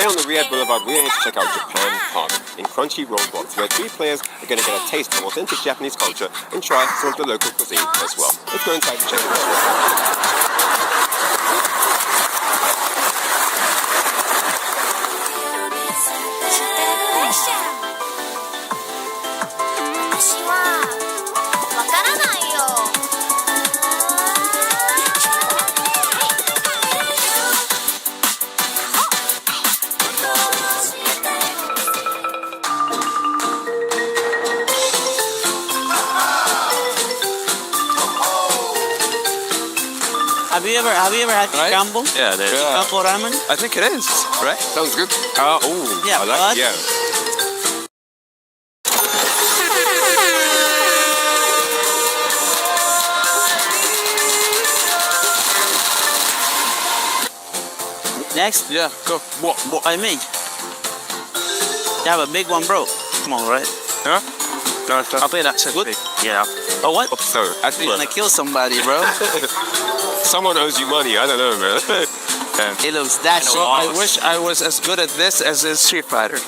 Today on the Riyadh Boulevard, we're here to check out Japan Park in Crunchy Robots, where 3 players are going to get a taste of authentic Japanese culture and try some of the local cuisine as well. Let's go inside to check it out. Have you ever had Kambo? Yeah, it is. Kambo ramen? I think it is, right? Sounds good. Yeah, I like it, yeah. Next? Yeah, go. What I mean? You have a big one, bro. Come on, right? Yeah? I'll pay that. Good? Yeah. Oh, what? So, You're gonna kill somebody, bro. someone owes you money. I don't know, man. It looks that So I wish I was as good at this as in Street Fighter.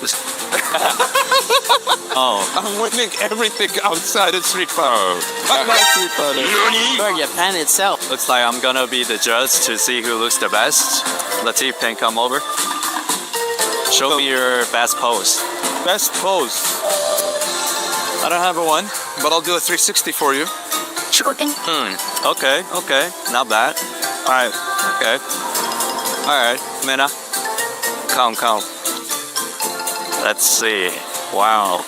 I'm winning everything outside of Street Fighter. I like Street Fighter. Bro, Japan itself. Looks like I'm gonna be the judge to see who looks the best. Latif can come over. Show me your best pose. Best pose. I don't have a one, but I'll do a 360 for you. Okay, not bad. Alright, okay. Alright, Mina. Come. Let's see. Wow.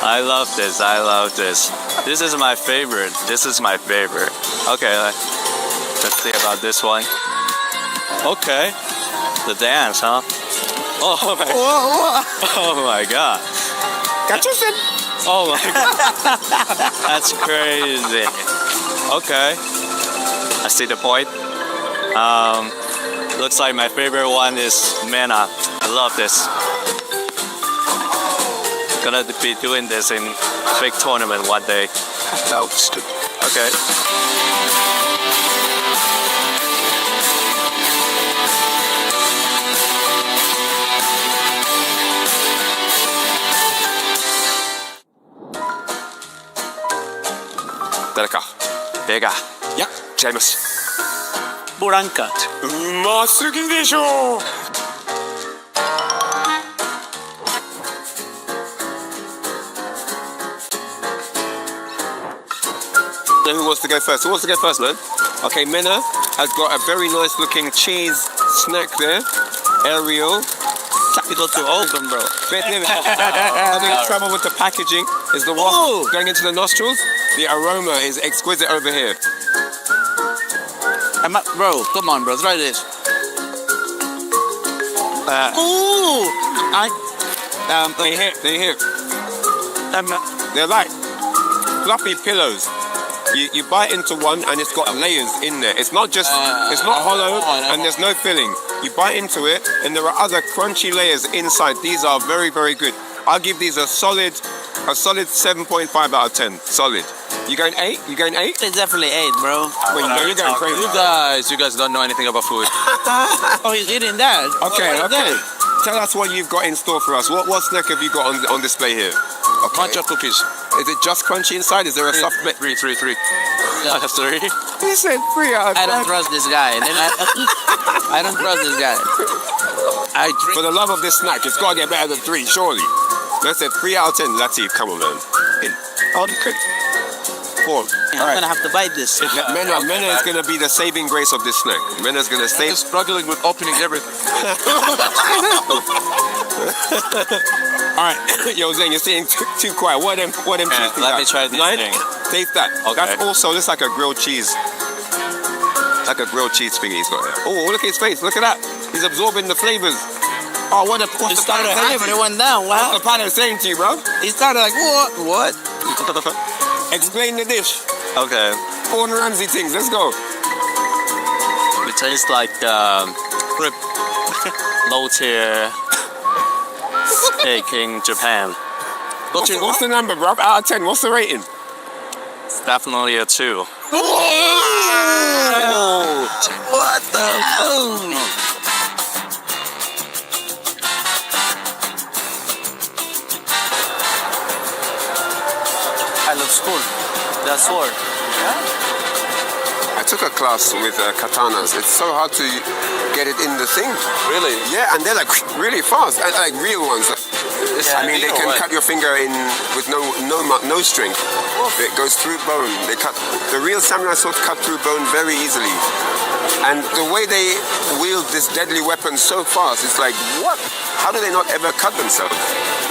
I love this. This is my favorite. Okay, let's see about this one. Okay. The dance, huh? Oh my god. Oh my god. That's crazy. Okay. I see the point. Looks like my favorite one is Mena. I love this. Gonna be doing this in big tournament one day. Okay. Dega. Yeah, 違います。ブランカ。うますぎでしょう。Then who wants to go first? Who wants to go first, man? Okay, Mena has got a very nice looking cheese snack there. Ariel. Capital to open, bro. Having trouble with the packaging. Is the wasp going into the nostrils? The aroma is exquisite over here. Bro, come on, bro. Try this. They hit. They're like fluffy pillows. You bite into one and it's got layers in there. It's not just, it's not hollow and there's no filling. You bite into it and there are other crunchy layers inside. These are very, very good. I'll give these a solid 7.5 out of 10. Solid. You going 8? You going 8? It's definitely 8, bro. Wait, no, you're going crazy. You guys don't know anything about food. Oh, he's eating that. Okay. Tell us what you've got in store for us. What snack have you got on display here? Okay. Matcha cookies. Is it just crunchy inside? Is there a soft bit? 3. Yeah. 3. He said 3 out of 10. I don't trust this guy. I don't trust this guy. For the love of this snack, it's got to get better than 3, surely. Let's say 3 out of 10. Latif, come on, man. 4. I'm gonna have to bite this. Mena is gonna be the saving grace of this snack. Mena's gonna stay. I'm struggling with opening everything. Alright, yo Zane, you're staying too quiet. What them cheese? Let me try this 9? thing. Taste that. Okay. That's also just like a grilled cheese. Like a grilled cheese thingy he's got there. Oh, look at his face. Look at that. He's absorbing the flavors. Oh, what's It the started pilot saying high, but to it you? went down. Wow. What's the pilot saying to you, bro? He started like, what? Explain the dish. Okay. Gordon Ramsay things. Let's go. It tastes like low tier steak in Japan. What's the number, bro? Out of 10, what's the rating? It's definitely a 2. What the? That looks cool. That sword. I took a class with katanas. It's so hard to get it in the thing. Really? Yeah, and they're like really fast, and like real ones. I mean, they can cut your finger in with no strength. It goes through bone. They cut the real samurai swords cut through bone very easily, and the way they wield this deadly weapon so fast, it's like what? How do they not ever cut themselves?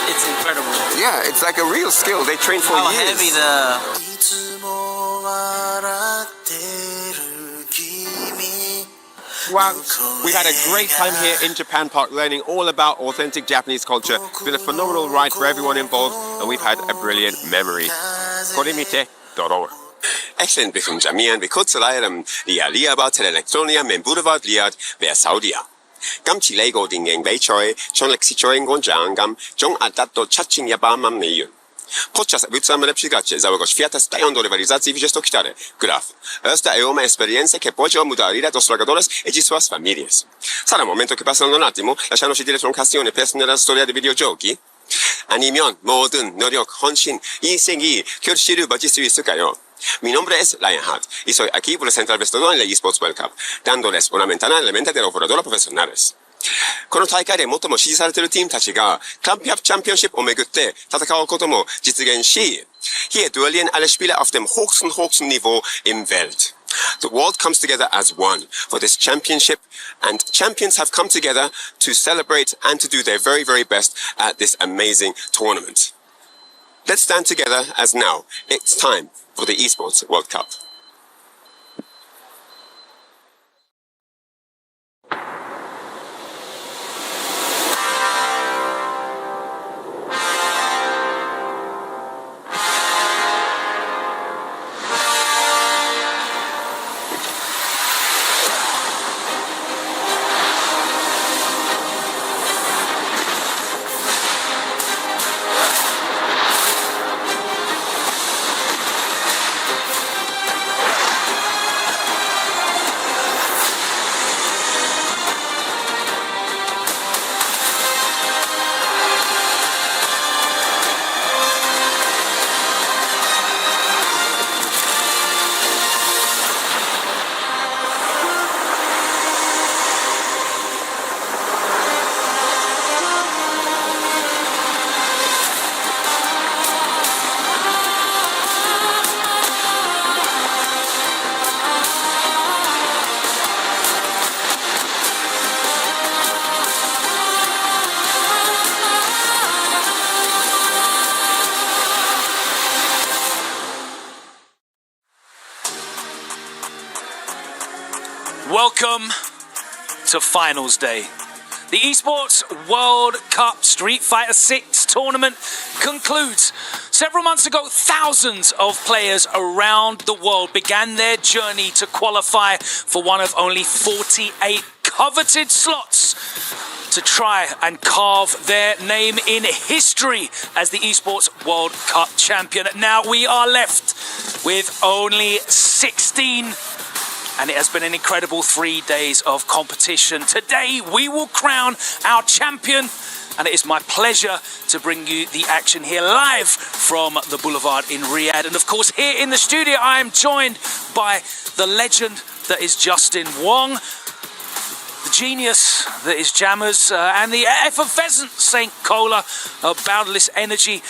It's incredible. Yeah, it's like a real skill. They train for How years. heavy the... Well, we had a great time here in Japan Park learning all about authentic Japanese culture. It's been a phenomenal ride for everyone involved, and we've had a brilliant memory. Korimite.org. Excellent بكم جميعا بكل العالم ليابات الإلكترونية من بوليفارد رياض وسعودية. 今次呢個電影比賽從歷史最廣獎金總額達到$7,200,000. Podczas wytrzymane przygacie całego świata stają do rywalizacji w gestokitare, graf. Esta è una esperienza che può mudare dos jugadores e de suas famílias. Sarà un momento che passano un attimo, lasciandoci dire troncazione per nella storia dei videogiochi? 아니면 모든 노력, 헌신, 인생이 결실을 맺을 수 있을까요? Mi nombre es Ryan Hart y soy aquí por presentar el vestuario en la Esports World Cup, dándoles una ventana en la mente de los jugadores profesionales. この大会で最も支持されているチームたちがクランプアップチャンピオンシップをめぐって戦うことも実現し、hier duellieren alle Spieler auf dem höchsten Niveau im Welt. The world comes together as one for this championship, and champions have come together to celebrate and to do their very, very best at this amazing tournament. Let's stand together as now it's time for the Esports World Cup. Welcome to Finals Day. The Esports World Cup Street Fighter 6 tournament concludes. Several months ago, thousands of players around the world began their journey to qualify for one of only 48 coveted slots to try and carve their name in history as the Esports World Cup champion. Now we are left with only 16. And it has been an incredible 3 days of competition. Today, we will crown our champion. And it is my pleasure to bring you the action here live from the Boulevard in Riyadh. And of course, here in the studio, I am joined by the legend that is Justin Wong, the genius that is Jammers, and the effervescent St. Cola, boundless energy.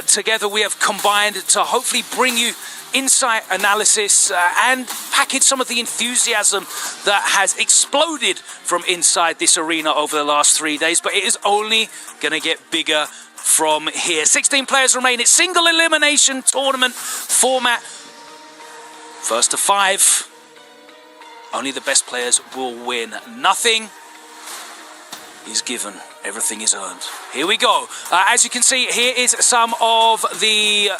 Together, we have combined to hopefully bring you insight, analysis, and package some of the enthusiasm that has exploded from inside this arena over the last 3 days. But it is only going to get bigger from here. 16 players remain. It's single elimination tournament format. First to 5. Only the best players will win. Nothing is given. Everything is earned. Here we go. As you can see, here is some of the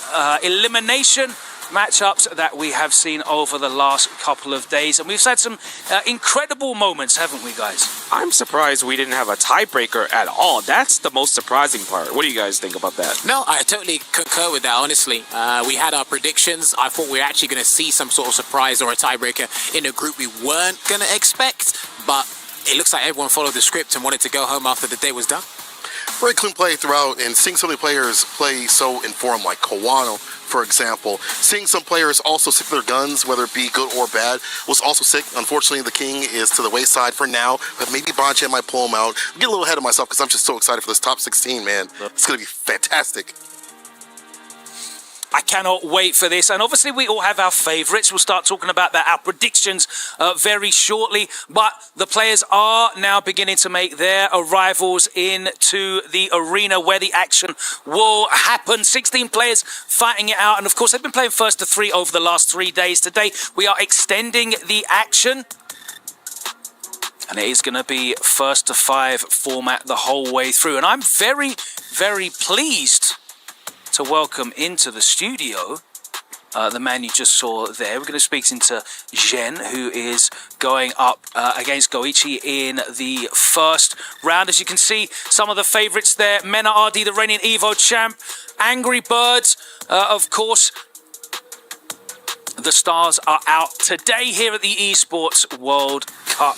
elimination matchups that we have seen over the last couple of days. And we've had some incredible moments, haven't we, guys? I'm surprised we didn't have a tiebreaker at all. That's the most surprising part. What do you guys think about that? No, I totally concur with that, honestly. We had our predictions. I thought we were actually going to see some sort of surprise or a tiebreaker in a group we weren't going to expect, but it looks like everyone followed the script and wanted to go home after the day was done. Very clean play throughout, and seeing some of the players play so informed, like Kawano, for example. Seeing some players also stick to their guns, whether it be good or bad, was also sick. Unfortunately, the King is to the wayside for now, but maybe Bonchen might pull him out. I'm getting a little ahead of myself because I'm just so excited for this top 16, man. It's going to be fantastic. I cannot wait for this. And obviously we all have our favourites. We'll start talking about that, our predictions very shortly. But the players are now beginning to make their arrivals into the arena where the action will happen. 16 players fighting it out. And of course, they've been playing first to 3 over the last 3 days. Today, we are extending the action. And it is going to be first to 5 format the whole way through. And I'm very, very pleased to welcome into the studio the man you just saw there. We're going to speak into Zhen, who is going up against Goichi in the first round. As you can see, some of the favourites there. Mena RD, the reigning Evo champ. Angry Birds, of course. The stars are out today here at the Esports World Cup.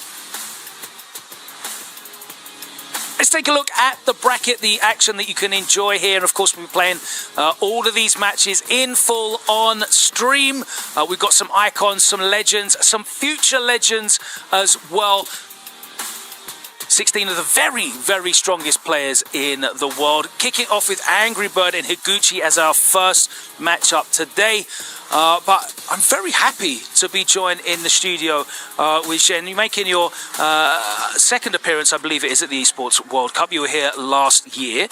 Let's take a look at the bracket, the action that you can enjoy here. And of course, we'll be playing all of these matches in full on stream. We've got some icons, some legends, some future legends as well. 16 of the very, very strongest players in the world. Kicking off with Angry Bird and Higuchi as our first matchup today. But I'm very happy to be joined in the studio with Zhen. You're making your second appearance, I believe it is, at the Esports World Cup. You were here last year.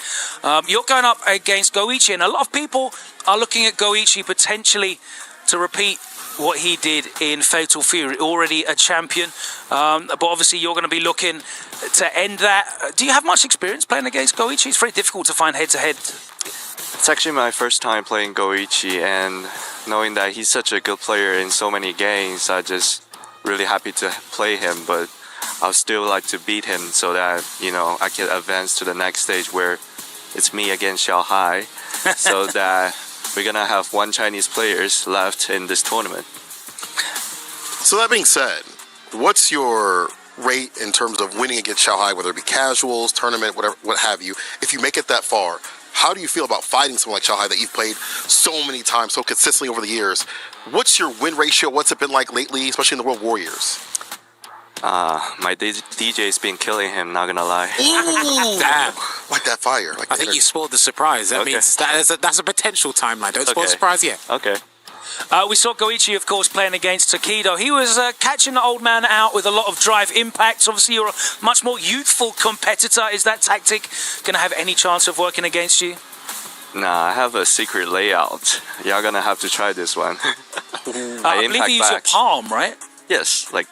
You're going up against Goichi, and a lot of people are looking at Goichi potentially to repeat what he did in Fatal Fury, already a champion. But obviously you're going to be looking to end that. Do you have much experience playing against Goichi? It's very difficult to find head-to-head. It's actually my first time playing Goichi, and knowing that he's such a good player in so many games, I'm just really happy to play him, but I'll still like to beat him so that, you know, I can advance to the next stage where it's me against Xiao Hai, so that we're gonna have 1 Chinese players left in this tournament. So that being said, what's your rate in terms of winning against Xiao Hai, whether it be casuals, tournament, whatever, what have you? If you make it that far, how do you feel about fighting someone like Xiao Hai that you've played so many times, so consistently over the years? What's your win ratio? What's it been like lately, especially in the World Warriors? My DJ's been killing him, not gonna lie. Ooh, Damn. like that fire. Like I think you spoiled the surprise. That means that's a potential timeline. Don't spoil the surprise yet. Okay. We saw Goichi, of course, playing against Takedo. He was catching the old man out with a lot of drive impacts. Obviously, you're a much more youthful competitor. Is that tactic going to have any chance of working against you? Nah, I have a secret layout. Y'all gonna have to try this one. I believe you use your palm, right? Yes, like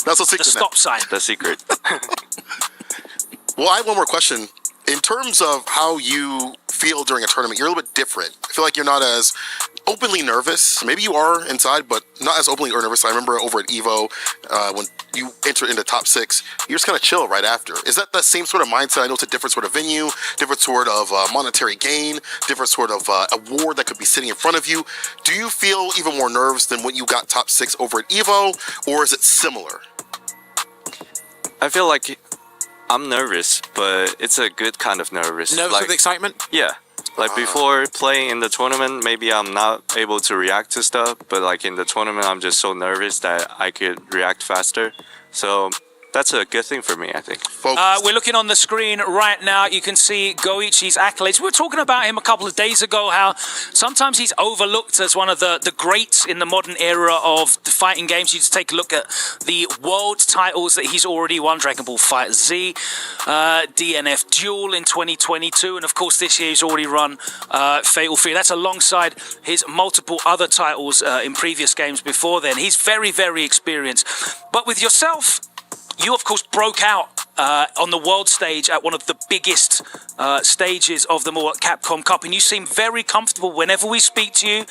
That's a The secret. stop sign. the secret. Well, I have one more question. In terms of how you feel during a tournament, you're a little bit different. I feel like you're not as openly nervous. Maybe you are inside, but not as openly nervous. I remember over at EVO, when you entered into top 6, you're just kind of chill right after. Is that same sort of mindset? I know it's a different sort of venue, different sort of monetary gain, different sort of award that could be sitting in front of you. Do you feel even more nervous than when you got top 6 over at EVO, or is it similar? I feel like I'm nervous, but it's a good kind of nervous. Nervous with excitement? Yeah. Like before playing in the tournament, maybe I'm not able to react to stuff, but like in the tournament, I'm just so nervous that I could react faster. So that's a good thing for me, I think. We're looking on the screen right now. You can see Goichi's accolades. We were talking about him a couple of days ago, how sometimes he's overlooked as one of the greats in the modern era of the fighting games. You just take a look at the world titles that he's already won. Dragon Ball FighterZ, DNF Duel in 2022, and of course this year he's already run Fatal Fury. That's alongside his multiple other titles in previous games before then. He's very, very experienced. But with yourself, you, of course, broke out on the world stage at one of the biggest stages of them all at Capcom Cup, and you seem very comfortable whenever we speak to you.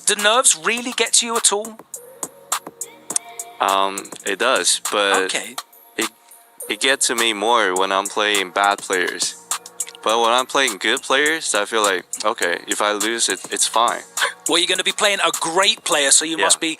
Do nerves really get to you at all? It does, but Okay. it gets to me more when I'm playing bad players. But when I'm playing good players, I feel like, okay, if I lose, it's fine. Well, you're going to be playing a great player, so you must be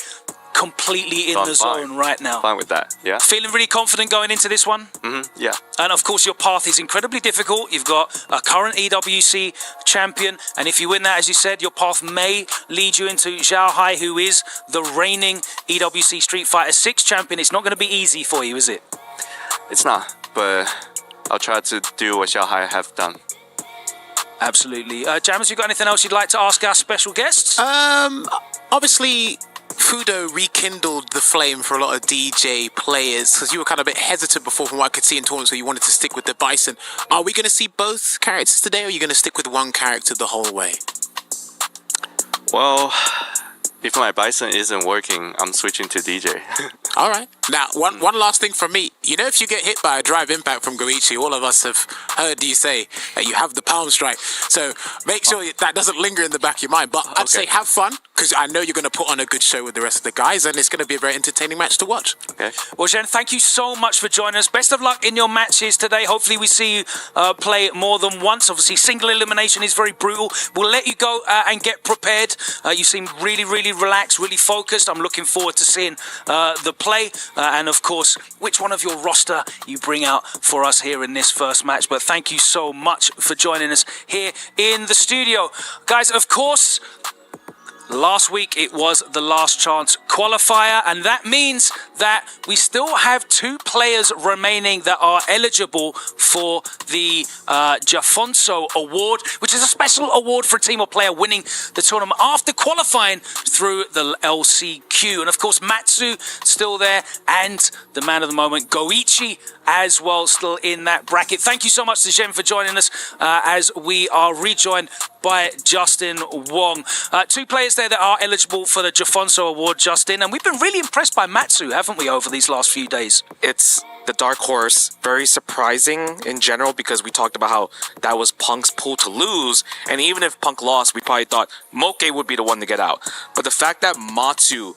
completely in So I'm the fine. zone right now. Fine with that, yeah? Feeling really confident going into this one? Yeah. And of course, your path is incredibly difficult. You've got a current EWC champion, and if you win that, as you said, your path may lead you into Zhao Hai, who is the reigning EWC Street Fighter 6 champion. It's not going to be easy for you, is it? It's not, but I'll try to do what Xiao Hai have done. Absolutely. Jammers, you got anything else you'd like to ask our special guests? Obviously, Fudo rekindled the flame for a lot of DJ players, because you were kind of a bit hesitant before from what I could see in tournaments where you wanted to stick with the Bison. Are we going to see both characters today, or are you going to stick with one character the whole way? Well, if my Bison isn't working, I'm switching to DJ. All right. Now, one last thing from me. You know, if you get hit by a drive impact from Goichi, all of us have heard you say that you have the palm strike. So make sure that doesn't linger in the back of your mind. But I'd say have fun, because I know you're going to put on a good show with the rest of the guys, and it's going to be a very entertaining match to watch. Okay. Well, Zhen, thank you so much for joining us. Best of luck in your matches today. Hopefully we see you play more than once. Obviously, single elimination is very brutal. We'll let you go and get prepared. You seem really, really relaxed, really focused. I'm looking forward to seeing the play. And, of course, which one of your roster you bring out for us here in this first match. But thank you so much for joining us here in the studio. Guys, of course, last week it was the last chance qualifier, and that means that we still have 2 players remaining that are eligible for the Jafonso Award, which is a special award for a team or player winning the tournament after qualifying through the LCQ. And of course, Matsu still there, and the man of the moment, Goichi, as well, still in that bracket. Thank you so much to Zhen for joining us as we are rejoined by Justin Wong. 2 players there that are eligible for the Jafonso Award, Justin, and we've been really impressed by Matsu, haven't we, over these last few days? It's the dark horse. Very surprising in general, because we talked about how that was Punk's pool to lose, and even if Punk lost, we probably thought Moke would be the one to get out. But the fact that Matsu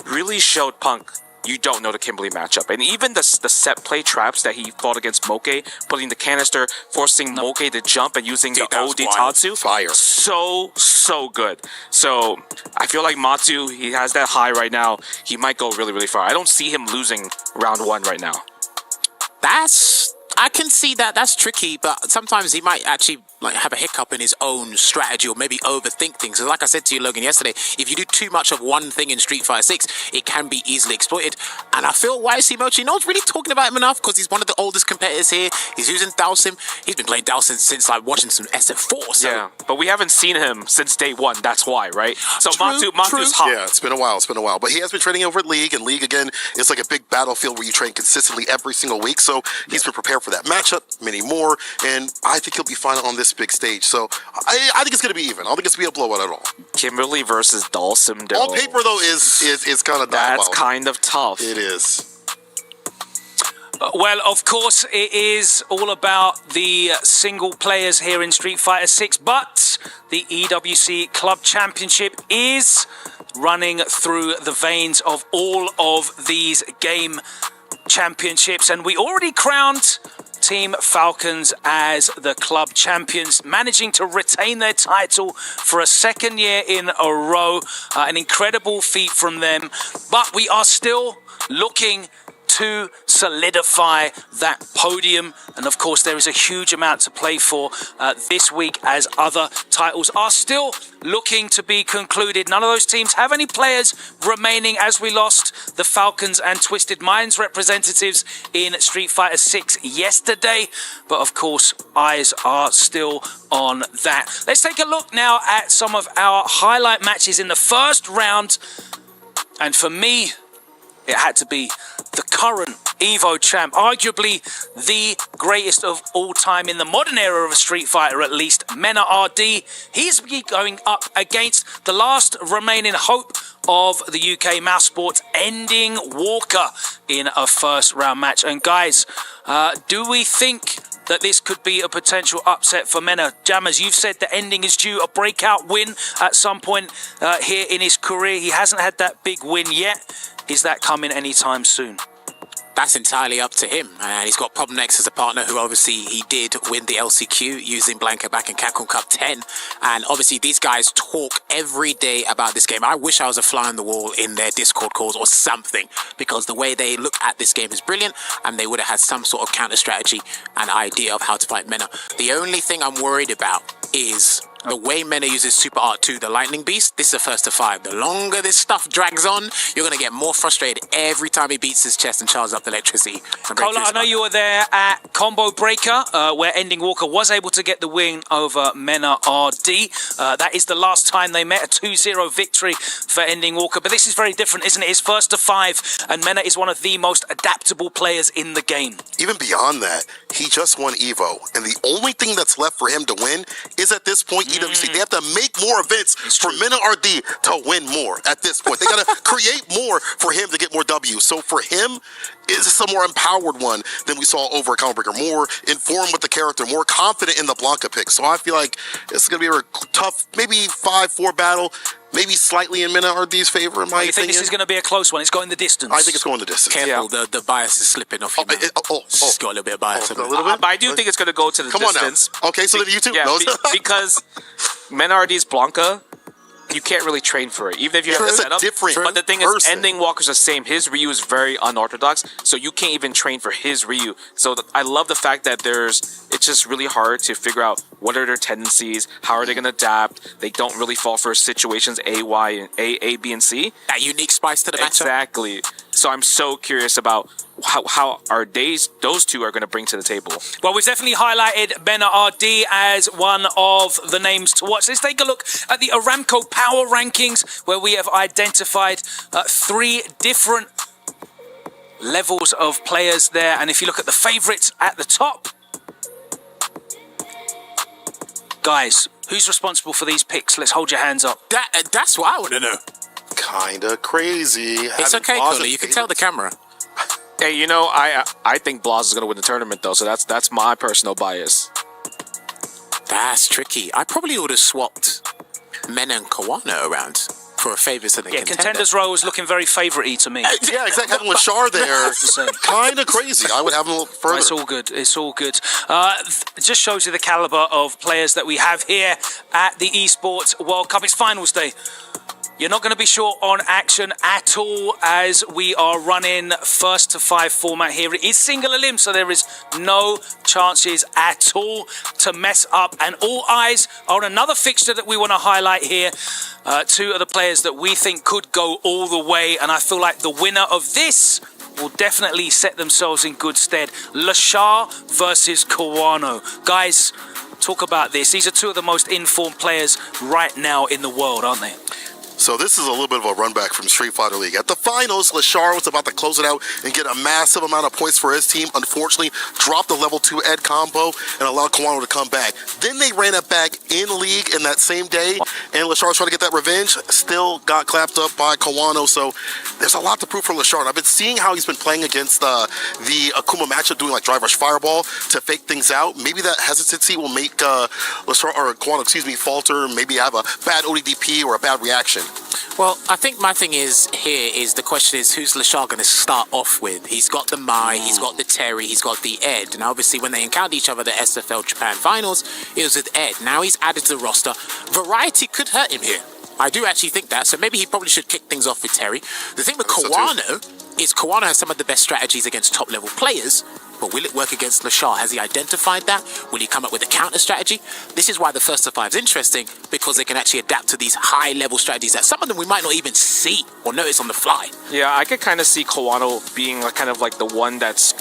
really showed Punk you don't know the Kimberly matchup. And even the set play traps that he fought against Moke, putting the canister, forcing Moke to jump and using the OD Tatsu. Fire. So good. So I feel like Matsu, he has that high right now. He might go really, really far. I don't see him losing round 1 right now. I can see that. That's tricky, but sometimes he might actually have a hiccup in his own strategy, or maybe overthink things. So like I said to you, Logan, yesterday, if you do too much of one thing in Street Fighter 6, it can be easily exploited. And I feel YC Mochi, no one's really talking about him enough, because he's one of the oldest competitors here. He's using Dalsim. He's been playing Dalsim since watching some SF4. So. Yeah, but we haven't seen him since day 1. That's why, right? So Matsu's hot. Yeah, it's been a while. But he has been training over at League, and League, again, is like a big battlefield where you train consistently every single week. So he's been prepared for that matchup, many more, and I think he'll be fine on this big stage. So I think it's going to be even. I don't think it's going to be a blowout at all. Kimberly versus Dalsim, though. On paper, though, is kind of That's kind of tough. It is. Well, of course, it is all about the single players here in Street Fighter 6, but the EWC Club Championship is running through the veins of all of these game championships, and we already crowned Team Falcons as the club champions, managing to retain their title for a 2nd year in a row. An incredible feat from them, but we are still looking to solidify that podium, and of course there is a huge amount to play for this week, as other titles are still looking to be concluded. None of those teams have any players remaining, as we lost the Falcons and Twisted Minds representatives in Street Fighter 6 yesterday, but of course eyes are still on that. Let's take a look now at some of our highlight matches in the first round, and for me it had to be the current Evo champ, arguably the greatest of all time in the modern era of a Street Fighter, at least, Mena RD. He's going up against the last remaining hope of the UK mouse sports, Ending Walker, in a first round match. And guys, do we think that this could be a potential upset for Mena? Jammers, you've said that Ending is due a breakout win at some point here in his career. He hasn't had that big win yet. Is that coming anytime soon? That's entirely up to him. And he's got Problem X as a partner, who obviously he did win the LCQ using Blanca back in Capcom Cup 10. And obviously these guys talk every day about this game. I wish I was a fly on the wall in their Discord calls or something, because the way they look at this game is brilliant, and they would have had some sort of counter strategy and idea of how to fight Mena. The only thing I'm worried about is the way Mena uses Super Art 2, the Lightning Beast. This is a first to 5. The longer this stuff drags on, you're going to get more frustrated every time he beats his chest and charges up the electricity. Cola, I know you were there at Combo Breaker, where Ending Walker was able to get the win over Mena RD. That is the last time they met, a 2-0 victory for Ending Walker. But this is very different, isn't it? It's first to 5, and Mena is one of the most adaptable players in the game. Even beyond that, he just won Evo, and the only thing that's left for him to win is, at this point, EWC. They have to make more events for Mena RD to win more at this point. They got to create more for him to get more W's. So for him, it's a more empowered one than we saw over at Combo Breaker. More informed with the character, more confident in the Blanca pick. So I feel like it's going to be a tough, maybe 5-4 battle. Maybe slightly in Mena RD's favor, in my opinion. You think this is going to be a close one? It's going the distance. I think it's going the distance. Careful, the bias is slipping off you. It's got a little bit of bias. A little bit? But I do think it's going to go to the distance. On now. Okay, so then you too. Yeah, No. because Mena RD's Blanca, you can't really train for it, even if you have the setup. But the thing is, Ending Walker's the same. His Ryu is very unorthodox, so you can't even train for his Ryu. So I love the fact that it's just really hard to figure out what are their tendencies, how are they going to adapt. They don't really fall for situations A, B, and C. That unique spice to the matchup. Exactly. So I'm so curious about how those two are going to bring to the table. Well, we've definitely highlighted Mena RD as one of the names to watch. Let's take a look at the Aramco Power Rankings, where we have identified 3 different levels of players there. And if you look at the favorites at the top, guys, who's responsible for these picks? Let's hold your hands up. That's what I want to know. Kinda crazy. It's okay, Cole. You can tell the camera. Hey, you know, I think Blas is going to win the tournament, though, so that's my personal bias. That's tricky. I probably would have swapped Mena and Kawano around for a favors to the contender. Contenders row is looking very favourite-y to me. Yeah, exactly. Having Lashar there, kind of crazy. I would have him a little further. It's all good. It's all good. It just shows you the caliber of players that we have here at the Esports World Cup. It's finals day. You're not going to be short on action at all, as we are running first to 5 format here. It is single elim, so there is no chances at all to mess up. And all eyes are on another fixture that we want to highlight here. 2 of the players that we think could go all the way, and I feel like the winner of this will definitely set themselves in good stead. Lashar versus Kawano. Guys, talk about this. These are 2 of the most informed players right now in the world, aren't they? So this is a little bit of a run back from Street Fighter League. At the finals, Lashar was about to close it out and get a massive amount of points for his team. Unfortunately, dropped the level 2 Ed combo and allowed Kawano to come back. Then they ran it back in League in that same day, and Lashar tried to get that revenge. Still got clapped up by Kawano, so there's a lot to prove for Lashar. And I've been seeing how he's been playing against the Akuma matchup, doing like Drive Rush Fireball to fake things out. Maybe that hesitancy will make Lashar, or Kawano, falter, maybe have a bad ODDP or a bad reaction. Well, I think my thing is the question is, who's Lashar going to start off with? He's got the Mai, he's got the Terry, he's got the Ed. And obviously when they encountered each other at the SFL Japan Finals, it was with Ed. Now he's added to the roster. Variety could hurt him here. I do actually think that. So maybe he probably should kick things off with Terry. The thing with Kawano is Kawano has some of the best strategies against top-level players, but will it work against Lashar? Has he identified that? Will he come up with a counter strategy? This is why the first to 5 is interesting, because they can actually adapt to these high-level strategies that some of them we might not even see or notice on the fly. Yeah, I could kind of see Kawano being kind of like the one that's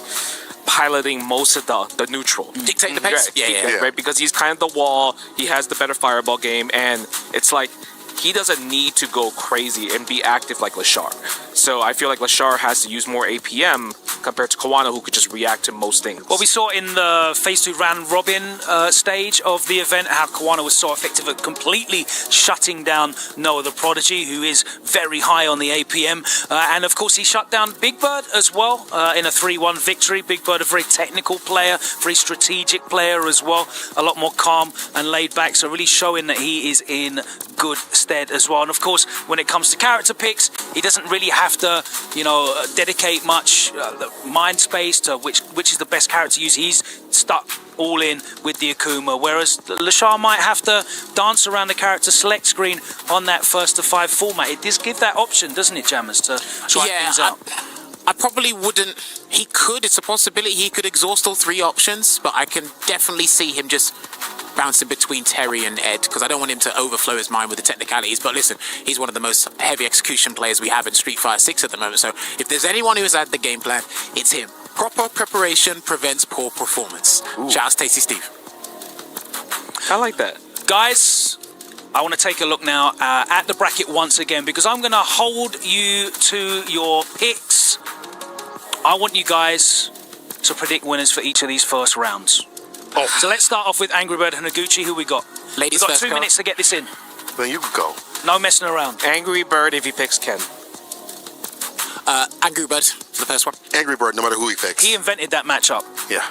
piloting most of the neutral. Dictate the pace? Yeah. Right, because he's kind of the wall, he has the better fireball game, and it's like he doesn't need to go crazy and be active like Lashar. So I feel like Lashar has to use more APM compared to Kawano, who could just react to most things. Well, we saw in the Phase 2 round robin stage of the event how Kawano was so effective at completely shutting down Noah the Prodigy, who is very high on the APM. And of course, he shut down Big Bird as well in a 3-1 victory. Big Bird, a very technical player, very strategic player as well, a lot more calm and laid back. So really showing that he is in good stead as well. And of course, when it comes to character picks, he doesn't really have to, dedicate much mind space to which is the best character to use. He's stuck all in with the Akuma, whereas Lashar might have to dance around the character select screen on that 1st to 5 format. It does give that option, doesn't it, Jammers, to try things out? I probably wouldn't. He could. It's a possibility he could exhaust all 3 options, but I can definitely see him just bouncing between Terry and Ed, because I don't want him to overflow his mind with the technicalities. But listen, he's one of the most heavy execution players we have in Street Fighter 6 at the moment. So if there's anyone who has had the game plan, it's him. Proper preparation prevents poor performance. Shout out to Tasty Steve. I like that. Guys, I want to take a look now at the bracket once again, because I'm going to hold you to your picks. I want you guys to predict winners for each of these first rounds. So let's start off with Angry Bird and Hanaguchi. Who we got? Ladies We've got first, 2 minutes to get this in. Then you can go. No messing around. Angry Bird if he picks Ken. Angry Bird for the first one. Angry Bird, no matter who he picks. He invented that matchup. Yeah.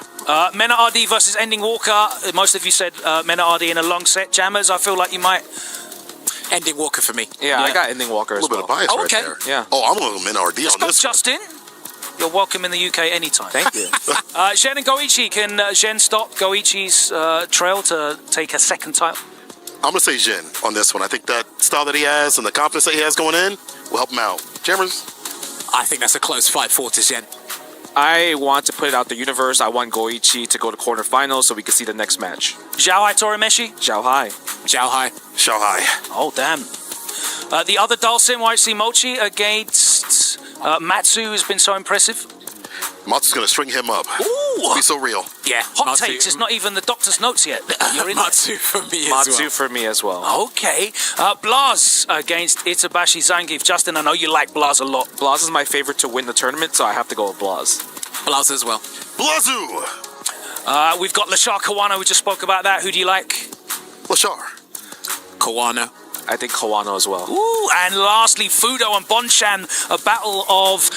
Mena RD versus Ending Walker. Most of you said Mena RD in a long set. Jammers, I feel like you might... Ending Walker for me. Yeah, I got Ending Walker A as little bit well. of bias Oh, right okay. there. Yeah. Oh, I'm going to win RD Let's on go, this one. Justin. You're welcome in the UK anytime. Thank you. Zhen and Goichi. Can Zhen stop Goichi's trail to take a second title? I'm going to say Jin on this one. I think that style that he has and the confidence that he has going in will help him out. Jammers? I think that's a close fight for to Zen. I want to put it out the universe. I want Goichi to go to quarterfinals so we can see the next match. Zhao Torimeshi. Zhao Hai. Zhao Hai. Shanghai. Oh, damn. The other Dalsim, YC Mochi against Matsu, has been so impressive. Matsu's going to string him up. Ooh! Be so real. Yeah. Hot Matsu. takes. It's not even the doctor's notes yet. You're in Matsu for me as Matsu well. for me as well. Okay. Blas against Itabashi Zangief. Justin, I know you like Blas a lot. Blas is my favorite to win the tournament, so I have to go with Blas. Blaza as well. Blazoo! We've got Lashar Kawano. We just spoke about that. Who do you like? Lashar. Kawano. I think Kawano as well. Ooh, and lastly, Fudo and Bonchan, a battle of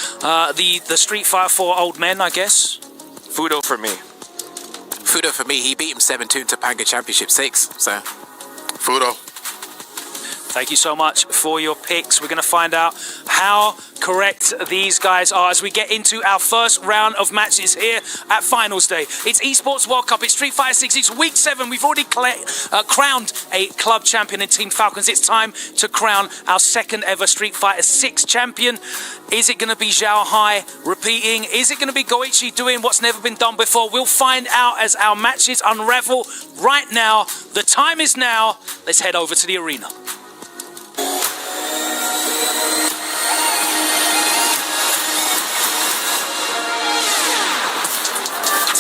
the Street Fighter 4 old men, I guess. Fudo for me. Fudo for me. He beat him 7-2 in Topanga Championship 6. So Fudo. Thank you so much for your picks. We're going to find out how correct these guys are as we get into our first round of matches here at Finals Day. It's Esports World Cup. It's Street Fighter 6. It's Week 7. We've already crowned a club champion in Team Falcons. It's time to crown our second ever Street Fighter 6 champion. Is it going to be Zhao Hai repeating? Is it going to be Goichi doing what's never been done before? We'll find out as our matches unravel right now. The time is now. Let's head over to the arena.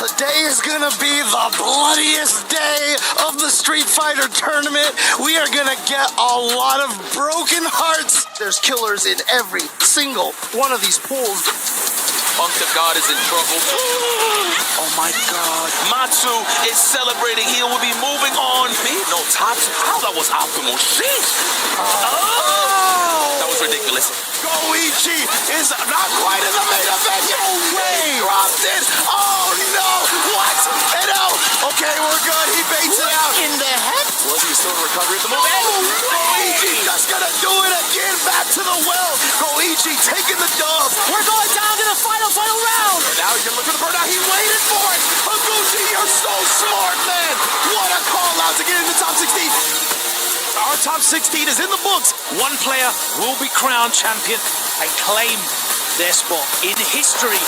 Today is gonna be the bloodiest day of the Street Fighter tournament. We are gonna get a lot of broken hearts. There's killers in every single one of these pools. Punk the God is in trouble. Oh my God. Matsu is celebrating. He will be moving on. No tops. How that was optimal. Sheesh. That was ridiculous. Goichi is not quite in the main event. No way. He dropped it. Oh no. What? No. Okay, we're good. He baits it out. In the heck? Was he still in recovery at the moment? Goichi just gonna do it again. Back to the well. Goichi taking the dub. We're going down to the final round. And now he's gonna look for the burnout. He waited for it. Hanaguchi, you're so smart, man. What a call out to get in the top 16. Our top 16 is in the books. One player will be crowned champion and claim their spot in history.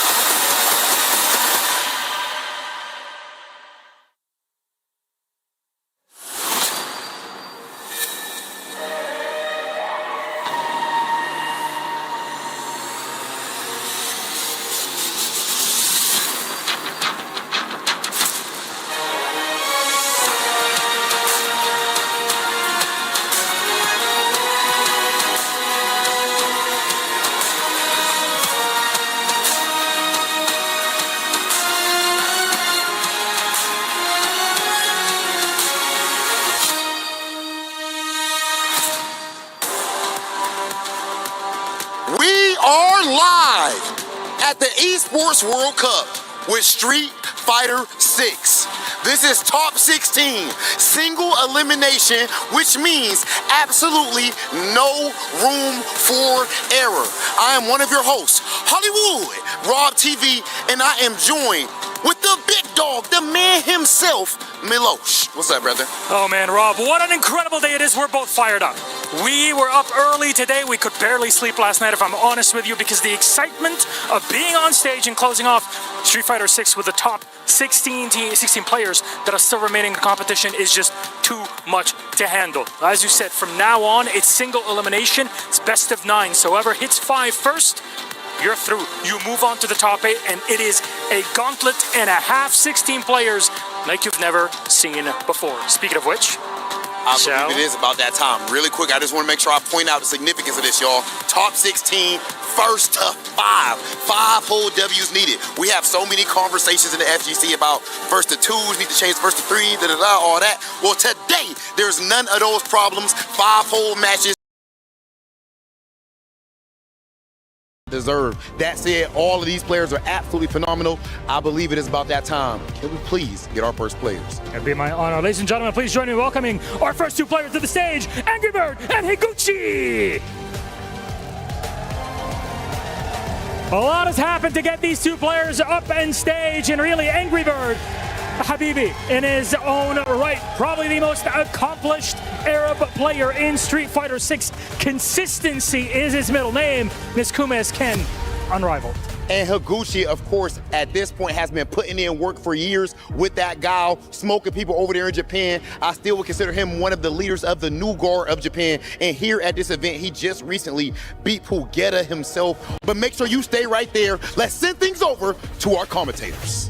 live at the Esports World Cup with Street Fighter 6. This is top 16, single elimination, which means absolutely no room for error. I am one of your hosts, Hollywood Rob TV, and I am joined with the big dog, the man himself, Milosh. What's up, brother? Oh man, Rob, what an incredible day it is. We're both fired up. We were up early today. We could barely sleep last night, if I'm honest with you, because the excitement of being on stage and closing off Street Fighter 6 with the top 16 players that are still remaining in the competition is just too much to handle. As you said, from now on, it's single elimination. It's best of 9. So whoever hits 5 first, you're through. You move on to the top 8, and it is a gauntlet and a half, 16 players like you've never seen before. Speaking of which, I believe it is about that time. Really quick, I just want to make sure I point out the significance of this, y'all. Top 16, first to 5. 5 whole W's needed. We have so many conversations in the FGC about first to 2s, need to change first to 3, all that. Well, today, there's none of those problems. 5 whole matches. Deserve. That said, all of these players are absolutely phenomenal. I believe it is about that time. Can we please get our first players? it'd be my honor. Ladies and gentlemen, please join me in welcoming our first 2 players to the stage, Angry Bird and Higuchi. A lot has happened to get these 2 players up on stage, and really Angry Bird, Habibi, in his own right, probably the most accomplished Arab player in Street Fighter 6. Consistency is his middle name. Miss Kumes Ken, unrivaled. And Higuchi, of course, at this point has been putting in work for years with that guy, smoking people over there in Japan. I still would consider him one of the leaders of the new guard of Japan. And here at this event, he just recently beat Pugeta himself. But make sure you stay right there. Let's send things over to our commentators.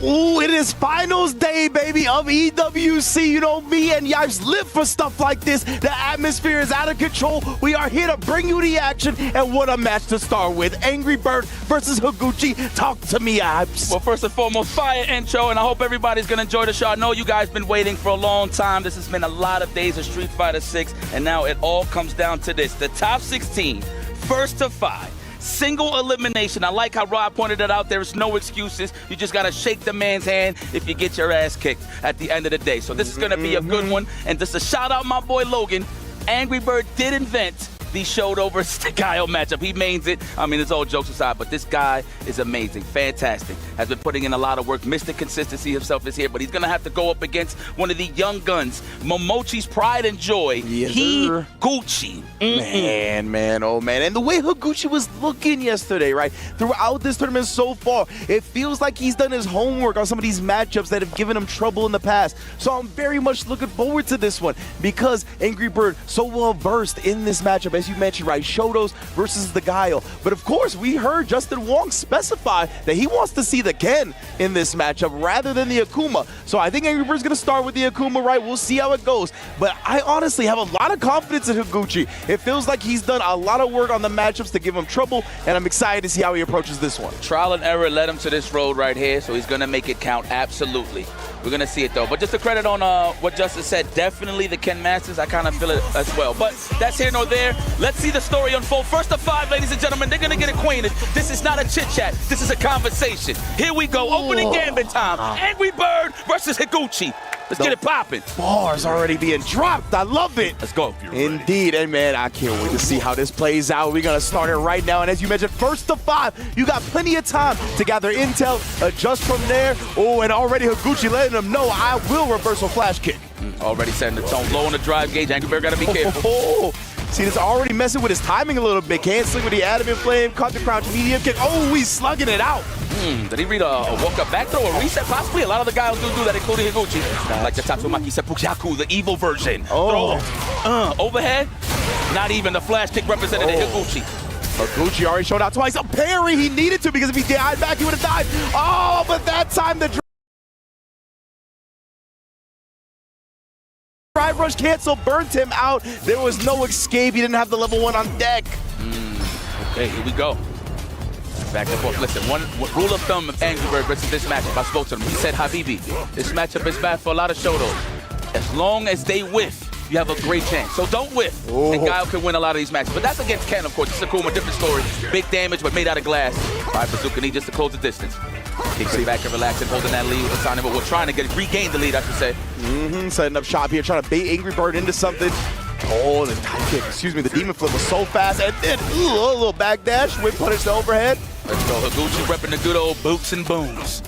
Ooh, it is finals day, baby, of EWC. You know, me and Yipes live for stuff like this. The atmosphere is out of control. We are here to bring you the action, and what a match to start with. Angry Bird versus Higuchi. Talk to me, Yipes. Well, first and foremost, fire intro, and I hope everybody's going to enjoy the show. I know you guys been waiting for a long time. This has been a lot of days of Street Fighter 6, and now it all comes down to this. The top 16, first to 5. Single elimination. I like how Rob pointed it out. There's no excuses. You just got to shake the man's hand if you get your ass kicked at the end of the day. So this is going to be a good one. And just a shout out my boy Logan. Angry Bird did invent the showed over style matchup. He means it. I mean, it's all jokes aside, but this guy is amazing, fantastic. Has been putting in a lot of work. Mr. Consistency himself is here, but he's gonna have to go up against one of the young guns, Momochi's pride and joy, Higuchi. Man, oh man. And the way Higuchi was looking yesterday, right? Throughout this tournament so far, it feels like he's done his homework on some of these matchups that have given him trouble in the past. So I'm very much looking forward to this one because Angry Bird so well versed in this matchup. As you mentioned, right, Shotos versus the Guile. But of course, we heard Justin Wong specify that he wants to see the Ken in this matchup rather than the Akuma. So I think Angry Bird's going to start with the Akuma, right? We'll see how it goes. But I honestly have a lot of confidence in Higuchi. It feels like he's done a lot of work on the matchups to give him trouble, and I'm excited to see how he approaches this one. Trial and error led him to this road right here, so he's going to make it count, absolutely. We're going to see it, though. But just to credit on what Justice said, definitely the Ken Masters, I kind of feel it as well. But that's here nor there. Let's see the story unfold. First of 5, ladies and gentlemen, they're going to get acquainted. This is not a chit-chat. This is a conversation. Here we go. Opening gambit time. Angry Bird versus Higuchi. Let's get it popping. Bars already being dropped. I love it. Let's go. Indeed. And man, I can't wait to see how this plays out. We're going to start it right now. And as you mentioned, first to 5, you got plenty of time to gather intel, adjust from there. Oh, and already Higuchi letting them know I will reversal flash kick. Already setting the tone low on the drive gauge. Angry Bird got to be careful. See, this already messing with his timing a little bit. Canceling with the adamant flame, caught the crouch medium kick. Oh, he's slugging it out. Did he read a walk-up back throw, a reset? Possibly. A lot of the guys do that, including Higuchi. Like the Tatsumaki Seppuku, the evil version. Oh. Throw. Overhead. Not even the flash kick represented Higuchi. Higuchi already showed out twice. A parry he needed to because if he died back, he would have died. Oh, but that time the drive rush cancel burnt him out. There was no escape. He didn't have the level 1 on deck. Okay, here we go. Back and forth. Listen, one rule of thumb of Angry Bird versus this matchup. I spoke to him. He said, Habibi, this matchup is bad for a lot of Shotos. As long as they whiff you have a great chance. So don't whiff, and Guile can win a lot of these matches. But that's against Ken, of course. It's a cool, different story. Big damage, but made out of glass. All right, Bazooka need just to close the distance. Kicks it back and relaxing, holding that lead with Sonic, but we're trying to regain the lead, I should say. Setting up shop here, trying to bait Angry Bird into something. Oh, the dive kick, excuse me, the demon flip was so fast, and then a little backdash, whip punish to overhead. Let's go, Higuchi repping the good old boots and booms.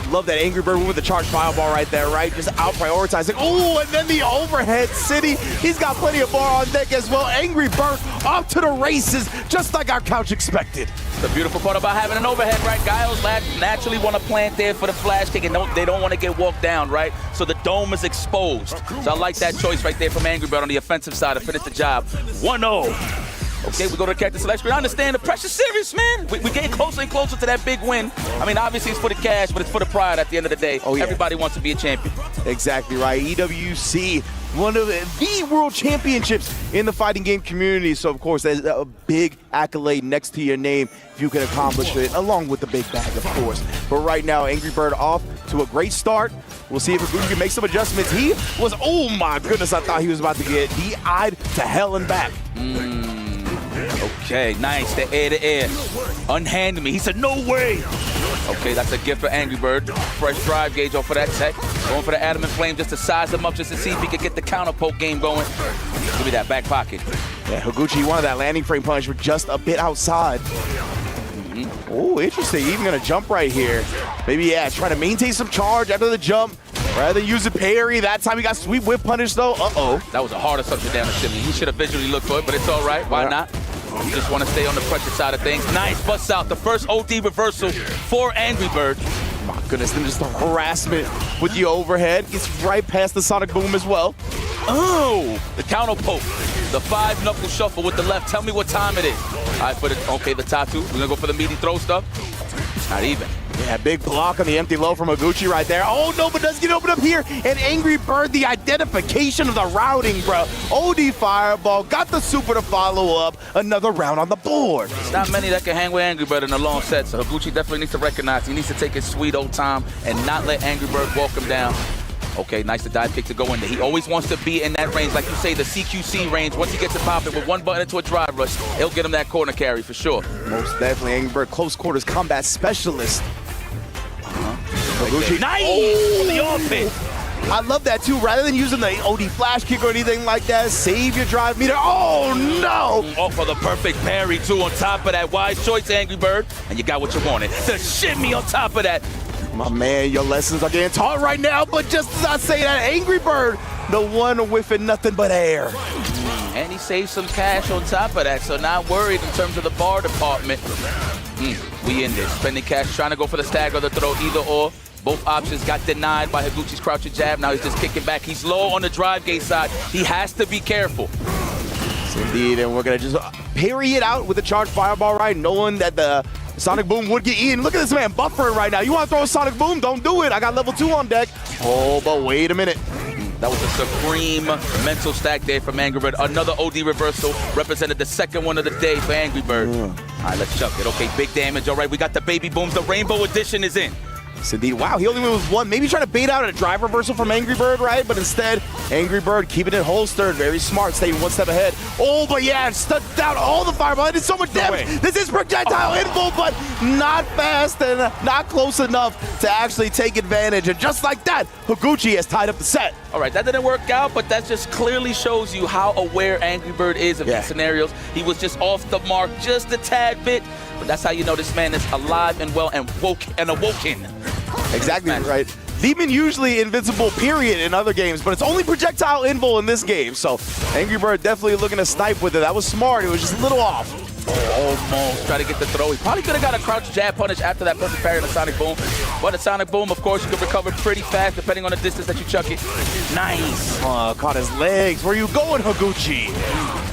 Love that Angry Bird with the charge fireball right there, right? Just out prioritizing. Oh, and then the overhead city. He's got plenty of bar on deck as well. Angry Bird off to the races, just like our couch expected. The beautiful part about having an overhead, right? Guiles naturally want to plant there for the flash kick, and they don't want to get walked down, right? So the dome is exposed. So I like that choice right there from Angry Bird on the offensive side to finish the job. 1-0. Okay, we go to the character select screen. I understand the pressure's serious, man. We get closer and closer to that big win. I mean, obviously it's for the cash, but it's for the pride at the end of the day. Oh, yeah. Everybody wants to be a champion. Exactly right. EWC, one of the world championships in the fighting game community. So, of course, there's a big accolade next to your name if you can accomplish it, along with the big bag, of course. But right now, Angry Bird off to a great start. We'll see if Higuchi can make some adjustments. He was, oh my goodness, I thought he was about to get DI'd to hell and back. Okay, nice, the air. Unhand me. He said, no way. Okay, that's a gift for Angry Bird. Fresh drive gauge off for that tech. Going for the Adamant Flame just to size him up, just to see if he could get the counter poke game going. Give me that back pocket. Yeah, Higuchi wanted that landing frame punch, but just a bit outside. Oh, interesting. Even gonna jump right here. Maybe, yeah, trying to maintain some charge after the jump. Rather than use a parry. That time he got sweep whip punish though. That was a hard assumption down to Shimmy. He should have visually looked for it, but it's all right. Why not? You just want to stay on the pressure side of things. Nice, busts out the first OD reversal for Angry Bird. My goodness, then just the harassment with the overhead. Gets right past the Sonic Boom as well. Oh, the counter poke. The 5-knuckle shuffle with the left. Tell me what time it is. All right, the tattoo. We're gonna go for the meaty throw stuff. It's not even. Yeah, big block on the empty low from Higuchi right there. Oh, no, but does get opened up here. And Angry Bird, the identification of the routing, bro. OD fireball, got the super to follow up. Another round on the board. There's not many that can hang with Angry Bird in a long set, so Higuchi definitely needs to recognize. He needs to take his sweet old time and not let Angry Bird walk him down. Okay, nice to dive kick to go in there. He always wants to be in that range, like you say, the CQC range. Once he gets it popping with one button into a drive rush, he'll get him that corner carry for sure. Most definitely, Angry Bird, close quarters combat specialist. Higuchi, nice! Oh, the off-hit. I love that too. Rather than using the OD flash kick or anything like that, save your drive meter. Oh no! Oh, for the perfect parry too on top of that. Wise choice, Angry Bird. And you got what you wanted. The shimmy on top of that. My man, your lessons are getting taught right now, but just as I say that, Angry Bird, the one whiffing nothing but air. And he saved some cash on top of that, so not worried in terms of the bar department. We in this. Spending cash, trying to go for the stagger or the throw, either or. Both options got denied by Higuchi's crouching jab. Now he's just kicking back. He's low on the drive gate side. He has to be careful. Yes, indeed, and we're going to just parry it out with the charge fireball, right? Knowing that the Sonic Boom would get eaten. Look at this man buffering right now. You want to throw a Sonic Boom? Don't do it. I got level 2 on deck. Oh, but wait a minute. That was a supreme mental stack there from Angry Bird. Another OD reversal represented the second one of the day for Angry Bird. All right, let's chuck it. Okay, big damage. All right, we got the baby booms. The Rainbow Edition is in. Yes, indeed. Wow, he only went with one. Maybe trying to bait out a drive reversal from Angry Bird, right? But instead, Angry Bird keeping it holstered. Very smart, staying one step ahead. Oh, but yeah, stuck down all the fireball. It did so much damage. This is projectile info, but not fast and not close enough to actually take advantage. And just like that, Higuchi has tied up the set. All right, that didn't work out, but that just clearly shows you how aware Angry Bird is of these scenarios. He was just off the mark just a tad bit, but that's how you know this man is alive and well and awoken. Exactly right. Demon usually invincible, period, in other games, but it's only projectile invul in this game. So Angry Bird definitely looking to snipe with it. That was smart. It was just a little off. Almost try to get the throw. He probably could have got a crouch jab punish after that perfect parry on the Sonic Boom. But the Sonic Boom, of course, you can recover pretty fast depending on the distance that you chuck it. Nice. Caught his legs. Where you going, Higuchi?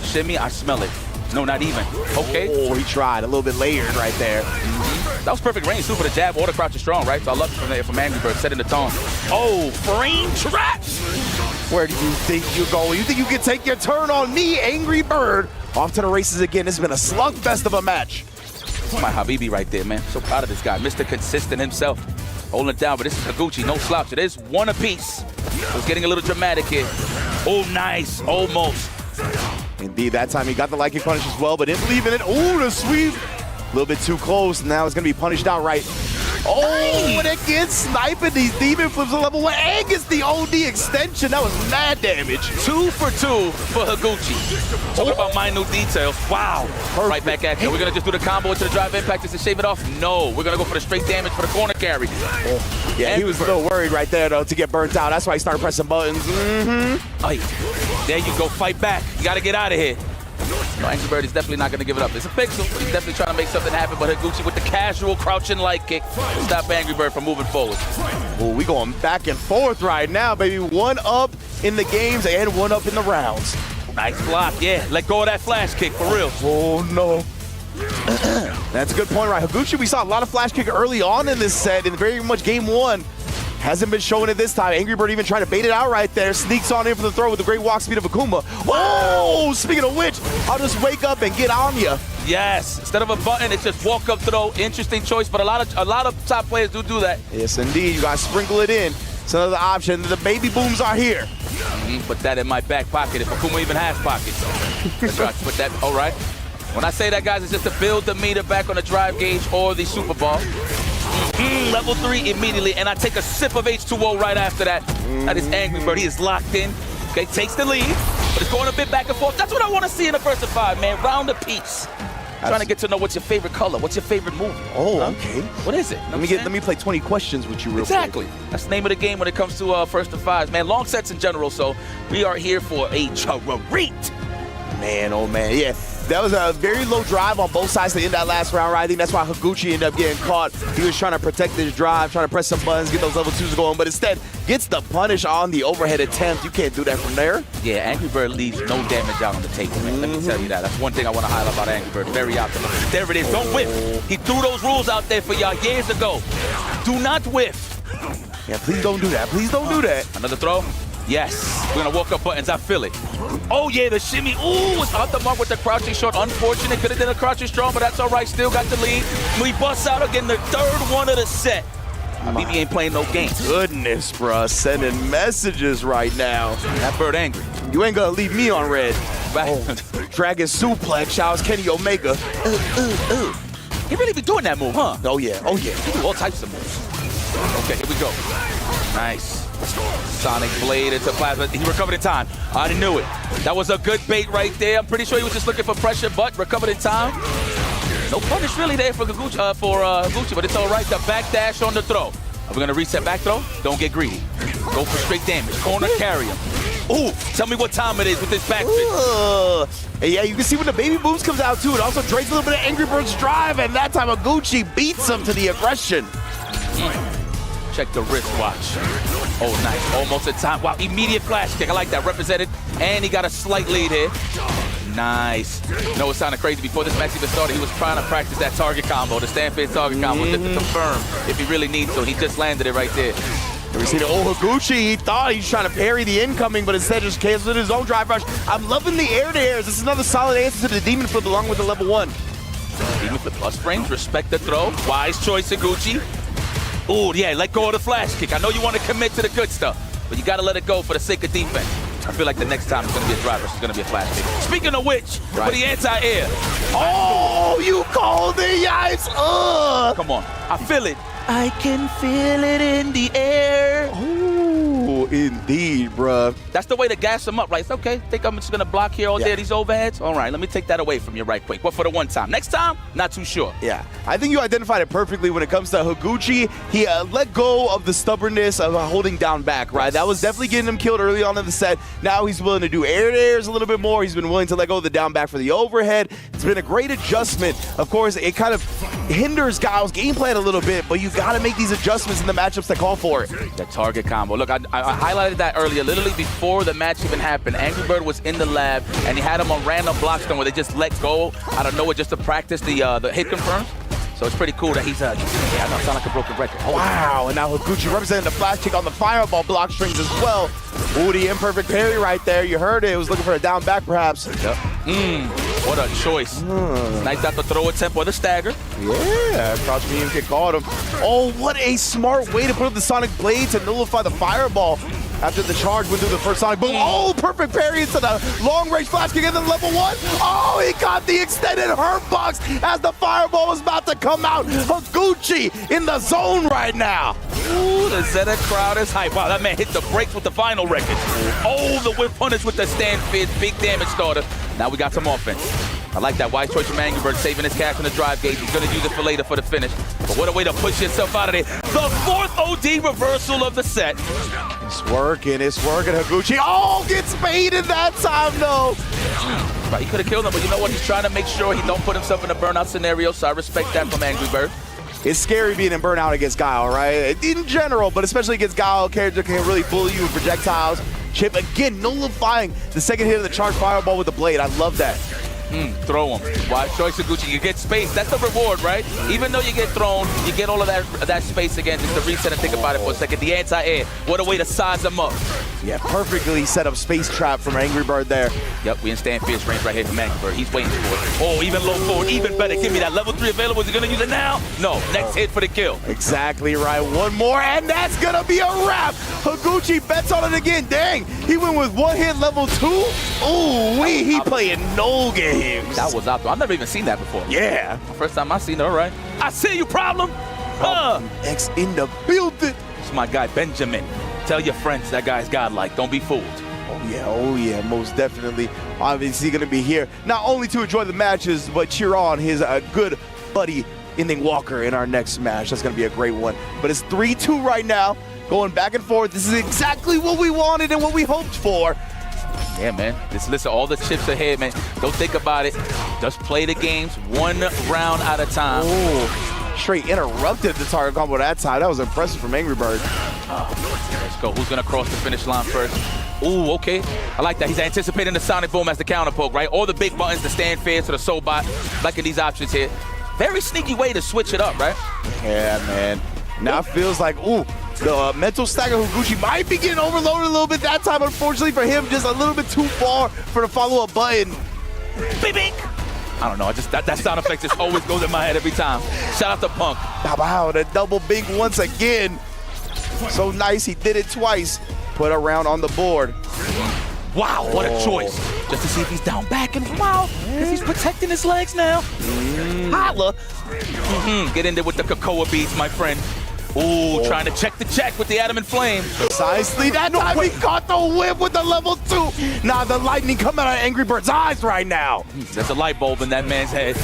Shimmy, I smell it. No, not even. Okay. Oh, he tried. A little bit layered right there. That was perfect range, too, for the jab or the crouch is strong, right? So I love it from there from Angry Bird, setting the tone. Oh, frame trap! Where do you think you're going? You think you can take your turn on me, Angry Bird? Off to the races again. It's been a slugfest of a match. My Habibi right there, man. So proud of this guy. Mr. Consistent himself. Holding it down, but this is Higuchi, no slouch. It is one apiece. It was getting a little dramatic here. Oh, nice. Almost. Indeed, that time he got the light kick punish as well, but didn't believe in it. Oh, the sweep. A little bit too close. Now it's going to be punished outright. Oh, and it gets sniping. These demon flips on level 1 and gets the OD extension. That was mad damage. 2 for 2 for Higuchi. Talking about minute details. Wow. Perfect. Right back at you. We're going to just do the combo into the drive impact just to shave it off? No. We're going to go for the straight damage for the corner carry. Yeah, he was a little worried right there, though, to get burnt out. That's why he started pressing buttons. There you go. Fight back. You got to get out of here. No, Angry Bird is definitely not going to give it up. It's a pixel. He's definitely trying to make something happen, but Higuchi with the casual crouching light kick to stop Angry Bird from moving forward. Oh, we going back and forth right now, baby. 1 up in the games and 1 up in the rounds. Nice block, yeah. Let go of that flash kick, for real. Oh, no. That's a good point, right? Higuchi, we saw a lot of flash kick early on in this set, in very much game 1. Hasn't been showing it this time. Angry Bird even trying to bait it out right there. Sneaks on in for the throw with the great walk speed of Akuma. Oh, speaking of which, I'll just wake up and get on ya. Yes, instead of a button, it's just walk up throw. Interesting choice, but a lot of top players do that. Yes, indeed. You gotta sprinkle it in. It's another option. The baby booms are here. Put that in my back pocket if Akuma even has pockets. Let's try to put that. All right. When I say that, guys, it's just to build the meter back on the drive gauge or the super ball. Level 3 immediately, and I take a sip of H2O right after that. That is Angry Bird. He is locked in. Okay, takes the lead, but it's going a bit back and forth. That's what I want to see in the first of 5, man. Round a piece. Trying to get to know what's your favorite color, what's your favorite movie. Oh, okay. What is it? Let me play 20 questions with you real Exactly. quick. That's the name of the game when it comes to first of 5s, man. Long sets in general, so we are here for a treat. Man, oh man, yeah. That was a very low drive on both sides to end that last round, right? I think that's why Higuchi ended up getting caught. He was trying to protect his drive, trying to press some buttons, get those level 2s going, but instead gets the punish on the overhead attempt. You can't do that from there. Yeah, Angry Bird leaves no damage out on the table, man. Let me tell you that. That's one thing I want to highlight about Angry Bird. Very optimistic. There it is. Don't whiff. He threw those rules out there for y'all years ago. Do not whiff. Yeah, please don't do that. Please don't do that. Another throw. Yes. We're going to walk up buttons. I feel it. Oh, yeah, the shimmy. Ooh, was out the mark with the crouching short. Unfortunate. Could have done a crouching strong, but that's all right. Still got the lead. We bust out again the 3rd one of the set. BB ain't playing no games. Goodness, bruh. Sending messages right now. That Bird angry. You ain't going to leave me on red. Dragon suplex. Shouts Kenny Omega. He really be doing that move, huh? Oh, yeah. Oh, yeah. He do all types of moves. Okay, here we go. Nice. Sonic Blade into plasma. He recovered in time. I already knew it. That was a good bait right there. I'm pretty sure he was just looking for pressure, but recovered in time. No punish really there for Higuchi, but it's all right. The back dash on the throw. Are we going to reset back throw? Don't get greedy. Go for straight damage. Corner carry him. Ooh, tell me what time it is with this back fist. Hey, yeah, you can see when the baby booms comes out, too. It also drains a little bit of Angry Bird's drive, and that time Higuchi beats him to the aggression. Check the wristwatch. Oh, nice. Almost in time. Wow, immediate flash kick. I like that. Represented. And he got a slight lead here. Nice. You know, it sounded crazy. Before this match even started, he was trying to practice that target combo, the stand face target combo, just to confirm if he really needs to. He just landed it right there. We see the old Higuchi. He thought he was trying to parry the incoming, but instead just canceled his own drive rush. I'm loving the air-to-airs. This is another solid answer to the Demon Flip along with the level 1. Demon Flip plus frames. Respect the throw. Wise choice, Higuchi. Ooh, yeah, let go of the flash kick. I know you want to commit to the good stuff, but you got to let it go for the sake of defense. I feel like the next time it's going to be a drive rush. It's going to be a flash kick. Speaking of which, for the anti-air. Oh, you called the yikes. Come on. I feel it. I can feel it in the air. Oh, indeed, bruh. That's the way to gas him up, right? It's okay. Think I'm just going to block here all day, these overheads? All right, let me take that away from you right quick. But for the one time. Next time, not too sure. Yeah, I think you identified it perfectly when it comes to Higuchi. He let go of the stubbornness of holding down back, right? That was definitely getting him killed early on in the set. Now he's willing to do air-to-airs a little bit more. He's been willing to let go of the down back for the overhead. It's been a great adjustment. Of course, it kind of hinders Gao's game plan a little bit, but you got to make these adjustments in the matchups that call for it. The target combo. Look, I highlighted that earlier. Literally before the match even happened, Angry Bird was in the lab, and he had him on random blockstone where they just let go out of nowhere just to practice the hit confirms. So it's pretty cool that he's, yeah, I know, sound like a broken record. Wow, and now Higuchi representing the flash kick on the fireball block strings as well. Ooh, the imperfect parry right there. You heard it. It was looking for a down back, perhaps. Yep. What a choice. Nice out the throw attempt or the stagger. Yeah, crouch medium kick caught him. Oh, what a smart way to put up the Sonic Blade to nullify the fireball. after the charge went through the first Sonic Boom. Oh, perfect parry into the long-range flash kick into level 1. Oh, he got the extended hurt box as the fireball was about to come out. Higuchi in the zone right now. Ooh, the Zeta crowd is hype. Wow, that man hit the brakes with the vinyl record. Oh, the whip punish with the stand fit, big damage starter. Now we got some offense. I like that wise choice from Angry Bird, saving his cash on the drive gate. He's going to use it for later for the finish. But what a way to push yourself out of there. The 4th OD reversal of the set. It's working, Higuchi. Oh, gets baited that time, though. Right, he could have killed him, but you know what? He's trying to make sure he don't put himself in a burnout scenario, so I respect that from Angry Bird. It's scary being in burnout against Guile, right? In general, but especially against Guile, character can really bully you with projectiles. Chip, again, nullifying the second hit of the charged fireball with the blade. I love that. Throw him. Wise choice, Higuchi. You get space. That's the reward, right? Even though you get thrown, you get all of that space again. Just to reset and think about it for a second. The anti-air. What a way to size them up. Yeah, perfectly set up space trap from Angry Bird there. Yep, we in stand fierce range right here from Angry Bird. He's waiting for it. Oh, even low forward, even better. Give me that level 3 available. Is he going to use it now? No. Next hit for the kill. Exactly right. One more, and that's going to be a wrap. Higuchi bets on it again. Dang, he went with one hit level 2. Ooh, he playing no games. That was out there. I've never even seen that before. Yeah. First time I seen it, all right. I see you, problem. X in the building. It's my guy, Benjamin. Tell your friends that guy's godlike. Don't be fooled. Oh yeah, most definitely. Obviously going to be here not only to enjoy the matches, but cheer on his good buddy, Ending Walker, in our next match. That's going to be a great one. But it's 3-2 right now, going back and forth. This is exactly what we wanted and what we hoped for. Yeah, man. Just listen, all the chips ahead, man. Don't think about it. Just play the games one round at a time. Oh, straight interrupted the target combo that time. That was impressive from Angry Bird. Let's go. Who's going to cross the finish line first? Ooh, okay. I like that. He's anticipating the Sonic Boom as the counter poke, right? All the big buttons, the stand fierce to the soul bot. Liking these options here. Very sneaky way to switch it up, right? Yeah, man. Now it feels like, ooh, the mental stack of Higuchi might be getting overloaded a little bit that time. Unfortunately for him, just a little bit too far for the follow-up button. Beep, beep. I don't know. I just that sound effect just always goes in my head every time. Shout out to Punk. Wow, the double big once again. So nice, he did it twice. Put a round on the board. Wow, what a choice. Just to see if he's down back and wow, because he's protecting his legs now. Holla. Get in there with the cocoa beads, my friend. Ooh, trying to check the check with the adamant flame. Precisely that time he caught the whip with the level 2. Now the lightning coming out of Angry Bird's eyes right now. There's a light bulb in that man's head.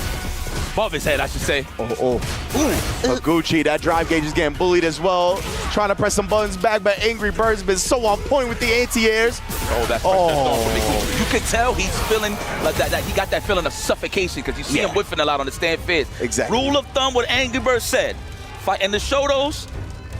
Above his head, I should say. Higuchi, that drive gauge is getting bullied as well. Trying to press some buttons back, but Angry Bird's been so on point with the anti-airs. Oh, that's you can tell he's feeling like that. He got that feeling of suffocation because you see him whiffing a lot on the stand fierce. Exactly. Rule of thumb, what Angry Bird said. Fight in the Shotos,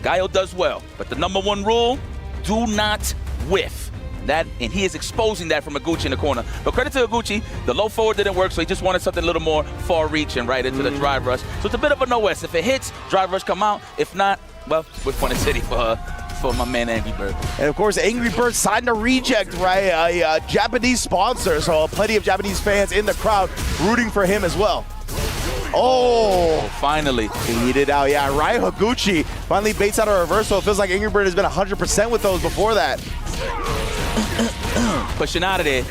Guile does well. But the #1 rule, do not whiff. That, and he is exposing that from Higuchi in the corner. But credit to Higuchi, the low forward didn't work, so he just wanted something a little more far-reaching right into the drive rush. So it's a bit of a no-S. If it hits, drive rush come out. If not, well, we're fun and city for my man Angry Bird. And of course, Angry Bird signed a reject, right? A Japanese sponsor, so plenty of Japanese fans in the crowd rooting for him as well. Oh, finally. Beat it out, yeah, right? Higuchi finally baits out a reversal. It feels like Angry Bird has been 100% with those before that. Pushing out of there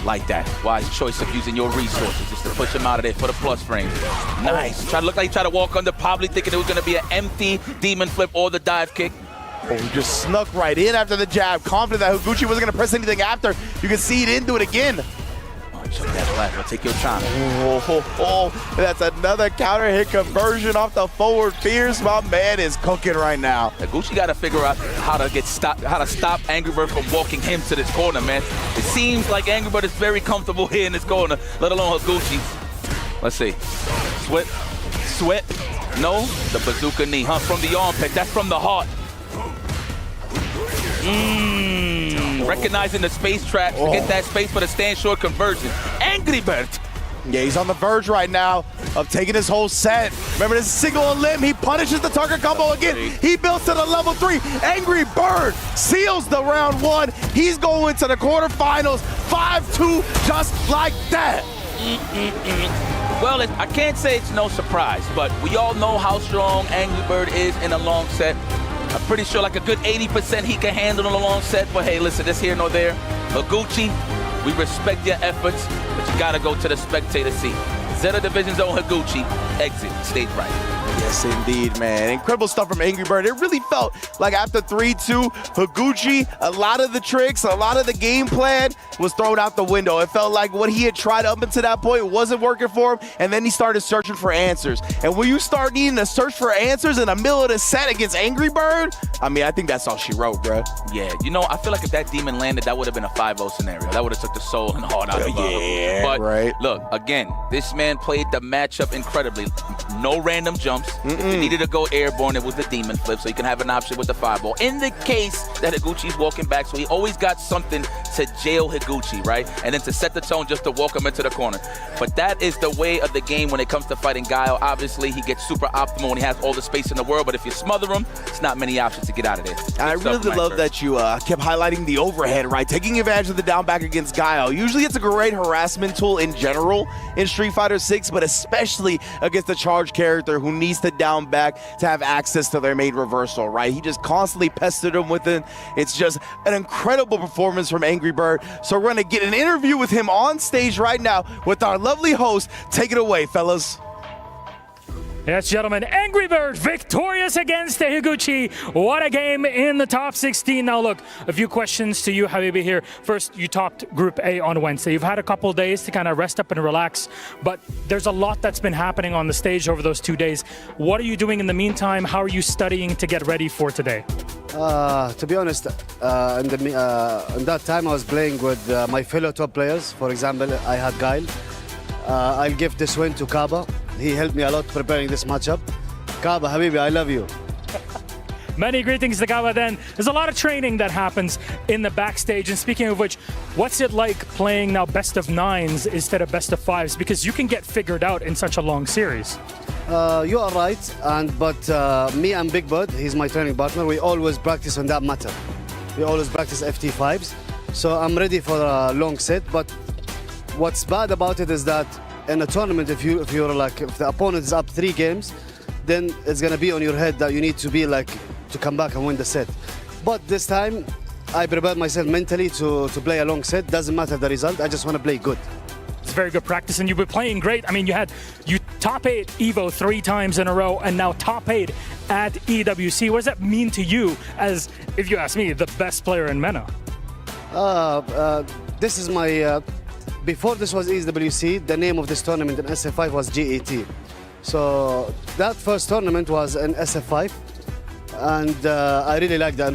like that. Wise choice of using your resources just to push him out of there for the plus frame. Nice. Try to look like he tried to walk under, probably thinking it was going to be an empty demon flip or the dive kick. Oh, he just snuck right in after the jab, confident that Higuchi wasn't going to press anything after. You can see he didn't do it again. Check that plasma. Take your time. That's another counter hit conversion off the forward fierce. My man is cooking right now. Higuchi got to figure out how to stop Angry Bird from walking him to this corner, man. It seems like Angry Bird is very comfortable here in this corner, let alone Higuchi. Let's see. Sweat. No, the bazooka knee, huh? From the armpit. That's from the heart. Recognizing the space trap to get that space for the stand short conversion. Angry Bird. Yeah, he's on the verge right now of taking his whole set. Remember this single limb, he punishes the target combo again. He builds to the level 3. Angry Bird seals the round 1. He's going to the quarterfinals, 5-2, just like that. Well, I can't say it's no surprise, but we all know how strong Angry Bird is in a long set. I'm pretty sure like a good 80% he can handle in a long set. But hey, listen, this here nor there. Higuchi, we respect your efforts, but you gotta go to the spectator seat. Zeta Division's own Higuchi, exit stage right. Yes, indeed, man. Incredible stuff from Angry Bird. It really felt like after 3-2, Higuchi, a lot of the tricks, a lot of the game plan was thrown out the window. It felt like what he had tried up until that point wasn't working for him, and then he started searching for answers. And when you start needing to search for answers in the middle of the set against Angry Bird, I mean, I think that's all she wrote, bro. Yeah, you know, I feel like if that demon landed, that would have been a 5-0 scenario. That would have took the soul and heart out of him. Yeah, but right. Look, again, this man played the matchup incredibly. No random jumps. If he needed to go airborne, it was the demon flip, so you can have an option with the 5-ball. In the case that Higuchi's walking back, so he always got something to jail Higuchi, right? And then to set the tone just to walk him into the corner. But that is the way of the game when it comes to fighting Guile. Obviously, he gets super optimal when he has all the space in the world, but if you smother him, it's not many options to get out of there. And I really love that you kept highlighting the overhead, right? Taking advantage of the down back against Guile. Usually it's a great harassment tool in general in Street Fighter 6, but especially against the charged character who needs to down back to have access to their main reversal, right? He just constantly pestered him with it. It's just an incredible performance from Angry Bird. So we're going to get an interview with him on stage right now with our lovely host. Take it away, fellas. Yes, gentlemen, Angry Bird victorious against Higuchi. What a game in the top 16. Now, look, a few questions to you, Habibi, here. First, you topped Group A on Wednesday. You've had a couple days to kind of rest up and relax, but there's a lot that's been happening on the stage over those 2 days. What are you doing in the meantime? How are you studying to get ready for today? To be honest, in that time I was playing with my fellow top players. For example, I had Guile. I'll give this win to Kaba. He helped me a lot preparing this matchup. Kaba, Habibi, I love you. Many greetings to Kaba then. There's a lot of training that happens in the backstage. And speaking of which, what's it like playing now best of 9s instead of best of 5s? Because you can get figured out in such a long series. You are right, but me and Big Bud, he's my training partner, we always practice on that matter. We always practice FT5s. So I'm ready for a long set, but what's bad about it is that in a tournament, if the opponent is up 3 games, then it's gonna be on your head that you need to be to come back and win the set. But this time, I prepared myself mentally to play a long set. Doesn't matter the result. I just want to play good. It's very good practice, and you've been playing great. I mean, you top 8 Evo 3 times in a row, and now top 8 at EWC. What does that mean to you as, if you ask me, the best player in MENA? This is my. Before this was EWC, the name of this tournament in SF5 was GET. So that first tournament was in SF5, and I really liked the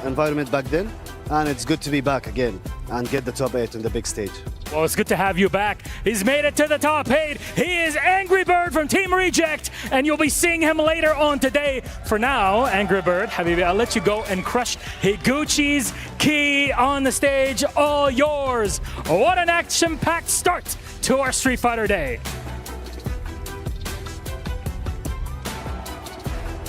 environment back then, and it's good to be back again and get the top 8 on the big stage. Well, it's good to have you back. He's made it to the top 8. He is Angry Bird from Team Reject, and you'll be seeing him later on today. For now, Angry Bird, Habibi, I'll let you go and crush Higuchi's key on the stage. All yours. What an action-packed start to our Street Fighter Day.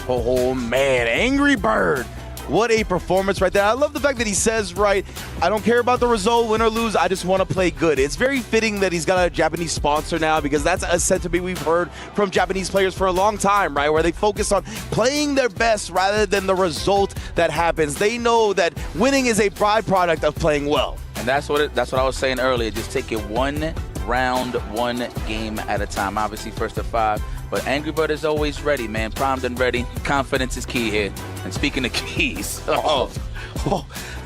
Oh, man, Angry Bird. What a performance right there. I love the fact that he says, right, I don't care about the result, win or lose, I just want to play good. It's very fitting that he's got a Japanese sponsor now, because that's a sentiment we've heard from Japanese players for a long time, right, where they focus on playing their best rather than the result that happens. They know that winning is a byproduct of playing well. And that's what I was saying earlier. Just take it one round, one game at a time. Obviously, first to 5. But Angry Bird is always ready, man. Primed and ready. Confidence is key here. And speaking of keys, that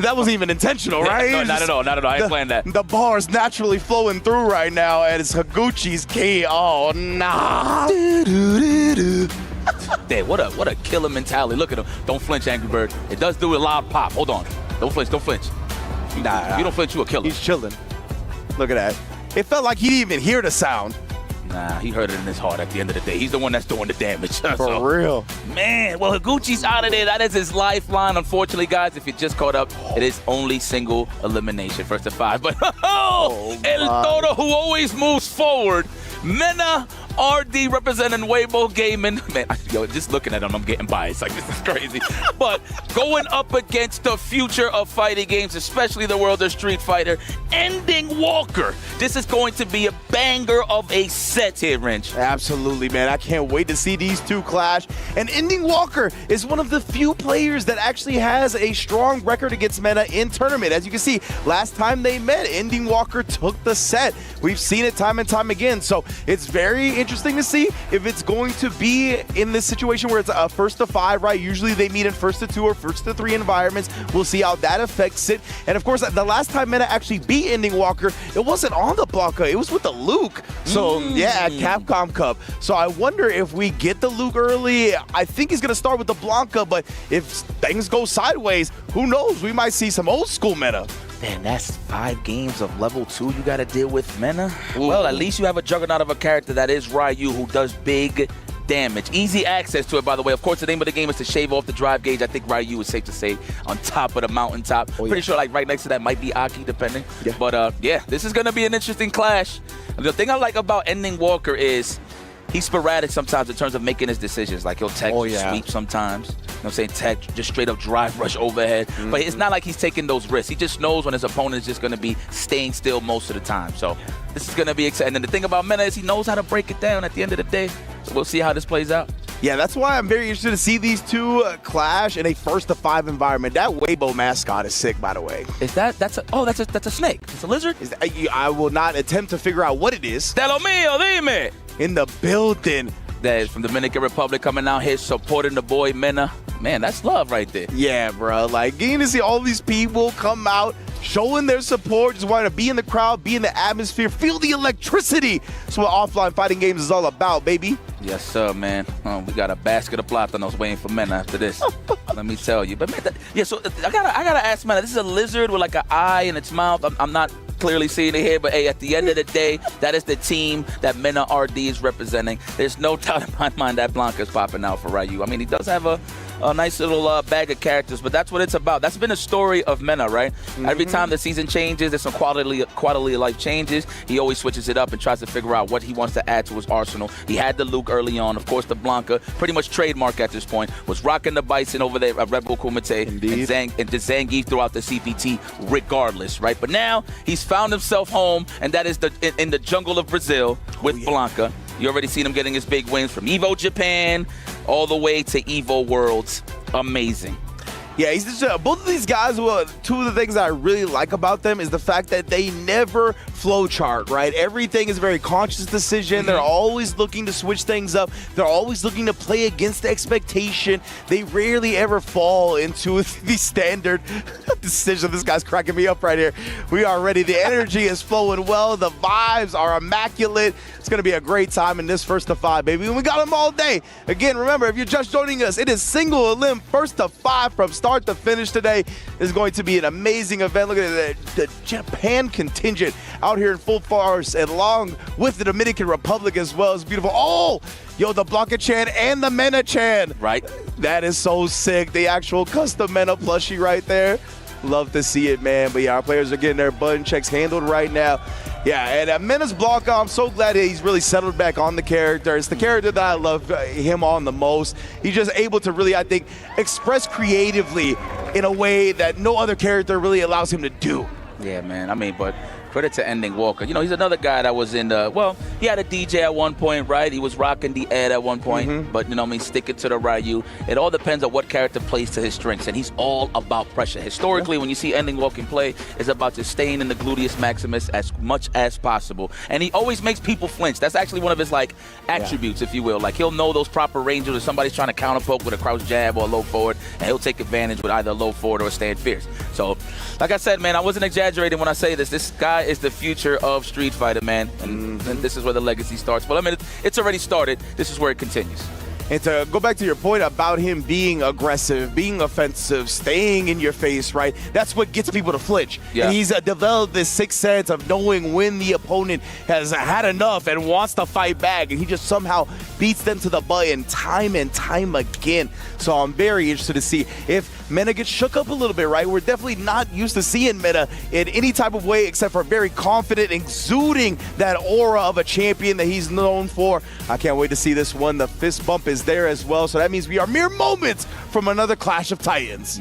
wasn't even intentional, right? No, not at all. Not at all. I ain't planned that. The bar is naturally flowing through right now, and it's Higuchi's key. Oh, nah. Damn, what a killer mentality. Look at him. Don't flinch, Angry Bird. It does do a loud pop. Hold on. Don't flinch. Don't flinch. If you don't flinch, you a killer. He's chilling. Look at that. It felt like he didn't even hear the sound. Nah, he heard it in his heart at the end of the day. He's the one that's doing the damage. For real. Man, well, Higuchi's out of there. That is his lifeline. Unfortunately, guys, if you just caught up, it is only single elimination, first to 5. But El Toro, who always moves forward. MENA RD representing Weibo Gaming. Man, yo, just looking at him, I'm getting biased. Like, this is crazy. But going up against the future of fighting games, especially the world of Street Fighter, Ending Walker. This is going to be a banger of a set here, Wrench. Absolutely, man. I can't wait to see these two clash. And Ending Walker is one of the few players that actually has a strong record against Mena in tournament. As you can see, last time they met, Ending Walker took the set. We've seen it time and time again. So it's very interesting to see if it's going to be in this situation where it's a first to 5, right? Usually they meet in first to 2 or first to 3 environments. We'll see how that affects it. And of course, the last time Mena actually beat Ending Walker, it wasn't on the Blanca, it was with the Luke. So yeah, at Capcom Cup. So I wonder if we get the Luke early. I think he's gonna start with the Blanca, but if things go sideways, who knows? We might see some old school Mena. Man, that's 5 games of level 2 you got to deal with Mena. Well, at least you have a juggernaut of a character that is Ryu, who does big damage. Easy access to it, by the way. Of course, the name of the game is to shave off the drive gauge. I think Ryu is safe to say on top of the mountaintop. Pretty sure like right next to that might be Aki, depending. Yeah. But yeah, this is going to be an interesting clash. The thing I like about Ending Walker is he's sporadic sometimes in terms of making his decisions. Like he'll tech sweep sometimes. You know what I'm saying? Tech, just straight up drive rush overhead. But it's not like he's taking those risks. He just knows when his opponent is just going to be staying still most of the time. So this is going to be exciting. And the thing about Mena is he knows how to break it down at the end of the day. So we'll see how this plays out. Yeah, that's why I'm very interested to see these two clash in a first to 5 environment. That Weibo mascot is sick, by the way. Is that's a snake? It's a lizard? I will not attempt to figure out what it is. Te lo mío, dime. In the building. That is from Dominican Republic coming out here supporting the boy Mena. Man, that's love right there. Yeah, bro. Like getting to see all these people come out, showing their support, just wanting to be in the crowd, be in the atmosphere, feel the electricity. That's what offline fighting games is all about, baby. Yes, sir, man. We got a basket of plátanos waiting for Mena after this. Let me tell you. But man, so I gotta ask Mena. This is a lizard with like an eye in its mouth. I'm not clearly seeing it here, but hey, at the end of the day, that is the team that Mena RD is representing. There's no doubt in my mind that Blanca is popping out for Ryu. I mean, he does have a nice little bag of characters, but that's what it's about. That's been a story of Mena, right? Every time the season changes, there's some quality of life changes. He always switches it up and tries to figure out what he wants to add to his arsenal. He had the Luke early on, of course, the Blanca, pretty much trademark at this point, was rocking the Bison over there at Red Bull Kumite and the Zangief throughout the CPT regardless, right? But now he's found himself home, and that is in the jungle of Brazil with Blanca. You already seen him getting his big wins from Evo Japan all the way to Evo Worlds. Amazing. Yeah, he's just, both of these guys, well, two of the things that I really like about them is the fact that they never flowchart, right? Everything is a very conscious decision. They're always looking to switch things up. They're always looking to play against the expectation. They rarely ever fall into the standard decision. This guy's cracking me up right here. We are ready. The energy is flowing well. The vibes are immaculate. It's going to be a great time in this first to 5, baby. And we got them all day. Again, remember, if you're just joining us, it is single elim first to 5 from start to finish today. Is going to be an amazing event. Look at the Japan contingent out here in full force, and along with the Dominican Republic as well. It's beautiful. Oh, yo, the Blanca-chan and the Mena-chan. Right. That is so sick. The actual custom Mena plushie right there. Love to see it, man. But yeah, our players are getting their button checks handled right now. Yeah, and Mena's Blanca, I'm so glad that he's really settled back on the character. It's the character that I love him on the most. He's just able to really, I think, express creatively in a way that no other character really allows him to do. Yeah, man. I mean, but credit to Ending Walker. You know, he's another guy that was in the, well, he had a DJ at one point, right? He was rocking the Ed at one point, but, you know what I mean, sticking to the Ryu. It all depends on what character plays to his strengths, and he's all about pressure. Historically, when you see Ending Walker play, it's about just staying in the gluteus maximus as much as possible. And he always makes people flinch. That's actually one of his, like, attributes, if you will. Like, he'll know those proper ranges if somebody's trying to counter poke with a crouch jab or a low forward, and he'll take advantage with either a low forward or a stand fierce. So, like I said, man, I wasn't exaggerating when I say this. This guy is the future of Street Fighter, man, and this is where the legacy starts. But I mean, it's already started. This is where it continues. And to go back to your point about him being aggressive, being offensive, staying in your face, right? That's what gets people to flinch. Yeah. And he's developed this sixth sense of knowing when the opponent has had enough and wants to fight back, and he just somehow beats them to the button time and time again. So I'm very interested to see if Mena gets shook up a little bit, right? We're definitely not used to seeing Mena in any type of way except for very confident, exuding that aura of a champion that he's known for. I can't wait to see this one. The fist bump is there as well, so that means we are mere moments from another Clash of Titans.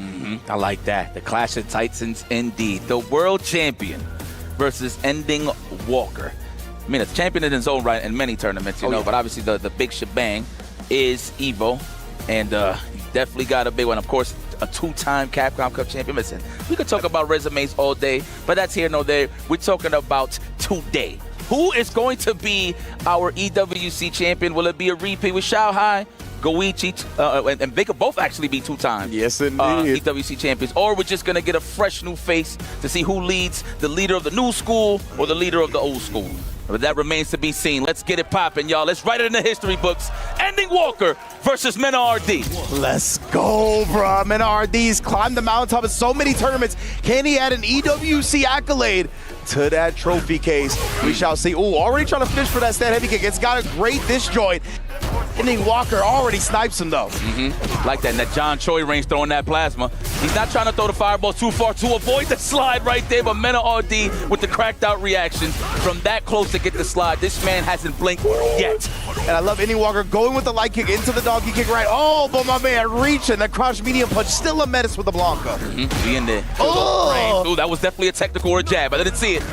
I like that. The Clash of Titans indeed. The world champion versus Ending Walker. I mean, it's champion in his own right in many tournaments, you know, but obviously the big shebang is Evo, and definitely got a big one. Of course, a two-time Capcom Cup champion. Listen, we could talk about resumes all day, but that's here nor there. We're talking about today. Who is going to be our EWC champion? Will it be a repeat with Shao Hai, Goichi, and they could both actually be two-time EWC champions, or we're just going to get a fresh new face to see who leads, the leader of the new school or the leader of the old school. But that remains to be seen. Let's get it popping, y'all. Let's write it in the history books. Ending Walker versus Mena RD. Let's go, bro. Mena RD's climbed the mountaintop in so many tournaments. Can he add an EWC accolade to that trophy case? We shall see. Ooh, already trying to fish for that stand heavy kick. It's got a great disjoint. Ending Walker already snipes him, though. Like that. And that John Choi range throwing that plasma. He's not trying to throw the fireball too far to avoid the slide right there, but Mena RD with the cracked out reaction from that close to get the slide. This man hasn't blinked yet. And I love Ending Walker going with the light kick into the doggy kick right. Oh, but my man reaching. The crouch medium punch. Still a menace with the Blanca. Be in there. Oh! Ooh, that was definitely a technical or a jab. I didn't see it.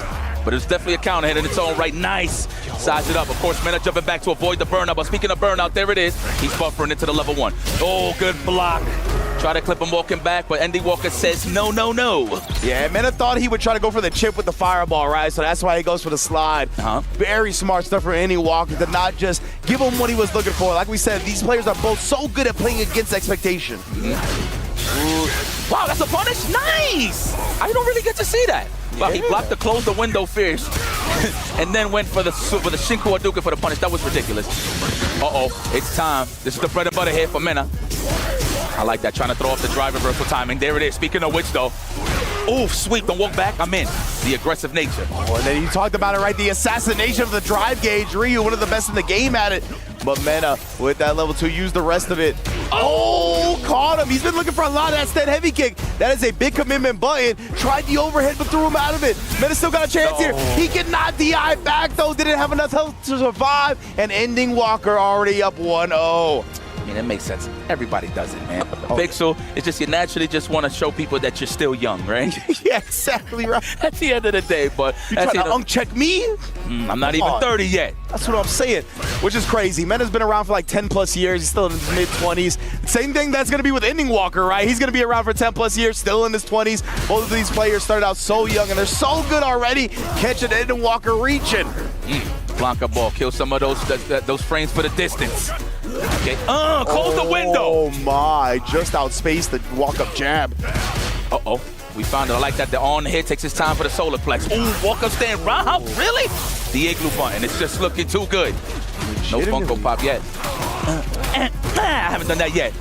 But it's definitely a counter hit in its own right. Nice. Size it up. Of course, Mena jumping back to avoid the burnout. But speaking of burnout, there it is. He's buffering into the level 1. Oh, good block. Try to clip him walking back, but Ending Walker says no, no, no. Yeah, Mena thought he would try to go for the chip with the fireball, right? So that's why he goes for the slide. Very smart stuff for Ending Walker to not just give him what he was looking for. Like we said, these players are both so good at playing against expectation. Wow, that's a punish. Nice. I don't really get to see that. Wow, he blocked the close the window fierce and then went for the Shinku Hadouken for the punish. That was ridiculous. Uh-oh, it's time. This is the bread and butter here for Mena. I like that, trying to throw off the drive reversal timing. There it is. Speaking of which, though, oof, sweep, don't walk back. I'm in. The aggressive nature. Oh, and then you talked about it, right? The assassination of the drive gauge. Ryu, one of the best in the game at it. But Mena, with that level 2, used the rest of it. Oh, caught him. He's been looking for a lot of that stand heavy kick. That is a big commitment button. Tried the overhead, but threw him out of it. Mena still got a chance here. He cannot DI back, though. Didn't have enough health to survive. And Ending Walker already up 1-0. I mean, it makes sense. Everybody does it, man. Pixel, it's just you naturally just want to show people that you're still young, right? Yeah, exactly right. At the end of the day, but you trying to uncheck me? I'm not even 30 yet. That's what I'm saying, which is crazy. Mena's been around for like 10 plus years. He's still in his mid-20s. Same thing that's going to be with Ending Walker, right? He's going to be around for 10 plus years, still in his 20s. Both of these players started out so young, and they're so good already. Catching Ending Walker reaching. Blanca ball, kill some of those frames for the distance. Okay, close the window. Oh my, just outspaced the walk-up jab. Uh-oh, we found it. I like that. The on hit takes his time for the solar plex. Ooh, walk-up stand round, really? The igloo button, it's just looking too good. No Funko Pop yet. I haven't done that yet.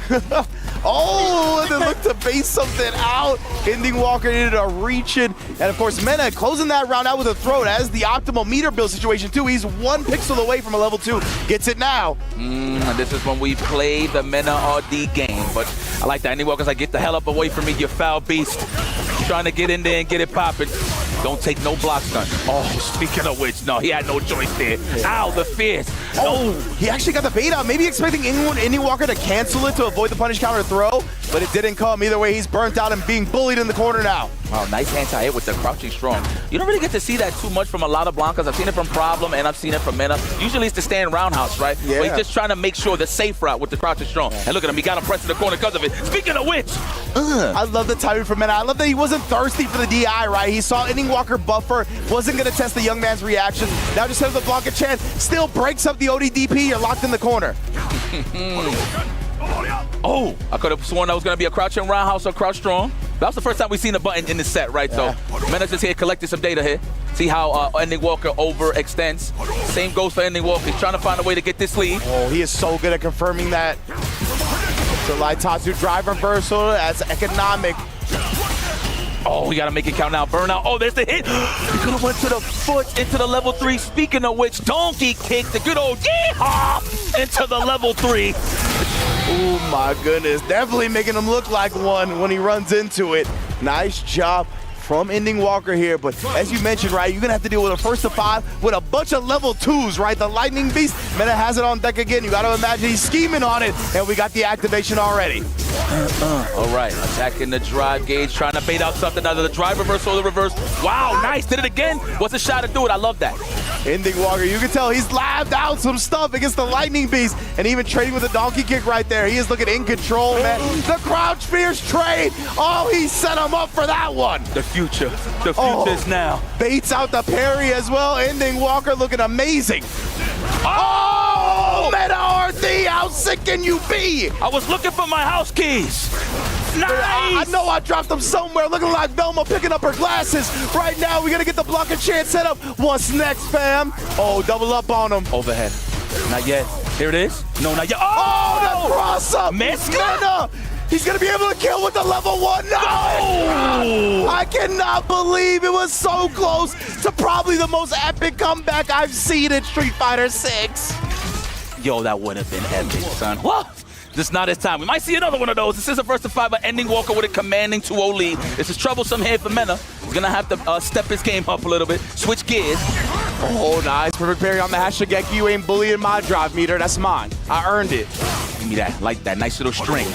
Oh, and then look to base something out. Ending Walker ended up reaching. And of course, Mena closing that round out with a throw. As the optimal meter build situation too. He's 1 pixel away from a level 2. Gets it now. And this is when we play the Mena RD game. But I like that. Ending Walker's like, get the hell up away from me, you foul beast. Trying to get in there and get it popping. Don't take no block stun. Oh, speaking of which, no, he had no choice there. Ow, the fierce. Oh, he actually got the bait out. Maybe expecting Ending Walker to cancel it to avoid the punish counter throw, but it didn't come. Either way, he's burnt out and being bullied in the corner now. Wow, nice anti-hit with the crouching strong. You don't really get to see that too much from a lot of Blancas. I've seen it from Problem and I've seen it from Mena. Usually it's the stand roundhouse, right? Yeah. Where he's just trying to make sure the safe route with the crouching strong. And look at him, he got him pressed in the corner because of it. Speaking of which, I love the timing from Mena. I love that he wasn't thirsty for the DI, right? He saw Ending Walker buffer, wasn't going to test the young man's reaction. Now just has the Blanca chance, still breaks up the ODDP. You're locked in the corner. Oh, I could have sworn that was going to be a crouching roundhouse or crouch strong. That was the first time we've seen a button in this set, right? Yeah. So Mena's just here collecting some data here. See how Ending Walker overextends. Same goes for Ending Walker. He's trying to find a way to get this lead. Oh, he is so good at confirming that. So Laitatsu drive reversal as economic. Oh, we got to make it count now. Burnout. Oh, there's the hit. He could have went to the foot into the level 3. Speaking of which, donkey kick, the good old yeehaw into the level 3. Oh my goodness, definitely making him look like one when he runs into it. Nice job from Ending Walker here, but as you mentioned, right, you're gonna have to deal with a first to 5 with a bunch of level 2s, right? The Lightning Beast, Meta has it on deck again. You gotta imagine he's scheming on it, and we got the activation already. All right, attacking the drive gauge, trying to bait out something, either the drive reverse or the reverse. Wow, nice, did it again. What's a shot to do it? I love that. Ending Walker, you can tell he's labbed out some stuff against the Lightning Beast, and even trading with a donkey kick right there. He is looking in control, man. The crouch fierce trade. Oh, he set him up for that one. The future is now. Baits out the parry as well. Ending Walker looking amazing. Oh, Meta RD, how sick can you be? I was looking for my house keys. Nice! I know I dropped them somewhere, looking like Velma picking up her glasses. Right now, we're gonna get the block and chance set up. What's next, fam? Oh, double up on him. Overhead. Not yet. Here it is. No, not yet. Oh, the cross up. Meta. He's gonna be able to kill with the level 1. No! I cannot believe it was so close to probably the most epic comeback I've seen in Street Fighter 6. Yo, that would have been epic, son. Whoa! This is not his time. We might see another one of those. This is a first to 5, but Ending Walker with a commanding 2-0 lead. This is troublesome here for Mena. He's gonna have to step his game up a little bit, switch gears. Oh, nice. Perfect parry on the Hashigeki. You ain't bullying my drive meter. That's mine. I earned it. Give me that. Like that nice little string.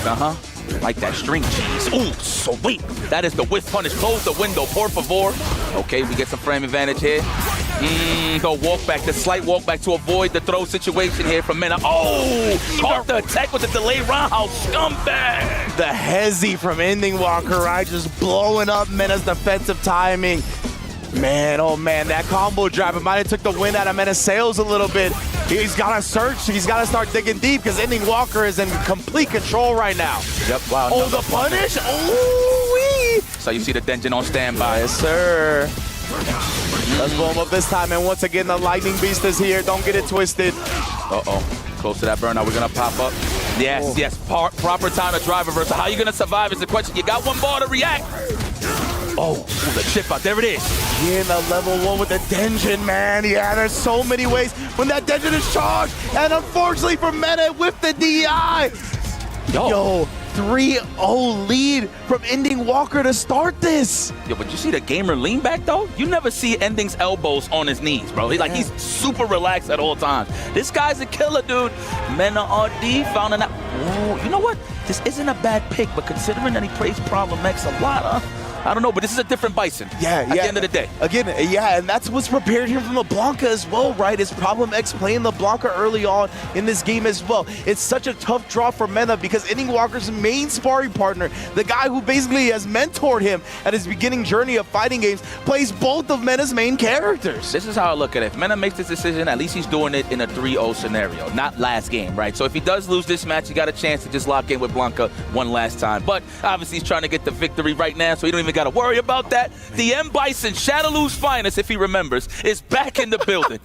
Like that string cheese. Ooh, sweet. That is the whiff punish. Close the window, por favor. Okay, we get some frame advantage here. The walk back, the slight walk back to avoid the throw situation here from Mena. Oh, caught the attack with the delayed roundhouse. Scumbag. The hezzy from Ending Walker, right? Just blowing up Mena's defensive timing. Man, oh man, that combo drive, it might have took the wind out of Mena's sails a little bit. He's got to search, he's got to start digging deep because Ending Walker is in complete control right now. Yep, wow. Oh, the punish? Ooh-wee. So you see the Denjin on standby. Yes, sir. Let's blow him up this time, and once again, the Lightning Beast is here. Don't get it twisted. Uh-oh. Close to that burnout. We're going to pop up. Yes, yes. Proper time to drive reverse. How are you going to survive is the question. You got one ball to react. Oh, the chip out. There it is. Yeah, the level 1 with the Denjin, man. Yeah, there's so many ways when that Denjin is charged. And unfortunately for Meta with the DI. Yo, 3-0 lead from Ending Walker to start this. Yo, but you see the gamer lean back, though? You never see Ending's elbows on his knees, bro. He's super relaxed at all times. This guy's a killer, dude. Mena RD found an... Ooh, you know what? This isn't a bad pick, but considering that he plays Problem X a lot, I don't know, but this is a different Bison. At the end of the day. Again, yeah, and that's what's prepared him from the Blanca as well, right? Is Problem X playing the Blanca early on in this game as well. It's such a tough draw for Mena because Ending Walker's main sparring partner, the guy who basically has mentored him at his beginning journey of fighting games, plays both of Mena's main characters. This is how I look at it. If Mena makes this decision, at least he's doing it in a 3-0 scenario, not last game, right? So if he does lose this match, he got a chance to just lock in with Blanca one last time. But obviously he's trying to get the victory right now, so he don't even got to worry about that. The M. Bison, Shadowloo's finest, if he remembers, is back in the building.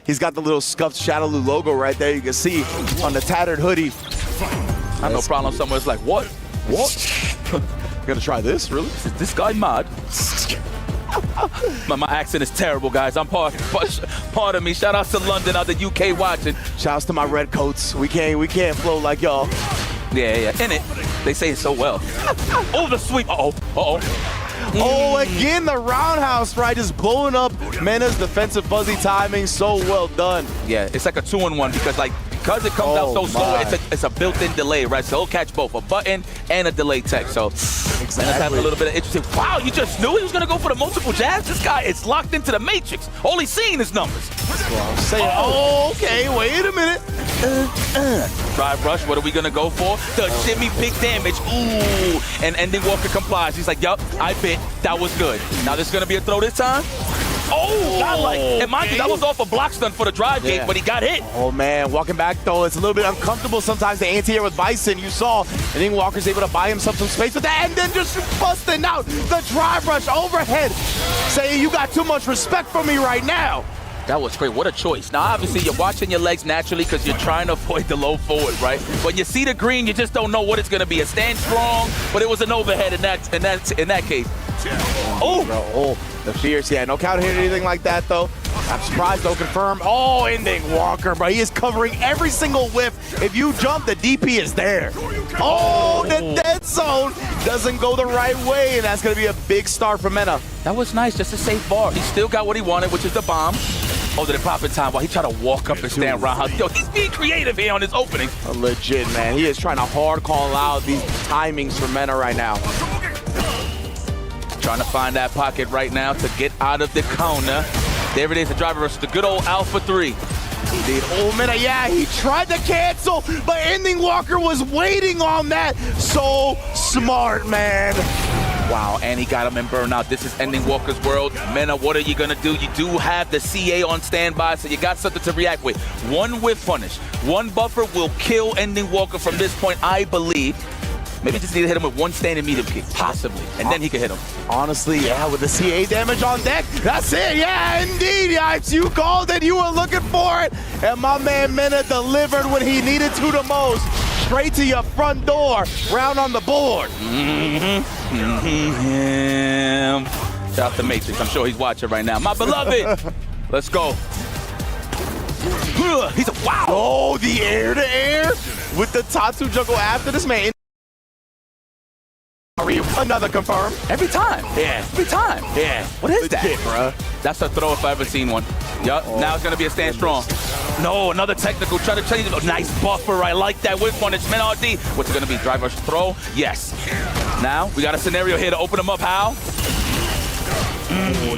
He's got the little scuffed Shadowloo logo right there. You can see on the tattered hoodie. I have no problem somewhere. It's like, what? You gonna try this, really? Is this guy mad? My accent is terrible, guys. I'm pardon me. Shout out to London, out the UK watching. Shouts to my red coats. We can't flow like y'all. Yeah. In it, they say it so well. Oh, the sweep. Oh, again, the roundhouse, right? Just blowing up Mena's defensive fuzzy timing. So well done. Yeah, it's like a 2-in-1 because it comes out so slow, it's a built-in delay, right? So he'll catch both a button and a delay tech. So let's have a little bit of interesting. Wow, you just knew he was going to go for the multiple jabs? This guy is locked into the matrix. All he's seeing is numbers. That's what I'm saying. Oh, okay, wait a minute. Drive rush, what are we going to go for? The shimmy big damage. Ooh, and Ending Walker complies. He's like, yup, I bit. That was good. Now this is going to be a throw this time? Oh, godlike. And mind you, that was off a block stun for the drive gate, but he got hit. Oh, man. Walking back, though, it's a little bit uncomfortable sometimes. The anti-air with Bison, you saw. And then Walker's able to buy himself some space with that, and then just busting out the drive rush overhead, saying, you got too much respect for me right now. That was great. What a choice. Now, obviously, you're watching your legs naturally because you're trying to avoid the low forward, right? When you see the green, you just don't know what it's going to be. A stand strong, but it was an overhead in that case. Oh, the fierce. Yeah, no counter hit or anything like that, though. I'm surprised though, confirm. Oh, ending Walker, bro. He is covering every single whiff. If you jump, the DP is there. Oh, the dead zone doesn't go the right way, and that's going to be a big start for Mena. That was nice, just a safe bar. He still got what he wanted, which is the bomb. Oh, did it pop in time while he tried to walk up and stand roundhouse? Yo, he's being creative here on his opening. Legit, man. He is trying to hard call out these timings for Mena right now. Trying to find that pocket right now to get out of the corner. There it is, the driver versus the good old Alpha 3. Indeed. Oh, Mena, yeah, he tried to cancel, but Ending Walker was waiting on that. So smart, man. Wow, and he got him in burnout. This is Ending Walker's world. Mena, what are you going to do? You do have the CA on standby, so you got something to react with. One whiff punish, one buffer will kill Ending Walker from this point, I believe. Maybe just need to hit him with one standing medium kick, possibly, and then he can hit him. Honestly, yeah, with the CA damage on deck, that's it. Yeah, indeed, Yipes, you called it. You were looking for it, and my man Mena delivered when he needed to the most. Straight to your front door, round on the board. Shout out to Matrix. I'm sure he's watching right now. My beloved, let's go. He's a wow. Oh, the air-to-air with the Tatsu juggle after this man. Another confirm. Every time. Yeah. Every time. Yeah. What is that? Bro. That's a throw if I ever seen one. Yup. Now it's going to be a stand strong. No, another technical. Try to change it. Oh, nice buffer. I like that whip punishment. RD. What's it going to be? Driver throw? Yes. Now we got a scenario here to open him up. How?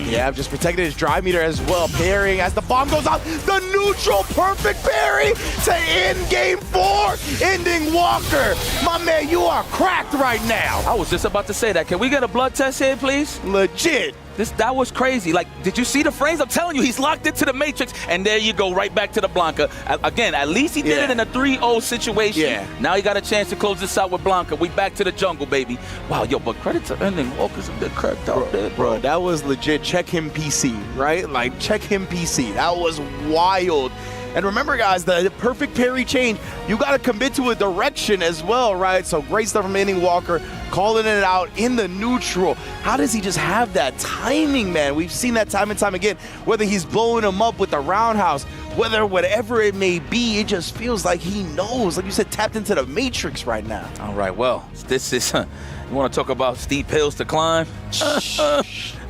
Yeah, just protected his drive meter as well. Parrying as the bomb goes out. The neutral perfect parry to end game 4. Ending Walker. My man, you are cracked right now. I was just about to say that. Can we get a blood test here, please? Legit. That was crazy. Like, did you see the frames? I'm telling you, he's locked into the Matrix, and there you go, right back to the Blanca. Again, at least he did it in a 3-0 situation. Yeah. Now he got a chance to close this out with Blanca. We back to the jungle, baby. Wow, yo, but credit to Ending Walker's a bit cracked out there, bro. That was legit. Check him PC, right? Like, check him PC. That was wild. And remember, guys, the perfect parry change, you got to commit to a direction as well, right? So great stuff from Ending Walker, calling it out in the neutral. How does he just have that timing, man? We've seen that time and time again, whether he's blowing him up with the roundhouse, whether whatever it may be, it just feels like he knows. Like you said, tapped into the Matrix right now. All right, well, this is, you want to talk about steep hills to climb?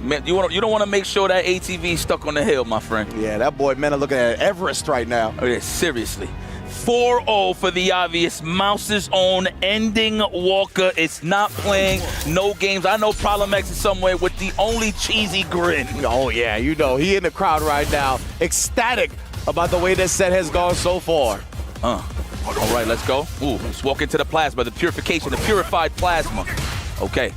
Man, you don't want to make sure that ATV is stuck on the hill, my friend. Yeah, that boy Mena looking at Everest right now. Oh, yeah, seriously. 4-0 for the obvious. Mouse's own Ending Walker. It's not playing no games. I know Problem X is somewhere with the only cheesy grin. Oh, yeah, you know, he in the crowd right now, ecstatic about the way this set has gone so far. All right, let's go. Ooh, let's walk into the plasma, the purification, the purified plasma. Okay.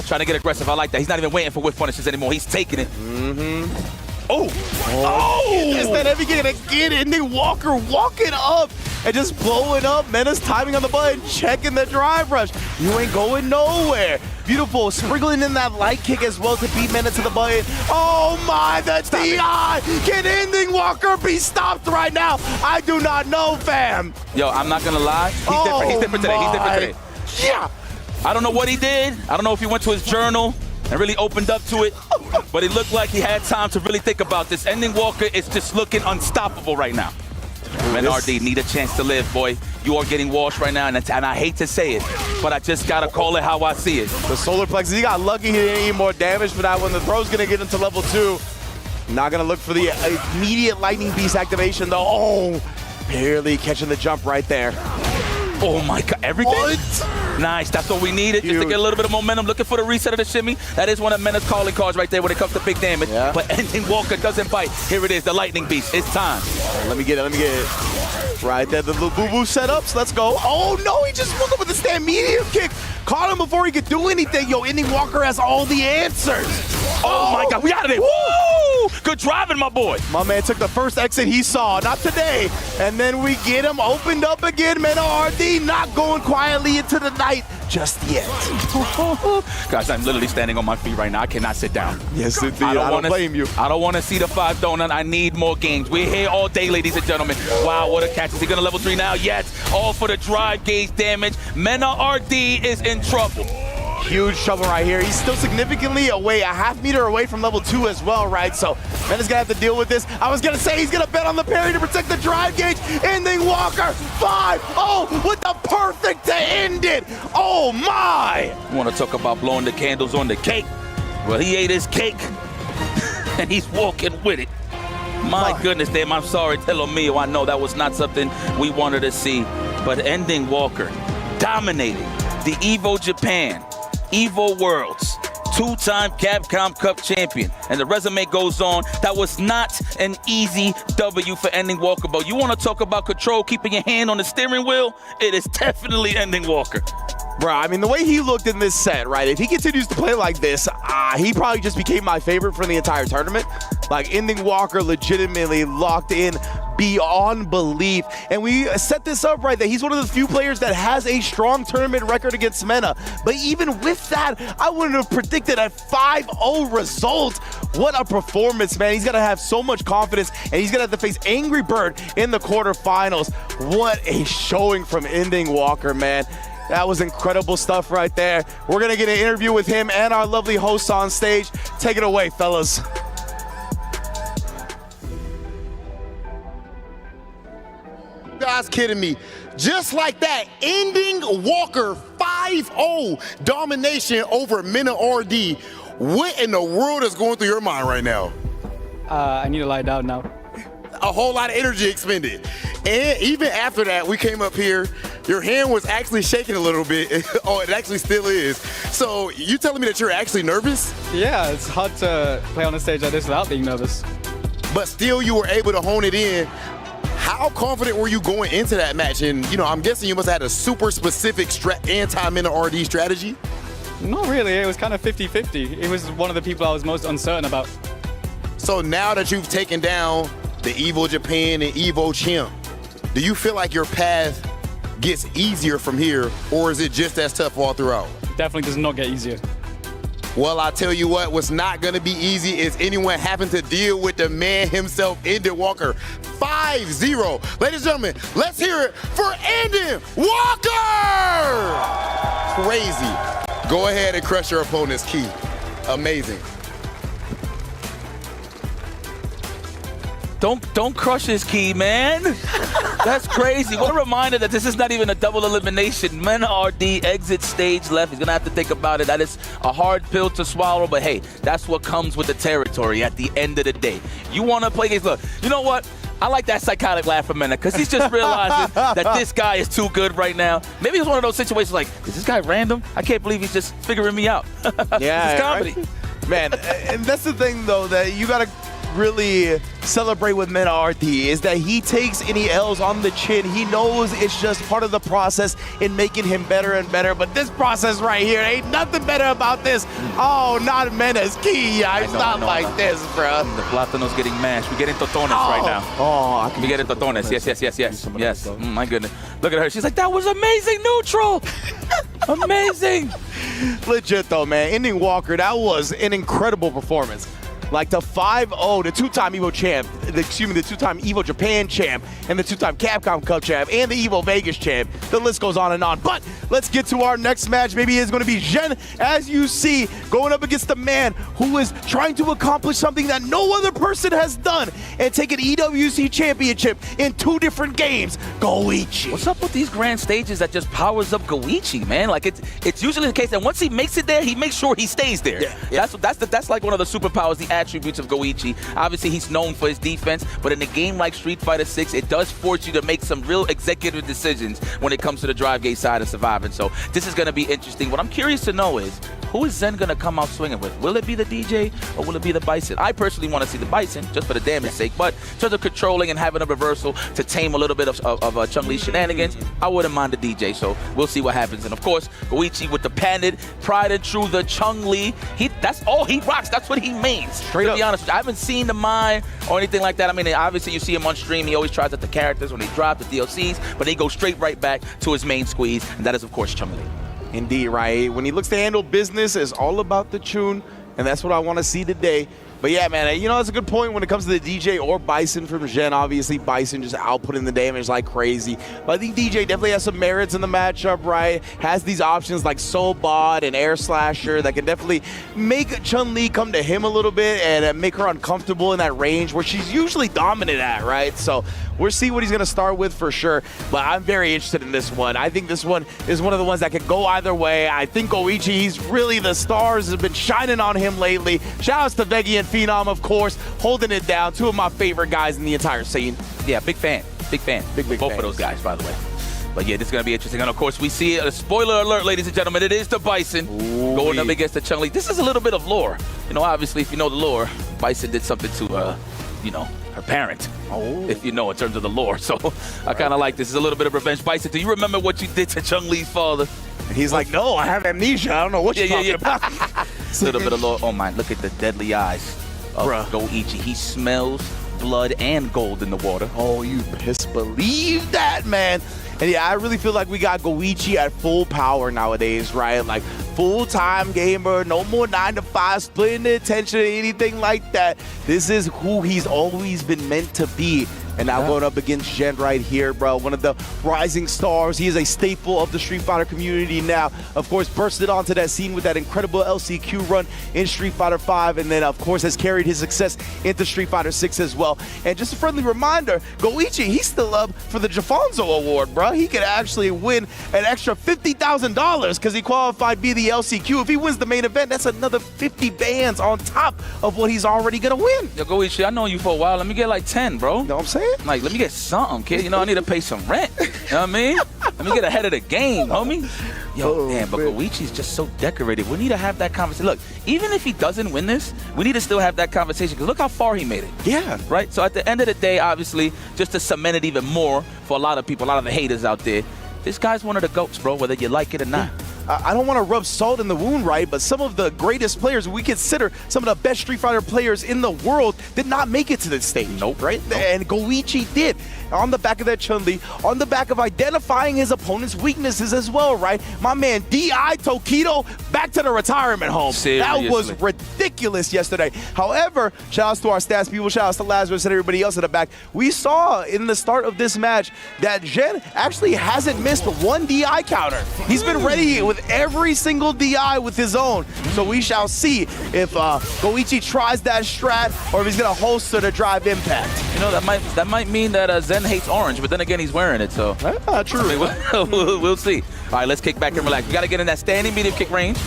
Trying to get aggressive. I like that. He's not even waiting for whiff punishes anymore. He's taking it. Oh! Is that ever gonna get in? Ending Walker walking up and just blowing up. Mena's timing on the button, checking the drive rush. You ain't going nowhere. Beautiful, sprinkling in that light kick as well to beat Mena to the button. Oh my, the DI! Can Ending Walker be stopped right now? I do not know, fam. Yo, I'm not gonna lie. He's different today. Yeah. I don't know what he did. I don't know if he went to his journal and really opened up to it, but it looked like he had time to really think about this. Ending Walker is just looking unstoppable right now. Man, RD need a chance to live, boy. You are getting washed right now, and I hate to say it, but I just gotta call it how I see it. The solar plexus, he got lucky he didn't need more damage for that one. The throw's gonna get into level 2. Not gonna look for the immediate Lightning Beast activation though. Oh, barely catching the jump right there. Oh my God, everything? What? Nice, that's what we needed, just to get a little bit of momentum. Looking for the reset of the shimmy. That is one of Mena's calling cards right there when it comes to big damage. Yeah. But Ending Walker doesn't bite. Here it is, the Lightning Beast. It's time. Right, let me get it. Right there, the little boo-boo setups. Let's go. Oh no, he just woke up with a stand medium kick. Caught him before he could do anything. Yo, Ending Walker has all the answers. Oh my God, we out of there. Woo! Good driving, my boy. My man took the first exit he saw, not today. And then we get him opened up again. Mena RD not going quietly into the night just yet. Guys, I'm literally standing on my feet right now. I cannot sit down. Yes, indeed. I don't blame you. I don't want to see the 5 donut. I need more games. We're here all day, ladies and gentlemen. Wow, what a catch. Is he going to level 3 now? Yes. All for the drive gauge damage. Mena RD is in trouble. Huge trouble right here. He's still significantly away, a half-meter away from level 2 as well, right? So Mena's gonna have to deal with this. I was gonna say he's gonna bet on the parry to protect the drive gauge. Ending Walker, 5-0 with the perfect to end it. Oh my! You want to talk about blowing the candles on the cake? Well, he ate his cake, and he's walking with it. My goodness, damn, I'm sorry, Telo Mio. I know that was not something we wanted to see, but Ending Walker dominating the EVO Japan, EVO Worlds, two-time Capcom Cup champion. And the resume goes on. That was not an easy W for Ending Walker, but you want to talk about control, keeping your hand on the steering wheel? It is definitely Ending Walker. Bro, I mean, the way he looked in this set, right? If he continues to play like this, he probably just became my favorite for the entire tournament. Like, Ending Walker legitimately locked in beyond belief. And we set this up right, that he's one of the few players that has a strong tournament record against Mena. But even with that, I wouldn't have predicted a 5-0 result. What a performance, man. He's going to have so much confidence, and he's going to have to face Angry Bird in the quarterfinals. What a showing from Ending Walker, man. That was incredible stuff right there. We're going to get an interview with him and our lovely hosts on stage. Take it away, fellas. You guys kidding me? Just like that, Ending Walker 5-0 domination over Mena RD. What in the world is going through your mind right now? I need to lie down now. A whole lot of energy expended. And even after that, we came up here, your hand was actually shaking a little bit. Oh, it actually still is. So you telling me that you're actually nervous? Yeah, it's hard to play on a stage like this without being nervous. But still you were able to hone it in. How confident were you going into that match? And, you know, I'm guessing you must have had a super specific anti-Mena RD strategy? Not really, it was kind of 50-50. It was one of the people I was most uncertain about. So now that you've taken down the EVO Japan and EVO Champ, do you feel like your path gets easier from here, or is it just as tough all throughout? Definitely does not get easier. Well, I tell you what's not gonna be easy is anyone having to deal with the man himself, Ending Walker. 5-0. Ladies and gentlemen, let's hear it for Ending Walker! Crazy. Go ahead and crush your opponent's key. Amazing. Don't crush his key, man. That's crazy. What a reminder that this is not even a double elimination. Mena RD exits stage left. He's going to have to think about it. That is a hard pill to swallow, but hey, that's what comes with the territory at the end of the day. You want to play games? Look, you know what? I like that psychotic laugh from Mena because he's just realizing that this guy is too good right now. Maybe it's one of those situations like, is this guy random? I can't believe he's just figuring me out. Yeah, it's comedy. Right? Man, and that's the thing, though, that you got to really celebrate with Mena RD is that he takes any L's on the chin. He knows it's just part of the process in making him better and better. But this process right here, ain't nothing better about this. Oh, not Mena's key. It's not like this, bro. The plátano's getting mashed. We're getting totones right now. Oh, we getting totones. Yes. My goodness. Look at her. She's like, that was amazing neutral. Amazing. Legit, though, man. Ending Walker, that was an incredible performance. Like the 5-0, the two-time EVO champ, the two-time EVO Japan champ, and the two-time Capcom Cup champ, and the EVO Vegas champ. The list goes on and on. But let's get to our next match. Maybe it's going to be Zhen, as you see, going up against the man who is trying to accomplish something that no other person has done and take an EWC championship in 2 different games. Goichi. What's up with these grand stages that just powers up Goichi, man? Like it's usually the case that once he makes it there, he makes sure he stays there. Yeah. That's like one of the superpowers, the attributes of Goichi. Obviously, he's known for his defense, but in a game like Street Fighter 6, it does force you to make some real executive decisions when it comes to the drive gate side of surviving. So this is going to be interesting. What I'm curious to know is, who is Zen going to come out swinging with? Will it be the DJ or will it be the Bison? I personally want to see the Bison, just for the damage sake, but in terms of controlling and having a reversal to tame a little bit of Chun-Li's shenanigans, I wouldn't mind the DJ, so we'll see what happens. And of course, Goichi with the padded, tried and true, the Chun-Li. That's all he rocks. That's what he means. Straight up. To be honest with you, I haven't seen the mine or anything like that. I mean, obviously you see him on stream. He always tries out the characters when they drop the DLCs, but he goes straight right back to his main squeeze, and that is, of course, Chun-Li. Indeed, right? When he looks to handle business, it's all about the Chun. and that's what I want to see today. But yeah, man, you know, that's a good point when it comes to the DJ or Bison from Gen. Obviously, Bison just outputting the damage like crazy. But I think DJ definitely has some merits in the matchup, right? Has these options like Soul Bot and Air Slasher that can definitely make Chun-Li come to him a little bit and make her uncomfortable in that range where she's usually dominant at, right? So we'll see what he's going to start with for sure. But I'm very interested in this one. I think this one is one of the ones that can go either way. I think Goichi, he's really, the stars have been shining on him lately. Shout outs to Veggie and Phenom, of course, holding it down. Two of my favorite guys in the entire scene. Yeah, big fan. Big fan. Big Both fans. of those guys, by the way. But yeah, this is going to be interesting. And of course, we see a spoiler alert, ladies and gentlemen. It is the Bison going up against the Chun-Li. This is a little bit of lore. You know, obviously, if you know the lore, Bison did something to, you know, her parent. If you know, in terms of the lore. So I kind of like this. It's a little bit of revenge. Bison, do you remember what you did to Chun-Li's father? And he's like, no, I have amnesia. I don't know what you're talking about. A little bit of lore. Oh, my. Look at the deadly eyes of Goichi. He smells blood and gold in the water. Oh, you best believe that, man. And yeah, I really feel like we got Goichi at full power nowadays, right? Like full-time gamer, no more 9 to 5, splitting the attention or anything like that. This is who he's always been meant to be. And now going up against Gen right here, bro. One of the rising stars. He is a staple of the Street Fighter community now. Of course, bursted onto that scene with that incredible LCQ run in Street Fighter V. And then, of course, has carried his success into Street Fighter 6 as well. And just a friendly reminder, Goichi, he's still up for the Jafonzo Award, bro. He could actually win an extra $50,000 because he qualified via the LCQ. If he wins the main event, that's another 50 bands on top of what he's already going to win. Yo, Goichi, I know you for a while. Let me get like 10, bro. You know what I'm saying? Like, let me get something, kid. You know, I need to pay some rent. You know what I mean? Let me get ahead of the game, homie. Yo, damn, but Goichi's just so decorated. We need to have that conversation. Look, even if he doesn't win this, we need to still have that conversation because look how far he made it. Yeah. Right? So at the end of the day, obviously, just to cement it even more for a lot of people, a lot of the haters out there, this guy's one of the GOATs, bro, whether you like it or not. I don't want to rub salt in the wound, right? But some of the greatest players, we consider some of the best Street Fighter players in the world, did not make it to this stage. Nope. Right? Nope. And Goichi did. On the back of that Chun-Li, on the back of identifying his opponent's weaknesses as well, right? My man, D.I. Tokido, back to the retirement home. Seriously. That was ridiculous yesterday. However, shout outs to our stats people, shout outs to Lazarus and everybody else in the back. We saw in the start of this match that Gen actually hasn't missed one D.I. counter. He's been ready with every single DI with his own. So we shall see if Goichi tries that strat or if he's going to holster to drive impact. You know, that might mean that Zen hates orange, but then again, he's wearing it, so. True. I mean, we'll see. All right, let's kick back and relax. We got to get in that standing medium kick range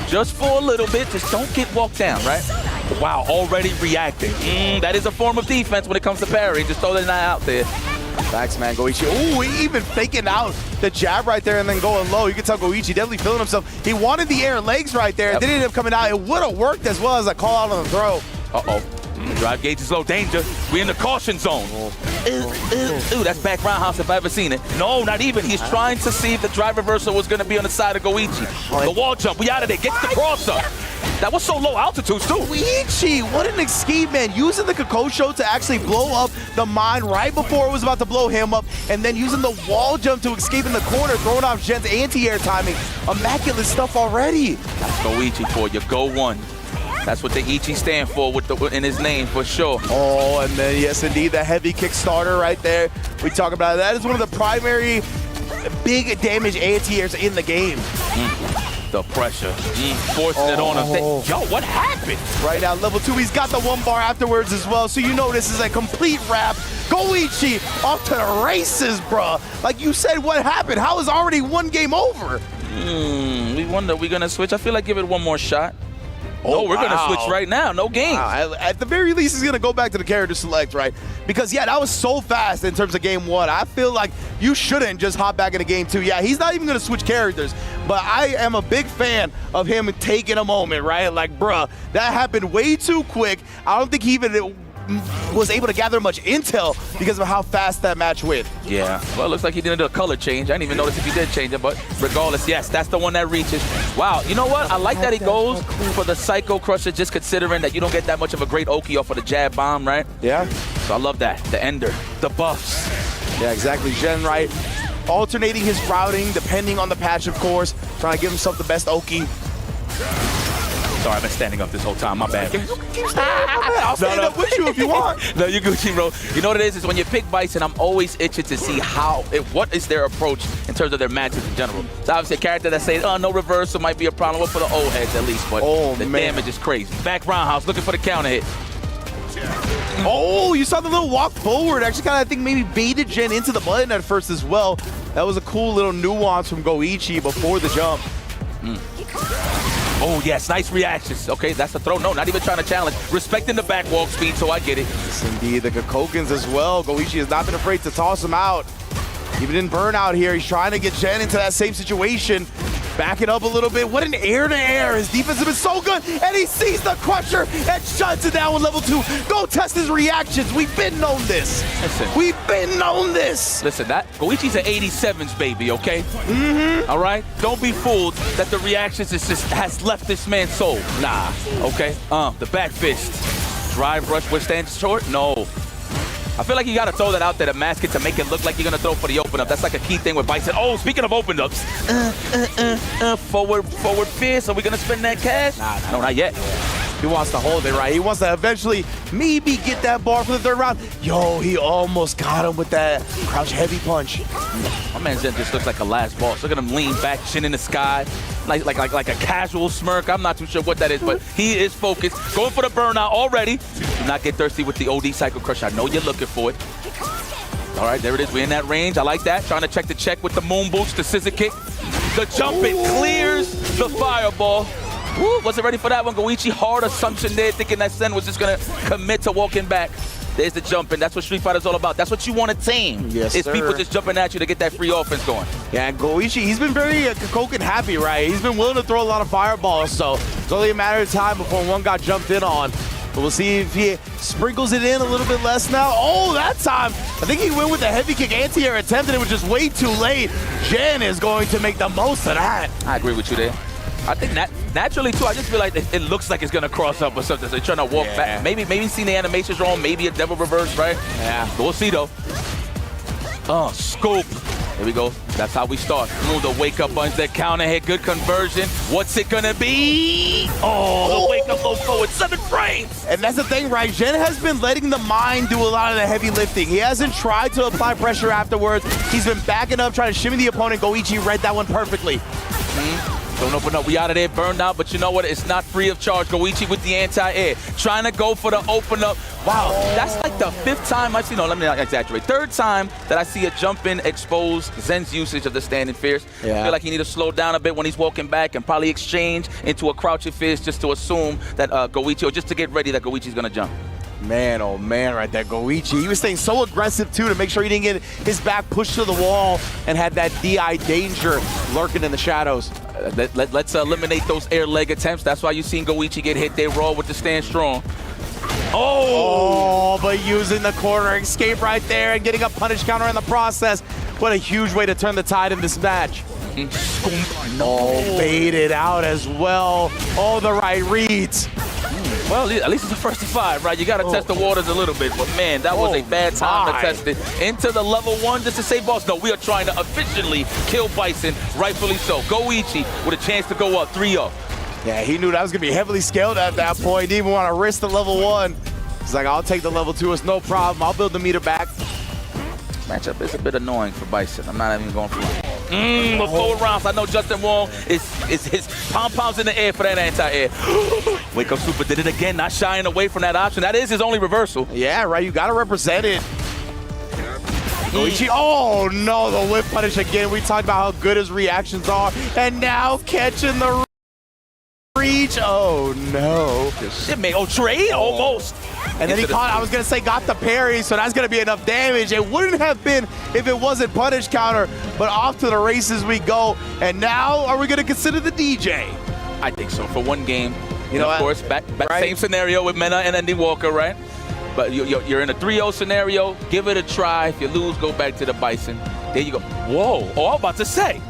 just for a little bit. Just don't get walked down, right? Wow, already reacting. That is a form of defense when it comes to parry. Just throw that out there. Facts, man. Goichi. Ooh, he even faking out the jab right there and then going low. You can tell Goichi definitely feeling himself. He wanted the air legs right there. Yep. Then it ended up coming out. It would have worked as well as a call out on the throw. Uh-oh. Drive gauge is low. Danger. We're in the caution zone. Ooh, that's back roundhouse if I ever seen it. No, not even. He's trying to see if the drive reversal was going to be on the side of Goichi. The wall jump. We out of there. Gets the cross up. That was so low altitude, too. Goichi, what an escape, man. Using the Kokosho to actually blow up the mine right before it was about to blow him up, and then using the wall jump to escape in the corner, throwing off Gen's anti-air timing. Immaculate stuff already. That's Goichi for you. Go one. That's what the Ichi stand for in his name, for sure. Oh, and then, yes, indeed, the heavy Kickstarter right there. We talk about that is one of the primary big damage anti-airs in the game. The pressure. Forcing it on him. Yo, what happened? Right now, level 2, he's got the one bar afterwards as well, so you know this is a complete wrap. Goichi off to the races, bro. Like you said, what happened? How is already one game over? We wonder, we gonna switch? I feel like give it one more shot. Oh, we're going to switch right now. No game. Wow. At the very least, he's going to go back to the character select, right? Because, yeah, that was so fast in terms of game 1. I feel like you shouldn't just hop back into game 2. Yeah, he's not even going to switch characters. But I am a big fan of him taking a moment, right? Like, bruh, that happened way too quick. I don't think he even was able to gather much intel because of how fast that match went. Yeah, well, it looks like he didn't do a color change. I didn't even notice if he did change it, but regardless, yes, that's the one that reaches. Wow, you know what? I like that he goes for the Psycho Crusher, just considering that you don't get that much of a great Oki off of the jab bomb, right? Yeah. So I love that. The ender, the buffs. Yeah, exactly. Gen, right? Alternating his routing, depending on the patch, of course. Trying to give himself the best Oki. Sorry, I've been standing up this whole time. My bad. I'll stand up with you if you want. No, you're Gucci, bro. You know what it is? Is when you pick Bison, I'm always itching to see what is their approach in terms of their matches in general. So obviously a character that says, oh, no reversal might be a problem. Well, for the old heads at least, but the damage is crazy. Back roundhouse, looking for the counter hit. Oh, you saw the little walk forward. Actually kind of, I think, maybe baited Jen into the button at first as well. That was a cool little nuance from Goichi before the jump. Oh, yes, nice reactions. Okay, that's a throw. No, not even trying to challenge. Respecting the back walk speed, so I get it. Yes, indeed. The Kokokens as well. Goichi has not been afraid to toss him out. Even in burnout here, he's trying to get Jen into that same situation. Back it up a little bit. What an air-to-air. His defense has been so good, and he sees the crusher and shuts it down with level 2. Go test his reactions. We've been known this. Listen. We've been known this. Listen, that Goichi's an 87s baby, okay? All right? Don't be fooled that the reactions has left this man's soul. Nah, okay? The back fist. Drive rush withstand short? No. I feel like you got to throw that out there to mask it, to make it look like you're going to throw for the open-up. That's like a key thing with Bison. Oh, speaking of open-ups. Forward fist. Are we going to spend that cash? Nah, no, not yet. He wants to hold it, right? He wants to eventually maybe get that bar for the third round. Yo, he almost got him with that crouch heavy punch. My man Zen just looks like a last boss. Look at him lean back, chin in the sky, like a casual smirk. I'm not too sure what that is, but he is focused. Going for the burnout already. Do not get thirsty with the OD Cycle Crush. I know you're looking for it. All right, there it is. We're in that range. I like that. Trying to check the check with the moon boots, the scissor kick. The jump, it clears the fireball. Woo, wasn't ready for that one. Goichi, hard assumption there, thinking that Sen was just going to commit to walking back. There's the jump, and that's what Street Fighter's all about. That's what you want to team. Yes, it's sir. people just jumping at you to get that free offense going. Yeah, and Goichi, he's been very Kokoken happy, right? He's been willing to throw a lot of fireballs, so it's only a matter of time before one got jumped in on. But we'll see if he sprinkles it in a little bit less now. Oh, that time, I think he went with a heavy kick anti-air attempt, and it was just way too late. Jen is going to make the most of that. I agree with you there. I think naturally, too, I just feel like it looks like it's going to cross up or something. So they're trying to walk back. Maybe seen the animations wrong. Maybe a devil reverse, right? Yeah. We'll see, though. Scoop. Here we go. That's how we start. Move the wake-up buttons, that counter hit. Good conversion. What's it going to be? Oh, the wake-up low forward. 7 frames. And that's the thing, right? Jen has been letting the mind do a lot of the heavy lifting. He hasn't tried to apply pressure afterwards. He's been backing up, trying to shimmy the opponent. Goichi read that one perfectly. Don't open up. We out of there, burned out, but you know what? It's not free of charge. Goichi with the anti-air. Trying to go for the open up. Wow, that's like the 5th time I've seen, no, let me not exaggerate. 3rd time that I see a jump in expose Zen's usage of the standing fierce. Yeah. I feel like he need to slow down a bit when he's walking back and probably exchange into a crouching fist just to assume that Goichi, or just to get ready that Goichi's going to jump. Man, oh man, right there, Goichi. He was staying so aggressive, too, to make sure he didn't get his back pushed to the wall and had that DI danger lurking in the shadows. Let's eliminate those air leg attempts. That's why you've seen Goichi get hit there raw with the stand strong. Oh, but using the corner escape right there and getting a punish counter in the process. What a huge way to turn the tide in this match. Oh, baited out as well. Oh, the right reads. Well, at least it's the first to 5, right? You got to test the waters a little bit. But, man, that was a bad time to test it. Into the level 1 just to say, boss, no, we are trying to efficiently kill Bison, rightfully so. Goichi with a chance to go up 3-0. Yeah, he knew that was going to be heavily scaled at that point. He didn't even want to risk the level 1. He's like, I'll take the level 2. It's no problem. I'll build the meter back. Matchup is a bit annoying for Bison. I'm not even going for it. But 4 rounds. I know Justin Wong is his pom-poms in the air for that anti-air. Wake Up Super did it again, not shying away from that option. That is his only reversal. Yeah, right. You got to represent it. Goichi, oh no, the whip punish again. We talked about how good his reactions are. And now catching the reach. Oh no. Shit, man. Oh, trade? Almost. And then he caught, I was going to say, got the parry, so that's going to be enough damage. It wouldn't have been if it wasn't punish counter, but off to the races we go. And now, are we going to consider the DJ? I think so, for one game. You know, of course, back right? Same scenario with Mena and Andy Walker, right? But you're in a 3-0 scenario. Give it a try. If you lose, go back to the Bison. There you go. Whoa. Oh, I'm about to say.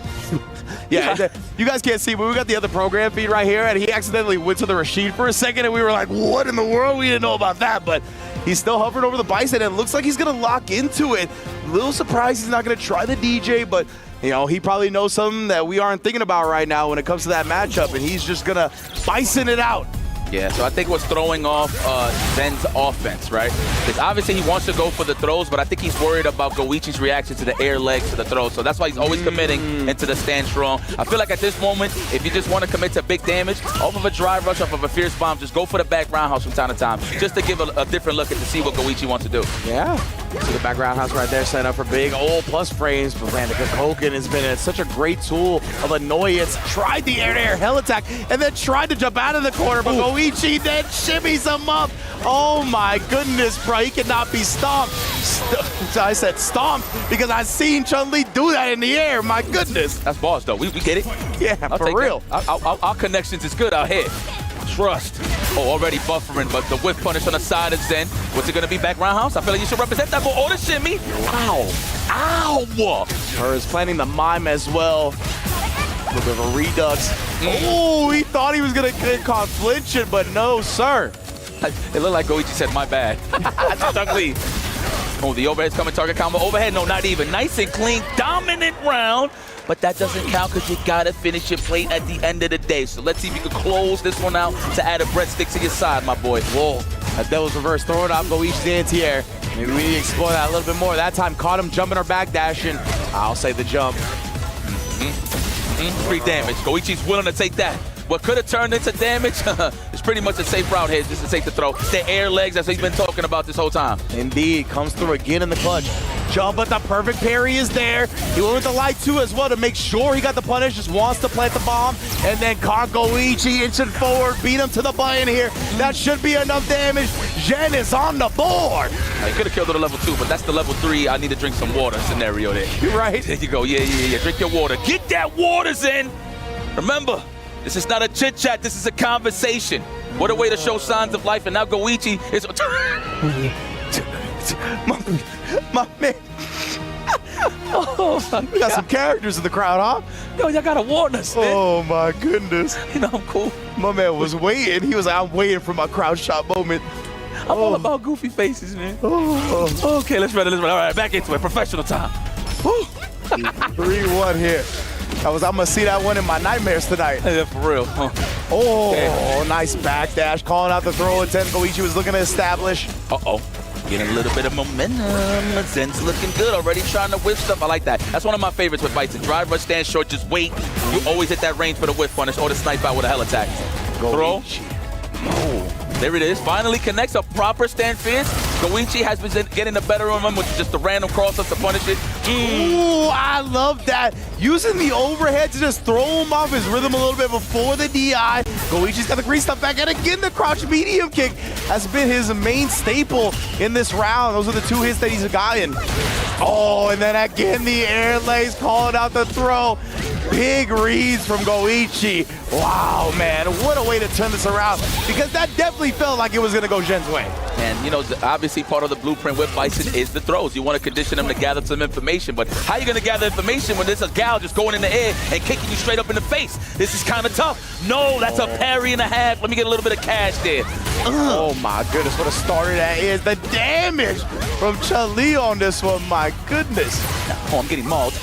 Yeah, you guys can't see, but we got the other program feed right here, and he accidentally went to the Rashid for a second, and we were like, what in the world? We didn't know about that, but he's still hovering over the Bison, and it looks like he's going to lock into it. A little surprised he's not going to try the DJ, but You know, he probably knows something that we aren't thinking about right now when it comes to that matchup, and he's just gonna bison it out. Yeah, so I think what's throwing off Zen's offense, right? Because obviously he wants to go for the throws, but I think he's worried about Goichi's reaction to the air legs to the throws. So that's why he's always committing into the stand strong. I feel like at this moment, if you just want to commit to big damage, off of a drive rush, off of a fierce bomb, just go for the back roundhouse from time to time, just to give a different look and to see what Goichi wants to do. Yeah. See the back roundhouse right there set up for big old plus frames. But man, the Kokoken has been such a great tool of annoyance. Tried the air-to-air hell attack and then tried to jump out of the corner, but Goichi then shimmies him up. Oh my goodness, bro. He cannot be stomped. I said stomped because I've seen Chun-Li do that in the air. My goodness. That's boss, though. We get it. Yeah, for real. Our connections is good out here. Trust. Oh, already buffering, but the whiff punish on the side of Zen. What's it going to be, back roundhouse? I feel like you should represent that for the shimmy. Ow. Ow. Her is planning the mime as well. A little bit of a redux. Oh, he thought he was going to get caught flinching, but no, sir. It looked like Goichi said, my bad. That's ugly. Oh, the overhead's coming, target combo. Overhead, no, not even. Nice and clean, dominant round. But that doesn't count because you got to finish your plate at the end of the day. So let's see if you can close this one out to add a breadstick to your side, my boy. Whoa, that devil's reverse, throwing out Goichi's anti-air. Maybe we need to explore that a little bit more. That time caught him jumping or back dashing. I'll say the jump. Free damage. Goichi's willing to take that. What could have turned into damage is pretty much a safe route here just to take the throw. The air legs, that's what he's been talking about this whole time. Indeed, comes through again in the clutch. Jump, but the perfect parry is there. He went with the light too as well to make sure he got the punish, just wants to plant the bomb, and then caught Goichi inching forward, beat him to the button here. That should be enough damage. Zhen is on the board. He could have killed it at level 2, but that's the level 3, I need to drink some water scenario there. You're right. There you go, yeah. Drink your water. Get that water, Zen. Remember, this is not a chit-chat, this is a conversation. What a way to show signs of life, and now Goichi is... my man. Oh, my God. We got some characters in the crowd, huh? Yo, y'all gotta warn us, man. Oh, my goodness. You know, I'm cool. My man was waiting. He was like, I'm waiting for my crowd shot moment. I'm all about goofy faces, man. Okay, let's run it. All right, back into it. Professional time. 3-1 here. I'm gonna see that one in my nightmares tonight. Yeah, for real. Nice backdash. Calling out the throw attempt Goichi was looking to establish. Getting a little bit of momentum. Zen's looking good. Already trying to whiff stuff. I like that. That's one of my favorites with Bison. Drive, rush, stand short, just wait. You always hit that range for the whiff punish or the snipe out with a hell attack. Throw. There it is. Finally connects a proper stand fierce. Goichi has been getting the better of him with just the random cross-up to punish it. Ooh, I love that. Using the overhead to just throw him off his rhythm a little bit before the DI. Goichi's got the green stuff back, and again the crouch medium kick has been his main staple in this round. Those are the 2 hits that he's gotten. Oh, and then again the air legs calling out the throw. Big reads from Goichi. Wow, man, what a way to turn this around, because that definitely felt like it was going to go Zhen's way. And, you know, obviously part of the blueprint with Bison is the throws. You want to condition them to gather some information, but how are you going to gather information when there's a gal just going in the air and kicking you straight up in the face? This is kind of tough. No, that's a parry and a half. Let me get a little bit of cash there. Oh my goodness, what a starter that is. The damage from Chun-Li on this one, my goodness. Oh, I'm getting mauled.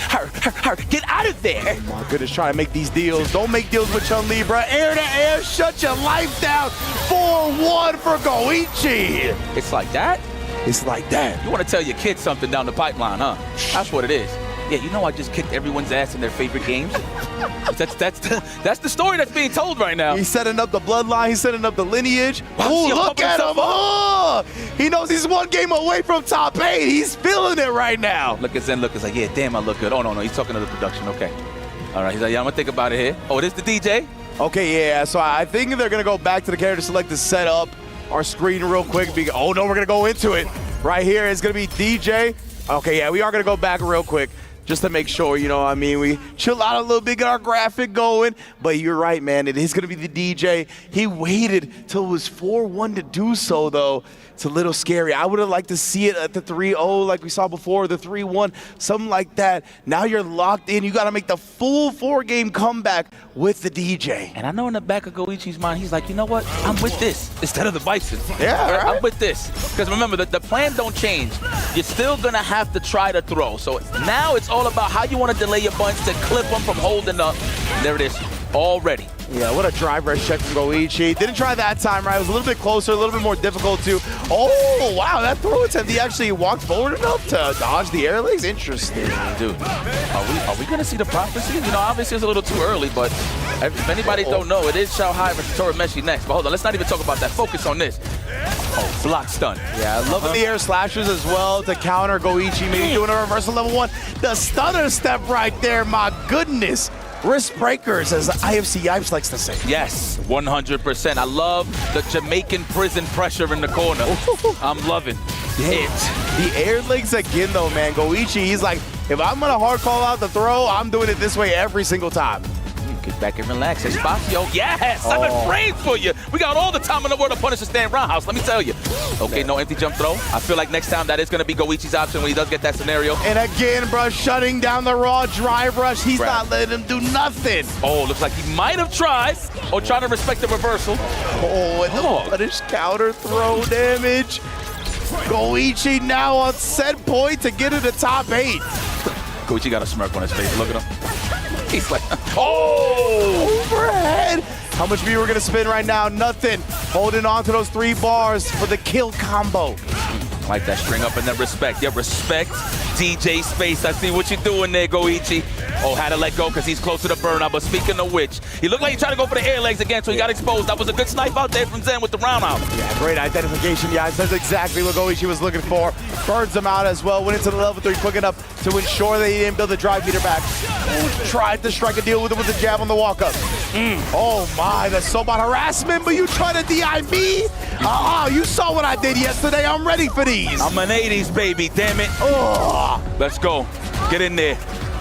Get out of there. Oh my goodness, trying to make these deals. Don't make deals with Chun-Li, bro. Air to air, shut your life down. 4-1 for Goichi. It's like that? It's like that. You want to tell your kids something down the pipeline, huh? That's what it is. Yeah, you know I just kicked everyone's ass in their favorite games. That's the story that's being told right now. He's setting up the bloodline. He's setting up the lineage. Oh, look at him. Oh, he knows he's 1 game away from top 8. He's feeling it right now. Look at Zen. Look, it's like, yeah, damn, I look good. Oh, no, he's talking to the production. Okay. All right, he's like, yeah, I'm going to think about it here. Oh, this the DJ? Okay, yeah, so I think they're going to go back to the character select to set up our screen real quick. Oh, no, we're going to go into it. Right here, it's going to be DJ. Okay, yeah, we are going to go back real quick just to make sure, you know what I mean, we chill out a little bit, get our graphic going. But you're right, man, it is going to be the DJ. He waited till it was 4-1 to do so, though. It's a little scary. I would have liked to see it at the 3-0 like we saw before, the 3-1, something like that. Now you're locked in. You got to make the full 4-game comeback with the DJ. And I know in the back of Goichi's mind, he's like, you know what? I'm with this instead of the Bison. Yeah, right? I'm with this. Because remember, the plan don't change. You're still going to have to try to throw. So now it's all about how you want to delay your buttons to clip them from holding up. And there it is, already. Yeah, what a drive rush check from Goichi. Didn't try that time, right? It was a little bit closer, a little bit more difficult to. Oh, wow, that throw attempt. He actually walked forward enough to dodge the air legs. Interesting. Dude, are we going to see the prophecy? You know, obviously it's a little too early, but if anybody don't know, it is Xiaohai versus Torameshi next. But hold on, let's not even talk about that. Focus on this. Oh, block stun. Yeah, loving the air slashers as well to counter Goichi. Maybe doing a reversal level 1. The stunner step right there, my goodness. Wrist breakers, as IFC Yipes likes to say. Yes, 100%. I love the Jamaican prison pressure in the corner. I'm loving it. The air legs again, though, man. Goichi, he's like, if I'm going to hard call out the throw, I'm doing it this way every single time. Get back and relax. Espacio, yes! 7 frames for you. We got all the time in the world to punish the stand roundhouse, let me tell you. Okay, no empty jump throw. I feel like next time that is going to be Goichi's option when he does get that scenario. And again, bro, shutting down the raw drive rush. He's not letting him do nothing. Oh, looks like he might have tried or trying to respect the reversal. Oh, and the punish counter throw damage. Goichi now on set point to get to the top 8. Goichi got a smirk on his face. Look at him. He's like, oh! Overhead! How much we were gonna spin right now? Nothing. Holding on to those 3 bars for the kill combo. Like that string up and then respect. Yeah, respect DJ Space. I see what you're doing there, Goichi. Oh, had to let go because he's close to the burnout. But speaking of which, he looked like he tried to go for the air legs again, so he got exposed. That was a good snipe out there from Zen with the roundhouse. Yeah, great identification, guys. That's exactly what Goichi was looking for. Burns him out as well. Went into the level 3 quick enough to ensure that he didn't build the drive meter back. Tried to strike a deal with him with a jab on the walk-up. Oh my, that's so about harassment, but you try to DI me? You saw what I did yesterday. I'm ready for these. I'm an 80s baby, damn it. Let's go. Get in there.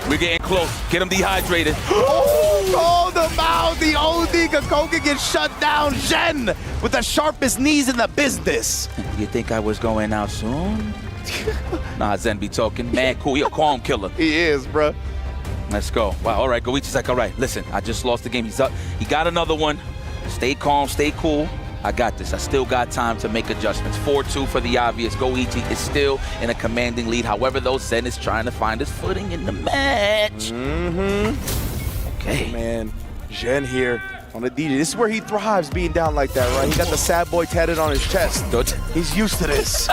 We're getting close. Get him dehydrated. Oh, the mouth. The OD Kakoka gets shut down. Zhen with the sharpest knees in the business. You think I was going out soon? Nah, Zen be talking. Man, cool. He a calm killer. He is, bro. Let's go. Wow, all right. Goichi's like, all right, listen, I just lost the game. He's up. He got another one. Stay calm, stay cool. I got this. I still got time to make adjustments. 4-2 for the obvious. Goichi is still in a commanding lead. However, though, Zen is trying to find his footing in the match. Okay. Man, Zhen here on the DJ. This is where he thrives, being down like that, right? He got the sad boy tatted on his chest. Good. He's used to this.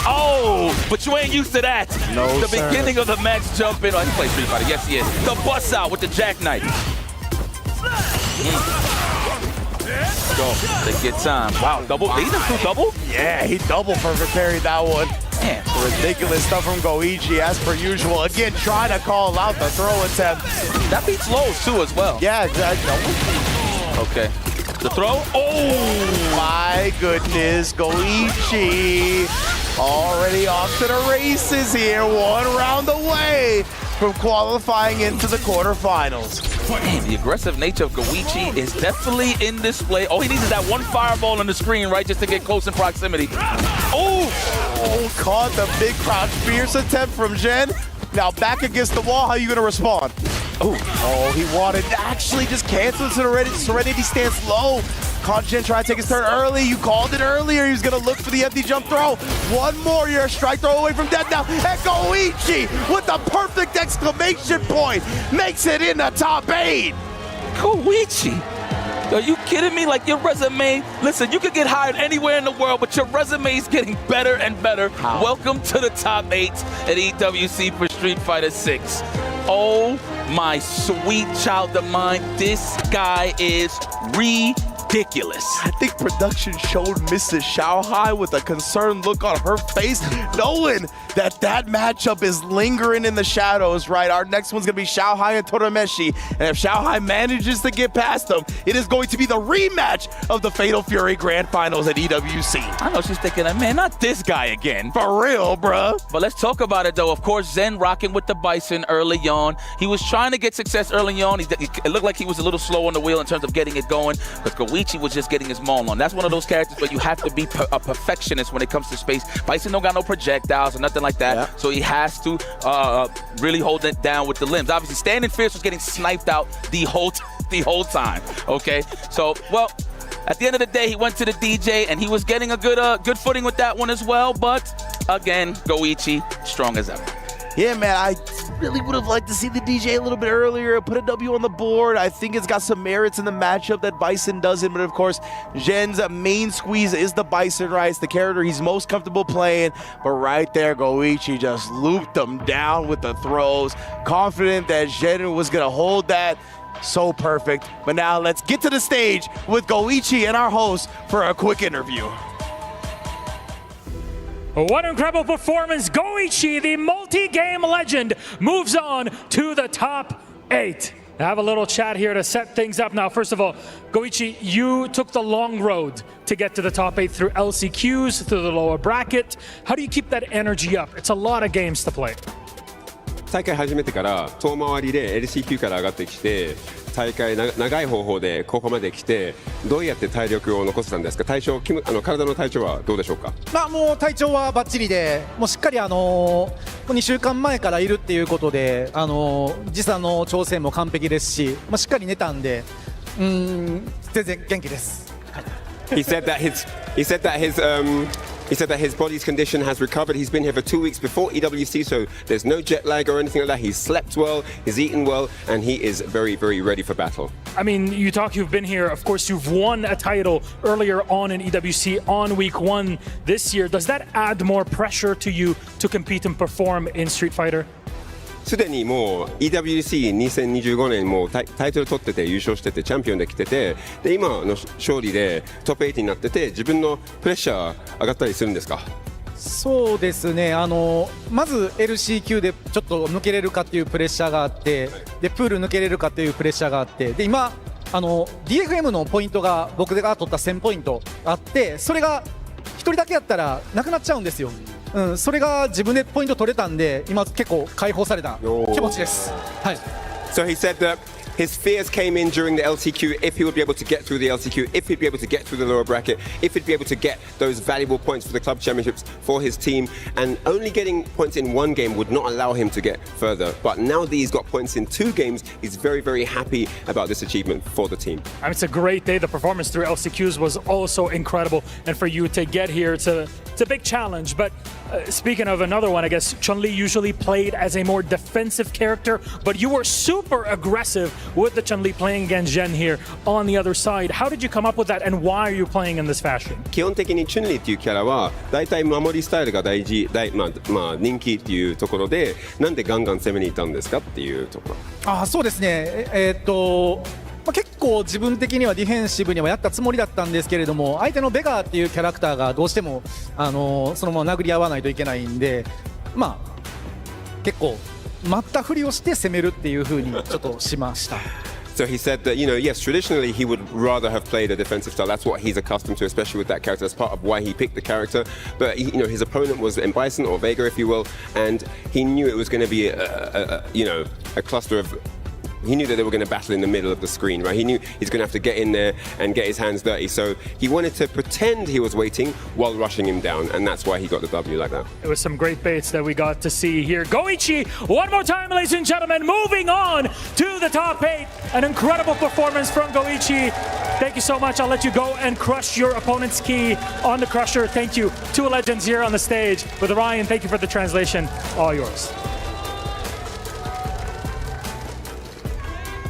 Oh, but you ain't used to that. No, The sir. beginning of the match jumping. Oh, he plays Street Fighter. Yes, he is. The bust out with the jackknife. Go. Take your time. Wow, double. He just threw double? Yeah, he double perfect carried that one. Man. Ridiculous stuff from Goichi, as per usual. Again, trying to call out the throw attempt. That beats lows, too, as well. Yeah, exactly. Okay. The throw? Oh! My goodness, Goichi already off to the races here. 1 round away from qualifying into the quarterfinals. Man, the aggressive nature of Goichi is definitely in display. All he needs is that one fireball on the screen, right, just to get close in proximity. Oh, caught the big crouch fierce attempt from Zhen. Now back against the wall, how are you going to respond? Oh, he wanted to actually just cancel Serenity stance low. Caught Zhen trying to take his turn early. You called it earlier. He was going to look for the empty jump throw. One more, you're a strike throw away from death now. And Goichi with the perfect exclamation point makes it in the top 8. Goichi? Are you kidding me? Like, your resume, listen, you could get hired anywhere in the world, but your resume is getting better and better. How? Welcome to the top 8 at EWC for Street Fighter 6. Oh my sweet child of mine, this guy is ridiculous. I think production showed Mrs. Xiaohai with a concerned look on her face, knowing that that matchup is lingering in the shadows, right? Our next one's going to be Xiaohai and Torameshi, and if Xiaohai manages to get past them, it is going to be the rematch of the Fatal Fury Grand Finals at EWC. I know she's thinking, man, not this guy again. For real, bruh. But let's talk about it, though. Of course, Zen rocking with the Bison early on. He was trying to get success early on. It looked like he was a little slow on the wheel in terms of getting it going, but Goichi was just getting his maul on. That's one of those characters where you have to be a perfectionist when it comes to space. Bison don't got no projectiles or nothing like that, so he has to really hold it down with the limbs. Obviously, Standing Fierce was getting sniped out the whole time, okay? So, well, at the end of the day, he went to the DJ, and he was getting a good footing with that one as well, but again, Goichi, strong as ever. Yeah, man, I really would have liked to see the DJ a little bit earlier, put a W on the board. I think it's got some merits in the matchup that Bison doesn't, but of course, Zhen's main squeeze is the Bison, right? It's the character he's most comfortable playing, but right there, Goichi just looped him down with the throws, confident that Zhen was gonna hold that. So perfect. But now let's get to the stage with Goichi and our host for a quick interview. What an incredible performance. Goichi, the multi-game legend, moves on to the top 8. I have a little chat here to set things up. Now, first of all, Goichi, you took the long road to get to the top 8 through LCQs, through the lower bracket. How do you keep that energy up? It's a lot of games to play. 大会始めてから遠回りで LCQ から上がってきて大会長い方法でここまで来てどうやって体力を残せたんですか体の体調はどうでしょうかもう体調はバッチリでもうしっかり2週間前からいるっていうことで時差の調整も完璧ですし、しっかり寝たんで全然元気です。He said that his body's condition has recovered. He's been here for 2 weeks before EWC, so there's no jet lag or anything like that. He's slept well, he's eaten well, and he is very, very ready for battle. I mean, you've been here. Of course, you've won a title earlier on in EWC on week 1 this year. Does that add more pressure to you to compete and perform in Street Fighter? すでにもう EWC2025 年もタイトル取ってて優勝しててチャンピオンで来ててで今の勝利でトップ8になってて自分のプレッシャー上がったりするんですかそうですねまず LCQ でちょっと抜けれるかっていうプレッシャーがあってでプール抜けれるかっていうプレッシャーがあってで今DFM のポイントが僕が取った1000ポイントあってそれが1人だけやったらなくなっちゃうんですよ。それが自分でポイント取れたんで今結構解放された気持ちです。はい。So he said that his fears came in during the LCQ, if he would be able to get through the LCQ, if he'd be able to get through the lower bracket, if he'd be able to get those valuable points for the club championships for his team, and only getting points in 1 game would not allow him to get further. But now that he's got points in 2 games, he's very, very happy about this achievement for the team. I mean, it's a great day. The performance through LCQs was also incredible, and for you to get here, it's a big challenge. But speaking of another one, I guess Chun-Li usually played as a more defensive character, but you were super aggressive with the Chun-Li playing against Zhen here on the other side. How did you come up with that, and why are you playing in this fashion? 基本的にチュンリーっていうキャラは大体守りスタイルが人気っていうところでなんでガンガン攻めに行ったんですかっていうところ。そうですね。結構自分的にはディフェンシブにはやったつもりだったんですけれども相手のベガーっていうキャラクターがどうしてもそのまま殴り合わないといけないんで結構待ったふりをして攻めるっていう風にちょっとしました。So he said that, yes, traditionally he would rather have played a defensive style. That's what he's accustomed to, especially with that character. That's part of why he picked the character. But, his opponent was in Bison or Vega, if you will, and he knew it was going to be a cluster of... He knew that they were going to battle in the middle of the screen, right? He knew he's going to have to get in there and get his hands dirty. So he wanted to pretend he was waiting while rushing him down, and that's why he got the W like that. It was some great baits that we got to see here. Goichi, one more time, ladies and gentlemen, moving on to the top 8. An incredible performance from Goichi. Thank you so much. I'll let you go and crush your opponent's key on the crusher. Thank you. 2 legends here on the stage. With Ryan, thank you for the translation. All yours.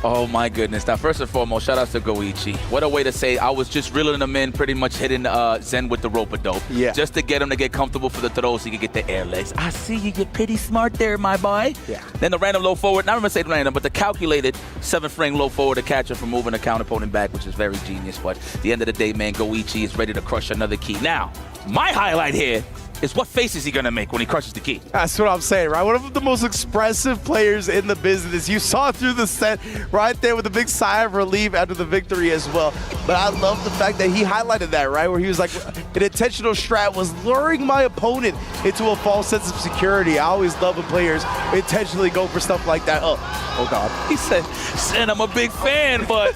Oh my goodness. Now, first and foremost, shout out to Goichi. What a way to say I was just reeling him in, pretty much hitting Zen with the rope-a-dope. Yeah. Just to get him to get comfortable for the throw so he could get the air legs. I see you get pretty smart there, my boy. Yeah. Then the random low forward, not going to say random, but the calculated 7th-ring low forward to catch him from moving the counter opponent back, which is very genius. But at the end of the day, man, Goichi is ready to crush another key. Now, my highlight here is what face is he going to make when he crushes the key? That's what I'm saying, right? One of the most expressive players in the business. You saw through the set right there with a big sigh of relief after the victory as well. But I love the fact that he highlighted that, right? Where he was like, an intentional strat was luring my opponent into a false sense of security. I always love when players intentionally go for stuff like that. Oh God. He said, Sen, I'm a big fan, but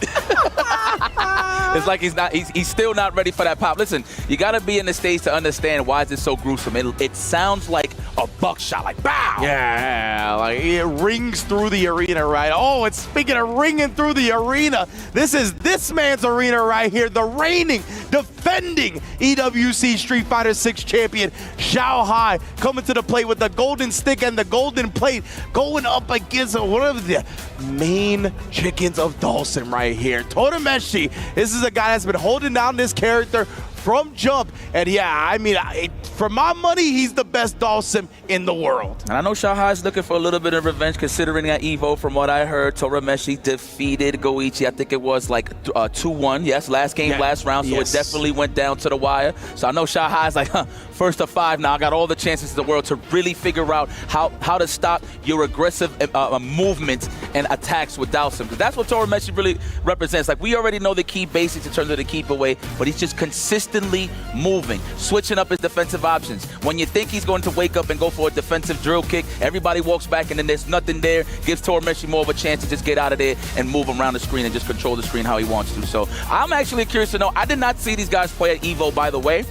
it's like he's still not ready for that pop. Listen, you got to be in the stage to understand why is it so gruesome. It sounds like a buckshot, like bow. Yeah, like it rings through the arena, right? Oh, and speaking of ringing through the arena, this is this man's arena right here, the reigning, defending EWC Street Fighter 6 champion, Xiao Hai, coming to the plate with the golden stick and the golden plate, going up against one of the main chickens of Dawson right here. Torameshi, this is a guy that's been holding down this character from jump, and yeah, I mean, for my money, he's the best Dawson in the world. And I know Shahai's looking for a little bit of revenge, considering at EVO, from what I heard, Torameshi defeated Goichi. I think it was like 2-1. Yes, last game, last round, so it definitely went down to the wire. So I know Shahai's like, first of 5 now. I got all the chances in the world to really figure out how to stop your aggressive movements and attacks with Dawson. Because that's what Torameshi really represents. Like, we already know the key basics in terms of the keep away, but he's just consistently moving, switching up his defensive options. When you think he's going to wake up and go for a defensive drill kick, everybody walks back and then there's nothing there. Gives Torameshi more of a chance to just get out of there and move around the screen and just control the screen how he wants to. So I'm actually curious to know. I did not see these guys play at EVO, by the way.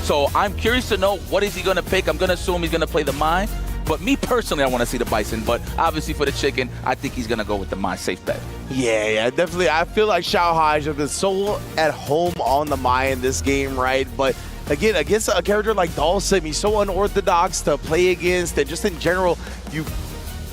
So I'm curious to know, what is he going to pick? I'm going to assume he's going to play the Mine. But me personally, I want to see the Bison. But obviously for the chicken, I think he's going to go with the Mine. Safe bet. Yeah, definitely. I feel like Xiao Hai has been so at home on the Mine in this game, right? But again, against a character like Dawson, he's so unorthodox to play against, and just in general, you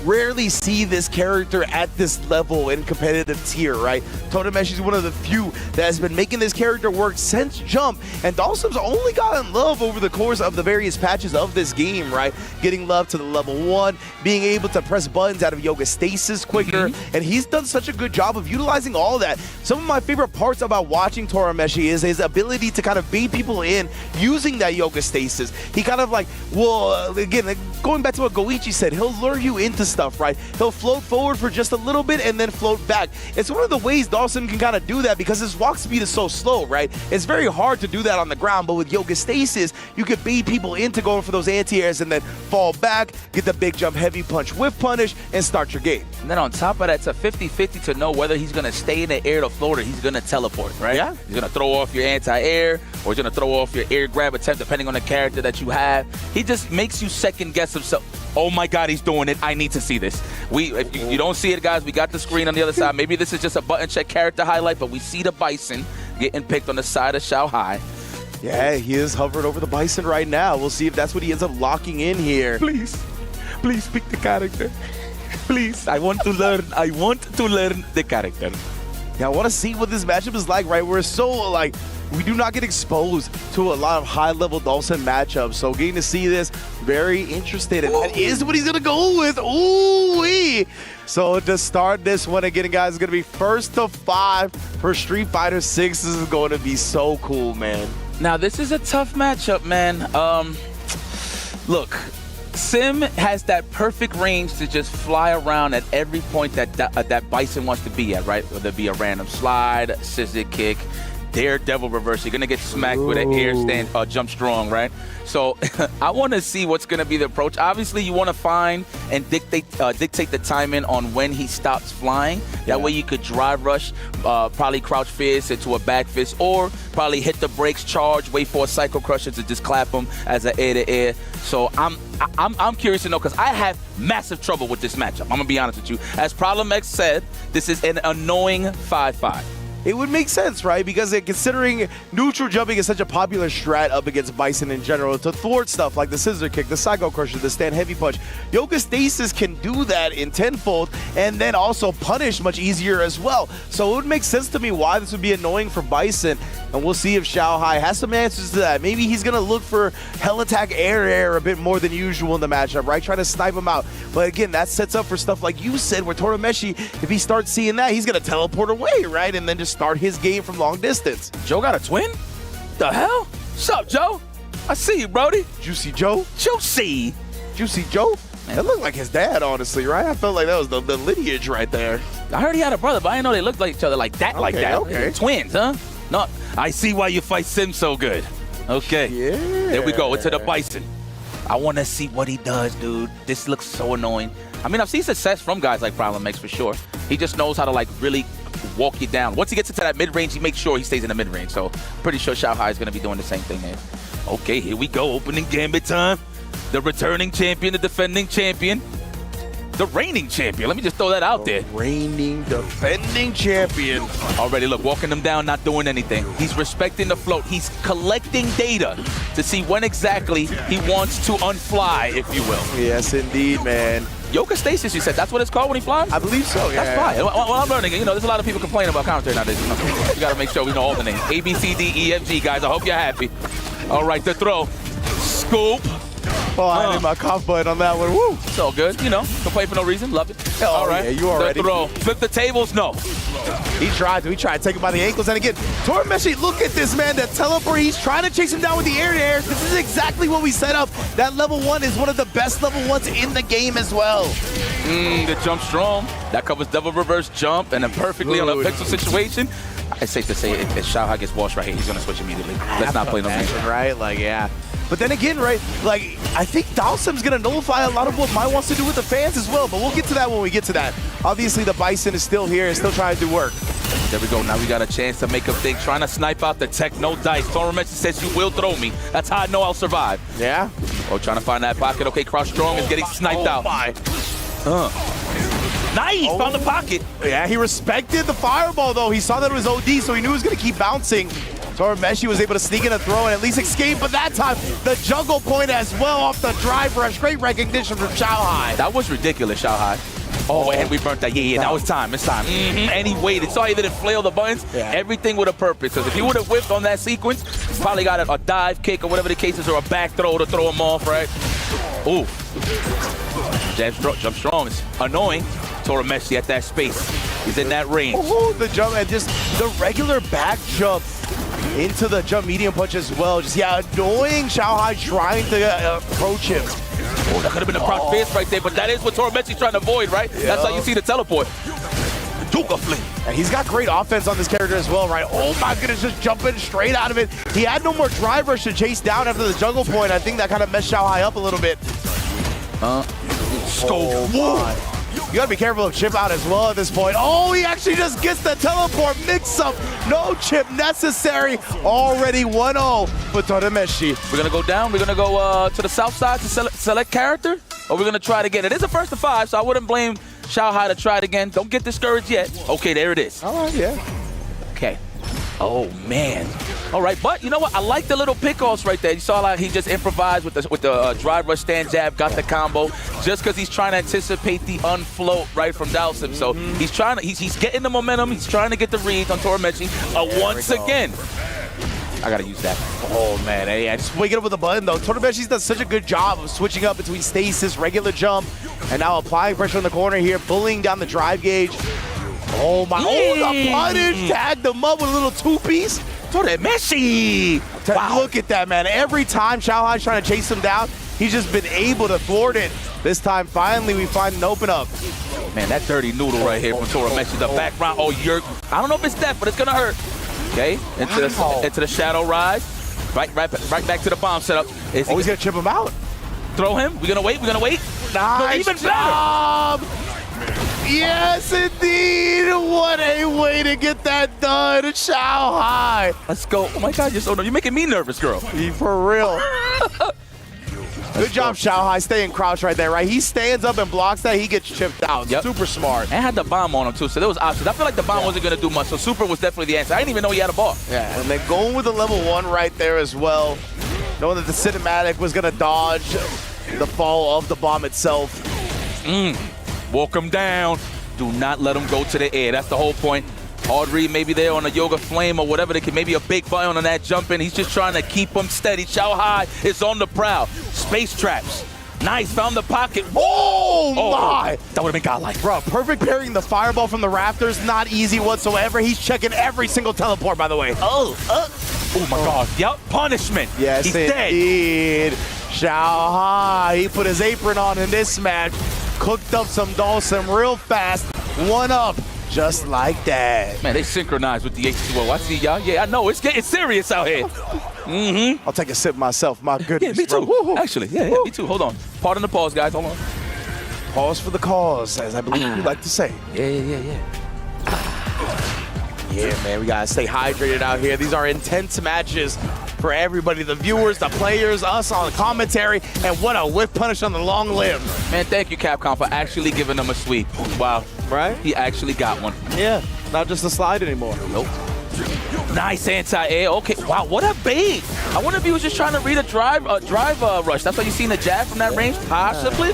rarely see this character at this level in competitive tier, right? Torameshi is one of the few that has been making this character work since jump, and Dawson's only gotten love over the course of the various patches of this game, right? Getting love to the level 1, being able to press buttons out of Yoga Stasis quicker, and he's done such a good job of utilizing all that. Some of my favorite parts about watching Torameshi is his ability to kind of bait people in using that Yoga Stasis. He kind of like, well, again, going back to what Goichi said, he'll lure you into stuff, right? He'll float forward for just a little bit and then float back. It's one of the ways Dawson can kind of do that because his walk speed is so slow, right? It's very hard to do that on the ground, but with Yoga Stasis, you can bait people into going for those anti-airs and then fall back, get the big jump, heavy punch, whiff punish, and start your game. And then on top of that, it's a 50-50 to know whether he's going to stay in the air to float or he's going to teleport, right? Yeah. He's going to throw off your anti-air or he's going to throw off your air grab attempt, depending on the character that you have. He just makes you second guess himself. Oh my God, he's doing it. I need to see this. If you don't see it, guys, we got the screen on the other side. Maybe this is just a button check character highlight, but we see the Bison getting picked on the side of Xiao Hai. Yeah, he is hovering over the Bison right now. We'll see if that's what he ends up locking in here. Please pick the character. Please, I want to learn the character. Yeah, I want to see what this matchup is like, right? We're so, like, we do not get exposed to a lot of high-level Dawson matchups, so getting to see this, very interested, and that is what he's going to go with. Ooh-wee! So to start this one again, guys, it's going to be first to 5 for Street Fighter 6. This is going to be so cool, man. Now, this is a tough matchup, man. Look, Sim has that perfect range to just fly around at every point that Bison wants to be at, right? Whether it be a random slide, scissor kick, daredevil reverse. You're going to get smacked with an air stand, jump strong, right? So I want to see what's going to be the approach. Obviously, you want to find and dictate the timing on when he stops flying. That way you could drive rush, probably crouch fist into a back fist, or probably hit the brakes, charge, wait for a Psycho Crusher to just clap him as an air-to-air. So I'm curious to know, because I have massive trouble with this matchup. I'm going to be honest with you. As Problem X said, this is an annoying 5-5. It would make sense, right? Because considering neutral jumping is such a popular strat up against Bison in general, to thwart stuff like the scissor kick, the Psycho Crusher, the stand heavy punch, Yoga Stasis can do that in tenfold and then also punish much easier as well. So it would make sense to me why this would be annoying for Bison, and we'll see if Xiao Hai has some answers to that. Maybe he's going to look for Hell Attack air a bit more than usual in the matchup, right? Try to snipe him out. But again, that sets up for stuff like you said, where Torameshi, if he starts seeing that, he's going to teleport away, right? And then just start his game from long distance. Joe got a twin? The hell? What's up, Joe? I see you, Brody. Juicy Joe? Juicy Joe? Man, that looked like his dad, honestly, right? I felt like that was the lineage right there. I heard he had a brother, but I didn't know they looked like each other like that, Okay. Twins, huh? No, I see why you fight Sim so good. Okay. Yeah. There we go, into the Bison. I want to see what he does, dude. This looks so annoying. I mean, I've seen success from guys like Problem X for sure. He just knows how to, like, really walk you down. Once he gets into that mid-range, he makes sure he stays in the mid-range. So pretty sure Xiao Hai is going to be doing the same thing here. Okay, here we go. Opening gambit time. the returning champion, the defending champion, the reigning champion. Let me just throw that out there. Reigning, defending champion. Already, look, walking him down, not doing anything. He's respecting the float. He's collecting data to see when exactly he wants to unfly, if you will. Yes, indeed, man. Yoga stasis, you said. That's what it's called when he flies? I believe so, yeah. That's fine. Well, I'm learning it. You know, there's a lot of people complaining about commentary nowadays. You got to make sure we know all the names. A, B, C, D, E, F, G, guys. I hope you're happy. All right, the throw. Scoop. Oh, I hit my cough button on that one. Woo! It's all good, you know. Complain for no reason. Love it. Oh, all right. Yeah, you already. The throw. Flip the tables? No. He tried to. He tried to take him by the ankles. And again, Tormeshi, look at this, man. The teleport, he's trying to chase him down with the air-to-air. This is exactly what we set up. That level 1 is one of the best level 1s in the game as well. The jump strong. That covers double reverse jump and then perfectly on a pixel situation. It's safe to say if Xiaohai gets washed right here, he's going to switch immediately. Let's not play no games. Right? Like, yeah. But then again, right, like, I think Dalsim's going to nullify a lot of what Mai wants to do with the fans as well, but we'll get to that when we get to that. Obviously, the Bison is still here and still trying to do work. There we go. Now we got a chance to make a thing, trying to snipe out the techno dice. Tormeshi says you will throw me. That's how I know I'll survive. Yeah? Oh, trying to find that pocket. Okay, Crouch Strong is getting sniped out. My. Nice! Found the pocket. Yeah, he respected the fireball, though. He saw that it was OD, so he knew he was going to keep bouncing. Tormeshi was able to sneak in a throw and at least escape, but that time, the jungle point as well off the drive rush. Great recognition from Xiaohai. That was ridiculous, Xiaohai. Oh, and we burnt that. Yeah, now it's time. It's time. And he waited. Saw he didn't flail the buttons. Yeah. Everything with a purpose. Because if he would have whipped on that sequence, probably got a dive kick or whatever the case is, or a back throw to throw him off, right? Ooh. Jump strong. It's annoying. Tormeshi at that space. He's in that range. Oh, the jump and just the regular back jump into the jump medium punch as well. Just, yeah, annoying Xiaohai trying to approach him. Oh, that could have been a crouch fierce right there, but that is what Tormeshi's trying to avoid, right? Yeah. That's how you see the teleport. Duka fling. And he's got great offense on this character as well, right? Oh my goodness, just jumping straight out of it. He had no more drive rush to chase down after the jungle point. I think that kind of messed Xiaohai up a little bit. Whoa. You gotta be careful of chip out as well at this point. Oh, he actually just gets the teleport mix-up. No chip necessary. Already 1-0 for Tormeshi. We're gonna go down. We're gonna go to the south side to select character, or we're gonna try it again. It is a first to 5, so I wouldn't blame Xiaohai to try it again. Don't get discouraged yet. Okay, there it is. All right, yeah. Okay. Oh man. All right, but you know what? I like the little pickoffs right there. You saw like he just improvised with the drive rush stand jab, got the combo, just because he's trying to anticipate the unfloat right from Dalsim. So he's trying to he's getting the momentum. He's trying to get the reads on Tormeshi once again. I gotta use that. Oh man, yeah, just waking up with a button though. Tormeshi's done such a good job of switching up between stasis, regular jump, and now applying pressure in the corner here, bullying down the drive gauge. Oh my, oh the punish, tagged him up with a little two-piece. Tormeshi! Wow. Look at that, man. Every time Xiaohai's trying to chase him down, he's just been able to thwart it. This time, finally, we find an open up. Man, that dirty noodle right here from Tormeshi. The background, I don't know if it's death, but it's gonna hurt. Okay, into the shadow rise. Right back to the bomb setup. He's gonna chip him out. Throw him. We're gonna wait. Nice no, even job. Better. Yes, indeed. What a way to get that done, Xiaohai. Let's go. Oh my God, you're making me nervous, girl. For real. Good job, Xiaohai, staying crouched right there, right? He stands up and blocks that. He gets chipped out. Yep. Super smart. And had the bomb on him, too, so there was options. I feel like the bomb wasn't going to do much, so super was definitely the answer. I didn't even know he had a ball. Yeah, and then going with the level 1 right there as well, knowing that the cinematic was going to dodge the fall of the bomb itself. Walk him down. Do not let him go to the air. That's the whole point. Hard read maybe there on a Yoga Flame or whatever. They can maybe a big button on that jump in. He's just trying to keep him steady. Xiaohai is on the prowl. Space traps. Nice, found the pocket. Oh my! That would have been godlike. Bro, perfect parrying the fireball from the rafters. Not easy whatsoever. He's checking every single teleport, by the way. Oh my God. Yep, punishment. Yes, he's indeed. Xiaohai, he put his apron on in this match. Cooked up some Dalsim real fast. 1-up. Just like that. Man, they synchronized with the H2O. I see y'all. Yeah, I know. It's getting serious out here. I'll take a sip myself. My goodness, yeah, me too. bro. Actually, yeah, me too. Hold on. Pardon the pause, guys. Hold on. Pause for the cause, as I believe you like to say. Yeah. Yeah, man, we gotta stay hydrated out here. These are intense matches. for everybody, the viewers, the players, us on the commentary, and what a whip punish on the long limb. Man, thank you, Capcom, for actually giving them a sweep. Wow. Right? He actually got one. Yeah, not just a slide anymore. Nope. Nice anti-air. Okay, wow, what a bait. I wonder if he was just trying to read a drive rush. That's why you seen the jab from that range, possibly.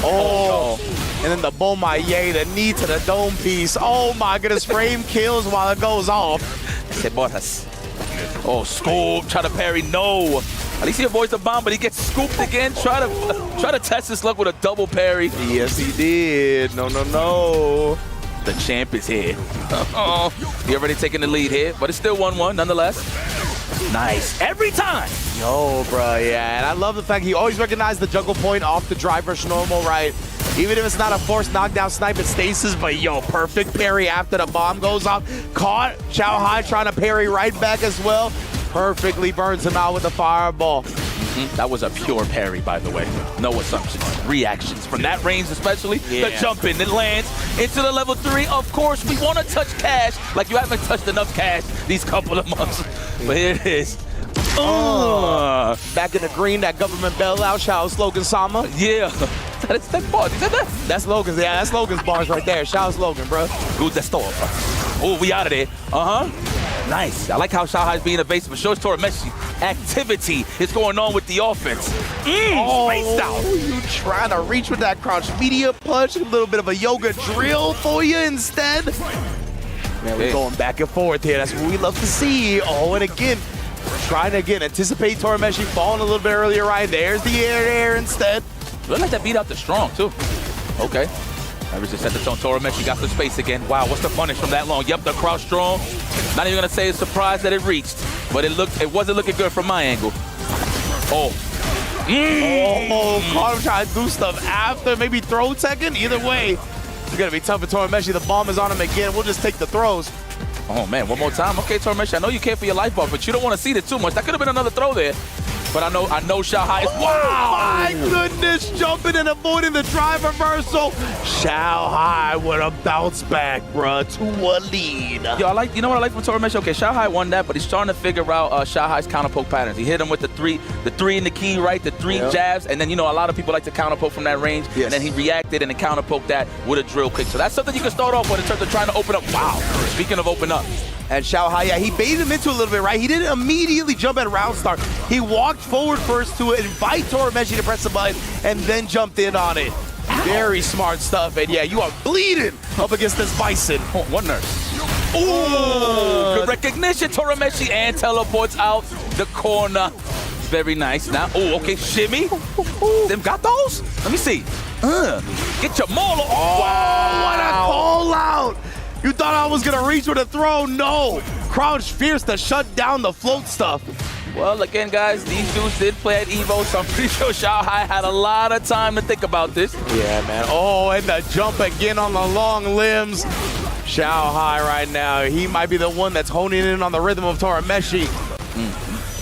Oh, and then the Bomaye, the knee to the dome piece. Oh my goodness, frame kills while it goes off. Oh, scoop, try to parry, no. At least he avoids the bomb, but he gets scooped again. Try to test his luck with a double parry. Yes, he did. No. The champ is here. He already taking the lead here, but it's still 1-1 nonetheless. Nice. Every time. Yo, bro, yeah. And I love the fact he always recognized the juggle point off the drive rush normal, right? Even if it's not a forced knockdown snipe, it stasis, but yo, perfect parry after the bomb goes off. Caught Xiao Hai trying to parry right back as well. Perfectly burns him out with the fireball. That was a pure parry, by the way. No assumptions. Reactions from that range, especially. Yeah. The jump in, it lands into the level 3. Of course, we want to touch cash like you haven't touched enough cash these couple of months. But here it is. Back in the green, that government bailout. Shout out Logan Sama. Yeah. That's that bar. Is that that? That's Logan's. Yeah, that's Logan's bars right there. Shout out Logan, bro. Good, that's store. Oh, we out of there. Nice. I like how Xiao Hai's being evasive. It shows Torimeshi activity is going on with the offense. Spaced out. You trying to reach with that crouch media punch. A little bit of a yoga drill for you instead. Man, we're going back and forth here. That's what we love to see. Oh, and again, trying to anticipate Torimeshi falling a little bit earlier, right? There's the air instead. Look like that beat out the strong, too. Okay. Average just set the tone. Torimeshi got the space again. Wow, what's the punish from that long? Yep, the crouch strong. Not even gonna say it's surprised that it reached, but it wasn't looking good from my angle. Oh. Caught him trying to do stuff after, maybe throw second. Either way, it's gonna be tough for Torimeshi. The bomb is on him again. We'll just take the throws. Oh man, one more time. Okay, Torimeshi, I know you care for your life bar, but you don't want to see this too much. That could have been another throw there. But I know Xiao Hai is. Wow! My goodness, jumping and avoiding the drive reversal. Xiao Hai with a bounce back, bruh, to a lead. Yo, you know what I like from Torimeshi? Okay, Xiao Hai won that, but he's starting to figure out Xiao Hai's counter poke patterns. He hit him with the three in the key, right? The three jabs, and then, you know, a lot of people like to counter poke from that range, and then he reacted and then counter poked that with a drill kick. So that's something you can start off with in terms of trying to open up. Wow, speaking of open up. And Xiao Hai, yeah, he baited him into a little bit, right? He didn't immediately jump at round start. He walked forward first to invite Torimeshi to press the button, and then jumped in on it. Very smart stuff, and yeah, you are bleeding up against this Bison. Oh, one nurse. Ooh, good recognition, Torimeshi, and teleports out the corner. Very nice. Now, okay, shimmy. Them got those? Let me see. Get your molar. Oh, wow. What a call out. You thought I was going to reach with a throw? No. Crouch fierce to shut down the float stuff. Well, again, guys, these dudes did play at Evo, so I'm pretty sure Xiao Hai had a lot of time to think about this. Yeah, man. Oh, and the jump again on the long limbs. Xiao Hai right now, he might be the one that's honing in on the rhythm of Torimeshi.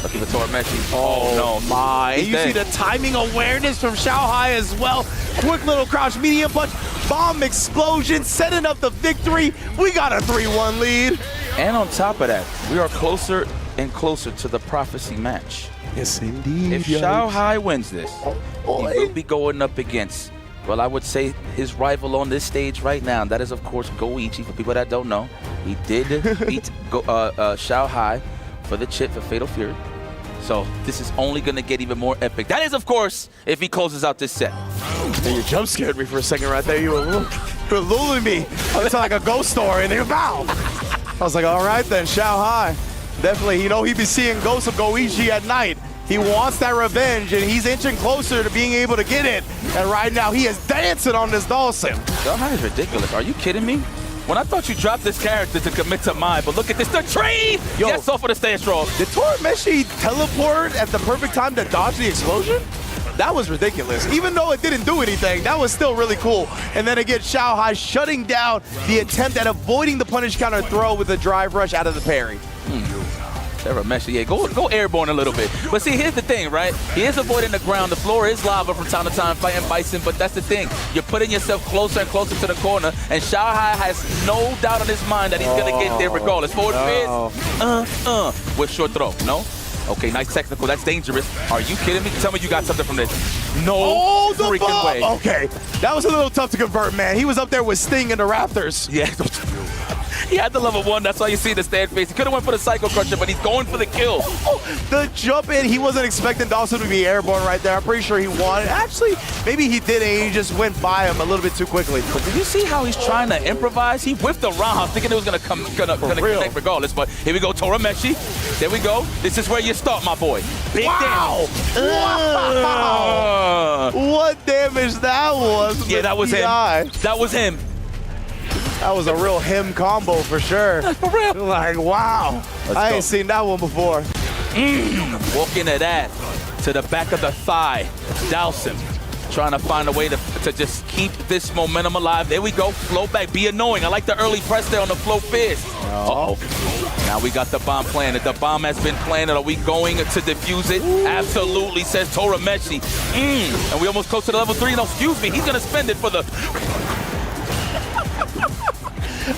Lucky for Torimeshi. Oh, no. My. And you see the timing awareness from Xiao Hai as well. Quick little crouch medium punch. Bomb explosion, setting up the victory. We got a 3-1 lead. And on top of that, we are closer and closer to the prophecy match. Yes, indeed. If Xiao Hai wins this, he will be going up against, well, I would say his rival on this stage right now. That is, of course, Goichi. For people that don't know, he did beat Xiao Hai for the chip for Fatal Fury. So this is only going to get even more epic. That is, of course, if he closes out this set. And you jump scared me for a second right there. You were lulling me. It's like a ghost story, and then bow. I was like, all right then, Xiao Hai. Definitely, you know, he'd be seeing ghosts of Goichi at night. He wants that revenge, and he's inching closer to being able to get it. And right now, he is dancing on this Dawson. Xiao Hai is ridiculous. Are you kidding me? When I thought you dropped this character to commit to mine, but look at this, the tree! Yo, yes, off for the stand strong. Did Torimeshi teleport at the perfect time to dodge the explosion? That was ridiculous. Even though it didn't do anything, that was still really cool. And then again, Xiao Hai shutting down the attempt at avoiding the punish counter throw with a drive rush out of the parry. Torimeshi, yeah, go airborne a little bit. But see, here's the thing, right? He is avoiding the ground. The floor is lava from time to time fighting Bison, but that's the thing. You're putting yourself closer and closer to the corner, and Xiao Hai has no doubt in his mind that he's going to get there regardless. Forward fist, with short throw, no? Okay, nice technical. That's dangerous. Are you kidding me? Tell me you got something from this. No the freaking bomb. way. Okay, that was a little tough to convert, man. He was up there with Sting and the Raptors. Yeah. He had the level 1. That's all you see in the stand face. He could have went for the Psycho Crusher, but he's going for the kill. The jump in, he wasn't expecting Dawson to be airborne right there. I'm pretty sure he wanted. Actually, maybe he didn't. He just went by him a little bit too quickly. But did you see how he's trying to improvise? He whiffed the round, thinking it was gonna connect regardless. But here we go, Torameshi. There we go. This is where you start, my boy. Big damage. Wow! What damage that was? Yeah, that was him. That was him. That was a real him combo for sure. For real. Like, wow. I ain't seen that one before. Walk into that. To the back of the thigh. Douse him. Trying to find a way to just keep this momentum alive. There we go. Flow back. Be annoying. I like the early press there on the flow fist. Uh-oh. Now we got the bomb planted. The bomb has been planted. Are we going to defuse it? Ooh. Absolutely, says Torameshi. And we almost close to the level 3. No, excuse me. He's going to spend it for the...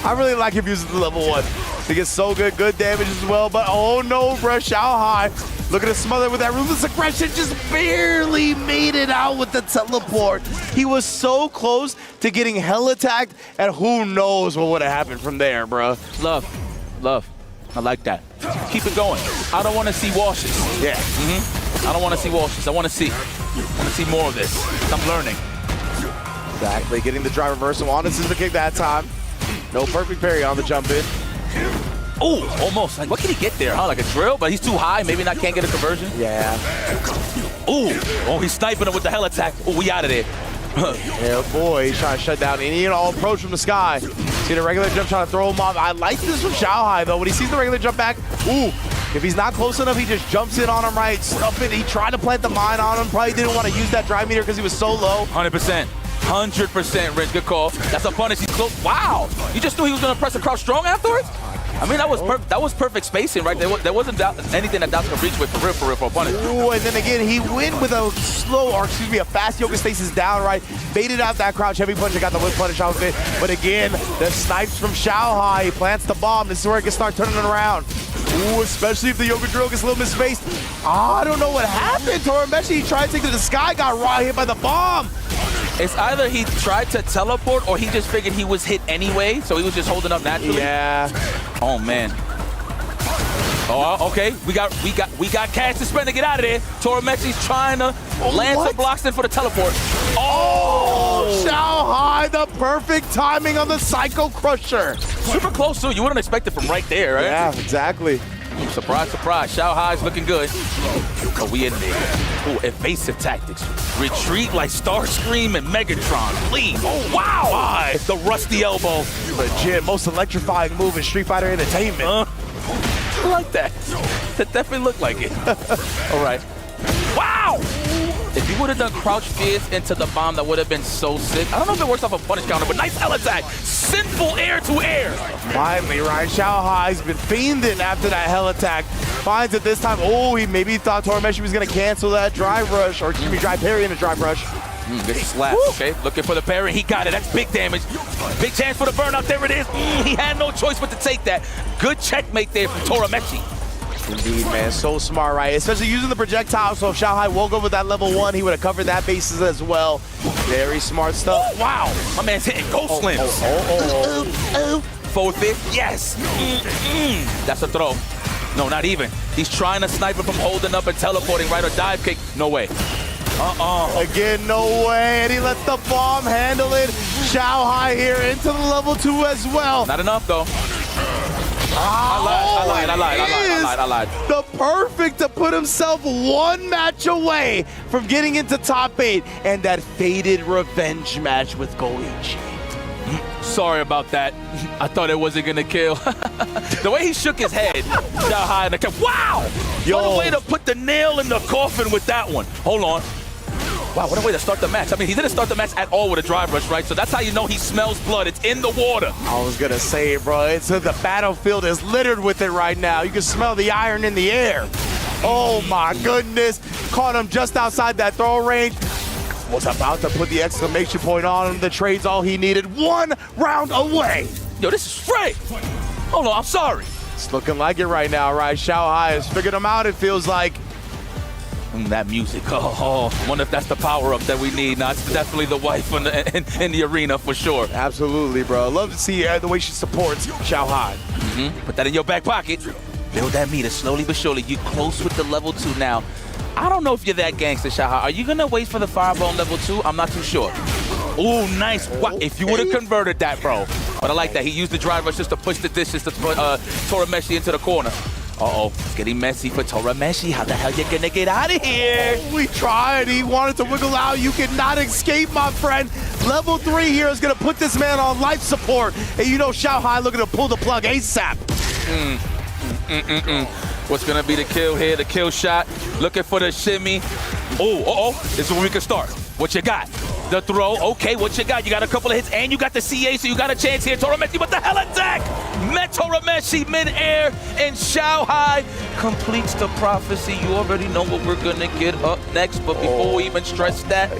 I really like him using the level 1. He gets so good damage as well, but oh no, bro, Xiao Hai. Look at his smother with that ruthless aggression, just barely made it out with the teleport. He was so close to getting hell attacked, and who knows what would have happened from there, bro. Love. I like that. Keep it going. I don't want to see washes. Yeah. I don't want to see washes. I want to see more of this. I'm learning. Exactly, getting the drive reversal on us is the kick that time. No perfect parry on the jump in. Ooh, almost. Like, what can he get there, huh? Like a drill? But he's too high. Maybe not can't get a conversion. Yeah. Ooh. Oh, he's sniping him with the hell attack. Oh, we out of there. Yeah, boy, he's trying to shut down any and all approach from the sky. See the regular jump trying to throw him off. I like this from Xiao Hai, though. When he sees the regular jump back, ooh. If he's not close enough, he just jumps in on him right, stuff it. He tried to plant the mine on him. Probably didn't want to use that drive meter because he was so low. 100%. 100%, Rich. Good call. That's a punish. He's close. Wow. You just knew he was going to press a crouch strong afterwards? I mean, that was perfect spacing, right? There wasn't anything that Doubts could reach with for real for a punish. Ooh, and then again, he went with a a fast yoga stasis down, right? Baited out that crouch heavy punch and got the whip punish out of it. But again, the snipes from Xiao Hai. He plants the bomb. This is where it can start turning it around. Ooh, especially if the yoga drill gets a little misspaced. I don't know what happened. Torameshi, he tried to take it to the sky, got raw hit by the bomb. It's either he tried to teleport or he just figured he was hit anyway, so he was just holding up naturally. Yeah. Oh man. Oh, okay. We got cash to spend to get out of there. Torameshi's trying to land some blocks in for the teleport. Oh, Xiao Hai, the perfect timing on the Psycho Crusher. Super close too. You wouldn't expect it from right there, right? Yeah, exactly. Surprise, surprise. Xiao Hai's looking good. Oh, we in there. Oh, evasive tactics. Retreat like Starscream and Megatron, please. Oh, wow. Why? The rusty elbow. Legit, most electrifying move in Street Fighter Entertainment. I like that. That definitely looked like it. All right. Wow! If he would have done crouch fierce into the bomb, that would have been so sick. I don't know if it works off a punish counter, but nice L attack. Sinful air to air. Finally, right? Xiao Hai's been fiending after that hell attack. Finds it this time. Oh, he maybe thought Torameshi was going to cancel that drive rush, or excuse me, drive parry in a drive rush. Good slap, okay? Looking for the parry. He got it. That's big damage. Big chance for the burnout. There it is. He had no choice but to take that. Good checkmate there from Torameshi. Indeed, man. So smart, right? Especially using the projectile. So if Xiao Hai woke up with that level 1, he would have covered that bases as well. Very smart stuff. Oh, wow. My man's hitting ghost slims. Forward fist. Yes. That's a throw. No, not even. He's trying to snipe him from holding up and teleporting, right? Or dive kick. No way. Again, no way. And he lets the bomb handle it. Xiao Hai here into the level 2 as well. Not enough, though. I lied. The perfect to put himself one match away from getting into top 8 and that fated revenge match with Goichi. Sorry about that. I thought it wasn't gonna kill. The way he shook his head, Xiao Hai in the cap. Wow! What a way to put the nail in the coffin with that one. Hold on. Wow, what a way to start the match. I mean, he didn't start the match at all with a drive rush, right? So that's how you know he smells blood. It's in the water. I was going to say, bro, it's the battlefield is littered with it right now. You can smell the iron in the air. Oh, my goodness. Caught him just outside that throw range. Was about to put the exclamation point on him. The trade's all he needed. 1 round away. Yo, this is Frey. Hold on, I'm sorry. It's looking like it right now, right? Xiao Hai has figured him out, it feels like. That music. Oh, wonder if that's the power-up that we need. Now, it's definitely the wife in the arena for sure. Absolutely, bro. Love to see the way she supports Xiao Hai. Put that in your back pocket. Build that meter slowly but surely. You close with the level 2 now. I don't know if you're that gangster, Xiao Hai. Are you going to wait for the fireball on level 2? I'm not too sure. Ooh, nice. Wow. If you would have converted that, bro. But I like that. He used the drive rush just to push the dishes to put Torameshi into the corner. Uh-oh, it's getting messy for Torameshi. How the hell you gonna get out of here? We tried. He wanted to wiggle out. You cannot escape, my friend. Level 3 here is gonna put this man on life support. And you know Xiao Hai looking to pull the plug ASAP. What's gonna be the kill here? The kill shot. Looking for the shimmy. Oh, this is where we can start. What you got? The throw. Okay, what you got? You got a couple of hits and you got the CA, so you got a chance here. Torameshi, what the hell attack? Met Torameshi mid-air, and Xiao Hai completes the prophecy. You already know what we're gonna get up next, but before we even stress that,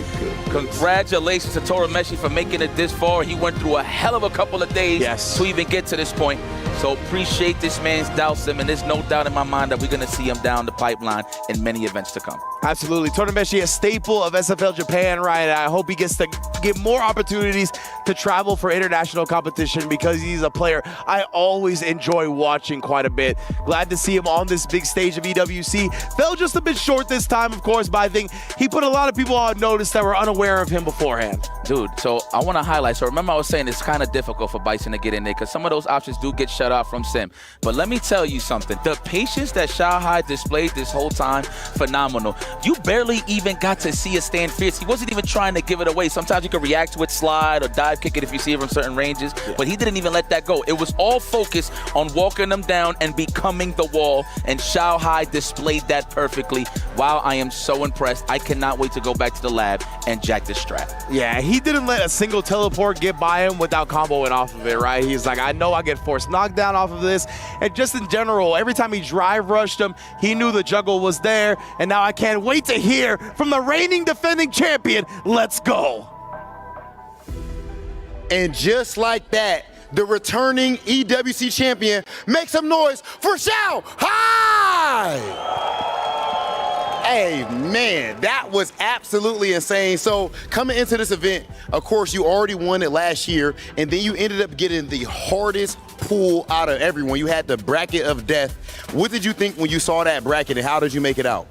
congratulations to Torameshi for making it this far. He went through a hell of a couple of days to even get to this point. So appreciate this man's Dowsim, and there's no doubt in my mind that we're gonna see him down the pipeline in many events to come. Absolutely. Torameshi, a staple of SFL Japan, right? I hope he gets to get more opportunities to travel for international competition because he's a player I always enjoy watching quite a bit. Glad to see him on this big stage of EWC. Fell just a bit short this time, of course, but I think he put a lot of people on notice that were unaware of him beforehand. Dude, so I want to highlight. So remember I was saying it's kind of difficult for Bison to get in there because some of those options do get shut off from Sim. But let me tell you something. The patience that Xiao Hai displayed this whole time, phenomenal. You barely even got to see a stand fierce. He wasn't even trying to give it away. Sometimes you can react to it, slide, or dive kick it if you see it from certain ranges. But he didn't even let that go. It was all focused on walking them down and becoming the wall. And Xiao Hai displayed that perfectly. Wow, I am so impressed. I cannot wait to go back to the lab and jack this strap. Yeah, he didn't let a single teleport get by him without comboing off of it, right? He's like, I know I get forced knockdown off of this. And just in general, every time he drive rushed him, he knew the juggle was there. And now I can't wait to hear from the reigning defending champion. Let's go. And just like that, the returning EWC champion makes some noise for Xiao Hai! Hey, man, that was absolutely insane. So coming into this event, of course, you already won it last year, and then you ended up getting the hardest pull out of everyone. You had the bracket of death. What did you think when you saw that bracket, and how did you make it out?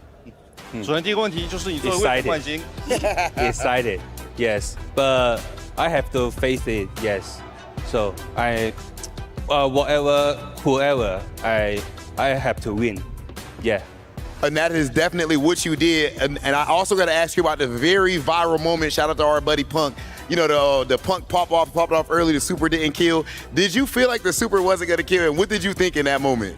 Excited, yes, but I have to face it, yes. So whoever, I have to win, yeah. And that is definitely what you did. And I also got to ask you about the very viral moment. Shout out to our buddy Punk. You know, the Punk popped off early. The super didn't kill. Did you feel like the super wasn't going to kill? And what did you think in that moment?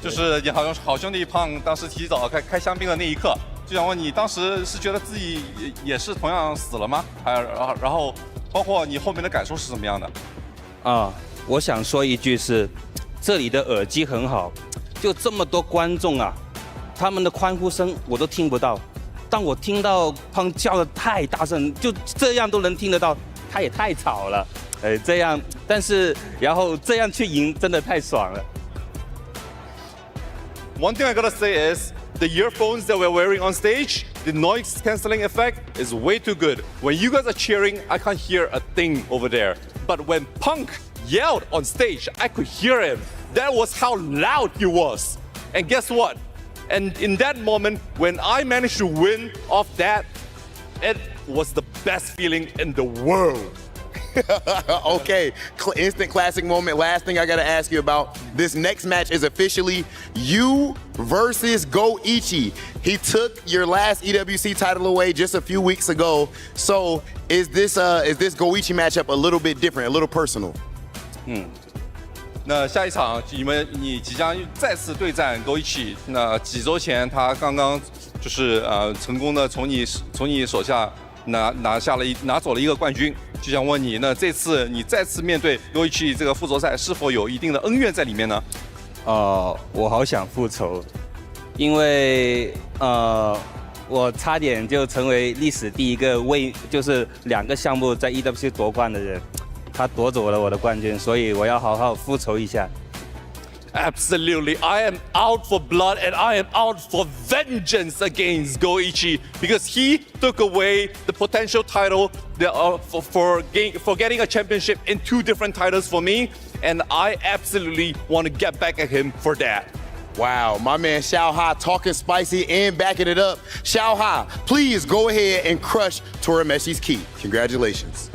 就是好兄弟胖当时提早开香槟的那一刻，就想问你，当时是觉得自己也是同样死了吗？然后包括你后面的感受是怎么样的？我想说一句是，这里的耳机很好。就这么多观众啊，他们的欢呼声我都听不到。当我听到胖叫的太大声，就这样都能听得到，他也太吵了。这样，但是然后这样去赢，真的太爽了。One thing I gotta say is the earphones that we're wearing on stage, the noise cancelling effect is way too good. When you guys are cheering, I can't hear a thing over there. But when Punk yelled on stage, I could hear him. That was how loud he was. And guess what? And in that moment, when I managed to win off that, it was the best feeling in the world. Okay, instant classic moment. Last thing I gotta ask you about, this next match is officially you versus Goichi. He took your last EWC title away just a few weeks ago. So is this Goichi matchup a little bit different, a little personal? 那下一场你即将再次对战Goichi。那几周前他刚刚就是成功的从你手下拿走了一个冠军。就想问你，那这次你再次面对Goichi这个复仇赛，是否有一定的恩怨在里面呢？我好想复仇，因为我差点就成为历史第一个就是2个项目在EWC夺冠的人。他夺走了我的冠军，所以我要好好复仇一下。 Absolutely. I am out for blood and I am out for vengeance against Goichi because he took away the potential title for getting a championship in 2 different titles for me, and I absolutely want to get back at him for that. Wow, my man Xiao Hai talking spicy and backing it up. Xiao Hai, please go ahead and crush Torameshi's key. Congratulations.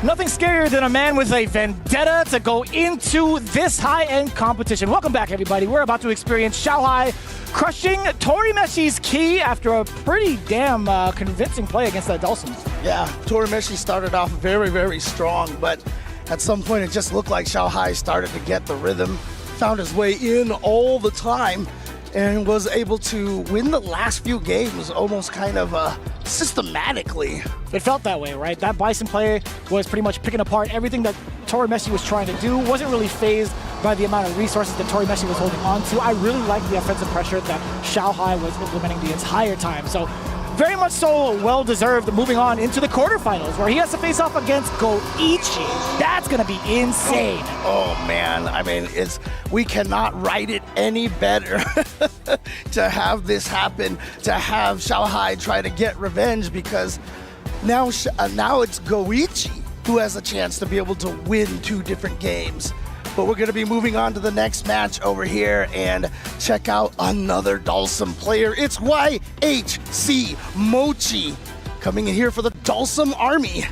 Nothing scarier than a man with a vendetta to go into this high-end competition. Welcome back, everybody. We're about to experience Xiao Hai crushing Torameshi's key after a pretty damn convincing play against that Dulcim. Yeah, Torameshi started off very, very strong, but at some point it just looked like Xiao Hai started to get the rhythm, found his way in all the time, and was able to win the last few games almost kind of systematically. It felt that way, right? That Bison play was pretty much picking apart everything that Torameshi was trying to do. Wasn't really phased by the amount of resources that Torameshi was holding on to. I really liked the offensive pressure that Xiao Hai was implementing the entire time. So very much so well-deserved moving on into the quarterfinals where he has to face off against Goichi. That's going to be insane. Oh man, I mean, we cannot write it any better to have this happen, to have Xiao Hai try to get revenge, because now it's Goichi who has a chance to be able to win 2 different games. But we're going to be moving on to the next match over here and check out another Dulcim player. It's YHC Mochi coming in here for the Dulcim Army.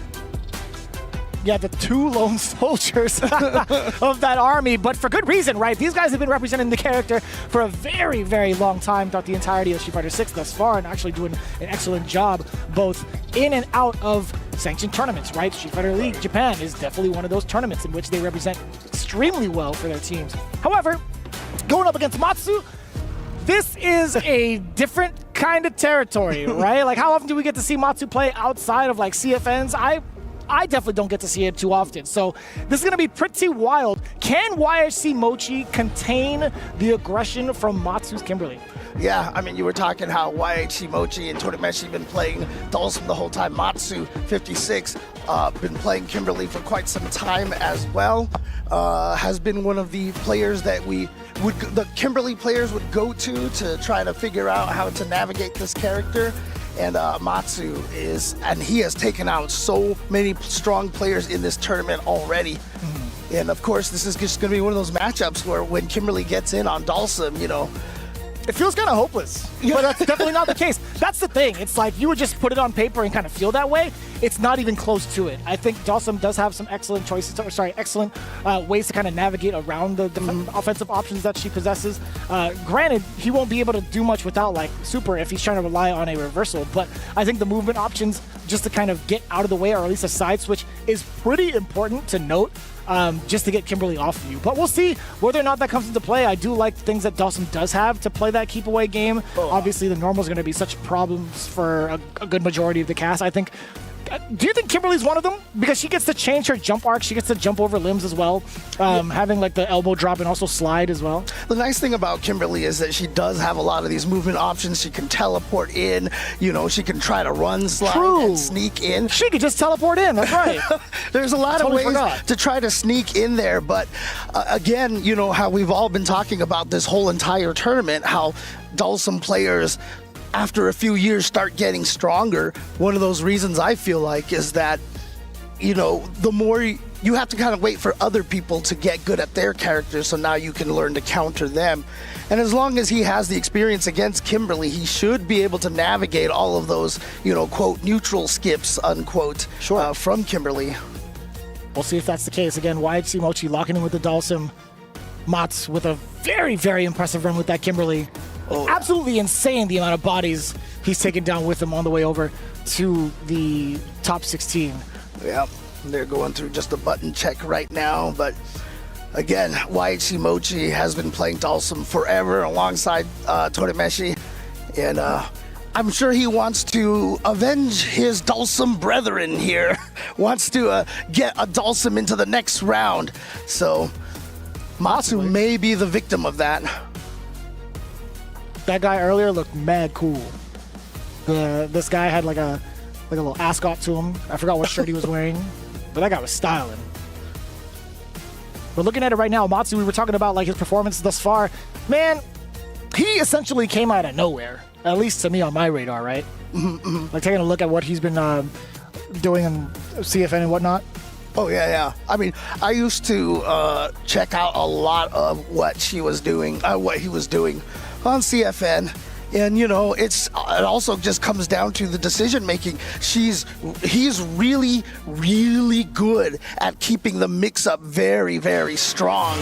Yeah, the 2 lone soldiers of that army, but for good reason, right? These guys have been representing the character for a very, very long time throughout the entirety of Street Fighter 6 thus far, and actually doing an excellent job both in and out of sanctioned tournaments, right? Street Fighter League Japan is definitely one of those tournaments in which they represent extremely well for their teams. However, going up against Matsu, this is a different kind of territory, right? Like, how often do we get to see Matsu play outside of like CFNs? I definitely don't get to see it too often. So this is going to be pretty wild. Can YHC Mochi contain the aggression from Matsu's Kimberly? Yeah, I mean, you were talking how YHC Mochi and Torameshi been playing Dulcim the whole time. Matsu, 56, been playing Kimberly for quite some time as well. Has been one of the players that the Kimberly players would go to try to figure out how to navigate this character. And Matsu he has taken out so many strong players in this tournament already. Mm-hmm. And of course, this is just going to be one of those matchups where when Kimberly gets in on Dulcim, it feels kind of hopeless, but that's definitely not the case. That's the thing. It's like you would just put it on paper and kind of feel that way. It's not even close to it. I think Dulcim does have some excellent choices, excellent ways to kind of navigate around the offensive options that she possesses. Granted, he won't be able to do much without like super if he's trying to rely on a reversal, but I think the movement options just to kind of get out of the way, or at least a side switch, is pretty important to note. Just to get Kimberly off of you. But we'll see whether or not that comes into play. I do like things that Dulcim does have to play that keep away game. Obviously, the normals are going to be such problems for a good majority of the cast. I think. Do you think Kimberly's one of them? Because she gets to change her jump arc. She gets to jump over limbs as well, having like the elbow drop and also slide as well. The nice thing about Kimberly is that she does have a lot of these movement options. She can teleport in, she can try to run, slide, and sneak in. She could just teleport in, that's right. There's a lot of ways to try to sneak in there, but again, how we've all been talking about this whole entire tournament, how Dulcim players after a few years start getting stronger. One of those reasons I feel like is that, the more you have to kind of wait for other people to get good at their characters, so now you can learn to counter them. And as long as he has the experience against Kimberly, he should be able to navigate all of those, quote, neutral skips, unquote, from Kimberly. We'll see if that's the case. Again, YHC Mochi locking in with the Dulcim. Mats with a very, very impressive run with that Kimberly. Absolutely insane the amount of bodies he's taken down with him on the way over to the top 16. Yeah, they're going through just a button check right now, but again, YHC Mochi has been playing Dulcim forever alongside Torameshi, and I'm sure he wants to avenge his Dulcim brethren here, wants to get a Dulcim into the next round, so Matsu may be the victim of that. That guy earlier looked mad cool. This guy had like a Like a little ascot to him. I forgot what shirt he was wearing, but that guy was styling. But looking at it right now, Matsu, we were talking about like his performance thus far. Man, he essentially came out of nowhere, at least to me on my radar, right? Like taking a look at what he's been doing in CFN and whatnot. Oh, yeah. I mean, I used to check out a lot of what he was doing on CFN. And, you know, it also just comes down to the decision making. He's really, really good at keeping the mix up very, very strong.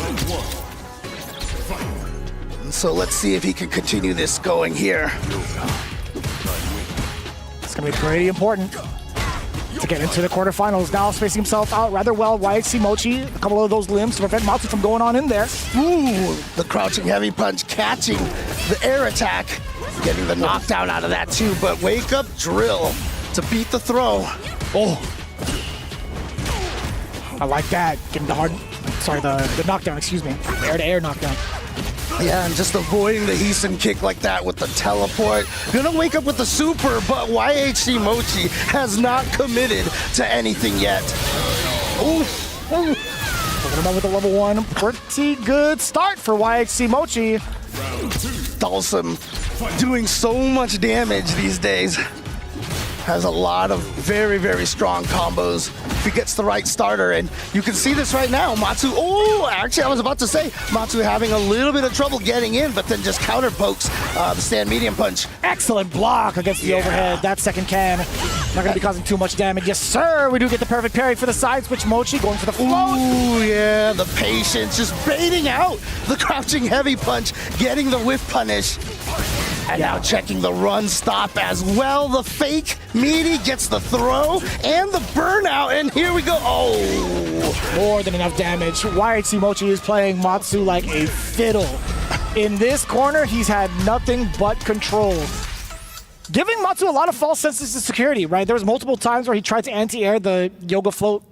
And so let's see if he can continue this going here. It's going to be pretty important to get into the quarterfinals. Now spacing himself out rather well. YHC Mochi, a couple of those limbs to prevent Matsu from going on in there. Ooh, the crouching heavy punch catching the air attack. Getting the knockdown out of that too, but wake up drill to beat the throw. Oh, I like that. Getting the knockdown, excuse me. Air-to-air knockdown. Yeah, and just avoiding the Heeson kick like that with the teleport. Gonna wake up with the super, but YHC Mochi has not committed to anything yet. Oof. Looking about with the level 1. Pretty good start for YHC Mochi. Dalsum doing so much damage these days. Has a lot of very, very strong combos if he gets the right starter. And you can see this right now. Matsu, actually I was about to say, Matsu having a little bit of trouble getting in, but then just counter pokes the stand medium punch. Excellent block against the overhead. That second can. Not going to be causing too much damage. Yes, sir. We do get the perfect parry for the side switch. Mochi going for the float. Ooh, yeah. The patience. Just baiting out the crouching heavy punch. Getting the whiff punish. And now checking the run stop as well. The fake meaty gets the throw and the burnout. And here we go. Oh. More than enough damage. YHC Mochi is playing Matsu like a fiddle. In this corner, he's had nothing but control. Giving Matsu a lot of false senses of security, right? There was multiple times where he tried to anti-air the yoga float,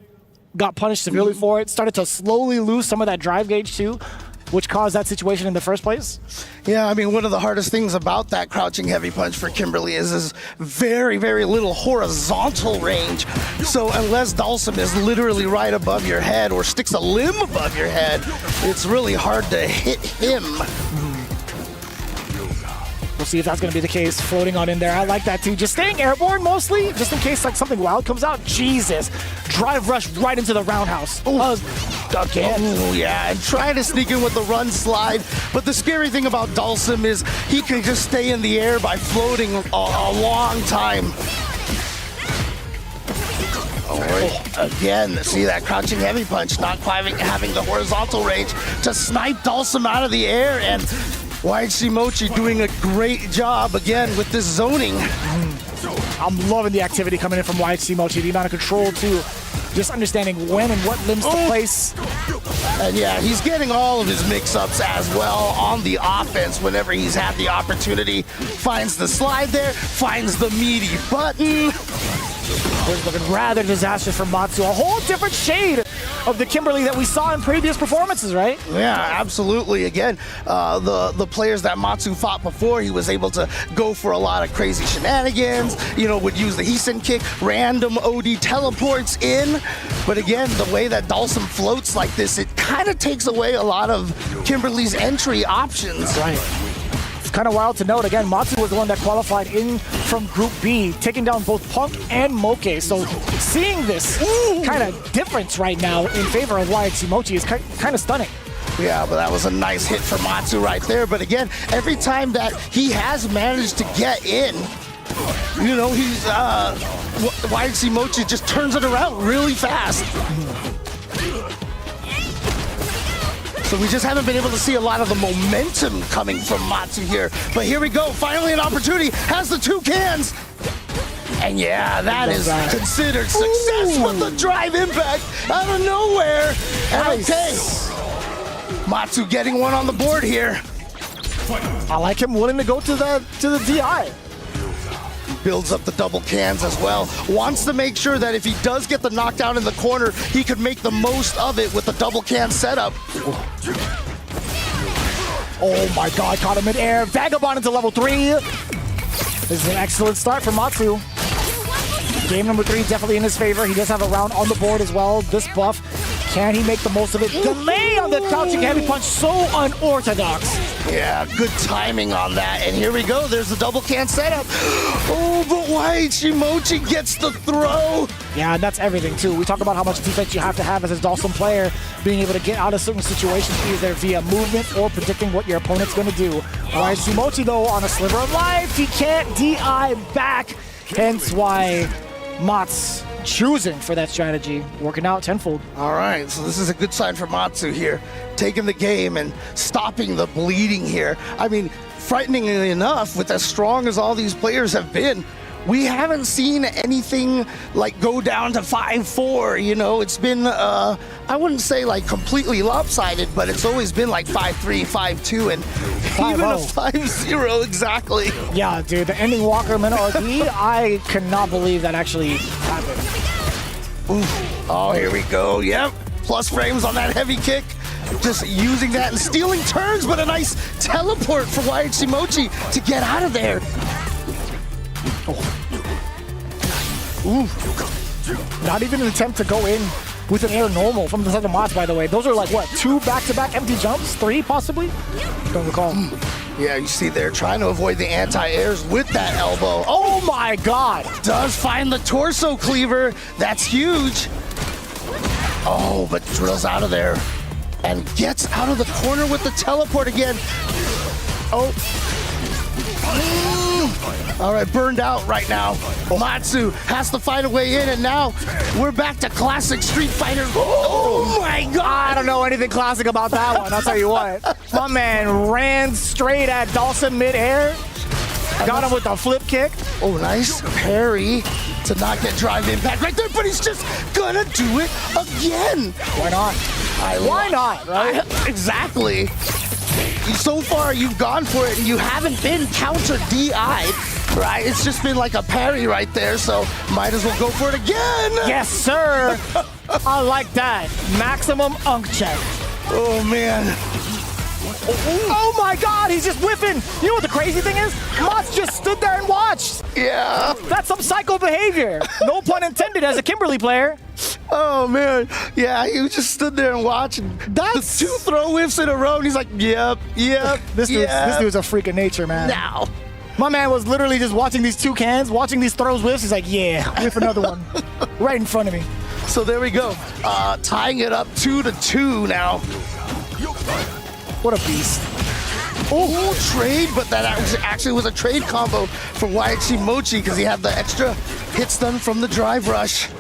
got punished severely for it, started to slowly lose some of that drive gauge too, which caused that situation in the first place. Yeah, I mean, one of the hardest things about that crouching heavy punch for Kimberly is very, very little horizontal range. So unless Dalsum is literally right above your head or sticks a limb above your head, it's really hard to hit him. We'll see if that's going to be the case. Floating on in there. I like that too. Just staying airborne mostly, just in case like something wild comes out. Jesus. Drive rush right into the roundhouse. Again. Oh, yeah. And trying to sneak in with the run slide. But the scary thing about Dalsum is he can just stay in the air by floating a long time. Again, see that crouching heavy punch, not quite having the horizontal range to snipe Dalsum out of the air. And YHC Mochi doing a great job again with this zoning. I'm loving the activity coming in from YHC Mochi, the amount of control too. Just understanding when and what limbs to place. And yeah, he's getting all of his mix-ups as well on the offense whenever he's had the opportunity. Finds the slide there, finds the meaty button. It's looking rather disastrous for Matsu. A whole different shade of the Kimberly that we saw in previous performances, right? Yeah, absolutely. Again, the players that Matsu fought before, he was able to go for a lot of crazy shenanigans, you know, would use the Heeson kick, random OD teleports in. But again, the way that Dalsum floats like this, it kind of takes away a lot of Kimberly's entry options. Right. It's kind of wild to note, again, Matsu was the one that qualified in from Group B, taking down both Punk and Moke. So seeing this kind of difference right now in favor of YHC Mochi is kind of stunning. Yeah, but that was a nice hit for Matsu right there. But again, every time that he has managed to get in, you know, he's YHC Mochi just turns it around really fast. So we just haven't been able to see a lot of the momentum coming from Matsu here. But here we go, finally an opportunity, has the two cans. And yeah, that is considered success with the drive impact out of nowhere. And okay, Matsu getting one on the board here. I like him willing to go to the DI. Builds up the double cans as well. Wants to make sure that if he does get the knockdown in the corner, he could make the most of it with the double can setup. Oh my god, caught him mid-air. Vagabond into level 3. This is an excellent start for Matsu. Game number 3 definitely in his favor. He does have a round on the board as well. This buff, can he make the most of it? Delay on the crouching heavy punch, so unorthodox. Yeah, good timing on that. And here we go. There's the double can setup. Oh, but Waichimochi gets the throw. Yeah, and that's everything too. We talk about how much defense you have to have as a Dawson player, being able to get out of certain situations either via movement or predicting what your opponent's going to do. Waichimochi, though, on a sliver of life, he can't DI back. Hence why Mats choosing for that strategy, working out tenfold. All right, so this is a good sign for Matsu here, taking the game and stopping the bleeding here. I mean, frighteningly enough, with as strong as all these players have been, we haven't seen anything like go down to 5-4. You know, it's been, I wouldn't say like completely lopsided, but it's always been like 5-3, 5-2, and even a 5-0 exactly. Yeah, dude, the ending Walker Mina RD, I cannot believe that actually happened. Oof. Oh, here we go. Yep, plus frames on that heavy kick. Just using that and stealing turns, but a nice teleport for Waichimochi to get out of there. Ooh. Not even an attempt to go in with an air normal from the second Mats, by the way. Those are like, what, 2 back-to-back empty jumps? 3, possibly? Don't recall. Yeah, you see they're trying to avoid the anti-airs with that elbow. Oh my god! Does find the torso cleaver. That's huge. Oh, but drills out of there. And gets out of the corner with the teleport again. Oh. All right, burned out right now. Matsu has to find a way in, and now we're back to classic Street Fighter. Oh my god! I don't know anything classic about that one, I'll tell you what. My man ran straight at Dawson mid-air. Got him with a flip kick. Oh, nice parry to not get drive impact right there, but he's just gonna do it again. Why not? Why not, right? Exactly. So far, you've gone for it, and you haven't been counter-DI'd, right? It's just been like a parry right there, so might as well go for it again. Yes, sir. I like that. Maximum unk check. Oh, man. Oh my god, he's just whiffing. You know what the crazy thing is? Mats just stood there and watched. Yeah. That's some psycho behavior. No pun intended as a Kimberly player. Oh, man. Yeah, he just stood there and watched. That's the 2 throw whiffs in a row, and he's like, yep. This dude's a freak of nature, man. Now. My man was literally just watching these 2 cans, watching these throws whiffs. He's like, yeah, whiff another one. Right in front of me. So there we go. Tying it up 2-2 now. What a beast. Oh, trade, but that actually was a trade combo for Waichimochi because he had the extra hits done from the drive rush.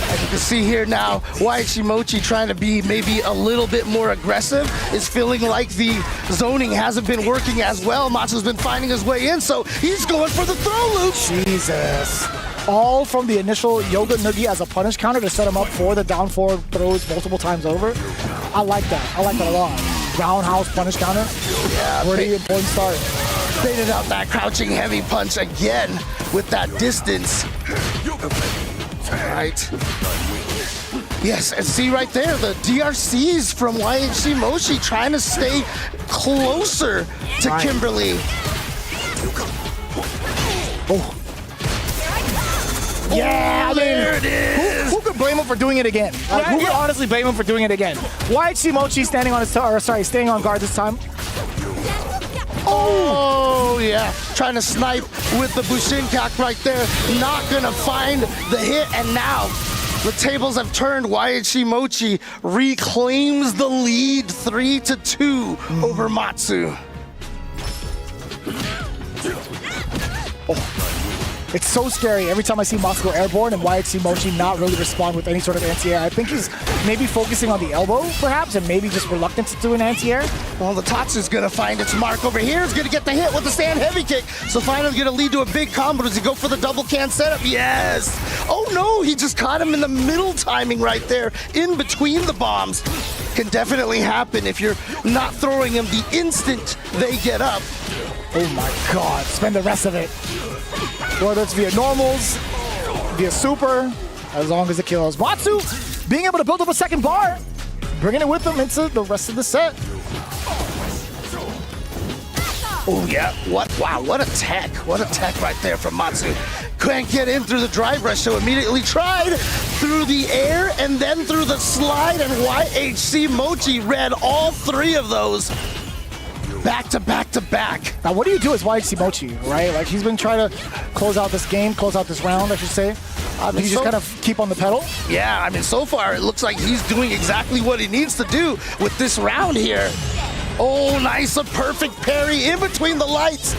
As you can see here now, Waichimochi trying to be maybe a little bit more aggressive, is feeling like the zoning hasn't been working as well. Matsu's been finding his way in, so he's going for the throw loop. Jesus. All from the initial Yoga Noogie as a punish counter to set him up for the down forward throws multiple times over. I like that. I like that a lot. Roundhouse punish counter. Yeah, pretty important start. Baited out that crouching heavy punch again with that distance. Right. Yes, and see right there, the DRCs from Waichimochi trying to stay closer to Kimberly. Oh. Yeah, there it is. Who could blame him for doing it again? Like, who could honestly blame him for doing it again? Waichimochi standing on his staying on guard this time. Oh, yeah. Trying to snipe with the Bushinkak right there. Not gonna find the hit, and now the tables have turned. Waichimochi reclaims the lead 3-2 over Matsu. It's so scary every time I see Matsu go airborne and Waichimochi not really respond with any sort of anti-air. I think he's maybe focusing on the elbow, perhaps, and maybe just reluctant to do an anti-air. Well, the Tatsu's gonna find its mark over here. It's gonna get the hit with the stand heavy kick. So finally gonna lead to a big combo. Does he go for the double can setup? Yes! Oh no, he just caught him in the middle timing right there, in between the bombs. Can definitely happen if you're not throwing them the instant they get up. Oh my god, spend the rest of it. Whether it's via normals, via super, as long as it kills. Matsu being able to build up a second bar, bringing it with him into the rest of the set. Oh, yeah. Wow, what a tech. What a tech right there from Matsu. Couldn't get in through the drive rush, so immediately tried through the air and then through the slide, and YHC Mochi read all three of those. Back to back to back. Now, what do you do as YHC Mochi, right? Like, he's been trying to close out this game, close out this round, I should say. You just kind of keep on the pedal? Yeah, I mean, so far it looks like he's doing exactly what he needs to do with this round here. Oh, nice, a perfect parry in between the lights.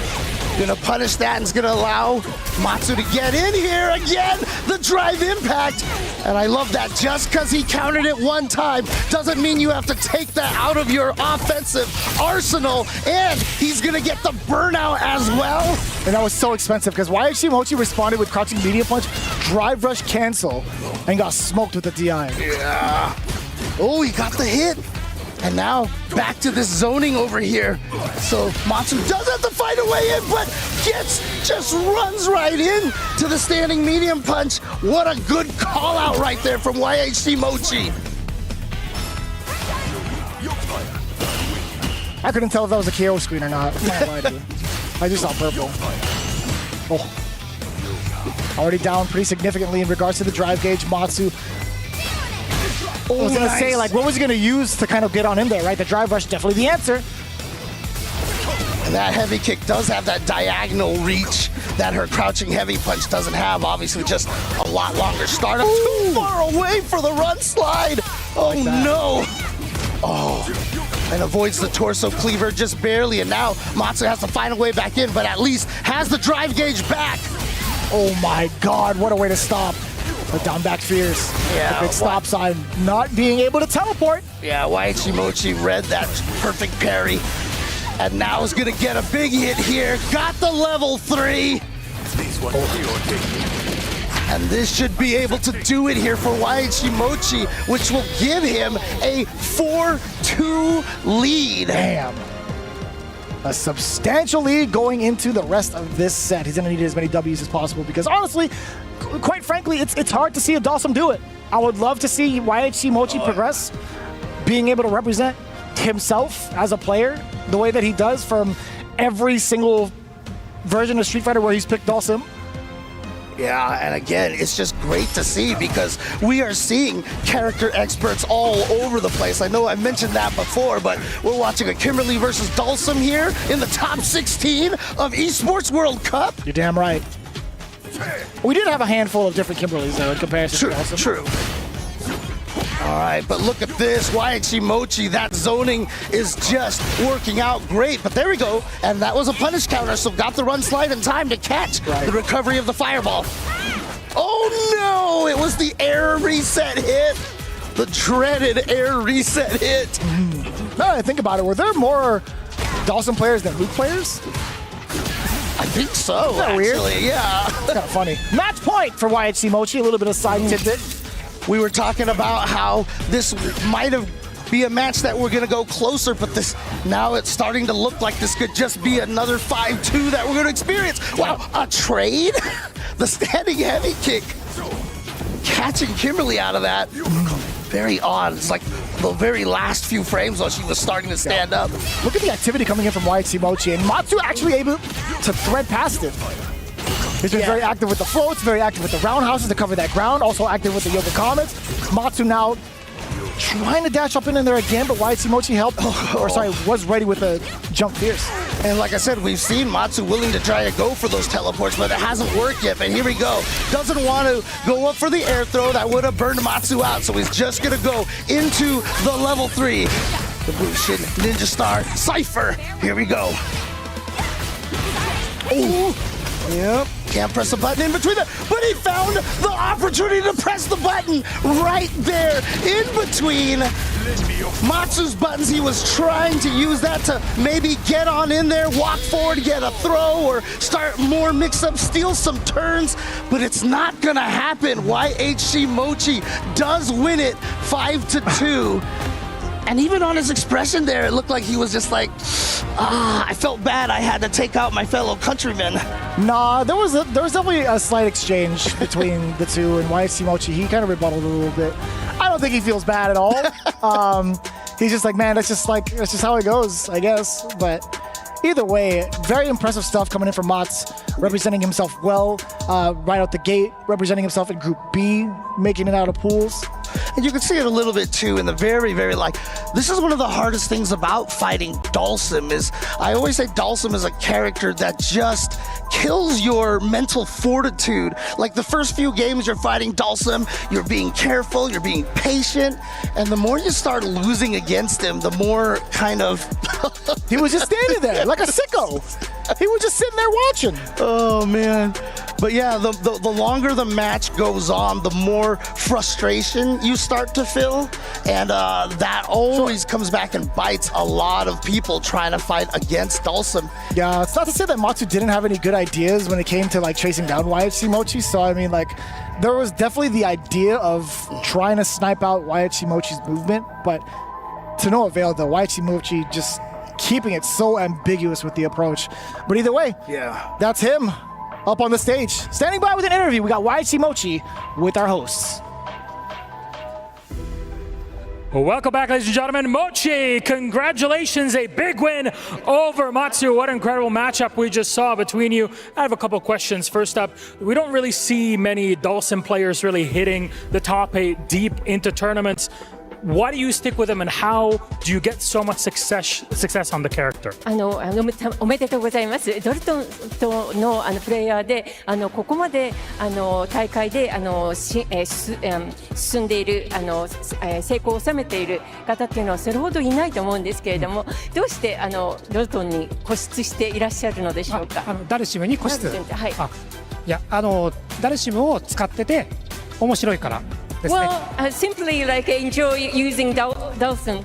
Gonna punish that and is gonna allow Matsu to get in here again. The drive impact. And I love that just because he countered it one time doesn't mean you have to take that out of your offensive arsenal. And he's gonna get the burnout as well. And that was so expensive because YHC Mochi responded with crouching medium punch, drive rush cancel, and got smoked with the DI. Yeah. Oh, he got the hit. And now back to this zoning over here. So Matsu does have to find a way in, but just runs right in to the standing medium punch. What a good call out right there from YHC Mochi. I couldn't tell if that was a KO screen or not. I'm not gonna lie to you. I just saw purple. Oh. Already down pretty significantly in regards to the drive gauge. Matsu. I was gonna say, like, what was he gonna use to kind of get on in there, right? The drive rush, definitely the answer. And that heavy kick does have that diagonal reach that her crouching heavy punch doesn't have. Obviously, just a lot longer startup. Too far away for the run slide. Oh, no. Oh, and avoids the torso cleaver just barely. And now Matsu has to find a way back in, but at least has the drive gauge back. Oh, my God. What a way to stop. The down back fierce. Yeah, the big stop sign, not being able to teleport. Yeah, YHC Mochi read that perfect parry. And now is gonna get a big hit here. Got the level 3. And this should be able to do it here for YHC Mochi, which will give him a 4-2 lead. Damn. A substantial lead going into the rest of this set. He's gonna need as many W's as possible because honestly, quite frankly, it's hard to see a Dawson do it. I would love to see YHC Mochi progress, being able to represent himself as a player the way that he does from every single version of Street Fighter where he's picked Dawson. Yeah, and again, it's just great to see because we are seeing character experts all over the place. I know I mentioned that before, but we're watching a Kimberly versus Dawson here in the top 16 of Esports World Cup. You're damn right. We did have a handful of different Kimberlys, though, in comparison to Dawson. True. All right, but look at this. YHC Mochi, that zoning is just working out great. But there we go. And that was a punish counter, so got the run slide in time to catch the recovery of the fireball. Oh, no! It was the air reset hit. The dreaded air reset hit. Now that I think about it, were there more Dawson players than Luke players? I think so, Isn't that actually, weird? yeah. Kind of funny. Match point for YHC Mochi, a little bit of side tidbit. We were talking about how this might have be a match that we're gonna go closer, but this now it's starting to look like this could just be another 5-2 that we're gonna experience. Wow, a trade? The standing heavy kick. Catching Kimberly out of that. Very odd. It's like the very last few frames while she was starting to stand up. Look at the activity coming in from YHC Mochi, and Matsu actually able to thread past it. He's been very active with the floats, very active with the roundhouses to cover that ground, also active with the Yoga Comets. Matsu now trying to dash up in there again, but YHC Mochi helped, was ready with a jump fierce. And like I said, we've seen Matsu willing to try to go for those teleports, but it hasn't worked yet. But here we go. Doesn't want to go up for the air throw. That would have burned Matsu out, so he's just going to go into the level 3. The Bushin Ninja Star Cypher. Here we go. Oh, yep. Can't press a button in between them, but he found the opportunity to press the button right there in between Matsu's buttons. He was trying to use that to maybe get on in there, walk forward, get a throw, or start more mix-up, steal some turns, but it's not gonna happen. YHC Mochi does win it 5-2. And even on his expression there, it looked like he was just like, I felt bad I had to take out my fellow countrymen. Nah, there was definitely a slight exchange between the two, and YHC Mochi, he kind of rebutted a little bit. I don't think he feels bad at all. He's just like, man, that's just how it goes, I guess. But either way, very impressive stuff coming in from Mats, representing himself well right out the gate, representing himself in Group B, making it out of pools. And you can see it a little bit too in the very, this is one of the hardest things about fighting Dalsum is, I always say Dalsum is a character that just kills your mental fortitude. Like the first few games you're fighting Dalsum, you're being careful, you're being patient, and the more you start losing against him, the more kind of... He was just standing there like a sicko. He was just sitting there watching. Oh, man. But yeah, the longer the match goes on, the more frustration you start to feel. And that always comes back and bites a lot of people trying to fight against Dalsum. Yeah, it's not to say that Matsu didn't have any good ideas when it came to like chasing down YHC Mochi. So, I mean, like, there was definitely the idea of trying to snipe out YHC Mochi's movement. But to no avail, though, YHC Mochi just keeping it so ambiguous with the approach. But either way, yeah, that's him up on the stage. Standing by with an interview, we got YHC Mochi with our hosts. Well, welcome back, ladies and gentlemen. Mochi, congratulations, a big win over Matsu. What an incredible matchup we just saw between you. I have a couple questions. First up, we don't really see many Dalsum players really hitting the top 8 deep into tournaments. Why do you stick with him, and how do you get so much success on the character? おめでとうございます。ドルトンとのプレイヤーでここまで大会で進んでいる成功を収めている方っていうのはそれほどいないと思うんですけれども、どうしてドルトンに固執していらっしゃるのでしょうか。ダルシムに固執。はい。いやダルシムを使ってて面白いから。Well, simply like enjoy using Dalsum.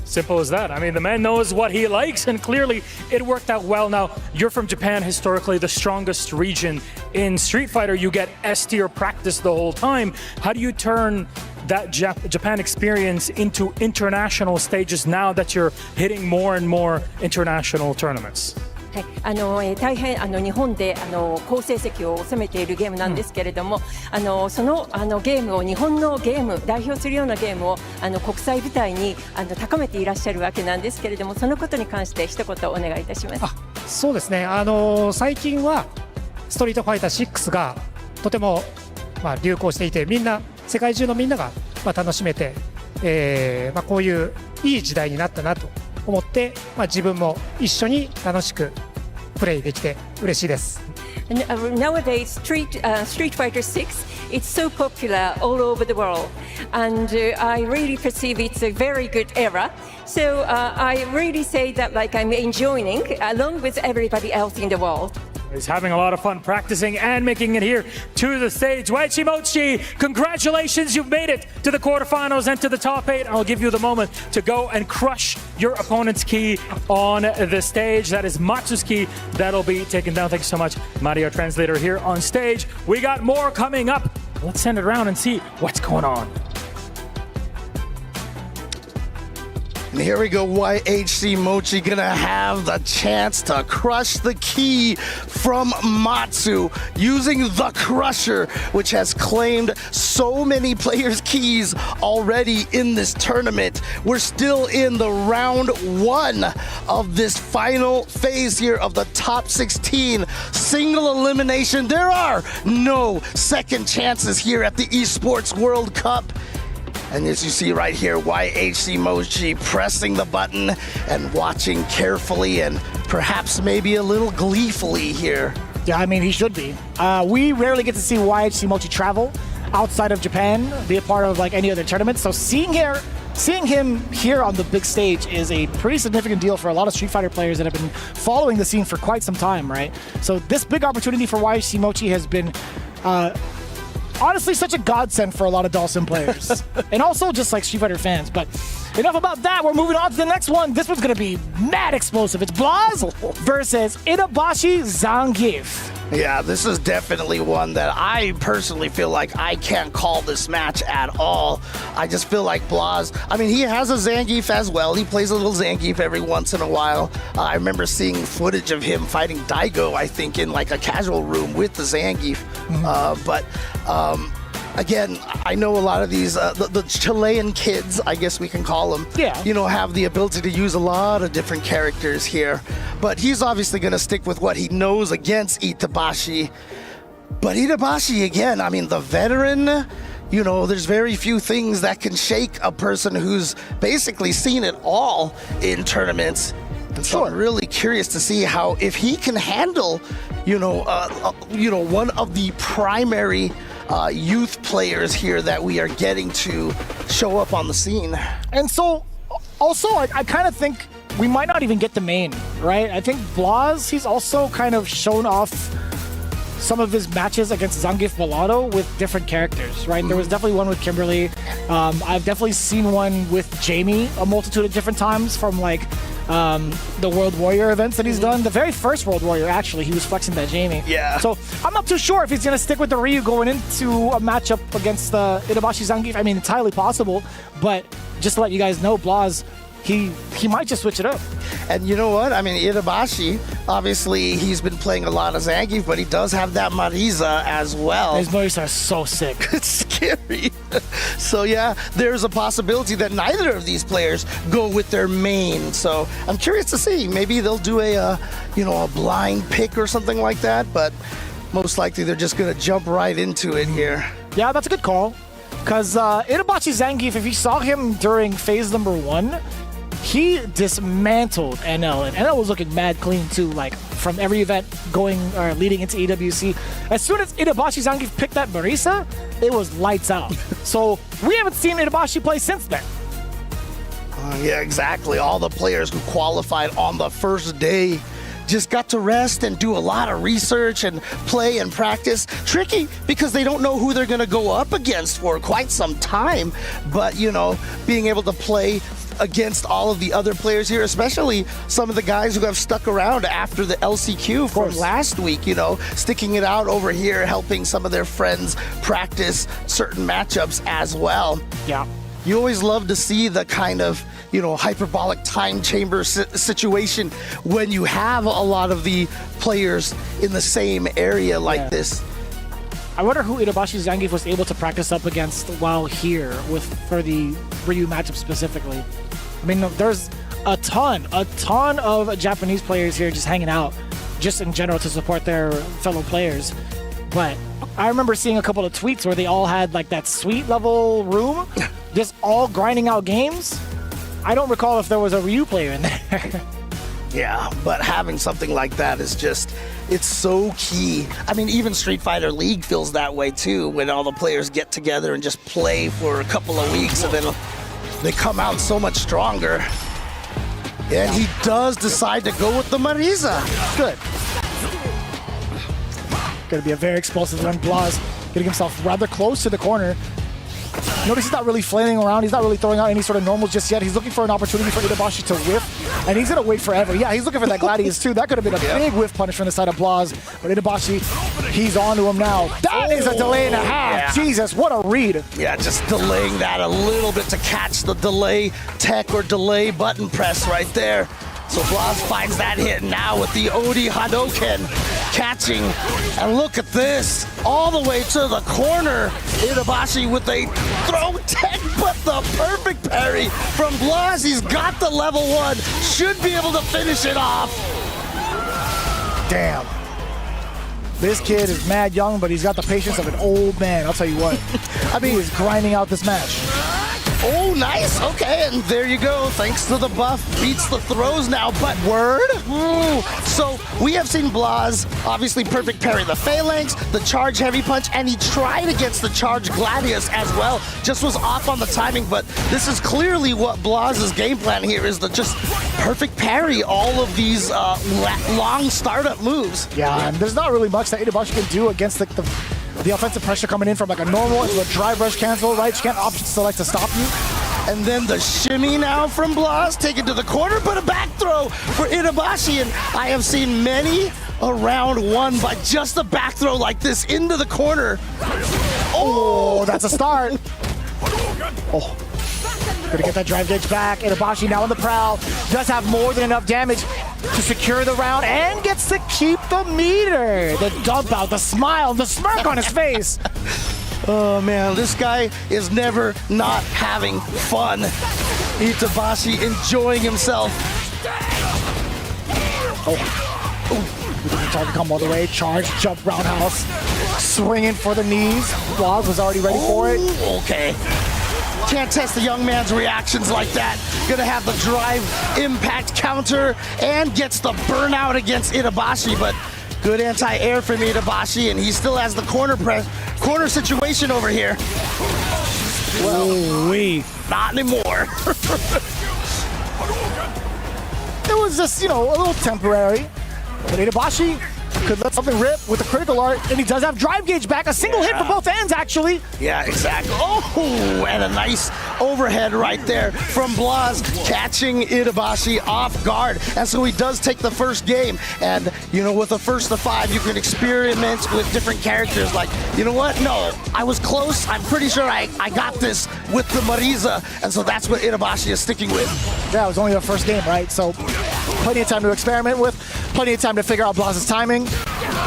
Simple as that. I mean, the man knows what he likes, and clearly it worked out well. Now, you're from Japan, historically the strongest region in Street Fighter. You get S-tier practice the whole time. How do you turn that Japan experience into international stages now that you're hitting more and more international tournaments? はい、大変日本で好成績を収めているゲームなんですけれども、そのゲームを日本のゲーム代表するようなゲームを国際舞台に高めていらっしゃるわけなんですけれども、そのことに関して一言お願いいたします。そうですね。最近はストリートファイター6がとても流行していて、みんな世界中のみんなが楽しめて、こういういい時代になったなと思って、自分も一緒に楽しくプレイできて嬉しいです。Nowadays, Street Fighter 6, it's so popular all over the world, and I really perceive it's a very good era. So I really say that like I'm enjoying along with everybody else in the world. He's having a lot of fun practicing and making it here to the stage. YHC Mochi, congratulations, you've made it to the quarterfinals and to the top 8. I'll give you the moment to go and crush your opponent's key on the stage. That is Matsu's key. That'll be taken down. Thank you so much, Mario Translator here on stage. We got more coming up. Let's send it around and see what's going on. And here we go, YHC Mochi gonna have the chance to crush the key from Matsu using the Crusher, which has claimed so many players' keys already in this tournament. We're still in the round 1 of this final phase here of the top 16. Single elimination. There are no second chances here at the Esports World Cup. And as you see right here, YHC Mochi pressing the button and watching carefully and perhaps maybe a little gleefully here. Yeah, I mean, he should be. We rarely get to see YHC Mochi travel outside of Japan, be a part of like any other tournament. So seeing him here on the big stage is a pretty significant deal for a lot of Street Fighter players that have been following the scene for quite some time, right? So this big opportunity for YHC Mochi has been honestly such a godsend for a lot of Dalsum players and also just like Street Fighter fans. But enough about that. We're moving on to the next one. This one's gonna be mad explosive. It's Blaz versus Inabashi Zangief. Yeah, this is definitely one that I personally feel like I can't call this match at all. I just feel like Blaz, I mean, he has a Zangief as well. He plays a little Zangief every once in a while. I remember seeing footage of him fighting Daigo, I think, in like a casual room with the Zangief. again, I know a lot of these, the Chilean kids, I guess we can call them, have the ability to use a lot of different characters here. But he's obviously going to stick with what he knows against Itabashi. But Itabashi, again, I mean, the veteran, there's very few things that can shake a person who's basically seen it all in tournaments. And so I'm really curious to see how, if he can handle, one of the primary youth players here that we are getting to show up on the scene. And so, also, I kind of think we might not even get the main, right? I think Blaz, he's also kind of shown off some of his matches against Zangief Balado with different characters, right? There was definitely one with Kimberly. I've definitely seen one with Jamie a multitude of different times from the World Warrior events that he's done. The very first World Warrior, actually, he was flexing that Jamie. Yeah. So I'm not too sure if he's going to stick with the Ryu going into a matchup against Itabashi Zangief. I mean, it's highly possible, but just to let you guys know, Blaz, he might just switch it up. And you know what? I mean, Itabashi, obviously, he's been playing a lot of Zangief, but he does have that Marisa as well. His Marisa are so sick. It's scary. So yeah, there's a possibility that neither of these players go with their main. So I'm curious to see. Maybe they'll do a blind pick or something like that, but most likely they're just going to jump right into it here. Yeah, that's a good call. Because Itabashi Zangief, if you saw him during phase number 1, he dismantled NL, and NL was looking mad clean too, from every event leading into EWC. As soon as Itabashi Zangief picked that Marisa, it was lights out. So we haven't seen Itabashi play since then. Yeah, exactly. All the players who qualified on the first day just got to rest and do a lot of research and play and practice. Tricky because they don't know who they're going to go up against for quite some time. But, being able to play against all of the other players here, especially some of the guys who have stuck around after the LCQ from last week, sticking it out over here, helping some of their friends practice certain matchups as well. Yeah. You always love to see the kind of, hyperbolic time chamber situation when you have a lot of the players in the same area like this. I wonder who Itabashi Zangief was able to practice up against while here for the Ryu matchup specifically. I mean, there's a ton of Japanese players here just hanging out, just in general to support their fellow players. But I remember seeing a couple of tweets where they all had that suite level room, just all grinding out games. I don't recall if there was a Ryu player in there. Yeah, but having something like that is it's so key. I mean, even Street Fighter League feels that way too, when all the players get together and just play for a couple of weeks and then they come out so much stronger. And he does decide to go with the Marisa. Good. Gonna be a very explosive run. Blaz getting himself rather close to the corner. Notice he's not really flailing around. He's not really throwing out any sort of normals just yet. He's looking for an opportunity for Itabashi to whiff, and he's going to wait forever. Yeah, he's looking for that Gladius too. That could have been a big whiff punish from the side of Blaz, but Itabashi, he's on to him now. That is a delay and a half. Yeah. Jesus, what a read. Yeah, just delaying that a little bit to catch the delay tech or delay button press right there. So Blaz finds that hit now with the Odi Hadoken catching. And look at this, all the way to the corner. Itabashi with a throw tech, but the perfect parry from Blaz. He's got the level 1, should be able to finish it off. Damn. This kid is mad young, but he's got the patience of an old man, I'll tell you what. I mean, he's grinding out this match. Oh, nice. Okay, and there you go. Thanks to the buff, beats the throws now, but word? Ooh. So we have seen Blaz obviously perfect parry the Phalanx, the charge heavy punch, and he tried against the charge Gladius as well. Just was off on the timing, but this is clearly what Blaz's game plan here is, to just perfect parry all of these long startup moves. Yeah, and there's not really much that Itabashi can do against the offensive pressure coming in from a normal into a dry brush cancel, right? You can't option select to stop you. And then the shimmy now from Blaz, taken to the corner, but a back throw for Itabashi. And I have seen many a round won by just a back throw like this into the corner. Oh, that's a start. Oh. Gonna get that drive gauge back. Itabashi now on the prowl. Does have more than enough damage to secure the round and gets to keep the meter. The dump out, the smile, the smirk on his face. Oh man, this guy is never not having fun. Itabashi enjoying himself. Trying to come all the way, charge, jump, roundhouse, swinging for the knees. Blaz was already ready for it. Okay. Can't test the young man's reactions like that. Gonna have the drive impact counter and gets the burnout against Itabashi, but good anti-air from Itabashi, and he still has the corner situation over here. Well, not anymore. It was just, a little temporary. But Itabashi could let something rip with the critical art, and he does have drive gauge back. A single hit for both ends, actually. Yeah, exactly. Oh, and a nice overhead right there from Blaz, catching Itabashi off guard. And so he does take the first game. And, with a first to 5, you can experiment with different characters. Like, you know what? No, I was close. I'm pretty sure I got this with the Marisa. And so that's what Itabashi is sticking with. Yeah, it was only the first game, right? So plenty of time to experiment with, plenty of time to figure out Blaz's timing.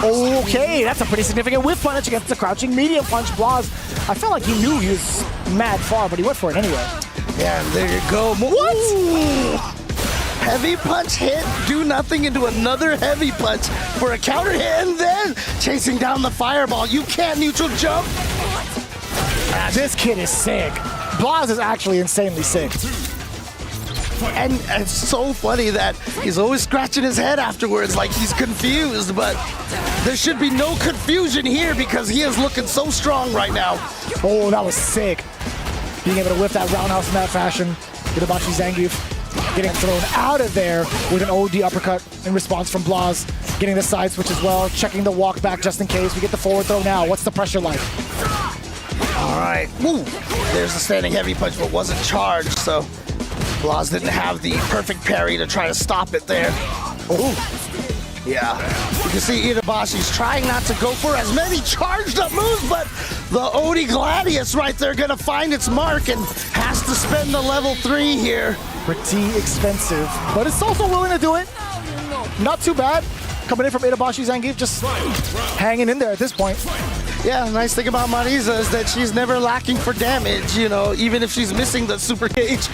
Okay, that's a pretty significant whiff punch against the crouching medium punch. Blaz, I felt like he knew he was mad far, but he went for it anyway. Yeah, and there you go. What? Ooh. Heavy punch hit, do nothing into another heavy punch for a counter hit, and then chasing down the fireball. You can't neutral jump. This kid is sick. Blaz is actually insanely sick. And it's so funny that he's always scratching his head afterwards like he's confused, but there should be no confusion here because he is looking so strong right now. Oh, that was sick. Being able to whip that roundhouse in that fashion. Itabashi Zangief getting thrown out of there with an OD uppercut in response from Blaz. Getting the side switch as well, checking the walk back just in case. We get the forward throw now. What's the pressure like? All right. Woo. There's the standing heavy punch, but wasn't charged, so Blaz didn't have the perfect parry to try to stop it there. Oh, yeah. You can see Itabashi's trying not to go for as many charged up moves, but the Odie Gladius right there gonna find its mark and has to spend the level 3 here. Pretty expensive, but it's also willing to do it. Not too bad. Coming in from Itabashi Zangief, just hanging in there at this point. Yeah, nice thing about Marisa is that she's never lacking for damage, even if she's missing the super cage.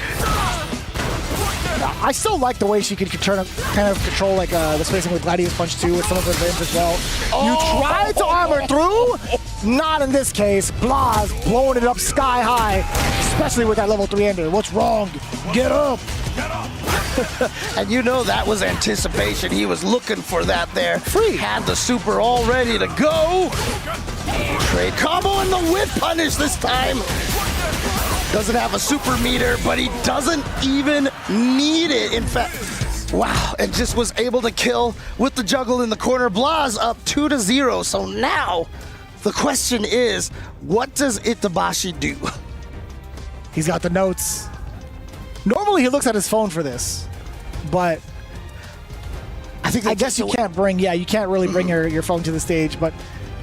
I still like the way she can kind of control the spacing with Gladius Punch too with some of her limbs as well. You tried to armor through? Not in this case. Blaz blowing it up sky high, especially with that level 3 ender. What's wrong? Get up! And that was anticipation. He was looking for that there. Had the super all ready to go. Trade combo and the whip punish this time. Doesn't have a super meter, but he doesn't even need it. In fact, wow, and just was able to kill with the juggle in the corner. Blaz up 2-0. So now the question is, what does Itabashi do? He's got the notes. Normally he looks at his phone for this, but I guess you can't really bring your phone to the stage, but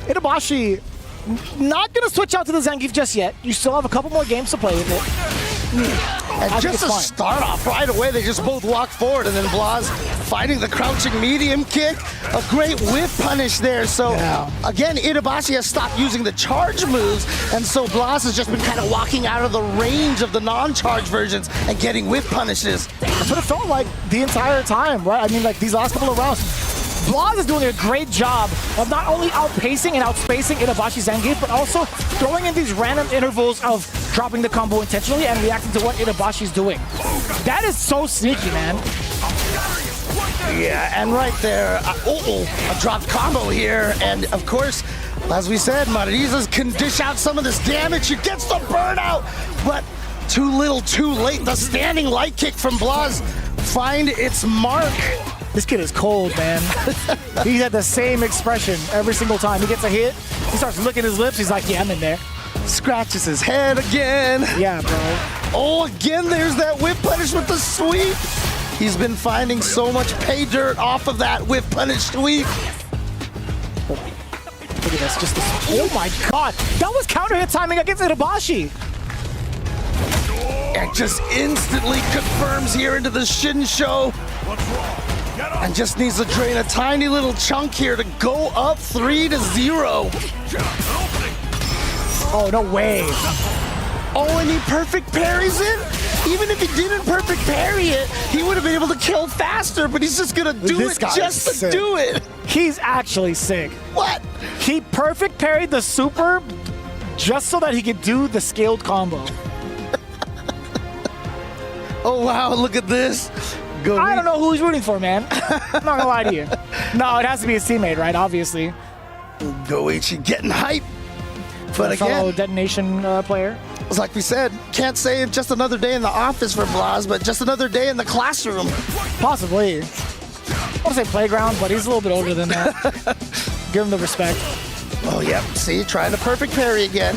Itabashi not going to switch out to the Zangief just yet. You still have a couple more games to play with it. And just to start off right away, they just both walk forward, and then Blaz finding the crouching medium kick. A great whip punish there. So, again, Itabashi has stopped using the charge moves, and so Blaz has just been kind of walking out of the range of the non-charge versions and getting whip punishes. That's what it felt like the entire time, right? I mean, these last couple of rounds. Blaz is doing a great job of not only outpacing and outspacing Itabashi Zangief, but also throwing in these random intervals of dropping the combo intentionally and reacting to what Itabashi's doing. That is so sneaky, man. Yeah, and right there, a dropped combo here, and of course, as we said, Marisa can dish out some of this damage. She gets the burnout, but too little, too late. The standing light kick from Blaz find its mark. This kid is cold, man. He had the same expression every single time. He gets a hit, he starts licking his lips. He's like, yeah, I'm in there. Scratches his head again. Yeah, bro. Oh, again, there's that whip punish with the sweep. He's been finding so much pay dirt off of that whip punish sweep. Look at this, just this. Oh my God, that was counter hit timing against Itabashi. And just instantly confirms here into the Shin Show. And just needs to drain a tiny little chunk here to go up 3-0. Oh, no way. Oh, and he perfect parries it? Even if he didn't perfect parry it, he would have been able to kill faster, but he's just gonna do This it guy just is to sick. do it. He's actually sick. What? He perfect parried the super just so that he could do the scaled combo. Oh, wow, look at this. I don't know who he's rooting for, man. I'm not gonna lie to you. No, it has to be his teammate, right? Obviously. Goichi getting hype. But A fellow again, detonation player. it's like we said, can't say it's just another day in the office for Blas, but just another day in the classroom. Possibly. I want to say playground, but he's a little bit older than that. Give him the respect. Oh, yep. See, trying to perfect parry again.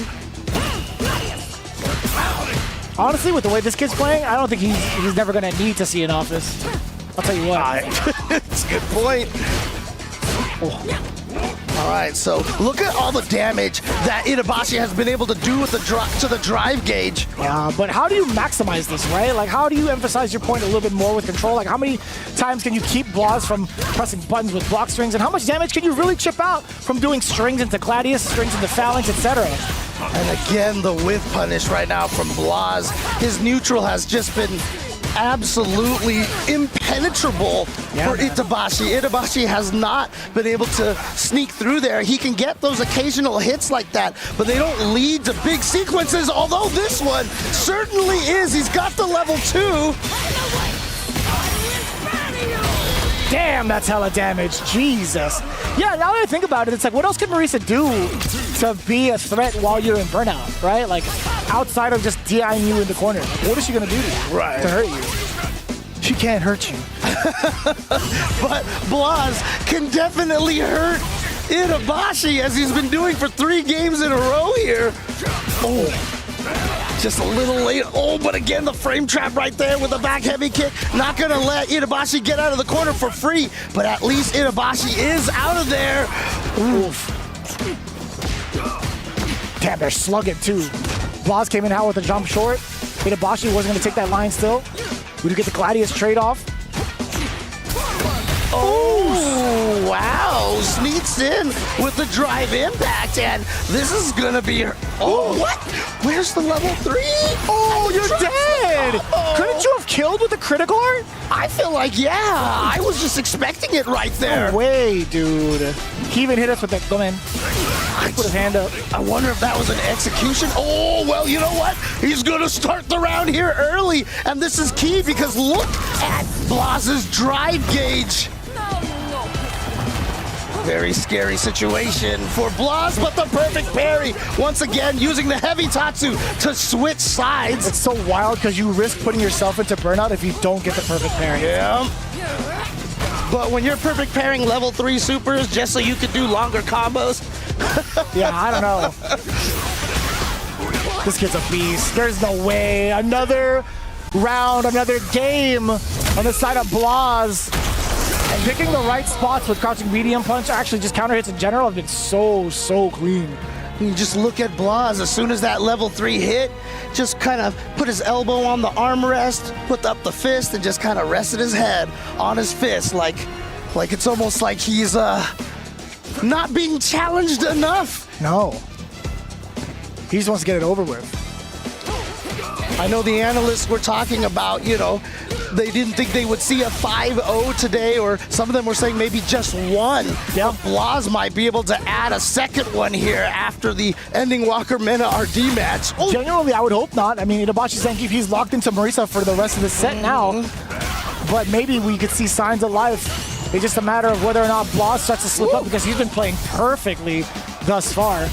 Honestly, with the way this kid's playing, I don't think he's never going to need to see an office. I'll tell you what. It's a good point. Oh. All right, so look at all the damage that Itabashi has been able to do with the drive gauge. Yeah, but how do you maximize this, right? Like, how do you emphasize your point a little bit more with control? Like, how many times can you keep Blas from pressing buttons with block strings? And how much damage can you really chip out from doing strings into Gladius, strings into Phalanx, etc.? And again, the whiff punish right now from Blas. His neutral has just been absolutely impenetrable for Itabashi. Itabashi has not been able to sneak through there. He can get those occasional hits like that, but they don't lead to big sequences, although this one certainly is. He's got the level 2. Damn, that's hella damage. Jesus. Yeah, now that I think about it, it's like, what else can Marisa do to be a threat while you're in burnout, right? Like, outside of just DIing you in the corner. What is she going to do to you to hurt you? She can't hurt you. But Blas can definitely hurt Itabashi, as he's been doing for 3 games in a row here. Oh. Just a little late. Oh, but again, the frame trap right there with a back heavy kick. Not going to let Itabashi get out of the corner for free, but at least Itabashi is out of there. Oof. Damn, they're slugging too. Blas came in out with a jump short. Itabashi wasn't going to take that line still. We do get the Gladius trade-off. Oh, wow. Sneaks in with the drive impact, and this is going to be... Oh, what? Where's the level 3? Oh, you're dead! Couldn't you have killed with the critical art? I feel like, yeah. I was just expecting it right there. No way, dude. He even hit us with that. Go in. Put his hand up. I wonder if that was an execution. Oh, well, you know what? He's going to start the round here early, and this is key because look at Blas's drive gauge. Very scary situation for Blas, but the perfect parry. Once again, using the heavy Tatsu to switch sides. It's so wild because you risk putting yourself into burnout if you don't get the perfect parry. Yeah. But when you're perfect pairing level 3 supers just so you could do longer combos. Yeah, I don't know. This kid's a beast. There's no way. Another round, another game on the side of Blas. And picking the right spots with crouching medium punch, actually just counter hits in general, have been so clean. You just look at Blas, as soon as that level 3 hit, just kind of put his elbow on the armrest, put up the fist, and just kind of rested his head on his fist, like it's almost like he's not being challenged enough. No. He just wants to get it over with. I know the analysts were talking about, you know, they didn't think they would see a 5-0 today, or some of them were saying maybe just one. Yeah. Blas might be able to add a second one here after the ending Walker Mena RD match. Oh. Genuinely, I would hope not. I mean, Itabashi saying he's locked into Marisa for the rest of the set now, but maybe we could see signs of life. It's just a matter of whether or not Blas starts to slip up, because he's been playing perfectly thus far.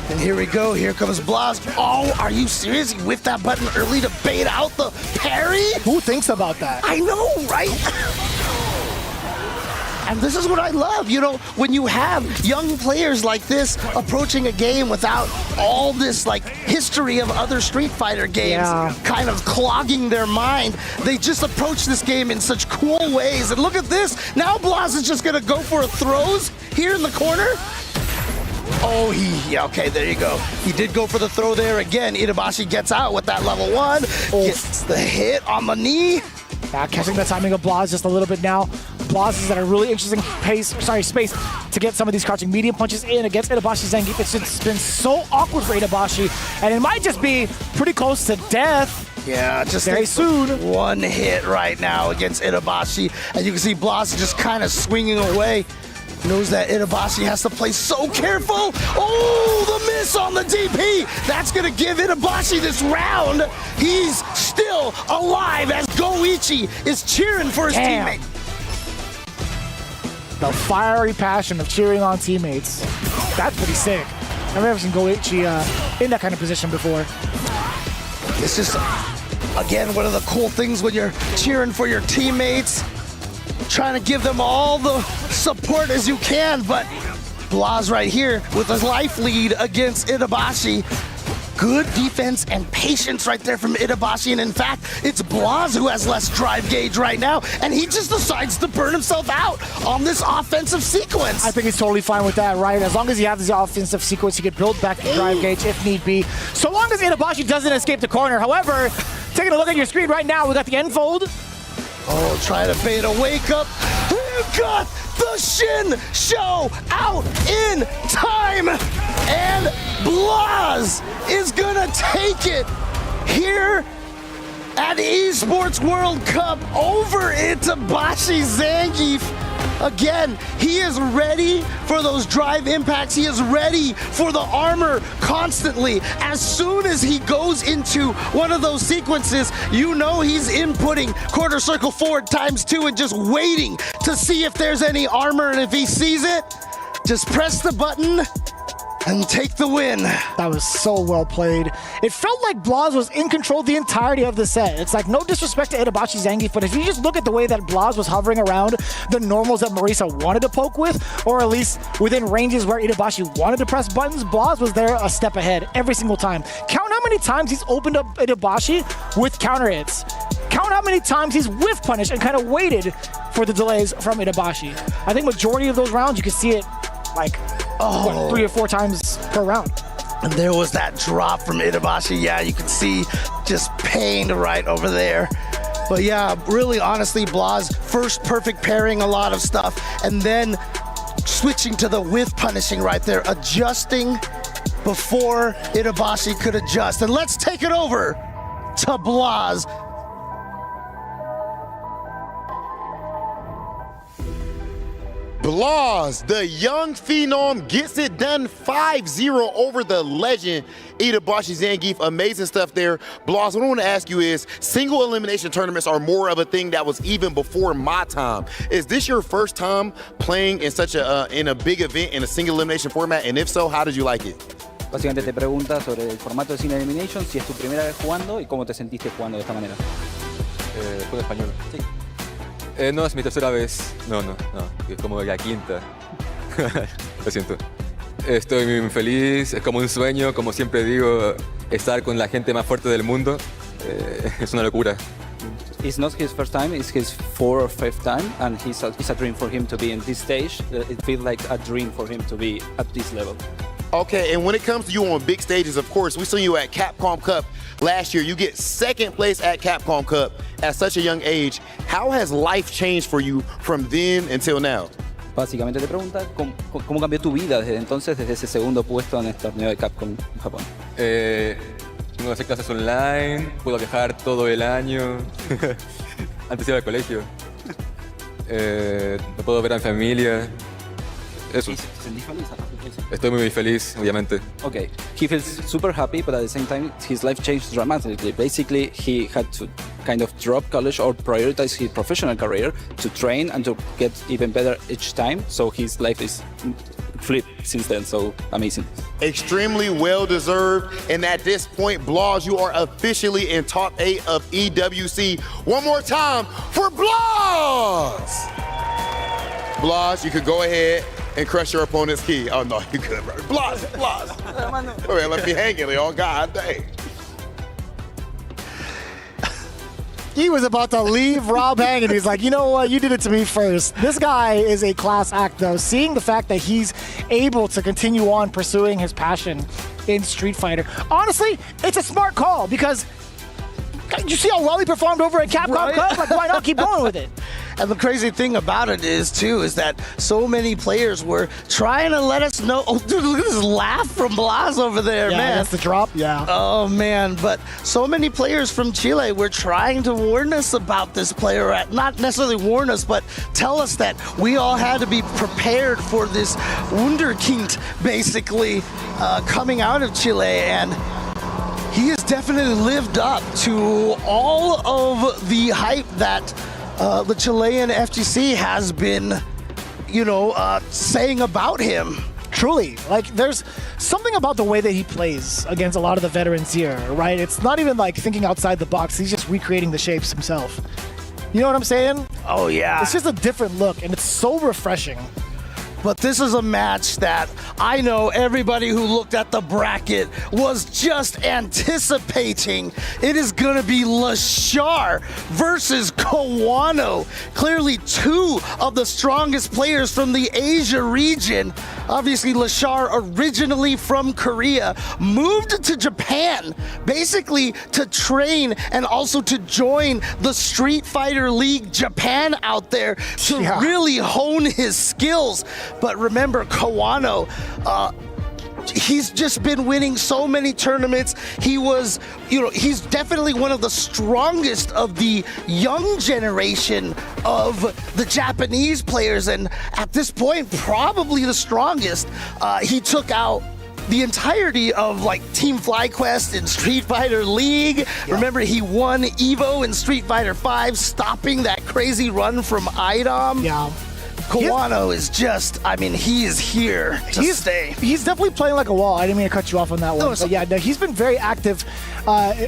And here we go. Here comes Blas. Oh, are you serious? He whiffed that button early to bait out the parry? Who thinks about that? I know, right? And this is what I love, you know, when you have young players like this approaching a game without all this, like, history of other Street Fighter games kind of clogging their mind. They just approach this game in such cool ways. And look at this. Now Blas is just going to go for a throws here in the corner. Oh, okay, there you go. He did go for the throw there again. Itabashi gets out with that level 1. Gets the hit on the knee. Catching the timing of Blas just a little bit now. Blas is at a really interesting space to get some of these crouching medium punches in against Itabashi Zangief. It's been so awkward for Itabashi, and it might just be pretty close to death. Yeah, just very soon. One hit right now against Itabashi, and you can see Blas just kind of swinging away. Knows that Itabashi has to play so careful. Oh, the miss on the DP. That's going to give Itabashi this round. He's still alive as Goichi is cheering for his teammate. The fiery passion of cheering on teammates. That's pretty sick. I've never seen Goichi in that kind of position before. It's just, again, one of the cool things when you're cheering for your teammates, trying to give them all the support as you can, but Blas right here with his life lead against Itabashi. Good defense and patience right there from Itabashi, and in fact, it's Blas who has less drive gauge right now, and he just decides to burn himself out on this offensive sequence. I think he's totally fine with that, right? As long as he has the offensive sequence, he can build back the drive gauge if need be. So long as Itabashi doesn't escape the corner. However, taking a look at your screen right now, we got the end fold. Oh, trying to bait a wake up. You got the Shin Show out in time. And Blas is gonna take it here at Esports World Cup over Itabashi Zangief. Again, he is ready for those drive impacts. He is ready for the armor constantly. As soon as he goes into one of those sequences, you know he's inputting quarter circle forward ×2 and just waiting to see if there's any armor. And if he sees it, just press the button and take the win. That was so well played. It felt like Blas was in control the entirety of the set. It's like, no disrespect to Itabashi Zangief, but if you just look at the way that Blas was hovering around the normals that Marisa wanted to poke with, or at least within ranges where Itabashi wanted to press buttons, Blas was there a step ahead every single time. Count how many times he's opened up Itabashi with counter hits. Count how many times he's whiff punished and kind of waited for the delays from Itabashi. I think majority of those rounds, you can see it like 3 or 4 times per round. And there was that drop from Itabashi. Yeah, you can see just pained right over there. But yeah, really honestly, Blas, first perfect pairing a lot of stuff, and then switching to the whiff punishing right there, adjusting before Itabashi could adjust. And let's take it over to Blas. Blas, the young phenom, gets it done 5-0 over the legend Itabashi Zangief. Amazing stuff there. Blas, what I want to ask you is, single elimination tournaments are more of a thing that was even before my time. Is this your first time playing in such a big event in a single elimination format? And if so, how did you like it? Básicamente te pregunta sobre el formato de Single Elimination, si es tu primera vez jugando y cómo te sentiste jugando de esta manera. ¿Juego español? Sí. No, es mi tercera vez. No, es como la quinta. Lo siento. Estoy muy feliz, es como un sueño, como siempre digo, estar con la gente más fuerte del mundo. Es una locura. It's not his first time, it's his 4th or 5th time, and it's a dream for him to be in this stage. It feels like a dream for him to be at this level. Okay, and when it comes to you on big stages, of course, we saw you at Capcom Cup last year. You get 2nd place at Capcom Cup at such a young age. How has life changed for you from then until now? Básicamente te pregunta cómo cambió tu vida desde entonces, desde ese segundo puesto en el torneo de Capcom en Japón. Tengo que hacer clases online, puedo viajar todo el año. Antes iba al colegio. No puedo ver a mi familia. Eso. Estoy muy feliz, obviamente. Okay, he feels super happy, but at the same time, his life changed dramatically. Basically, he had to kind of drop college or prioritize his professional career to train and to get even better each time. So his life is flipped since then, so amazing. Extremely well-deserved, and at this point, Blas, you are officially in top 8 of EWC. One more time for Blas! Blas, you could go ahead and crush your opponent's key. Oh no, you could, bro. Blas. Oh, man, let me hang it, y'all. God dang. He was about to leave Rob hanging. He's like, you know what? You did it to me first. This guy is a class act, though. Seeing the fact that he's able to continue on pursuing his passion in Street Fighter. Honestly, it's a smart call because you see how well he performed over at Capcom Cup? Like, why not keep going with it? And the crazy thing about it is that so many players were trying to let us know. Oh, dude, look at this laugh from Blas over there, yeah, man. That's the drop, yeah. Oh, man. But so many players from Chile were trying to warn us about this player. Not necessarily warn us, but tell us that we all had to be prepared for this Wunderkind, basically, coming out of Chile. And he has definitely lived up to all of the hype that the Chilean FGC has been, saying about him. Truly, like there's something about the way that he plays against a lot of the veterans here, right? It's not even like thinking outside the box. He's just recreating the shapes himself. You know what I'm saying? Oh, yeah. It's just a different look, and it's so refreshing. But this is a match that I know everybody who looked at the bracket was just anticipating. It is going to be Lashar versus Kawano. Clearly two of the strongest players from the Asia region. Obviously, Lashar, originally from Korea, moved to Japan basically to train and also to join the Street Fighter League Japan out there to really hone his skills. But remember, Kawano, he's just been winning so many tournaments. He was, he's definitely one of the strongest of the young generation of the Japanese players. And at this point, probably the strongest. He took out the entirety of Team FlyQuest and Street Fighter League. Yeah. Remember, he won Evo in Street Fighter 5, stopping that crazy run from IDOM. Yeah. Kawano is just, he is here to stay. He's definitely playing like a wall. I didn't mean to cut you off on that one. But yeah, no, he's been very active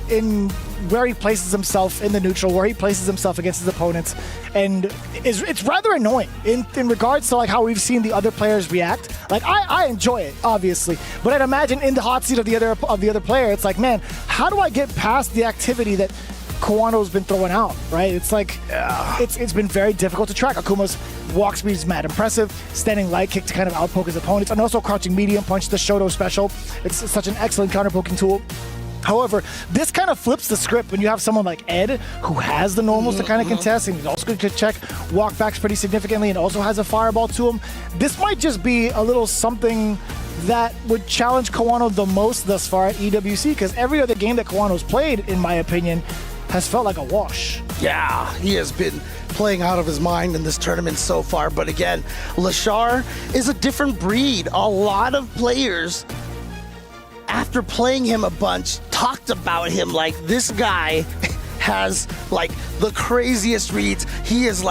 in where he places himself in the neutral, where he places himself against his opponents. And it's rather annoying in regards to how we've seen the other players react. I enjoy it, obviously. But I'd imagine in the hot seat of the other player, it's man, how do I get past the activity that Kawano's been throwing out, right? It's it's been very difficult to track. Akuma's walk speed is mad impressive. Standing light kick to kind of outpoke his opponents, and also crouching medium punch, the Shoto special. It's such an excellent counter-poking tool. However, this kind of flips the script when you have someone like Ed, who has the normals to kind of contest, and he's also going to check walkbacks pretty significantly, and also has a fireball to him. This might just be a little something that would challenge Kawano the most thus far at EWC, because every other game that Kawano's played, in my opinion, has felt like a wash. Yeah, he has been playing out of his mind in this tournament so far. But again, Lashar is a different breed. A lot of players, after playing him a bunch, talked about him like this guy has the craziest reads. He is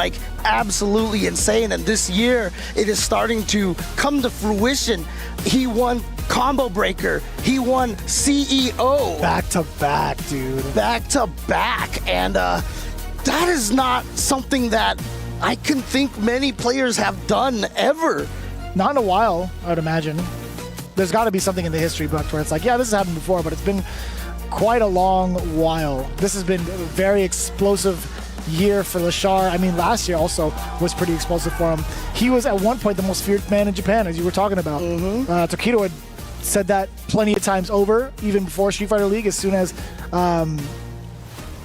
absolutely insane. And this year, it is starting to come to fruition. He won Combo Breaker. He won CEO. Back to back, dude. Back to back. And that is not something that I can think many players have done ever. Not in a while, I would imagine. There's got to be something in the history book where it's yeah, this has happened before, but it's been quite a long while. This has been a very explosive year for Lashar. Last year also was pretty explosive for him. He was at one point the most feared man in Japan, as you were talking about. Tokido had said that plenty of times over, even before Street Fighter League. As soon as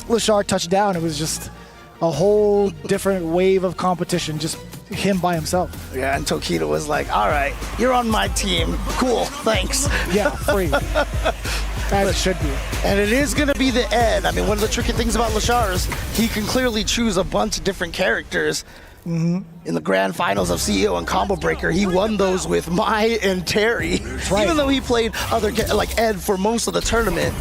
Lashar touched down, it was just a whole different wave of competition, just him by himself. Yeah, and Tokido was all right, you're on my team. Cool, thanks. Yeah, free. As it should be. And it is going to be the Ed. One of the tricky things about Lashar is he can clearly choose a bunch of different characters. In the grand finals of CEO and Combo Breaker, he won those with Mai and Terry. Right. Even though he played other like Ed for most of the tournament.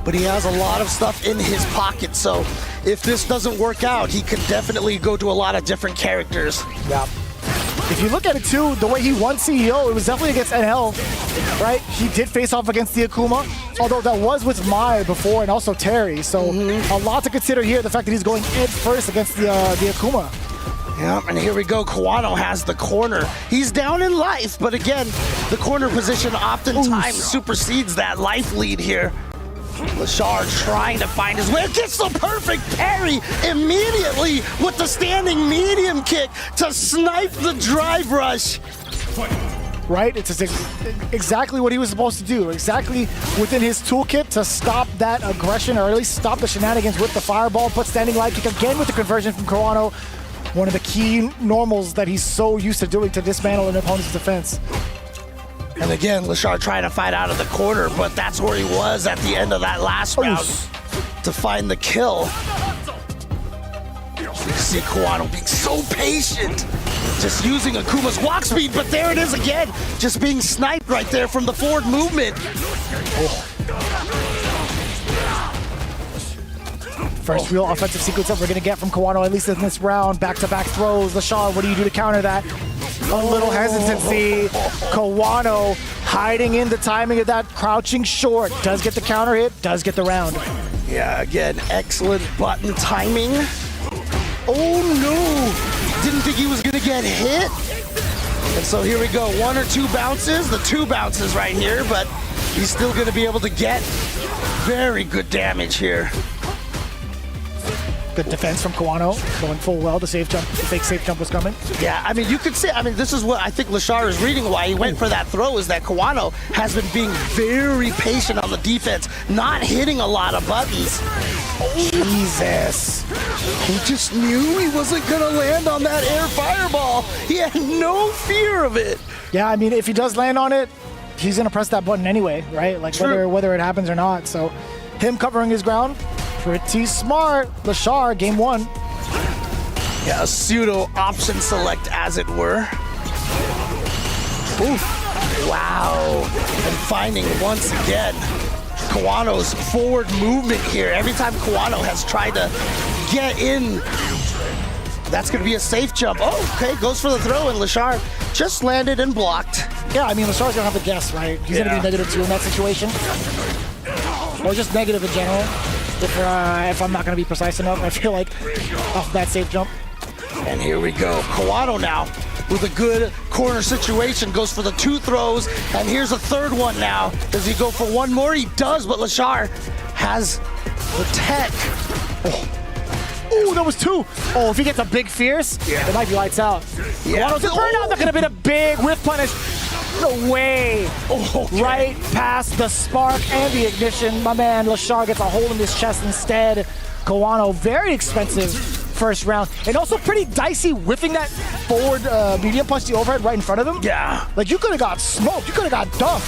But he has a lot of stuff in his pocket, so if this doesn't work out, he could definitely go to a lot of different characters. Yeah. If you look at it too, the way he won CEO, it was definitely against NL, right? He did face off against the Akuma, although that was with Mai before and also Terry. So a lot to consider here, the fact that he's going Ed first against the Akuma. Yeah, and here we go. Kawano has the corner. He's down in life, but again, the corner position oftentimes supersedes that life lead here. Lashar trying to find his way. Gets the perfect parry immediately with the standing medium kick to snipe the drive rush. Right? It's exactly what he was supposed to do. Exactly within his toolkit to stop that aggression, or at least stop the shenanigans with the fireball. Put standing light kick again with the conversion from Kawano. One of the key normals that he's so used to doing to dismantle an opponent's defense. And again, Lashar trying to fight out of the corner, but that's where he was at the end of that last round to find the kill. You see Kawano being so patient, just using Akuma's walk speed, but there it is again, just being sniped right there from the forward movement. First real offensive sequence that we're going to get from Kawano, at least in this round. Back-to-back throws. Lashar, what do you do to counter that? A little hesitancy. Kawano hiding in the timing of that crouching short. Does get the counter hit, does get the round. Yeah, again, excellent button timing. Oh no! Didn't think he was gonna get hit. And so here we go, 1 or 2 bounces, the 2 bounces right here, but he's still gonna be able to get very good damage here. Good defense from Kawano, going full well. The safe jump, the fake safe jump was coming. Yeah, I mean, you could say, this is what I think Lashar is reading why he went for that throw, is that Kawano has been being very patient on the defense, not hitting a lot of buttons. Jesus. He just knew he wasn't gonna land on that air fireball. He had no fear of it. Yeah, I mean, if he does land on it, he's gonna press that button anyway, right? Like whether it happens or not. So him covering his ground, pretty smart. Lashar, game 1. Yeah, a pseudo option select, as it were. Oof. Wow. And finding once again Kawano's forward movement here. Every time Kawano has tried to get in, that's going to be a safe jump. Oh, okay, goes for the throw, and Lashar just landed and blocked. Yeah, I mean, Lashar's going to have a guess, right? He's going to be -2 in that situation. Or just negative in general. If I'm not going to be precise enough, I feel like off that safe jump. And here we go. Kawano now with a good corner situation, goes for the 2 throws, and here's a 3rd one now. Does he go for 1 more? He does, but Lashar has the tech. Oh, that was 2. Oh, if he gets a big fierce, it might be lights out. Yeah. Kawano's burnout, that could have been a big whiff punish. No way. Right past the spark and the ignition. My man Lashar gets a hole in his chest instead. Kawano, very expensive first round. And also pretty dicey whiffing that forward medium punch, the overhead right in front of him. Yeah. Like you could have got smoked. You could have got dumped.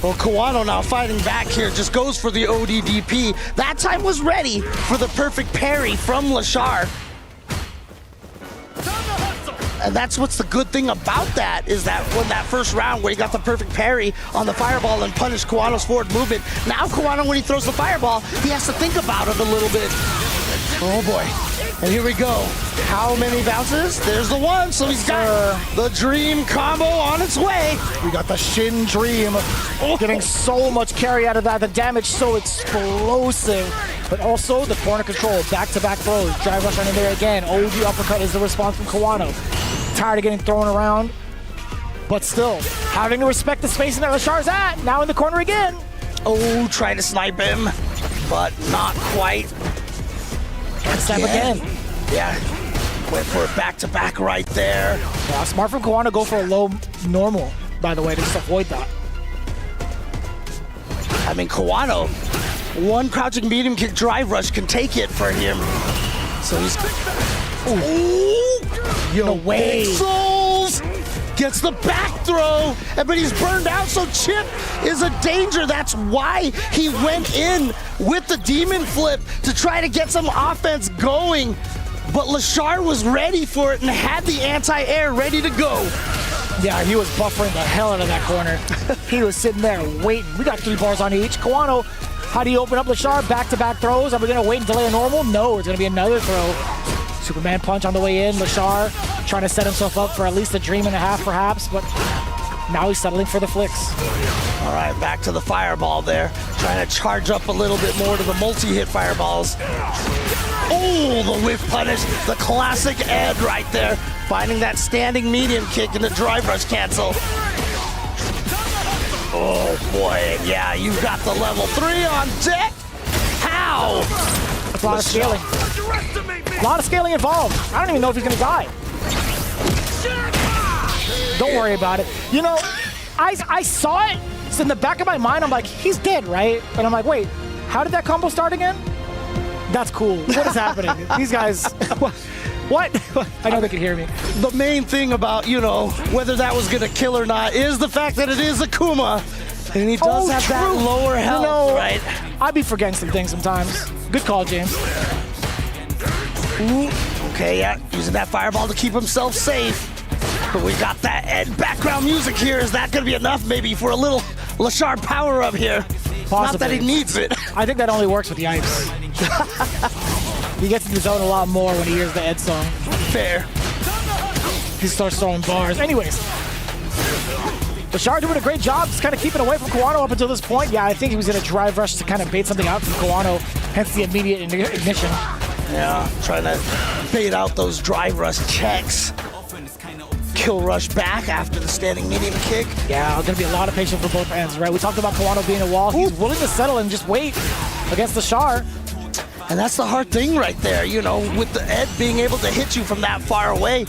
Well, Kawano now fighting back here, just goes for the ODDP. That time was ready for the perfect parry from Lashar. And that's what's the good thing about that, is that when that first round where he got the perfect parry on the fireball and punished Kawano's forward movement, now Kawano, when he throws the fireball, he has to think about it a little bit. Oh boy. And here we go. How many bounces? There's the 1, so he's got the dream combo on its way. We got the Shin Dream. Getting so much carry out of that. The damage so explosive. But also the corner control. Back-to-back throws. Drive rush in there again. Oh, the uppercut is the response from Kawano. Tired of getting thrown around. But still, having to respect the spacing that Lashar's at. Now in the corner again. Oh, trying to snipe him, but not quite. And step again. Yeah. Went for a back-to-back right there. Yeah, smart from Kawano, go for a low normal, by the way, to just avoid that. I mean, Kawano, 1 crouching medium kick drive rush can take it for him. So he's... Ooh! No way. Souls! Gets the back throw, but he's burned out, so Chip is a danger. That's why he went in with the demon flip to try to get some offense going. But Lashar was ready for it and had the anti-air ready to go. Yeah, he was buffering the hell out of that corner. He was sitting there waiting. We got 3 bars on each. Kawano, how do you open up Lashar? Back-to-back throws. Are we going to wait and delay a normal? No, it's going to be another throw. Superman punch on the way in. Lashar trying to set himself up for at least a dream and a half, perhaps, but now he's settling for the flicks. All right, back to the fireball there. Trying to charge up a little bit more to the multi-hit fireballs. Oh, the whiff punish. The classic Ed right there. Finding that standing medium kick and the drive rush cancel. Oh, boy. Yeah, you've got the level 3 on deck. How? That's a lot of scaling. A lot of scaling involved. I don't even know if he's going to die. Don't worry about it. You know, I saw it. So in the back of my mind, I'm like, he's dead, right? And I'm like, wait, how did that combo start again? That's cool. What is happening? These guys, What? I know they can hear me. The main thing about, whether that was going to kill or not is the fact that it is Akuma. And he does have that lower health, right? I be forgetting some things sometimes. Good call, James. Ooh, okay, yeah, using that fireball to keep himself safe. But we got that background music here. Is that going to be enough maybe for a little Lashard power up here? Possibly. Not that he needs it. I think that only works with the ice. He gets in the zone a lot more when he hears the Ed song. Fair. He starts throwing bars. Anyways, Lashard doing a great job just kind of keeping away from Kawano up until this point. Yeah, I think he was in a drive rush to kind of bait something out from Kawano, hence the immediate ignition. Yeah, trying to bait out those drive rush checks. Kill rush back after the standing medium kick. Yeah, going to be a lot of patience for both ends, right? We talked about Kawano being a wall. He's willing to settle and just wait against Lashard. And that's the hard thing right there, with the Ed being able to hit you from that far away.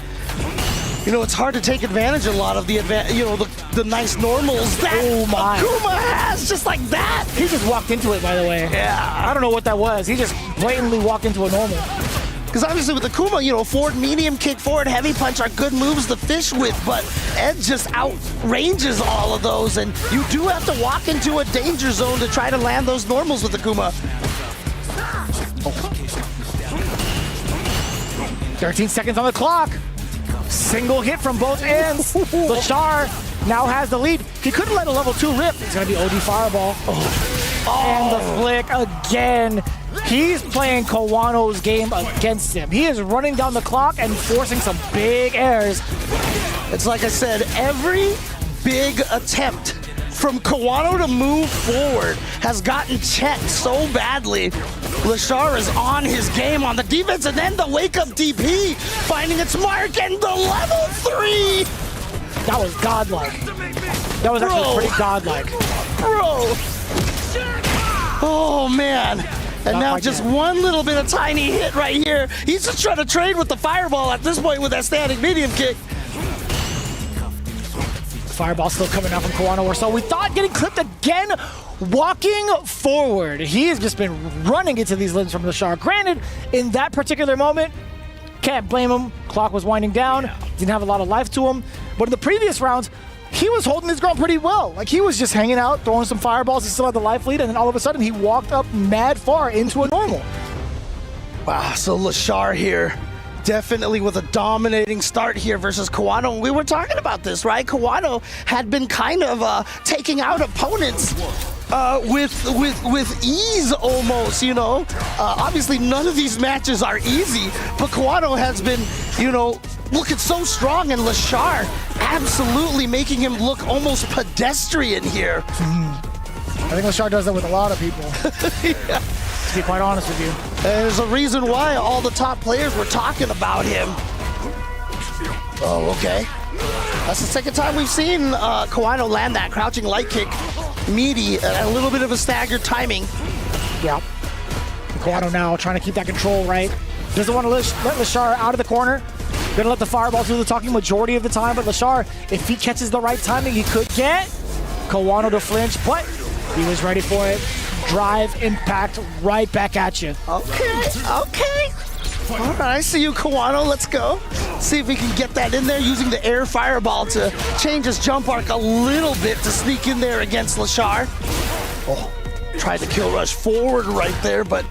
It's hard to take advantage of a lot of the the nice normals that Akuma has, just like that. He just walked into it, by the way. Yeah. I don't know what that was. He just blatantly walked into a normal. Because obviously with Akuma, forward medium kick, forward heavy punch are good moves to fish with, but Ed just outranges all of those, and you do have to walk into a danger zone to try to land those normals with Akuma. 13 seconds on the clock. Single hit from both ends. Lashard now has the lead. He couldn't let a level 2 rip. It's going to be OD Fireball. And the flick again. He's playing Kawano's game against him. He is running down the clock and forcing some big airs. It's like I said, every big attempt from Kawano to move forward has gotten checked so badly. Lashard is on his game on the defense, and then the wake-up DP finding its mark, and the level 3! That was godlike. That was actually pretty godlike. Bro! Oh, man. And now just one little bit of tiny hit right here. He's just trying to trade with the fireball at this point with that standing medium kick. Fireball still coming out from Kawano or so. We thought getting clipped again. Walking forward. He has just been running into these limbs from Lashard. Granted, in that particular moment, can't blame him. Clock was winding down. Didn't have a lot of life to him. But in the previous rounds, he was holding his ground pretty well. Like, he was just hanging out, throwing some fireballs. He still had the life lead, and then all of a sudden, he walked up mad far into a normal. Wow, so Lashard here, definitely with a dominating start here versus Kawano. We were talking about this, right? Kawano had been kind of taking out opponents with ease almost, Obviously, none of these matches are easy, but Kawano has been, looking so strong, and Lashard absolutely making him look almost pedestrian here. I think Lashard does that with a lot of people. Yeah. To be quite honest with you. There's a reason why all the top players were talking about him. Oh, okay. That's the second time we've seen Kawano land that crouching light kick meaty, a little bit of a staggered timing. Yeah. Kawano now trying to keep that control, right? Doesn't want to let Lashard out of the corner. Gonna let the fireball do the talking majority of the time, but Lashard, if he catches the right timing, he could get Kawano to flinch, but he was ready for it. Drive, impact, right back at you. Okay. All right, I see you, Kawano. Let's go. See if we can get that in there using the air fireball to change his jump arc a little bit to sneak in there against Lashard. Oh, tried to kill rush forward right there, but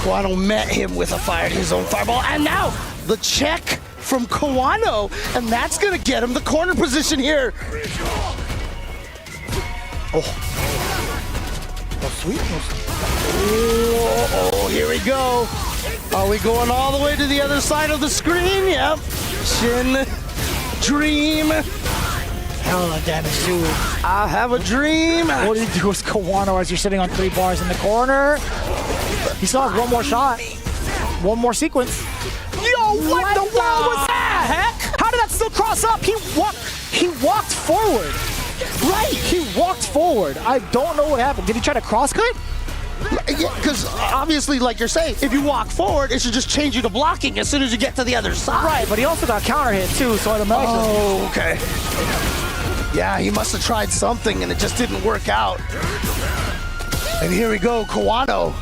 Kawano met him with his own fireball. And now the check from Kawano, and that's going to get him the corner position here. Sweet. Oh, here we go. Are we going all the way to the other side of the screen? Yep. Shin, dream. Hell of damage too. I have a dream. What do you do with Kawano as you're sitting on 3 bars in the corner? He still has one more shot. One more sequence. Yo, what the world was that? Heck? How did that still cross up? He walked forward. Right, he walked forward. I don't know what happened. Did he try to cross-cut? Yeah, because obviously, like you're saying, if you walk forward, it should just change you to blocking as soon as you get to the other side. Right, but he also got counter hit too, so I'd imagine. Oh, okay. Yeah, he must have tried something and it just didn't work out. And here we go, Kawano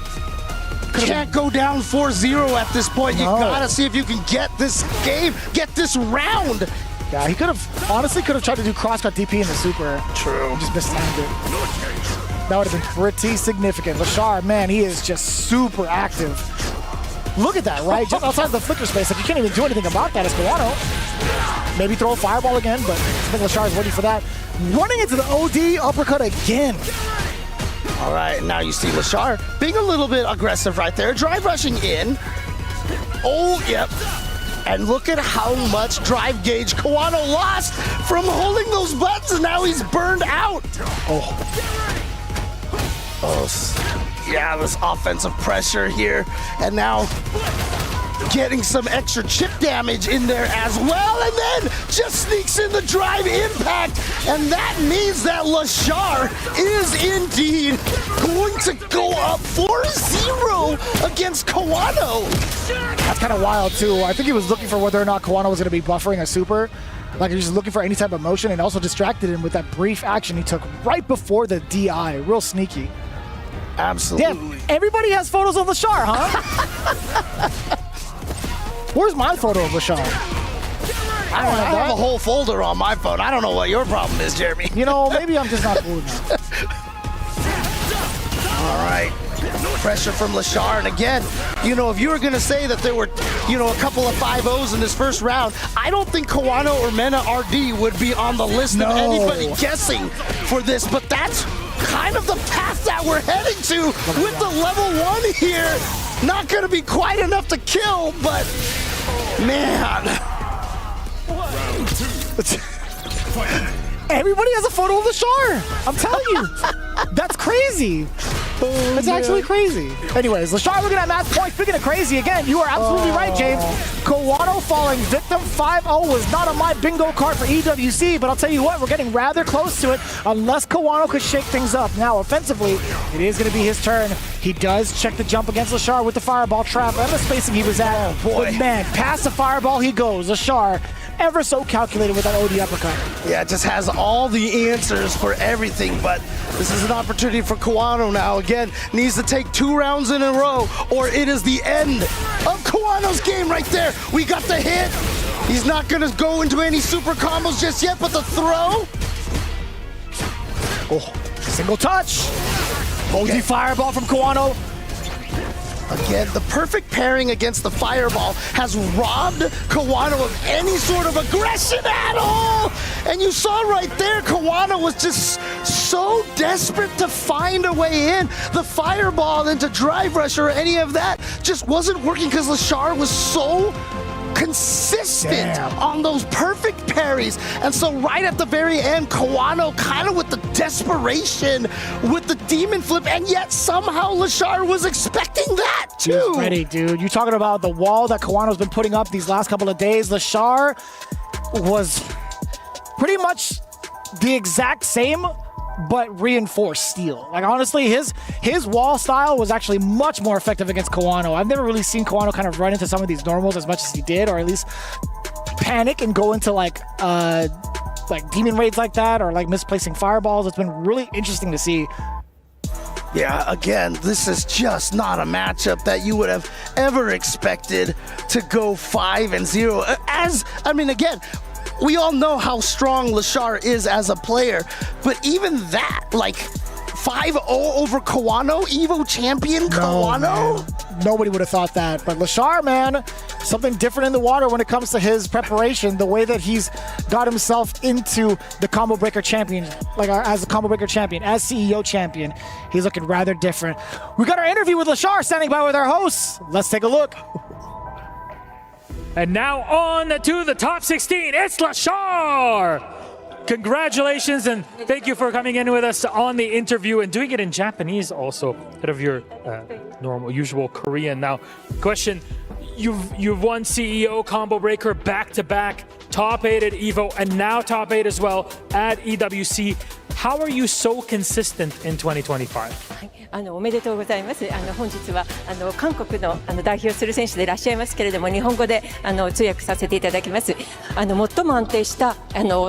can't go down 4-0 at this point. You gotta see if you can get this game, get this round. Yeah, he honestly could have tried to do crosscut DP in the super. True. Just mistimed it. That would have been pretty significant. Lashar, man, he is just super active. Look at that, right? Just outside the flicker space. Like, you can't even do anything about that as Kawano. Maybe throw a fireball again, but I think Lashar is ready for that. Running into the OD uppercut again. All right, now you see Lashar being a little bit aggressive right there. Drive rushing in. Oh, yep. And look at how much drive gauge Kawano lost from holding those buttons, and now he's burned out. Oh, yeah, this offensive pressure here, and now getting some extra chip damage in there as well, and then just sneaks in the drive impact, and that means that Lashar is indeed going to go up 4-0 against Kawano. That's kind of wild too. I think he was looking for whether or not Kawano was going to be buffering a super. Like, he was just looking for any type of motion, and also distracted him with that brief action he took right before the DI. Real sneaky. Absolutely. Damn, everybody has photos of Lashar, huh? Where's my photo of Lashar? I have a whole folder on my phone. I don't know what your problem is, Jeremy. You know, maybe I'm just not cool enough. All right. Pressure from Lashar, and again, you know, if you were going to say that there were, you know, a couple of 5-0s in this first round, I don't think Kawano or Mena RD would be on the list of anybody guessing for this, but that's kind of the path that we're heading to with the level 1 here. Not going to be quite enough to kill, but man. Everybody has a photo of Lashar. I'm telling you. That's crazy. That's actually crazy. Anyways, Lashar looking at match point. Speaking of crazy, again, you are absolutely right, James. Kawano falling victim 5-0 was not on my bingo card for EWC, but I'll tell you what, we're getting rather close to it unless Kawano could shake things up. Now, offensively, it is going to be his turn. He does check the jump against Lashar with the fireball trap and the spacing he was at. Oh, boy. But man, past the fireball he goes. Lashar, ever so calculated with that OD uppercut. Yeah, just has all the answers for everything, but this is an opportunity for Kawano now. Again, needs to take 2 rounds in a row, or it is the end of Kawano's game right there. We got the hit. He's not going to go into any super combos just yet, but the throw. Oh, single touch. OD fireball from Kawano. Again, the perfect pairing against the fireball has robbed Kawano of any sort of aggression at all. And you saw right there, Kawano was just so desperate to find a way in. The fireball into drive rush or any of that just wasn't working because Lashar was so consistent on those perfect parries. And so right at the very end, Kawano kind of with the desperation with the demon flip, and yet somehow Lashar was expecting that too. He's ready, dude. You talking about the wall that Kawano's been putting up these last couple of days. Lashar was pretty much the exact same, but reinforced steel. Like, honestly, his wall style was actually much more effective against Kawano. I've never really seen Kawano kind of run into some of these normals as much as he did, or at least panic and go into like demon raids like that, or like misplacing fireballs. It's been really interesting to see. Yeah, again, this is just not a matchup that you would have ever expected to go 5-0. Again, we all know how strong Lashar is as a player, but even that, like 5-0 over Kawano, Evo champion Kawano? Man. Nobody would have thought that, but Lashar, man, something different in the water when it comes to his preparation, the way that he's got himself into the Combo Breaker champion, like as a Combo Breaker champion, as CEO champion, he's looking rather different. We got our interview with Lashar standing by with our hosts. Let's take a look. And now on to the top 16, it's Lashar! Congratulations and thank you for coming in with us on the interview and doing it in Japanese also, out of your usual Korean. Now, question, you've won CEO Combo Breaker back-to-back, top 8 at EVO, and now top 8 as well at EWC. how are you so consistent in 2025? おめでとうございます。本日は韓国の代表する選手でいらっしゃいますけれども、日本語で通訳させていただきます。最も安定した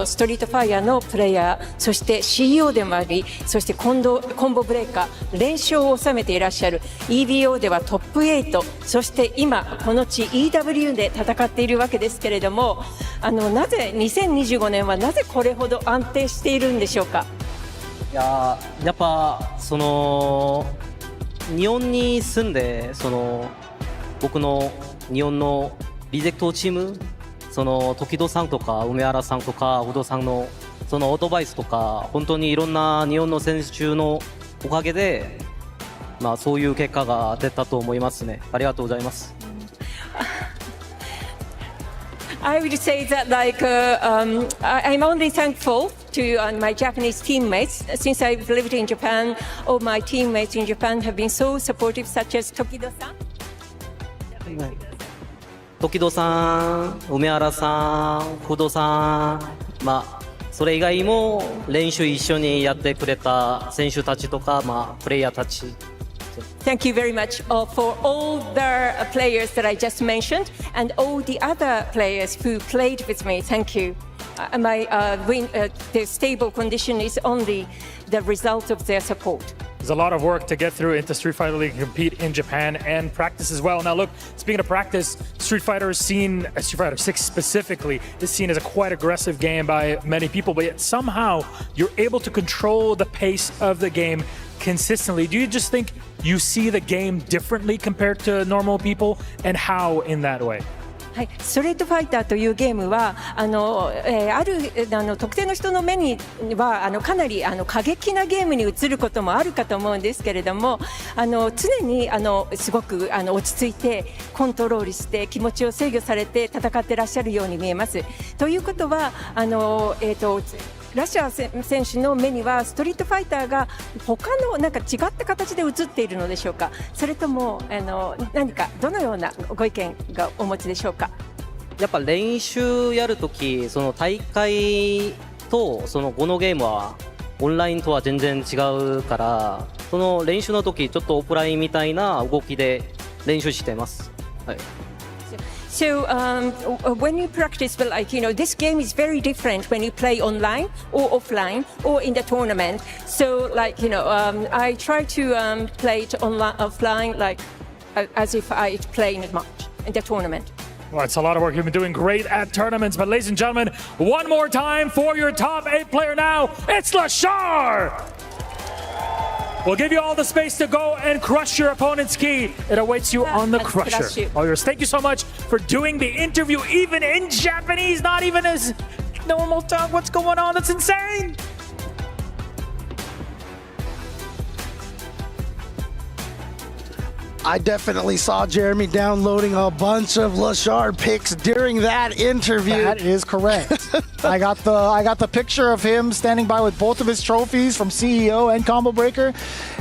ストリートファイヤーのプレイヤー、そして CEO でもあり、そしてコンボブレーカー、連勝を収めていらっしゃる EBO ではトップ8、そして今この地 EW で戦っているわけですけれども、なぜ2025年はなぜこれほど安定しているんでしょうか。いややっぱ日本に住んで僕の日本のリゼクトチーム時戸さんとか梅原さんとか小戸さんのアドバイスとか本当にいろんな日本の選手のおかげでそういう結果が出たと思いますね。ありがとうございます。I would say that I'm only thankful to my Japanese teammates. Since I've lived in Japan, all my teammates in Japan have been so supportive, such as Tokido-san. 時戸さん、梅原さん、小戸さん、それ以外も練習一緒にやってくれた選手たちとか、プレイヤーたち。Thank you very much for all the players that I just mentioned and all the other players who played with me. Thank you. The stable condition is only the result of their support. There's a lot of work to get through into Street Fighter League and compete in Japan and practice as well. Now look, speaking of practice, Street Fighter 6 specifically, is seen as a quite aggressive game by many people, but yet somehow you're able to control the pace of the game consistently. Do you just think you see the game differently compared to normal people, and how in that way? はい、ストリートファイターというゲームはある特定の人の目にはかなり過激なゲームに映ることもあるかと思うんですけれども、常にすごく落ち着いてコントロールして気持ちを制御されて戦ってらっしゃるように見えます。ということはラシャー選手の目にはストリートファイターが他のなんか違った形で映っているのでしょうか。それとも何かどのようなご意見がお持ちでしょうか。やっぱ練習やるとき大会とこのゲームはオンラインとは全然違うから練習のときちょっとオフラインみたいな動きで練習してます。はい。So when you practice, this game is very different when you play online or offline or in the tournament. So I try to play it offline as if I play in the tournament. Well, it's a lot of work. You've been doing great at tournaments. But ladies and gentlemen, one more time for your top 8 player now, it's Lashar! We'll give you all the space to go and crush your opponent's key. It awaits you on the crusher. All yours. Thank you so much for doing the interview, even in Japanese, not even as normal tongue. What's going on? That's insane. I definitely saw Jeremy downloading a bunch of Lashard picks during that interview. That is correct. I got the picture of him standing by with both of his trophies from CEO and Combo Breaker.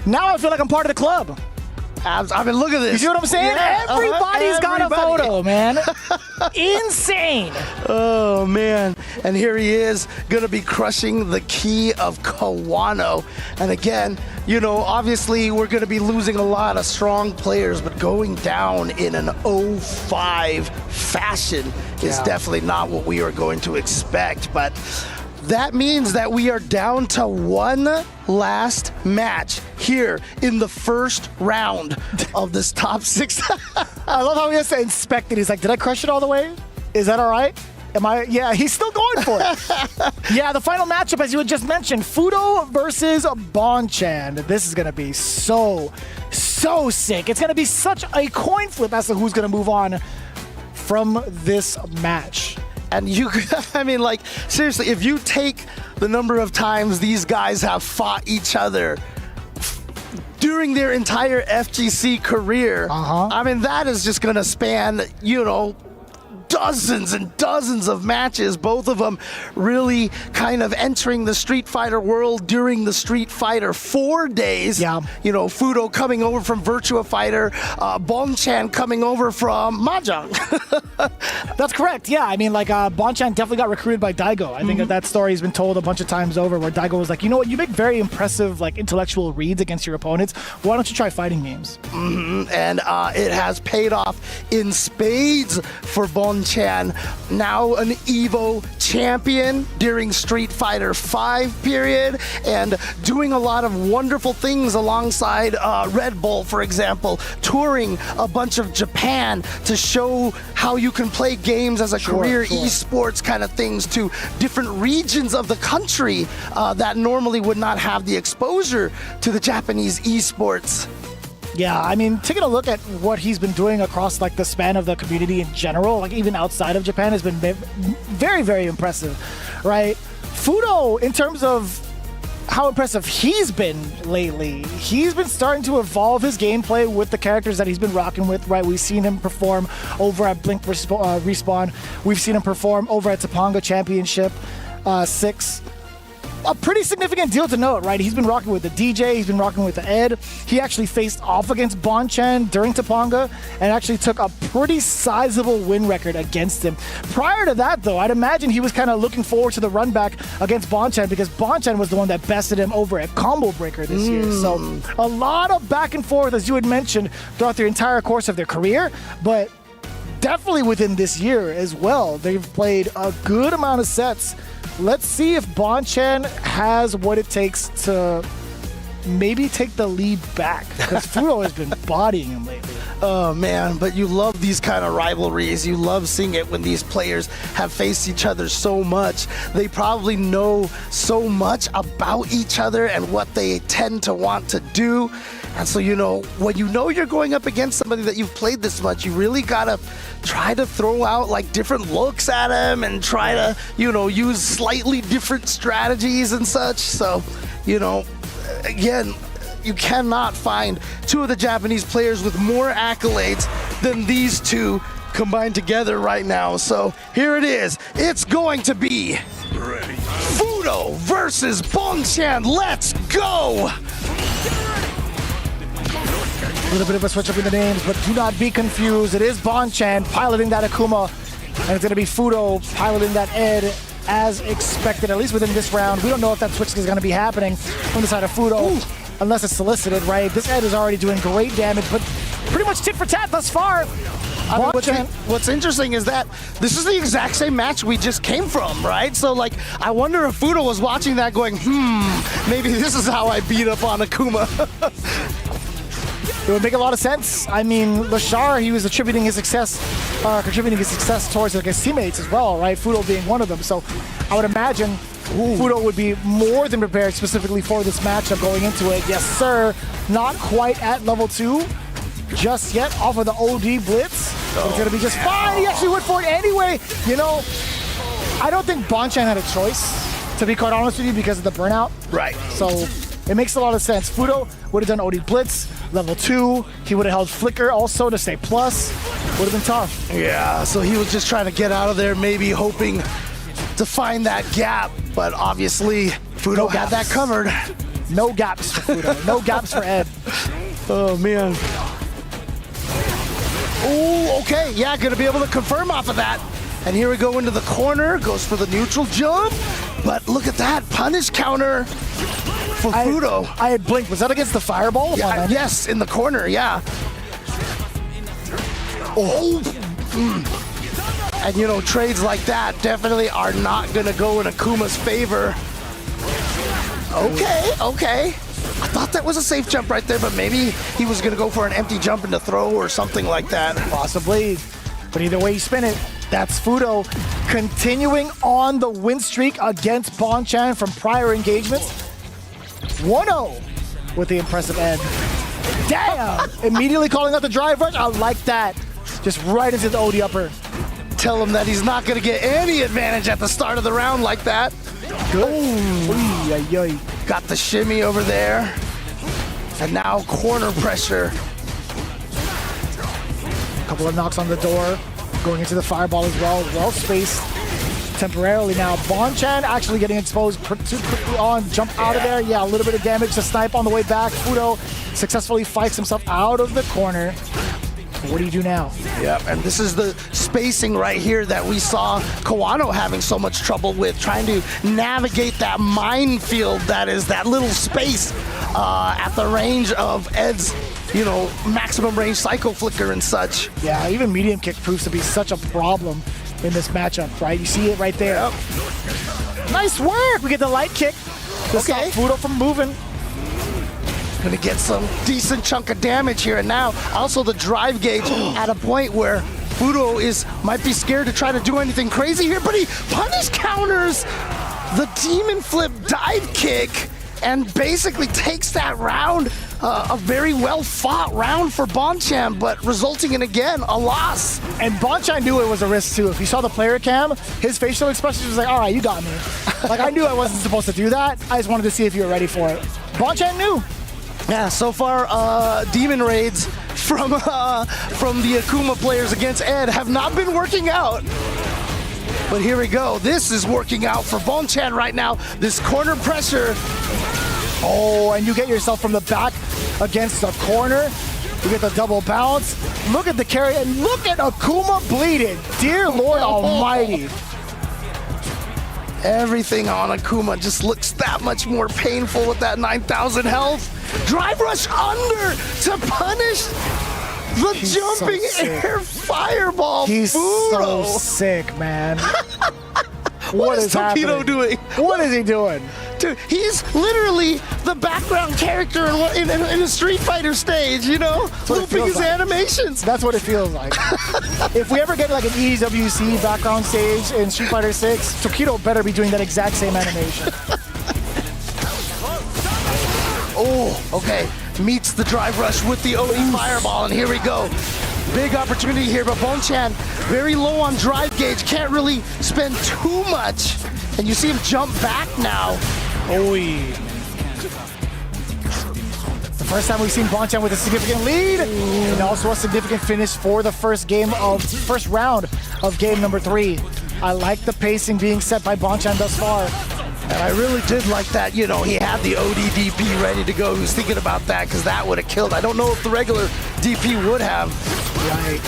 Now I feel like I'm part of the club. I mean, look at this. You see what I'm saying? Yeah, Everybody's got a photo, man. Insane. Oh, man. And here he is, going to be crushing the key of Kawano. And again, obviously we're going to be losing a lot of strong players, but going down in an 0-5 fashion is definitely not what we are going to expect. But that means that we are down to one last match here in the first round of this top 6. I love how he has to inspect it. He's like, did I crush it all the way? Is that all right? Yeah, he's still going for it. Yeah, the final matchup, as you had just mentioned, Fudo versus Bonchan. This is going to be so sick. It's going to be such a coin flip as to who's going to move on from this match. And seriously, if you take the number of times these guys have fought each other during their entire FGC career, I mean, that is just going to span, dozens and dozens of matches, both of them really kind of entering the Street Fighter world during the Street Fighter 4 days. Yeah. You know, Fudo coming over from Virtua Fighter, Bonchan coming over from Mahjong. That's correct. Yeah, I mean, like Bonchan definitely got recruited by Daigo. I think that story has been told a bunch of times over, where Daigo was like, you know what, you make very impressive like intellectual reads against your opponents. Why don't you try fighting games? And it has paid off in spades for Bonchan. Now an Evo champion during Street Fighter 5 period, and doing a lot of wonderful things alongside Red Bull, for example, touring a bunch of Japan to show how you can play games as a career, esports kind of things to different regions of the country that normally would not have the exposure to the Japanese esports. Yeah, I mean, taking a look at what he's been doing across like the span of the community in general, like even outside of Japan, has been very, very impressive, right? Fudo, in terms of how impressive he's been lately, he's been starting to evolve his gameplay with the characters that he's been rocking with, right? We've seen him perform over at Blink Respawn. We've seen him perform over at Topanga Championship 6. A pretty significant deal to note, right? He's been rocking with the DJ, he's been rocking with the Ed. He actually faced off against Bonchan during Topanga and actually took a pretty sizable win record against him. Prior to that, though, I'd imagine he was kind of looking forward to the run back against Bonchan, because Bonchan was the one that bested him over at Combo Breaker this year. So a lot of back and forth, as you had mentioned, throughout the entire course of their career, but definitely within this year as well. They've played a good amount of sets. Let's see if Bonchan has what it takes to maybe take the lead back, because Fudo has been bodying him lately. Oh man, but you love these kind of rivalries. You love seeing it when these players have faced each other so much. They probably know so much about each other and what they tend to want to do. And so, you know, when you know you're going up against somebody that you've played this much, you really gotta try to throw out like different looks at him and try to, you know, use slightly different strategies and such. So, you know, again, you cannot find two of the Japanese players with more accolades than these two combined together right now. So here it is. It's going to be Fudo versus Bonchan. Let's go! A little bit of a switch up in the names, but do not be confused. It is Bonchan piloting that Akuma, and it's going to be Fudo piloting that Ed as expected, at least within this round. We don't know if that switch is going to be happening from the side of Fudo, unless it's solicited, right? This Ed is already doing great damage, but pretty much tit for tat thus far. I mean, what's interesting is that this is the exact same match we just came from, right? So, like, I wonder if Fudo was watching that going, maybe this is how I beat up on Akuma. It would make a lot of sense. I mean, Lashar, he was contributing his success towards like, his teammates as well, right? Fudo being one of them. So I would imagine Fudo would be more than prepared specifically for this matchup going into it. Yes, sir. Not quite at level 2 just yet off of the OD Blitz. But it's going to be just fine. He actually went for it anyway. You know, I don't think Bonchan had a choice, to be quite honest with you, because of the burnout. Right. So it makes a lot of sense. Fudo would have done OD Blitz, level 2. He would have held Flicker also to stay plus. Would have been tough. Yeah, so he was just trying to get out of there, maybe hoping to find that gap. But obviously, Fudo had that covered. No gaps for Fudo. No gaps for Ed. Oh, man. Oh, okay. Yeah, going to be able to confirm off of that. And here we go into the corner. Goes for the neutral jump. But look at that. Punish counter for Fudo. I had blinked. Was that against the fireball? Yeah, yes, in the corner, yeah. Oh. And, you know, trades like that definitely are not going to go in Akuma's favor. Okay. I thought that was a safe jump right there, but maybe he was going to go for an empty jump into throw or something like that. Possibly. But either way you spin it, that's Fudo continuing on the win streak against Bonchan from prior engagements. 1-0 with the impressive Ed. Damn! Immediately calling out the drive rush. I like that. Just right into the OD upper. Tell him that he's not going to get any advantage at the start of the round like that. Good. Got the shimmy over there. And now corner pressure. Couple of knocks on the door. Going into the fireball as well spaced temporarily now. Bonchan actually getting exposed too quickly on, jump out of there. Yeah, a little bit of damage to snipe on the way back. Fudo successfully fights himself out of the corner. What do you do now? Yep, and this is the spacing right here that we saw Kawano having so much trouble with, trying to navigate that minefield that is that little space at the range of Ed's, maximum range Psycho Flicker and such. Yeah, even medium kick proves to be such a problem in this matchup, right? You see it right there. Yep. Nice work! We get the light kick to stop Fudo from moving. Gonna get some decent chunk of damage here, and now also the drive gauge at a point where Fudo might be scared to try to do anything crazy here, but he punish counters the demon flip dive kick and basically takes that round, a very well fought round for Bonchan, but resulting in again a loss. And Bonchan knew it was a risk too. If you saw the player cam, his facial expression was like, all right, you got me. Like, I knew I wasn't supposed to do that. I just wanted to see if you were ready for it. Bonchan knew. Yeah, so far, demon raids from the Akuma players against Ed have not been working out. But here we go. This is working out for Bonchan right now. This corner pressure. Oh, and you get yourself from the back against the corner. You get the double bounce. Look at the carry, and look at Akuma bleeding. Dear Lord Almighty. Everything on Akuma just looks that much more painful with that 9,000 health. Drive rush under to punish the jumping air fireball. He's Fudo. so sick, man. What is Tokido happening? doing? What is he doing? Dude, he's literally the background character in a Street Fighter stage, looping his animations. That's what it feels like. If we ever get like an EWC background stage in Street Fighter 6, Tokido better be doing that exact same animation. Oh, okay. Meets the drive rush with the OD fireball, and here we go. Big opportunity here, but Bonchan very low on drive gauge, can't really spend too much. And you see him jump back now. The first time we've seen Bonchan with a significant lead, and also a significant finish for the first round of game number 3. I like the pacing being set by Bonchan thus far. And I really did like that, he had the ODDP ready to go. He was thinking about that because that would have killed. I don't know if the regular DP would have. Right.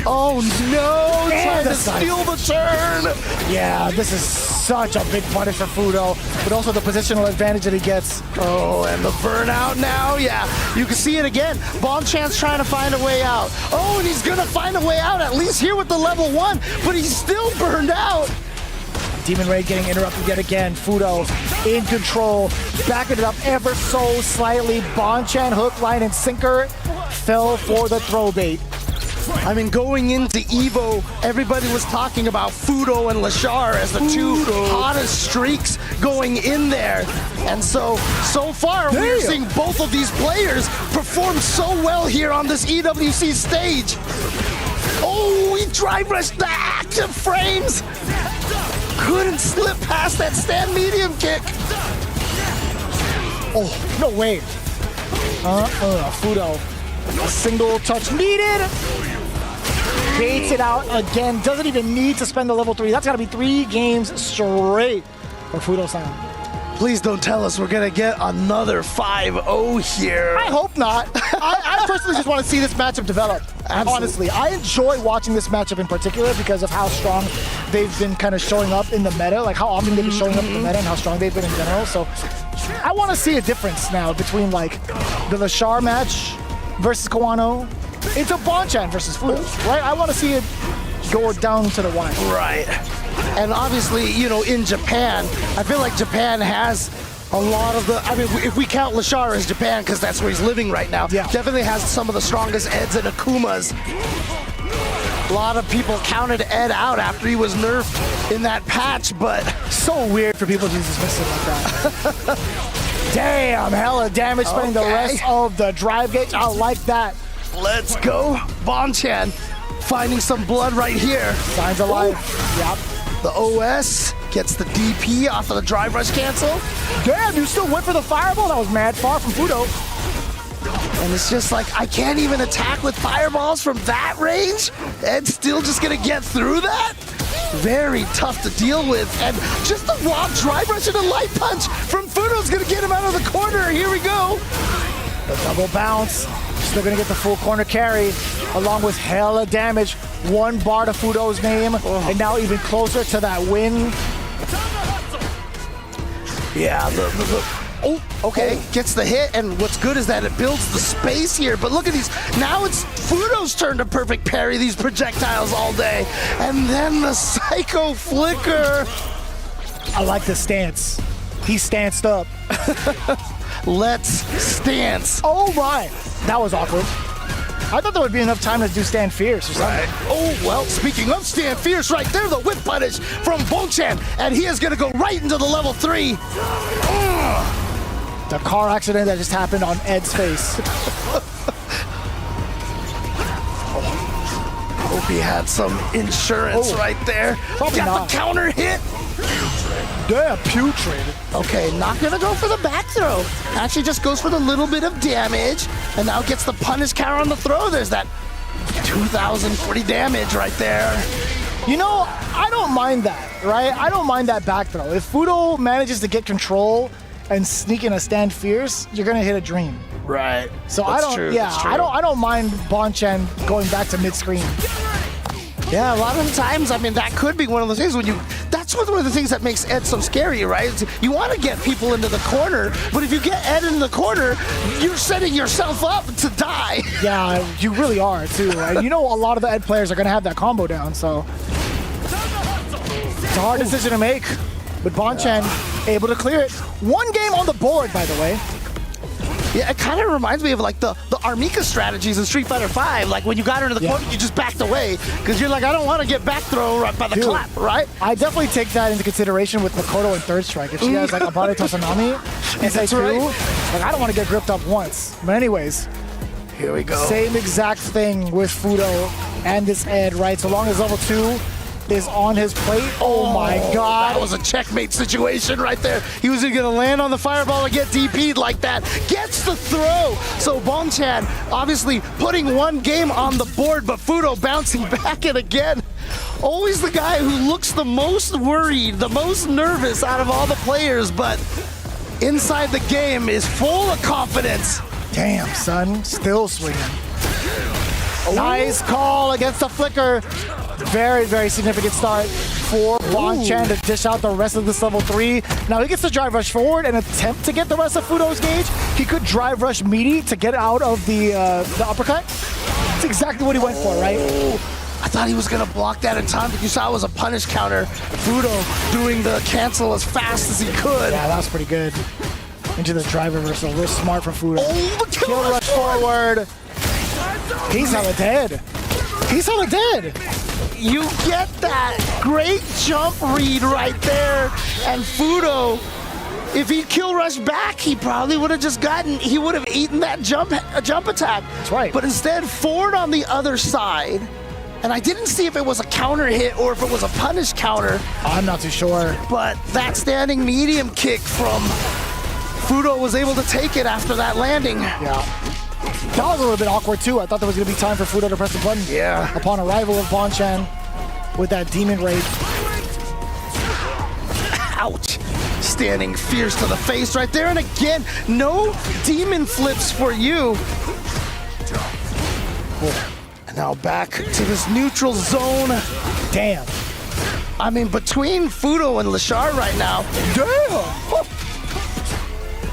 Oh no, trying to steal the turn. Yeah, this is such a big punish for Fudo, but also the positional advantage that he gets. Oh, and the burnout now, yeah. You can see it again. Bonchan's trying to find a way out. Oh, and he's gonna find a way out, at least here with the level 1, but he's still burned out. Demon Raid getting interrupted yet again. Fudo in control, backing it up ever so slightly. Bonchan, hook, line, and sinker fell for the throw bait. I mean, going into EVO, everybody was talking about Fudo and Lashar as the two hottest streaks going in there. And so far, we're seeing both of these players perform so well here on this EWC stage. Oh, he drive rushed the active frames. Couldn't slip past that stand medium kick. Oh, no way. Fudo. A single touch needed. Baits it out again. Doesn't even need to spend the level 3. That's got to be 3 games straight for Fudo-san. Please don't tell us we're going to get another 5-0 here. I hope not. I personally just want to see this matchup develop. Absolutely. Honestly, I enjoy watching this matchup in particular because of how strong they've been kind of showing up in the meta, like how often they've been showing up in the meta and how strong they've been in general. So I want to see a difference now between like the Lashar match versus Kawano into Bonchan versus Fudo, right? I want to see it go down to the wire. Right. And obviously, in Japan, I feel like Japan has a lot of the, if we count Lashar as Japan, because that's where he's living right now, definitely has some of the strongest Eds and Akumas. A lot of people counted Ed out after he was nerfed in that patch, but so weird for people to dismiss it like that. Damn, hella damage spending the rest of the drive gauge. I like that. Let's go. Bonchan finding some blood right here. Signs of life. Yep. The OS gets the DP off of the drive rush cancel. Damn, you still went for the fireball? That was mad far from Fudo. And it's just like, I can't even attack with fireballs from that range. Ed's still just gonna get through that? Very tough to deal with. And just the raw drive rush and a light punch from Fudo's gonna get him out of the corner. Here we go. The double bounce. Still gonna get the full corner carry, along with hella damage. 1 bar to Fudo's name, and now even closer to that win. Yeah, oh, okay, gets the hit, and what's good is that it builds the space here, but look at these, now it's Fudo's turn to perfect parry these projectiles all day, and then the Psycho Flicker. I like the stance. He stanced up. Let's stance. Oh my, that was awkward. I thought there would be enough time to do Stand Fierce or something. Right. Oh, well, speaking of Stand Fierce, right there, the whip punish from Bonchan, and he is going to go right into the level 3. The car accident that just happened on Ed's face. Hope he had some insurance right there. Probably Got not. the counter hit. Yeah, putrid. Okay, not gonna go for the back throw. Actually just goes for the little bit of damage, and now gets the punish counter on the throw. There's that 2,040 damage right there. You know, I don't mind that, right? I don't mind that back throw. If Fudo manages to get control and sneak in a Stand Fierce, you're gonna hit a dream. Right. So That's I don't. true. Yeah, That's true. I don't mind Bonchan going back to mid-screen. Yeah, a lot of the times, I mean, that could be one of those things when you. That's one of the things that makes Ed so scary, right? You want to get people into the corner, but if you get Ed in the corner, you're setting yourself up to die. Yeah, you really are too. And you know, a lot of the Ed players are gonna have that combo down, so it's a hard decision to make. But Bonchan able to clear it. 1 game on the board, by the way. Yeah, it kind of reminds me of like the Armika strategies in Street Fighter V. Like when you got her into the corner, you just backed away because you're like, I don't want to get back thrown right by the clap, right? I definitely take that into consideration with Makoto and Third Strike. If she has like Abare Tosanami and say 2, like I don't want to get gripped up once. But anyways, here we go. Same exact thing with Fudo and this Ed, right? So long as level 2 is on his plate. Oh my god. That was a checkmate situation right there. He was going to land on the fireball and get DP'd like that. Gets the throw. So Bonchan obviously putting 1 game on the board, but Fudo bouncing back in again. Always the guy who looks the most worried, the most nervous out of all the players, but inside the game is full of confidence. Damn, son. Still swinging. Nice call against the flicker. Very, very significant start for Bonchan to dish out the rest of this level 3. Now he gets to drive rush forward and attempt to get the rest of Fudo's gauge. He could drive rush meaty to get out of the uppercut. That's exactly what he went for, right? I thought he was going to block that in time, but you saw it was a punish counter. Fudo doing the cancel as fast as he could. Yeah, that was pretty good. Into the drive reversal. Real smart from Fudo. Oh, the kill rush forward. He's hella dead. He's hella dead. You get that great jump read right there, and Fudo, if he'd kill rush back, he probably would have just he would have eaten that jump attack. That's right. But instead, forward on the other side, and I didn't see if it was a counter hit or if it was a punish counter. I'm not too sure. But that standing medium kick from Fudo was able to take it after that landing. Yeah. That was a little bit awkward too. I thought there was going to be time for Fudo to press the button. Yeah. Upon arrival of Bonchan with that demon raid. Ouch. Standing fierce to the face right there. And again, no demon flips for you. And now back to this neutral zone. Damn. I mean, between Fudo and Lashar right now. Damn.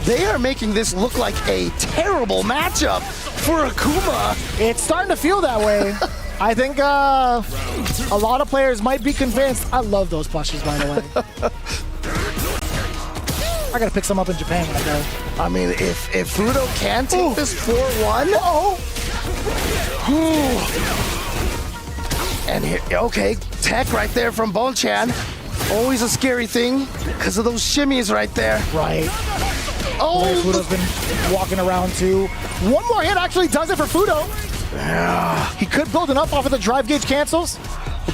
They are making this look like a terrible matchup for Akuma. It's starting to feel that way. I think a lot of players might be convinced. I love those plushes, by the way. I gotta pick some up in Japan when I go. I mean, if Fudo can take this 4-1. And here, okay, tech right there from Bonchan. Always a scary thing because of those shimmies right there. Right. Oh, Fudo's been walking around too. 1 more hit actually does it for Fudo. Yeah. He could build it up off of the drive gauge cancels.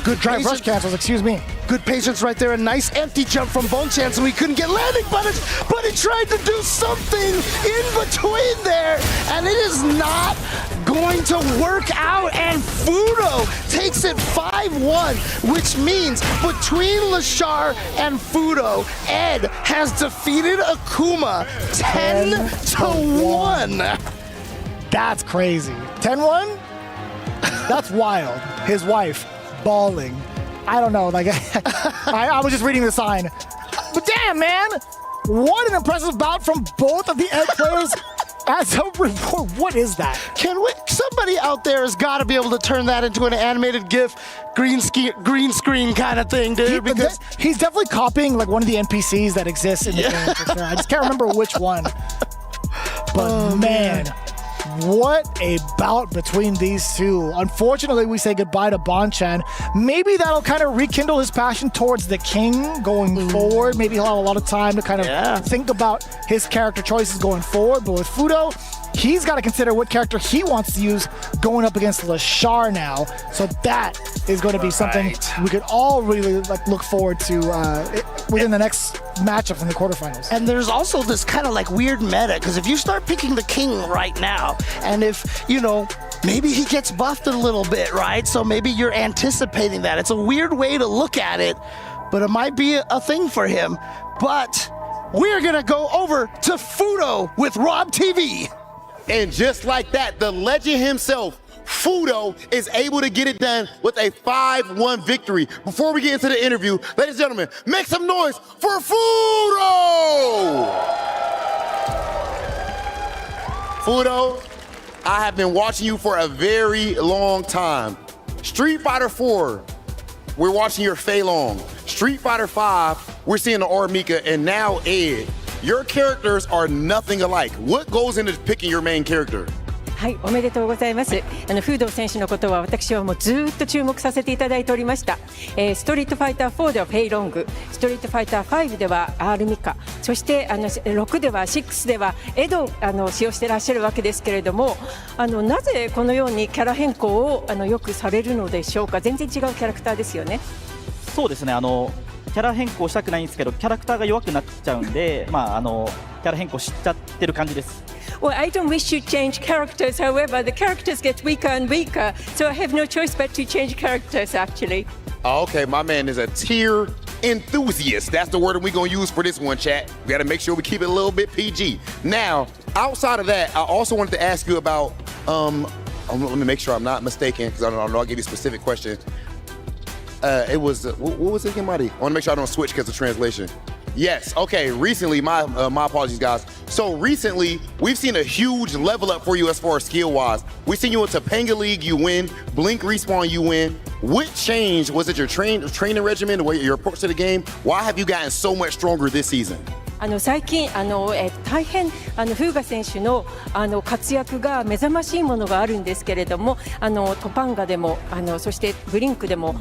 Good drive rush cancels, excuse me. Good patience right there. A nice empty jump from Bonchan, so he couldn't get landing buttons, but he tried to do something in between there, and it is not going to work out. And Fudo takes it 5-1, which means between Lashar and Fudo, Ed has defeated Akuma 10-1. That's crazy. 10-1? That's wild. His wife bawling. I don't know. Like I was just reading the sign. But damn, man. What an impressive bout from both of the Ed players. As a report, what is that? Somebody out there has got to be able to turn that into an animated GIF, green screen kind of thing, dude. Because he's definitely copying like one of the NPCs that exists in the game. For sure. I just can't remember which one. But man, what a bout between these two. Unfortunately, we say goodbye to Bonchan. Maybe that'll kind of rekindle his passion towards the king going forward. Maybe he'll have a lot of time to kind of think about his character choices going forward. But with Fudo, he's got to consider what character he wants to use going up against Lashar now. So that is going to be something we could all really look forward to within the next matchup in the quarterfinals. And there's also this kind of like weird meta, because if you start picking the king right now, and if, you know, maybe he gets buffed a little bit, right? So maybe you're anticipating that. It's a weird way to look at it, but it might be a thing for him. But we're going to go over to Fudo with Rob TV. And just like that, the legend himself, Fudo, is able to get it done with a 5-1 victory. Before we get into the interview, ladies and gentlemen, make some noise for Fudo! Fudo, I have been watching you for a very long time. Street Fighter 4, we're watching your Fei Long. Street Fighter 5, we're seeing the Ormika, and now Ed. Your characters are nothing alike. What goes into picking your main character? はい、おめでとうございます。フード選手のことは私はもうずっと注目させていただいておりました。ストリートファイター4ではフェイロング、ストリートファイター5ではアールミカ、そして6では6ではエド使用していらっしゃるわけですけれども、なぜこのようにキャラ変更をよくされるのでしょうか。全然違うキャラクターですよね。そうですね。キャラ変更したくないんですけど、キャラクターが弱くなっちゃうんで、キャラ変更しちゃってる感じです。Well, I don't wish to change characters. However, the characters get weaker and weaker, so I have no choice but to change characters, actually. Okay, my man is a tier enthusiast. That's the word we're going to use for this one, chat. We got to make sure we keep it a little bit PG. Now, outside of that, I also wanted to ask you about, let me make sure I'm not mistaken, because I don't know I'll give you a specific question. It was, what was it again, Marty? I want to make sure I don't switch because of translation. Yes, okay, recently, my apologies, guys. So recently, we've seen a huge level up for you as far as skill-wise. We've seen you in Topanga League, you win. Blink Respawn, you win. What changed? Was it your training regimen, the way your approach to the game? Why have you gotten so much stronger this season? 最近大変フーガ選手の活躍が目覚ましいものがあるんですけれども、トパンガでもそしてブリンクでも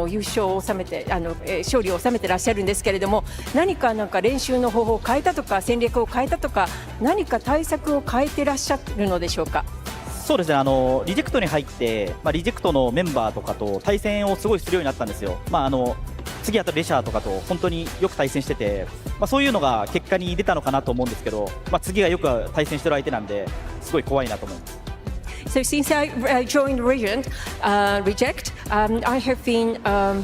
優勝を収めて勝利を収めてらっしゃるんですけれども、何か練習の方法を変えたとか戦略を変えたとか、何か対策を変えてらっしゃるのでしょうか。そうですね。リジェクトに入って、リジェクトのメンバーとかと対戦をすごいするようになったんですよ。次あとレシャーとかと本当によく対戦してて、そういうのが結果に出たのかなと思うんですけど、次がよく対戦してる相手なんですごい怖いなと思います。So since I joined Reject, I have been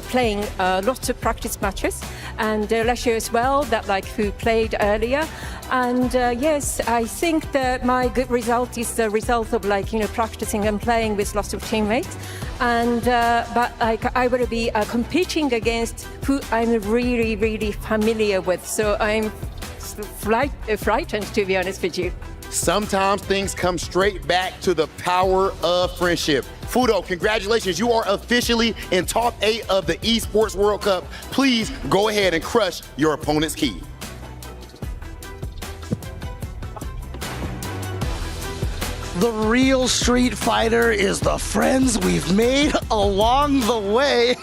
playing lots of practice matches, and last year as well, that who played earlier. And yes, I think that my good result is the result of practicing and playing with lots of teammates. And but I will be competing against who I'm really, really familiar with. So I'm frightened, to be honest with you. Sometimes things come straight back to the power of friendship. Fudo, congratulations. You are officially in top 8 of the Esports World Cup. Please go ahead and crush your opponent's key. the real Street Fighter is the friends we've made along the way.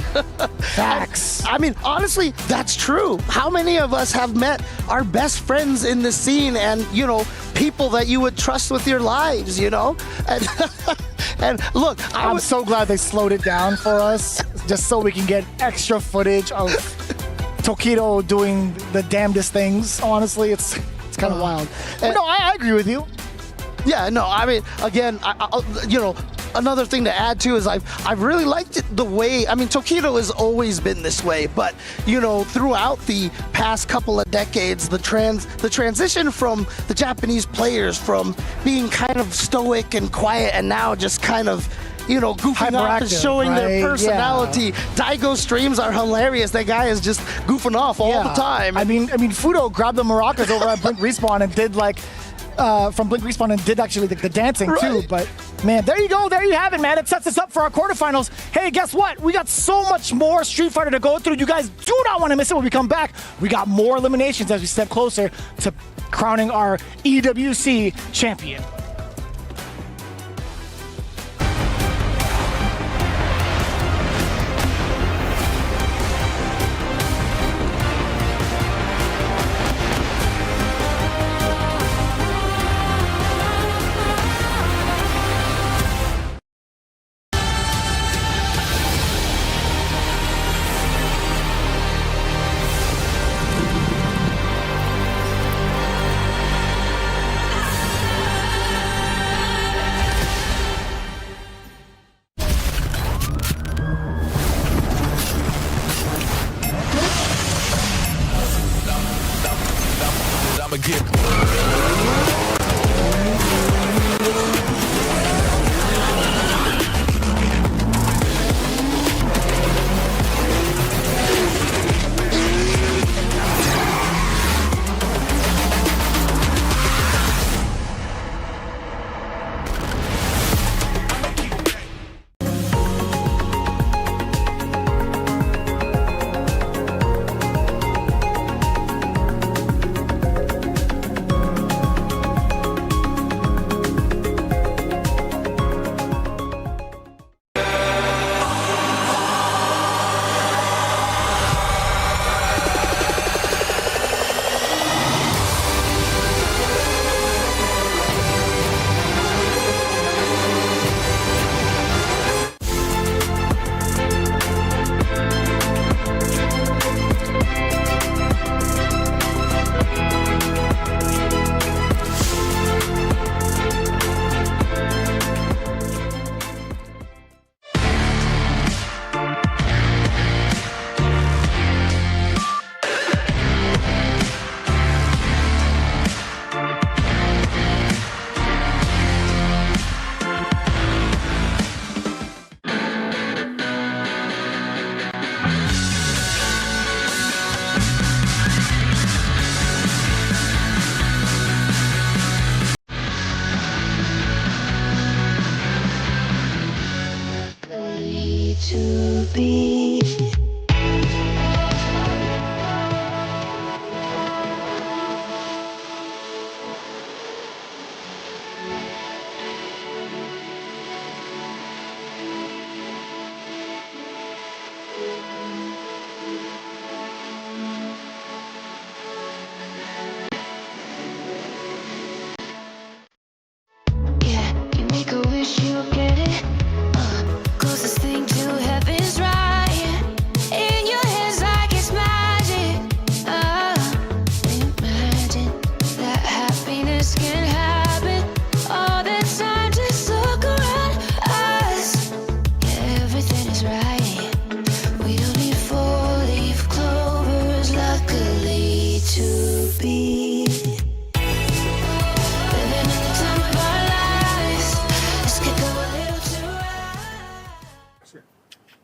Facts. I mean, honestly, that's true. How many of us have met our best friends in the scene and, you know, people that you would trust with your lives, you know? And, and look, I'm so glad they slowed it down for us just so we can get extra footage of Tokido doing the damnedest things. Honestly, it's kind of wild. But no, I agree with you. Yeah, no, I mean, again, you know, another thing to add too is I've really liked it the way, I mean, Tokido has always been this way, but you know, throughout the past couple of decades, the transition from the Japanese players from being kind of stoic and quiet and now just kind of, you know, goofing off and showing their personality. Yeah. Daigo streams are hilarious. That guy is just goofing off all the time. I mean, Fudo grabbed the maracas over at Blink Respawn and did like, from Blink Respawn and did actually the dancing too. But man, there you go. There you have it, man. It sets us up for our quarterfinals. Hey, guess what? We got so much more Street Fighter to go through. You guys do not want to miss it when we come back. We got more eliminations as we step closer to crowning our EWC champion.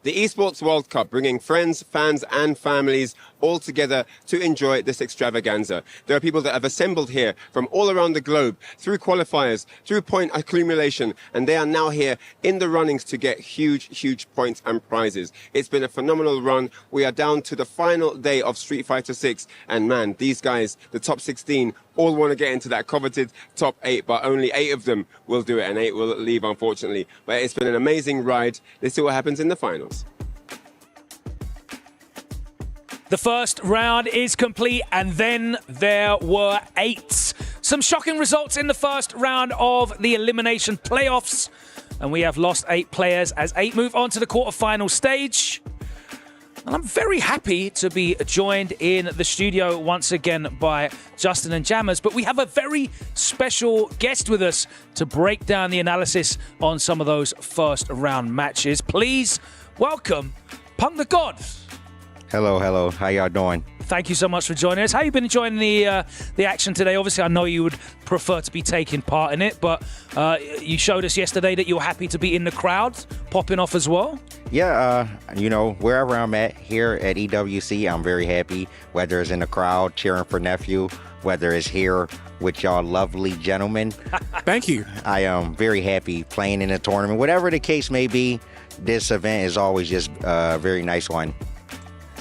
The Esports World Cup, bringing friends, fans and families all together to enjoy this extravaganza. There are people that have assembled here from all around the globe through qualifiers, through point accumulation, and they are now here in the runnings to get huge points and prizes. It's been a phenomenal run. We are down to the final day of Street Fighter 6, and man, these guys, the top 16, all want to get into that coveted top 8, but only 8 of them will do it, and 8 will leave, unfortunately. But it's been an amazing ride. Let's see what happens in the finals. The first round is complete, and then there were 8. Some shocking results in the first round of the elimination playoffs, and we have lost 8 players as 8 move on to the quarterfinal stage. And I'm very happy to be joined in the studio once again by Justin and Jammers, but we have a very special guest with us to break down the analysis on some of those first round matches. Please welcome Punk the God. Hello. How y'all doing? Thank you so much for joining us. How you been enjoying the action today? Obviously, I know you would prefer to be taking part in it, but you showed us yesterday that you're happy to be in the crowd, popping off as well. Yeah, wherever I'm at here at EWC, I'm very happy, whether it's in the crowd cheering for nephew, whether it's here with y'all lovely gentlemen. Thank you. I am very happy playing in the tournament. Whatever the case may be, this event is always just a very nice one.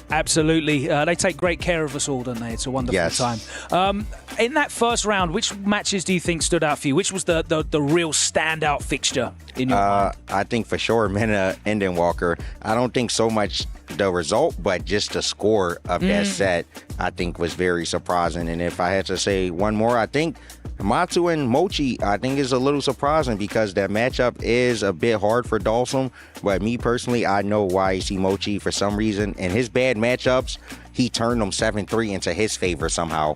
Absolutely. They take great care of us all, don't they? It's a wonderful time. In that first round, which matches do you think stood out for you? Which was the real standout fixture in your mind? I think for sure Minna Endenwalker. I don't think so much the result, but just the score of that set, I think was very surprising. And if I had to say one more, I think Matsu and Mochi, I think is a little surprising because that matchup is a bit hard for Dalsum. But me personally, I know why you see Mochi for some reason. In his bad matchups, he turned them 7-3 into his favor somehow.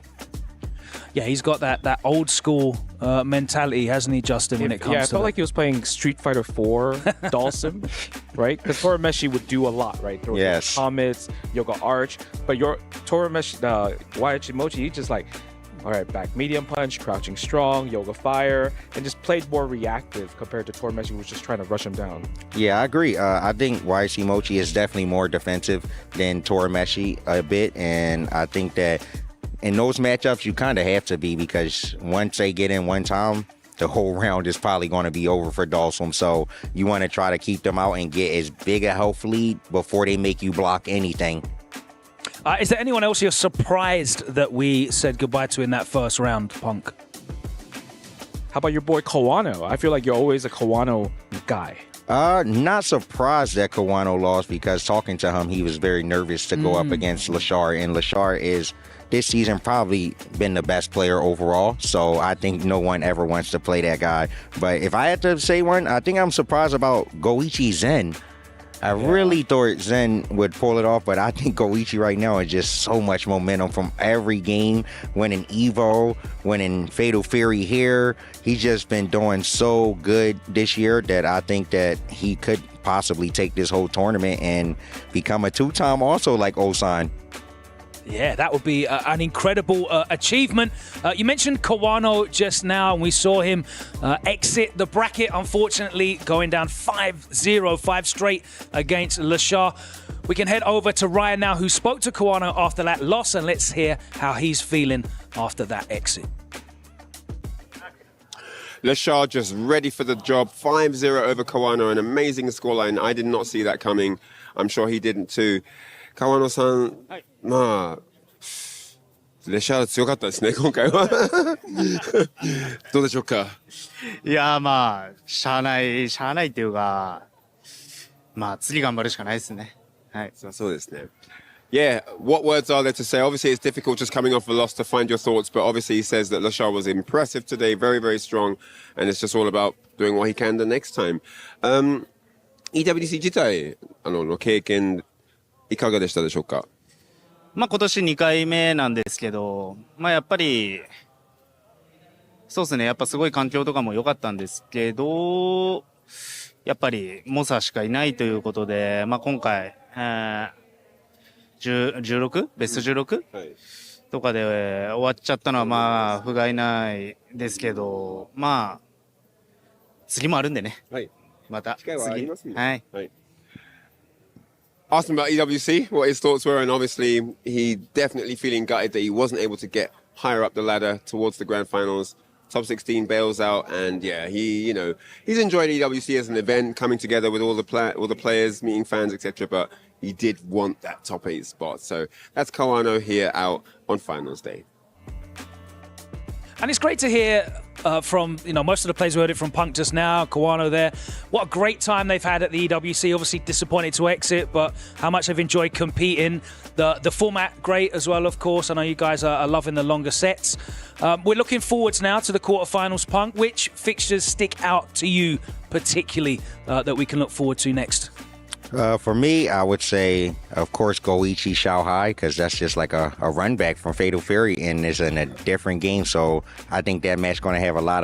Yeah, he's got that old school mentality, hasn't he, Justin, when it comes to I felt like he was playing Street Fighter 4 Dalsum, right? Because Torameshi would do a lot, right? Throw Comets, Yoga Arch. But your Torameshi, Waichimochi, he just like, all right, back medium punch, crouching strong, yoga fire, and just played more reactive compared to Torameshi, who was just trying to rush him down. Yeah, I agree. I think YC Mochi is definitely more defensive than Torameshi a bit, and I think that in those matchups, you kind of have to be because once they get in one time, the whole round is probably going to be over for Dalsum. So you want to try to keep them out and get as big a health lead before they make you block anything. Is there anyone else you're surprised that we said goodbye to in that first round, Punk? How about your boy Kawano? I feel like you're always a Kawano guy. Not surprised that Kawano lost because talking to him, he was very nervous to go up against Lashar. And Lashar is, this season, probably been the best player overall. So I think no one ever wants to play that guy. But if I had to say one, I think I'm surprised about Goichi Zen. I really thought Zen would pull it off, but I think Goichi right now is just so much momentum from every game. Winning Evo, winning Fatal Fury here. He's just been doing so good this year that I think that he could possibly take this whole tournament and become a 2-time also like Osan. Yeah, that would be an incredible achievement. You mentioned Kawano just now, and we saw him exit the bracket, unfortunately, going down 5-0, 5 straight against Lashar. We can head over to Ryan now, who spoke to Kawano after that loss, and let's hear how he's feeling after that exit. Lashar just ready for the job. 5-0 over Kawano, an amazing scoreline. I did not see that coming. I'm sure he didn't too. Kawano-san, まあ、レシャー強かったですね、今回は。どうでしょうか。いや、まあ、しゃあないっていうか、まあ、次頑張るしかないですね。はい。そうですね。Yeah, what words are there to say? Obviously, it's difficult just coming off a loss to find your thoughts, but obviously he says that Lashar was impressive today, very, very strong, and it's just all about doing what he can the next time. EWC 自体の経験いかがでしたでしょうか。まあ今年2回目なんですけど、まあやっぱりそうですね、やっぱすごい環境とかも良かったんですけど、やっぱり猛者しかいないということで、まあ今回、16? ベスト 16?、はい、とかで終わっちゃったのはまあ不甲斐ないですけど、まあ次もあるんでね。はい。また次。はい。はい。Asked him about EWC, what his thoughts were, and obviously he definitely feeling gutted that he wasn't able to get higher up the ladder towards the grand finals. Top 16 bails out, and yeah, he's enjoyed EWC as an event, coming together with all the players, meeting fans, etc. But he did want that top 8 spot. So that's Kawano here out on finals day. And it's great to hear from, most of the players. We heard it from Punk just now, Kawano there. What a great time they've had at the EWC. Obviously disappointed to exit, but how much they've enjoyed competing. The format, great as well, of course. I know you guys are loving the longer sets. We're looking forwards now to the quarterfinals, Punk. Which fixtures stick out to you particularly that we can look forward to next? For me, I would say, of course, Goichi Xiaohai, because that's just like a run back from Fatal Fury, and it's in a different game. So I think that match going to have a lot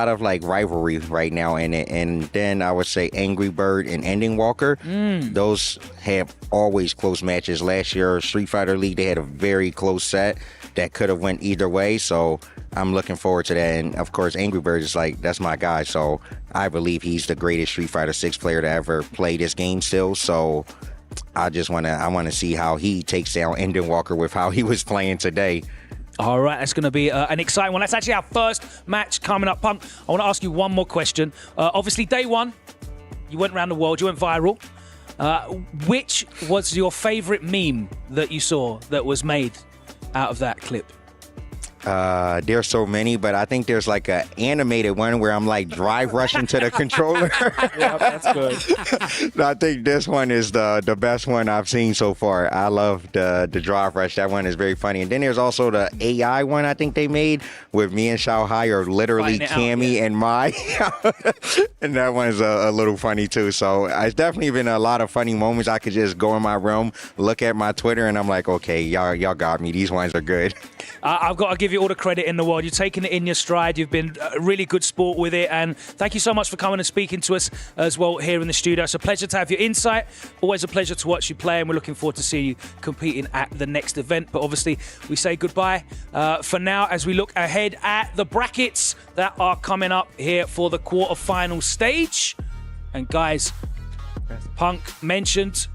of like rivalry right now in it. And then I would say Angry Bird and Ending Walker. Those have always close matches. Last year, Street Fighter League, they had a very close set that could have went either way. So I'm looking forward to that. And of course, Angry Bird is like, that's my guy. So I believe he's the greatest Street Fighter 6 player to ever play this game still. So I want to see how he takes down Ending Walker with how he was playing today. All right, that's going to be an exciting one. That's actually our first match coming up, Punk. I want to ask you one more question. Obviously, day one, you went around the world, you went viral. Which was your favorite meme that you saw that was made out of that clip? There's so many, but I think there's like an animated one where I'm like drive rushing to the controller. Yeah, that's good. I think this one is the best one I've seen so far. I love the drive rush. That one is very funny. And then there's also the AI one I think they made with me and Xiaohai are literally Cammy and Mai. And that one is a little funny too. So it's definitely been a lot of funny moments. I could just go in my room, look at my Twitter, and I'm like, okay, y'all got me. These ones are good. I've got to give you all the credit in the world. You've taken it in your stride. You've been a really good sport with it. And thank you so much for coming and speaking to us as well here in the studio. It's a pleasure to have your insight. Always a pleasure to watch you play. And we're looking forward to seeing you competing at the next event. But obviously, we say goodbye for now as we look ahead at the brackets that are coming up here for the quarterfinal stage. And guys, Punk mentioned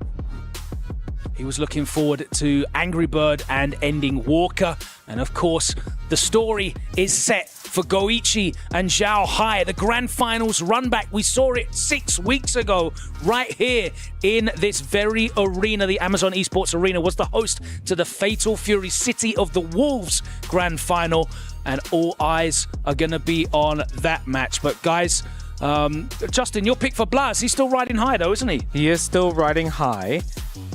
he was looking forward to Angry Bird and Ending Walker. And of course, the story is set for Goichi and Xiaohai. The grand finals run back. We saw it 6 weeks ago right here in this very arena. The Amazon Esports Arena was the host to the Fatal Fury City of the Wolves grand final. And all eyes are going to be on that match. But guys, Justin, your pick for Blaz. He's still riding high though, isn't he? He is still riding high,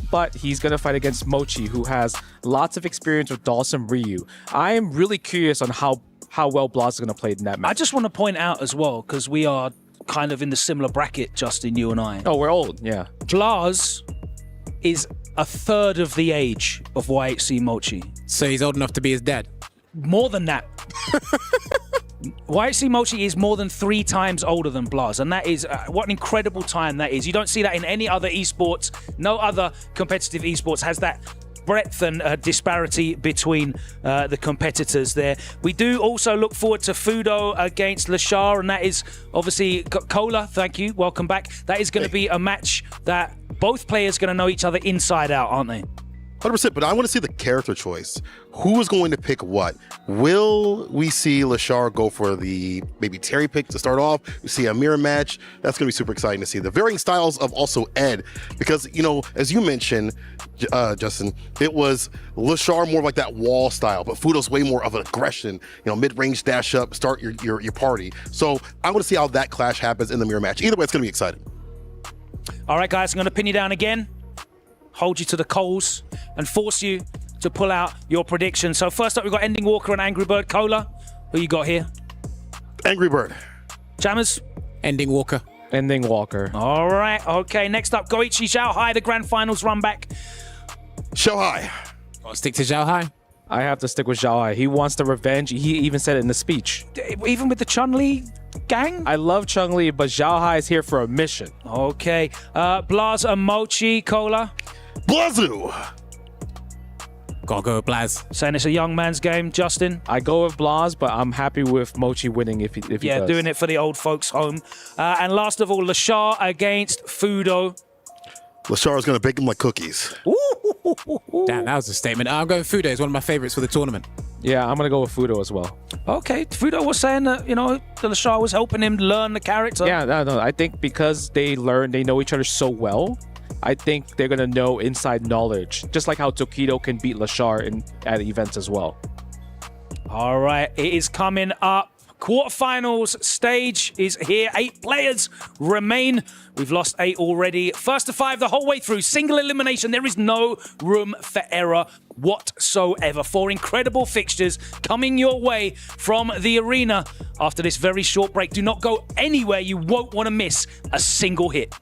but he's going to fight against Mochi, who has lots of experience with Dawson Ryu. I am really curious on how well Blaz is going to play in that match. I just want to point out as well, because we are kind of in the similar bracket, Justin, you and I. Oh, we're old, yeah. Blaz is a third of the age of YHC Mochi. So he's old enough to be his dad? More than that. YHC Mochi is more than 3 times older than Blaz, and that is what an incredible time that is. You don't see that in any other esports. No other competitive esports has that breadth and disparity between the competitors there. We do also look forward to Fudo against Lashar, and that is obviously Cola. Thank you. Welcome back. That is going to be a match that both players are going to know each other inside out, aren't they? 100%, but I want to see the character choice. Who is going to pick what? Will we see Lashar go for the maybe Terry pick to start off? We see a mirror match. That's going to be super exciting to see. The varying styles of also Ed, because, as you mentioned, Justin, it was Lashar more like that wall style, but Fudo's way more of an aggression, mid-range dash up, start your party. So I want to see how that clash happens in the mirror match. Either way, it's going to be exciting. All right, guys, I'm going to pin you down again, hold you to the coals, and force you to pull out your predictions. So first up, we've got Ending Walker and Angry Bird. Cola, who you got here? Angry Bird. Jammers? Ending Walker. Ending Walker. All right, okay. Next up, Goichi Xiaohai, the grand finals run back. Xiaohai. I'll stick to Xiaohai. I have to stick with Xiaohai. He wants the revenge. He even said it in the speech. Even with the Chun-Li gang? I love Chun-Li, but Xiaohai is here for a mission. Okay. Blaz and Mochi, Cola? Blazu! Gotta go with Blaz. Saying it's a young man's game, Justin? I go with Blaz, but I'm happy with Mochi winning if he does. Yeah, doing it for the old folks home. And last of all, Lashar against Fudo. Lashar is going to bake him like cookies. Damn, that was a statement. I'm going Fudo. He's one of my favorites for the tournament. Yeah, I'm going to go with Fudo as well. Okay, Fudo was saying that, that Lashar was helping him learn the character. Yeah, no, I think because they know each other so well, I think they're going to know inside knowledge, just like how Tokido can beat Lashar at events as well. All right, it is coming up. Quarterfinals stage is here. 8 players remain. We've lost 8 already. First to 5 the whole way through. Single elimination. There is no room for error whatsoever. 4 incredible fixtures coming your way from the arena after this very short break. Do not go anywhere. You won't want to miss a single hit.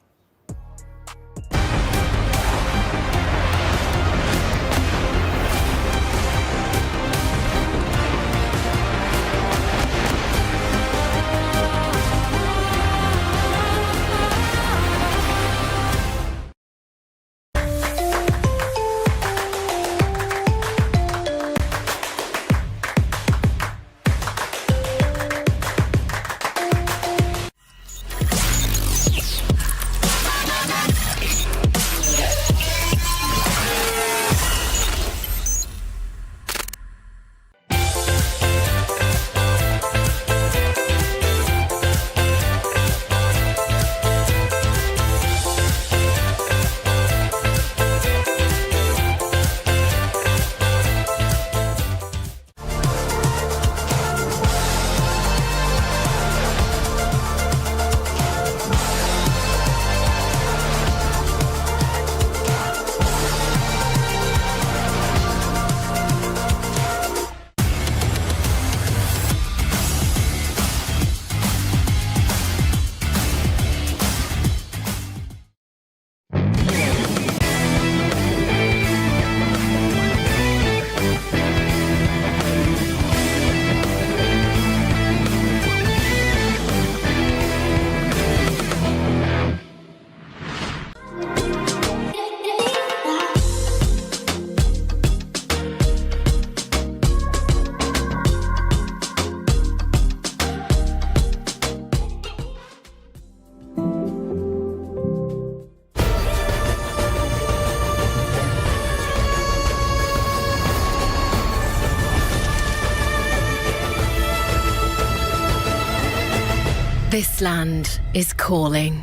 This land is calling.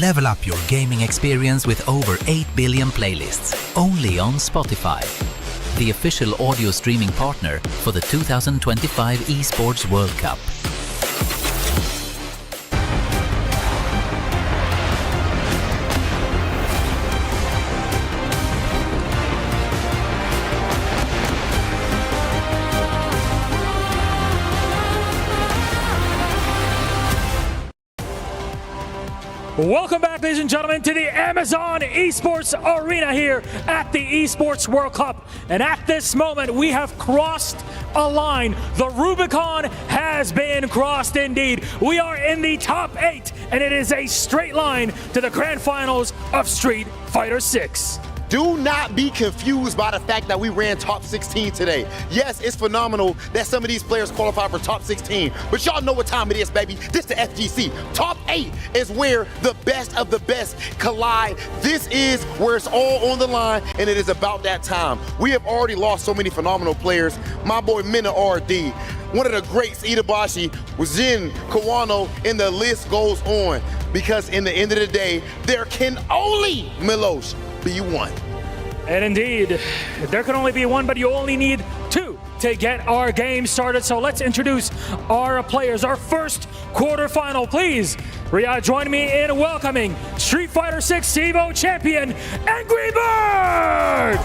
Level up your gaming experience with over 8 billion playlists, only on Spotify, the official audio streaming partner for the 2025 Esports World Cup. Welcome back, ladies and gentlemen, to the Amazon Esports Arena here at the Esports World Cup. And at this moment, we have crossed a line. The Rubicon has been crossed indeed. We are in the top 8, and it is a straight line to the grand finals of Street Fighter 6. Do not be confused by the fact that we ran top 16 today. Yes, it's phenomenal that some of these players qualify for top 16, but y'all know what time it is, baby. This the FGC. Top 8 is where the best of the best collide. This is where it's all on the line, and it is about that time. We have already lost so many phenomenal players. My boy Mina RD, one of the greats, Itabashi, Jin, Kawano, and the list goes on. Because in the end of the day, there can only, Milosh, be one. And indeed, there can only be one, but you only need 2 to get our game started. So let's introduce our players. Our first quarterfinal, please. Riyadh, join me in welcoming Street Fighter 6 EVO champion, Angry Bird!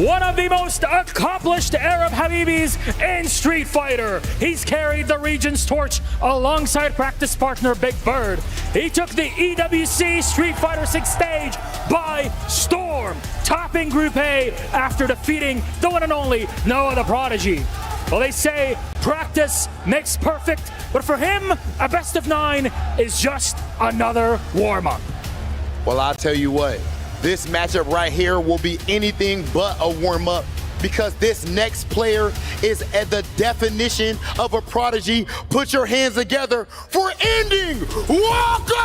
one of the most accomplished Arab Habibis in Street Fighter. He's carried the region's torch alongside practice partner Big Bird. He took the EWC Street Fighter 6 stage by storm, topping Group A after defeating the one and only Noah the Prodigy. Well, they say practice makes perfect, but for him, a best of 9 is just another warm-up. Well, I'll tell you what, this matchup right here will be anything but a warm-up, because this next player is at the definition of a prodigy. Put your hands together for Ending Walker!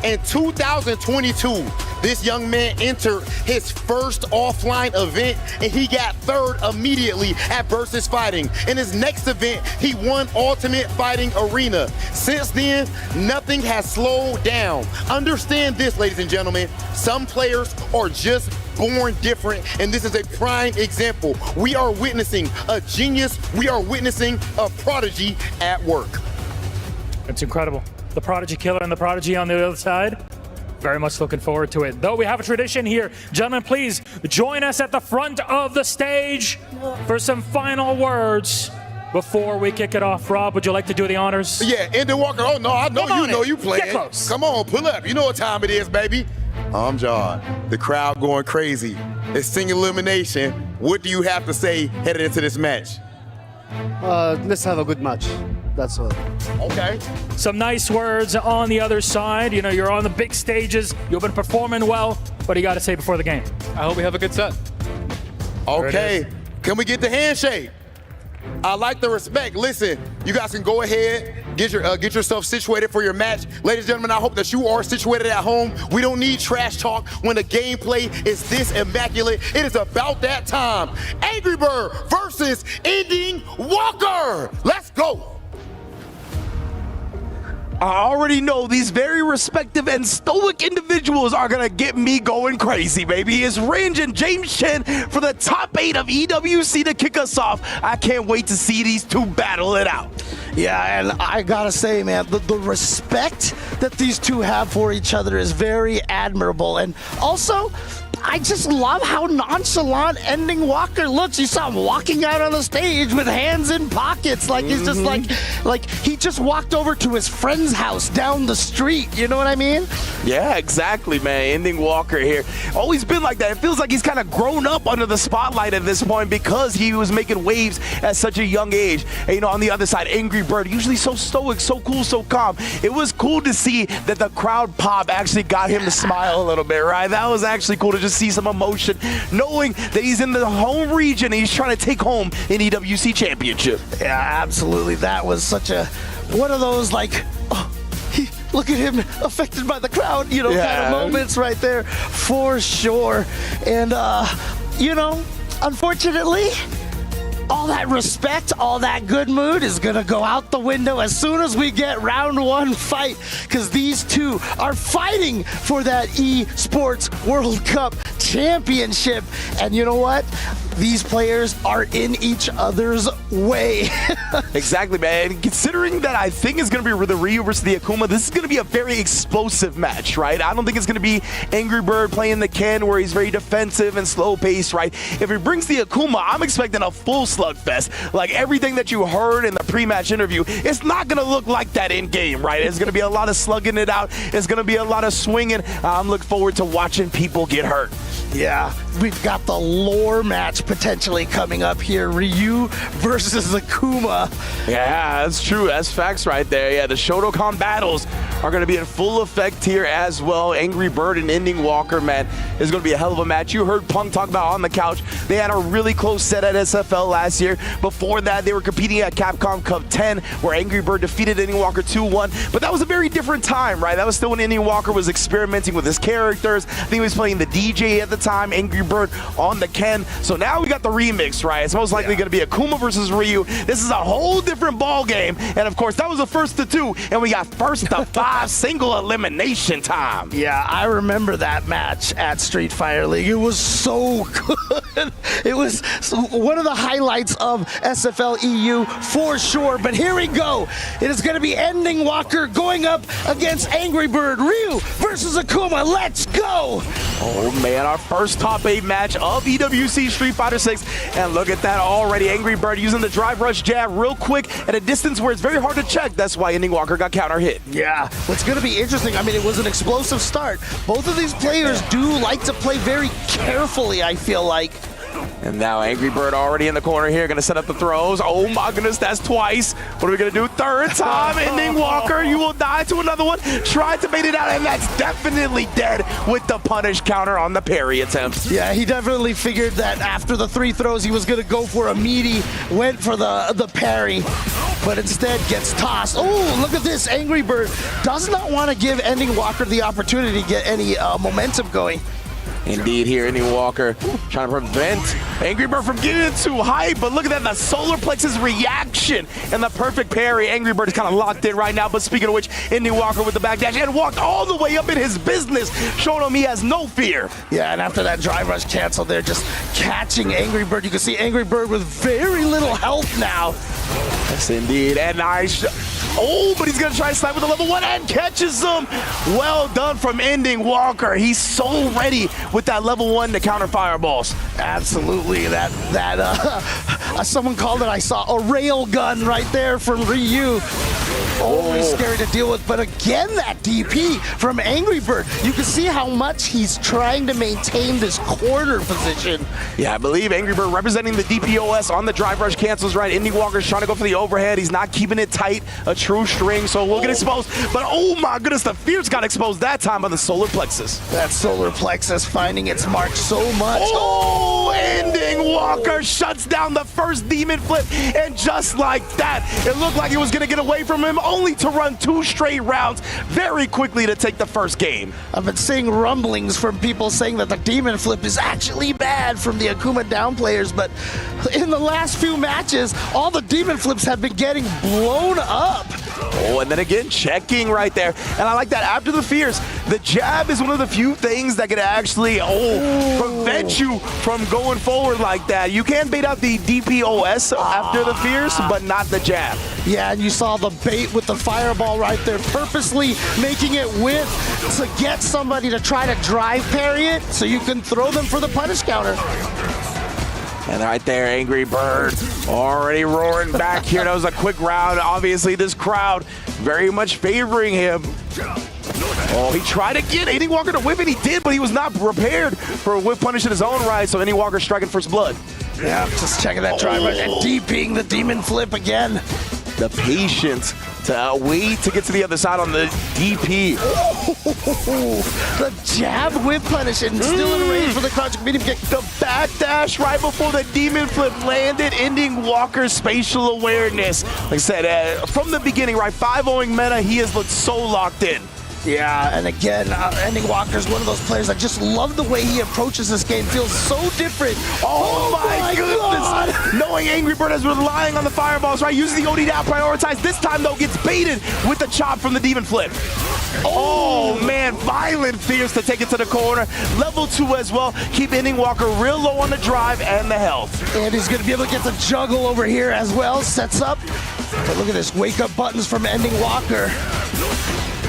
In 2022, this young man entered his first offline event and he got third immediately at Versus Fighting. In his next event, he won Ultimate Fighting Arena. Since then, nothing has slowed down. Understand this, ladies and gentlemen, some players are just born different, and this is a prime example. We are witnessing a genius, we are witnessing a prodigy at work. It's incredible. The Prodigy Killer and the Prodigy on the other side. Very much looking forward to it. Though we have a tradition here. Gentlemen, please join us at the front of the stage for some final words before we kick it off. Rob, would you like to do the honors? Yeah, Ending Walker. Oh, no, I know you know you playing. Get close. Come on, pull up. You know what time it is, baby. I'm John. The crowd going crazy. It's single elimination. What do you have to say headed into this match? Let's have a good match. That's all. Okay. Some nice words on the other side. You know, you're on the big stages. You've been performing well. What do you got to say before the game? I hope we have a good set. Okay. Can we get the handshake? I like the respect. Listen, you guys can go ahead, get yourself situated for your match. Ladies and gentlemen, I hope that you are situated at home. We don't need trash talk when the gameplay is this immaculate. It is about that time. Angry Bird versus Ending Walker. Let's go. I already know these very respective and stoic individuals are gonna get me going crazy, baby. It's Ringe and James Chen for the top 8 of EWC to kick us off. I can't wait to see these two battle it out. Yeah, and I gotta say, man, the respect that these two have for each other is very admirable. And also, I just love how nonchalant Ending Walker looks. You saw him walking out on the stage with hands in pockets. Like he's just like he just walked over to his friend's house down the street. You know what I mean? Yeah, exactly, man. Ending Walker here. Always been like that. It feels like he's kind of grown up under the spotlight at this point because he was making waves at such a young age. And, you know, on the other side, Angry Bird, usually so stoic, so cool, so calm. It was cool to see that the crowd pop actually got him to smile a little bit, right? That was actually cool to just see some emotion, knowing that he's in the home region and he's trying to take home an EWC championship. Yeah, absolutely. That was such a one of those like, oh, look at him affected by the crowd, you know, kind of moments right there for sure. And you know, unfortunately, all that respect, all that good mood is gonna go out the window as soon as we get round 1 fight, because these two are fighting for that Esports World Cup championship. And you know what? These players are in each other's way. Exactly, man. And considering that I think it's going to be the Ryu versus the Akuma, this is going to be a very explosive match, right? I don't think it's going to be Angry Bird playing the Ken where he's very defensive and slow-paced, right? If he brings the Akuma, I'm expecting a full slugfest. Like everything that you heard in the pre-match interview, it's not going to look like that in-game, right? It's going to be a lot of slugging it out. It's going to be a lot of swinging. I'm looking forward to watching people get hurt. Yeah, we've got the lore match potentially coming up here. Ryu versus Akuma. Yeah, that's true. That's facts right there. Yeah, the Shotokan battles are going to be in full effect here as well. Angry Bird and Ending Walker, man, is going to be a hell of a match. You heard Punk talk about on the couch. They had a really close set at SFL last year. Before that, they were competing at Capcom Cup 10, where Angry Bird defeated Ending Walker 2-1. But that was a very different time, right? That was still when Ending Walker was experimenting with his characters. I think he was playing the DJ at the time, Angry Bird on the Ken. So now we got the remix, right? It's most likely going to be Akuma versus Ryu. This is a whole different ball game. And of course, that was the first to 2, and we got first to 5. 5 single elimination time. Yeah, I remember that match at Street Fighter League. It was so good. It was one of the highlights of SFL EU for sure. But here we go. It is going to be Ending Walker going up against Angry Bird. Ryu versus Akuma. Let's go. Oh man, our first top 8 match of EWC Street Fighter 6. And look at that already. Angry Bird using the drive rush jab real quick at a distance where it's very hard to check. That's why Ending Walker got counter hit. Yeah, what's going to be interesting, I mean, it was an explosive start. Both of these players do like to play very carefully, I feel like. And now Angry Bird already in the corner here, gonna set up the throws. Oh my goodness, that's twice. What are we gonna do? Third time, Ending Walker, you will die to another one. Tried to bait it out, and that's definitely dead with the punish counter on the parry attempt. Yeah, he definitely figured that after the 3 throws, he was gonna go for a meaty, went for the parry, but instead gets tossed. Oh, look at this, Angry Bird does not want to give Ending Walker the opportunity to get any momentum going. Indeed, here, Ending Walker trying to prevent Angry Bird from getting too high, but look at that, the solar plexus reaction and the perfect parry. Angry Bird is kind of locked in right now, but speaking of which, Ending Walker with the backdash and walked all the way up in his business, showing him he has no fear. Yeah, and after that drive rush cancel, they're just catching Angry Bird. You can see Angry Bird with very little health now. Yes, indeed, and nice. Oh, but he's gonna try to slide with the level 1 and catches him. Well done from Ending Walker. He's so ready with that level 1 to counter fireballs. Absolutely, that someone called it, I saw a rail gun right there from Ryu. Always scary to deal with, but again, that DP from Angry Bird. You can see how much he's trying to maintain this corner position. Yeah, I believe Angry Bird representing the DPOS on the drive rush cancels right. Ending Walker's trying to go for the overhead. He's not keeping it tight, a true string, so we'll get exposed. But oh my goodness, the Fierce got exposed that time by the solar plexus. That solar plexus finding its mark so much. Oh, Ending Walker shuts down the first demon flip, and just like that, it looked like he was gonna get away from him, only to run 2 straight rounds very quickly to take the first game. I've been seeing rumblings from people saying that the demon flip is actually bad from the Akuma down players, but in the last few matches, all the demon flips have been getting blown up. Oh, and then again, checking right there. And I like that after the Fierce, the jab is one of the few things that can actually prevent you from going forward like that. You can bait out the DPOS after the Fierce, but not the jab. Yeah, and you saw the bait with the fireball right there, purposely making it width to get somebody to try to drive parry it so you can throw them for the punish counter. And right there, Angry Bird already roaring back here. That was a quick round. Obviously, this crowd very much favoring him. Oh, he tried again. Ending Walker to whip it. He did, but he was not prepared for a whip punish in his own right, so Ending Walker striking first blood. Yeah, just checking that drive rush and DPing the demon flip again. The patience to wait to get to the other side on the DP. The jab whip punish and still in range for the crouch medium kick. The backdash right before the demon flip landed, Ending Walker's spatial awareness. Like I said, from the beginning, right, 5-0ing meta, he has looked so locked in. Yeah, and again, Ending Walker's one of those players. I just love the way he approaches this game. Feels so different. Oh my goodness. God. Knowing Angry Bird is relying on the fireballs, right? Using the OD to prioritize. This time, though, gets baited with the chop from the demon flip. Oh, man. Violent Fierce to take it to the corner. Level 2 as well. Keep Ending Walker real low on the drive and the health. And he's going to be able to get the juggle over here as well. Sets up. But look at this. Wake up buttons from Ending Walker.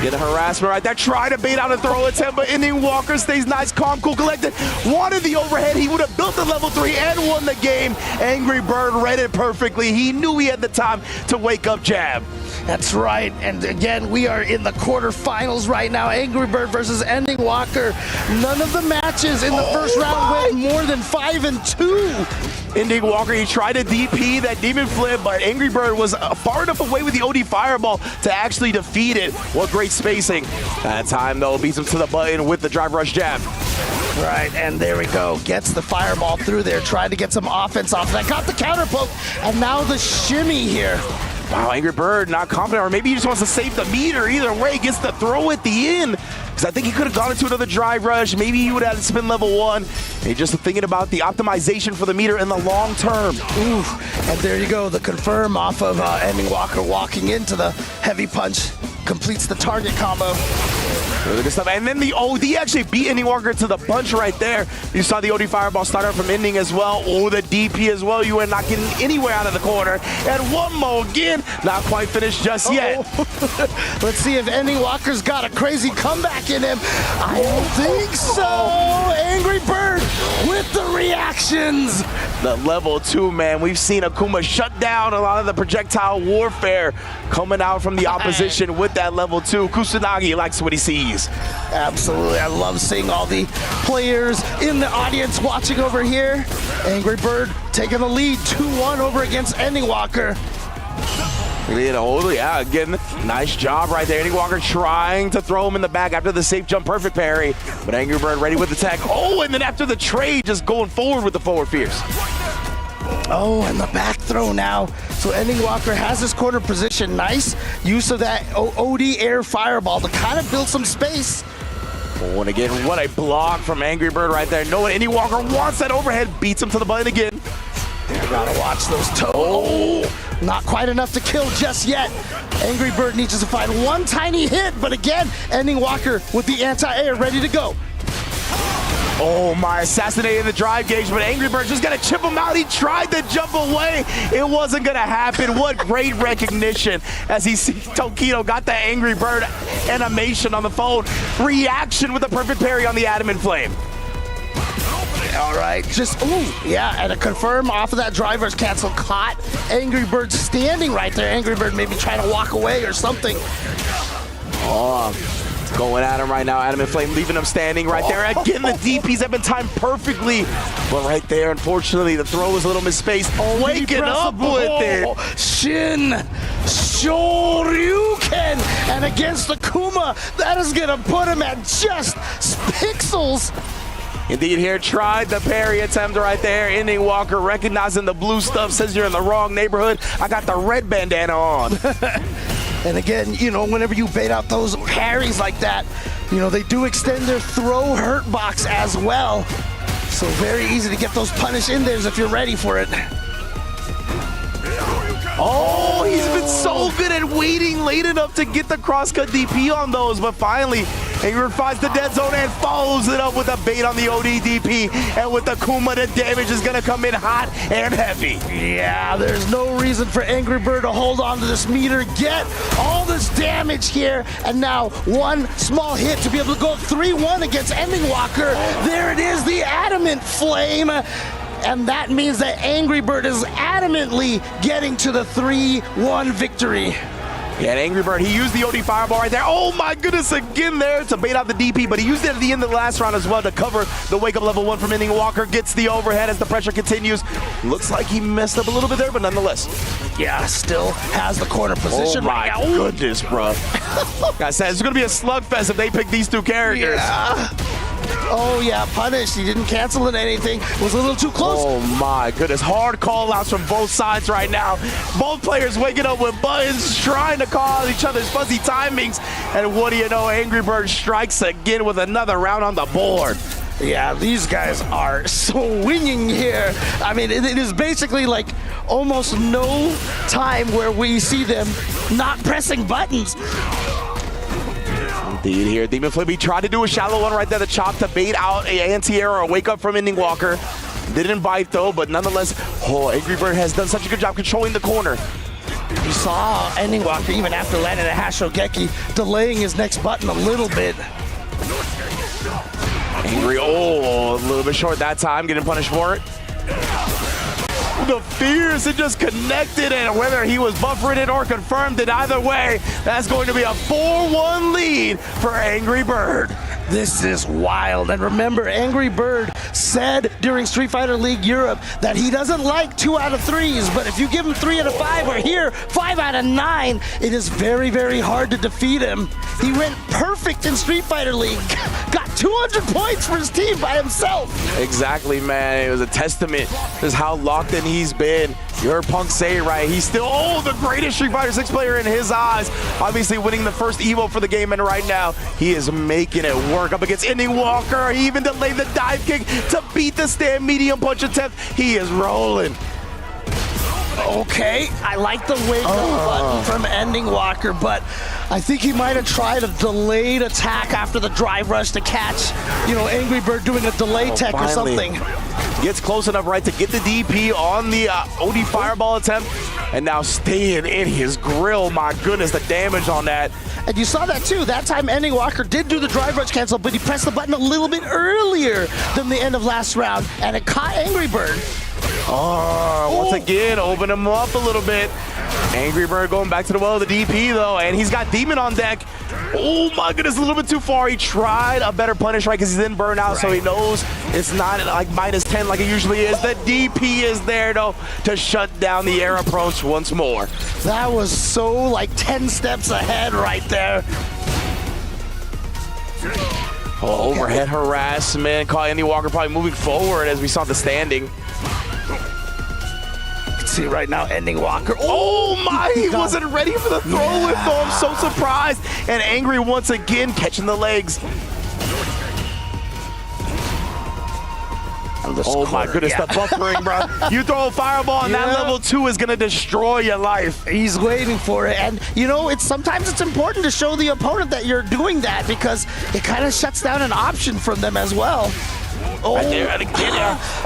Get a harassment right there. Try to bait out a throw attempt, but Ending Walker stays nice, calm, cool, collected. Wanted the overhead. He would have built the level 3 and won the game. Angry Bird read it perfectly. He knew he had the time to wake up jab. That's right. And again, we are in the quarterfinals right now. Angry Bird versus Ending Walker. None of the matches in the first round went more than 5-2. Ending Walker, he tried to DP that demon flip, but Angry Bird was far enough away with the OD fireball to actually defeat it. What great spacing. That time, though, beats him to the button with the drive rush jab. Right, and there we go. Gets the fireball through there, trying to get some offense off that. Got the counter poke, and now the shimmy here. Wow, Angry Bird not confident, or maybe he just wants to save the meter. Either way, gets the throw at the end. Because I think he could have gone into another drive rush. Maybe he would have had spin level 1. And just thinking about the optimization for the meter in the long term. Ooh, and there you go, the confirm off of Ending Walker walking into the heavy punch. completes the target combo. Really good stuff. And then the OD actually beat Ending Walker to the punch right there. You saw the OD fireball start out from Ending as well. Oh, the DP as well. You are not getting anywhere out of the corner. And one more again. Not quite finished just yet. Let's see if Ending Walker's got a crazy comeback in him. I don't think so. Angry Bird with the reactions. The level 2, man. We've seen Akuma shut down a lot of the projectile warfare coming out from the opposition with that level 2. Kusanagi likes what he sees. Absolutely. I love seeing all the players in the audience watching over here. Angry Bird taking the lead 2-1 over against Ending Walker. Yeah, again, nice job right there. Ending Walker trying to throw him in the back after the safe jump, perfect parry. But Angry Bird ready with the tech. Oh, and then after the trade, just going forward with the forward fierce. Oh, and the back throw now. So Ending Walker has his corner position. Nice use of that OD air fireball to kind of build some space. Oh, and again, what a block from Angry Bird right there. Knowing Ending Walker wants that overhead, beats him to the button again. You gotta watch those toes. Oh, not quite enough to kill just yet. Angry Bird needs to find one tiny hit, but again, Ending Walker with the anti-air ready to go. Oh my, assassinating the drive gauge, but Angry Bird just gonna chip him out. He tried to jump away. It wasn't gonna happen. What great recognition as he sees Tokido got that Angry Bird animation on the phone. Reaction with a perfect parry on the Adamant Flame. All right, just, ooh, yeah, and a confirm off of that driver's cancel caught Angry Bird standing right there. Angry Bird maybe trying to walk away or something. Oh, going at him right now. Adamant Flame leaving him standing right there. Again, the DPs have been timed perfectly. But right there, unfortunately, the throw was a little misspaced. Waking up with it. Shin Shoryuken. And against the Kuma, that is going to put him at just pixels. Indeed, here tried the parry attempt right there. Ending Walker recognizing the blue stuff, says you're in the wrong neighborhood. I got the red bandana on. And again, you know, whenever you bait out those parries like that, you know, they do extend their throw hurt box as well. So very easy to get those punish in there if you're ready for it. Oh, he's been so good at waiting late enough to get the crosscut DP on those, but finally, Angry Bird finds the dead zone and follows it up with a bait on the OD DP, and with the Kuma, the damage is gonna come in hot and heavy. Yeah, there's no reason for Angry Bird to hold on to this meter, get all this damage here, and now one small hit to be able to go 3-1 against Ending Walker. There it is, the Adamant Flame. And that means that Angry Bird is adamantly getting to the 3-1 victory. Yeah, and Angry Bird, he used the OD fireball right there. Oh my goodness, again there to bait out the DP, but he used it at the end of the last round as well to cover the wake up level 1 from Ending Walker. Gets the overhead as the pressure continues. Looks like he messed up a little bit there, but nonetheless. Yeah, still has the corner position right now. Oh my goodness, bro. I said it's gonna be a slugfest if they pick these two characters. Yeah. Oh yeah, punished. He didn't cancel it anything. Was a little too close. Oh my goodness. Hard call outs from both sides right now. Both players waking up with buttons, trying to call each other's fuzzy timings. And what do you know? Angry Bird strikes again with another round on the board. Yeah, these guys are swinging here. I mean, it is basically like almost no time where we see them not pressing buttons. Indeed here, Demon Flip, he tried to do a shallow one right there, the chop to bait out a anti-air or a wake up from Ending Walker. Didn't bite though, but nonetheless, oh, Angry Bird has done such a good job controlling the corner. You saw Ending Walker, even after landing a Hashogeki, delaying his next button a little bit. Angry, oh, a little bit short that time, getting punished for it. The fierce, it just connected, and whether he was buffering it or confirmed it, either way, that's going to be a 4-1 lead for Angry Bird. This is wild. And remember, Angry Bird said during Street Fighter League Europe that he doesn't like 2 out of 3s, but if you give him 3 out of 5 or here 5 out of 9, it is very, very hard to defeat him. He went perfect in Street Fighter League, got 200 points for his team by himself. Exactly, man. It was a testament to how locked in he's been. You heard Punk say it right. He's still, the greatest Street Fighter 6 player in his eyes. Obviously winning the first Evo for the game, and right now he is making it work up against Ending Walker. He even delayed the dive kick to beat the stand medium punch attempt. He is rolling. Okay, I like the wake up button from Ending Walker, but I think he might have tried a delayed attack after the drive rush to catch, Angry Bird doing a delay tech or something. Gets close enough, right, to get the DP on the OD fireball attempt, and now staying in his grill. My goodness, the damage on that. And you saw that too. That time Ending Walker did do the drive rush cancel, but he pressed the button a little bit earlier than the end of last round, and it caught Angry Bird. Once again, open him up a little bit. Angry Bird going back to the well of the DP though, and he's got Demon on deck. Oh my goodness, a little bit too far. He tried a better punish, right, because he's in burnout, so he knows it's not like -10 like it usually is. The DP is there though to shut down the air approach once more. That was so like 10 steps ahead right there. Overhead harassment, caught Andy Walker probably moving forward as we saw the standing. See right now, Ending Walker. Oh my, he wasn't ready for the throw with though. I'm so surprised. And Angry once again catching the legs. Oh my goodness, the buffering, bro. You throw a fireball and that level 2 is gonna destroy your life. He's waiting for it. And sometimes it's important to show the opponent that you're doing that because it kind of shuts down an option from them as well. Right there,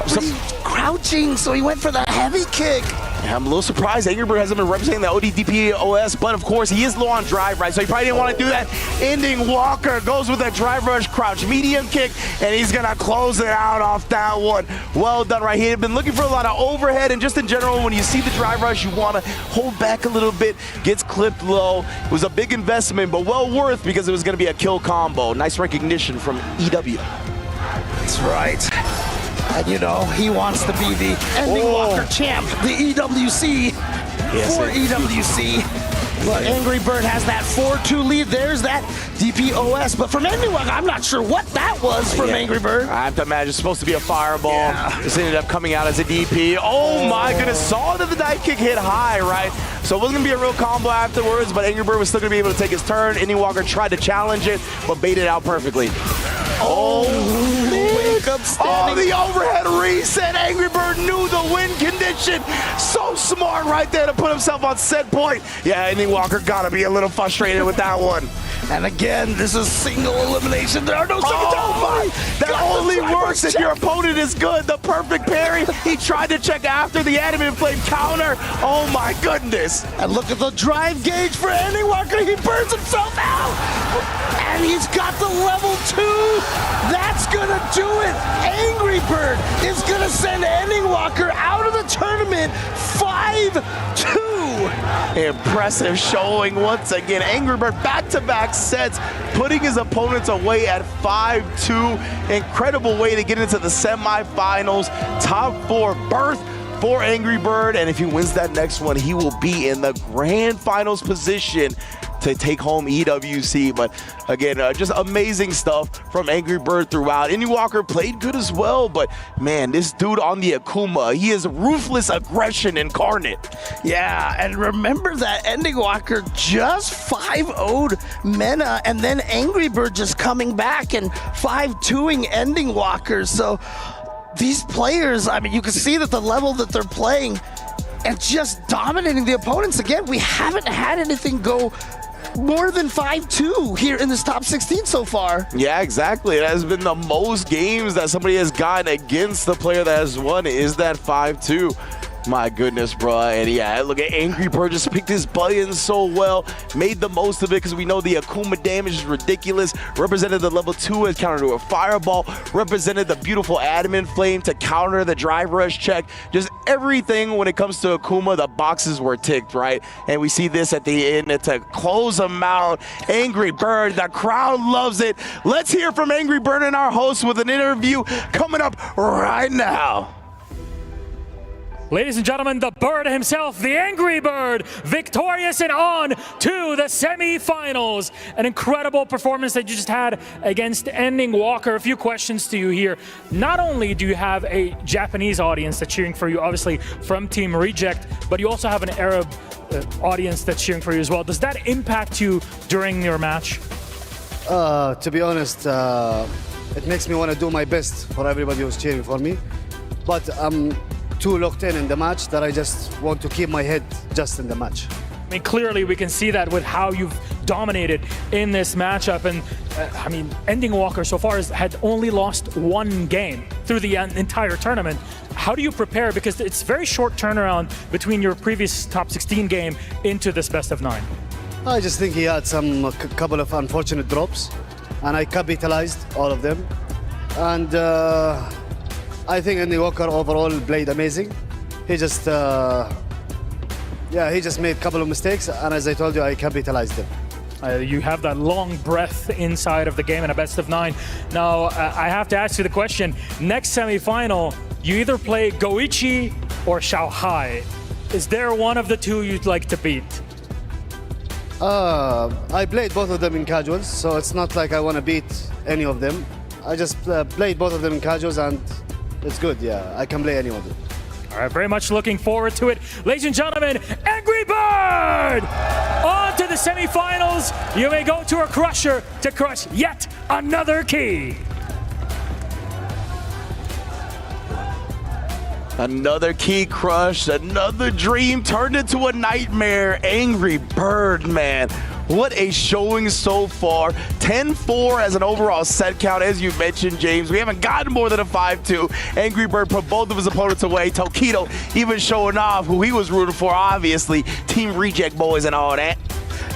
He's crouching, so he went for the heavy kick. Yeah, I'm a little surprised Angry Bird hasn't been representing the ODDP OS, but of course he is low on drive, right? So he probably didn't want to do that. Ending Walker goes with a drive rush, crouch, medium kick, and he's gonna close it out off that one. Well done, right? He had been looking for a lot of overhead, and just in general, when you see the drive rush, you want to hold back a little bit, gets clipped low. It was a big investment, but well worth because it was gonna be a kill combo. Nice recognition from EW. That's right. And he wants to be the Ending Walker champ, the EWC for EWC. But Angry Bird has that 4-2 lead. There's that DPOS. But from Ending Walker, I'm not sure what that was from Angry Bird. I have to imagine it's supposed to be a fireball. This ended up coming out as a DP. Oh my goodness, saw that the dive kick hit high, right? So it wasn't gonna be a real combo afterwards, but Angry Bird was still gonna be able to take his turn. Ending Walker tried to challenge it, but baited out perfectly. The overhead reset. Angry Bird knew the win condition. So smart right there to put himself on set point. Yeah, Ending Walker gotta be a little frustrated with that one. And again, this is single elimination. There are no seconds. That only works if your opponent is good. The perfect parry. He tried to check after the adamant flame counter. Oh my goodness. And look at the drive gauge for Ending Walker. He burns himself out. And he's got the level 2. That's gonna do it. Angry Bird is gonna send Ending Walker out of the tournament 5-2. Impressive showing once again. Angry Bird back-to-back sets, putting his opponents away at 5-2. Incredible way to get into the semifinals. Top 4 berth for Angry Bird, and if he wins that next one, he will be in the grand finals position to take home EWC. But again, just amazing stuff from Angry Bird throughout. Ending Walker played good as well, but man, this dude on the Akuma, he is ruthless aggression incarnate. Yeah, and remember that Ending Walker just 5-0'd Mena, and then Angry Bird just coming back and 5-2ing Ending Walker. So these players, I mean, you can see that the level that they're playing and just dominating the opponents. Again, we haven't had anything go more than 5-2 here in this top 16 so far. Yeah, exactly. It has been the most games that somebody has gotten against the player that has won is that 5-2. My goodness, bro. And yeah, look at Angry Bird just picked his buttons so well, made the most of it because we know the Akuma damage is ridiculous. Represented the level 2 as counter to a fireball, represented the beautiful adamant flame to counter the drive rush check. Just everything when it comes to Akuma, the boxes were ticked, right? And we see this at the end to close them out. Angry Bird, the crowd loves it. Let's hear from Angry Bird and our host with an interview coming up right now. Ladies and gentlemen, the Bird himself, the Angry Bird, victorious and on to the semifinals. An incredible performance that you just had against Ending Walker. A few questions to you here. Not only do you have a Japanese audience that's cheering for you, obviously from Team Reject, but you also have an Arab audience that's cheering for you as well. Does that impact you during your match? To be honest, it makes me want to do my best for everybody who's cheering for me. But I'm too locked in the match that I just want to keep my head just in the match. I mean, clearly we can see that with how you've dominated in this matchup. And I mean, Ending Walker so far had only lost one game through the entire tournament. How do you prepare? Because it's very short turnaround between your previous top 16 game into this best of 9. I just think he had some couple of unfortunate drops, and I capitalized all of them. And I think Andy Walker overall played amazing. He just, he just made a couple of mistakes, and as I told you, I capitalized them. You have that long breath inside of the game in a best of 9. Now, I have to ask you the question. Next semifinal, you either play Goichi or Shanghai. Is there one of the two you'd like to beat? I played both of them in casuals, so it's not like I want to beat any of them. I just played both of them in casuals, and it's good, yeah. I can play any of them. All right, very much looking forward to it. Ladies and gentlemen, Angry Bird! On to the semifinals. You may go to a crusher to crush yet another key. Another key crush, another dream turned into a nightmare. Angry Bird, man. What a showing so far. 10-4 as an overall set count, as you mentioned, James. We haven't gotten more than a 5-2. Angry Bird put both of his opponents away. Tokido even showing off who he was rooting for, obviously. Team Reject Boys and all that.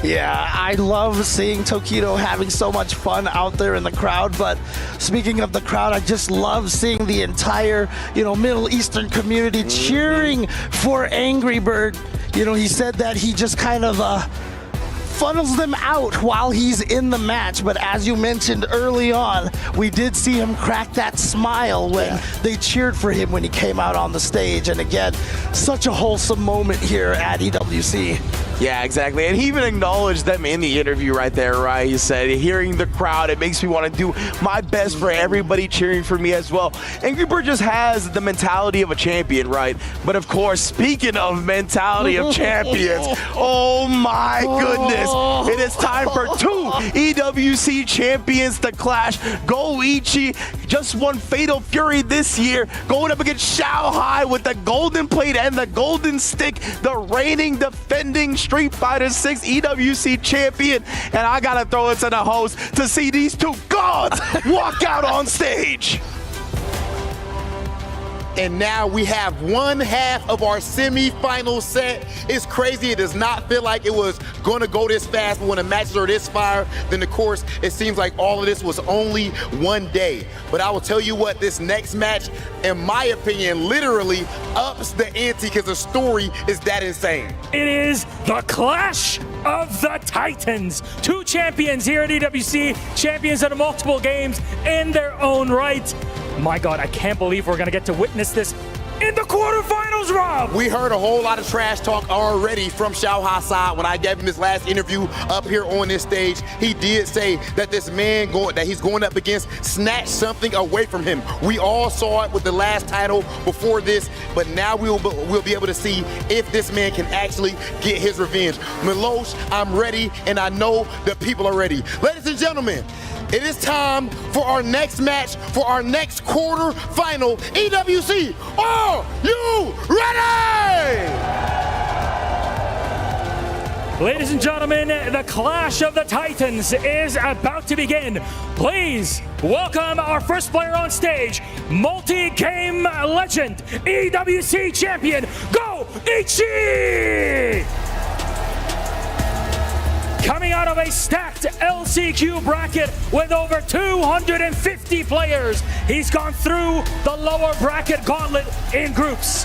Yeah, I love seeing Tokido having so much fun out there in the crowd. But speaking of the crowd, I just love seeing the entire, Middle Eastern community cheering for Angry Bird. He said that he just kind of funnels them out while he's in the match. But as you mentioned early on, we did see him crack that smile when they cheered for him when he came out on the stage. And again, such a wholesome moment here at EWC. Yeah, exactly. And he even acknowledged them in the interview right there, right? He said, hearing the crowd, it makes me want to do my best for everybody cheering for me as well. Angry Bird just has the mentality of a champion, right? But of course, speaking of mentality of champions, oh my goodness, it is time for 2 EWC champions to clash. Goichi just won Fatal Fury this year, going up against Shanghai with the golden plate and the golden stick, the reigning, defending Street Fighter 6 EWC champion. And I gotta throw it to the host to see these two gods walk out on stage. And now we have one half of our semi-final set. It's crazy. It does not feel like it was going to go this fast, but when the matches are this fire, then of course it seems like all of this was only one day. But I will tell you what, this next match, in my opinion, literally ups the ante because the story is that insane. It is the Clash of the Titans. 2 champions here at EWC, champions at multiple games in their own right. My God, I can't believe we're going to get to witness this in the quarterfinals, Rob. We heard a whole lot of trash talk already from Shanghai side when I gave him his last interview up here on this stage. He did say that this man that he's going up against snatched something away from him. We all saw it with the last title before this, but now we'll be able to see if this man can actually get his revenge. Milosh, I'm ready, and I know the people are ready. Ladies and gentlemen, it is time for our next match, for our next quarter-final EWC. Are you ready? Ladies and gentlemen, the Clash of the Titans is about to begin. Please welcome our first player on stage, multi-game legend, EWC champion, Goichi! Coming out of a stacked LCQ bracket with over 250 players, he's gone through the lower bracket gauntlet in groups.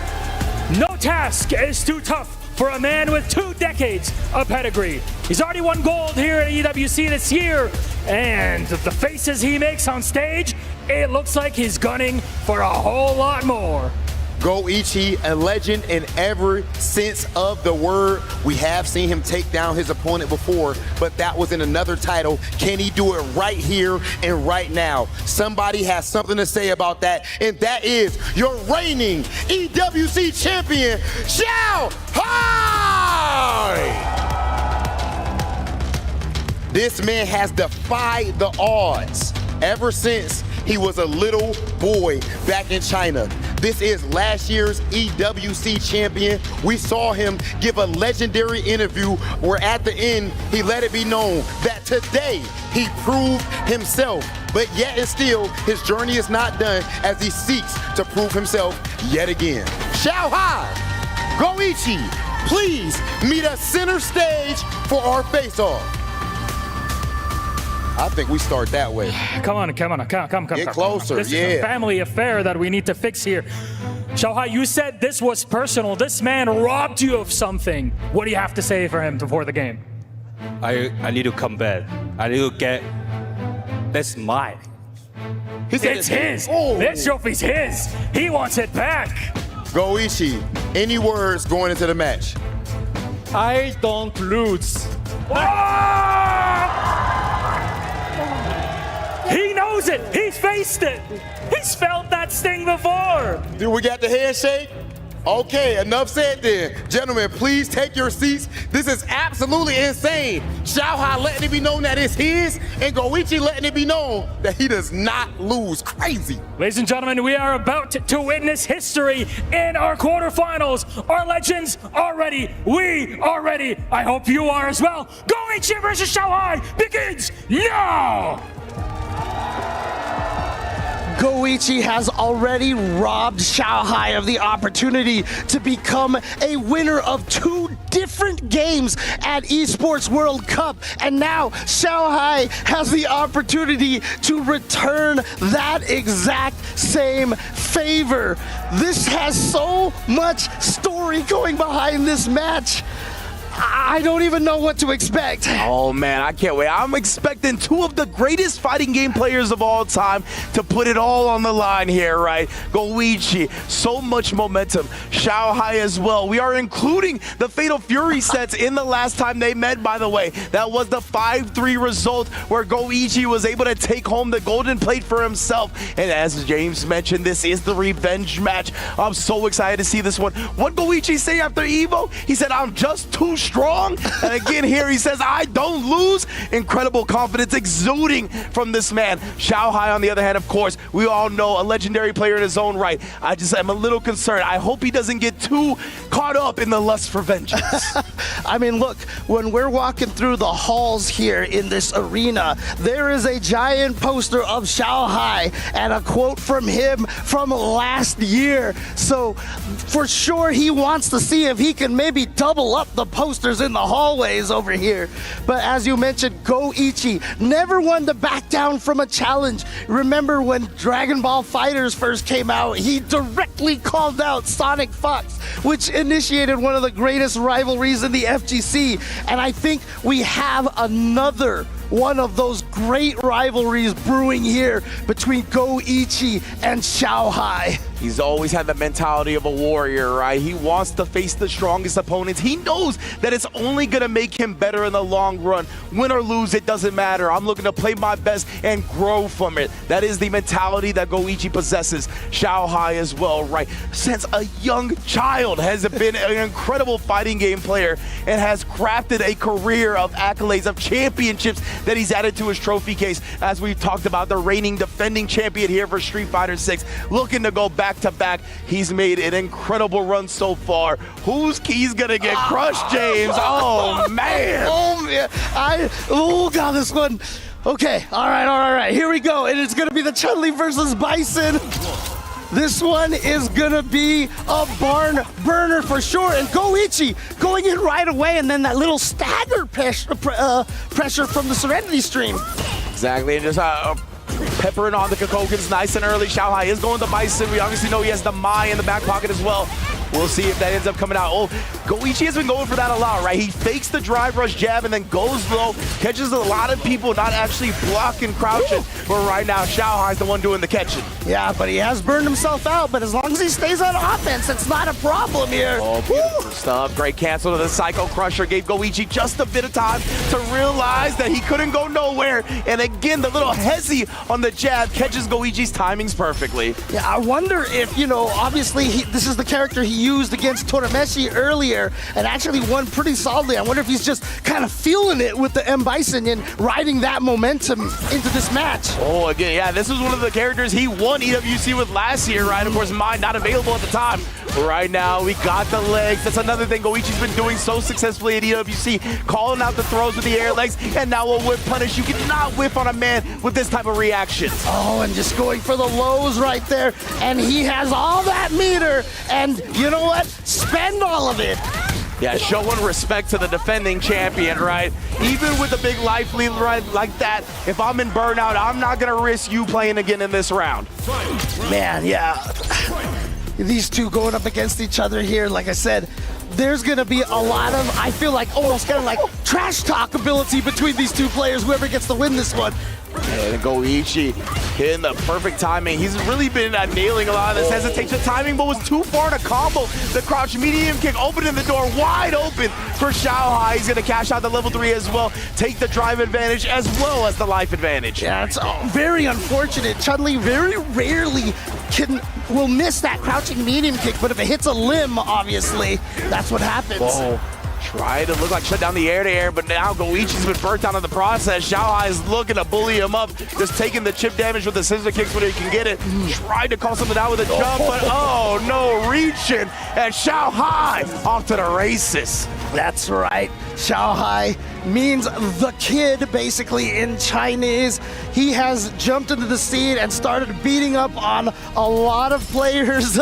No task is too tough for a man with 2 decades of pedigree. He's already won gold here at EWC this year, and the faces he makes on stage, it looks like he's gunning for a whole lot more. Goichi, a legend in every sense of the word. We have seen him take down his opponent before, but that was in another title. Can he do it right here and right now? Somebody has something to say about that, and that is your reigning EWC champion, Shanghai! This man has defied the odds ever since he was a little boy back in China. This is last year's EWC champion. We saw him give a legendary interview where at the end, he let it be known that today he proved himself. But yet and still, his journey is not done as he seeks to prove himself yet again. Shanghai, Goichi, please meet us center stage for our face-off. I think we start that way. Come on. Get closer, This is a family affair that we need to fix here. Xiaohai, you said this was personal. This man robbed you of something. What do you have to say for him before the game? I need to come back. I need to get. That's mine. He said it's his. This trophy's his. He wants it back. Goichi, any words going into the match? I don't lose. He knows it. He's faced it. He's felt that sting before. Do we got the handshake? Okay, enough said then. Gentlemen, please take your seats. This is absolutely insane. Xiaohai letting it be known that it's his, and Goichi letting it be known that he does not lose. Crazy. Ladies and gentlemen, we are about to witness history in our quarterfinals. Our legends are ready. We are ready. I hope you are as well. Goichi versus Xiaohai begins now. Goichi has already robbed Xiaohai of the opportunity to become a winner of 2 different games at Esports World Cup. And now Xiaohai has the opportunity to return that exact same favor. This has so much story going behind this match. I don't even know what to expect. Oh man, I can't wait. I'm expecting 2 of the greatest fighting game players of all time to put it all on the line here, right? Goichi, so much momentum. Xiaohai as well. We are including the Fatal Fury sets in the last time they met, by the way. That was the 5-3 result where Goichi was able to take home the golden plate for himself. And as James mentioned, this is the revenge match. I'm so excited to see this one. What Goichi say after Evo? He said, I'm just too strong. And again here he says, I don't lose. Incredible confidence exuding from this man. Xiaohai on the other hand, of course, we all know a legendary player in his own right. I just am a little concerned. I hope he doesn't get too caught up in the lust for vengeance. I mean, look, when we're walking through the halls here in this arena, there is a giant poster of Xiaohai and a quote from him from last year. So for sure he wants to see if he can maybe double up the posters in the hallways over here. But as you mentioned, Goichi, never one to back down from a challenge. Remember when Dragon Ball FighterZ first came out, he directly called out Sonic Fox, which initiated one of the greatest rivalries in the FGC. And I think we have another one of those great rivalries brewing here between Goichi and Xiaohai. He's always had the mentality of a warrior, right? He wants to face the strongest opponents. He knows that it's only going to make him better in the long run. Win or lose, it doesn't matter. I'm looking to play my best and grow from it. That is the mentality that Goichi possesses. Xiaohai as well, right? Since a young child has been an incredible fighting game player and has crafted a career of accolades, of championships that he's added to his trophy case. As we've talked about, the reigning defending champion here for Street Fighter 6, looking to go back to back. He's made an incredible run so far. Whose key's gonna get crushed, James? Oh man. Oh man. Oh god, this one. Okay, all right. Here we go. And it's gonna be the Chun-Li versus Bison. This one is gonna be a barn burner for sure. And Goichi going in right away, and then that little stagger pressure from the Serenity Stream. Exactly, and just peppering on the Kokogans nice and early. Xiaohai is going to Bison. We obviously know he has the Mai in the back pocket as well. We'll see if that ends up coming out. Oh, Goichi has been going for that a lot, right? He fakes the drive rush jab and then goes low, catches a lot of people not actually blocking, crouching. But right now, Xiaohai's the one doing the catching. Yeah, but he has burned himself out. But as long as he stays on offense, it's not a problem here. Oh, beautiful stuff. Great cancel to the Psycho Crusher. Gave Goichi just a bit of time to realize that he couldn't go nowhere. And again, the little hezzy on the jab catches Goichi's timings perfectly. Yeah, I wonder if, obviously this is the character he used against Torameshi earlier and actually won pretty solidly. I wonder if he's just kind of feeling it with the M. Bison and riding that momentum into this match. Oh, again, yeah, this was one of the characters he won EWC with last year, right? Of course, mine not available at the time. Right now, we got the legs. That's another thing Goichi's been doing so successfully at EWC, calling out the throws with the air legs, and now a whip punish. You cannot whip on a man with this type of reaction. Oh, and just going for the lows right there, and he has all that meter, and you know what? Spend all of it. Yeah, showing respect to the defending champion, right? Even with a big life lead right like that, if I'm in burnout, I'm not going to risk you playing again in this round. Man, yeah. These two going up against each other here, like I said, there's going to be a lot of, I feel like, almost kind of like trash talk ability between these two players, whoever gets to win this one. And Goichi hitting the perfect timing. He's really been nailing a lot of this hesitation timing, but was too far to combo. The crouch medium kick opening the door wide open for Xiaohai. He's going to cash out the level 3 as well, take the drive advantage as well as the life advantage. Yeah, it's very unfortunate. Chun-Li very rarely will miss that crouching medium kick, but if it hits a limb, obviously, that's what happens. Whoa. Try to look like shut down the air-to-air, but now Goichi's been burnt out in the process. Xiaohai is looking to bully him up, just taking the chip damage with the scissor kicks when he can get it. Tried to call something out with a jump, but oh no, reaching, and Xiaohai off to the races. That's right. Xiaohai means the kid, basically, in Chinese. He has jumped into the scene and started beating up on a lot of players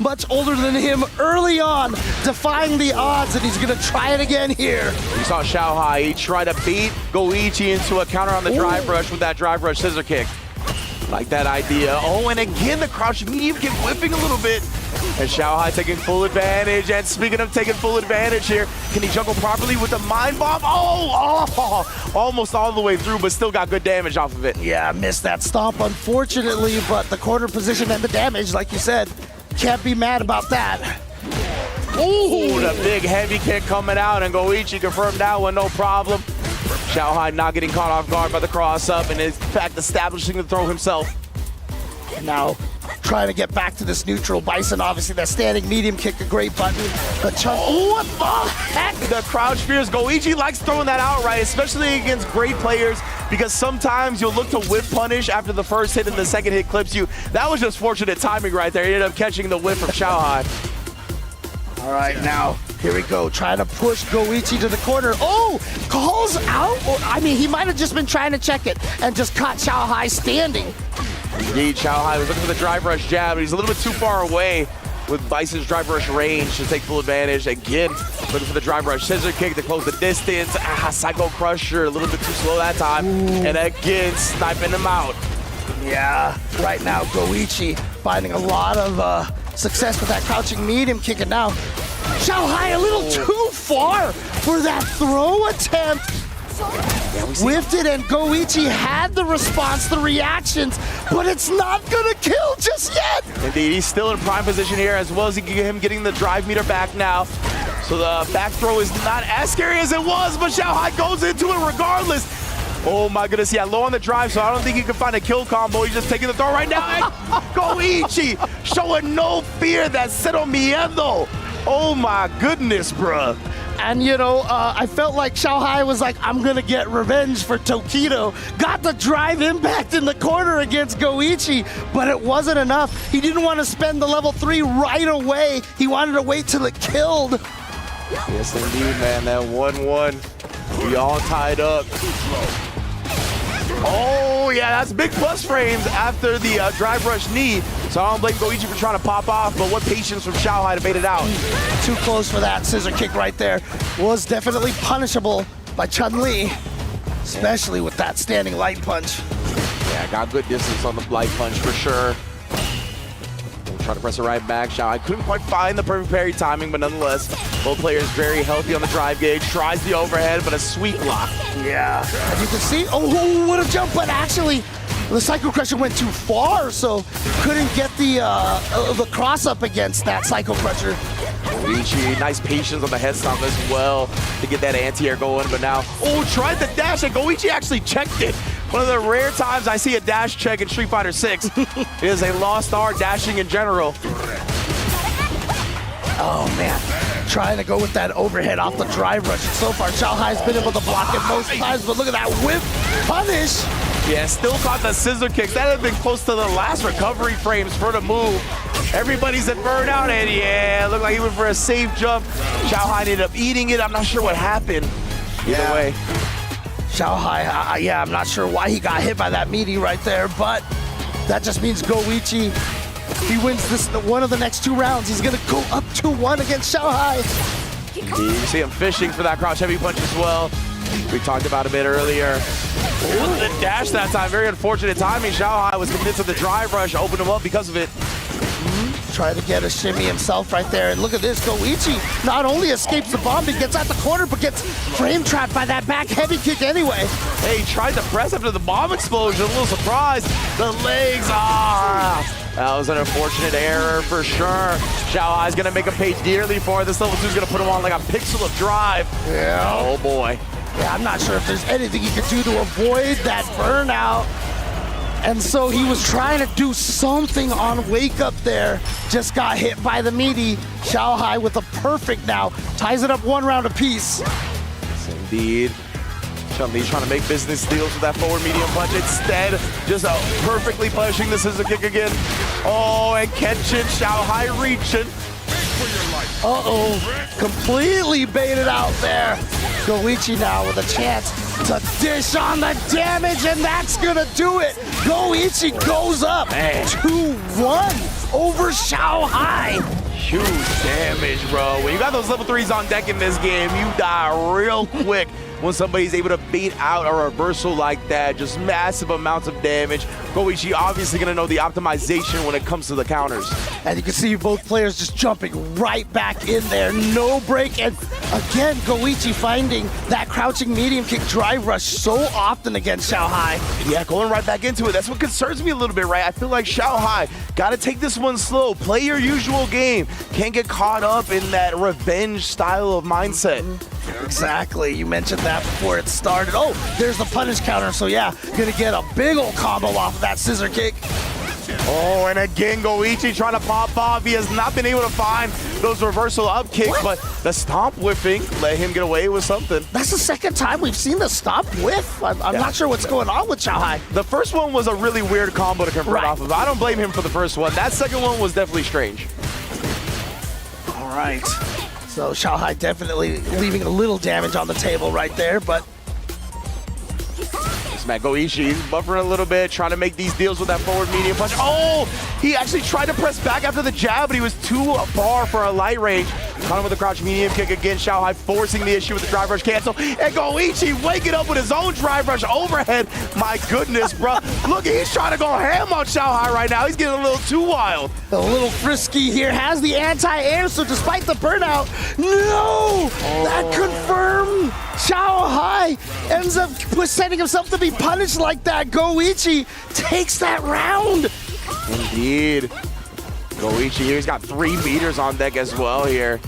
much older than him early on, defying the odds, and he's going to try it again here. We saw Xiaohai, he tried to beat Goichi into a counter on the drive rush with that drive rush scissor kick. Like that idea. Oh, and again, the crouch medium kick whipping a little bit. And Xiaohai taking full advantage. And speaking of taking full advantage here, can he juggle properly with the mind bomb? Oh, almost all the way through, but still got good damage off of it. Yeah, missed that stomp, unfortunately, but the corner position and the damage, like you said, can't be mad about that. Ooh, the big heavy kick coming out, and Goichi confirmed that one, no problem. Xiaohai not getting caught off guard by the cross-up, and in fact establishing the throw himself. Now, trying to get back to this neutral. Bison, obviously, that standing medium kick, a great button. But Chun, what the heck? The crouch fears. Goichi likes throwing that out, right? Especially against great players, because sometimes you'll look to whip punish after the first hit and the second hit clips you. That was just fortunate timing right there. He ended up catching the whip from Xiaohai. All right, now, here we go. Trying to push Goichi to the corner. Oh, calls out? I mean, he might have just been trying to check it and just caught Xiaohai standing. Indeed, Xiaohai was looking for the drive rush jab, but he's a little bit too far away with Bison's drive rush range to take full advantage. Again, looking for the drive rush scissor kick to close the distance. Psycho Crusher, a little bit too slow that time. Ooh. And again, sniping him out. Yeah, right now, Goichi finding a lot of success with that crouching medium kick, and now Xiaohai a little too far for that throw attempt. Yeah, whiffed it, and Goichi had the response, the reactions, but it's not gonna kill just yet. Indeed, he's still in prime position here, as well as him getting the drive meter back now. So the back throw is not as scary as it was, but Xiaohai goes into it regardless. Oh my goodness, yeah, low on the drive, so I don't think he can find a kill combo. He's just taking the throw right now. Goichi showing no fear, that cero miedo. Oh my goodness, bruh. And, you know, I felt like Xiaohai was like, I'm going to get revenge for Tokido. Got the drive impact in the corner against Goichi, but it wasn't enough. He didn't want to spend the level 3 right away. He wanted to wait till it killed. Yes, indeed, man. That 1-1. We all tied up. Oh, yeah, that's big plus frames after the drive rush knee. So I don't blame Goichi for trying to pop off, but what patience from Xiaohai to bait it out. Too close for that scissor kick right there. Was definitely punishable by Chun-Li, especially with that standing light punch. Yeah, got good distance on the light punch for sure. Try to press it right back. Xiaohai couldn't quite find the perfect parry timing, but nonetheless, both players very healthy on the drive gauge. Tries the overhead, but a sweet block. Yeah, and you can see, oh, what a jump, but actually, the Psycho Crusher went too far, so couldn't get the cross up against that Psycho Crusher. Goichi, nice patience on the head stomp as well to get that anti-air going, but now, tried the dash, and Goichi actually checked it. One of the rare times I see a dash check in Street Fighter 6. It is a lost art, dashing in general. Oh man, trying to go with that overhead off the drive rush. So far, Xiaohai's been able to block it most times, but look at that whip punish. Yeah, still caught the scissor kicks. That had been close to the last recovery frames for the move. Everybody's at burnout, and yeah, looked like he went for a safe jump. Xiaohai ended up eating it. I'm not sure what happened. Either way. Xiaohai, yeah, I'm not sure why he got hit by that meaty right there, but that just means Goichi, he wins this one of the next 2 rounds. He's gonna go up 2-1 against Xiaohai. You see him fishing for that crouch heavy punch as well. We talked about a bit earlier. Ooh, the dash that time, very unfortunate timing. Xiaohai was convinced of the drive rush, opened him up because of it. Try to get a shimmy himself right there, and look at this, Goichi not only escapes the bomb, he gets out the corner, but gets frame trapped by that back heavy kick anyway. Hey, he tried to press after the bomb explosion, a little surprised. The legs, that was an unfortunate error for sure. Xiaohai's gonna make him pay dearly for it. This level 2 is gonna put him on like a pixel of drive. Yeah. Oh boy. Yeah, I'm not sure if there's anything he could do to avoid that burnout. And so he was trying to do something on wake up there. Just got hit by the meaty. Xiaohai with a perfect now. Ties it up 1 round apiece. Yes, indeed. Chun-Li's trying to make business deals with that forward medium punch. Instead, just perfectly punishing the scissor kick again. Oh, and catching Xiaohai reaching. Uh-oh, completely baited out there. Goichi now with a chance to dish on the damage, and that's gonna do it. Goichi goes up 2-1 over Xiaohai. Huge damage, bro. When you got those level 3s on deck in this game, you die real quick when somebody's able to bait out a reversal like that. Just massive amounts of damage. Goichi obviously gonna know the optimization when it comes to the counters. And you can see both players just jumping right back in there. No break. And again, Goichi finding that crouching medium kick drive rush so often against Xiaohai. Yeah, going right back into it. That's what concerns me a little bit, right? I feel like Xiaohai got to take this one slow. Play your usual game. Can't get caught up in that revenge style of mindset. Exactly. You mentioned that before it started. Oh, there's the punish counter. So yeah, gonna get a big old combo off of that scissor kick. Oh, and again, Goichi trying to pop off. He has not been able to find those reversal up kicks, but the stomp whiffing let him get away with something. That's the second time we've seen the stomp whiff. I'm not sure what's going on with Xiaohai. The first one was a really weird combo to convert off of. I don't blame him for the first one. That second one was definitely strange. All right. So Xiaohai definitely leaving a little damage on the table right there, but Goichi buffering a little bit, trying to make these deals with that forward medium punch. Oh, he actually tried to press back after the jab, but he was too far for a light range. Caught him with a crouch medium kick again. Xiaohai forcing the issue with the drive rush cancel. And Goichi waking up with his own drive rush overhead. My goodness, bro. Look, he's trying to go ham on Xiaohai right now. He's getting a little too wild. A little frisky here. Has the anti-air, so despite the burnout, no! That confirmed. Xiaohai ends up setting himself to be punished like that. Goichi takes that round. Indeed. Goichi here, he's got 3 meters on deck as well here.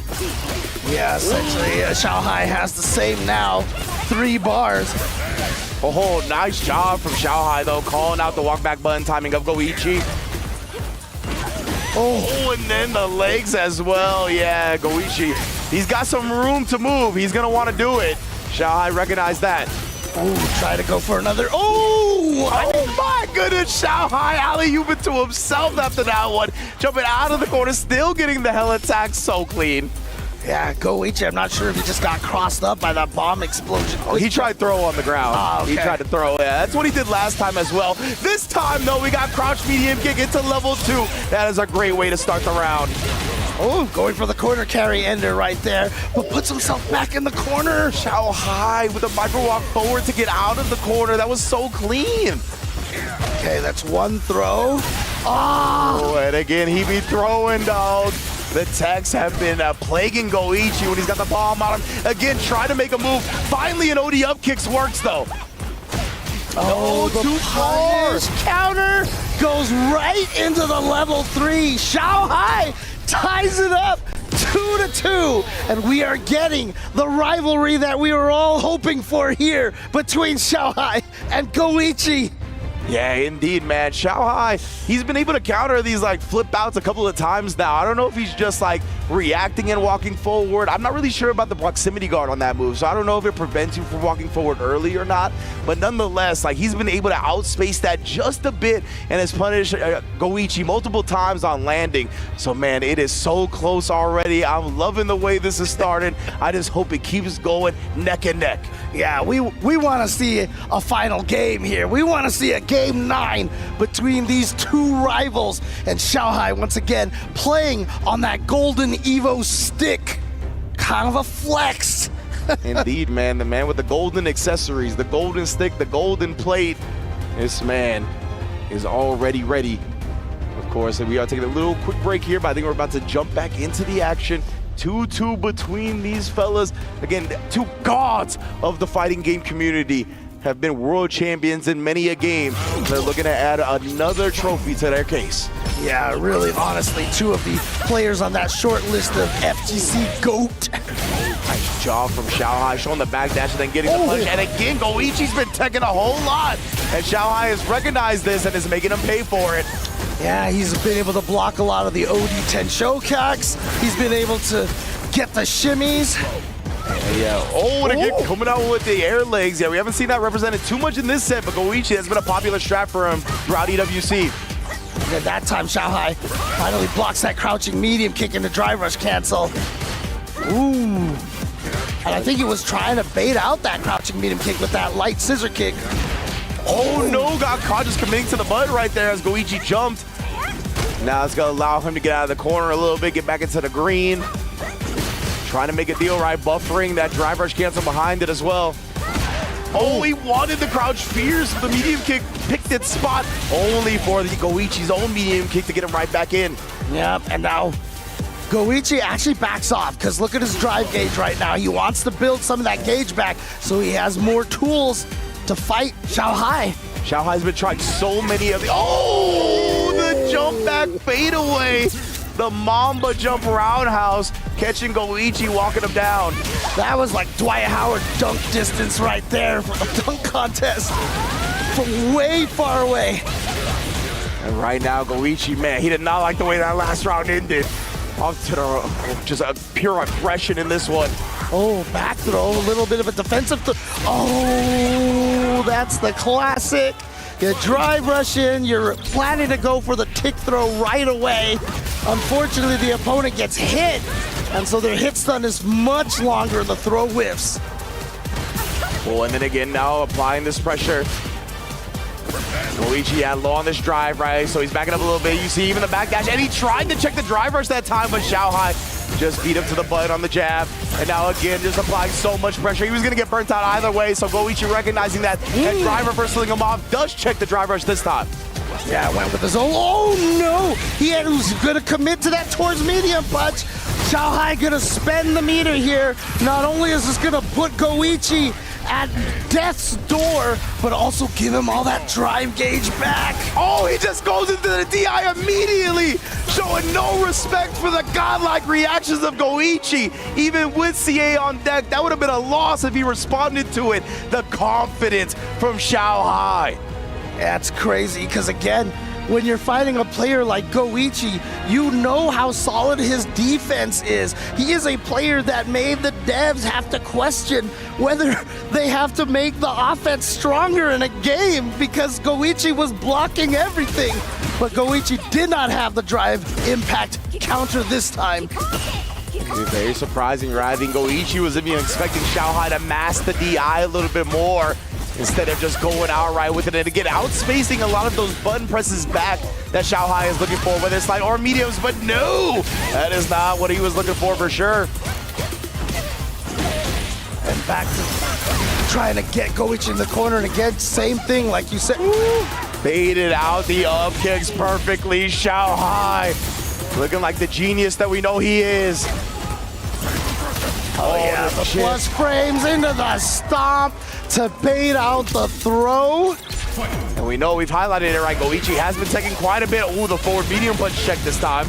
Yeah, essentially, Xiaohai has the same now. 3 bars. Oh, nice job from Xiaohai, though, calling out the walk back button timing of Goichi. Oh, and then the legs as well. Yeah, Goichi, he's got some room to move. He's going to want to do it. Xiaohai recognized that. Oh, try to go for another. Oh my goodness, Xiaohai alley-ooping to himself after that one. Jumping out of the corner, still getting the hell attack so clean. Yeah, Goichi, I'm not sure if he just got crossed up by that bomb explosion. Oh, he tried to throw on the ground. Oh, okay. He tried to throw, yeah. That's what he did last time as well. This time, though, we got crouch medium kick into level 2. That is a great way to start the round. Oh, going for the corner carry ender right there, but puts himself back in the corner. Xiaohai with a micro walk forward to get out of the corner. That was so clean. Okay, that's 1 throw. Oh, and again, he be throwing, dog. The techs have been plaguing Goichi when he's got the bomb on him. Again, try to make a move. Finally, an OD up kicks works, though. Oh, the punish counter goes right into the level 3. Xiaohai ties it up 2-2, and we are getting the rivalry that we were all hoping for here between Xiaohai and Goichi. Yeah, indeed, man. Xiaohai, he's been able to counter these like flip outs a couple of times now. I don't know if he's just like reacting and walking forward. I'm not really sure about the proximity guard on that move, so I don't know if it prevents you from walking forward early or not. But nonetheless, like, he's been able to outspace that just a bit and has punished Goichi multiple times on landing. So, man, it is so close already. I'm loving the way this is started. I just hope it keeps going neck and neck. Yeah, we want to see a final game here. We want to see a game 9 between these two rivals. And Xiaohai, once again, playing on that golden Evo stick. Kind of a flex. Indeed, man. The man with the golden accessories, the golden stick, the golden plate. This man is already ready. Of course, we are taking a little quick break here, but I think we're about to jump back into the action. 2-2 between these fellas. Again, two gods of the fighting game community have been world champions in many a game. They're looking to add another trophy to their case. Yeah, really, honestly, two of the players on that short list of FGC GOAT. Nice job from Xiaohai, showing the backdash and then getting the punish. And again, Goichi's been taking a whole lot. And Xiaohai has recognized this and is making him pay for it. Yeah, he's been able to block a lot of the OD Tensho kicks. He's been able to get the shimmies. Yeah, and again, coming out with the air legs. Yeah, we haven't seen that represented too much in this set, but Goichi has been a popular strat for him throughout EWC. And that time, Xiaohai finally blocks that crouching medium kick into drive rush cancel. Ooh. And I think he was trying to bait out that crouching medium kick with that light scissor kick. Oh no, got caught just committing to the mud right there as Goichi jumped. Now it's gonna allow him to get out of the corner a little bit, get back into the green. Trying to make a deal right, buffering that drive rush cancel behind it as well. Oh, he wanted the crouch fierce. The medium kick picked its spot only for the Goichi's own medium kick to get him right back in. Yep, and now Goichi actually backs off because look at his drive gauge right now. He wants to build some of that gauge back so he has more tools to fight Xiaohai. Xiaohai's been trying so many of the... Oh, the jump back fadeaway. The Mamba jump roundhouse, catching Goichi, walking him down. That was like Dwight Howard dunk distance right there from a dunk contest from way far away. And right now, Goichi, man, he did not like the way that last round ended. Off to the, just a pure aggression in this one. Oh, back throw, a little bit of a defensive throw. Oh, that's the classic. You drive rush in, you're planning to go for the tick throw right away. Unfortunately, the opponent gets hit, and so their hit stun is much longer, the throw whiffs. Oh, and then again now applying this pressure. Goichi had low on this drive, right? So he's backing up a little bit. You see even the backdash, and he tried to check the drive rush that time, but Xiaohai just beat him to the butt on the jab. And now again, just applying so much pressure. He was gonna get burnt out either way, so Goichi recognizing that, and drive reversing him off, does check the drive rush this time. Yeah, went with his own. Oh no! He was gonna commit to that towards medium punch. Xiaohai gonna spend the meter here. Not only is this gonna put Goichi at death's door, but also give him all that drive gauge back. Oh, he just goes into the DI immediately, showing no respect for the godlike reactions of Goichi. Even with CA on deck, that would have been a loss if he responded to it. The confidence from Xiaohai. That's crazy, because again, when you're fighting a player like Goichi, you know how solid his defense is. He is a player that made the devs have to question whether they have to make the offense stronger in a game because Goichi was blocking everything. But Goichi did not have the drive impact counter this time. Very surprising, right? I think Goichi was even expecting Xiaohai to mask the DI a little bit more, instead of just going outright with it. And again, outspacing a lot of those button presses back that Xiaohai is looking for, whether it's light or mediums, but no! That is not what he was looking for sure. And back to trying to get Goichi in the corner, and again, same thing, like you said. Woo! Baited out the up kicks perfectly, Xiaohai. Looking like the genius that we know he is. Oh yeah, the plus frames into the stomp to bait out the throw. And we know we've highlighted it, right? Goichi has been taking quite a bit. Ooh, the forward medium punch check this time.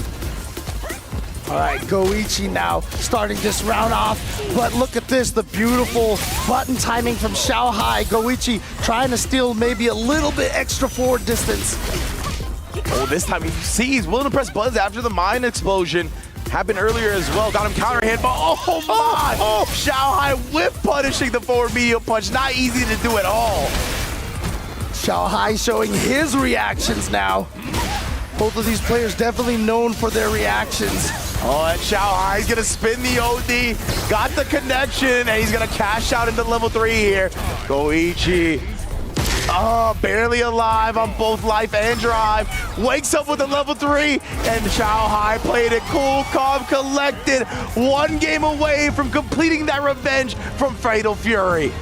All right, Goichi now starting this round off. But look at this, the beautiful button timing from Xiaohai. Goichi trying to steal maybe a little bit extra forward distance. Oh, this time you see he's willing to press buttons after the mine explosion. happened earlier as well. Got him counter hit, but oh my! Xiaohai whip punishing the forward medial punch. Not easy to do at all. Xiaohai showing his reactions now. Both of these players definitely known for their reactions. Oh, and Xiaohai's gonna spin the OD. Got the connection, and he's gonna cash out into level 3 here. Goichi. Oh, barely alive on both life and drive. Wakes up with a level 3, and Xiaohai played it cool, calm, collected. One game away from completing that revenge from Fatal Fury.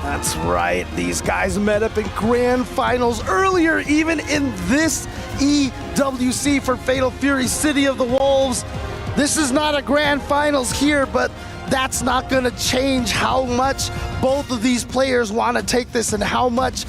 That's right. These guys met up in grand finals earlier, even in this EWC for Fatal Fury City of the Wolves. This is not a grand finals here, but that's not going to change how much both of these players want to take this and how much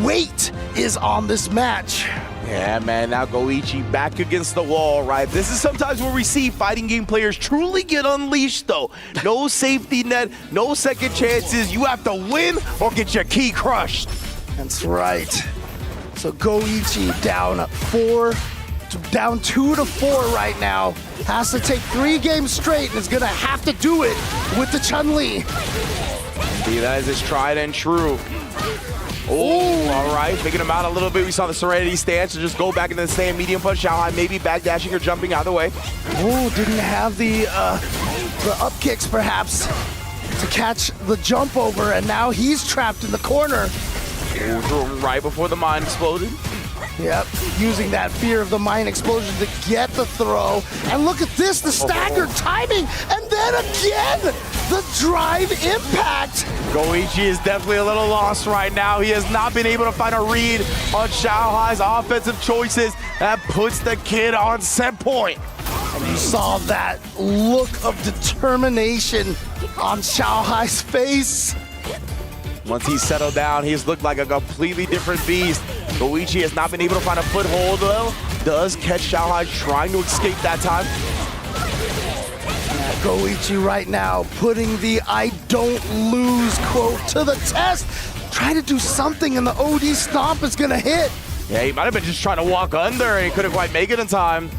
weight is on this match. Yeah, man, now Goichi back against the wall, right? This is sometimes where we see fighting game players truly get unleashed, though. No safety net, no second chances. You have to win or get your key crushed. That's right. So Goichi down 2 to 4 right now. Has to take 3 games straight and is gonna have to do it with the Chun-Li. Indeed, that is his tried and true. Oh, all right, picking him out a little bit. We saw the Serenity stance, so just go back into the same medium punch. Xiaohai maybe backdashing or jumping either way. Oh, didn't have the up kicks perhaps to catch the jump over, and now he's trapped in the corner. Ooh, right before the mine exploded. Yep, using that fear of the mine explosion to get the throw. And look at this, the staggered timing, and then again, the drive impact. Goichi is definitely a little lost right now. He has not been able to find a read on Xiaohai's offensive choices. That puts the kid on set point. And you saw that look of determination on Xiaohai's face. Once he's settled down, he's looked like a completely different beast. Goichi has not been able to find a foothold, though. Does catch Xiaohai trying to escape that time. Goichi right now putting the "I don't lose" quote to the test. Try to do something and the OD stomp is gonna hit. Yeah, he might have been just trying to walk under and he couldn't quite make it in time.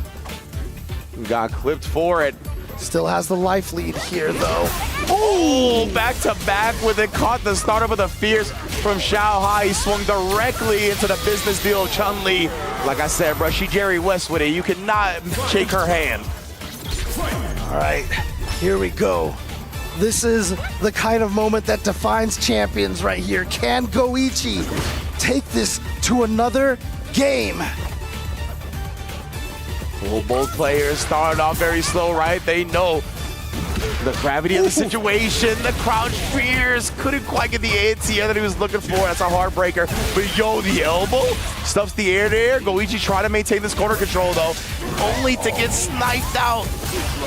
He got clipped for it. Still has the life lead here, though. Oh, back to back with it. Caught the startup of the fierce from Xiaohai. He swung directly into the business deal of Chun-Li. Like I said, bro, she Jerry West with it. You cannot shake her hand. All right, here we go. This is the kind of moment that defines champions right here. Can Goichi take this to another game? Well, both players started off very slow, right? They know the gravity of the situation. The crouch fears couldn't quite get the anti-air that he was looking for. That's a heartbreaker. But yo, the elbow stuffs the air to air. Goichi trying to maintain this corner control, though, only to get sniped out.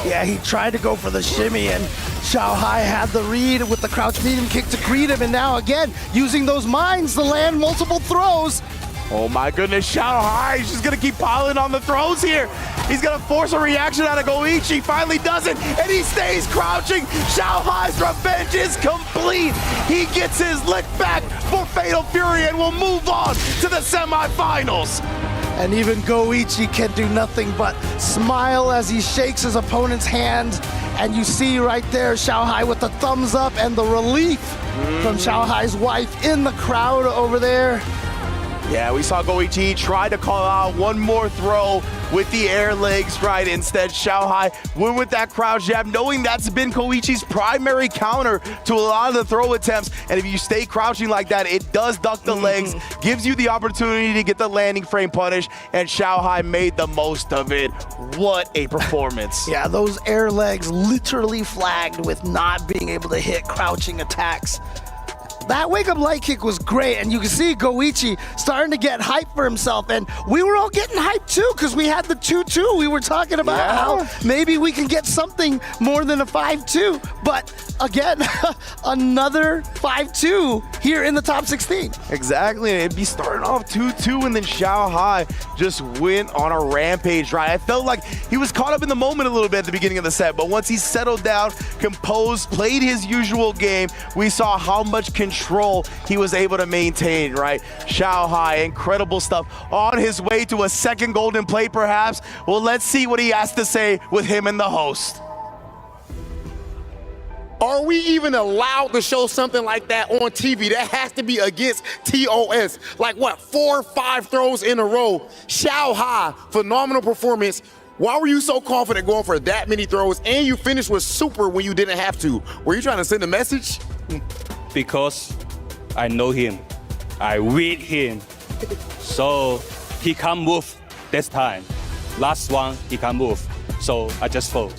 Yeah, he tried to go for the shimmy, and Xiaohai had the read with the crouch medium kick to greet him, and now again, using those mines to land multiple throws. Oh my goodness, Xiaohai is just gonna keep piling on the throws here. He's gonna force a reaction out of Goichi, finally does it, and he stays crouching. Xiaohai's revenge is complete. He gets his lick back for Fatal Fury and will move on to the semifinals. And even Goichi can do nothing but smile as he shakes his opponent's hand. And you see right there Xiaohai with the thumbs up and the relief from Xiaohai's wife in the crowd over there. Yeah, we saw Goichi try to call out one more throw with the air legs, right? Instead, Xiaohai went with that crouch jab, knowing that's been Koichi's primary counter to a lot of the throw attempts. And if you stay crouching like that, it does duck the legs, gives you the opportunity to get the landing frame punish, and Xiaohai made the most of it. What a performance. Yeah, those air legs literally flagged with not being able to hit crouching attacks. That wake-up light kick was great, and you can see Goichi starting to get hyped for himself, and we were all getting hyped too because we had the 2-2. We were talking about how maybe we can get something more than a 5-2, but again, another 5-2 here in the top 16. Exactly, and it'd be starting off 2-2, and then Xiaohai just went on a rampage, right? I felt like he was caught up in the moment a little bit at the beginning of the set, but once he settled down, composed, played his usual game, we saw how much control control he was able to maintain, right? Xiao Hai, incredible stuff. On his way to a second golden plate, perhaps. Well, let's see what he has to say with him and the host. Are we even allowed to show something like that on TV? That has to be against TOS. Like what, 4 or 5 throws in a row? Xiao Hai, phenomenal performance. Why were you so confident going for that many throws and you finished with super when you didn't have to? Were you trying to send a message? Because I know him. I read him. So he can't move this time. Last one, he can't move. So I just fold.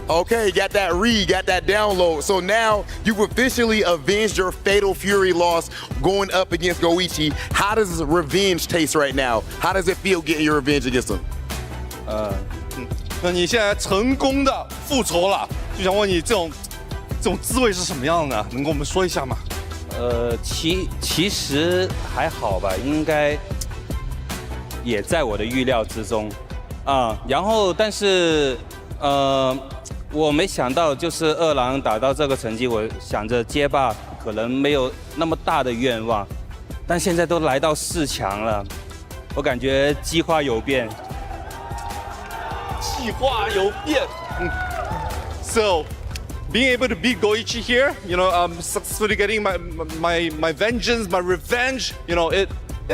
Okay, got that read, got that download. So now you've officially avenged your Fatal Fury loss going up against Goichi. How does revenge taste right now? How does it feel getting your revenge against him? 那你现在成功的复仇了，就想问你这种滋味是什么样的？能跟我们说一下吗？其实还好吧，应该也在我的预料之中啊。然后，但是我没想到，就是二郎打到这个成绩，我想着街霸可能没有那么大的愿望，但现在都来到4强了，我感觉计划有变。计划有变。So, being able to beat Goichi here, you know, successfully getting my vengeance, my revenge, you know, it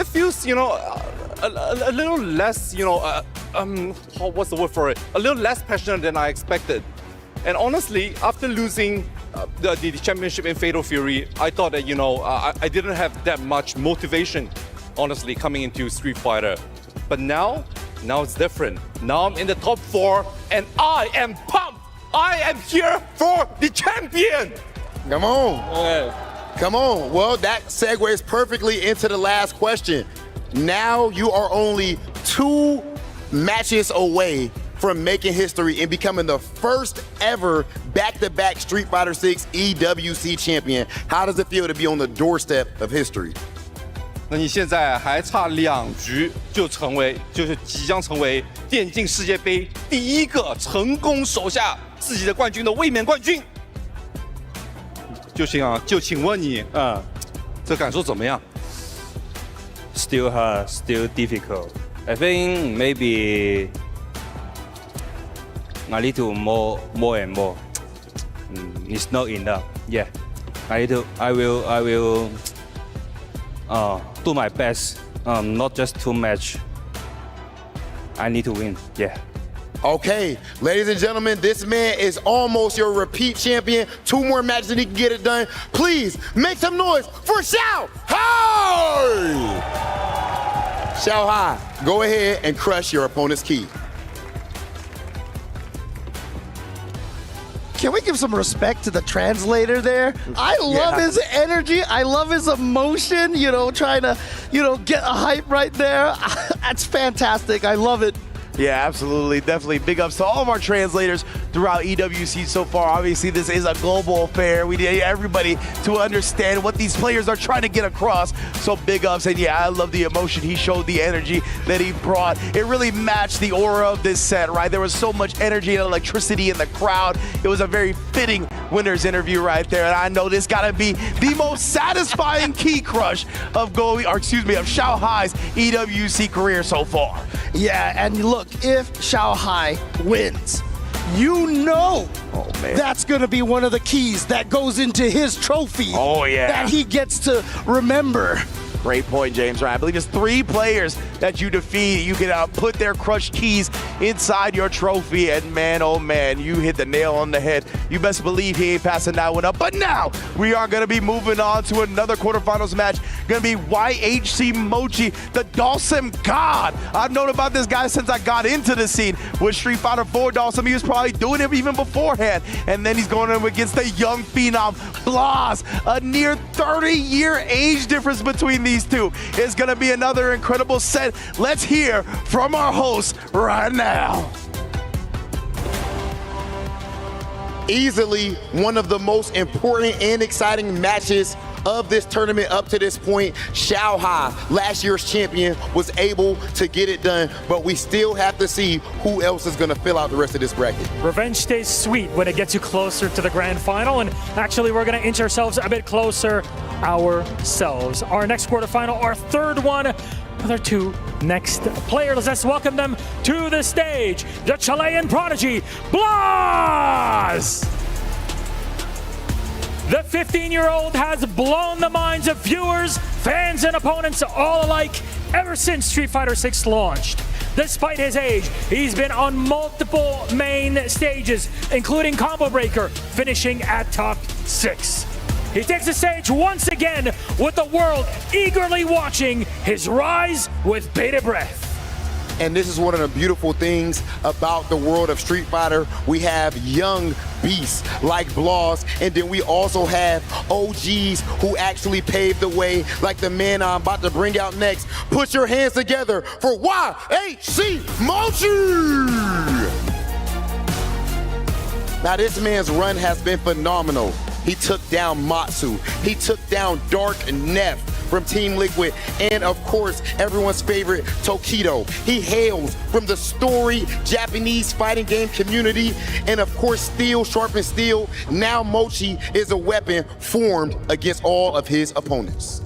feels, you know, a little less, you know, what's the word for it? A little less passionate than I expected. And honestly, after losing the championship in Fatal Fury, I thought that, you know, I didn't have that much motivation, honestly, coming into Street Fighter. But now it's different. Now I'm in the top 4 and I am pumped. I am here for the champion. Come on. Okay. Come on. Well, that segues perfectly into the last question. Now you are only 2 matches away from making history and becoming the first ever back-to-back Street Fighter 6 EWC champion. How does it feel to be on the doorstep of history? 那你现在还差2局就是即将成为电竞世界杯第一个成功手下自己的冠军的卫冕冠军。就请问你，这感受怎么样 Still hard, still difficult. I think maybe I need to more and more. It's not enough. Yeah, I will do my best. Not just 2 match. I need to win. Yeah. Okay, ladies and gentlemen, this man is almost your repeat champion. 2 more matches and he can get it done. Please make some noise for Xiao Hai! Xiao Hai, go ahead and crush your opponent's key. Can we give some respect to the translator there? I love his energy. I love his emotion, you know, trying to, you know, get a hype right there. That's fantastic. I love it. Yeah, absolutely. Definitely big ups to all of our translators throughout EWC so far. Obviously, this is a global affair. We need everybody to understand what these players are trying to get across. So big ups. And yeah, I love the emotion he showed, the energy that he brought. It really matched the aura of this set, right? There was so much energy and electricity in the crowd. It was a very fitting winner's interview right there. And I know this got to be the most satisfying key crush of Xiao Hai's EWC career so far. Yeah, and look, if Xiao Hai wins, you know that's going to be one of the keys that goes into his trophy. Oh, yeah. That he gets to remember. Great point, James. Right, I believe it's 3 players that you defeat. You can put their crushed keys inside your trophy, and man, oh man, you hit the nail on the head. You best believe he ain't passing that one up. But now we are gonna be moving on to another quarterfinals match. Gonna be YHC Mochi, the Dawson God. I've known about this guy since I got into the scene with Street Fighter 4 Dawson. He was probably doing it even beforehand, and then he's going up against the young phenom Blas. A near 30-year age difference between these two. It's gonna be another incredible set. Let's hear from our host right now. Easily one of the most important and exciting matches of this tournament up to this point. Shanghai, last year's champion, was able to get it done, but we still have to see who else is going to fill out the rest of this bracket. Revenge stays sweet when it gets you closer to the grand final, and actually we're going to inch ourselves a bit closer ourselves. Our next quarterfinal, our third one, with our two next players. Let's welcome them to the stage. The Chilean prodigy, Blas! The 15-year-old has blown the minds of viewers, fans, and opponents all alike ever since Street Fighter 6 launched. Despite his age, he's been on multiple main stages, including Combo Breaker, finishing at top 6. He takes the stage once again with the world eagerly watching his rise with bated breath. And this is one of the beautiful things about the world of Street Fighter. We have young beasts like Blas, and then we also have OGs who actually paved the way, like the man I'm about to bring out next. Put your hands together for YHC Mochi! Now this man's run has been phenomenal. He took down Matsu. He took down Dark Neff from Team Liquid, and of course, everyone's favorite, Tokido. He hails from the storied Japanese fighting game community, and of course, steel sharpens steel. Now Mochi is a weapon formed against all of his opponents.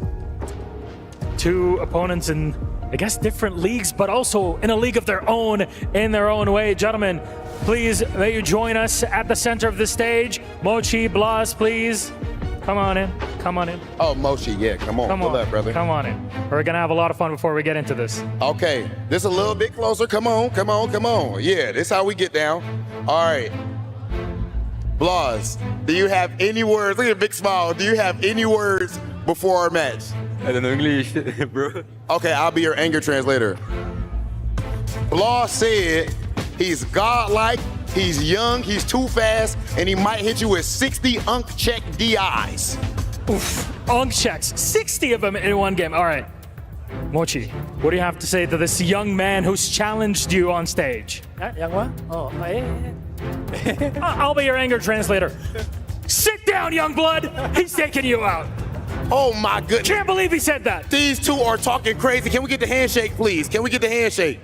Two opponents in, I guess, different leagues, but also in a league of their own, in their own way. Gentlemen, please, may you join us at the center of the stage. Mochi, Blas, please. Come on in. Come on in. Oh, Mochi, yeah, come on. Pull up, brother. Come on in. We're going to have a lot of fun before we get into this. Okay, this a little bit closer. Come on, come on, come on. Yeah, this how we get down. All right. Blas, do you have any words? Look at the big smile. Do you have any words before our match? I don't know English, bro. Okay, I'll be your anger translator. Blas said he's godlike, he's young, he's too fast, and he might hit you with 60 check DIs. Oof, checks, 60 of them in one game. All right, Mochi, what do you have to say to this young man who's challenged you on stage? Young what? Oh, I'll be your anger translator. Sit down, young blood. He's taking you out. Oh my goodness. Can't believe he said that. These two are talking crazy. Can we get the handshake, please? Can we get the handshake?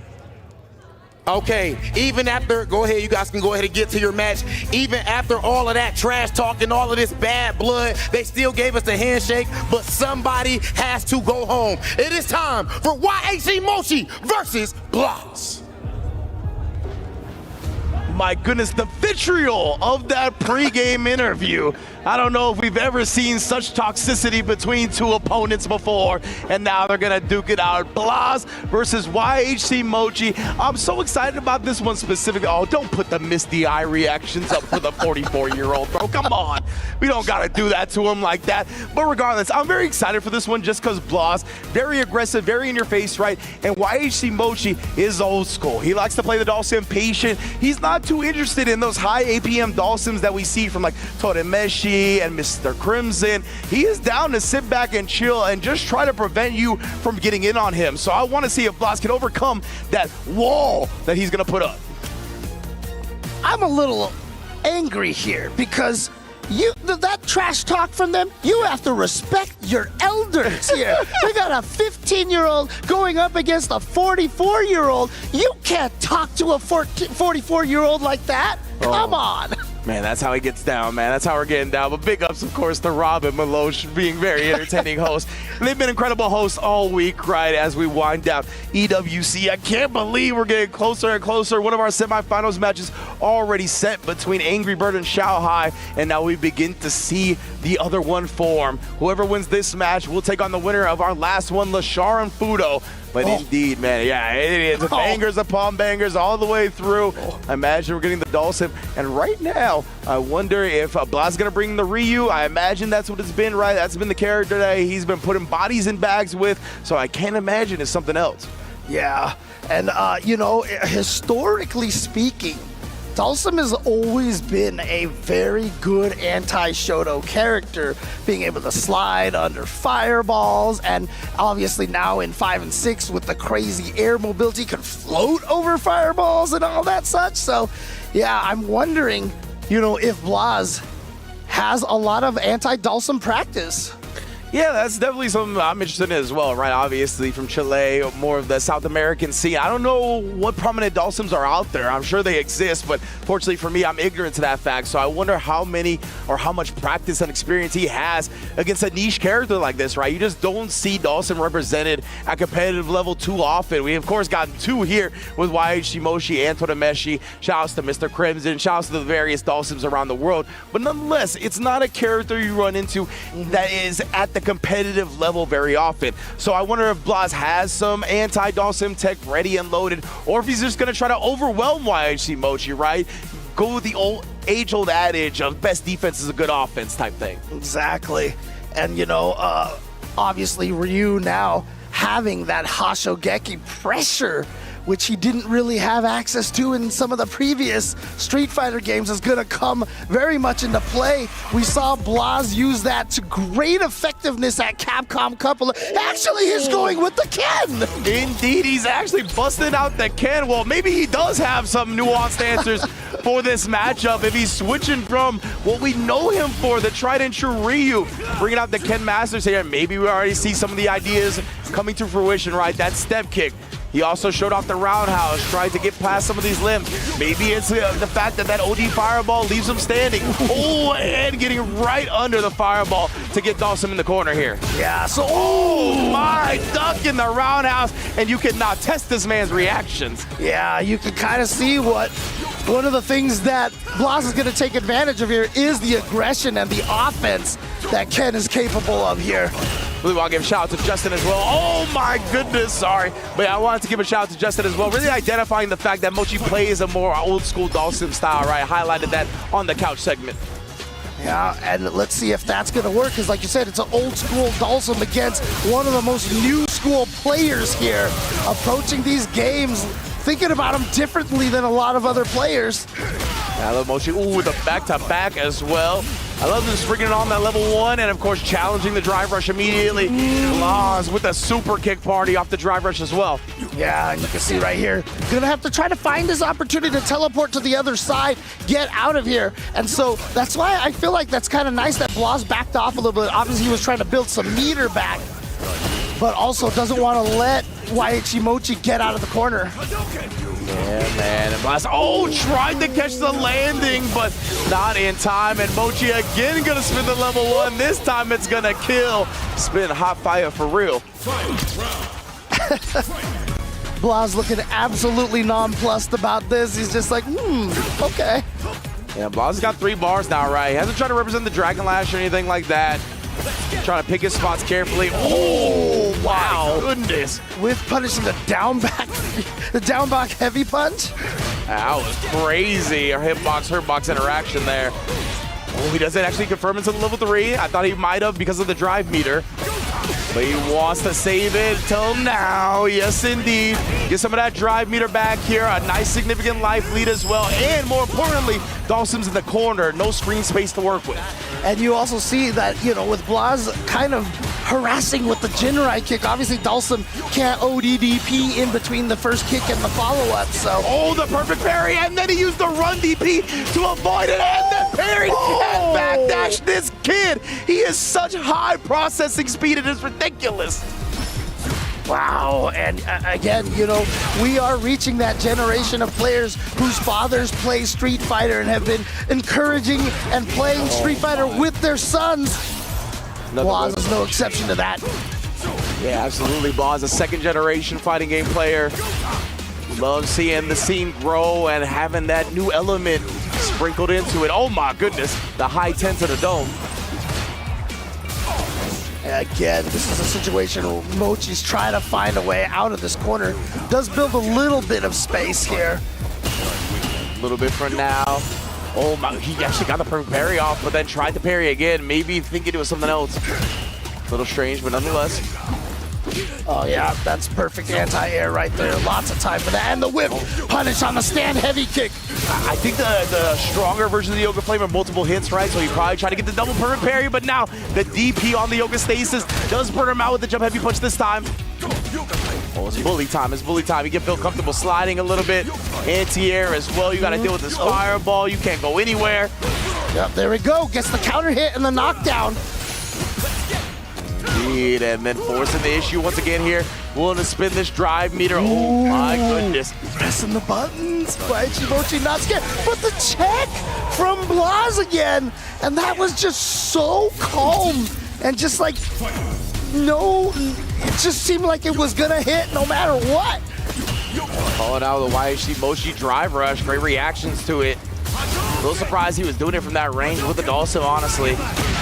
Okay, even after, go ahead, you guys can go ahead and get to your match. Even after all of that trash talk and all of this bad blood, they still gave us the handshake, but somebody has to go home. It is time for YHC Mochi versus Blas. My goodness, the vitriol of that pregame interview. I don't know if we've ever seen such toxicity between two opponents before, and now they're gonna duke it out. Blas versus YHC Mochi. I'm so excited about this one specifically. Oh, don't put the misty eye reactions up for the 44-year-old, bro. Come on. We don't gotta do that to him like that. But regardless, I'm very excited for this one just because Blas, very aggressive, very in your face, right? And YHC Mochi is old school. He likes to play the Dhalsim patient. He's not too interested in those high APM Dhalsims that we see from like Toremeshi and Mr. Crimson. He is down to sit back and chill and just try to prevent you from getting in on him. So I want to see if Blas can overcome that wall that he's going to put up. I'm a little angry here because that trash talk from them, you have to respect your elders here. They got a 15-year-old going up against a 44-year-old. You can't talk to a 44-year-old like that. Come on. Man, that's how he gets down, man. That's how we're getting down. But big ups, of course, to Rob and Milosh being very entertaining hosts. And they've been incredible hosts all week, right, as we wind down EWC. I can't believe we're getting closer and closer. One of our semifinals matches already set between Angry Bird and Shanghai, and now we begin to see the other one form. Whoever wins this match will take on the winner of our last one, Lashar and Fudo. But indeed, man, yeah, it is bangers upon bangers all the way through. I imagine we're getting the Dhalsim. And right now, I wonder if Blas is going to bring the Ryu. I imagine that's what it's been, right? That's been the character that he's been putting bodies in bags with. So I can't imagine it's something else. Yeah, and you know, historically speaking, Dhalsim has always been a very good anti-Shoto character, being able to slide under fireballs, and obviously now in 5 and 6 with the crazy air mobility, can float over fireballs and all that such. So, yeah, I'm wondering, you know, if Blas has a lot of anti-Dhalsim practice. Yeah, that's definitely something I'm interested in as well, right? Obviously from Chile, more of the South American scene. I don't know what prominent Dhalsims are out there. I'm sure they exist, but fortunately for me, I'm ignorant to that fact. So I wonder how many or how much practice and experience he has against a niche character like this, right? You just don't see Dhalsim represented at competitive level too often. We, of course, gotten two here with YH Moshi and Torameshi. Shouts to Mr. Crimson. Shouts to the various Dhalsims around the world. But nonetheless, it's not a character you run into that is at the competitive level very often. So I wonder if Blaz has some anti-Dhalsim tech ready and loaded, or if he's just going to try to overwhelm YHC Mochi, right? Go with the old age-old adage of best defense is a good offense type thing. Exactly. And, you know, obviously Ryu now having that Hashogeki pressure, which he didn't really have access to in some of the previous Street Fighter games, is going to come very much into play. We saw Blaz use that to great effectiveness at Capcom Cup. Actually, he's going with the Ken! Indeed, he's actually busting out the Ken. Well, maybe he does have some nuanced answers for this matchup if he's switching from what we know him for, the tried and true Ryu. Bringing out the Ken Masters here. Maybe we already see some of the ideas coming to fruition, right? That step kick. He also showed off the roundhouse, tried to get past some of these limbs. Maybe it's the fact that OD fireball leaves him standing. Oh, and getting right under the fireball to get Dhalsim in the corner here. Yeah, so, oh my, duck in the roundhouse, and you cannot test this man's reactions. Yeah, you can kind of see what one of the things that Blaz is going to take advantage of here is the aggression and the offense that Ken is capable of here. I really want to give a shout out to Justin as well. Oh my goodness, sorry. But I wanted to give a shout out to Justin as well. Really identifying the fact that Mochi plays a more old school Dhalsim style, right? Highlighted that on the couch segment. Yeah, and let's see if that's going to work, because like you said, it's an old school Dhalsim against one of the most new school players here, approaching these games, thinking about them differently than a lot of other players. I love Mochi. Ooh, with a back-to-back as well. I love them springing it on that level 1 and, of course, challenging the drive rush immediately. Blaz with a super kick party off the drive rush as well. Yeah, and you can see right here, gonna have to try to find his opportunity to teleport to the other side, get out of here. And so that's why I feel like that's kind of nice that Blaz backed off a little bit. Obviously, he was trying to build some meter back, but also doesn't want to let YH Mochi get out of the corner. Yeah, man. And Blaz, tried to catch the landing, but not in time. And Mochi again gonna spin the level 1. This time it's gonna kill. Spin hot fire for real. Blaz looking absolutely nonplussed about this. He's just like, okay. Yeah, Blaz got 3 bars now, right? He hasn't tried to represent the Dragon Lash or anything like that. Trying to pick his spots carefully. Oh, wow. Goodness. With punishing the down back heavy punch. That was crazy. Our hitbox, hurtbox interaction there. Oh, he doesn't actually confirm until level 3. I thought he might have because of the drive meter. But he wants to save it till now. Yes, indeed. Get some of that drive meter back here. A nice significant life lead as well. And more importantly, Dhalsim's in the corner. No screen space to work with. And you also see that, you know, with Blaz kind of harassing with the Jinrai kick, obviously Dhalsim can't ODDP in between the first kick and the follow-up, so. Oh, the perfect parry, and then he used the run DP to avoid it, and then parried and backdash this kid. He has such high processing speed, it is ridiculous. Wow, and again, you know, we are reaching that generation of players whose fathers play Street Fighter and have been encouraging and playing Street Fighter with their sons. Blaz is no exception to that. Yeah, absolutely. Blaz, a second-generation fighting game player. Love seeing the scene grow and having that new element sprinkled into it. Oh my goodness, the high 10 to the dome. Again, this is a situation where Mochi's trying to find a way out of this corner. Does build a little bit of space here. A little bit for now. Oh my, he actually got the perfect parry off, but then tried to parry again, maybe thinking it was something else. A little strange, but nonetheless. Oh yeah, that's perfect anti-air right there. Lots of time for that. And the whip punish on the stand heavy kick. I think the stronger version of the Yoga Flame are multiple hits, right? So he probably tried to get the double perfect parry, but now the DP on the Yoga Stasis does burn him out with the jump heavy punch this time. Oh, it's bully time. It's bully time. You get feel comfortable sliding a little bit. Anti-air as well. You got to deal with this fireball. You can't go anywhere. Yep, there we go. Gets the counter hit and the knockdown. Indeed, and then forcing the issue once again here. Willing to spin this drive meter. Oh my goodness. Pressing the buttons. Mochi not scared. But the check from Blas again. And that was just so calm. And just like, no, it just seemed like it was gonna hit no matter what. Calling out the YHC Mochi drive rush. Great reactions to it. A little surprised he was doing it from that range with the Dawson, honestly.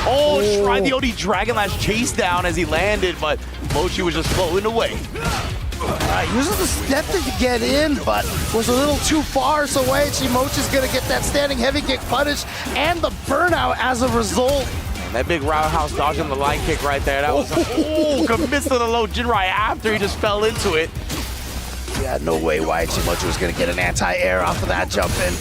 Oh, tried the OD Dragon Lash chase down as he landed, but Mochi was just floating away. Using the step to get in, but was a little too far, so YHC Mochi's gonna get that standing heavy kick punish and the burnout as a result. And that big roundhouse dodge on the line kick right there. That was missed to the low Jinrai after he just fell into it. Yeah, no way YHC Mochi was gonna get an anti-air off of that jump in.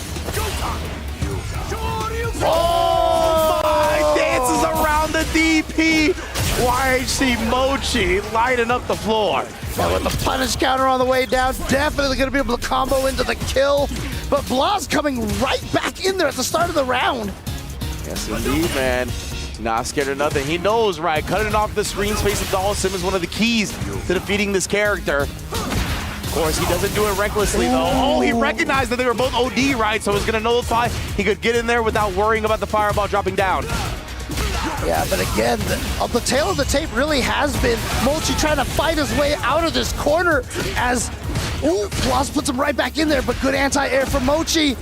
Oh my! Dances around the DP. YHC Mochi lighting up the floor. Yeah, with the punish counter on the way down, definitely gonna be able to combo into the kill. But Blas coming right back in there at the start of the round. Yes, indeed, man. Not scared of nothing. He knows, right? Cutting off the screen space of Dawson is one of the keys to defeating this character. Of course, he doesn't do it recklessly, though. Oh, he recognized that they were both OD, right? So he's going to nullify. He could get in there without worrying about the fireball dropping down. Yeah, but again, the tail of the tape really has been Mochi trying to fight his way out of this corner as Blas puts him right back in there, but good anti-air from Mochi.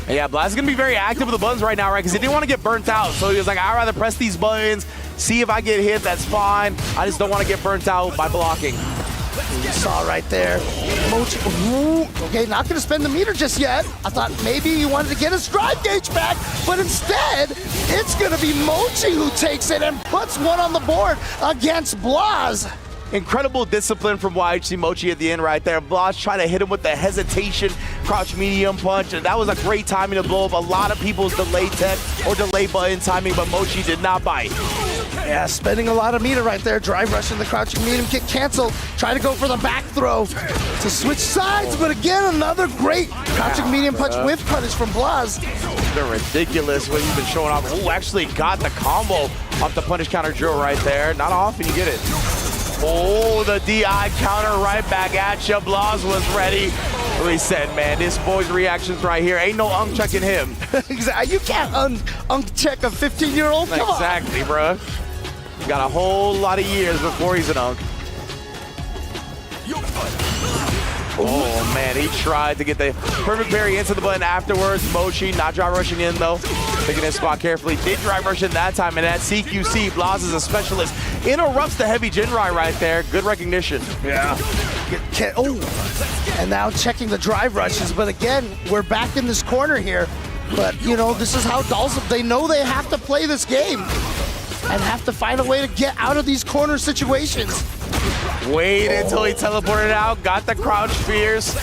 Yeah, Blas is going to be very active with the buttons right now, right? Because he didn't want to get burnt out. So he was like, I'd rather press these buttons, see if I get hit, that's fine. I just don't want to get burnt out by blocking. You saw right there. Mochi, okay, not gonna spend the meter just yet. I thought maybe he wanted to get his drive gauge back, but instead, it's gonna be Mochi who takes it and puts one on the board against Blas. Incredible discipline from YHC Mochi at the end right there. Blas trying to hit him with the hesitation, crouch medium punch, and that was a great timing to blow up a lot of people's delay tech or delay button timing, but Mochi did not bite. Yeah, spending a lot of meter right there. Drive rushing the crouching medium kick canceled. Try to go for the back throw to switch sides, but again, another great crouching medium punch with punish from Blas. It's been ridiculous what he's been showing off. Oh, actually got the combo off the punish counter drill right there. Not often you get it. Oh, the DI counter right back at you. Blas was ready. He said, man, this boy's reactions right here, ain't no checking him. Exactly. You can't check a 15-year-old. Come exactly, bro. Got a whole lot of years before he's an unk. Oh, man, he tried to get the perfect parry into the button afterwards. Mochi not drive rushing in, though. Picking his spot carefully. Did drive rush in that time, and at CQC, Blas is a specialist. Interrupts the heavy Jinrai right there. Good recognition. Yeah. And now checking the drive rushes. But again, we're back in this corner here. But, you know, this is how Dalsum, they know they have to play this game and have to find a way to get out of these corner situations. Wait until he teleported out, got the crouch fierce.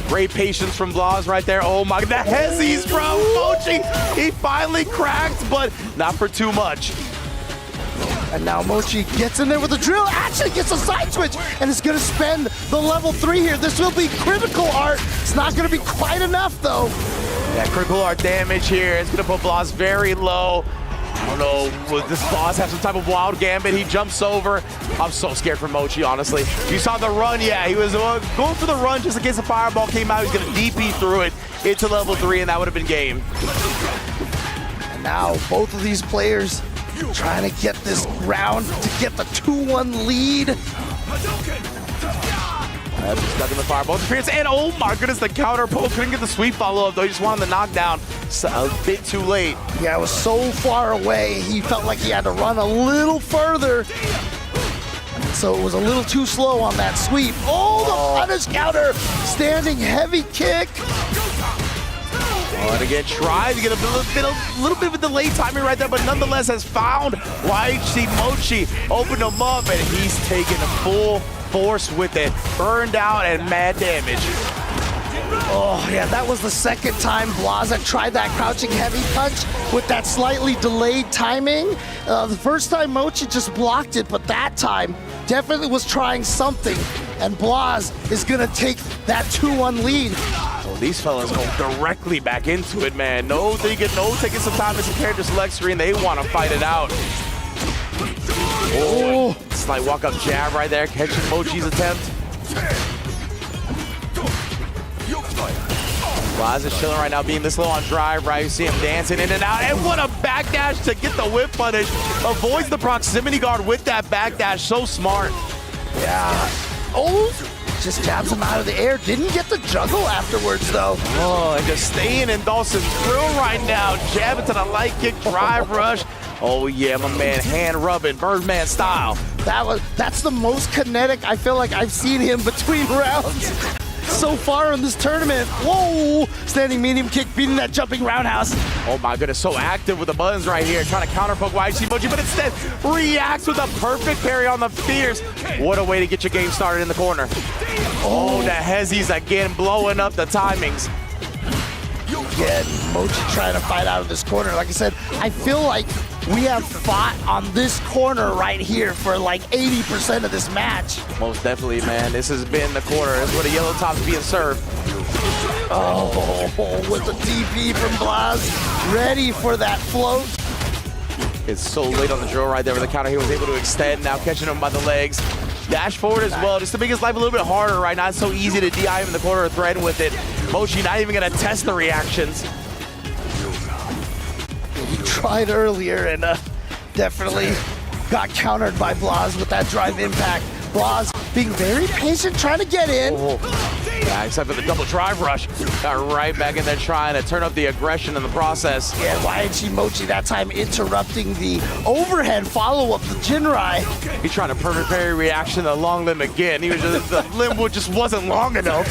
Great patience from Blas right there. Oh my, the hezzies from Mochi. He finally cracked, but not for too much. And now Mochi gets in there with a drill, actually gets a side switch, and is gonna spend the level 3 here. This will be critical art. It's not gonna be quite enough though. Yeah, critical art damage here. It's gonna put Blas very low. I don't know, will this Blas have some type of wild gambit? He jumps over. I'm so scared for Mochi, honestly. You saw the run, yeah, he was going for the run just in case the fireball came out. He's gonna DP through it into level 3, and that would have been game. And now both of these players trying to get this round to get the 2-1 lead. Stuck in the fireball interference, and oh my goodness, the counter pull. Couldn't get the sweep follow-up, though. He just wanted the knockdown. So a bit too late. Yeah, it was so far away. He felt like he had to run a little further. So it was a little too slow on that sweep. Oh, the punish counter. Standing heavy kick. And again, tried to get a little bit of a delay timing right there, but nonetheless has found YHC Mochi. Opened him up, and he's taking a full force with it. Burned out and mad damage. Oh, yeah, that was the second time Blas had tried that crouching heavy punch with that slightly delayed timing. The first time Mochi just blocked it, but that time definitely was trying something. And Blas is going to take that 2-1 lead. Well, these fellas go directly back into it, man. No thinking, no taking some time as a character select screen. They want to fight it out. Oh, Slight walk-up jab right there, catching Mochi's attempt. Blaz is chilling right now, being this low on drive, right? You see him dancing in and out, and what a backdash to get the whip punish. Avoids the proximity guard with that backdash, so smart. Yeah. Oh, just jabs him out of the air. Didn't get the juggle afterwards, though. Oh, and just staying in Dawson's grill right now. Jab into the light kick, drive rush. Oh yeah, my man, hand rubbing, Birdman style. That's the most kinetic I feel like I've seen him between rounds so far in this tournament. Whoa! Standing medium kick, beating that jumping roundhouse. Oh my goodness, so active with the buttons right here, trying to counter poke YG Mochi, but instead reacts with a perfect parry on the fierce. What a way to get your game started in the corner. Oh, the Hezzy's again blowing up the timings. Again, Mochi trying to fight out of this corner. Like I said, I feel like we have fought on this corner right here for like 80% of this match. Most definitely, man. This has been the corner. This is where the yellow top's being served. Oh, with the DP from Blaz, ready for that float. It's so late on the drill right there with the counter. He was able to extend, now catching him by the legs. Dash forward as well, just to make his life a little bit harder right now. It's so easy to DI him in the corner or thread with it. Mochi not even gonna test the reactions. He tried earlier and definitely got countered by Blaz with that drive impact. Blaz being very patient, trying to get in. Yeah, except for the double drive rush. Got right back in there trying to turn up the aggression in the process. Yeah, YG Mochi that time interrupting the overhead follow-up, the Jinrai. He's trying to perfect parry reaction to the long limb again. He was just, the limb just wasn't long enough.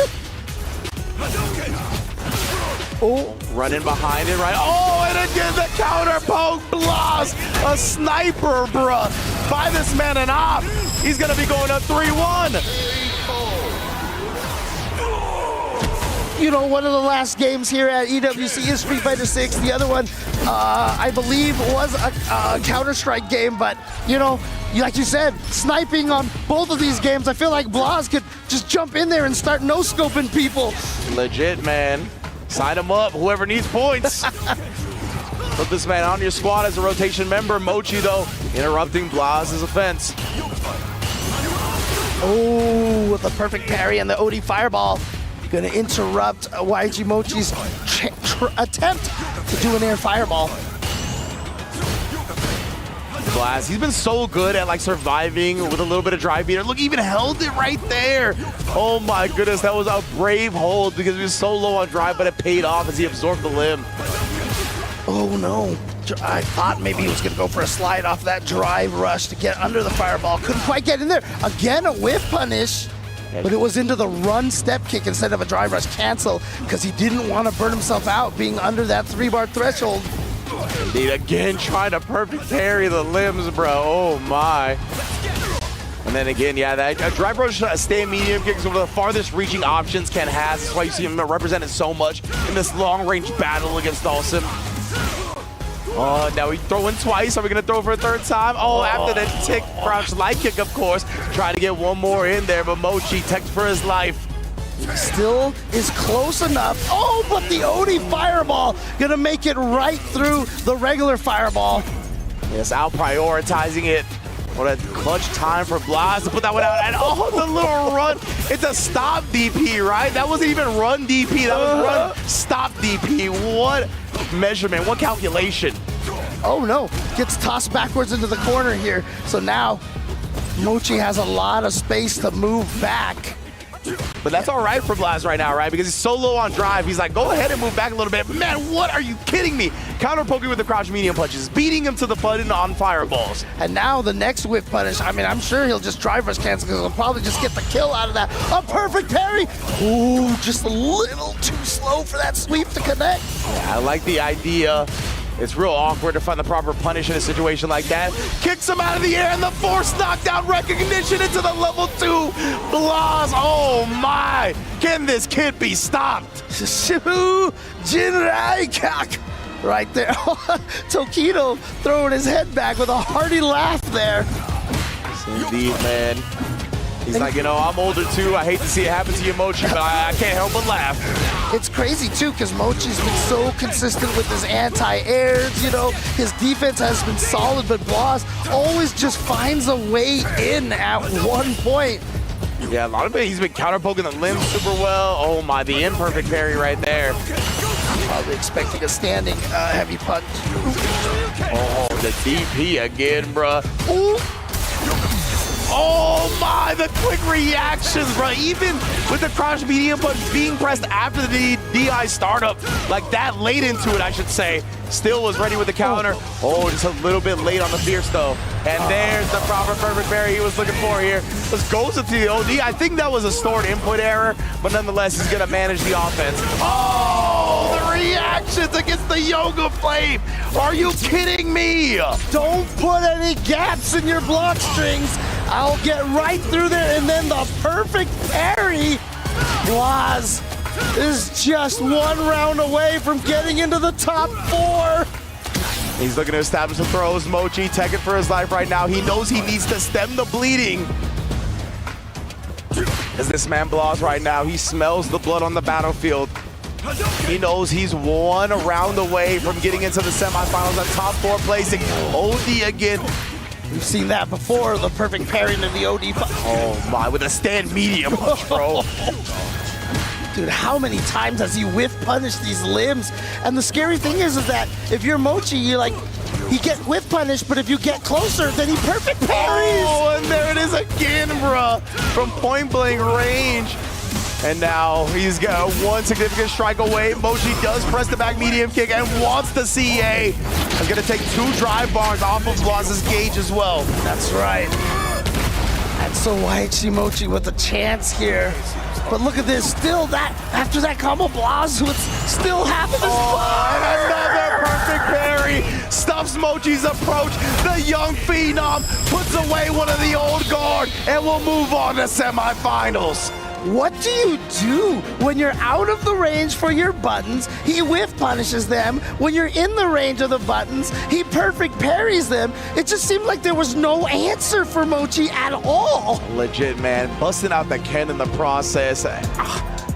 Oh, running behind it, right? Oh, and again the counter poke. Blaz, a sniper, bruh. By this man and off. He's gonna be going up 3-1. You know, one of the last games here at EWC is Street Fighter 6. The other one, I believe, was a Counter-Strike game. But, you know, like you said, sniping on both of these games, I feel like Blaz could just jump in there and start no-scoping people. Legit, man. Sign him up, whoever needs points. Put this man on your squad as a rotation member. Mochi, though, interrupting Blaz's offense. Oh, with a perfect parry and the OD Fireball. Gonna interrupt YG Mochi's attempt to do an air fireball. Blaz, he's been so good at like surviving with a little bit of drive beater. Look, even held it right there. Oh my goodness, that was a brave hold because he was so low on drive, but it paid off as he absorbed the limb. Oh no, I thought maybe he was gonna go for a slide off that drive rush to get under the fireball. Couldn't quite get in there. Again, a whiff punish. But it was into the run step kick instead of a drive rush cancel because he didn't want to burn himself out being under that 3-bar threshold. Indeed, again, trying to perfect parry the limbs, bro. Oh my. And then again, yeah, that drive rush stay medium kick is one of the farthest reaching options Ken has. That's why you see him represented so much in this long range battle against Dawson. Oh, now we throw in twice. Are we going to throw for a third time? Oh, after the tick crouch light kick, of course. Try to get one more in there, but Mochi teched for his life. Still is close enough. Oh, but the OD Fireball going to make it right through the regular Fireball. Yes, out prioritizing it. What a clutch time for Blaz to put that one out. And oh, the little run. It's a stop DP, right? That wasn't even run DP. That was run stop DP. What measurement, what calculation. Oh no, gets tossed backwards into the corner here. So now Mochi has a lot of space to move back. But that's all right for Blaz right now, right? Because he's so low on drive. He's like, go ahead and move back a little bit. Man, what are you kidding me? Counter poking with the crouch medium punches, beating him to the button on fireballs. And now the next whiff punish, I mean, I'm sure he'll just drive rush cancel because he'll probably just get the kill out of that. A perfect parry. Ooh, just a little too slow for that sweep to connect. Yeah, I like the idea. It's real awkward to find the proper punish in a situation like that. Kicks him out of the air and the force knockdown recognition into the level 2. Blaz, oh my. Can this kid be stopped? Shibu Jinrai Kak. Right there. Tokido throwing his head back with a hearty laugh there. Indeed, man. He's like, you know, I'm older too. I hate to see it happen to you, Mochi, but I can't help but laugh. It's crazy too, because Mochi's been so consistent with his anti-airs, you know. His defense has been solid, but Blas always just finds a way in at one point. Yeah, a lot of it, he's been counter-poking the limbs super well. Oh my, the imperfect parry right there. Probably expecting a standing heavy punch. Oh, the DP again, bruh. Ooh. Oh my, the quick reactions, bro. Even with the crouch medium punch being pressed after the DI startup, like that late into it, I should say, still was ready with the counter. Oh, just a little bit late on the fierce though. And there's the proper perfect parry he was looking for here. Just goes into the OD. I think that was a stored input error, but nonetheless, he's gonna manage the offense. Oh, the reactions against the Yoga Flame. Are you kidding me? Don't put any gaps in your block strings. I'll get right through there, and then the perfect parry. Blas is just one round away from getting into the top 4. He's looking to establish the throws. Mochi taking for his life right now. He knows he needs to stem the bleeding. As this man Blas right now, he smells the blood on the battlefield. He knows he's one round away from getting into the semifinals at top 4 placing. OD again. We've seen that before, the perfect parry into the OD. Oh my, with a stand medium punch, bro. Dude, how many times has he whiff punished these limbs? And the scary thing is that if you're Mochi, you like, he get whiff punished, but if you get closer, then he perfect parries. Oh, and there it is again, bruh. From point blank range. And now he's got one significant strike away. Mochi does press the back medium kick and wants the CA. He's gonna take 2 drive bars off of Blas's gauge as well. That's right. And so Waichi Mochi with a chance here. But look at this, still that, after that combo, Blas with still half of his and another perfect parry. Stuffs Mochi's approach. The young Phenom puts away one of the old guard and will move on to semifinals. What do you do when you're out of the range for your buttons? He whiff punishes them. When you're in the range of the buttons, he perfect parries them. It just seemed like there was no answer for Mochi at all. Legit, man. Busting out the Ken in the process.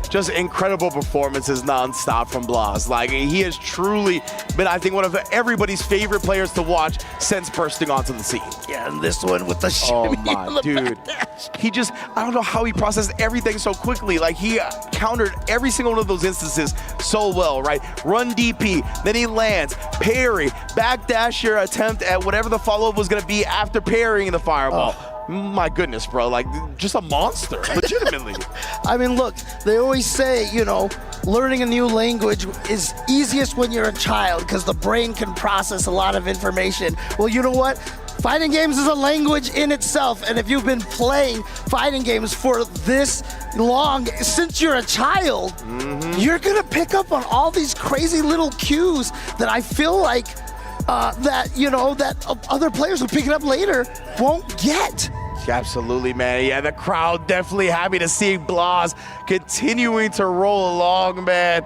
Just incredible performances non-stop from Blas. Like, he has truly been, I think, one of everybody's favorite players to watch since bursting onto the scene. Yeah, and this one with the shimmy. Oh my, dude. He just, I don't know how he processed everything so quickly. Like, he countered every single one of those instances so well, right? Run DP, then he lands, parry, backdash your attempt at whatever the follow-up was going to be after parrying the fireball. My goodness, bro, like, just a monster, legitimately. I mean, look, they always say, you know, learning a new language is easiest when you're a child because the brain can process a lot of information. Well, you know what? Fighting games is a language in itself, and if you've been playing fighting games for this long, since you're a child, you're gonna pick up on all these crazy little cues that I feel like that, you know, that other players who pick it up later won't get. Absolutely, man. Yeah, the crowd definitely happy to see Blas continuing to roll along, man.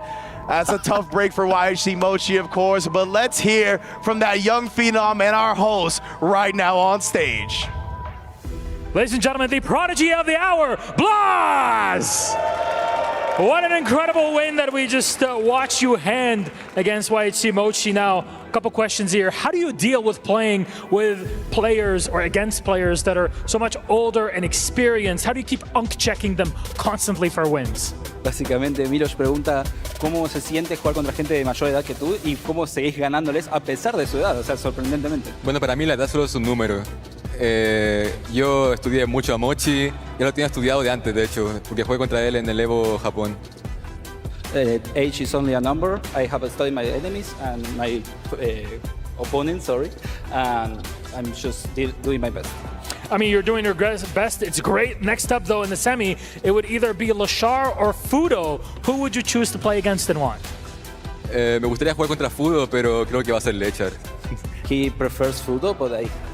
That's a tough break for YHC Mochi, of course, but let's hear from that young phenom and our host right now on stage. Ladies and gentlemen, the prodigy of the hour, Blas! What an incredible win that we just watched you hand against YHC Mochi. Now, a couple questions here. How do you deal with playing with players or against players that are so much older and experienced? How do you keep checking them constantly for wins? Básicamente, Milos pregunta cómo se siente jugar contra gente de mayor edad que tú y cómo seguís ganándoles a pesar de su edad, o sea, sorprendentemente. Bueno, para mí la edad solo es un número. Yo estudié mucho a Mochi, ya lo tenía estudiado de antes, de hecho, porque jugué contra él en el Evo Japón. Age is only a number. I have studied my enemies and my opponents, and I'm just doing my best. I mean, you're doing your best. It's great. Next up, though, in the semi, it would either be Lashar or Fudo. Who would you choose to play against and why? Me gustaría jugar contra Fudo, pero creo que va a ser Lechar. He prefers Fudo, but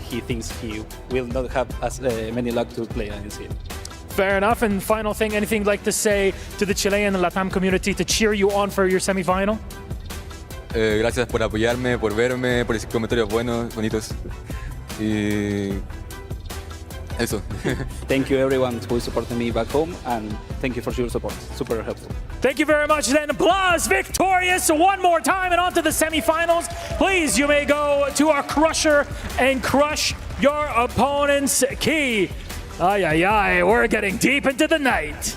he thinks he will not have as many luck to play against him. Fair enough. And final thing, anything you'd like to say to the Chilean and Latam community to cheer you on for your semifinal? Gracias por apoyarme, por verme, por decir comentarios buenos, bonitos. Y Eso. Thank you everyone who supported me back home, and thank you for your support. Super helpful. Thank you very much then. Blaz victorious one more time and on to the semifinals. Please, you may go to our crusher and crush your opponent's key. Ay, ay, ay, we're getting deep into the night.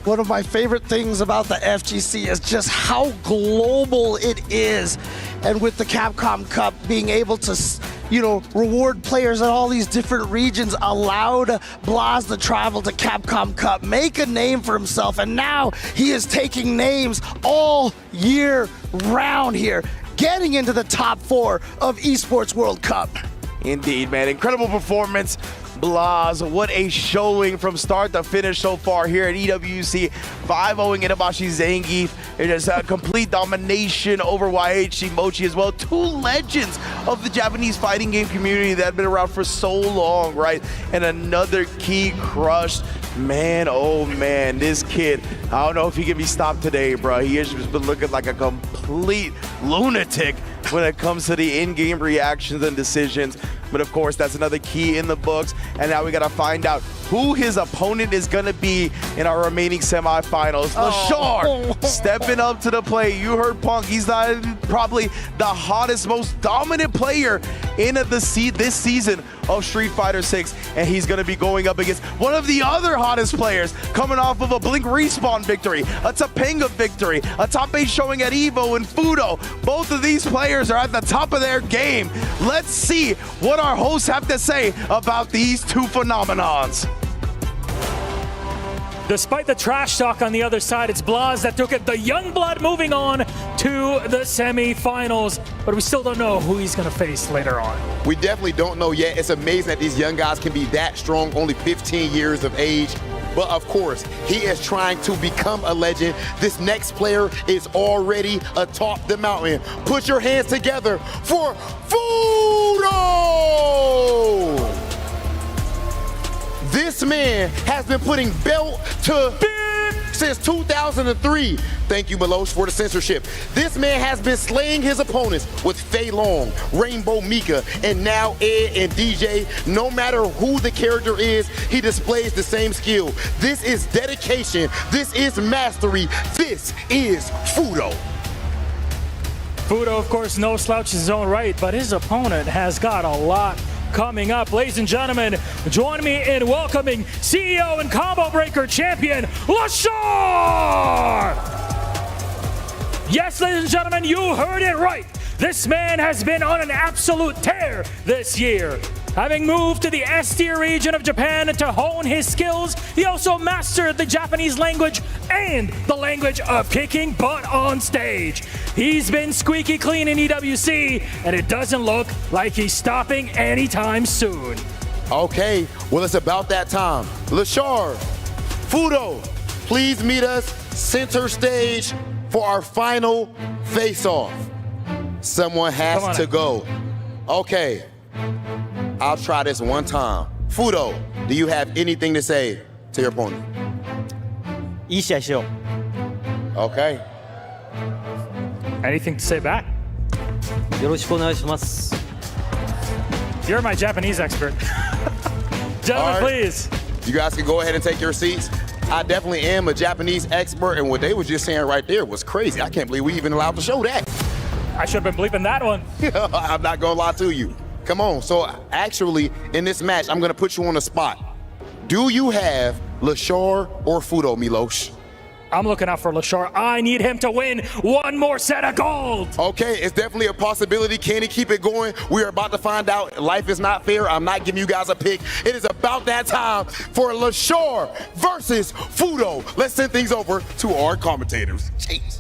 One of my favorite things about the FGC is just how global it is. And with the Capcom Cup being able to, reward players in all these different regions, allowed Blaz to travel to Capcom Cup, make a name for himself, and now he is taking names all year round here, getting into the top 4 of Esports World Cup. Indeed, man. Incredible performance. Blaz, what a showing from start to finish so far here at EWC. 5-0ing Itabashi Zangief. It is a complete domination over YHC Mochi as well. 2 legends of the Japanese fighting game community that have been around for so long, right? And another key crushed. Man, oh man, this kid, I don't know if he can be stopped today, bro. He has just been looking like a complete lunatic when it comes to the in-game reactions and decisions. But of course, that's another key in the books. And now we got to find out who his opponent is going to be in our remaining semifinals. LaShar stepping up to the plate. You heard Punk. He's probably the hottest, most dominant player in this season of Street Fighter 6. And he's going to be going up against one of the other hottest players coming off of a Blink Respawn victory, a Topanga victory, a top 8 showing at EVO and Fudo. Both of these players are at the top of their game. Let's see what our hosts have to say about these two phenomenons. Despite the trash talk on the other side, it's Blaz that took it. The young blood moving on to the semifinals, but we still don't know who he's going to face later on. We definitely don't know yet. It's amazing that these young guys can be that strong, only 15 years of age. But of course, he is trying to become a legend. This next player is already atop the mountain. Put your hands together for Fudo! This man has been putting belt to since 2003. Thank you, Milosh, for the censorship. This man has been slaying his opponents with Fei Long, Rainbow Mika, and now Ed and DJ. No matter who the character is, he displays the same skill. This is dedication. This is mastery. This is Fudo. Fudo, of course, no slouch in his own right, but his opponent has got a lot coming up. Ladies and gentlemen, join me in welcoming CEO and Combo Breaker champion, LaShar! Yes, ladies and gentlemen, you heard it right. This man has been on an absolute tear this year. Having moved to the S-tier region of Japan to hone his skills, he also mastered the Japanese language and the language of kicking butt on stage. He's been squeaky clean in EWC, and it doesn't look like he's stopping anytime soon. Okay, well, it's about that time. LaShar, Fudo, please meet us center stage for our final face-off. Someone has to go. Okay. I'll try this one time. Fudo, do you have anything to say to your opponent? Okay. Anything to say back? You're my Japanese expert. Gentlemen, please. You guys can go ahead and take your seats. I definitely am a Japanese expert, and what they were just saying right there was crazy. I can't believe we even allowed to show that. I should have been bleeping that one. I'm not gonna lie to you. Come on, so actually, in this match, I'm gonna put you on the spot. Do you have LaShar or Fudo, Milosh? I'm looking out for LaShar. I need him to win one more set of gold. Okay, it's definitely a possibility. Can he keep it going? We are about to find out. Life is not fair. I'm not giving you guys a pick. It is about that time for LaShar versus Fudo. Let's send things over to our commentators. Jeez.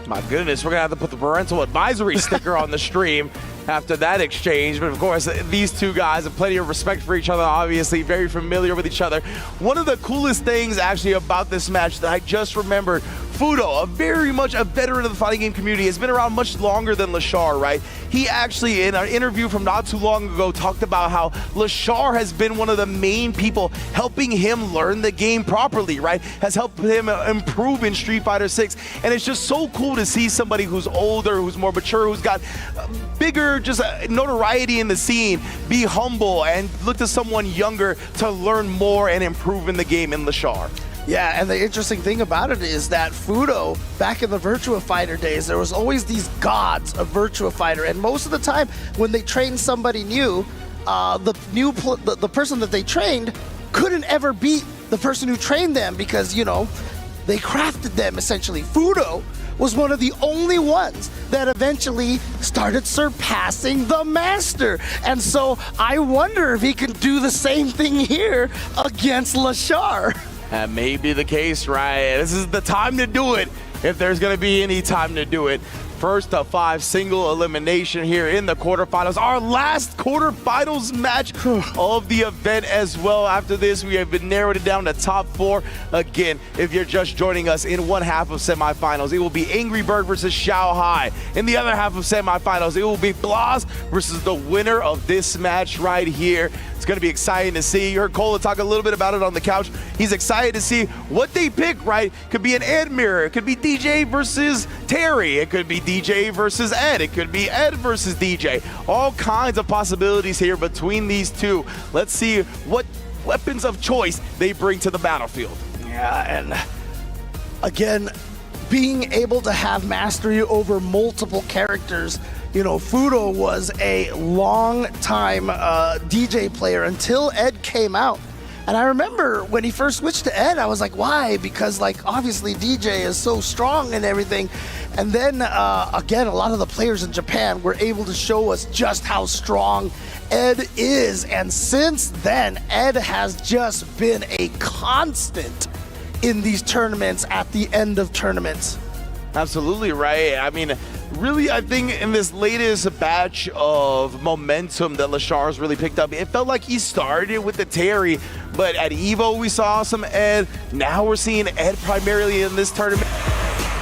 My goodness, we're gonna have to put the parental advisory sticker on the stream after that exchange. But of course, these two guys have plenty of respect for each other, obviously very familiar with each other. One of the coolest things actually about this match that I just remembered Fudo, very much a veteran of the fighting game community, has been around much longer than Lashar, right? He actually, in an interview from not too long ago, talked about how Lashar has been one of the main people helping him learn the game properly, right? Has helped him improve in Street Fighter 6. And it's just so cool to see somebody who's older, who's more mature, who's got bigger just notoriety in the scene, be humble and look to someone younger to learn more and improve in the game in Lashar. Yeah, and the interesting thing about it is that Fudo, back in the Virtua Fighter days, there was always these gods of Virtua Fighter, and most of the time when they trained somebody new, the person that they trained couldn't ever beat the person who trained them because, you know, they crafted them essentially. Fudo was one of the only ones that eventually started surpassing the master. And so I wonder if he can do the same thing here against Lashar. That may be the case, right? This is the time to do it, if there's going to be any time to do it. First of 5 single elimination here in the quarterfinals. Our last quarterfinals match of the event as well. After this, we have been narrowed it down to top 4. Again, if you're just joining us in one half of semifinals, it will be Angry Bird versus Xiao Hai. In the other half of semifinals, it will be Blas versus the winner of this match right here. It's going to be exciting to see. You heard Cola talk a little bit about it on the couch. He's excited to see what they pick, right? Could be an Ed mirror. It could be DJ versus Terry. It could be DJ versus Ed. It could be Ed versus DJ. All kinds of possibilities here between these two. Let's see what weapons of choice they bring to the battlefield. Yeah, and again, being able to have mastery over multiple characters. You know, Fudo was a long-time DJ player until Ed came out. And I remember when he first switched to Ed, I was like, why? Because, like, obviously DJ is so strong and everything. And then, again, a lot of the players in Japan were able to show us just how strong Ed is. And since then, Ed has just been a constant in these tournaments at the end of tournaments. Absolutely right. I mean, really, I think in this latest batch of momentum that Lashar's really picked up, it felt like he started with the Terry, but at EVO we saw some Ed. Now we're seeing Ed primarily in this tournament.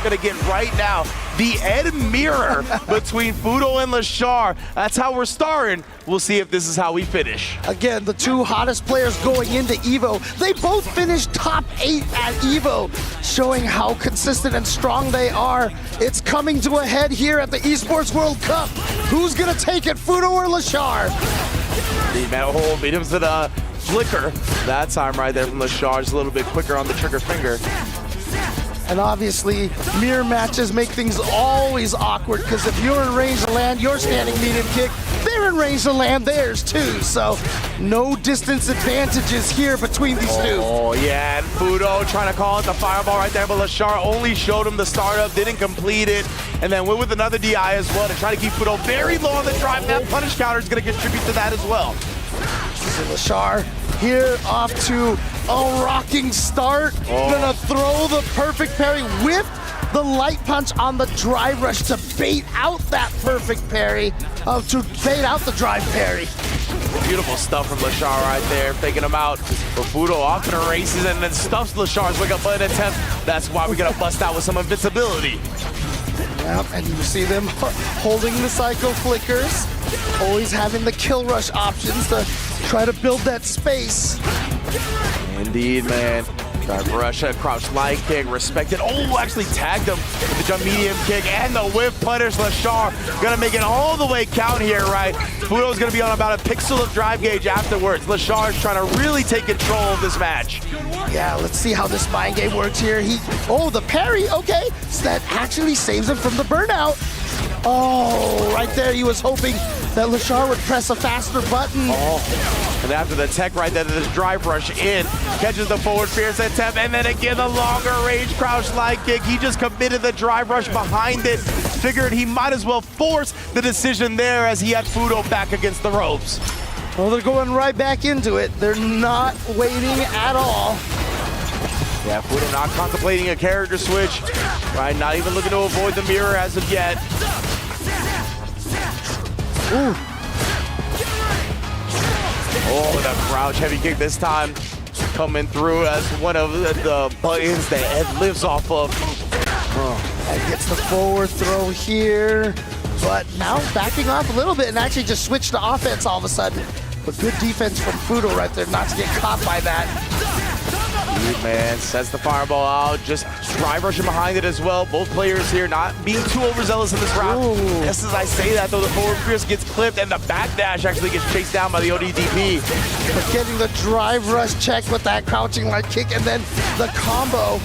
Gonna get right now the Ed mirror between Fudo and Lashar. That's how we're starting. We'll see if this is how we finish. Again, the two hottest players going into EVO, they both finished top 8 at EVO, showing how consistent and strong they are. It's coming to a head here at the Esports World Cup. Who's gonna take it, Fudo or Lashar? The Metal beat him to the flicker. That time right there from Lashar, just a little bit quicker on the trigger finger. And obviously, mirror matches make things always awkward because if you're in range to land your standing medium kick, they're in range to land theirs too. So no distance advantages here between these two. Oh yeah, and Fudo trying to call it the fireball right there, but Lashar only showed him the startup, didn't complete it, and then went with another DI as well to try to keep Fudo very low on the drive. That punish counter is going to contribute to that as well. So Lashar here off to a rocking start. Gonna throw the perfect parry with the light punch on the drive rush to bait out that perfect parry, to bait out the drive parry. Beautiful stuff from Lashar right there, faking him out. But Fudo off in the races and then stuffs Lashar's wake up button attempt. That's why we gotta bust out with some invincibility. Yep, and you see them holding the psycho flickers, always having the kill rush options to try to build that space. Indeed, man. Drive rush, crouch light kick, respected. Oh, actually tagged him with the jump medium kick and the whip punish. Lashar gonna make it all the way count here, right? Fudo's gonna be on about a pixel of drive gauge afterwards. Lashar's trying to really take control of this match. Yeah, let's see how this mind game works here. Oh, the parry, okay. So that actually saves him from the burnout. Oh, right there, he was hoping that Lashar would press a faster button. Oh, and after the tech right there, the drive rush in, catches the forward fierce attempt, and then again the longer range crouch light kick. He just committed the drive rush behind it. Figured he might as well force the decision there as he had Fudo back against the ropes. Well, they're going right back into it. They're not waiting at all. Yeah, Fudo not contemplating a character switch, right? Not even looking to avoid the mirror as of yet. Ooh. Oh, the crouch heavy kick this time coming through as one of the buttons that Ed lives off of. And gets the forward throw here. But now backing off a little bit and actually just switched to offense all of a sudden. But good defense from Fudo right there, not to get caught by that. Man sets the fireball out, just drive rushing behind it as well. Both players here not being too overzealous in this round. Just as I say that though, the forward Pierce gets clipped and the backdash actually gets chased down by the ODDP. But getting the drive rush check with that crouching light kick and then the combo.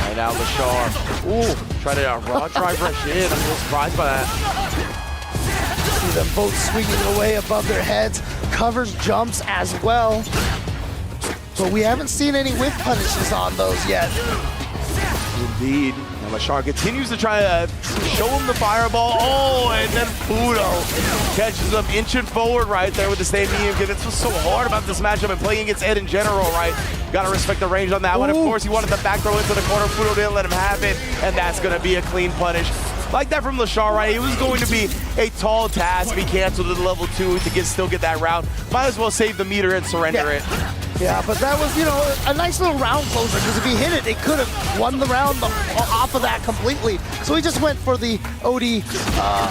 Right now, Lashar. Ooh, try to raw drive rush in. I'm a little surprised by that. See them both swinging away above their heads. Covers jumps as well. But we haven't seen any whiff punishes on those yet. Indeed. And Lashar continues to try to show him the fireball. Oh, and then Fudo catches him inching forward right there with the stay medium kick. That's what's so hard about this matchup and playing against Ed in general, right? Gotta respect the range on that one. Of course, he wanted the back throw into the corner. Fudo didn't let him have it, and that's gonna be a clean punish. Like that from Lashar, right? It was going to be a tall task. He canceled at level 2 to still get that round. Might as well save the meter and surrender it. Yeah, but that was, you know, a nice little round closer because if he hit it, it could have won the round off of that completely. So he just went for the OD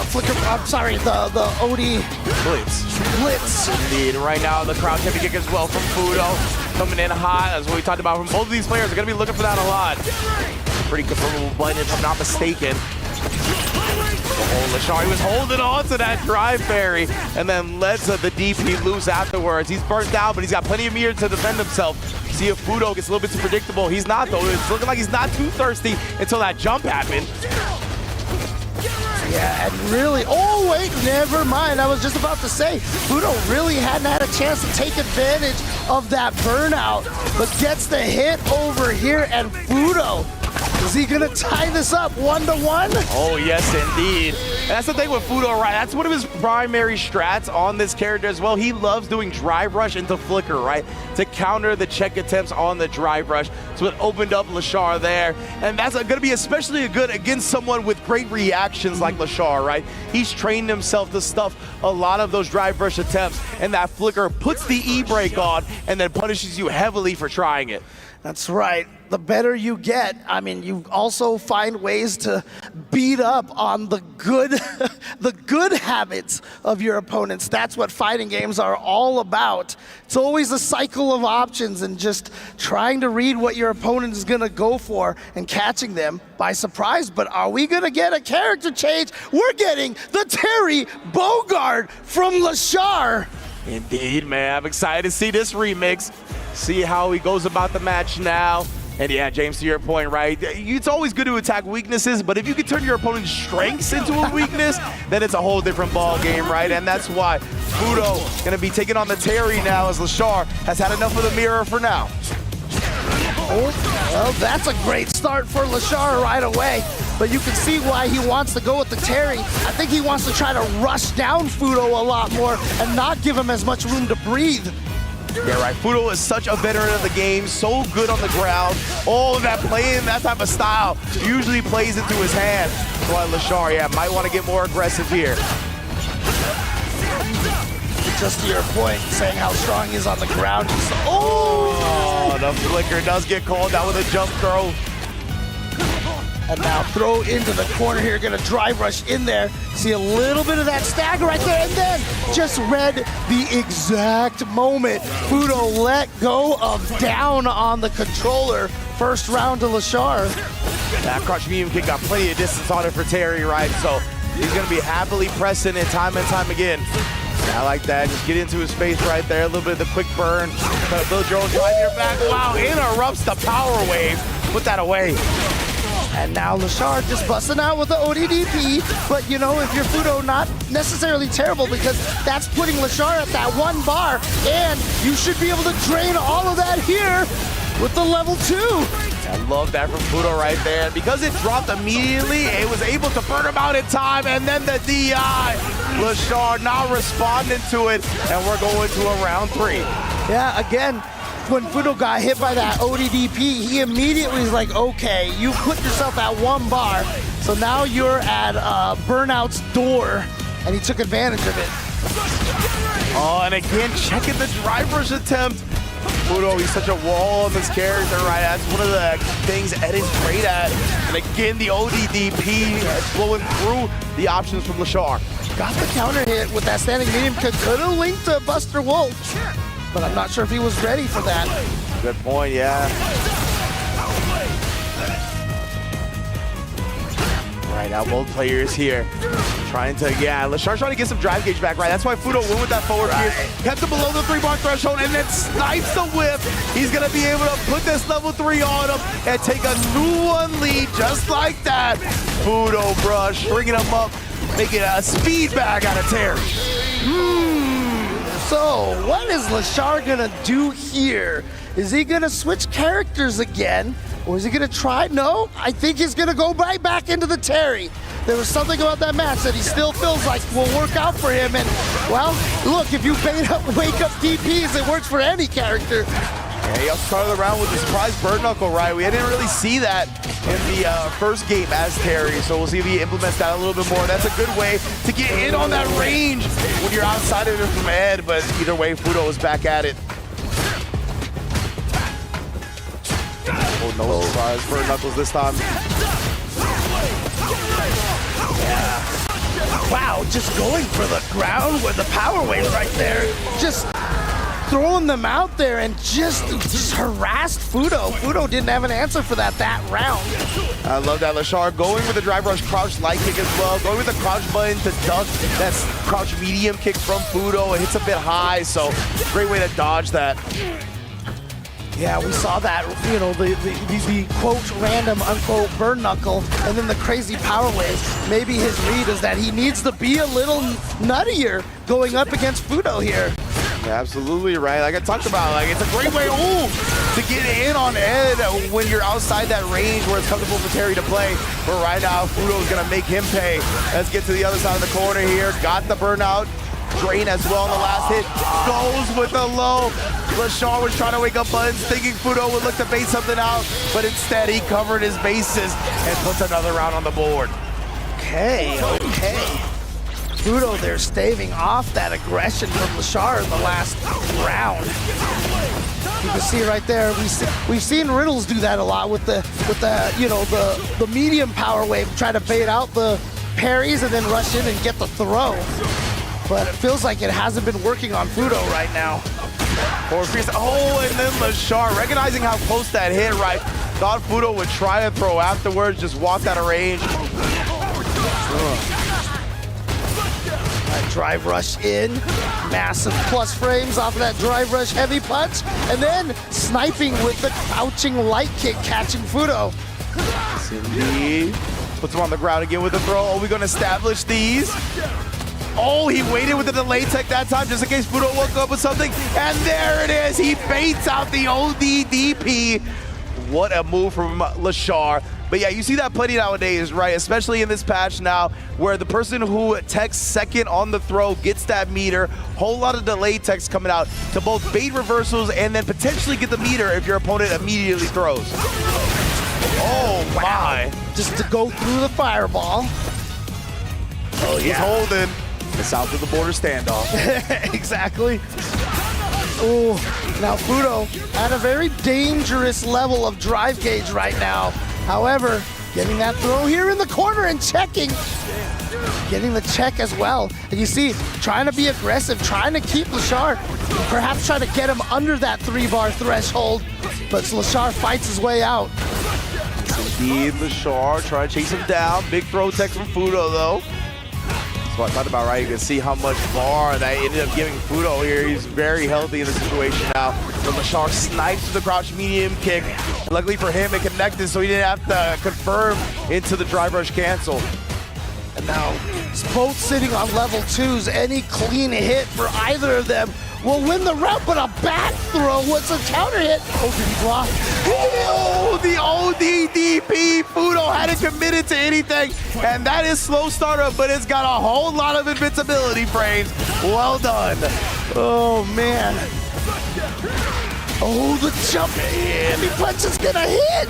flicker. I'm sorry, the OD blitz. Indeed. Right now, the crouch heavy kick as well from Fudo coming in hot. That's what we talked about from both of these players. Are going to be looking for that a lot. Pretty confirmable blend if I'm not mistaken. Oh, Lashar, he was holding on to that drive fairy and then lets the DP loose afterwards. He's burnt down, but he's got plenty of meter to defend himself. See if Fudo gets a little bit too predictable. He's not, though. It's looking like he's not too thirsty until that jump happened. Yeah, and really, oh wait, never mind. I was just about to say, Fudo really hadn't had a chance to take advantage of that burnout, but gets the hit over here, and Fudo, is he gonna tie this up 1-1? Oh yes, indeed. And that's the thing with Fudo, right? That's one of his primary strats on this character as well. He loves doing drive rush into flicker, right? To counter the check attempts on the drive rush. So it opened up Lashar there. And that's gonna be especially good against someone with great reactions like Lashar, right? He's trained himself to stuff a lot of those drive rush attempts, and that flicker puts the E-brake on and then punishes you heavily for trying it. That's right. The better you get, I mean, you also find ways to beat up on the good, the good habits of your opponents. That's what fighting games are all about. It's always a cycle of options and just trying to read what your opponent is gonna go for and catching them by surprise. But are we gonna get a character change? We're getting the Terry Bogard from Lashar. Indeed, man. I'm excited to see this remix. See how he goes about the match now. And yeah, James, to your point, right? It's always good to attack weaknesses, but if you can turn your opponent's strengths into a weakness, then it's a whole different ball game, right? And that's why Fudo gonna be taking on the Terry now, as Lashar has had enough of the mirror for now. Oh, well, that's a great start for Lashar right away. But you can see why he wants to go with the Terry. I think he wants to try to rush down Fudo a lot more and not give him as much room to breathe. Yeah, right. Fudo is such a veteran of the game, so good on the ground. All of that playing that type of style usually plays into his hand. That's why Lashar, yeah, might want to get more aggressive here. Just to your point, saying how strong he is on the ground. Oh, the flicker does get called out with a jump throw. And now throw into the corner here, gonna drive rush in there. See a little bit of that stagger right there, and then just read the exact moment Fudo let go of down on the controller. First round to Lashar. That crouch medium kick got plenty of distance on it for Terry, right? So he's gonna be happily pressing it time and time again. I like that. Just get into his face right there. A little bit of the quick burn. Kind of build your own drive here back. Wow, interrupts the power wave. Put that away. And now Lashar just busting out with the ODDP, but you know, if you're Fudo, not necessarily terrible because that's putting Lashar at that 1 bar, and you should be able to drain all of that here with the level 2. I love that from Fudo right there. Because it dropped immediately, it was able to burn him out in time, and then the DI. Lashar now responding to it, and we're going to a round 3. Yeah, again, when Fudo got hit by that ODDP, he immediately was like, okay, you put yourself at 1 bar, so now you're at Burnout's door, and he took advantage of it. Oh, and again, checking the driver's attempt. Fudo, he's such a wall on this character, right? That's one of the things Eden's great at. And again, the ODDP blowing through the options from Lashar. Got the counter hit with that standing medium. Could have linked to Buster Wolf, but I'm not sure if he was ready for that. Good point, yeah. Right now, both players here trying to, Lashar's trying to get some drive gauge back, right? That's why Fudo went with that forward gear, kept him below the 3-bar threshold, and then snipes the whip. He's gonna be able to put this level 3 on him and take a 2-1 lead just like that. Fudo, bruh, stringing him up, making a speed bag out of Terry. So, what is Lashar gonna do here? Is he gonna switch characters again? Or is he gonna try? No, I think he's gonna go right back into the Terry. There was something about that match that he still feels like will work out for him. And, well, look, if you wake up DPs, it works for any character. Yeah, he also started the round with the surprise bird knuckle, right? We didn't really see that in the first game as Terry, so we'll see if he implements that a little bit more. That's a good way to get in on that range when you're outside of it from Ed, but either way, Fudo is back at it. Oh, no surprise bird knuckles this time. Yeah. Wow, just going for the ground with the power wave right there. Just throwing them out there and just harassed Fudo. Fudo didn't have an answer for that round. I love that. Lashar going with the drive rush crouch light kick as well. Going with the crouch button to duck that crouch medium kick from Fudo. It hits a bit high, so great way to dodge that. Yeah, we saw that, you know, the quote random unquote burn knuckle and then the crazy power waves. Maybe his read is that he needs to be a little nuttier going up against Fudo here. Yeah, absolutely right. Like I talked about, like it's a great way to get in on Ed when you're outside that range where it's comfortable for Terry to play. But right now, Fudo's gonna make him pay. Let's get to the other side of the corner here. Got the burnout. Drain as well on the last hit. Goes with the low. Lashar was trying to wake up Buttons, thinking Fudo would look to bait something out, but instead he covered his bases and puts another round on the board. Okay. Fudo there staving off that aggression from Lashar in the last round. You can see right there, we've seen Riddles do that a lot with the you know, the medium power wave, try to bait out the parries and then rush in and get the throw. But it feels like it hasn't been working on Fudo right now. And then Lashar, recognizing how close that hit, right? Thought Fudo would try to throw afterwards, just walked out of range. Drive rush in, massive plus frames off of that drive rush heavy punch, and then sniping with the crouching light kick, catching Fudo. Cindy puts him on the ground again with the throw. Are we gonna establish these? Oh, he waited with the delay tech that time just in case Fudo woke up with something. And there it is. He baits out the ODDP. What a move from Lashar. But yeah, you see that plenty nowadays, right? Especially in this patch now, where the person who techs second on the throw gets that meter. Whole lot of delay techs coming out to both bait reversals and then potentially get the meter if your opponent immediately throws. Oh, my. Just to go through the fireball. Oh, he's holding. The south of the border standoff. Exactly. Oh, now Fudo at a very dangerous level of drive gauge right now. However, getting that throw here in the corner and checking. Getting the check as well. And you see, trying to be aggressive, trying to keep Lashar, perhaps trying to get him under that 3-bar threshold. But Lashar fights his way out. Indeed, Lashar trying to chase him down. Big throw tech from Fudo though. That's what I talked about, right? You can see how much bar that ended up giving Fudo here. He's very healthy in the situation now. But Lashar snipes the crouch medium kick. Luckily for him, it connected, so he didn't have to confirm into the drive rush cancel. And now, both sitting on level 2s. Any clean hit for either of them will win the round, but a back throw. What's a counter hit? Oh, did he block? Oh, the ODDP. Fudo hadn't committed to anything, and that is slow startup, but it's got a whole lot of invincibility frames. Well done. Oh, man. Oh, the jump heavy punch is gonna hit.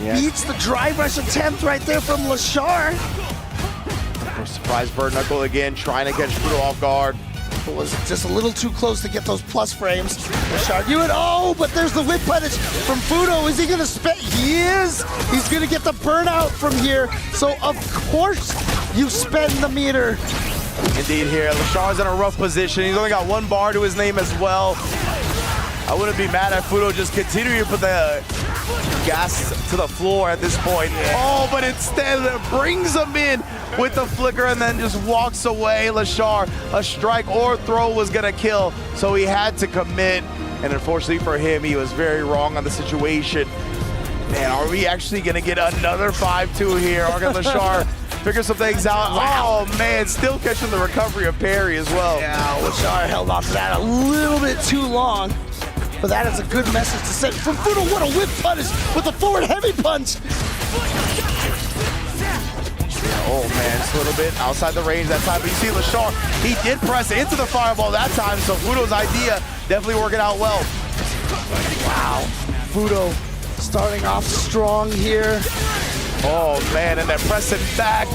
Yeah. Beats the drive rush attempt right there from Lashar. Surprise bird knuckle again, trying to catch Fudo off guard. but was just a little too close to get those plus frames. Lashard, but there's the whip punish from Fudo. Is he gonna spend? He is. He's gonna get the burnout from here. So of course you spend the meter. Indeed here, Lashard's in a rough position. He's only got one bar to his name as well. I wouldn't be mad at Fudo just continuing to put the gas to the floor at this point. Oh, but instead it brings him in with the flicker and then just walks away. Lashard, a strike or throw was gonna kill, so he had to commit. And unfortunately for him, he was very wrong on the situation. Man, are we actually gonna get another 5-2 here? Are gonna Lashard figure some things out? Wow. Oh man, still catching the recovery of Perry as well. Yeah, Lashard held on to that a little bit too long. But that is a good message to send from Fudo. What a whip punish with a forward heavy punch. Oh man, just a little bit outside the range that time. But you see Lashard, he did press into the fireball that time, so Fudo's idea definitely working out well. Wow, Fudo starting off strong here. Oh man, and they're pressing back.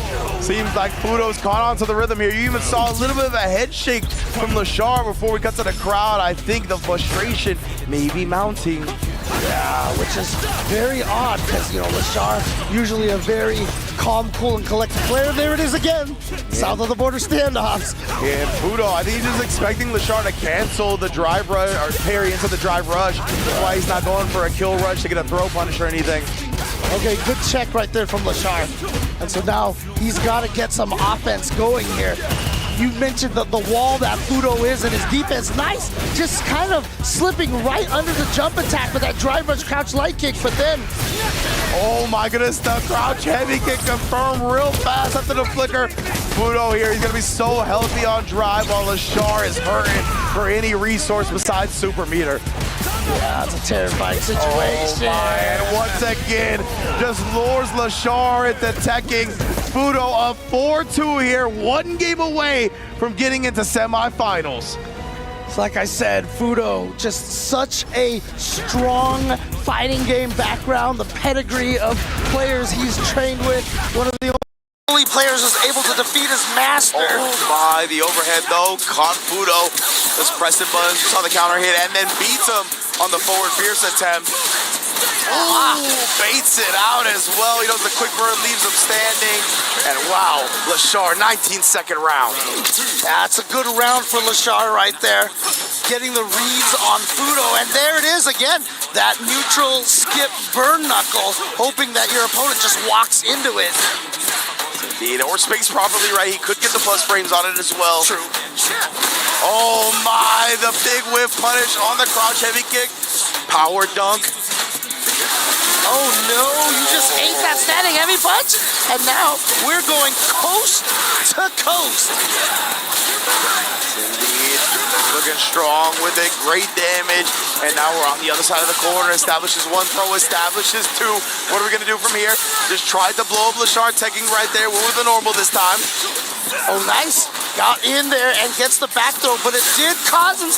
Seems like Fudo's caught on to the rhythm here. You even saw a little bit of a head shake from Lashard before we cut to the crowd. I think the frustration may be mounting. Yeah, which is very odd because, Lashard, usually a very calm, cool, and collected player. There it is again. South of the border standoffs. Yeah, and Fudo, I think he's just expecting Lashard to cancel the drive rush or parry into the drive rush. That's why he's not going for a kill rush to get a throw punish or anything. Okay, good check right there from Lashard. And so now he's got to get some offense going here. You mentioned the wall that Fudo is and his defense. Nice, just kind of slipping right under the jump attack with that drive rush crouch light kick, but then... Oh my goodness, the crouch heavy kick confirmed real fast after the flicker. Fudo here, he's going to be so healthy on drive while Lashard is hurting for any resource besides super meter. Yeah, it's a terrifying situation. Oh my, and once again, just lures Lashard into teching. Fudo a 4-2 here, one game away from getting into semifinals. It's like I said, Fudo, just such a strong fighting game background, the pedigree of players he's trained with, one of the only players who's able to defeat his master. Oh my, the overhead though, caught Fudo. Just pressing buttons, saw the counter hit, and then beats him on the forward fierce attempt. Baits it out as well. He does the quick burn, leaves him standing. And wow, Lashard, 19-second round. That's a good round for Lashard right there. Getting the reads on Fudo, and there it is again. That neutral skip burn knuckle, hoping that your opponent just walks into it. Indeed, or spaced properly right, he could get the plus frames on it as well. True. Oh my, the big whip punish on the crouch heavy kick. Power dunk. Oh no, you just ate that standing heavy punch? And now we're going coast to coast. Indeed, looking strong with it, great damage. And now we're on the other side of the corner, establishes one throw, establishes two. What are we gonna do from here? Just tried to blow up Lashard, taking right there. We're with the normal this time. Oh, nice. Got in there and gets the back throw, but it did cause him.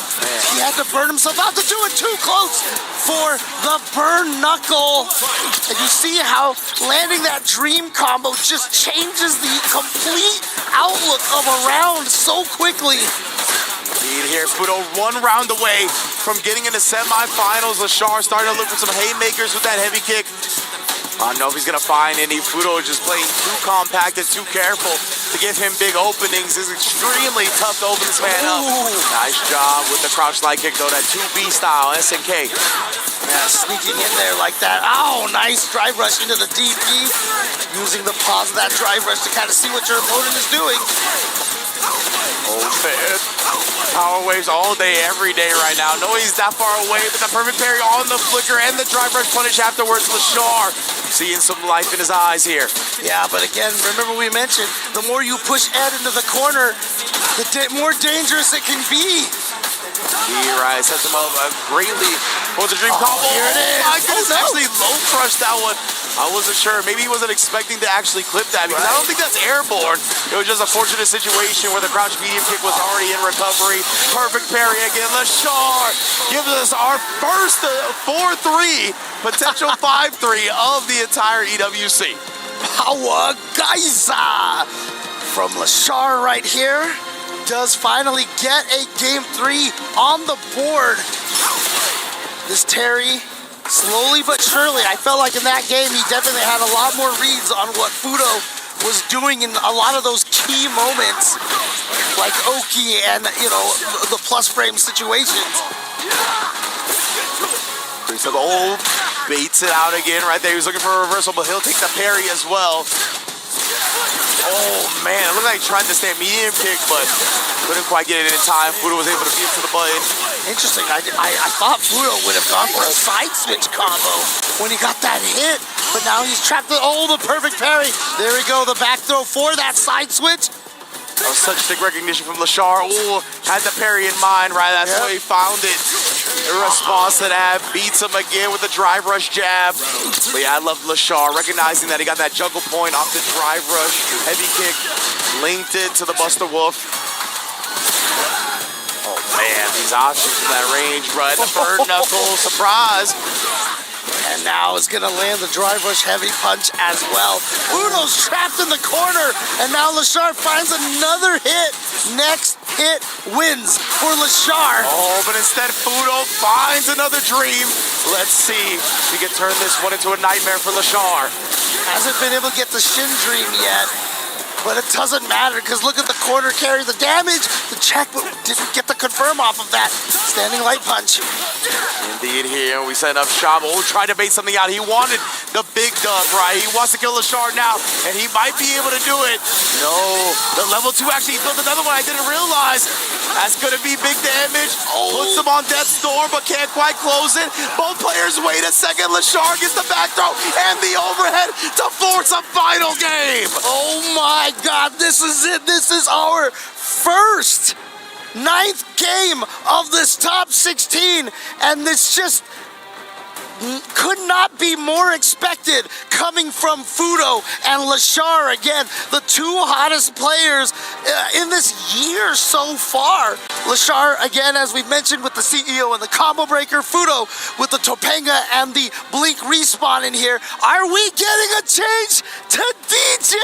He had to burn himself out to do it too close for the burn knuckle. And you see how landing that dream combo just changes the complete outlook of a round so quickly. Indeed here, Fudo 1 round away from getting into semifinals. Lashard starting to look for some haymakers with that heavy kick. I don't know if he's going to find any. Fudo is just playing too compact and too careful to give him big openings. It's extremely tough to open this man up. Nice job with the crouch light kick though, that 2B style, SNK. Yeah, sneaking in there like that. Oh, nice drive rush into the DP. Using the pause of that drive rush to kind of see what your opponent is doing. Oh man, power waves all day, every day right now. No, he's that far away, but the perfect parry on the flicker and the drive rush punish afterwards. Lashard seeing some life in his eyes here. Yeah, but again, remember we mentioned, the more you push Ed into the corner, the more dangerous it can be. He sets him up greatly for the dream combo. Here it is. My goodness, actually low crushed that one. I wasn't sure. Maybe he wasn't expecting to actually clip that because I don't think that's airborne. It was just a fortunate situation where the crouch medium kick was already in recovery. Perfect parry again. Lashard gives us our first 4-3, potential 5-3 of the entire EWC. Power Geyser from Lashard right here. does finally get a game 3 on the board. This Terry, slowly but surely, I felt like in that game he definitely had a lot more reads on what Fudo was doing in a lot of those key moments, like Oki and, you know, the plus frame situations. Oh, baits it out again right there. He was looking for a reversal, but he'll take the parry as well. Oh man, it looked like he tried to stay medium kick, but couldn't quite get it in time. Fudo was able to beat to the button. Interesting. I thought Fudo would have gone for a side switch combo when he got that hit, but now he's trapped. The perfect parry. There we go. The back throw for that side switch. That was such thick recognition from Lashar. Oh, had the parry in mind, right? That's why he found it. In response to that, beats him again with the drive rush jab. But yeah, I love Lashar, recognizing that he got that juggle point off the drive rush, heavy kick, linked it to the Buster Wolf. Oh man, these options from that range, right? The bird knuckle, surprise. And now is gonna land the drive rush heavy punch as well. Fudo's trapped in the corner, and now Lashar finds another hit. Next hit wins for Lashar. Oh, but instead Fudo finds another dream. Let's see if he can turn this one into a nightmare for Lashar. Hasn't been able to get the Shin Dream yet, but it doesn't matter because look at the corner carry, the damage, the check, but didn't get the confirm off of that standing light punch. Indeed, here we set up Shabo. Tried to bait something out. He wanted the big dub, right? He wants to kill Lashar now, and he might be able to do it. No, the level 2 actually built another one I didn't realize. That's gonna be big damage. Puts him on death's door, but can't quite close it. Both players wait a second. Lashar gets the back throw and the overhead to force a final game. Oh my God, this is it. This is our first 9th game of this top 16, and this just could not be more expected coming from Fudo and Lashar. Again, the 2 hottest players in this year so far. Lashar, again, as we've mentioned, with the CEO and the combo breaker. Fudo with the Topanga and the Blink respawn in here. Are we getting a change to DJ?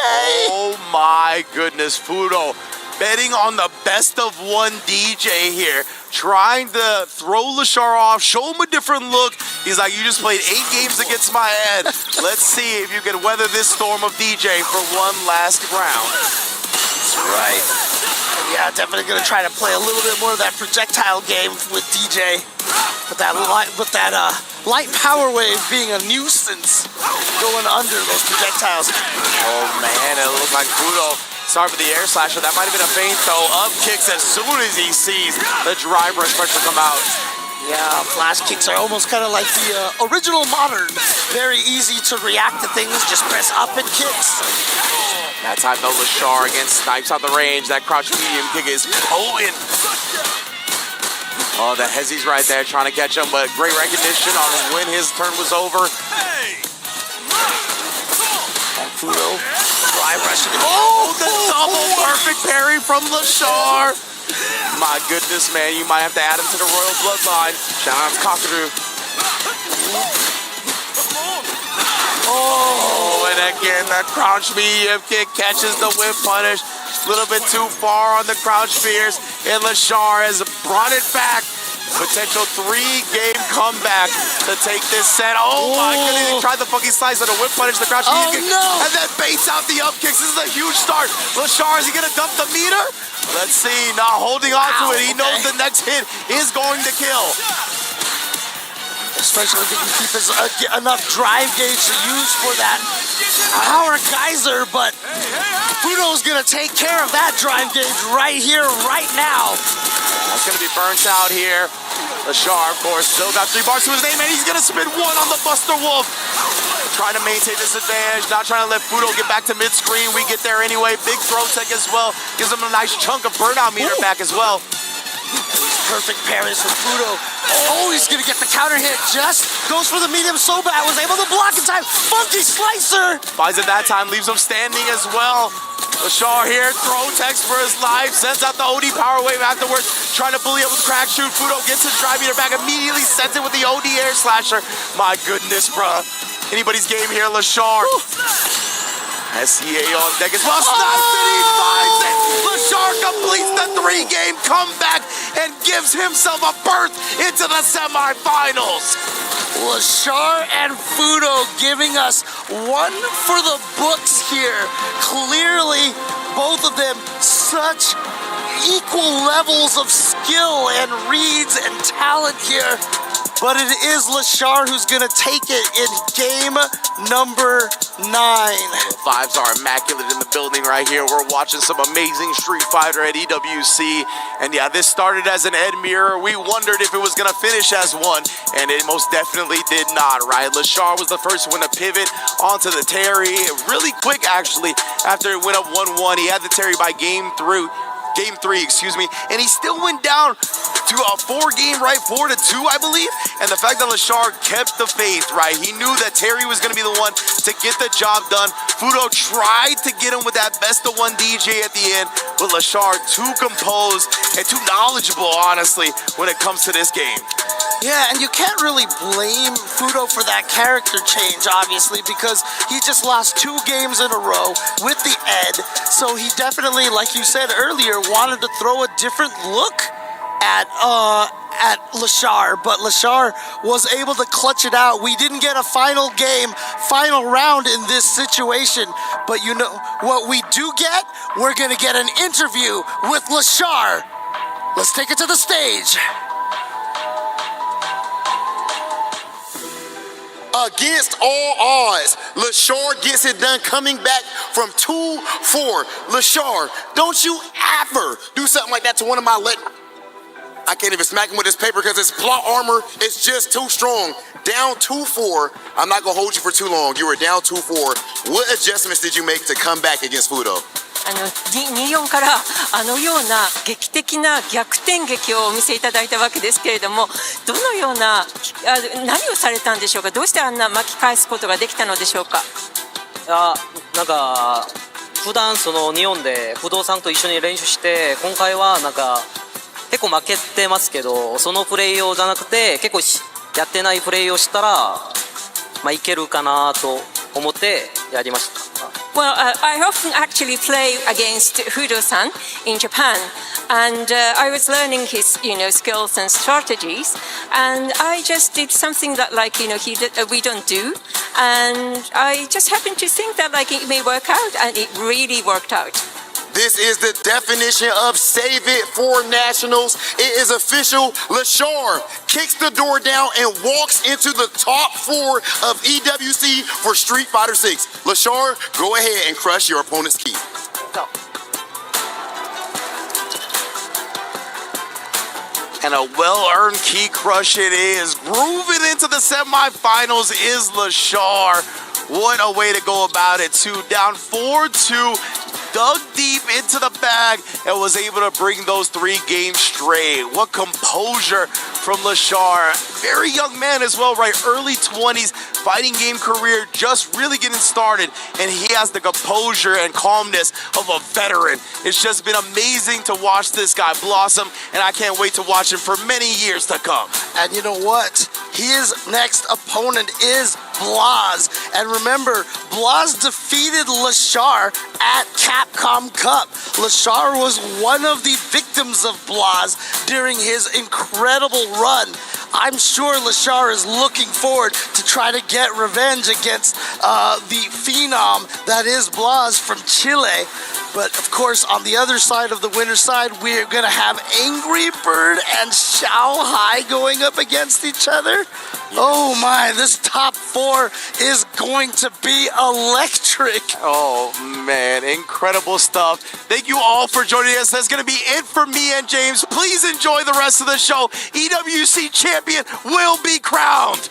Oh my goodness, Fudo betting on the best of one DJ here, trying to throw Lashar off, show him a different look. He's like, you just played 8 games against my head. Let's see if you can weather this storm of DJ for one last round. That's right. Yeah, definitely gonna try to play a little bit more of that projectile game with DJ. But that light power wave being a nuisance going under those projectiles. Oh man, it looked like Fudo. Sorry for the air slasher. That might have been a feint though. Up kicks as soon as he sees the drive rush pressure come out. Yeah, flash kicks are almost kind of like the original modern. Very easy to react to things. Just press up and kicks. That time though, Lashar again snipes out the range. That crouch medium kick is potent. Oh, the Hezzy's right there trying to catch him, but great recognition on when his turn was over. Fudo, drive rushing. Oh, the double perfect parry from Lashar. My goodness, man, you might have to add him to the royal bloodline. Shout out to Cockadoo. Oh, and again, the crouch medium kick catches the whip punish. A little bit too far on the crouch spears, and Lashar has brought it back. Potential 3-game comeback to take this set. Oh my goodness, he tried the funky slice on the whip punish, the crouch medium kick, and then baits out the up kicks. This is a huge start. Lashar, is he gonna dump the meter? Let's see, not holding on to it. He knows the next hit is going to kill. Especially if he can keep his enough drive gauge to use for that power geyser, but Fudo's gonna take care of that drive gauge right here, right now. That's gonna be burnt out here. Lashar, of course, still got 3 bars to his name, and he's gonna spin 1 on the Buster Wolf. Trying to maintain this advantage, not trying to let Fudo get back to mid-screen. We get there anyway. Big throw tech as well. Gives him a nice chunk of burnout meter back as well. Perfect parries from Fudo. Oh, he's gonna get the counter hit. Just goes for the medium so bad. Was able to block in time. Funky slicer. Finds it that time, leaves him standing as well. Lashar here, throw text for his life, sends out the OD power wave afterwards, trying to bully up with crack shoot. Fudo gets his drive meter back, immediately sends it with the OD air slasher. My goodness, bruh. Anybody's game here, Lashar. SCA on deck as well. Snaps it, he finds it. Lashar completes the 3-game comeback and gives himself a berth into the semifinals. Lashar and Fudo giving us one for the books here. Clearly, both of them such equal levels of skill and reads and talent here. But it is Lashar who's going to take it in game number 9. The vibes are immaculate in the building right here. We're watching some amazing Street Fighter at EWC. And yeah, this started as an Ed mirror. We wondered if it was going to finish as one, and it most definitely did not, right? Lashar was the first one to pivot onto the Terry really quick, actually, after it went up 1-1. He had the Terry by game 3, and he still went down to a 4-2, I believe. And the fact that Lashar kept the faith, right? He knew that Terry was going to be the one to get the job done. Fudo tried to get him with that best-of-1 DJ at the end, but Lashar too composed and too knowledgeable, honestly, when it comes to this game. Yeah, and you can't really blame Fudo for that character change, obviously, because he just lost 2 games in a row with the Ed. So he definitely, like you said earlier, wanted to throw a different look at Lashar, but Lashar was able to clutch it out. We didn't get a final round in this situation, but you know what we do get? We're gonna get an interview with Lashar. Let's take it to the stage. Against all odds, Lashar gets it done coming back from 2-4. Lashar, don't you ever do something like that to one of my I can't even smack him with this paper because his plot armor is just too strong. Down 2-4. I'm not going to hold you for too long. You were down 2-4. What adjustments did you make to come back against Fudo? 2-4からあのような劇的な逆転劇をお見せいただいたわけですけれども、どのような何をされたんでしょうか。どうしてあんな巻き返すことができたのでしょうか。なんか普段その日本で不動産と一緒に練習して、今回はなんか結構負けてますけど、そのプレーをじゃなくて結構やってないプレーをしたらいけるかなと思ってやりました。Well, I often actually play against Fudo-san in Japan, and I was learning his, skills and strategies, and I just did something that, we don't do, and I just happened to think that, it may work out, and it really worked out. This is the definition of save it for nationals. It is official. Lashar kicks the door down and walks into the top 4 of EWC for Street Fighter 6. Lashar, go ahead and crush your opponent's key. Go. And a well-earned key crush it is. Grooving into the semifinals is Lashar. What a way to go about it, too. Down 4-2. Dug deep into the bag and was able to bring those 3 games straight. What composure from Lashar. Very young man as well, right? Early 20s, fighting game career, just really getting started. And he has the composure and calmness of a veteran. It's just been amazing to watch this guy blossom, and I can't wait to watch him for many years to come. And you know what? His next opponent is Blas. And remember, Blas defeated Lashar at Capcom Cup. Lashar was one of the victims of Blas during his incredible run. I'm sure Lashar is looking forward to try to get revenge against the phenom that is Blas from Chile. But of course, on the other side of the winner's side, we're going to have Angry Bird and Shanghai going up against each other. Yes. Oh my, this top 4 is going to be electric. Oh man, incredible stuff. Thank you all for joining us. That's going to be it for me and James. Please enjoy the rest of the show. EWC champion will be crowned.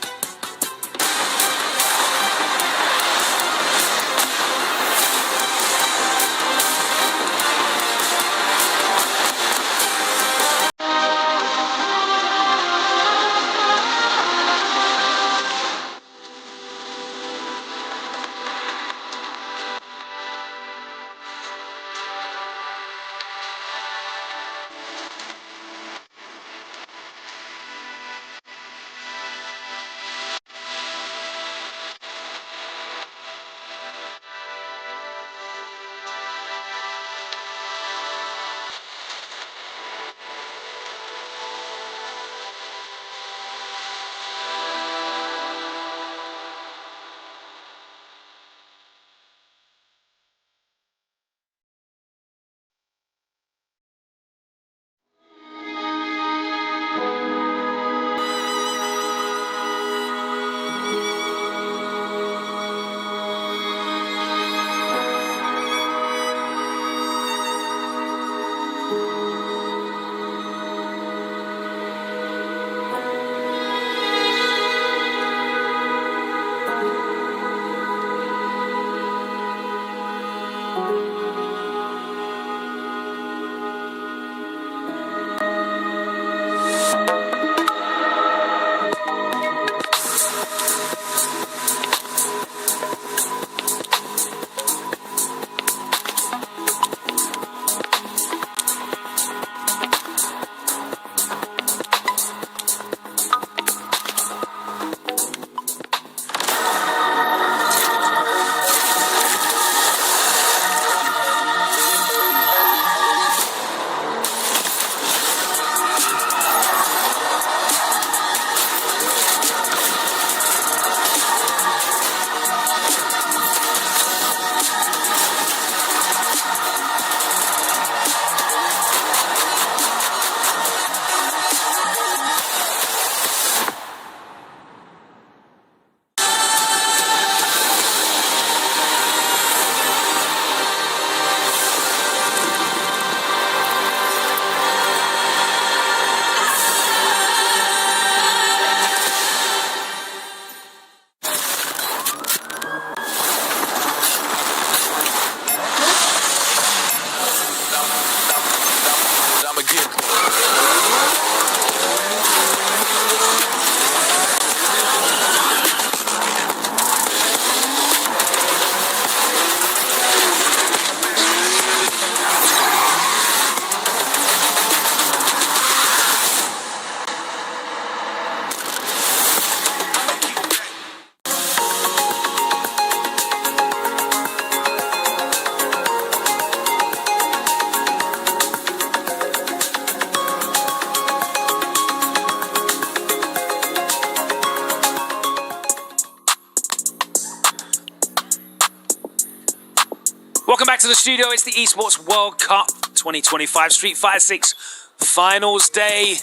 back to the studio. It's the Esports World Cup 2025 Street Fighter 6 Finals Day.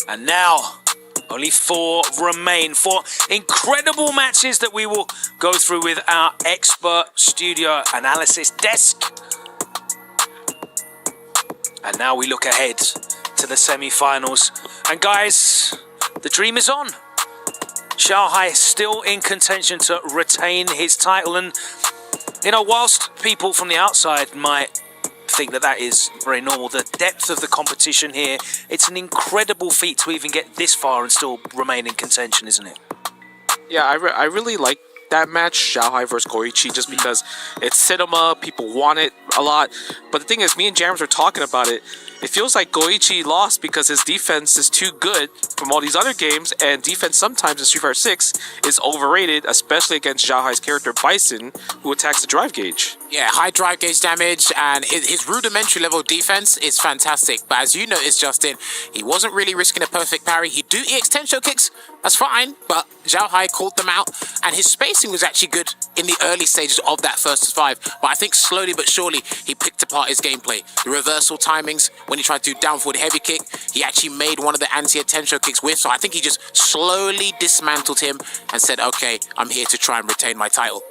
And now, only 4 remain. 4 incredible matches that we will go through with our expert studio analysis desk. And now we look ahead to the semi-finals. And guys, the dream is on. Xiaohai is still in contention to retain his title. And, you know, whilst people from the outside might think that that is very normal, the depth of the competition here, it's an incredible feat to even get this far and still remain in contention, isn't it? Yeah, I really like that match, Xiaohai versus Goichi, just because it's cinema, people want it a lot. But the thing is, me and James were talking about it. It feels like Goichi lost because his defense is too good from all these other games, and defense sometimes in Street Fighter 6 is overrated, especially against Xiaohai's character Bison, who attacks the drive gauge. Yeah, high drive gauge damage, and his rudimentary level defense is fantastic. But as you noticed, Justin, he wasn't really risking a perfect parry. He'd do EX Tensho kicks, that's fine, but Xiaohai called them out, and his spacing was actually good in the early stages of that first 5. But I think slowly but surely, he picked apart his gameplay. The reversal timings, when he tried to do down forward heavy kick, he actually made one of the anti-Tensho kicks with, so I think he just slowly dismantled him and said, okay, I'm here to try and retain my title.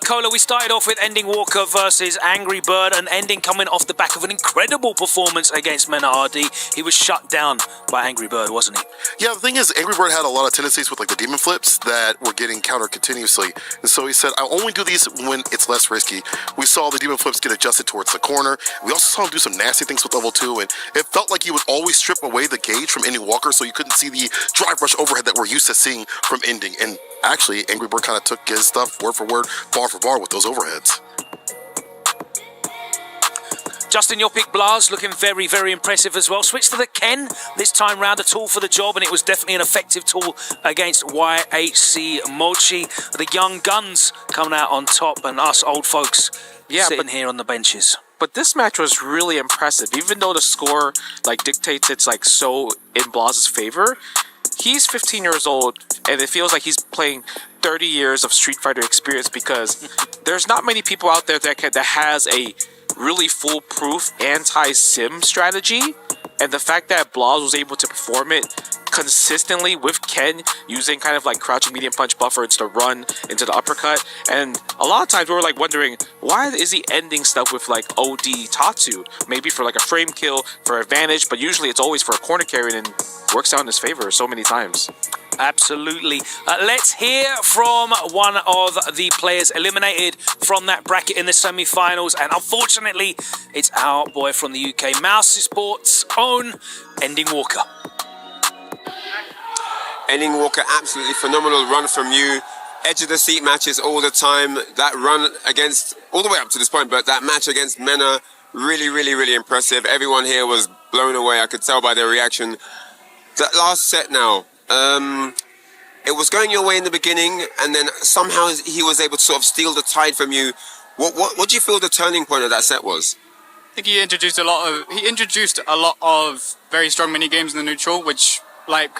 Cola, we started off with Ending Walker versus Angry Bird, and Ending coming off the back of an incredible performance against Mena RD. He was shut down by Angry Bird, wasn't he? Yeah, the thing is, Angry Bird had a lot of tendencies with like the demon flips that were getting countered continuously. And so he said, I'll only do these when it's less risky. We saw the demon flips get adjusted towards the corner. We also saw him do some nasty things with level 2, and it felt like he would always strip away the gauge from Ending Walker so you couldn't see the drive rush overhead that we're used to seeing from Ending. And actually, Angry Bird kind of took his stuff word for word, bar for bar with those overheads. Justin, your pick Blaz looking very, very impressive as well. Switch to the Ken this time round, a tool for the job, and it was definitely an effective tool against YHC Mochi. The young guns coming out on top, and us old folks sitting here on the benches. But this match was really impressive, even though the score like dictates it's like so in Blaz's favor. He's 15 years old, and it feels like he's playing 30 years of Street Fighter experience, because there's not many people out there that has a really foolproof anti-sim strategy, and the fact that Blaz was able to perform it consistently with Ken using kind of like crouching medium punch buffer into the run into the uppercut, and a lot of times we were like wondering, why is he ending stuff with like OD Tatsu, maybe for like a frame kill for advantage, but usually it's always for a corner carry and works out in his favor so many times. Absolutely. Let's hear from one of the players eliminated from that bracket in the semi-finals, and unfortunately it's our boy from the UK, Mouse Esports' own Ending Walker. Ending Walker, absolutely phenomenal run from you. Edge of the seat matches all the time. That run against, all the way up to this point, but that match against Mena, really, really, really impressive. Everyone here was blown away. I could tell by their reaction. That last set now, it was going your way in the beginning, and then somehow he was able to sort of steal the tide from you. What do you feel the turning point of that set was? I think he introduced a lot of very strong mini games in the neutral, which like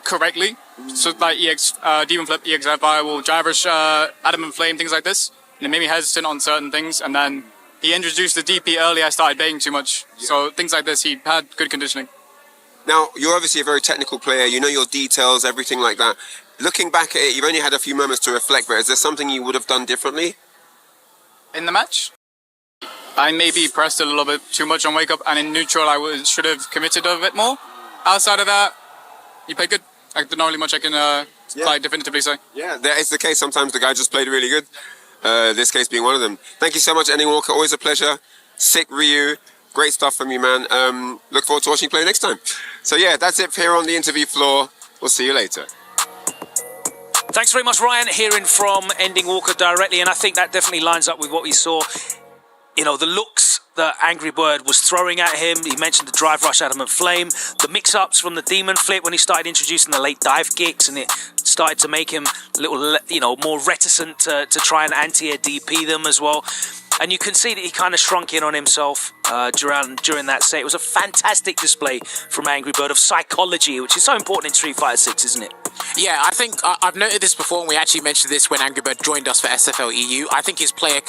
correctly. So like EX Demon Flip, EX Firewall, Drive Rush, Adamant Flame, things like this. And it made me hesitant on certain things, and then he introduced the DP early. I started baiting too much, so things like this he had good conditioning. Now, you're obviously a very technical player. You know your details, everything like that. Looking back at it, you've only had a few moments to reflect, but is there something you would have done differently? In the match, I maybe pressed a little bit too much on wake up, and in neutral I should have committed a bit more. Outside of that, he played good. There's not really much I can quite definitively say. Yeah, that is the case. Sometimes the guy just played really good. This case being one of them. Thank you so much, Ending Walker. Always a pleasure. Sick Ryu. Great stuff from you, man. Look forward to watching you play next time. So yeah, that's it here on the interview floor. We'll see you later. Thanks very much, Ryan, hearing from Ending Walker directly, and I think that definitely lines up with what we saw. You know, the looks that Angry Bird was throwing at him. He mentioned the Drive Rush Adamant Flame, the mix-ups from the Demon Flip when he started introducing the late dive kicks, and it started to make him a little, more reticent to try and anti-DP them as well. And you can see that he kind of shrunk in on himself during that set. It was a fantastic display from Angry Bird of psychology, which is so important in Street Fighter 6, isn't it? Yeah, I think I've noted this before, and we actually mentioned this when Angry Bird joined us for SFL EU. I think his player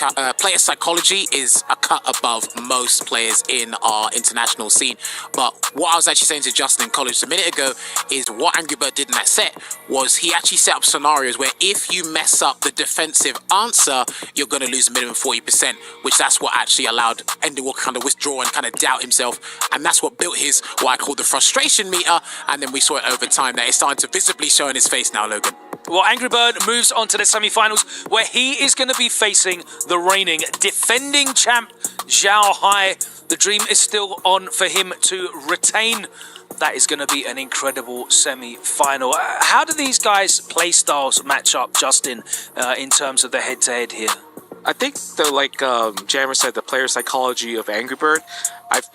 psychology is a cut above most players in our international scene. But what I was actually saying to Justin in college a minute ago is what Angry Bird did in that set was he actually set up scenarios where if you mess up the defensive answer, you're going to lose a minimum 40%, which that's what actually allowed Ending Walker kind of withdraw and kind of doubt himself. And that's what built his, what I call the frustration meter. And then we saw it over time that it's starting to visibly show in his face now, Logan. Well, Angry Bird moves on to the semi-finals where he is going to be facing the reigning defending champ, Zhao Hai. The dream is still on for him to retain. That is going to be an incredible semi-final. How do these guys' play styles match up, Justin, in terms of the head-to-head here? I think like Jammer said, the player psychology of Angry Bird,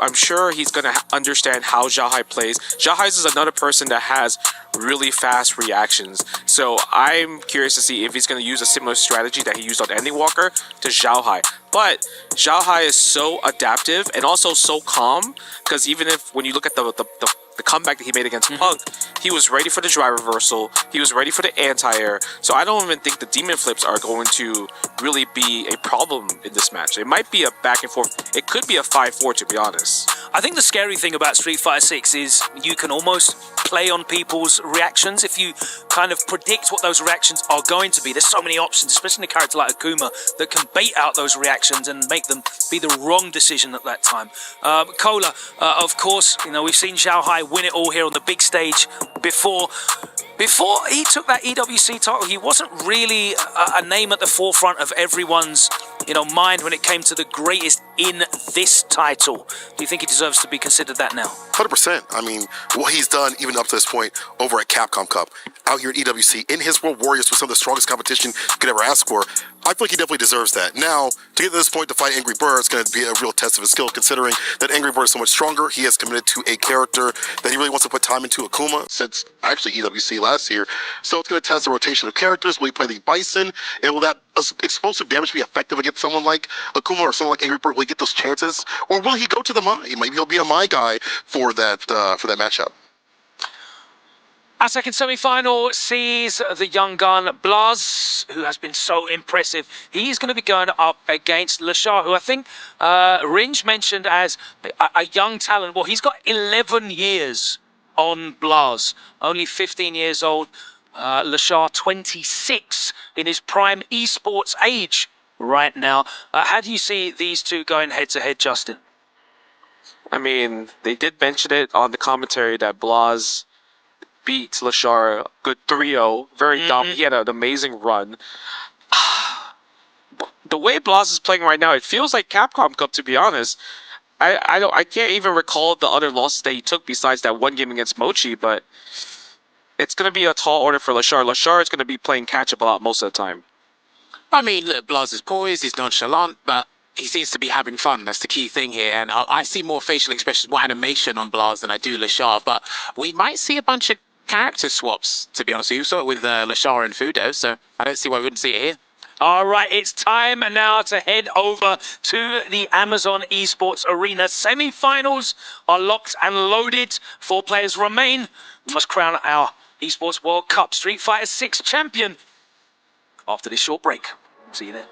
I'm sure he's going to understand how Zhao Hai plays. Zhao Hai is another person that has really fast reactions. So I'm curious to see if he's going to use a similar strategy that he used on Ending Walker to Zhao Hai. But Zhao Hai is so adaptive and also so calm, because even if when you look at the comeback that he made against Punk, he was ready for the drive reversal, he was ready for the anti-air, so I don't even think the demon flips are going to really be a problem in this match. It might be a back and forth, it could be a 5-4 to be honest. I think the scary thing about Street Fighter 6 is you can almost play on people's reactions if you kind of predict what those reactions are going to be. There's so many options, especially in a character like Akuma, that can bait out those reactions and make them be the wrong decision at that time. Cola, of course, you know, we've seen Zhao Hai win it all here on the big stage before. Before he took that EWC title, he wasn't really a name at the forefront of everyone's, mind when it came to the greatest in this title. Do you think he deserves to be considered that now? 100%. I mean, what he's done even up to this point over at Capcom Cup, out here at EWC, in his World Warriors with some of the strongest competition you could ever ask for, I feel like he definitely deserves that. Now, to get to this point to fight Angry Bird, it's going to be a real test of his skill, considering that Angry Bird is so much stronger. He has committed to a character that he really wants to put time into, Akuma, since actually EWC last year. So it's going to test the rotation of characters. Will he play the Bison? And will that explosive damage be effective against someone like Akuma or someone like Angry Bird? Will he get those chances? Or will he go to the Mai? Maybe he'll be a Mai guy for that matchup. Our second semi-final sees the young gun Blas, who has been so impressive. He's going to be going up against Lashar, who I think Ringe mentioned as a young talent. Well, he's got 11 years on Blas, only 15 years old. Lashar, 26, in his prime esports age right now. How do you see these two going head-to-head, Justin? I mean, they did mention it on the commentary that Blas beat Lashar a good 3-0, very dominant. He had an amazing run. The way Blas is playing right now, it feels like Capcom Cup, to be honest. I can't even recall the other losses that he took besides that one game against Mochi, but it's going to be a tall order for Lashar. Lashar is going to be playing catch-up a lot most of the time. I mean, look, Blas is poised, he's nonchalant, but he seems to be having fun. That's the key thing here. And I see more facial expressions, more animation on Blas than I do Lashar. But we might see a bunch of character swaps, to be honest with you. We saw it with Lashar and Fudo, so I don't see why we wouldn't see it here. All right, it's time now to head over to the Amazon Esports Arena. Semi-finals are locked and loaded. 4 players remain. We must crown our Esports World Cup Street Fighter 6 champion after this short break. See you there.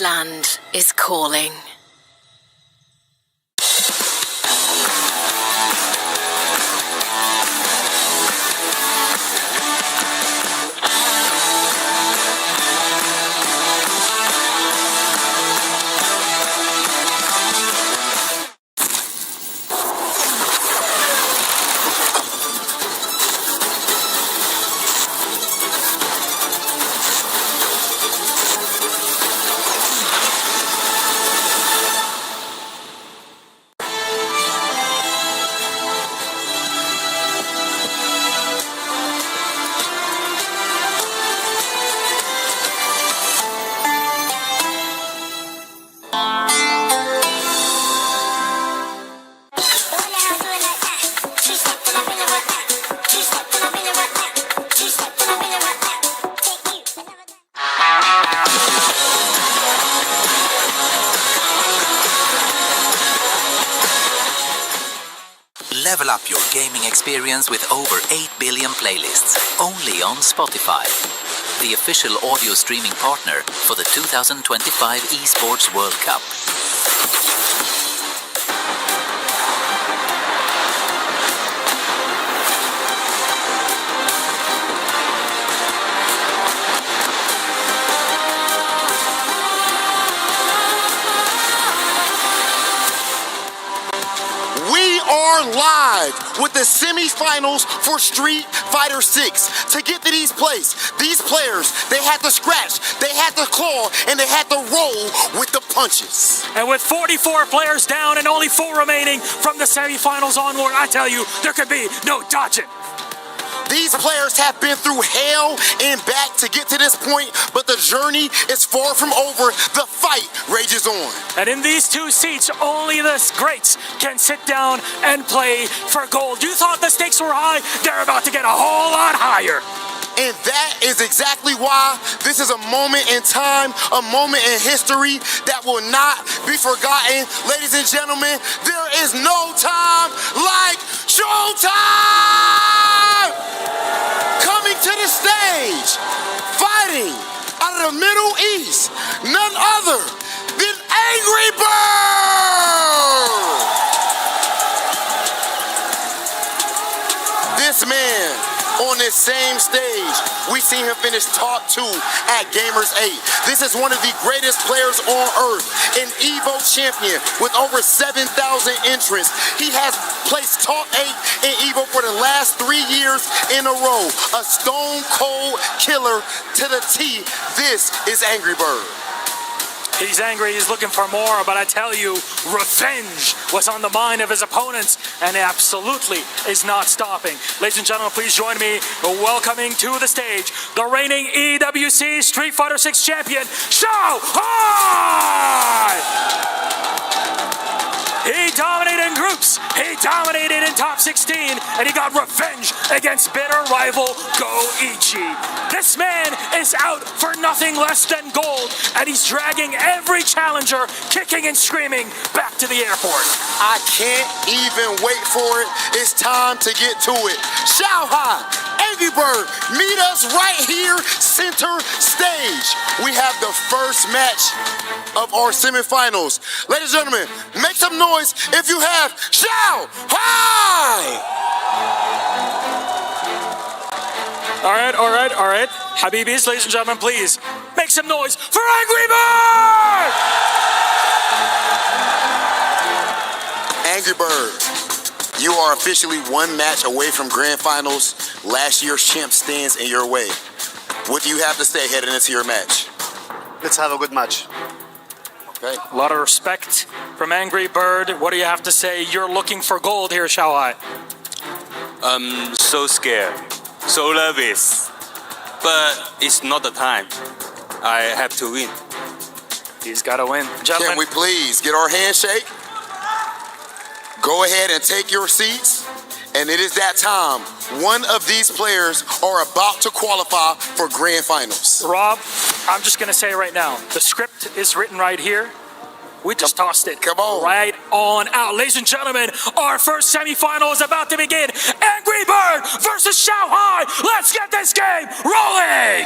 land is calling. Level up your gaming experience with over 8 billion playlists, only on Spotify, the official audio streaming partner for the 2025 Esports World Cup. We are live with the semifinals for Street Fighter 6. To get to these players, they had to scratch, they had to claw, and they had to roll with the punches. And with 44 players down and only 4 remaining from the semifinals onward, I tell you, there could be no dodging. These players have been through hell and back to get to this point, but the journey is far from over. The fight rages on. And in these 2 seats, only the greats can sit down and play for gold. You thought the stakes were high, they're about to get a whole lot higher. And that is exactly why this is a moment in time, a moment in history that will not be forgotten. Ladies and gentlemen, there is no time like showtime! Coming to the stage, fighting out of the Middle East, none other than Angry Bird! This man, on this same stage, we seen him finish top 2 at Gamers 8. This is one of the greatest players on earth, an EVO champion with over 7,000 entrants. He has placed top 8 in EVO for the last 3 years in a row. A stone cold killer to the T. This is Angry Bird. He's angry, he's looking for more, but I tell you, revenge was on the mind of his opponents, and absolutely is not stopping. Ladies and gentlemen, please join me in welcoming to the stage the reigning EWC Street Fighter 6 champion, Shao Hai! He dominated in groups, he dominated in top 16, and he got revenge against bitter rival Goichi. This man is out for nothing less than gold, and he's dragging every challenger, kicking and screaming, back to the airport. I can't even wait for it. It's time to get to it. Shao Hai, Angry Bird, meet us right here, center stage. We have the first match of our semifinals. Ladies and gentlemen, make some noise if you have Shao Hai! All right. Habibis, ladies and gentlemen, please make some noise for Angry Bird! Angry Bird, you are officially 1 match away from grand finals. Last year's champ stands in your way. What do you have to say heading into your match? Let's have a good match. Okay. A lot of respect from Angry Bird. What do you have to say? You're looking for gold here, Shao Hai. I'm so scared, so nervous, but it's not the time. I have to win. He's got to win. Gentlemen, can we please get our handshake? Go ahead and take your seats. And it is that time. One of these players are about to qualify for grand finals. Rob, I'm just going to say right now, the script is written right here. We just tossed it right on out. Ladies and gentlemen, our first semifinal is about to begin. Angry Bird versus Shao Hai. Let's get this game rolling!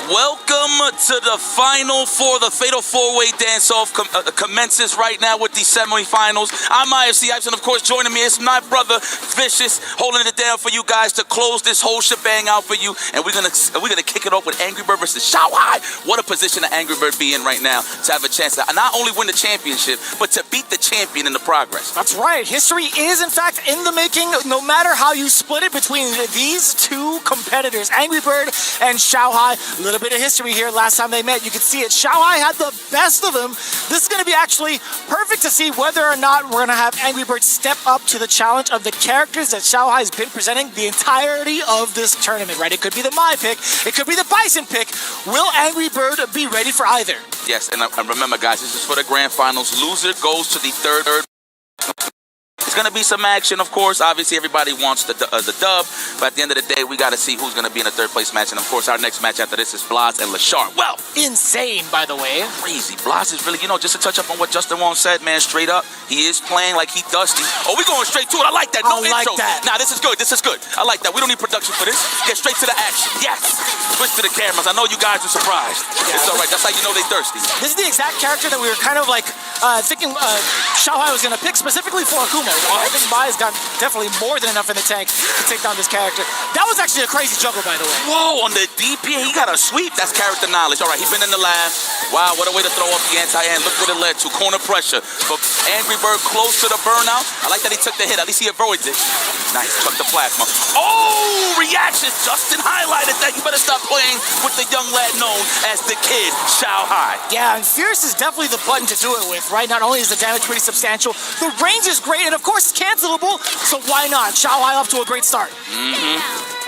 Welcome to the final four. The Fatal 4-Way Dance-Off commences right now with the semifinals. I'm IFC Ipes, and of course joining me is my brother Vicious, holding it down for you guys to close this whole shebang out for you. And we're gonna kick it off with Angry Bird versus Shanghai. What a position that Angry Bird be in right now to have a chance to not only win the championship, but to beat the champion in the progress. That's right. History is in fact in the making. No matter how you split it between these two competitors, Angry Bird and Shanghai. A little bit of history here. Last time they met, you can see it. Shanghai had the best of him. This is going to be actually perfect to see whether or not we're going to have Angry Bird step up to the challenge of the characters that Shanghai has been presenting the entirety of this tournament, right? It could be the Mai pick. It could be the Bison pick. Will Angry Bird be ready for either? Yes, and remember, guys, this is for the grand finals. Loser goes to the third. It's going to be some action, of course. Obviously, everybody wants the dub, but at the end of the day, we got to see who's going to be in the third place match. And of course, our next match after this is Blas and Lashard. Well, insane, by the way. Crazy. Blas is really, just to touch up on what Justin Wong said, man, straight up, he is playing like he dusty. Oh, we're going straight to it. I like that. No intro. Nah, this is good. This is good. I like that. We don't need production for this. Get straight to the action. Yes. Switch to the cameras. I know you guys are surprised. Yeah. It's all right. That's how you know they thirsty. This is the exact character that we were kind of like thinking Shanghai was going to pick specifically for Akuma. I think Mai's got definitely more than enough in the tank to take down this character. That was actually a crazy juggle, by the way. Whoa, on the DP, he got a sweep. That's character knowledge. All right, he's been in the lab. Wow, what a way to throw off the anti-end. Look what it led to. Corner pressure. But Angry Bird close to the burnout. I like that he took the hit. At least he avoids it. Nice. Chuck the plasma. Oh, reactions. Justin highlighted that. You better stop playing with the young lad known as the Kid, Shanghai. Yeah, and Fierce is definitely the button to do it with, right? Not only is the damage pretty substantial, the range is great, and of course it's cancelable, so why not? Shanghai off to a great start.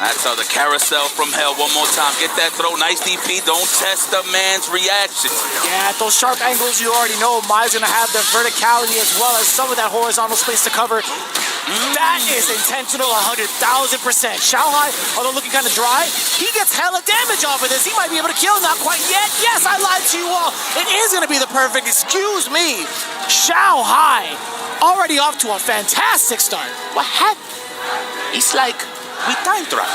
That's the carousel from hell. One more time. Get that throw. Nice DP. Don't test the man's reactions. Yeah, at those sharp angles, you already know Mai's going to have the verticality as well as some of that horizontal space to cover. That is intentional 100,000%. Shanghai, although looking kind of dry, he gets hella damage off of this. He might be able to kill. Not quite yet. Yes, I lied to you all. It is going to be the perfect. Excuse me. Shanghai already off to a fantastic start. What happened? It's like we time travel.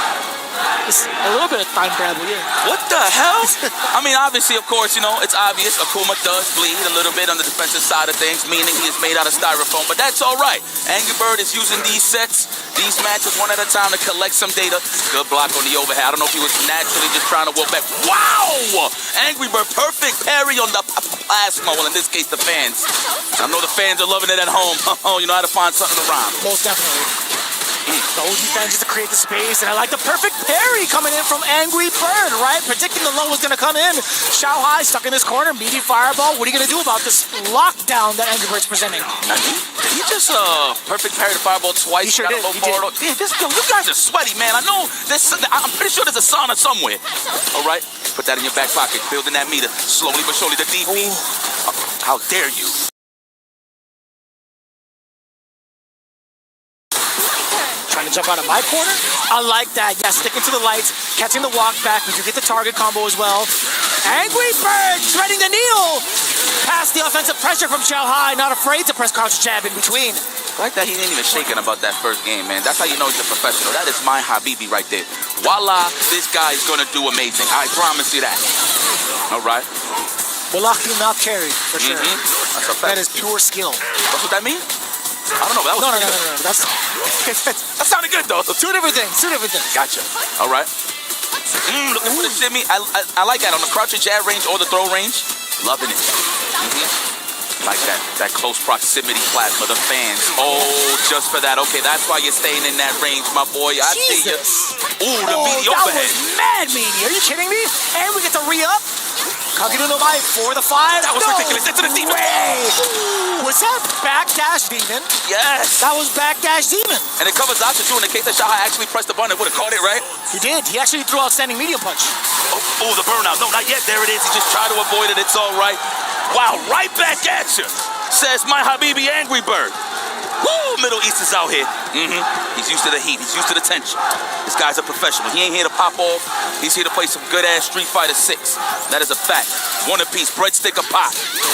It's a little bit of time travel, yeah. What the hell? I mean, obviously, of course, it's obvious. Akuma does bleed a little bit on the defensive side of things, meaning he is made out of styrofoam, but that's all right. Angry Bird is using these sets, these matches one at a time to collect some data. Good block on the overhead. I don't know if he was naturally just trying to walk back. Wow! Angry Bird, perfect parry on the plasma. Well, in this case, the fans. I know the fans are loving it at home. You know how to find something to rhyme. Most definitely. Those defenses to create the space, and I like the perfect parry coming in from Angry Bird, right? Predicting the low was going to come in. Shanghai stuck in this corner, meaty fireball. What are you going to do about this lockdown that Angry Bird's presenting? He just perfect parry the fireball twice. He sure did. Damn, you guys are sweaty, man. I know this. I'm pretty sure there's a sauna somewhere. All right, put that in your back pocket, building that meter slowly but surely. The DP. How dare you? Trying to jump out of my corner. I like that. Yeah, sticking to the lights, catching the walk back. We do get the target combo as well. Angry Bird threading the needle. Past the offensive pressure from Shanghai. Not afraid to press crouch jab in between. I like that he ain't even shaking about that first game, man. That's how you know he's a professional. That is my Habibi right there. Voila, this guy is going to do amazing. I promise you that. All right. Wallahi not carry, for sure. That's a fact. That is pure skill. That's what that means? I don't know, but that was No. that sounded good, though. Two different things. Gotcha. All right. Looking for the shimmy. I like that on the crouch jab range or the throw range. Loving it. Like that close proximity plasma, the fans. Oh, just for that. Okay, that's why you're staying in that range, my boy. I see you. Ooh, the meaty overhead. That was mad meaty. Are you kidding me? And we get to re-up. Kageru no Mai for the 5. That was ridiculous. Into the demon. Was that backdash demon? Yes. That was backdash demon. And it covers Zacha too in the case that Shanghai actually pressed the button and would have caught it, right? He did. He actually threw out standing medium punch. Oh, the burnout. No, not yet. There it is. He just tried to avoid it. It's all right. Wow, right back at you, says my Habibi Angry Bird. Woo, Middle East is out here. He's used to the heat. He's used to the tension. This guy's a professional. He ain't here to pop off. He's here to play some good-ass Street Fighter 6. That is a fact. One apiece, breadstick or pop.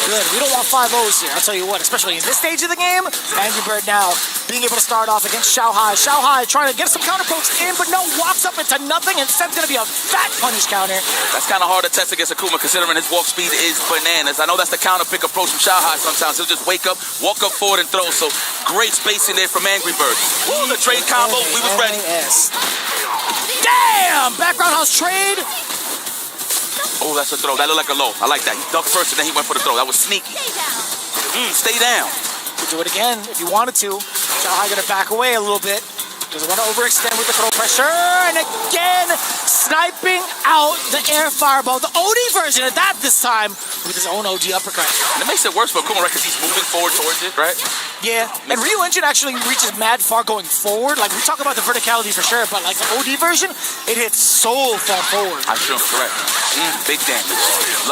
Good. We don't want 5-0s here. I'll tell you what, especially in this stage of the game, Angry Bird now being able to start off against Xiaohai. Xiaohai trying to get some counter pokes in, but no, walks up into nothing. Instead, it's going to be a fat punish counter. That's kind of hard to test against Akuma, considering his walk speed is bananas. I know that's the counter pick approach from Xiaohai sometimes. He'll just wake up, walk up forward, and throw. So great spacing there from Angry Bird. Woo, the trade combo, we was ready. Damn! Background house trade. Oh, that's a throw. That looked like a low. I like that. He ducked first and then he went for the throw. That was sneaky. Stay down. Could do it again if you wanted to. Xiaohai gonna back away a little bit. Doesn't want to overextend with the throw pressure. And again, sniping out the air fireball. The OD version of that this time with his own OG uppercut. And it makes it worse for Akuma, right? Because he's moving forward towards it, right? Yeah, and Ryu Engine actually reaches mad far going forward. Like, we talk about the verticality for sure, but like the OD version, it hits so far forward. I sure, correct. Big damage.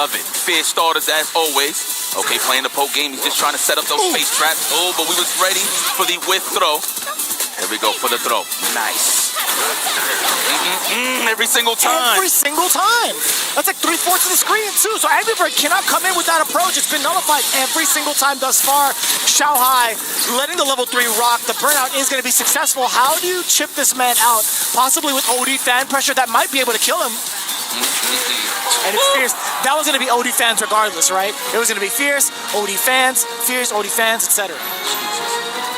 Love it. Fear starters as always. Okay, playing the poke game. He's just trying to set up those face traps. Oh, but we was ready for the whiff throw. Here we go for the throw. Nice. Every single time. Every single time. That's like 3/4 of the screen too. So Angry Bird cannot come in with that approach. It's been nullified every single time thus far. Xiaohai letting the level 3 rock. The burnout is going to be successful. How do you chip this man out? Possibly with OD fan pressure that might be able to kill him. And it's fierce. That was going to be OD fans regardless, right? It was going to be fierce, OD fans, etc.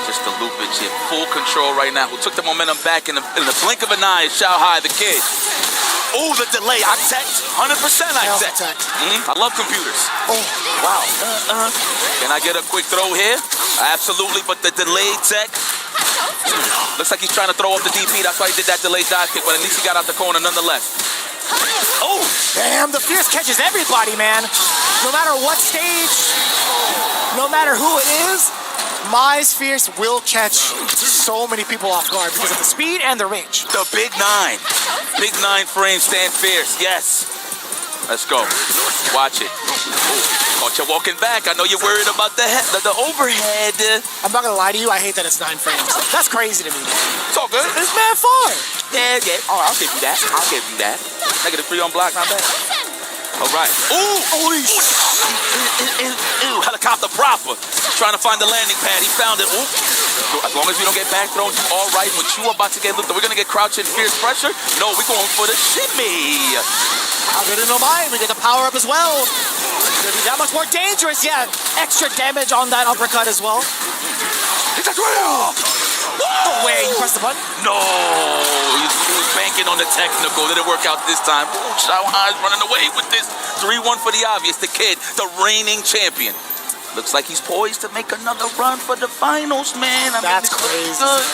Just the loop is in full control right now. Who took the momentum back in the blink of an eye is Xiaohai, the kid. Oh, the delay. I teched. 100% I teched. I love computers. Oh, wow. Can I get a quick throw here? Absolutely, but the delayed tech. Looks like he's trying to throw off the DP. That's why he did that delayed dive kick, but at least he got out the corner nonetheless. Oh, damn. The fierce catches everybody, man. No matter what stage, no matter who it is, Mai's Fierce will catch so many people off guard because of the speed and the range. The big 9. Big 9 frame stand fierce. Yes. Let's go. Watch it. Caught you walking back. I know you're worried about the overhead. I'm not going to lie to you. I hate that it's 9 frames. That's crazy to me. It's all good. It's mad far. Yeah. All right, I'll give you that. -3 on block. Not bad. All right. Ooh. Helicopter proper. Trying to find the landing pad. He found it. Ooh. As long as we don't get back thrown, you all right. But you about to get looked at. We're going to get crouching fierce pressure. No, we're going for the shimmy. How good in the mind. We get the power up as well. It's going to be that much more dangerous. Yeah, extra damage on that uppercut as well. No way, you pressed the button? No, he was banking on the technical. Didn't work out this time. Xiaohai's running away with this. 3-1 for the obvious. The kid, the reigning champion. Looks like he's poised to make another run for the finals, man. That's crazy, man.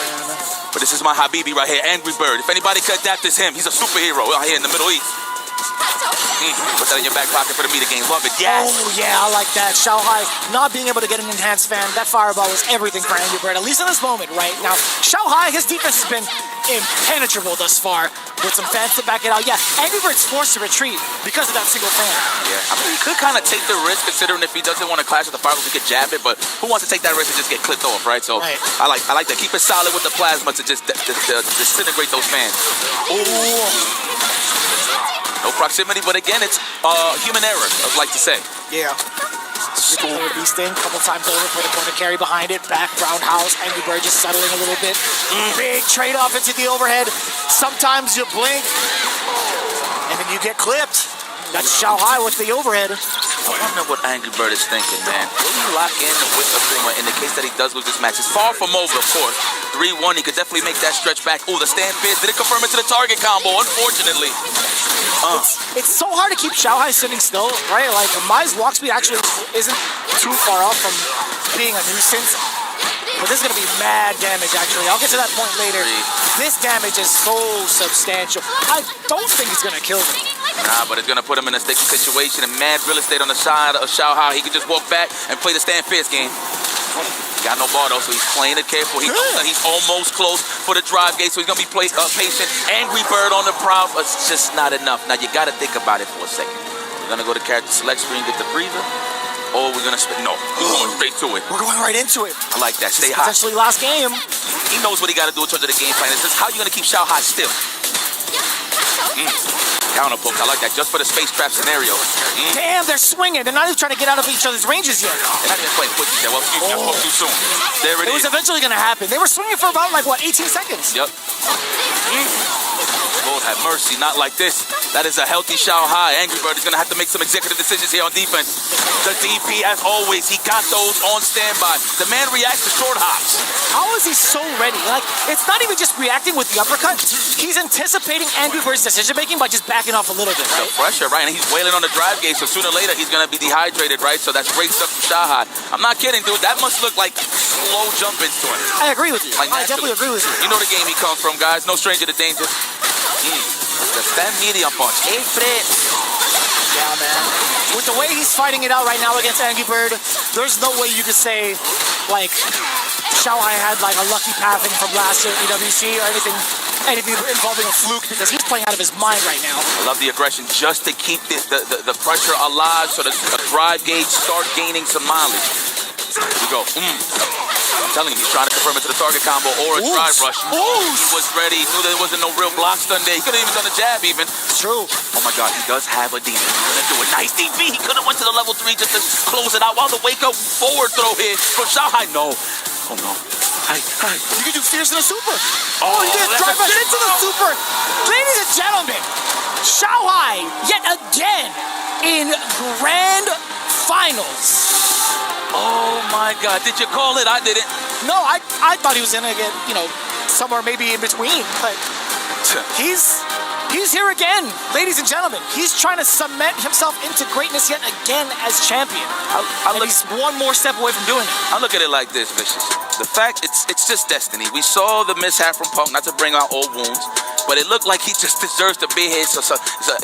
But this is my Habibi right here, Angry Bird. If anybody could adapt, it's him. He's a superhero out here in the Middle East. Put that in your back pocket for the meter game. Love it. Yes. Oh, yeah, I like that. Xiaohai not being able to get an enhanced fan. That fireball was everything for Angry Bird, at least in this moment right now. Xiaohai, his defense has been impenetrable thus far with some fans to back it out. Yeah, Angry Bird's forced to retreat because of that single fan. Yeah, I mean, he could kind of take the risk considering if he doesn't want to clash with the fireballs, he could jab it, but who wants to take that risk and just get clipped off, right? So I like to keep it solid with the plasma to just disintegrate those fans. Ooh. No proximity, but again, it's human error, I'd like to say. Yeah. Beast thing, a couple times over for the corner carry behind it. Back, roundhouse, Angry Bird just settling a little bit. Big trade-off into the overhead. Sometimes you blink, and then you get clipped. That's Xiaohai with the overhead. I wonder what Angry Bird is thinking, man. Will he lock in with Akuma in the case that he does lose this match? It's far from over, of course. 3-1, he could definitely make that stretch back. Ooh, the stand fierce didn't confirm it to the target combo, unfortunately. It's so hard to keep Xiaohai sitting still, right? Like, Mai's walk speed actually isn't too far off from being a nuisance. But this is going to be mad damage, actually. I'll get to that point later. This damage is so substantial. I don't think he's going to kill him. Nah, but it's going to put him in a sticky situation and mad real estate on the side of Xiaohai. He can just walk back and play the stand fierce game. He got no bar, though, so he's playing it careful. He knows that he's almost close for the drive gate, so he's going to be patient. Angry Bird on the prowl, but it's just not enough. Now, you got to think about it for a second. We're going to go to character select screen, get the breather. Or we're going to spin. No, we're going straight to it. We're going right into it. I like that. Stay hot. Potentially last game. He knows what he got to do in terms of the game plan. It's just how you going to keep Xiao Hai still. Counter poke. I like that just for the space trap scenario. Damn, they're swinging. They're not even trying to get out of each other's ranges yet. They're not even playing quick yet. Well, excuse me, I spoke too soon. There it is. It was eventually going to happen. They were swinging for about, 18 seconds. Yep. Lord have mercy, not like this. That is a healthy Xiao Hai. Angry Bird is going to have to make some executive decisions here on defense. The DP, as always, he got those on standby. The man reacts to short hops. How is he so ready? It's not even just reacting with the uppercut. He's anticipating Angry Bird's decision-making by just backing off a little bit, right? The pressure, right? And he's wailing on the drive gate, so sooner or later he's going to be dehydrated, right? So that's great stuff from Xiao Hai. I'm not kidding, dude. That must look like slow jump-ins to him. I agree with you. I definitely agree with you. You know the game he comes from, guys. No stranger to danger. The stand medium punch. Hey, Fred. Yeah, man. With the way he's fighting it out right now against Angry Bird, there's no way you could say, Xiao Hai had, a lucky pathing from last year at EWC or anything involving a fluke, because he's playing out of his mind right now. I love the aggression just to keep the pressure alive so the drive gauge start gaining some mileage. Here we go. I'm telling you, he's trying to confirm it to the target combo or a drive rush. He was ready. He knew there wasn't no real block stun there. He could have even done a jab even. True. Oh my God, he does have a demon. He's gonna do a nice DP. He could have went to the level 3 just to close it out while the wake up forward throw here from Xiao Hai. No. Oh no. You can do fierce in a super. He did drive rush into the super. Ladies and gentlemen, Xiao Hai yet again in grand finals. Oh my God, did you call it? I didn't. No, I thought he was gonna get, somewhere maybe in between, but he's here again, ladies and gentlemen. He's trying to cement himself into greatness yet again as champion. He's one more step away from doing it. I look at it like this, Vicious. The fact, it's just destiny. We saw the mishap from Punk, not to bring out old wounds, but it looked like he just deserves to be here. So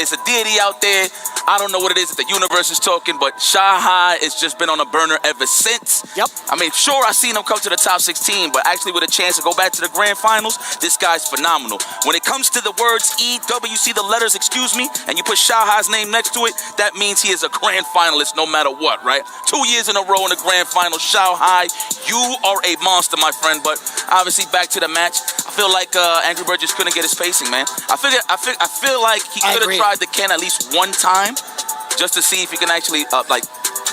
it's a deity out there. I don't know what it is that the universe is talking, but Xiao Hai has just been on a burner ever since. Yep. I mean, sure, I've seen him come to the top 16, but actually with a chance to go back to the grand finals, this guy's phenomenal. When it comes to the words EWC, the letters, excuse me, and you put Xiao Hai's name next to it, that means he is a grand finalist no matter what, right? 2 years in a row in the grand final. Xiao Hai, you are a monster, my friend, but obviously back to the match. I feel like Angry Bird just couldn't get his pacing, man. I feel like he could have tried the Ken at least one time just to see if he can actually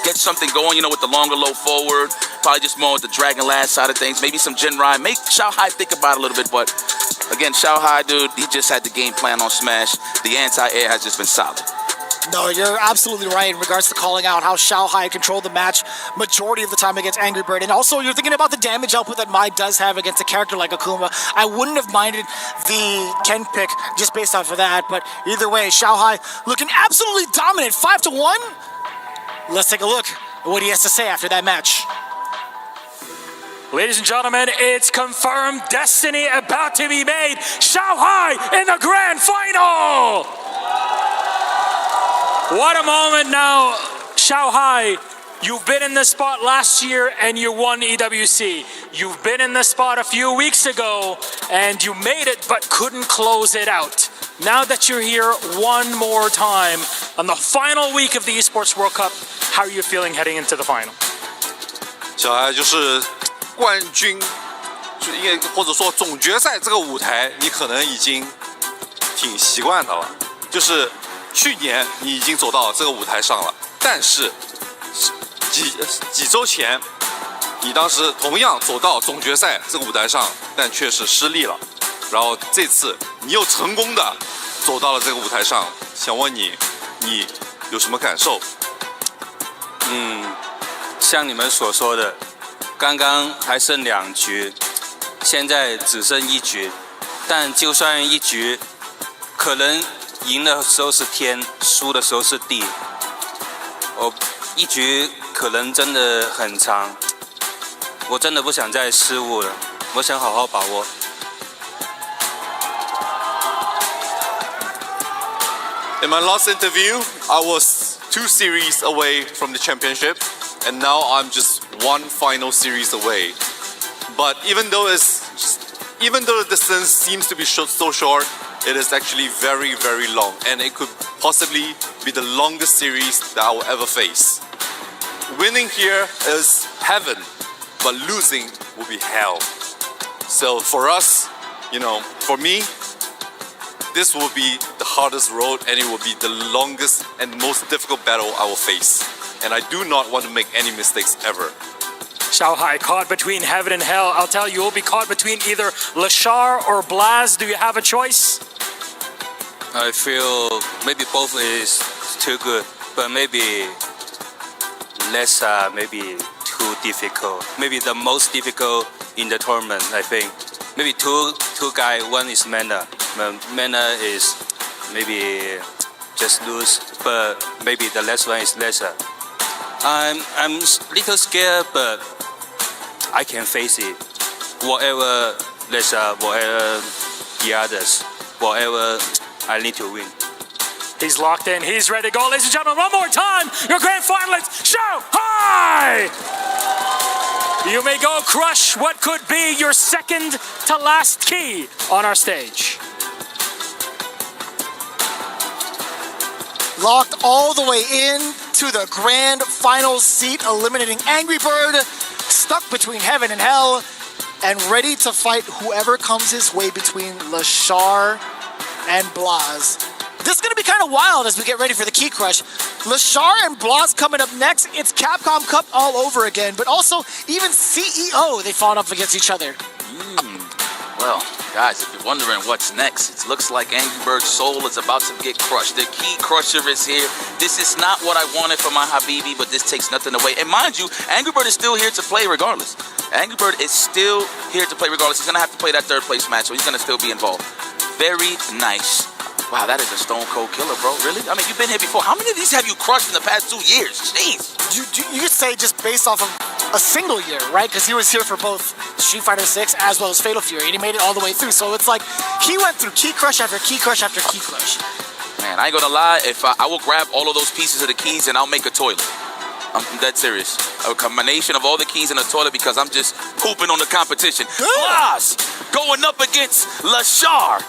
get something going, with the longer low forward, probably just more with the Dragon Lance side of things, maybe some Jinrai, make Xiao Hai think about it a little bit, but again, Xiao Hai, dude, he just had the game plan on Smash. The anti-air has just been solid. No, you're absolutely right in regards to calling out how Xiao Hai controlled the match majority of the time against Angry Bird. And also, you're thinking about the damage output that Mai does have against a character like Akuma. I wouldn't have minded the Ken pick just based off of that. But either way, Xiao Hai looking absolutely dominant, 5-1. Let's take a look at what he has to say after that match. Ladies and gentlemen, it's confirmed destiny about to be made. Xiao Hai in the grand final! What a moment now, Xiao Hai. You've been in this spot last year and you won EWC. You've been in this spot a few weeks ago and you made it but couldn't close it out. Now that you're here one more time on the final week of the Esports World Cup, how are you feeling heading into the final? 小孩就是冠军，或者说总决赛这个舞台，你可能已经挺习惯的了。就是去年你已经走到这个舞台上了，但是几周前，你当时同样走到总决赛这个舞台上，但却是失利了。然后这次你又成功的走到了这个舞台上，想问你有什么感受？像你们所说的，刚刚还剩2局，现在只剩1局，但就算1局，可能赢的时候是天，输的时候是地。1局可能真的很长，我真的不想再失误了，我想好好把握。In my last interview, I was 2 series away from the championship, and now I'm just 1 final series away. But even though the distance seems to be so short, it is actually very, very long, and it could possibly be the longest series that I will ever face. Winning here is heaven, but losing will be hell. So for us, for me, this will be the hardest road and it will be the longest and most difficult battle I will face. And I do not want to make any mistakes ever. Xiaohai caught between heaven and hell. I'll tell you, you'll be caught between either Lashar or Blaz. Do you have a choice? I feel maybe both is too good, but maybe less, maybe too difficult. Maybe the most difficult in the tournament, I think. Maybe two guy, one is Mana. Mana is maybe just lose, but maybe the last one is lesser. I'm little scared, but I can face it. Whatever lesser, whatever the others, whatever I need to win. He's locked in. He's ready to go. Ladies and gentlemen, one more time. Your grand finalists, Xiaohai! You may go crush what could be your second to last key on our stage. Locked all the way in to the grand finals seat, eliminating Angry Bird, stuck between heaven and hell, and ready to fight whoever comes his way between Lashar and Blaz. This is going to be kind of wild as we get ready for the Key Crush. Lashar and Blaz coming up next. It's Capcom Cup all over again, but also even CEO, they fought up against each other. Well, guys, if you're wondering what's next, it looks like Angry Bird's soul is about to get crushed. The Key Crusher is here. This is not what I wanted for my Habibi, but this takes nothing away. And mind you, Angry Bird is still here to play regardless. Angry Bird is still here to play regardless. He's going to have to play that third place match, so he's going to still be involved. Very nice. Wow, that is a stone cold killer, bro. Really? I mean, you've been here before. How many of these have you crushed in the past 2 years? Jeez. You could say just based off of a single year, right? Because he was here for both Street Fighter 6 as well as Fatal Fury, and he made it all the way through. So it's like he went through Key Crush after Key Crush after Key Crush. Man, I ain't gonna lie. If I will grab all of those pieces of the keys and I'll make a toilet. I'm dead serious. A combination of all the keys in a toilet because I'm just pooping on the competition. Blaz going up against Lashar.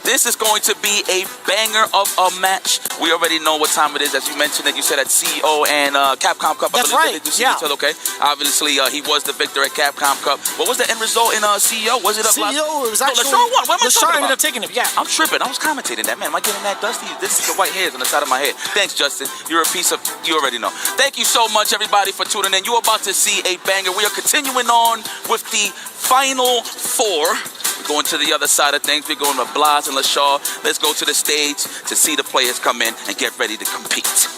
This is going to be a banger of a match. We already know what time it is. As you mentioned, that you said at CEO and Capcom Cup. That's right. Yeah. Each other, okay. Obviously, he was the victor at Capcom Cup. What was the end result in CEO? Was it up? CEO? It was actually. Lashar won. What am I Lashar talking ended about? up taking it. Yeah. I'm tripping. I was commentating that, man. Am I getting that dusty? This is the white hairs on the side of my head. Thanks, Justin. You're a piece of. You already know. Thank you so much, everybody, for tuning in. You're about to see a banger. We are continuing on with the final four. Going to the other side of things. We're going to Blaz and Lashar. Let's go to the stage to see the players come in and get ready to compete.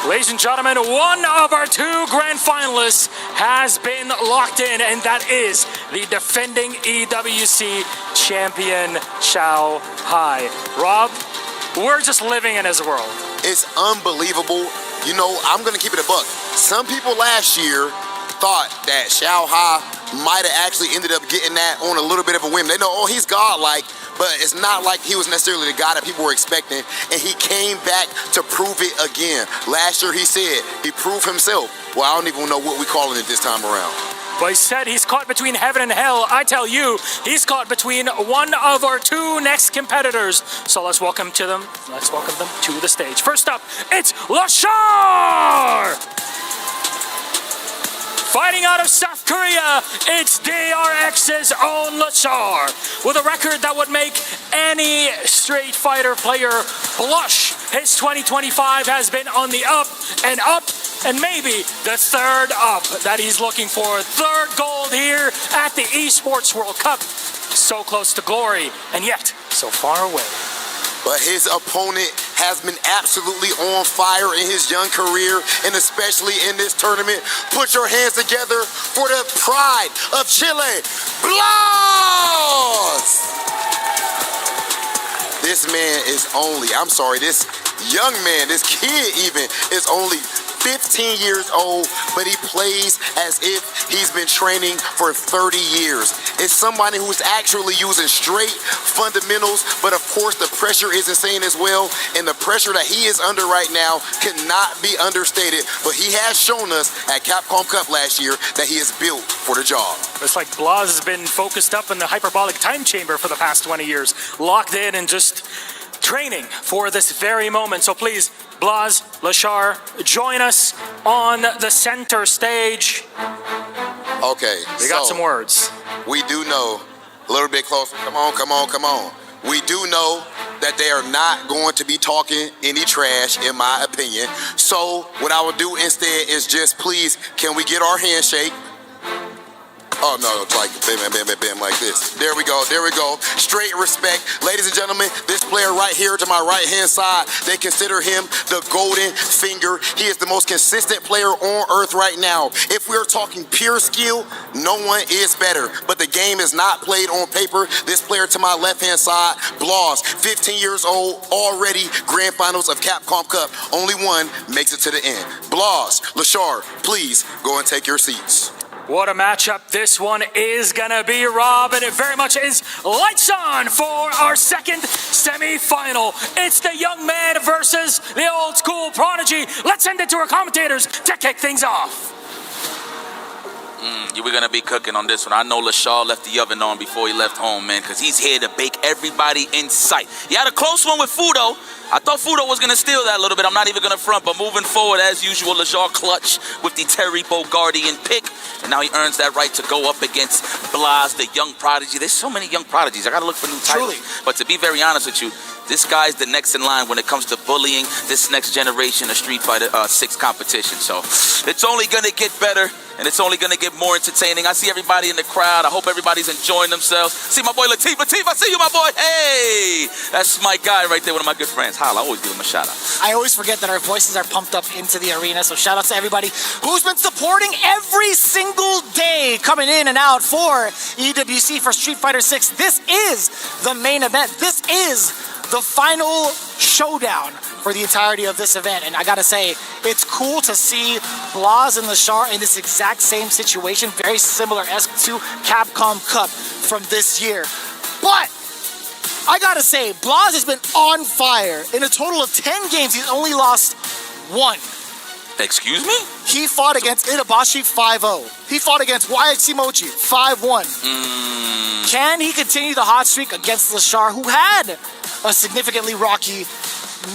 Ladies and gentlemen, one of our two grand finalists has been locked in, and that is the defending EWC champion, Xiaohai. Rob, we're just living in his world. It's unbelievable. You know, I'm going to keep it a buck. Some people last year thought that Xiaohai might have actually ended up getting that on a little bit of a whim. They know, oh, he's godlike, but it's not like he was necessarily the guy that people were expecting, and he came back to prove it again. Last year he said he proved himself. Well, I don't even know what we're calling it this time around. Well, he said he's caught between heaven and hell. I tell you, he's caught between one of our two next competitors. So let's welcome them to the stage. First up, it's Lashar! Fighting out of South Korea, it's DRX's own Lashar, with a record that would make any Street Fighter player blush. His 2025 has been on the up, and maybe the third up that he's looking for. Third gold here at the Esports World Cup. So close to glory, and yet so far away. But his opponent has been absolutely on fire in his young career, and especially in this tournament. Put your hands together for the pride of Chile, Blaz! This young man, this kid even, is only 15 years old, but he plays as if he's been training for 30 years. It's somebody who's actually using straight fundamentals, but of course the pressure is insane as well, and the pressure that he is under right now cannot be understated, but he has shown us at Capcom Cup last year that he is built for the job. It's like Blaz has been focused up in the hyperbolic time chamber for the past 20 years, locked in and just training for this very moment. So please, Blaz, Lashar, join us on the center stage. Okay. We got some words. We do know, a little bit closer. Come on. We do know that they are not going to be talking any trash, in my opinion. So what I would do instead is just, please, can we get our handshake? Oh, no, like bam, like this. There we go. Straight respect. Ladies and gentlemen, this player right here to my right-hand side, they consider him the golden finger. He is the most consistent player on earth right now. If we're talking pure skill, no one is better. But the game is not played on paper. This player to my left-hand side, Blas, 15 years old, already grand finals of Capcom Cup. Only one makes it to the end. Blas, Lashar, please go and take your seats. What a matchup this one is gonna be, Rob, and it very much is lights on for our second semi-final. It's the young man versus the old school prodigy. Let's send it to our commentators to kick things off. We're going to be cooking on this one. I know LaShaw left the oven on before he left home, man, because he's here to bake everybody in sight. He had a close one with Fudo. I thought Fudo was going to steal that a little bit. I'm not even going to front, but moving forward, as usual, LaShaw clutch with the Terry Bogardian pick, and now he earns that right to go up against Blas, the young prodigy. There's so many young prodigies. I got to look for new titles. Truly. But to be very honest with you, this guy's the next in line when it comes to bullying this next generation of Street Fighter 6 competition. So it's only going to get better, and it's only going to get more entertaining. I see everybody in the crowd. I hope everybody's enjoying themselves. See my boy Latif. Latif, I see you, my boy. Hey, that's my guy right there, one of my good friends. Holla, I always give him a shout out. I always forget that our voices are pumped up into the arena, so shout out to everybody who's been supporting every single day, coming in and out for EWC for Street Fighter 6. This is the main event. This is the final showdown for the entirety of this event. And I gotta say, it's cool to see Blas and Lashar in this exact same situation, very similar-esque to Capcom Cup from this year. But I gotta say, Blas has been on fire. In a total of 10 games, he's only lost 1. Excuse me? He fought against Itabashi 5-0. He fought against YHC Mochi 5-1. Can he continue the hot streak against Lashar, who had a significantly rocky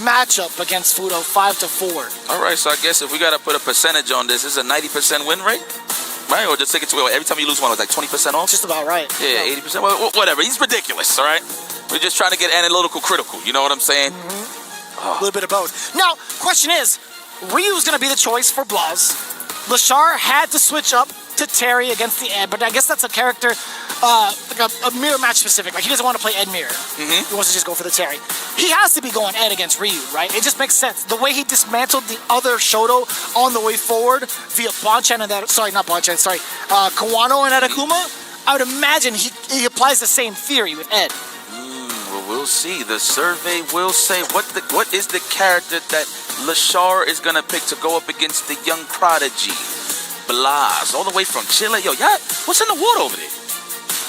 matchup against Fudo 5-4? All right, so I guess if we got to put a percentage on this, is a 90% win rate? Right? Or just take it to every time you lose one, it's like 20% off? Just about right. Yeah, 80%. Well, whatever. He's ridiculous, all right? We're just trying to get analytical critical. You know what I'm saying? A little bit of both. Now, question is, Ryu's going to be the choice for Blas. Lashar had to switch up to Terry against the Ed, but I guess that's a character, like a mirror match specific. Like, he doesn't want to play Ed Mirror. He wants to just go for the Terry. He has to be going Ed against Ryu, right? It just makes sense. The way he dismantled the other Shoto on the way forward via Bonchan and that, sorry, not Bonchan, sorry, Kawano and Arakuma, I would imagine he applies the same theory with Ed. Well, we'll see. The survey will say what is the character that Lashar is going to pick to go up against the young prodigy. Blas, all the way from Chile. Yo, yeah, what's in the water over there?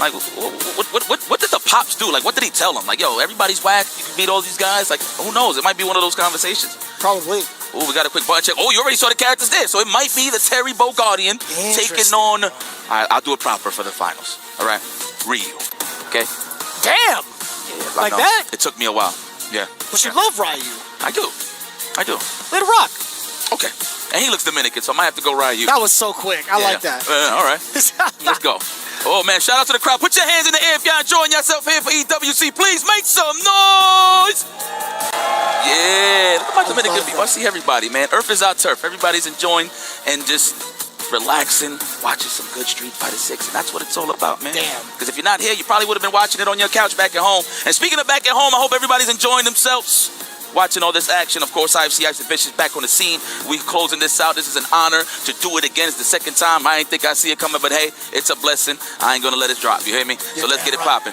Like, what did the pops do? Like, what did he tell them? Like, yo, everybody's whack. You can beat all these guys. Like, who knows? It might be one of those conversations. Probably. Oh, we got a quick bunch check. Oh, you already saw the characters there. So it might be the Terry Bogardian taking on... All right, I'll do it proper for the finals. All right? Ryu. Okay? Damn! Yeah, like that? It took me a while. Yeah. But you love Ryu. I do. Let it rock. Okay. And he looks Dominican, so I might have to go Ryu. That was so quick. I like that. All right. Let's go. Oh, man, shout out to the crowd. Put your hands in the air if y'all enjoying yourself here for EWC. Please make some noise. Yeah. Look at my Dominican people. I see everybody, man. Earth is our turf. Everybody's enjoying and just relaxing, watching some good Street Fighter 6, and that's what it's all about, man. Damn. Because if you're not here, you probably would have been watching it on your couch back at home. And speaking of back at home, I hope everybody's enjoying themselves. Watching all this action. Of course, IFC Exhibition is back on the scene. We're closing this out. This is an honor to do it again. It's the second time. I ain't think I see it coming, but hey, it's a blessing. I ain't gonna let it drop. You hear me? So let's get it popping.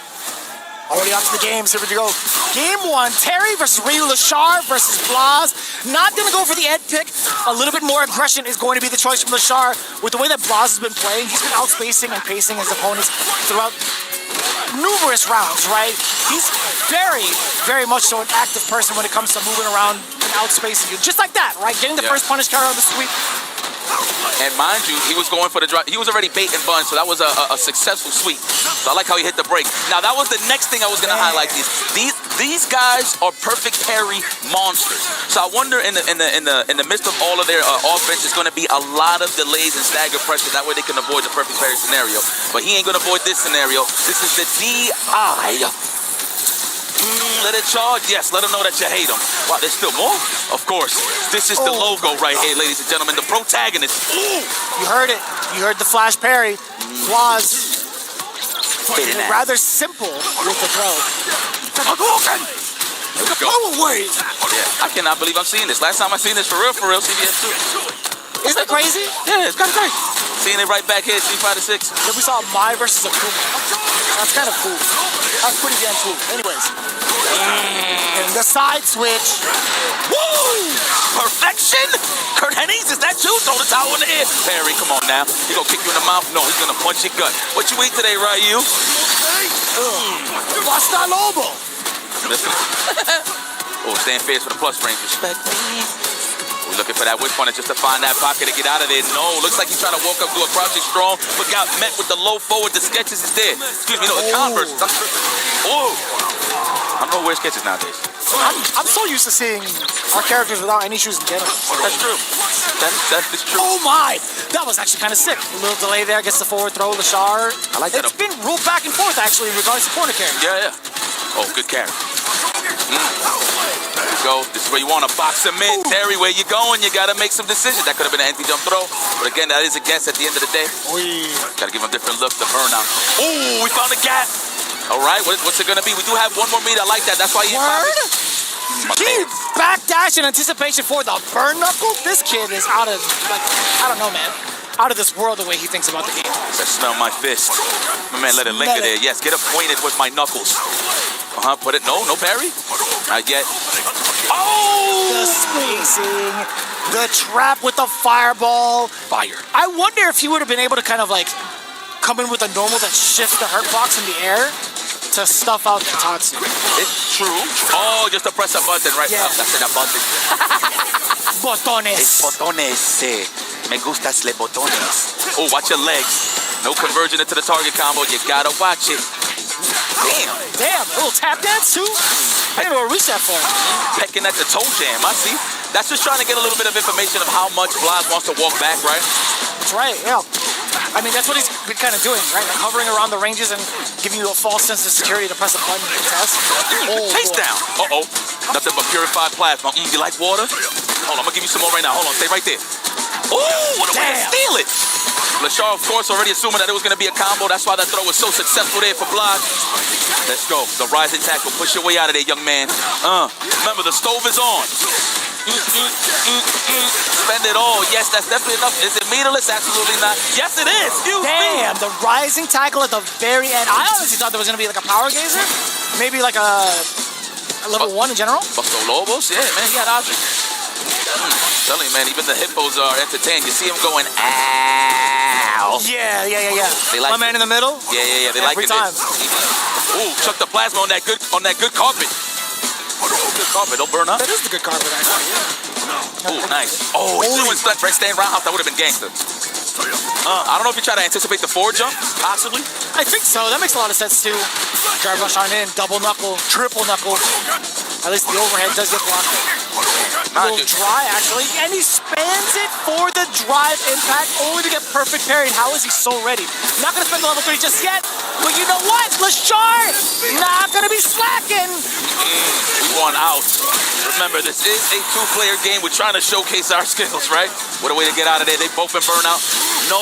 Already on to the games. Here we go. Game 1, Terry versus Ryu. Lashar versus Blas. Not going to go for the Ed pick. A little bit more aggression is going to be the choice from Lashar. With the way that Blas has been playing, he's been outspacing and pacing his opponents throughout numerous rounds, right? He's very, very much so an active person when it comes to moving around and outspacing you. Just like that, right? Getting the first punish counter on the sweep. And mind you, he was going for the drop. He was already bait and bun, so that was a successful sweep. So I like how he hit the break. Now, that was the next thing I was going to highlight. These guys are perfect parry monsters. So I wonder in the midst of all of their offense is going to be a lot of delays and stagger pressure. That way they can avoid the perfect parry scenario. But he ain't going to avoid this scenario. This is the DI. Let it charge. Yes, let them know that you hate them. Wow, there's still more? Of course. This is the logo right here, ladies and gentlemen. The protagonist. Ooh. You heard it. You heard the flash parry. Flaws. Rather simple with the throw. Here we go. Yeah, I cannot believe I'm seeing this. Last time I seen this for real, CBS 2. Isn't it crazy? Yeah, it's kind of crazy. Seeing it right back here, Street Fighter 6. Then we saw Mai versus Akuma. That's kind of cool. That's pretty damn cool. Anyways. And the side switch. Woo! Perfection! Kurt Hennings, is that you? Throw the towel in the air. Perry, come on now. He gonna kick you in the mouth? No, he's gonna punch your gut. What you eat today, Ryu? Basta Lobo. Oh, stand fierce for the plus range. Respect me. We're looking for that whip on it just to find that pocket to get out of there. No, looks like he's trying to walk up to a crouching strong, but got met with the low forward. The sketches is there. Excuse me, no, the Converse. Oh, I don't know where sketches nowadays. I'm so used to seeing our characters without any shoes in general. That's true. That is true. Oh my! That was actually kind of sick. A little delay there, gets the forward throw, Lashar. I like that. It's been ruled back and forth actually in regards to corner carry. Yeah. Oh, good carry. There we go. This is where you want to box him in. Terry, where you going? You got to make some decisions. That could have been an anti-jump throw. But again, that is a guess at the end of the day. Got to give him different looks to burn out. Oh, we found a gap. All right, what's it going to be? We do have one more meter. I like that. That's why he backdash in anticipation for the burn knuckle. This kid is out of, I don't know, man. Out of this world the way he thinks about the game. I smell my fist. My man, let it linger there. Yes, get acquainted with my knuckles. Put it. No parry. Not yet. Oh! The spacing, the trap with the fireball. Fire. I wonder if he would have been able to kind of like come in with a normal that shifts the hurt box in the air to stuff out the Tatsu. It's true. Oh, just to press a button right now. That's a button. Botones. Es botones. Me gustas le botones. Oh, watch your legs. No conversion into the target combo. You gotta watch it. Damn, a little tap dance too? I didn't know what to reach that for. Pecking at the toe jam, I see. That's just trying to get a little bit of information of how much Blas wants to walk back, right? That's right, yeah. I mean, that's what he's been kind of doing, right? Like hovering around the ranges and giving you a false sense of security to press a button and test. Chase down. Uh-oh. Nothing but purified plasma. You like water? Hold on, I'm going to give you some more right now. Hold on, stay right there. Ooh, what a way to steal it. Lashar, of course, already assuming that it was going to be a combo. That's why that throw was so successful there for Blas. Let's go. The rising tackle. Push your way out of there, young man. Remember, the stove is on. Spend it all. Yes, that's definitely enough. Is it meterless? Absolutely not. Yes, it is. Damn, the rising tackle at the very end. I honestly thought there was going to be like a power gazer. Maybe like a level 1 in general. Busto Lobos? Yeah, man, he had options. Telling you, man, even the hippos are entertained. You see him going, ow. Yeah. They like my man in the middle? Yeah. They like it. Every time. Ooh, chuck the plasma on that good carpet. Good carpet, don't burn up. That is the good carpet, actually. Ooh, nice. Oh, he's doing stand roundhouse. That would have been gangster. I don't know if you try to anticipate the forward jump, possibly. I think so. That makes a lot of sense, too. Grab rush on in, double knuckle, triple knuckle. At least the overhead does get blocked. A little dry, actually. And he spans it for the drive impact, only to get perfect parry. And how is he so ready? Not going to spend the level 3 just yet. But you know what? Lashar not going to be slacking. We want out. Remember, this is a 2-player game. We're trying to showcase our skills, right? What a way to get out of there. They've both been burned out. No.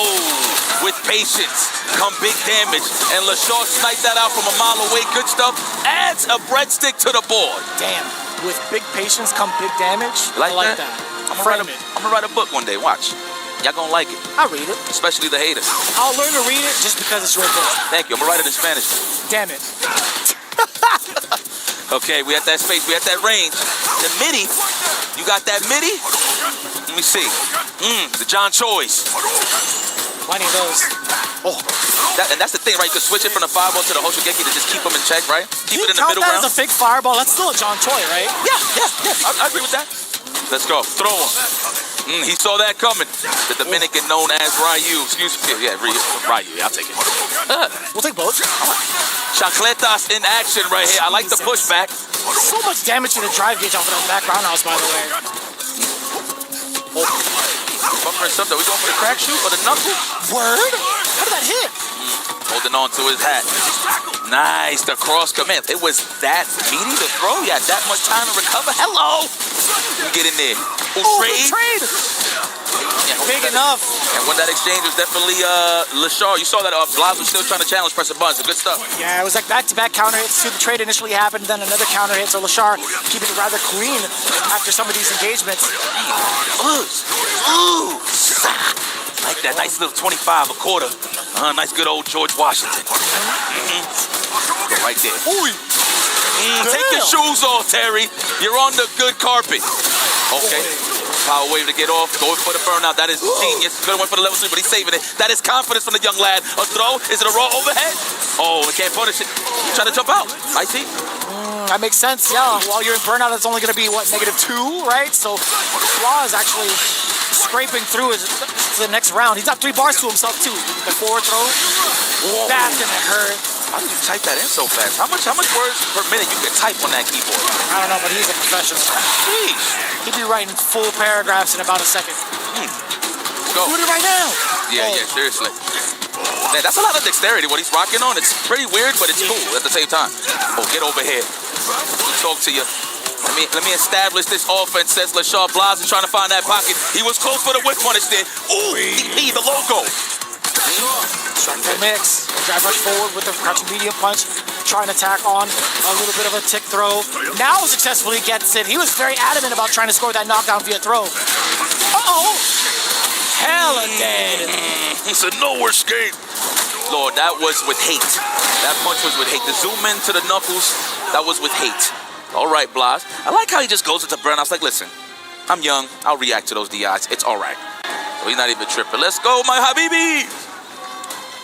With patience come big damage. And Lashar sniped that out from a mile away. Good stuff. Adds a breadstick to the board. Damn. With big patience come big damage. I like that. I'm going to write a book one day. Watch. Y'all gonna like it. I'll read it. Especially the haters. I'll learn to read it just because it's your book. Thank you. I'm gonna write it in Spanish. Damn it. Okay, we at that space. We at that range. The midi. You got that midi? Let me see. The John Choi's. Plenty of those. And that's the thing, right? You can switch it from the fireball to the Hoshigeki to just keep them in check, right? Keep it in the middle ground. ground. That as a fake fireball. That's still a John Choi, right? Yeah. I agree with that. Let's go. Throw him. He saw that coming. The Dominican known as Ryu. Excuse me. Yeah, Ryu. Yeah, I'll take it. We'll take both. Chacletas in action right here. I like the pushback. So much damage to the drive gauge off of that back roundhouse, by the way. Bumpering something. We going for the crack shoot or the knuckle? Word? How did that hit? Holding on to his hat. Nice. The cross command. It was that meaty to throw. You had that much time to recover. Hello. Get in there. Trade. Big enough. And when that exchange was definitely Lashar. You saw that Blas was still trying to challenge pressure buttons. Good stuff. Yeah, it was like back-to-back counter hits. The trade initially happened, then another counter hit. So Lashar keeping it rather clean after some of these engagements. Ooh. Like that nice little 25 a quarter. Nice good old George Washington. Right there. Take your shoes off, Terry. You're on the good carpet. Okay. Power wave to get off. Going for the burnout. That is genius. Good one for the level 3, but he's saving it. That is confidence from the young lad. A throw. Is it a raw overhead? Oh, they can't punish it. He's trying to jump out. I see. That makes sense, yeah. While you're in burnout, it's only going to be, what, -2, right? So Flaw is actually scraping through to the next round. He's got 3 bars to himself, too. The forward throw. That's going to hurt. How did you type that in so fast? How much words per minute you can type on that keyboard? I don't know, but he's a professional. Sheesh. He'd be writing full paragraphs in about a second. Go. Do it right now. Yeah, seriously. Man, that's a lot of dexterity. What he's rocking on, it's pretty weird, but it's cool at the same time. Oh, get over here. Let me talk to you. Let me establish this offense, says Lashar. Blas is trying to find that pocket. He was close for the whip punish there. Ooh, the logo. Trying to mix. Drive rush forward with the crouching medium punch. Trying to tack on a little bit of a tick throw. Now successfully gets it. He was very adamant about trying to score that knockdown via throw. Uh-oh. Hella dead. It's a no escape. Lord, that was with hate. That punch was with hate. The zoom in to the knuckles, that was with hate. All right, Blas. I like how he just goes into burn. I was like, listen, I'm young. I'll react to those DIs. It's all right. So he's not even tripping. Let's go, my Habibi.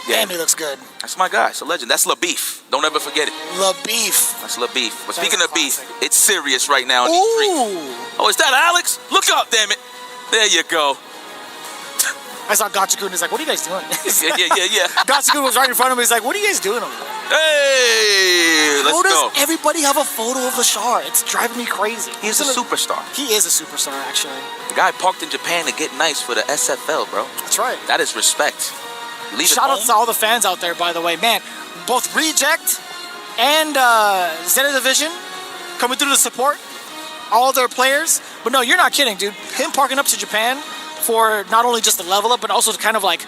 Yeah. Damn, he looks good. That's my guy. It's a legend. That's La Beef. Don't ever forget it. La Beef. That's La Beef. But speaking of beef, it's serious right now in the street. Oh, is that Alex? Look up, damn it. There you go. I saw Gotcha-kun. He's like, what are you guys doing? Yeah. Gotcha-kun was right in front of him. He's like, what are you guys doing over there? Hey, let's go. Does everybody have a photo of Lashar? It's driving me crazy. He's a superstar. He is a superstar, actually. The guy parked in Japan to get nice for the SFL, bro. That's right. That is respect. Shout out to all the fans out there, by the way. Man, both Reject and Zenith Division coming through to support all their players. But no, you're not kidding, dude. Him parking up to Japan for not only just the level up, but also to kind of like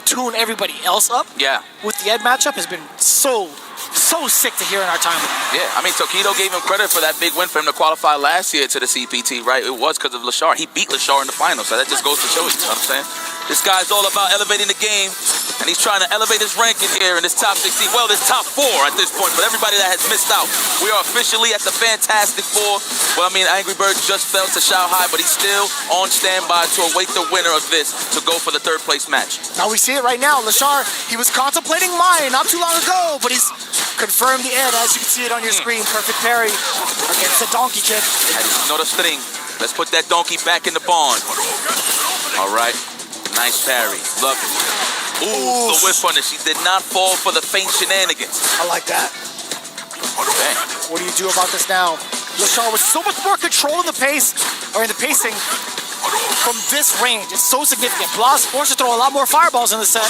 tune everybody else up. Yeah. With the Ed matchup has been so sick to hear in our timeline. Yeah, I mean, Tokido gave him credit for that big win for him to qualify last year to the CPT, right? It was because of Lashar. He beat Lashar in the finals, so that just goes to show you know what I'm saying? This guy's all about elevating the game, and he's trying to elevate his ranking here in this top 16. Well, this top 4 at this point, but everybody that has missed out. We are officially at the Fantastic Four. Well, I mean, Angry Bird just fell to Shanghai, but he's still on standby to await the winner of this to go for the 3rd place match. Now we see it right now. Lashar, he was contemplating mine not too long ago, but he's confirmed the Ed, as you can see it on your screen. Perfect parry against the donkey kick. Not a string. Let's put that donkey back in the barn. All right. Nice parry. Love it. Ooh, the whip punish. He did not fall for the faint shenanigans. I like that. Okay. What do you do about this now? Lashar with so much more control in the pace, or in the pacing from this range. It's so significant. Blas forced to throw a lot more fireballs in the set.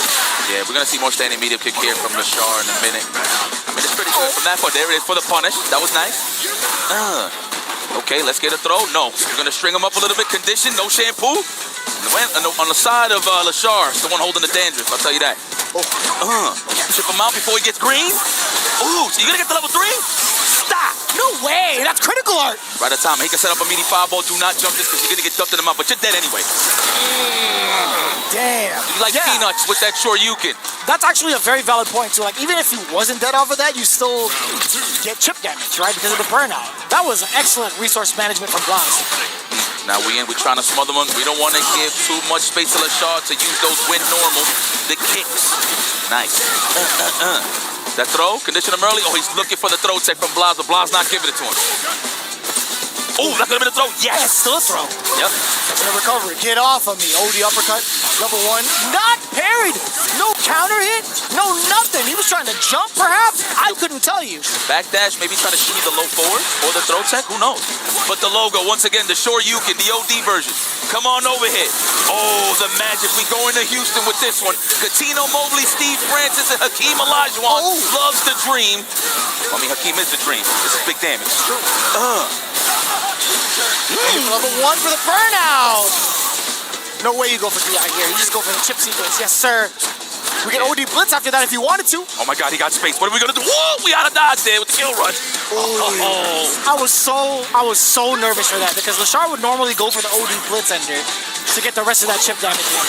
Yeah, we're going to see more standing medium kick here from Lashar in a minute. I mean, it's pretty good from that point. There it is for the punish. That was nice. Okay, let's get a throw. No. We're going to string him up a little bit. Condition, no shampoo. On the side of Lashar, it's the one holding the dandruff, I'll tell you that. Chip him out before he gets green. Ooh, so you're gonna get to level 3? Stop! No way! That's critical art! Right at time, he can set up a meaty fireball. Do not jump this because you're gonna get dumped in the mouth, but you're dead anyway. Damn. You like peanuts with that Shoryuken. That's actually a very valid point too. Like, even if he wasn't dead off of that, you still get chip damage, right? Because of the burnout. That was excellent resource management from Blas. Now we're trying to smother them. We don't want to give too much space to Lashar to use those win normal. The kicks. Nice. That throw, condition him early. Oh, he's looking for the throw tech from Blas, but Blas not giving it to him. Oh, that could have been a throw. Yes. Still a throw. Yep. And a recovery. Get off of me. OD uppercut. Number one. Not parried. No counter hit. No nothing. He was trying to jump, perhaps. I couldn't tell you. Backdash, maybe try to shoot the low forward or the throw tech. Who knows? But the logo, once again, the Shore Yukin, the OD version. Come on over here. Oh, the magic. We going to Houston with this one. Coutinho Mobley, Steve Francis, and Hakeem Olajuwon loves the dream. I mean, Hakeem is the dream. This is big damage. Number one for the burnout. No way you go for DI here. You just go for the chip sequence. Yes, sir. We get OD Blitz after that if you wanted to. Oh my God, he got space. What are we gonna do? Whoa, we out of dodge there with the kill rush. I was so nervous for that because Lashar would normally go for the OD Blitz ender to get the rest of that chip damage in.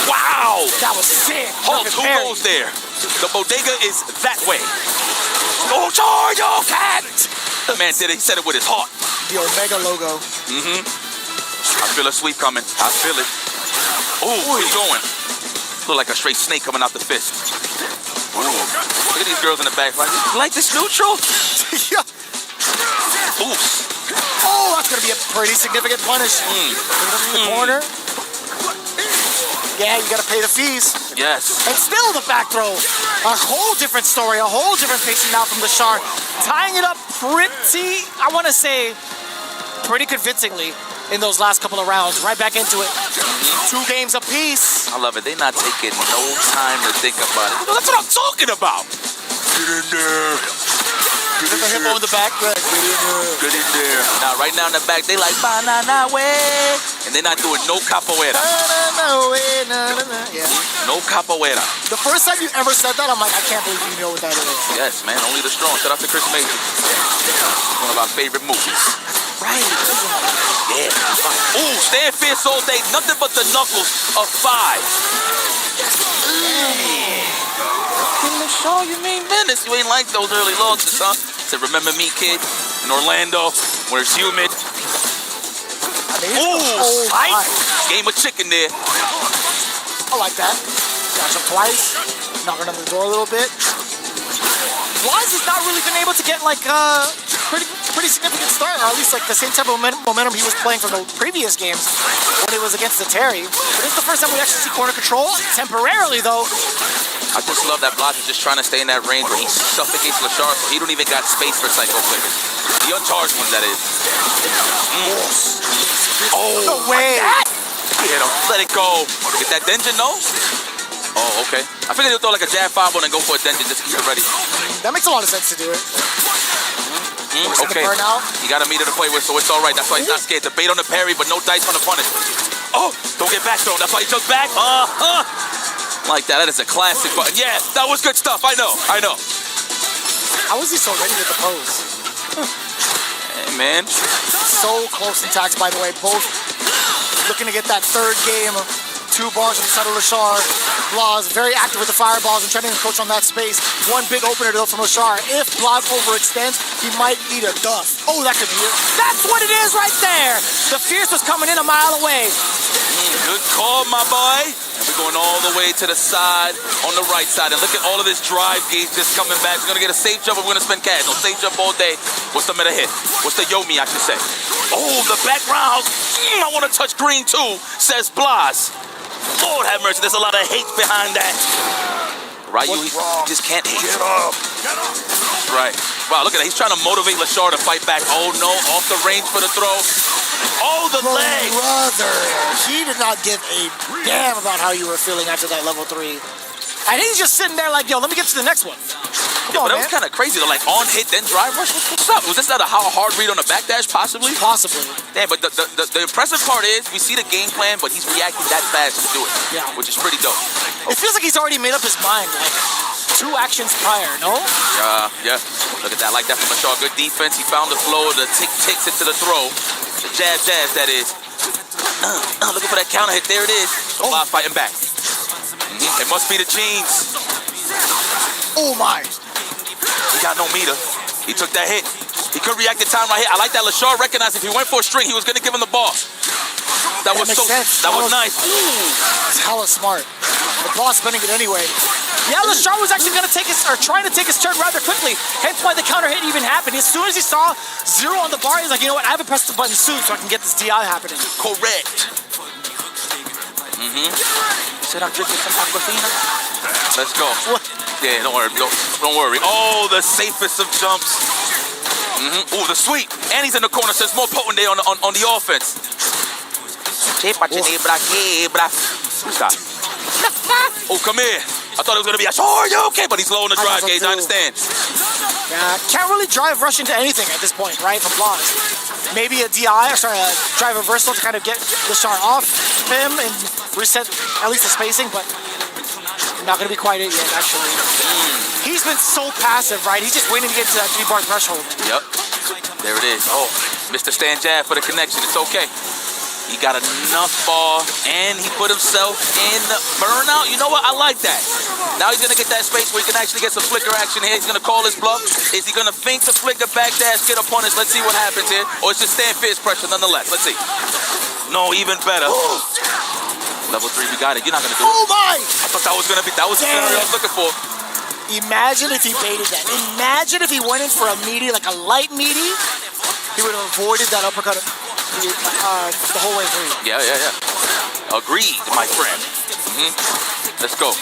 Wow! That was sick. Hold, two goals there. The bodega is that way. Oh, charge, oh, cat! The man did it. He said it with his heart. The Omega logo. Mm-hmm. I feel a sweep coming. I feel it. Oh, where you going? Look like a straight snake coming out the fist. Ooh. Look at these girls in the back. Like this neutral? Yeah. Oof. Oh, that's going to be a pretty significant punish. In the corner. Yeah, you got to pay the fees. Yes. And still the back throw. A whole different story, a whole different pacing now from Lashar. Tying it up pretty, I want to say, pretty convincingly in those last couple of rounds. Right back into it. 2 games apiece. I love it. They're not taking no time to think about it. That's what I'm talking about. Get in there. Get the hippo in the back. Good. Get in there. Now, right now in the back, they like, banana way. And they're not doing no capoeira. Yeah. No capoeira. The first time you ever said that, I'm like, I can't believe you know what that is. Yes, man. Only the strong. Shout out to Chris Mason. One of our favorite movies. Right. Yeah. Ooh, stand fierce all day. Nothing but the knuckles of 5. Show you mean business. You ain't like those early losses, huh? Said, remember me, kid, in Orlando, where it's humid. Ooh, tight. Game of chicken there. I like that. Dash him twice. Knocking on the door a little bit. Wise has not really been able to get like pretty significant start, or at least like the same type of momentum he was playing from the previous games when it was against the Terry. But this is the first time we actually see corner control, temporarily though. I just love that Block is just trying to stay in that range where he suffocates Lashar, so he don't even got space for Psycho Flickers. The uncharged ones, that is. Oh, no way! Hit him. Let it go. Get that Denjin, no? Oh, okay. I figured he'll throw like a jab 5 and then go for a Denjin just to keep it ready. That makes a lot of sense to do it. Okay. He got a meter to play with, so it's all right. That's why he's not scared to bait on the parry, but no dice on the punish. Oh, don't get back thrown. That's why he took back. Like that. That is a classic button. Yeah, that was good stuff. I know. How is he so ready with the pose? Hey, man. So close in tax, by the way. Both looking to get that third game. 2 bars on the side of Lashar. Blas very active with the fireballs and trying to encroach on that space. One big opener though from Lashar. If Blas overextends, he might eat a duff. Oh, that could be it. That's what it is right there. The Fierce was coming in a mile away. Good call, my boy. And we're going all the way to the side on the right side. And look at all of this drive gauge just coming back. We're going to get a safe jump and we're going to spend cash. No safe jump all day. What's the meta hit? What's the Yomi, I should say? Oh, the background. I want to touch green too, says Blas. Lord have mercy, there's a lot of hate behind that. Ryu, he just can't hit. Get up. Right. Wow, look at that. He's trying to motivate Lashar to fight back. Oh, no. Off the range for the throw. Oh, the leg. Brother. He did not give a damn about how you were feeling after that level 3. And he's just sitting there like, yo, let me get to the next one. Come on, but that was kind of crazy though, like on hit, then drive rush. What's up? Was this not a hard read on a backdash, possibly? Possibly. Damn, but the impressive part is we see the game plan, but he's reacting that fast to do it. Yeah. Which is pretty dope. It feels like he's already made up his mind, like 2 actions prior, no? Yeah. Look at that, like that from Lashar. Good defense. He found the flow, the takes it to the throw. The jab, that is. Looking for that counter hit. There it is. So Blas fighting back. It must be the jeans. Oh my. He got no meter. He took that hit. He could react in time right here. I like that Lashar recognized if he went for a string, he was going to give him the ball. That was makes sense. That was nice. It's hella smart. The ball spinning it anyway. Yeah, Lashar was actually going to take his, or trying to take his turn rather quickly. Hence why the counter hit even happened. As soon as he saw 0 on the bar, he's like, you know what, I haven't pressed the button soon so I can get this DI happening. Correct. Said I'm drinking some aquafina. Let's go. Yeah, don't worry. Don't worry. Oh, the safest of jumps. Oh, the sweep. And he's in the corner, so it's more potent there on the offense. Stop. Oh, come here. I thought it was going to be a okay, but he's low on the drive gauge. I understand. Yeah, can't really drive rush into anything at this point, right? From Blas. Maybe a DI, or sorry, a drive reversal to kind of get Lashar off him and reset at least the spacing, but not going to be quite it yet, actually. He's been so passive, right? He's just waiting to get to that 3-bar threshold. Yep. There it is. Oh, Mr. Stan Jab for the connection. It's okay. He got enough ball, and he put himself in burnout. You know what? I like that. Now he's going to get that space where he can actually get some flicker action here. He's going to call his bluff. Is he going to feint the flicker, backdash, get up on us? Let's see what happens here. Or it's just stand fierce pressure nonetheless. Let's see. No, even better. Level 3, we got it. You're not going to do it. Oh, my! I thought that was going to be, that was the scenario I was looking for. Imagine if he baited that. Imagine if he went in for a meaty, like a light meaty. He would have avoided that uppercut the whole way through. Yeah. Agreed, my friend. Let's go.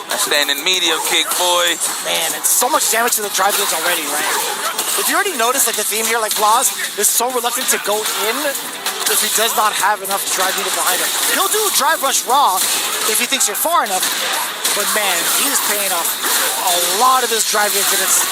That standing medium kick, boy. Man, it's so much damage to the drive gauge already, right? If you already noticed, like the theme here, like Blas is so reluctant to go in if he does not have enough drive meter behind him. He'll do drive rush raw if he thinks you're far enough, but man, he's paying off a lot of this drive gauge, and it's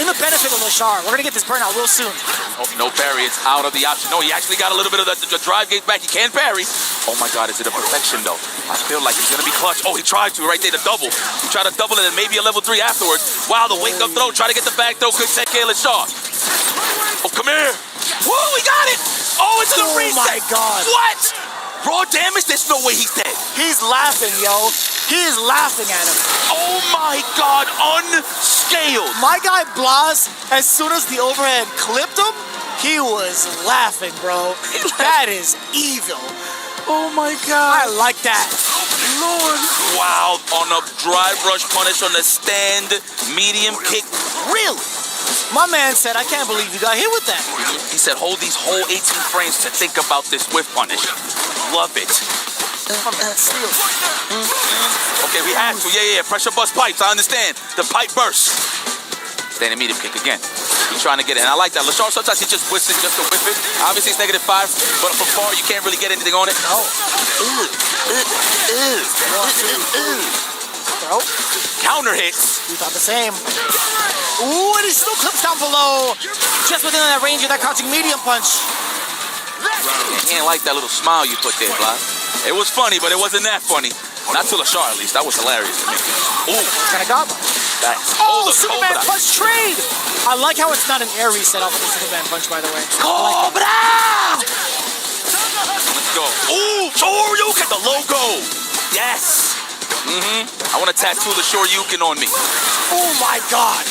in the benefit of Lashar. We're gonna get this burnout real soon. Oh, no parry, it's out of the option. No, he actually got a little bit of the drive gauge back. He can parry. Oh my God, is it a perfection though? I feel like he's gonna be clutch. Oh, he tried to right there to double. He tried to double it and maybe a level 3 afterwards. Wow, the wake up throw, try to get the back throw, couldn't take Lashar. Oh, come here. Woo, we got it. Oh, it's a reset. Oh my God. What? Raw damage? There's no way he's dead. He's laughing, yo. He is laughing at him. Oh my God, unscaled. My guy Blas, as soon as the overhead clipped him, he was laughing, bro. That is evil. Oh my God. I like that. Lord. Wow, on a drive rush punish on the stand, medium kick. Really? My man said, I can't believe you got hit with that. He said, hold these whole 18 frames to think about this whiff punish. Love it. Okay, we have to. Yeah. Pressure bust pipes. I understand. The pipe burst. Standing medium kick again. He's trying to get it. And I like that. Lashar, sometimes he just whiffs it just to whiff it. Obviously, it's -5, but from far, you can't really get anything on it. No. Bro. Counter hits. We thought the same. Ooh, and he still clips down below. Just within that range of that crouching medium punch. He ain't like that little smile you put there, Blas. It was funny, but it wasn't that funny. Not to Lashar, at least. That was hilarious to me. Ooh. Kind of got him. Oh, Superman punch trade! I like how it's not an air reset off of the Superman punch, by the way. Cobra! Let's go. Ooh, Shoryuken, the logo. Yes. I want to tattoo the Shoryuken on me. Oh my God.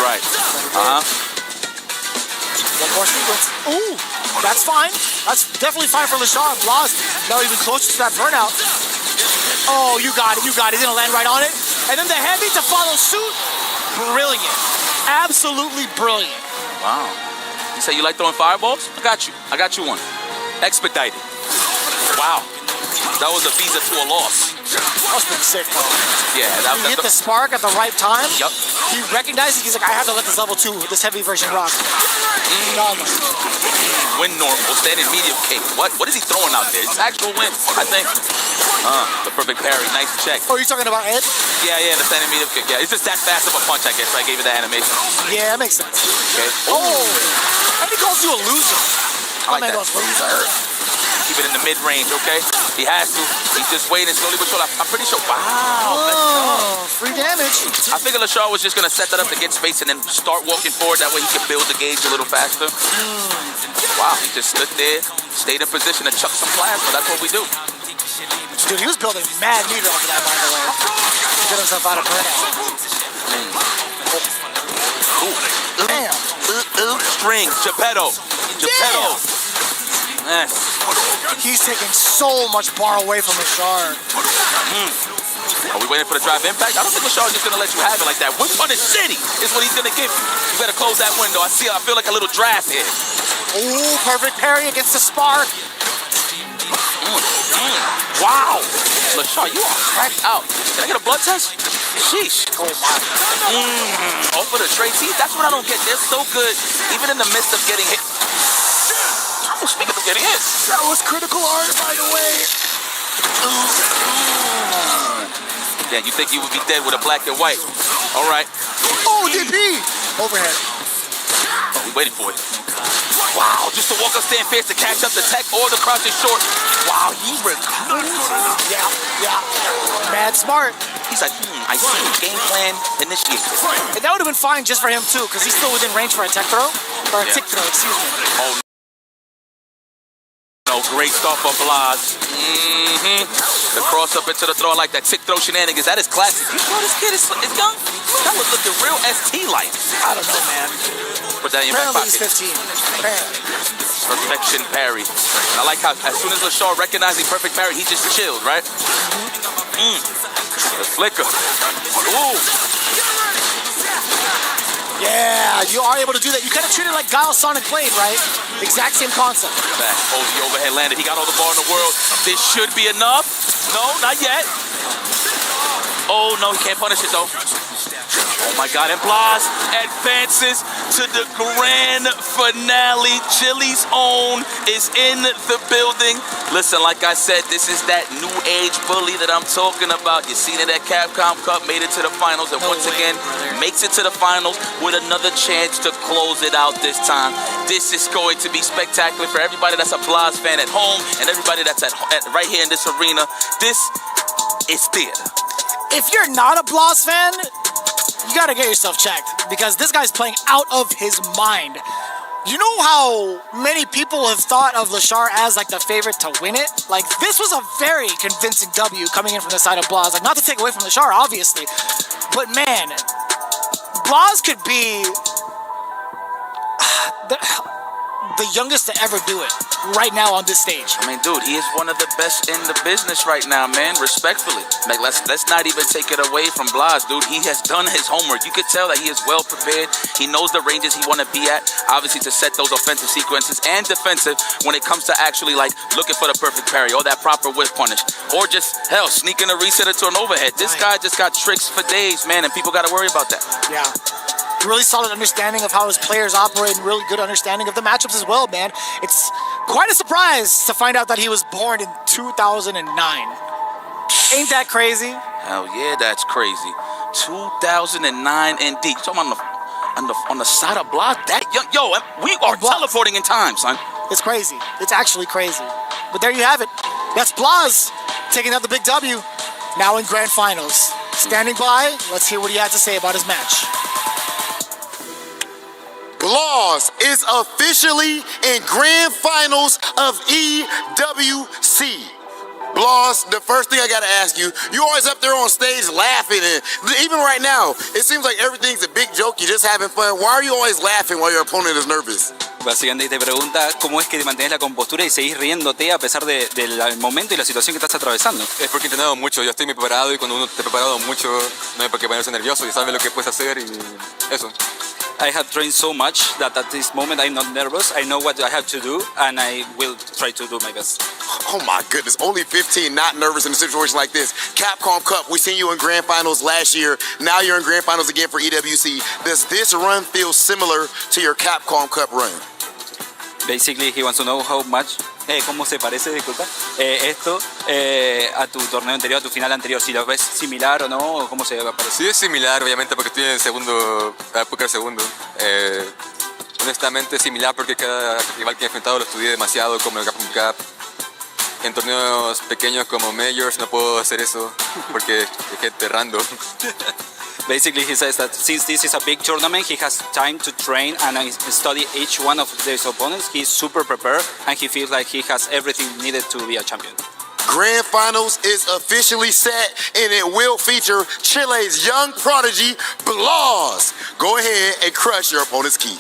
Right. One more sequence. Ooh, that's fine. That's definitely fine for Lashar. Blas not even closer to that burnout. Oh, you got it. He's gonna land right on it. And then the heavy to follow suit. Brilliant. Absolutely brilliant. Wow. You say you like throwing fireballs? I got you one. Expedited. Wow. That was a visa to a loss. That was pretty sick, bro. Yeah. He hit the spark at the right time. Yep. He recognized it. He's like, I have to let this level 2, this heavy version rock. Win normal, standing medium kick. What is he throwing out there? It's actual win, I think. The perfect parry. Nice check. Oh, you're talking about Ed? Yeah, the standing medium kick. Yeah, it's just that fast of a punch, I guess. I gave you that animation. Yeah, that makes sense. Okay. Oh, and he calls you a loser. I like that. Loser. Keep it in the mid-range, okay? He has to. He's just waiting slowly but surely. I'm pretty sure. Wow. Oh, free damage. I figured Lashar was just going to set that up to get space and then start walking forward. That way he could build the gauge a little faster. Wow, he just stood there, stayed in position to chuck some plasma. That's what we do. Dude, he was building mad meter off of that, by the way. To get himself out of burnout. Damn. String, Geppetto. Yes. He's taking so much bar away from Lashar. Are we waiting for the drive impact? I don't think LaShaw's just gonna let you have it like that. Whip Punish City is what he's gonna give you. You better close that window. I feel like a little draft here. Ooh, perfect parry against the spark. Wow. LaShaw, you are cracked out. Can I get a blood test? Sheesh. Oh my. Over the tray. See, that's what I don't get. They're so good, even in the midst of getting hit. Oh, speaking of getting hit. That was critical art, by the way. Yeah, you think you would be dead with a black and white. All right. Oh, DP. Overhead. Oh, we waiting for it. Wow, just to walk up stand fierce to catch up the tech or the crouch is short. Wow, he Yeah. Mad smart. He's like, I see. Game plan initiated. And that would have been fine just for him, too, because he's still within range for a tech throw. Or a tick throw, excuse me. Oh, no, great start for Blas. The cross up into the throw like that tick throw shenanigans. That is classic. You know this kid is young? That was looking real ST-like. I don't know, man. Put that in your back Apparently pocket. he's 15. Apparently. Perfection parry. And I like how as soon as LaShaw recognizing perfect parry, he just chilled, right? The flicker. Ooh. Yeah, you are able to do that. You kind of treat it like Guile Sonic Blade, right? Exact same concept. Back. Oh, the overhead landed. He got all the bar in the world. This should be enough. No, not yet. Oh, no, he can't punish it, though. Oh, my God. And Blas advances to the grand finale. Chili's own is in the building. Listen, like I said, this is that new age bully that I'm talking about. You seen it at Capcom Cup, made it to the finals, and once again, makes it to the finals with another chance to close it out this time. This is going to be spectacular for everybody that's a Blas fan at home and everybody that's at right here in this arena. This is theater. If you're not a Blas fan, you gotta get yourself checked because this guy's playing out of his mind. You know how many people have thought of LaShar as like the favorite to win it? Like this was a very convincing W coming in from the side of Blas. Like not to take away from LaShar, obviously, but man, Blas could be the youngest to ever do it right now on this stage. I mean, dude, he is one of the best in the business right now, man. Respectfully, like let's not even take it away from Blas, dude. He has done his homework. You could tell that he is well prepared. He knows the ranges he want to be at, obviously to set those offensive sequences and defensive when it comes to actually like looking for the perfect parry or that proper whip punish, or just hell sneaking a reset into an overhead. This guy just got tricks for days, man, and people got to worry about that. Yeah. Really solid understanding of how his players operate and really good understanding of the matchups as well, man. It's quite a surprise to find out that he was born in 2009. Ain't that crazy? Hell yeah, that's crazy. 2009 indeed. You're talking on the side of Blas? That yo, we are teleporting in time, son. It's crazy. It's actually crazy. But there you have it. That's Blas taking out the big W. Now in grand finals. Standing by, let's hear what he had to say about his match. Blas is officially in grand finals of EWC. Blas, the first thing I gotta ask you, you always up there on stage laughing, and even right now, it seems like everything's a big joke, you're just having fun. Why are you always laughing while your opponent is nervous? Básicamente te pregunta cómo es que mantienes la compostura y seguís riéndote a pesar del momento y la situación que estás atravesando. Es porque he entrenado mucho, yo estoy muy preparado y cuando uno está preparado mucho no hay por qué ponerse nervioso y sabes lo que puedes hacer y eso. I have trained so much that at this moment I'm not nervous. I know what I have to do and I will try to do my best. Oh my goodness, only 15, not nervous in a situation like this. Capcom Cup, we seen you in grand finals last year. Now you're in grand finals again for EWC. Does this run feel similar to your Capcom Cup run? Basically, he wants to know how much, cómo se parece, disculpa, esto a tu torneo anterior, a tu final anterior, si lo ves similar o no, o cómo se parece. Sí es similar, obviamente, porque estoy en el segundo, época segundo. Honestamente similar porque cada rival que he enfrentado lo estudié demasiado, como el Capcom Cup. En torneos pequeños como Majors no puedo hacer eso porque es gente random. Basically, he says that since this is a big tournament, he has time to train and study each one of his opponents. He's super prepared and he feels like he has everything needed to be a champion. Grand Finals is officially set and it will feature Chile's young prodigy, Blas. Go ahead and crush your opponent's key.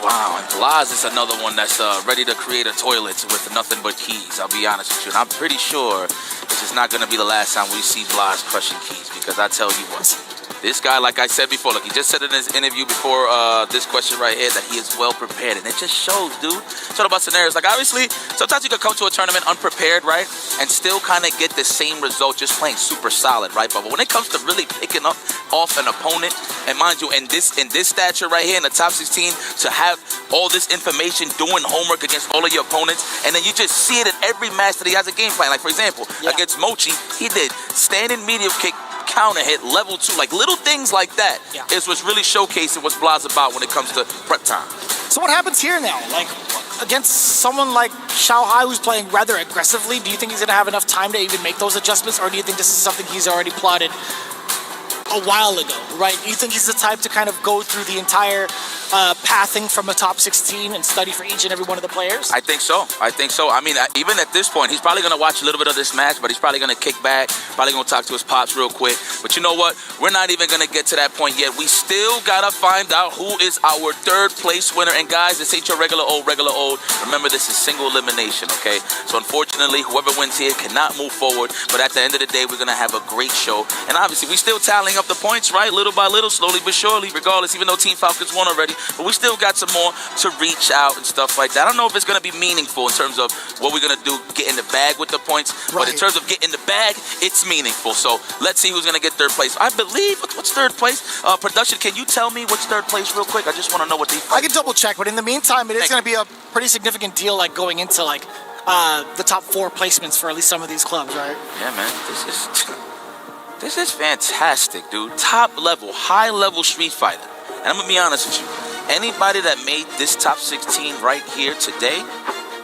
Wow, and Blas is another one that's ready to create a toilet with nothing but keys. I'll be honest with you. And I'm pretty sure this is not going to be the last time we see Blas crushing keys, because I tell you what, this guy, like I said before, look, he just said in his interview before this question right here that he is well prepared, and it just shows, dude. It's all about scenarios. Like, obviously, sometimes you can come to a tournament unprepared, right, and still kind of get the same result just playing super solid, right? But when it comes to really picking up off an opponent, and mind you, in this stature right here in the top 16, to have all this information, doing homework against all of your opponents, and then you just see it in every match that he has a game plan. Like, for example, against Mochi, he did standing medium kick, counter hit, level 2, like little things like that is what's really showcasing what's Blas about when it comes to prep time. So what happens here now? Like, against someone like Xiao Hai, who's playing rather aggressively, do you think he's going to have enough time to even make those adjustments, or do you think this is something he's already plotted a while ago, right? You think he's the type to kind of go through the entire pathing from a top 16 and study for each and every one of the players? I think so. I mean, even at this point, he's probably going to watch a little bit of this match, but he's probably going to kick back, probably going to talk to his pops real quick. But you know what? We're not even going to get to that point yet. We still got to find out who is our third place winner. And guys, this ain't your regular old. Remember, this is single elimination, okay? So unfortunately, whoever wins here cannot move forward. But at the end of the day, we're going to have a great show. And obviously, we still tallying up the points, right? Little by little, slowly but surely, regardless, even though Team Falcons won already. But we still got some more to reach out and stuff like that. I don't know if it's going to be meaningful in terms of what we're going to do, get in the bag with the points. Right. But in terms of getting the bag, it's meaningful. So let's see who's going to get third place. I believe, what's third place? Production, can you tell me what's third place real quick? I just want to know what they I can double check, but in the meantime, it is going to be a pretty significant deal, like going into like the top 4 placements for at least some of these clubs, right? Yeah, man. This is fantastic, dude. Top level, high level Street Fighter. And I'm gonna be honest with you. Anybody that made this top 16 right here today,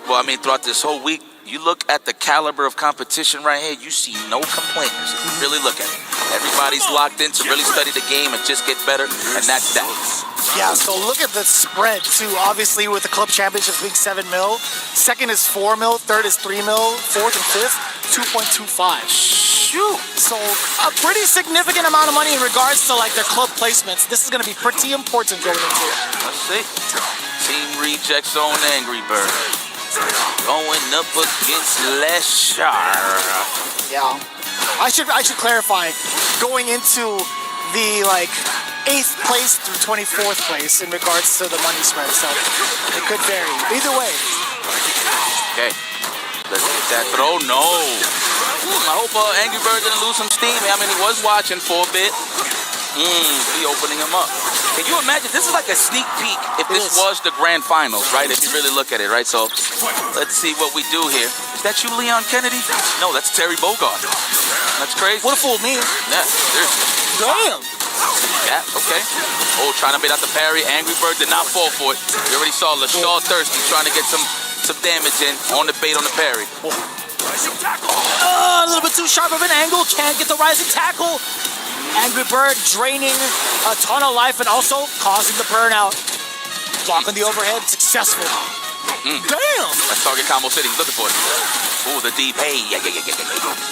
well, I mean, throughout this whole week, you look at the caliber of competition right here, you see no complainers if you really look at it. Everybody's locked in to really study the game and just get better, and that's that. Yeah, so look at the spread too. Obviously, with the club championships being 7 mil, second is 4 mil, third is 3 mil, fourth and fifth 2.25. Shoot! So a pretty significant amount of money in regards to like their club placements. This is going to be pretty important going into it. Let's see. Team Rejects on Angry Bird going up against Leshar. Yeah, I should clarify. Going into the like 8th place through 24th place in regards to the money spread, so it could vary. Either way. Okay, let's get that throw. No. I hope Angry Bird didn't lose some steam. I mean, he was watching for a bit. He opening him up. Can you imagine? This is like a sneak peek if this was the grand finals, right? If you really look at it, right? So let's see what we do here. Is that you, Leon Kennedy? No, that's Terry Bogard. That's crazy. Would have fooled me. Yeah, seriously. Damn. Yeah, okay. Oh, trying to bait out the parry. Angry Bird did not fall for it. We already saw LaShaw Thirsty trying to get some damage in on the bait on the parry. A little bit too sharp of an angle. Can't get the rising tackle. Angry Bird draining a ton of life and also causing the burnout. Blocking the overhead. Successful. Damn. That's target combo city. He's looking for it. Ooh, the deep. Hey.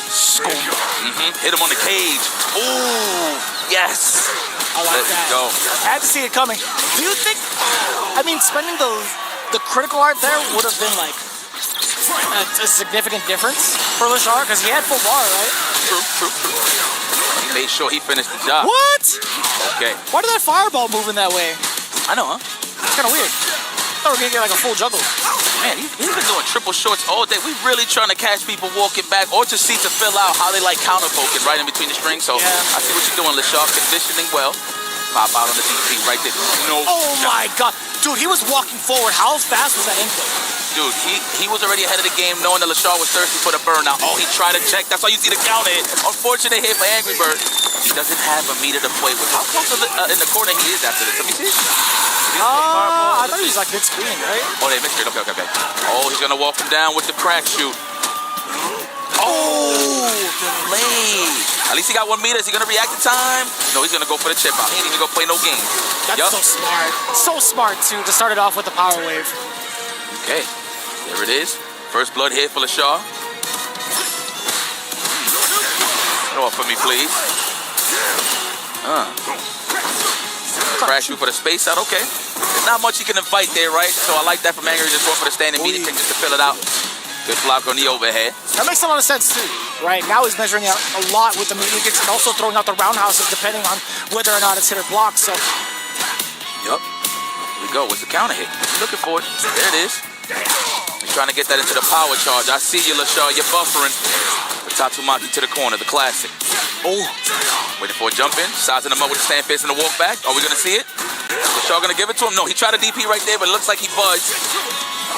Scoop. Hit him on the cage. Ooh. Yes. I like that. Go. Had to see it coming. Do you think, I mean, spending the critical art there would have been like a significant difference for Lashar? Because he had full bar, right? True. He made sure he finished the job. What? Okay. Why did that fireball move in that way? I know, huh? It's kind of weird. I thought we were going to get like a full juggle. Man, he's been doing triple shorts all day. We really trying to catch people walking back or to see to fill out how they like counter poking right in between the strings. So I see what you're doing, Lashar. Conditioning well. Pop out on the DP right there. No. Oh my God. Dude, he was walking forward. How fast was that input? Dude, he was already ahead of the game knowing that Lashar was thirsty for the burnout. Oh, he tried to check. That's why you see the counter hit. Unfortunate hit for Angry Bird. He doesn't have a meter to play with. How close in the corner he is after this? Let me see. I thought he was like mid-screen, right? Oh, they mid-screen. Okay. Oh, he's going to walk him down with the crack shoot. Oh, delayed. At least he got 1 meter. Is he going to react in time? No, he's going to go for the chip out. He ain't even going to play no game. That's so smart. So smart, too, to start it off with the power wave. Okay. There it is. First blood hit for Lashar. Throw it for me, please. Crash you for the space out. Okay. There's not much he can invite there, right? So I like that from Angry. Just went for the standing media pick just to fill it out. Good block on the overhead. That makes a lot of sense too, right? Now he's measuring out a lot with the medium kicks and also throwing out the roundhouses depending on whether or not it's hit or blocked. So, Yup. Here we go. What's the counter hit? Looking for it. There it is. He's trying to get that into the power charge. I see you, LaShaw. You're buffering. But Tatsumaki to the corner, the classic. Oh. Waiting for a jump in. Sizing him up with the stand fist and the walk back. Are we going to see it? LaShaw going to give it to him? No, he tried a DP right there, but it looks like he buzzed.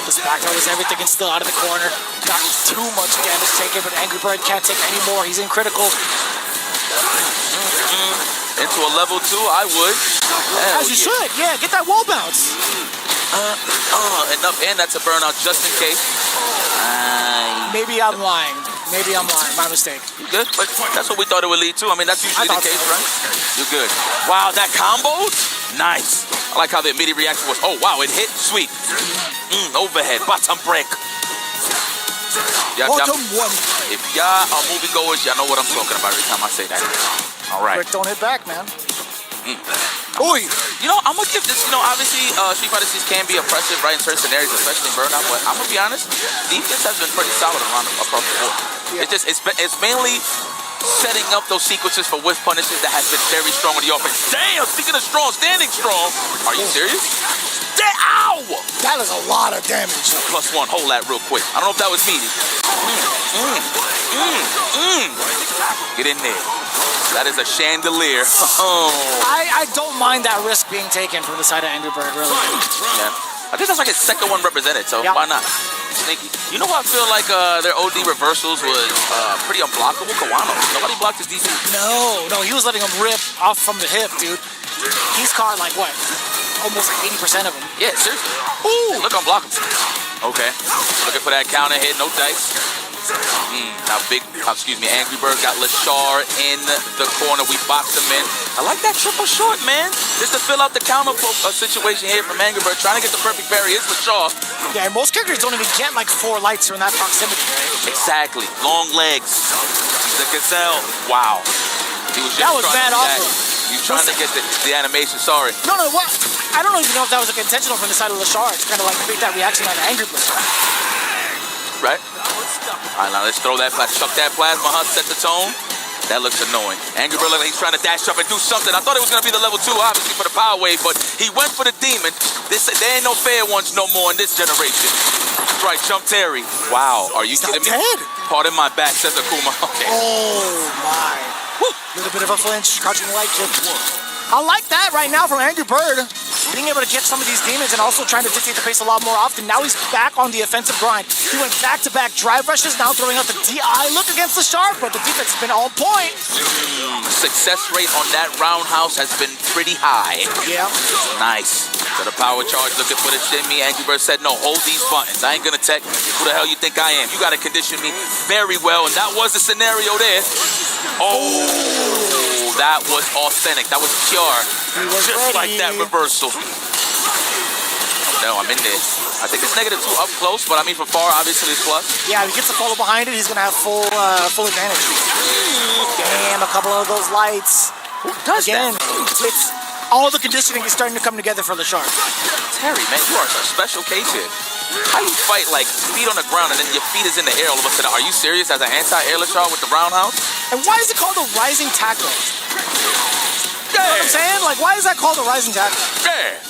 this back throw is everything and still out of the corner. Not too much damage taken, but Angry Bird can't take any more. He's in critical. Into a level 2, I would. As you should, yeah, get that wall bounce. And that's a burnout just in case. Maybe I'm lying. Maybe I'm lying. My mistake. You good? But that's what we thought it would lead to. I mean, that's usually the case, right? You're good. Wow, that combo? Nice. I like how the immediate reaction was, oh, wow, it hit. Sweet. Overhead. Bottom break. Bottom one. If y'all are moviegoers, y'all know what I'm talking about every time I say that. All right. Rick, don't hit back, man. Oi! You know, I'm gonna give this, obviously, Street Fighter 6 can be oppressive, right, in certain scenarios, especially in Burnout, but I'm gonna be honest, defense has been pretty solid across the board. Yeah. It's mainly setting up those sequences for whiff punishes that has been very strong on the offense. Damn, speaking of strong, standing strong. Are you serious? Ow! That is a lot of damage. +1, hold that real quick. I don't know if that was meaty. Get in there. That is a chandelier. I don't mind that risk being taken from the side of Angry Bird, really. Yeah. I think that's like his second one represented, so why not? Sneaky. You know who I feel like their OD reversals was pretty unblockable? Kawano. Nobody blocked his DC. No, he was letting him rip off from the hip, dude. He's caught like what? Almost like 80% of them. Yeah, seriously. Ooh, look unblockable. Okay. Looking for that counter hit, no dice. Now Angry Bird got Lashar in the corner. We boxed him in. I like that triple short, man. Just to fill out the counter situation here from Angry Bird. Trying to get the perfect parry. It's Lashar. Yeah, most characters don't even get like 4 lights from that proximity, right? Exactly. Long legs. The gazelle. Wow. That was bad awful. You trying to get the animation, sorry. No, what? I don't even know if that was intentional from the side of Lashar. It's kind of like create that reaction out of Angry Bird. Right? All right, now let's throw that, chuck that plasma, set the tone. That looks annoying. Angry Bird looks like he's trying to dash up and do something. I thought it was going to be the level 2, obviously, for the power wave, but he went for the demon. There ain't no fair ones no more in this generation. That's right, Jump Terry. Wow, are you kidding me? Pardon my back, says Akuma. Okay. Oh, my. Little bit of a flinch, crouching light kick. I like that right now from Angry Bird. Being able to get some of these demons and also trying to dictate the pace a lot more often. Now he's back on the offensive grind. He went back-to-back drive rushes, now throwing out the DI look against the Shark, but the defense has been on point. Success rate on that roundhouse has been pretty high. Yeah. Nice. So the power charge looking for the shimmy. Angry Bird said, no, hold these buttons. I ain't gonna tech. Who the hell you think I am? You gotta condition me very well, and that was the scenario there. Oh, that was authentic. That was pure. Just like that reversal. No, I'm in there. I think it's -2 up close, but I mean from far, obviously it's plus. Yeah, if he gets the follow behind it, he's gonna have full advantage. Damn, a couple of those lights. Again, it's all the conditioning is starting to come together for the Shark. Terry, man, you are a special case here. How you fight like feet on the ground and then your feet is in the air all of a sudden? Are you serious as an anti-air Lashar with the roundhouse? And why is it called a rising tackle? You know what I'm saying? Like, why is that called a rising tackle? Yeah.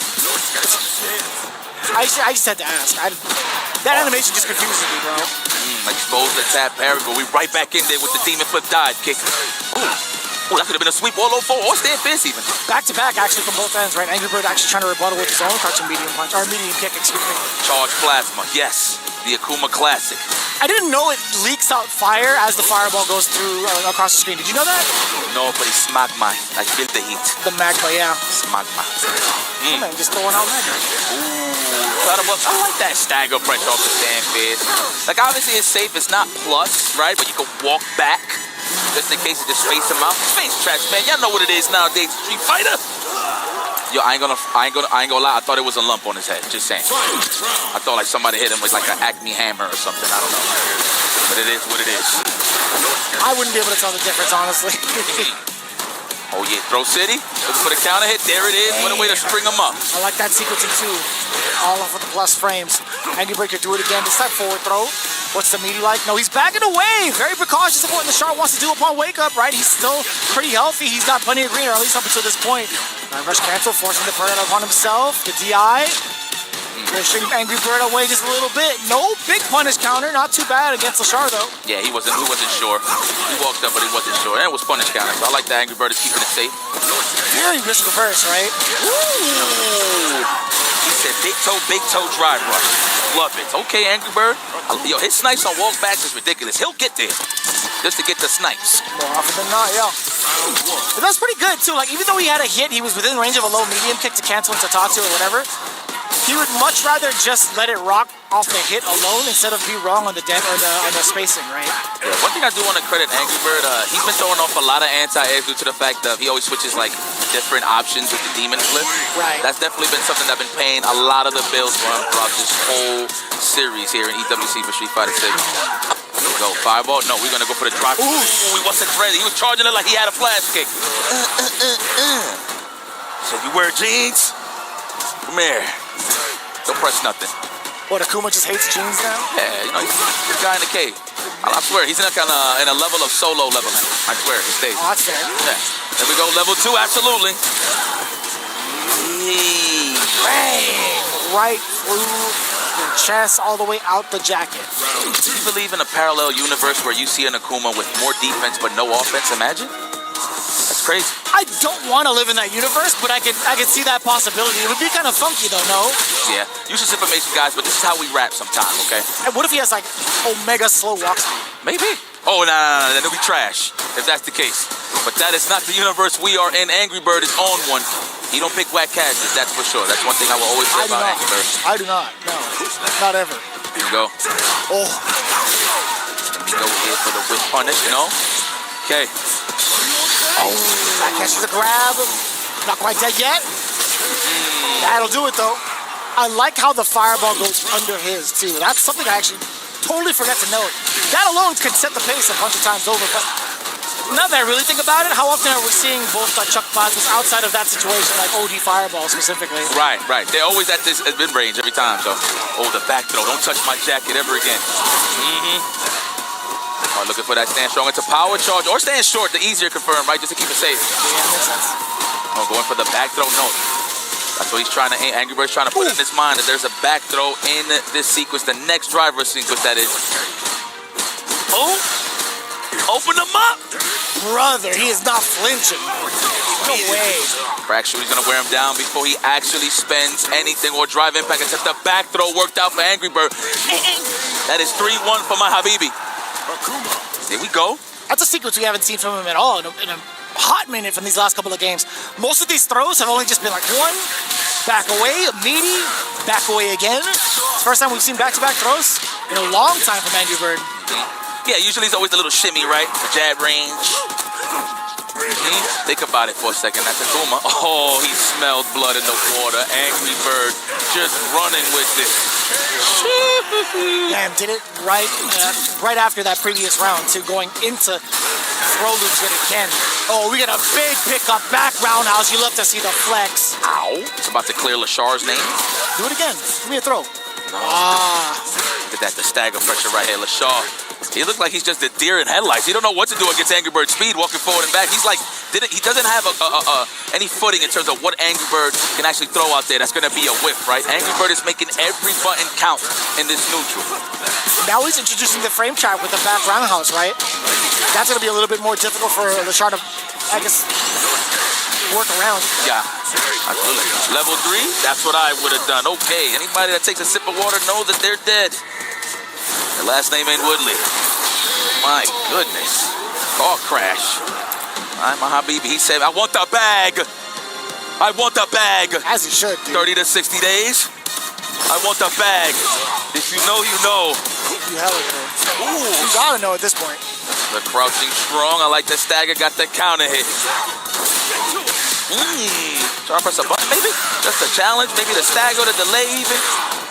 I just had to ask. That animation just confuses me, bro. Expose the tap parry, but we right back in there with the demon flip dive kick. Ooh, that could have been a sweep all over or stand fist even. Back to back, actually, from both ends, right? Angry Bird actually trying to rebuttal with his own crouching medium punch, or medium kick, excuse me. Charge plasma, yes. The Akuma classic. I didn't know it leaks out fire as the fireball goes through across the screen. Did you know that? No, but it's magma. I feel the heat. The magma, yeah. It's magma. Man, just throwing out magma. I like that stagger punch off the stand fist. Like, obviously it's safe. It's not plus, right? But you can walk back just in case you just space him out. Space trash, man. Y'all know what it is nowadays. Street Fighter. Yo, I ain't gonna lie. I thought it was a lump on his head. Just saying. I thought like somebody hit him with like an Acme hammer or something. I don't know. But it is what it is. I wouldn't be able to tell the difference, honestly. Oh Oh, yeah, throw city. Looking for the counter hit. There it is. What a way to string them up. I like that sequencing too. All off with the plus frames. Angry Bird could do it again. This time forward throw. What's the meaty like? No, he's backing away. Very precautious of what Lashard wants to do upon wake up, right? He's still pretty healthy. He's got plenty of green, or at least up until this point. Rush cancel, forcing the burnout upon himself. The DI. Pushing Angry Bird away just a little bit. No big punish counter. Not too bad against Lashard, though. Yeah, he wasn't sure. He walked up, but he wasn't sure. And it was punish counter, so I like that Angry Bird is keeping it safe. Very risk averse, right? Ooh. He said big toe drive rush. Love it. Okay, Angry Bird. Yo, his snipes on walk backs is ridiculous. He'll get there just to get the snipes. More often than not, yeah. But that's pretty good, too. Like, even though he had a hit, he was within range of a low-medium kick to cancel into Tatsu or whatever. He would much rather just let it rock off the hit alone instead of be wrong on the dent or the spacing, right? Yeah, one thing I do want to credit Angry Bird, he's been throwing off a lot of anti-airs due to the fact that he always switches like different options with the demon flip. Right. That's definitely been something that's been paying a lot of the bills for him throughout this whole series here in EWC for Street Fighter 6. Here we go, fireball. No, we're gonna go for the drive. Ooh, he wasn't ready. He was charging it like he had a flash kick. So you wear jeans? Come here. Don't press nothing. What, Akuma just hates jeans now? Yeah, you know, he's the guy in the cave. I swear, he's in a level of solo leveling. I swear, he stays. Oh, that's fair. Yeah. There we go, level 2, absolutely. Bang! Right through the chest, all the way out the jacket. Do you believe in a parallel universe where you see an Akuma with more defense but no offense? Imagine. That's crazy. I don't want to live in that universe, but I can see that possibility. It would be kind of funky, though, no? Yeah. Use this information, guys, but this is how we rap sometimes, okay? And what if he has, like, omega slow walk speed? Maybe. Oh, no. That'll be trash if that's the case. But that is not the universe we are in. Angry Bird is on one. He don't pick whack catches, that's for sure. That's one thing I will always say about Angry Bird. I do not. No. Not ever. Here we go. Oh. Let me go here for the whip punish, you know? Okay. Oh, that catches the grab. Not quite dead yet. That'll do it, though. I like how the fireball goes under his, too. That's something I actually totally forgot to note. That alone could set the pace a bunch of times over, but now that I really think about it, how often are we seeing both Chuck plasmas outside of that situation, like OD fireball specifically? Right. They're always at this mid-range every time, so. Oh, the back throw. Don't touch my jacket ever again. Looking for that stand strong into power charge or stand short, the easier confirm, right? Just to keep it safe. Yeah, makes sense. Oh, going for the back throw. No. That's what he's trying to, Angry Bird's trying to put in his mind that there's a back throw in this sequence, the next driver sequence that is. Oh, open him up. Brother, he is not flinching. No way. Fracture, he's gonna wear him down before he actually spends anything or drive impact, except the back throw worked out for Angry Bird. That is 3-1 for my Habibi. There we go. That's a sequence we haven't seen from him at all in a hot minute from these last couple of games. Most of these throws have only just been like one, back away, meaty, back away again. It's the first time we've seen back-to-back throws in a long time from Angry Bird. Yeah, usually it's always a little shimmy, right? The jab range. Think about it for a second. That's Akuma. Oh, he smelled blood in the water. Angry Bird just running with it. Damn, did it right after that previous round, too, going into throw loops yet again. Oh, we get a big pickup back roundhouse. You love to see the flex. Ow. It's about to clear Lashard's name. Do it again. Give me a throw. No. Look at that, the stagger pressure right here. Lashard. He looked like he's just a deer in headlights. He don't know what to do against Angry Bird's speed, walking forward and back. He's like, he doesn't have any footing in terms of what Angry Bird can actually throw out there. That's going to be a whiff, right? Angry Bird is making every button count in this neutral. Now he's introducing the frame trap with the back roundhouse, right? That's going to be a little bit more difficult for Lashard to, I guess, work around. Yeah, absolutely. Level 3, that's what I would have done. Okay, anybody that takes a sip of water knows that they're dead. Their last name ain't Woodley. My goodness. Car crash. I'm a Habibi. He said, I want the bag. I want the bag. As he should, dude. 30 to 60 days. I want the bag. If you know, you know. You hella know. Ooh, you gotta know at this point. The crouching strong. I like the stagger. Got the counter hit. Try to press a button, maybe? Just a challenge. Maybe the stagger, the delay even.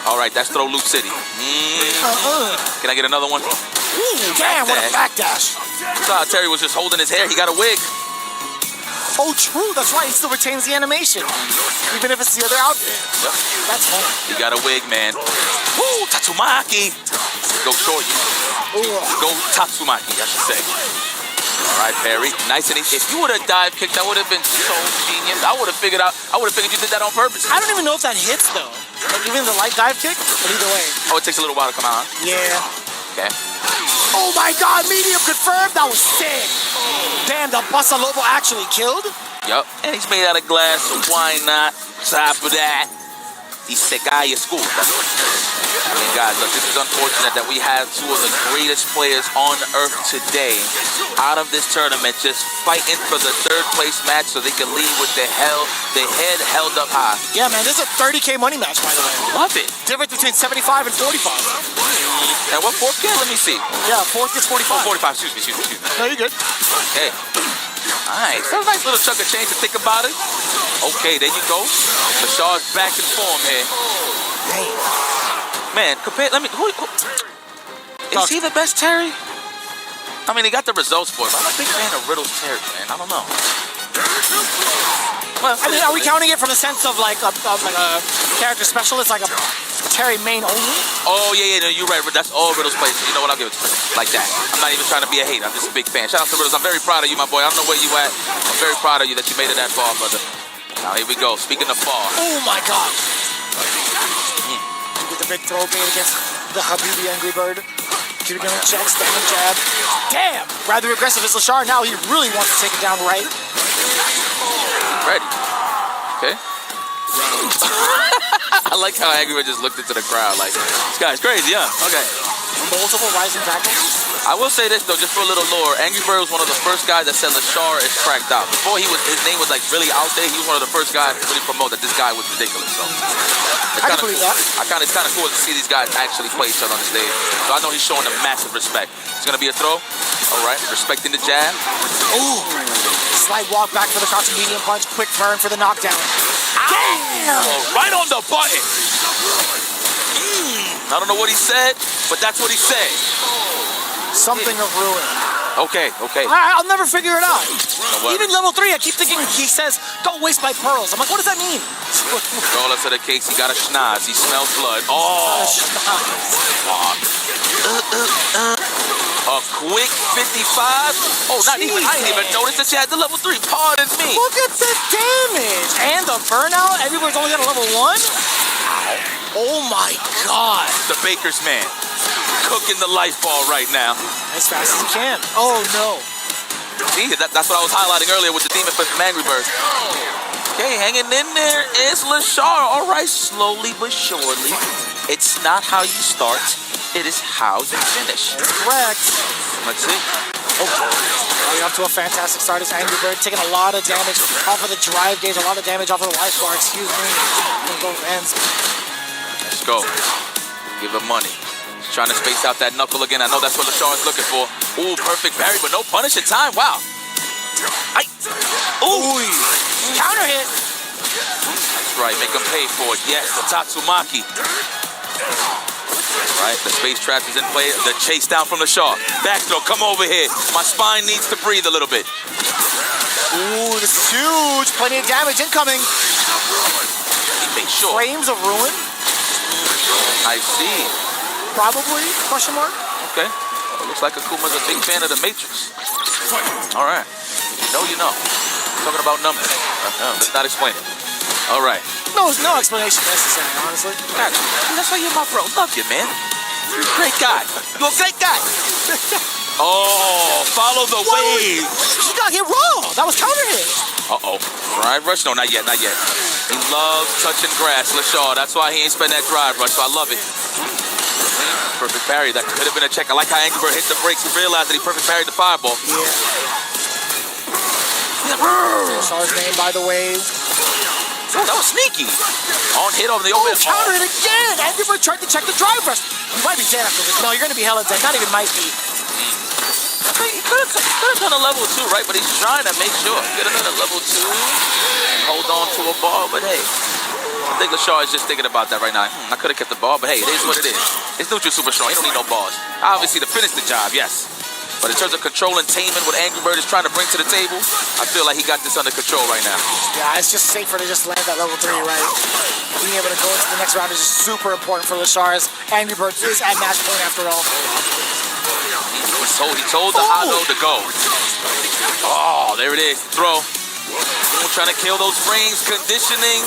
All right, that's throw Loop City. Can I get another one? Ooh, damn, what a backdash. Terry was just holding his hair. He got a wig. Oh, true. That's right. He still retains the animation, even if it's the other outfit. Yep. That's funny. You got a wig, man. Woo, Tatsumaki. Go short. Go Tatsumaki, I should say. All right, Perry. Nice and easy. If you would have dive kicked, that would have been so genius. I would have figured you did that on purpose. I don't even know if that hits though. Like even the light dive kick, but either way. Oh, it takes a little while to come out, huh? Yeah. Okay. Oh my God! Medium confirmed. That was sick. Damn, the Bossa Lobo actually killed. Yup. And he's made out of glass, so why not? Top of that, the Segaya school. I mean, guys, look, this is unfortunate that we have two of the greatest players on earth today out of this tournament just fighting for the third place match so they can leave with their head held up high. Yeah, man, this is a 30K money match, by the way. Love it. Difference between 75 and 45. And what fourth game? Let me see. Yeah, fourth is 45. Oh, 45, excuse me. No, you're good. Okay. Nice. That's a nice little chunk of change to think about it. Okay, there you go. Bashard's back in form here. Man, is he the best Terry? I mean, he got the results for it, but I'm a big fan of Riddle's Terry, man. I don't know. Well, I mean, are we counting it from the sense of like a character specialist, like a Terry main only? Oh, yeah, no, you're right. That's all Riddle's plays. You know what? I'll give it to him. Like that. I'm not even trying to be a hater. I'm just a big fan. Shout out to Riddles. I'm very proud of you, my boy. I don't know where you at. I'm very proud of you that you made it that far, brother. Now, here we go. Speaking of far. Oh, my God. You get the big throw bait against the Habibi Angry Bird. Keep it going, check, standing jab. Damn! Rather aggressive as Lashar. Now he really wants to take it down right. Ready. Okay. I like how Angry Bird just looked into the crowd like, this guy's crazy, huh? Okay. Multiple rising tackles. I will say this though, just for a little lore, Angry Bird was one of the first guys that said Lashar is cracked out. Before his name was like really out there, he was one of the first guys to really promote that this guy was ridiculous. So I can believe that. It's kind of cool to see these guys actually play each other on the stage. So I know he's showing them massive respect. It's gonna be a throw. All right, respecting the jab. Ooh, slight walk back for the crouching medium punch, quick turn for the knockdown. Damn! Right on the button. I don't know what he said, but that's what he said. Something of ruin. Okay. I'll never figure it out. You know Even level 3, I keep thinking he says, don't waste my pearls. I'm like, what does that mean? Roller to the case, he got a schnoz. He smells blood. Oh! A quick 55. Oh, not even. I didn't even notice that she had the level 3. Pardon me. Look at the damage. And the burnout. Everyone's only got a level 1. Oh my God. The Baker's man. Cooking the life ball right now. As fast as he can. Oh no. See, that's what I was highlighting earlier with the Demon Fist from Angry Bird. Okay, hanging in there is Lashar. All right, slowly but surely. It's not how you start, it is how you finish. Correct. Let's see. Going up to a fantastic start is Angry Bird, taking a lot of damage off of the drive gauge, a lot of damage off of the life bar, excuse me, from both ends. Let's go. Give him money. He's trying to space out that knuckle again. I know that's what Lashar is looking for. Ooh, perfect parry, but no punish in time. Wow. Ooh. Counter hit. That's right, make him pay for it. Yes, the Tatsumaki. Right, the space trap is in play. The chase down from Lashar. Back throw, come over here. My spine needs to breathe a little bit. Ooh, this is huge. Plenty of damage incoming. He made sure. Flames of ruin. I see. Probably, question mark. Okay. Well, looks like Akuma's a big fan of the Matrix. All right. You know. Talking about numbers. Let's not explain it. All right. No explanation necessary, honestly. That's why you're my bro. Love you, man. You're a great guy. You're a great guy. Oh, follow the wave. He got hit raw. That was counter hit. Uh-oh. Drive rush? No, not yet. He loves touching grass, Lashar. That's why he ain't spend that drive rush, so I love it. Perfect parry. That could have been a check. I like how Angry Bird hit the brakes. He realized that he perfect parried the fireball. Lashar's name, by the way. Oh, that was sneaky. On hit over the open. Counter it again. Angry Bird tried to check the drive rush. You might be dead after this. No, you're going to be hella dead. Not even might be. He could have done a level 2, right? But he's trying to make sure. Could have done a level 2 and hold on to a ball, but hey. I think Lashar is just thinking about that right now. I could have kept the ball, but hey, it is what it is. It's neutral super strong. He don't need no balls. Obviously, to finish the job, yes. But in terms of control and taming, what Angry Bird is trying to bring to the table, I feel like he got this under control right now. Yeah, it's just safer to just land that level 3, right? Being able to go into the next round is just super important for Lashar, as Angry Bird is at match point after all. He told the Hado to go. Oh, there it is. Throw. Trying to kill those frames. Conditioning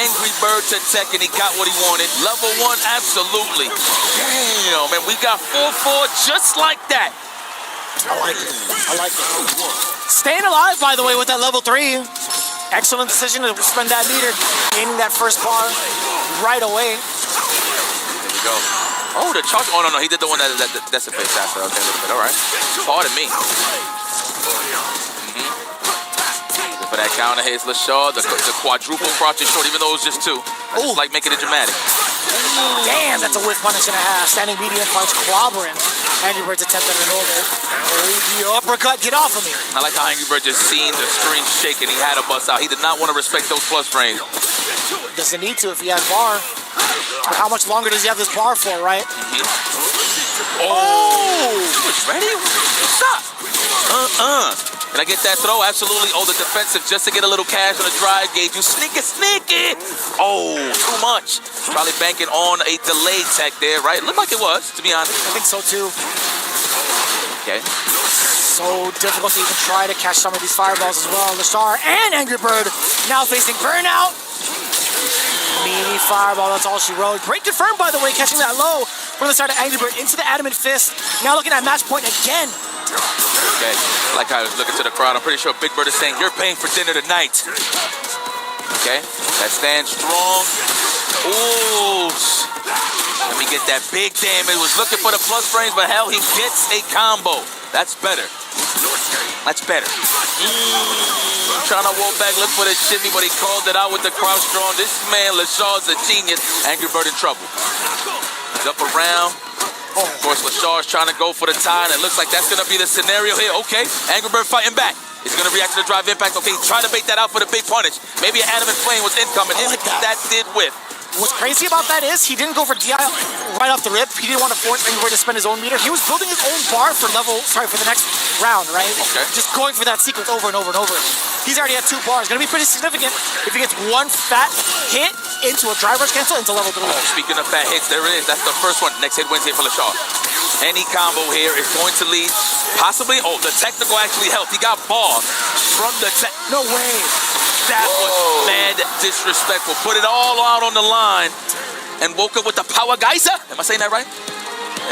Angry Bird to tech, and he got what he wanted. Level 1, absolutely. Damn, man, we got 4-4 just like that. I like it. I like it. Staying alive, by the way, with that level 3. Excellent decision to spend that meter, gaining that first bar right away. There we go. Oh, the charge. Oh, no, he did the one that dissipates after. Okay, a little bit. All right. Pardon me. For that counter, here's Lashar. The quadruple crotch is short, even though it was just 2. I just like making it dramatic. Damn, that's a whiff punish and a half. Standing medium punch, clobbering. Angry Bird's attempt at a normal. The uppercut, get off of me. I like how Angry Bird just seen the screen shake and he had to bust out. He did not want to respect those plus frames. Doesn't need to if he has bar. But how much longer does he have this bar for, right? Oh! He was ready? Stop! Can I get that throw? Absolutely. Oh, the defensive just to get a little cash on the drive gauge. You sneaky! Oh, too much. Probably banking on a delayed tech there, right? Looked like it was, to be honest. I think so, too. Okay. So difficult to even try to catch some of these fireballs as well. Lashar and Angry Bird now facing Burnout. Meaty fireball, that's all she wrote. Great confirm, by the way, catching that low from the side of Angry Bird into the Adamant Fist. Now looking at match point again. Okay, like how I was looking to the crowd, I'm pretty sure Big Bird is saying, you're paying for dinner tonight. Okay, that stands strong. Ooh, let me get that big damage. Was looking for the plus frames, but hell, he gets a combo. That's better. That's better. Trying to roll back, look for the shimmy, but he called it out with the crouch strong. This man, Lashar's a genius. Angry Bird in trouble. He's up around. Of course, Lashar's trying to go for the tie, and it looks like that's going to be the scenario here. Okay, Angry Bird fighting back. He's going to react to the drive impact. Okay, try to bait that out for the big punish. Maybe an Adamant Flame was incoming. I like that. That did whiff. What's crazy about that is he didn't go for DI right off the rip. He didn't want to force Angry Bird to spend his own meter. He was building his own bar for the next round, right? Okay. Just going for that sequence over and over and over. He's already at 2 bars. Going to be pretty significant if he gets one fat hit into a driver's cancel into level 3. Oh, speaking of fat hits, there it is. That's the first one. Next hit wins here for Lashar. Any combo here is going to lead, possibly, the technical actually helped. He got bar from the tech. No way. That was mad disrespectful. Put it all out on the line and woke up with the power geyser. Am I saying that right?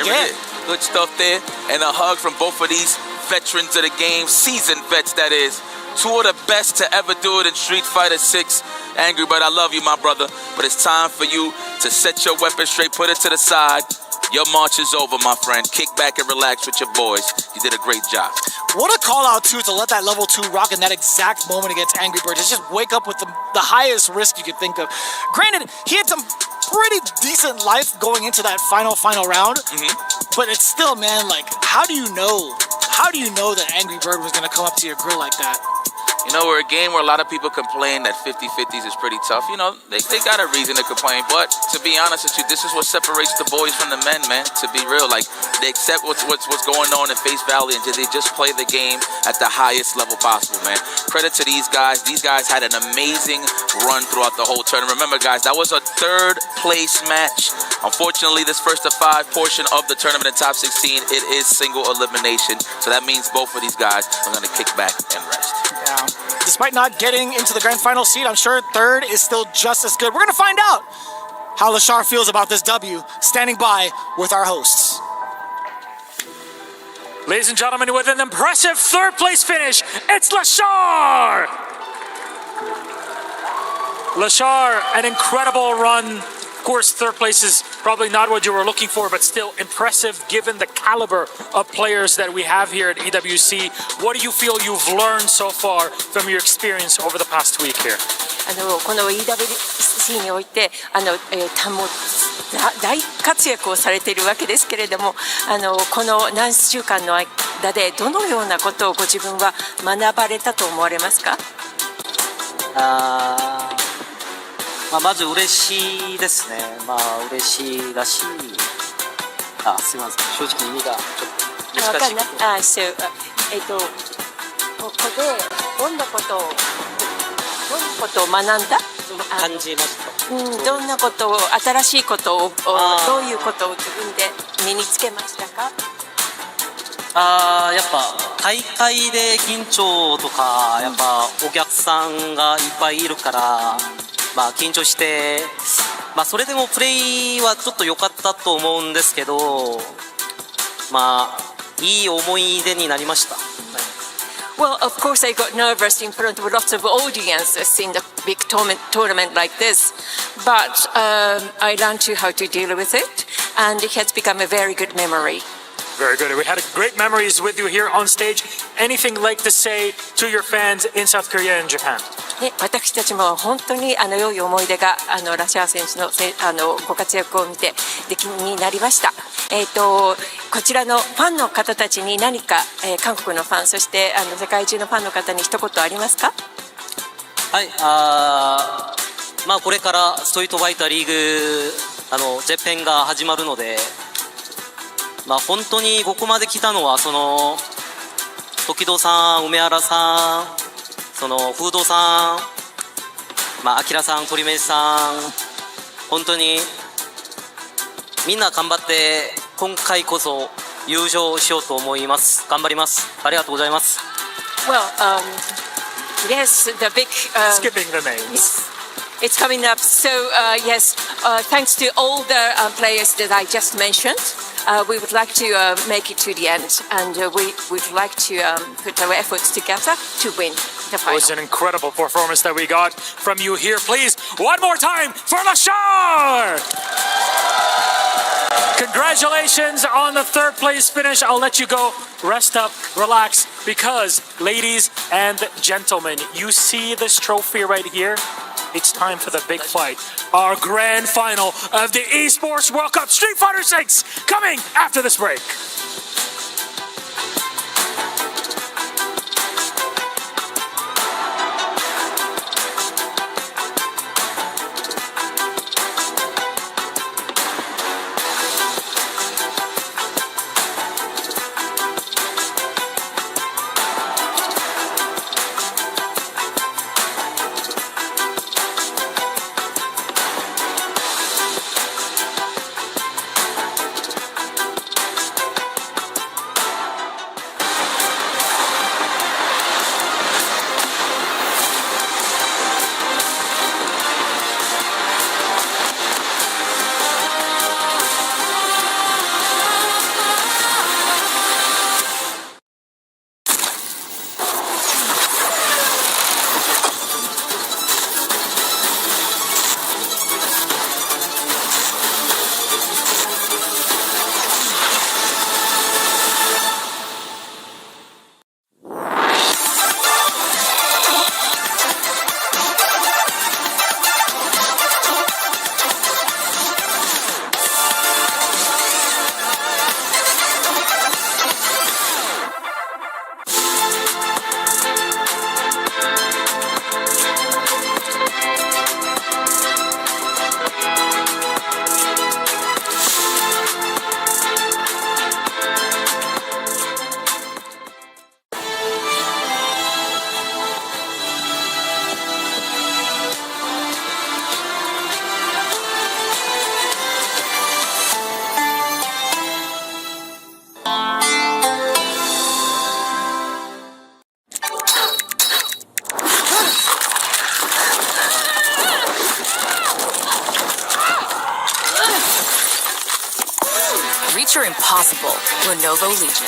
Yeah. Good stuff there. And a hug from both of these veterans of the game, seasoned vets, that is. 2 of the best to ever do it in Street Fighter 6. Angry Bird, I love you, my brother, but it's time for you to set your weapon straight, put it to the side. Your march is over, my friend. Kick back and relax with your boys. You did a great job. What a call out, too, to let that level 2 rock in that exact moment against Angry Bird. Just wake up with the highest risk you could think of. Granted, he had some pretty decent life going into that final round. But it's still, man, like, how do you know that Angry Bird was going to come up to your grill like that? You know, we're a game where a lot of people complain that 50-50s is pretty tough. You know, they got a reason to complain. But to be honest with you, this is what separates the boys from the men, man. To be real, like, they accept what's going on in face value, and they just play the game at the highest level possible, man. Credit to these guys. These guys had an amazing run throughout the whole tournament. Remember, guys, that was a 3rd place match. Unfortunately, this first to 5 portion of the tournament in top 16, it is single elimination. So that means both of these guys are going to kick back and rest. Yeah. Despite not getting into the grand final seed, I'm sure 3rd is still just as good. We're going to find out how Lashar feels about this W, standing by with our hosts. Ladies and gentlemen, with an impressive 3rd place finish, it's Lashar! Lashar, an incredible run. Of course, 3rd place is probably not what you were looking for, but still impressive given the caliber of players that we have here at EWC. What do you feel you've learned so far from your experience over the past week here? この EWC においてもう大活躍をされているわけですけれども、この何週間の間でどのようなことをご自分は学ばれたと思われますか？まず嬉しいですね。嬉しいらしい。すみません。正直意味がちょっとわかんない。そう、ここでどんなことを学んだ？感じました。どんなことを、新しいことを、どういうことを自分で身につけましたか？やっぱ大会で緊張とか、やっぱお客さんがいっぱいいるから、緊張して、それでもプレイはちょっと良かったと思うんですけど、いい思い出になりました。Well, of course, I got nervous in front of lots of audiences in the big tournament like this, but I learned how to deal with it, and it has become a very good memory. Very good. We had great memories with you here on stage. Anything you'd like to say to your fans in South Korea and Japan? 私たちも本当に良い思い出がラシャー選手のご活躍を見てになりました。こちらのファンの方たちに何か、韓国のファン、そして世界中のファンの方に一言ありますか？はい、これからストリートファイターリーグジェペンが始まるので、本当にここまで来たのは時戸さん、梅原さん、風土さん、明さん、鳥目さん、本当にみんな頑張って今回こそ優勝しようと思います。頑張ります。ありがとうございます。Well, yes, the big skipping the names. It's coming up. So yes, thanks to all the players that I just mentioned. We would like to make it to the end, and we would like to put our efforts together to win the final. It was an incredible performance that we got from you here. Please, one more time for Lashar! Congratulations on the third place finish. I'll let you go. Rest up, relax, because, ladies and gentlemen, you see this trophy right here? It's time for the big fight. Our grand final of the Esports World Cup Street Fighter 6 coming after this break. Reach your impossible, Lenovo Legion.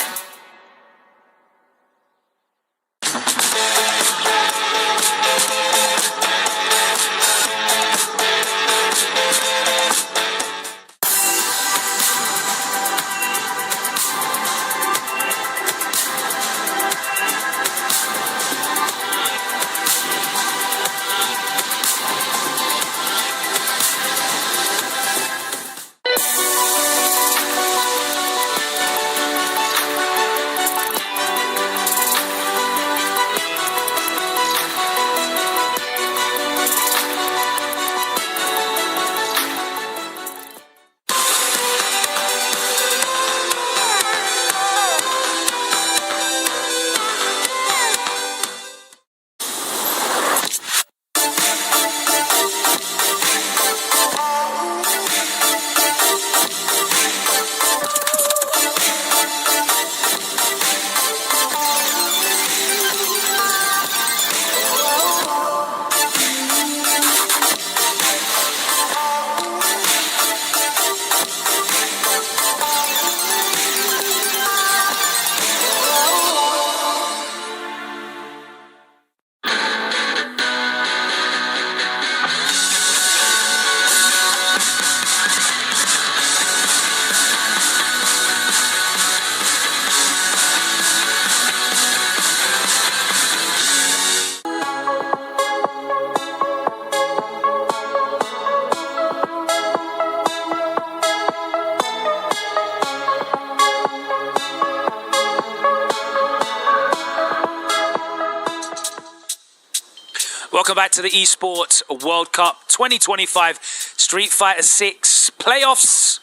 Welcome back to the Esports World Cup 2025 Street Fighter 6 playoffs.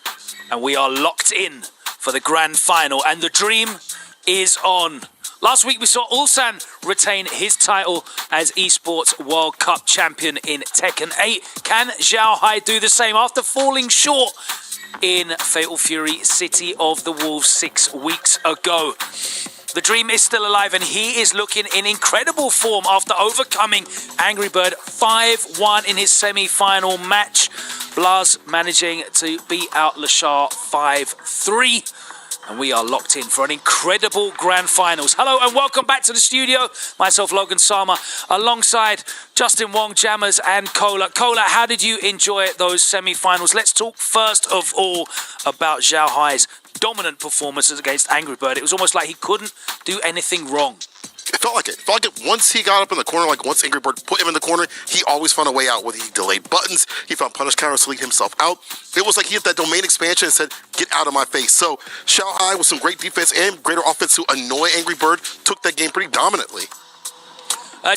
And we are locked in for the grand final. And the dream is on. Last week we saw Ulsan retain his title as Esports World Cup champion in Tekken 8. Can Zhao Hai do the same after falling short in Fatal Fury City of the Wolves 6 weeks ago? The dream is still alive and he is looking in incredible form after overcoming Angry Bird 5-1 in his semi-final match. Blas managing to beat out Lashar 5-3. And we are locked in for an incredible grand finals. Hello and welcome back to the studio. Myself, Logan Sama, alongside Justin Wong, Jammers and Kola. Kola, how did you enjoy those semi-finals? Let's talk first of all about Zhao Hai's dominant performances against Angry Bird. It was almost like he couldn't do anything wrong. It felt like it. It felt like it. Once he got up in the corner, like once Angry Bird put him in the corner, he always found a way out. Whether he delayed buttons, he found punish counters to lead himself out. It was like he hit that domain expansion and said, get out of my face. So Zhao Hai, with some great defense and greater offense to annoy Angry Bird, took that game pretty dominantly.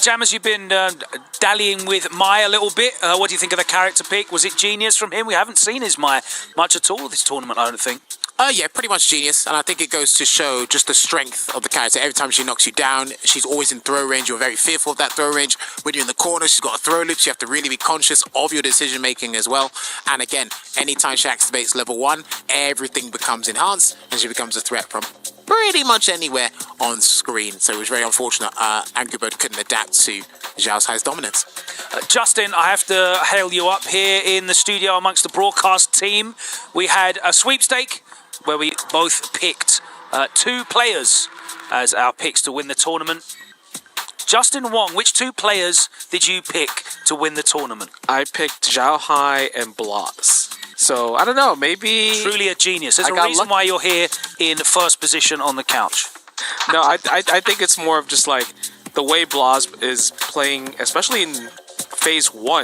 Jammers, you've been dallying with Mai a little bit. What do you think of the character pick? Was it genius from him? We haven't seen his Mai much at all this tournament, I don't think. Yeah, pretty much genius, and I think it goes to show just the strength of the character. Every time she knocks you down, she's always in throw range. You're very fearful of that throw range. When you're in the corner, she's got a throw loop, so you have to really be conscious of your decision making as well. And again, anytime she activates level 1, everything becomes enhanced, and she becomes a threat from pretty much anywhere on screen. So it was very unfortunate Angry Bird couldn't adapt to Zhao Hai's dominance. Justin, I have to hail you up here in the studio amongst the broadcast team. We had a sweepstake where we both picked 2 players as our picks to win the tournament. Justin Wong, which 2 players did you pick to win the tournament? I picked Zhao Hai and Blas. So, I don't know, maybe... Truly a genius. There's a reason why you're here in first position on the couch. No, I think it's more of just like the way Blas is playing, especially in Phase 1.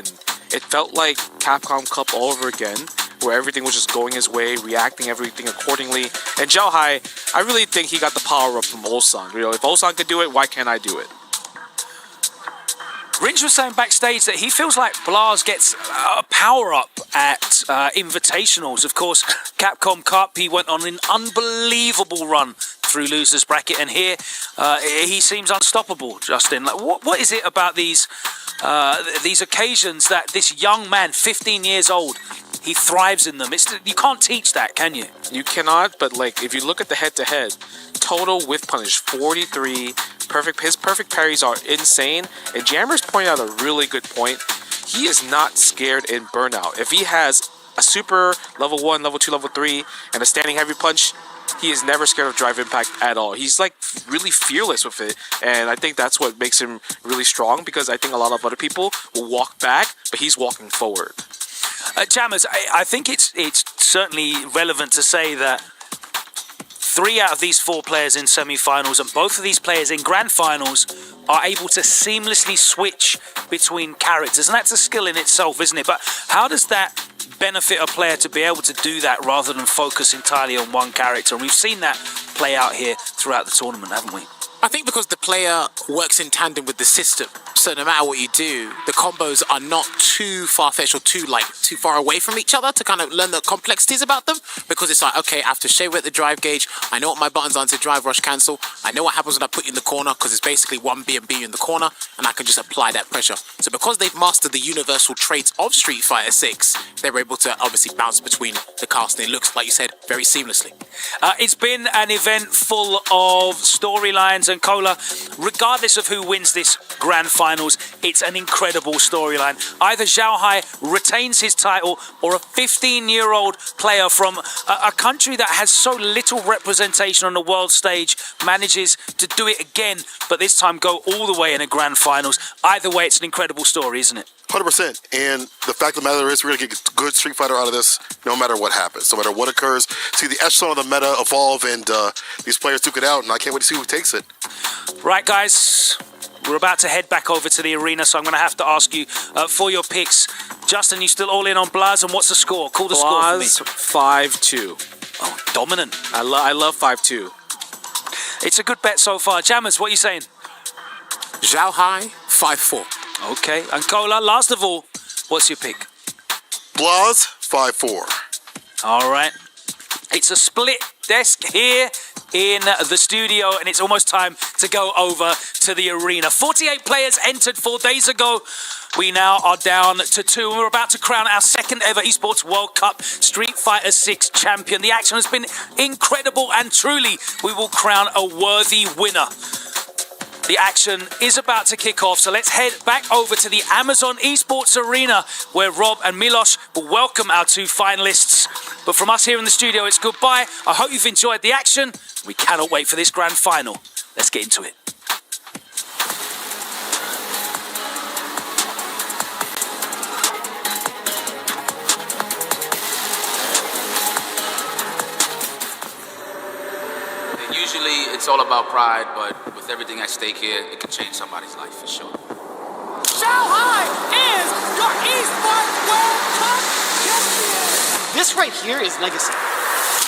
It felt like Capcom Cup all over again, where everything was just going his way, reacting everything accordingly. And Zhao Hai, I really think he got the power up from Ulsan. You know, if Ulsan could do it, why can't I do it? Ringe was saying backstage that he feels like Blas gets a power-up at invitationals. Of course, Capcom Cup, he went on an unbelievable run through losers bracket, and here he seems unstoppable, Justin. Like, what is it about these occasions that this young man, 15 years old, he thrives in them? You can't teach that, can you? You cannot, but like if you look at the head-to-head, total whiff punish 43, his perfect parries are insane, and Jammer's pointed out a really good point. He is not scared in burnout. If he has a super level 1, level 2, level 3, and a standing heavy punch, he is never scared of drive impact at all. He's like really fearless with it, and I think that's what makes him really strong, because I think a lot of other people will walk back, but he's walking forward. Jammers, I think it's certainly relevant to say that 3 out of these 4 players in semi-finals and both of these players in grand finals are able to seamlessly switch between characters, and that's a skill in itself, isn't it? But how does that benefit a player to be able to do that rather than focus entirely on one character? And we've seen that play out here throughout the tournament, haven't we? I think because the player works in tandem with the system, so no matter what you do, the combos are not too far-fetched or too far away from each other to kind of learn the complexities about them, because it's like, okay, I have to shave at the drive gauge, I know what my buttons are to drive, rush, cancel, I know what happens when I put you in the corner, because it's basically 1B and B in the corner, and I can just apply that pressure. So because they've mastered the universal traits of Street Fighter 6, they're able to obviously bounce between the cast, and it looks, like you said, very seamlessly. It's been an event full of storylines, and Kola, regardless of who wins this grand finals, it's an incredible storyline. Either Zhao Hai retains his title, or a 15-year-old player from a country that has so little representation on the world stage manages to do it again, but this time go all the way in a grand finals. Either way, it's an incredible story, isn't it? 100%. And the fact of the matter is, we're going to get good Street Fighter out of this no matter what happens. No matter what occurs, see the echelon of the meta evolve, and these players took it out, and I can't wait to see who takes it. Right, guys, we're about to head back over to the arena, so I'm going to have to ask you for your picks. Justin, you still all in on Blas, and what's the score? Call the score for me. 5-2. Oh, dominant. I love 5-2. It's a good bet so far. Jammers, what are you saying? Zhao Hai, 5-4. Okay, and Cola, last of all, what's your pick? Blaz 5-4. All right. It's a split desk here in the studio, and it's almost time to go over to the arena. 48 players entered 4 days ago. We now are down to 2, and we're about to crown our second ever Esports World Cup Street Fighter 6 champion. The action has been incredible, and truly, we will crown a worthy winner. The action is about to kick off, so let's head back over to the Amazon Esports Arena, where Rob and Milos will welcome our 2 finalists. But from us here in the studio, it's goodbye. I hope you've enjoyed the action. We cannot wait for this grand final. Let's get into it. Usually it's all about pride, but with everything at stake here, it can change somebody's life for sure. Shanghai is your Esports World Cup champion! This right here is legacy.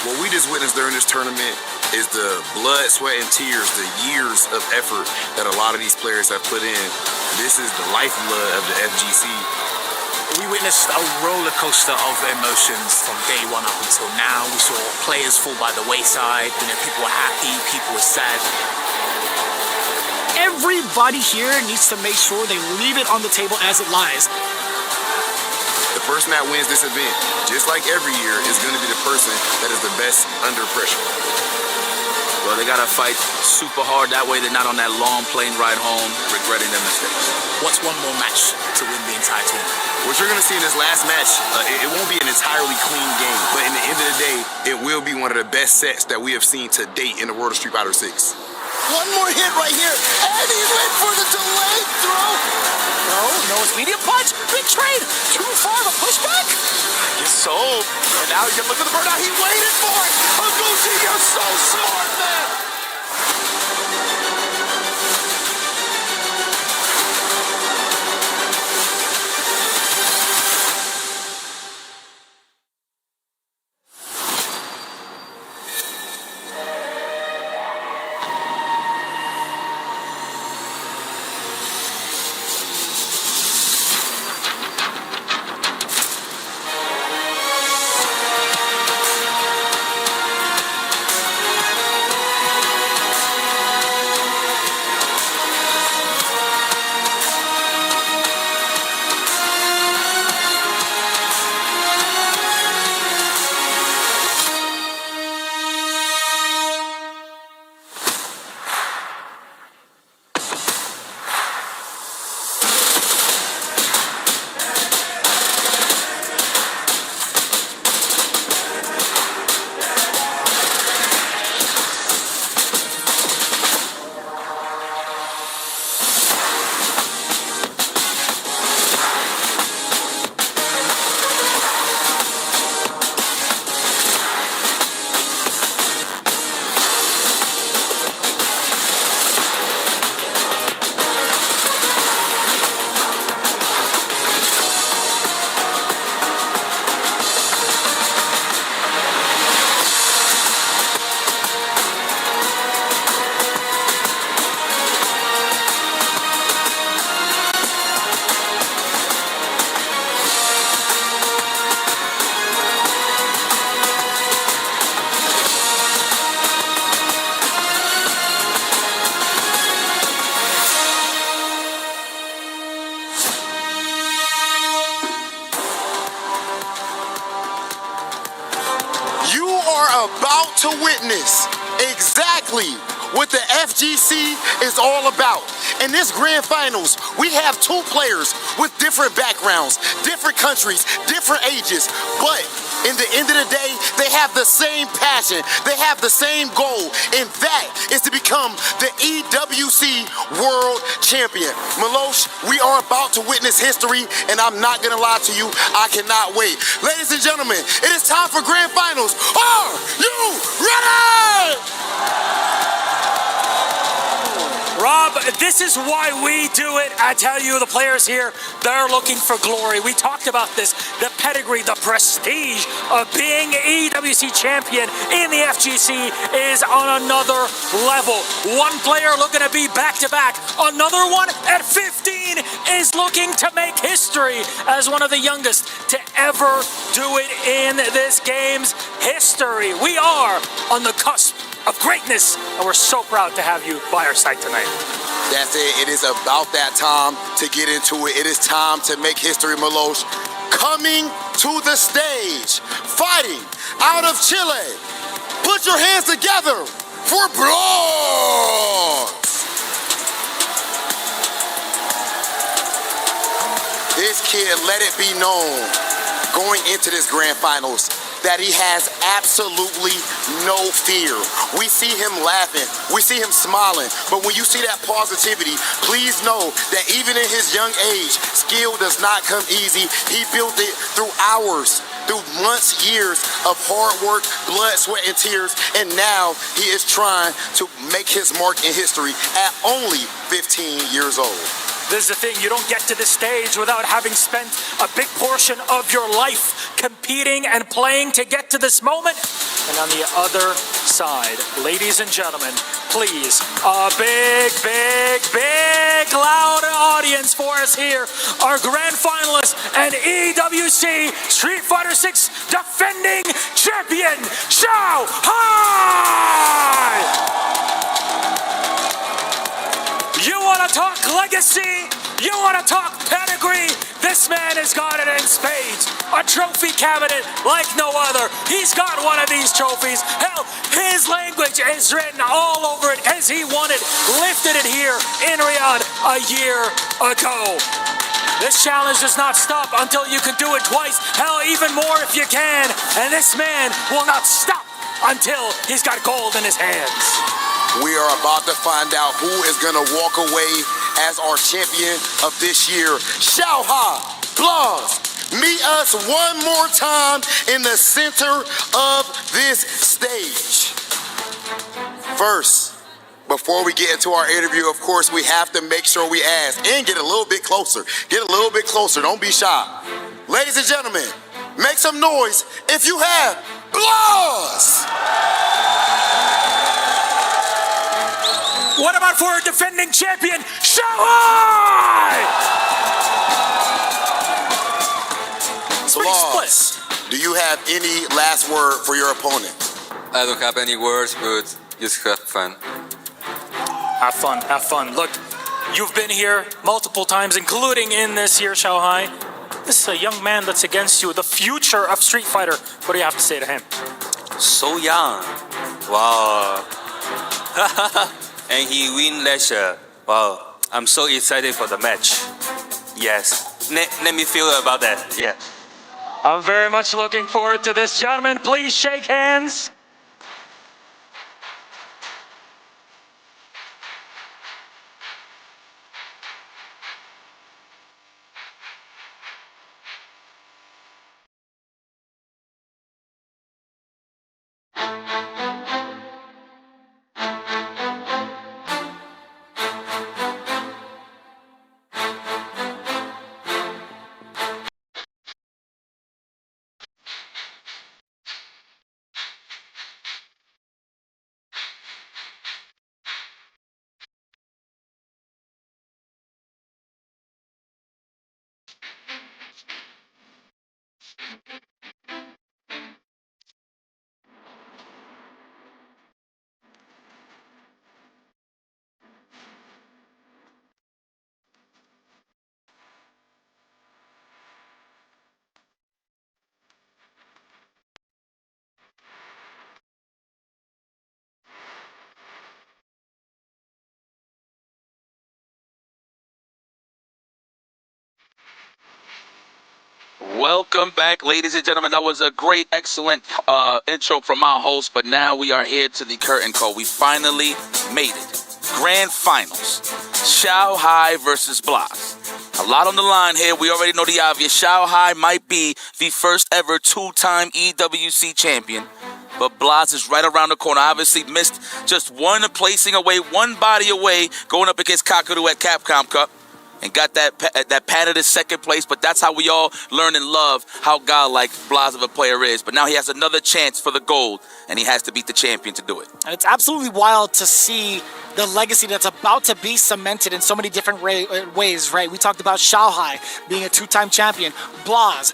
What we just witnessed during this tournament is the blood, sweat, and tears, the years of effort that a lot of these players have put in. This is the lifeblood of the FGC. We witnessed a roller coaster of emotions from day one up until now. We saw players fall by the wayside. People were happy, people were sad. Everybody here needs to make sure they leave it on the table as it lies. The person that wins this event, just like every year, is going to be the person that is the best under pressure. Well, they gotta fight super hard. That way they're not on that long plane ride home regretting their mistakes. What's one more match to win the entire tournament? What you're going to see in this last match, it won't be an entirely clean game, but in the end of the day, it will be one of the best sets that we have seen to date in the world of Street Fighter 6. One more hit right here, and he went for the delayed throw. No immediate punch. Big trade. Too far of a pushback? I guess so. And now you can look at the burnout. He waited for it. Higuchi, you're so smart, man. About to witness exactly what the FGC is all about. In this grand finals, we have 2 players with different backgrounds, different countries, different ages, but in the end of the day, they have the same passion, they have the same goal, and that is to become the EWC World Champion. Milos, we are about to witness history, and I'm not gonna lie to you, I cannot wait. Ladies and gentlemen, it is time for grand finals. Are you ready? Rob This is why we do it. I tell you, the players here, they're looking for glory. We talked about this, the pedigree, the prestige of being EWC champion in the FGC is on another level. One player looking to be back-to-back. Another one at 15 is looking to make history as one of the youngest to ever do it in this game's history. We are on the cusp of greatness, and we're so proud to have you by our side tonight. That's it. It is about that time to get into it. It is time to make history, Milosh. Coming to the stage, fighting out of Chile. Put your hands together for bronze. This kid, let it be known, going into this grand finals, that he has absolutely no fear. We see him laughing, we see him smiling, but when you see that positivity, please know that even in his young age, skill does not come easy. He built it through hours, through months, years of hard work, blood, sweat, and tears, and now he is trying to make his mark in history at only 15 years old. This is the thing, you don't get to this stage without having spent a big portion of your life competing and playing to get to this moment. And on the other side, ladies and gentlemen, please, a big, big, big, loud audience for us here. Our grand finalist and EWC Street Fighter 6 defending champion, Xiao Hai! You want to talk legacy? You want to talk pedigree? This man has got it in spades. A trophy cabinet like no other. He's got one of these trophies. Hell, his language is written all over it as he won it, lifted it here in Riyadh a year ago. This challenge does not stop until you can do it twice. Hell, even more if you can. And this man will not stop until he's got gold in his hands. We are about to find out who is going to walk away as our champion of this year. Xiao Hai, Blas, meet us one more time in the center of this stage. First, before we get into our interview, of course, we have to make sure we ask and get a little bit closer. Get a little bit closer. Don't be shy. Ladies and gentlemen, make some noise if you have Blas! What about for our defending champion, Xiao Hai? Blas, do you have any last word for your opponent? I don't have any words, but just have fun. Have fun, have fun. Look, you've been here multiple times, including in this here, Xiao Hai. This is a young man that's against you, the future of Street Fighter. What do you have to say to him? So young. Wow. And he win last year. Wow. I'm so excited for the match. Yes. Let me feel about that. Yeah. I'm very much looking forward to this. Gentlemen, please shake hands. Welcome back, ladies and gentlemen. That was a great, excellent intro from our host, but now we are here to the curtain call. We finally made it. Grand Finals. Xiao Hai versus Blas. A lot on the line here. We already know the obvious. Xiao Hai might be the first ever two-time EWC champion. but Blas is right around the corner. Obviously missed just one placing away, one body away, going up against Kakaru at Capcom Cup. And got that padded his second place, but that's how we all learn and love how godlike Blas of a player is. But now he has another chance for the gold, and he has to beat the champion to do it. And it's absolutely wild to see the legacy that's about to be cemented in so many different ways, right? We talked about Xiaohai being a two-time champion, Blas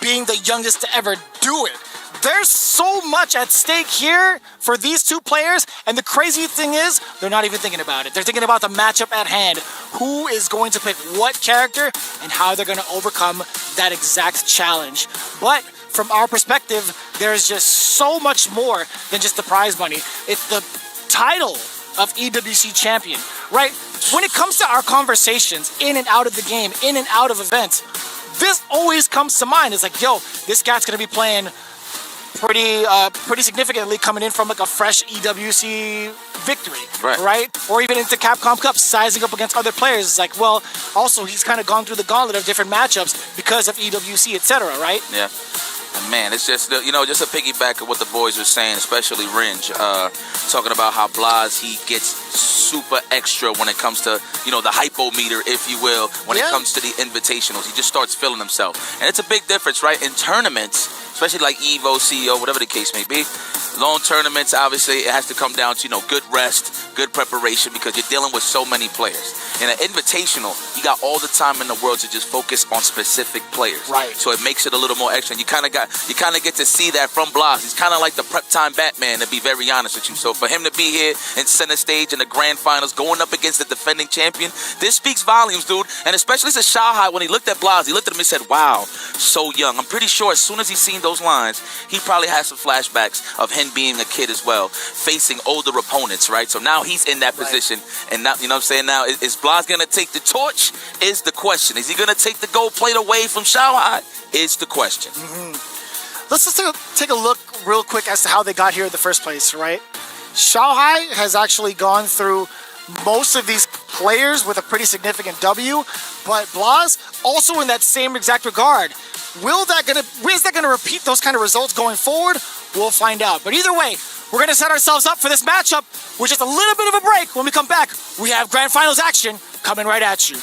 being the youngest to ever do it. There's so much at stake here for these two players, and the crazy thing is, they're not even thinking about it. They're thinking about the matchup at hand. Who is going to pick what character, and how they're going to overcome that exact challenge. But from our perspective, there's just so much more than just the prize money. It's the title of EWC champion, right? When it comes to our conversations in and out of the game, in and out of events, this always comes to mind. It's like, yo, this guy's going to be playing pretty significantly coming in from like a fresh EWC victory, right? Or even into Capcom Cup, sizing up against other players. It's like, well, also he's kind of gone through the gauntlet of different matchups because of EWC, etc., right? Yeah. And man, it's just, you know, just a piggyback of what the boys were saying, especially Ringe, talking about how Blas, he gets super extra when it comes to, you know, the hypo meter, if you will, when it comes to the invitationals. He just starts feeling himself. And it's a big difference, right? In tournaments, especially like EVO, CEO, whatever the case may be, long tournaments, obviously, it has to come down to, you know, good rest, good preparation, because you're dealing with so many players. In an invitational, you got all the time in the world to just focus on specific players. Right. So it makes it a little more extra. And you kind of get to see that from Blas. He's kind of like the prep time Batman, to be very honest with you. So for him to be here in center stage in the grand finals, going up against the defending champion, this speaks volumes, dude. And especially to Xiaohai, when he looked at Blas, he looked at him and said, wow, so young. I'm pretty sure as soon as he's seen those lines, he probably has some flashbacks of him being a kid as well, facing older opponents, right? So now he's in that position. And now, you know what I'm saying? Now, is Blas going to take the torch? Is the question. Is he going to take the gold plate away from Xiaohai? Is the question. Let's just take a look real quick as to how they got here in the first place, right? Xiaohai has actually gone through most of these players with a pretty significant W, but Blas also in that same exact regard. Is that gonna repeat those kind of results going forward? We'll find out. But either way, we're gonna set ourselves up for this matchup with just a little bit of a break. When we come back, we have grand finals action coming right at you.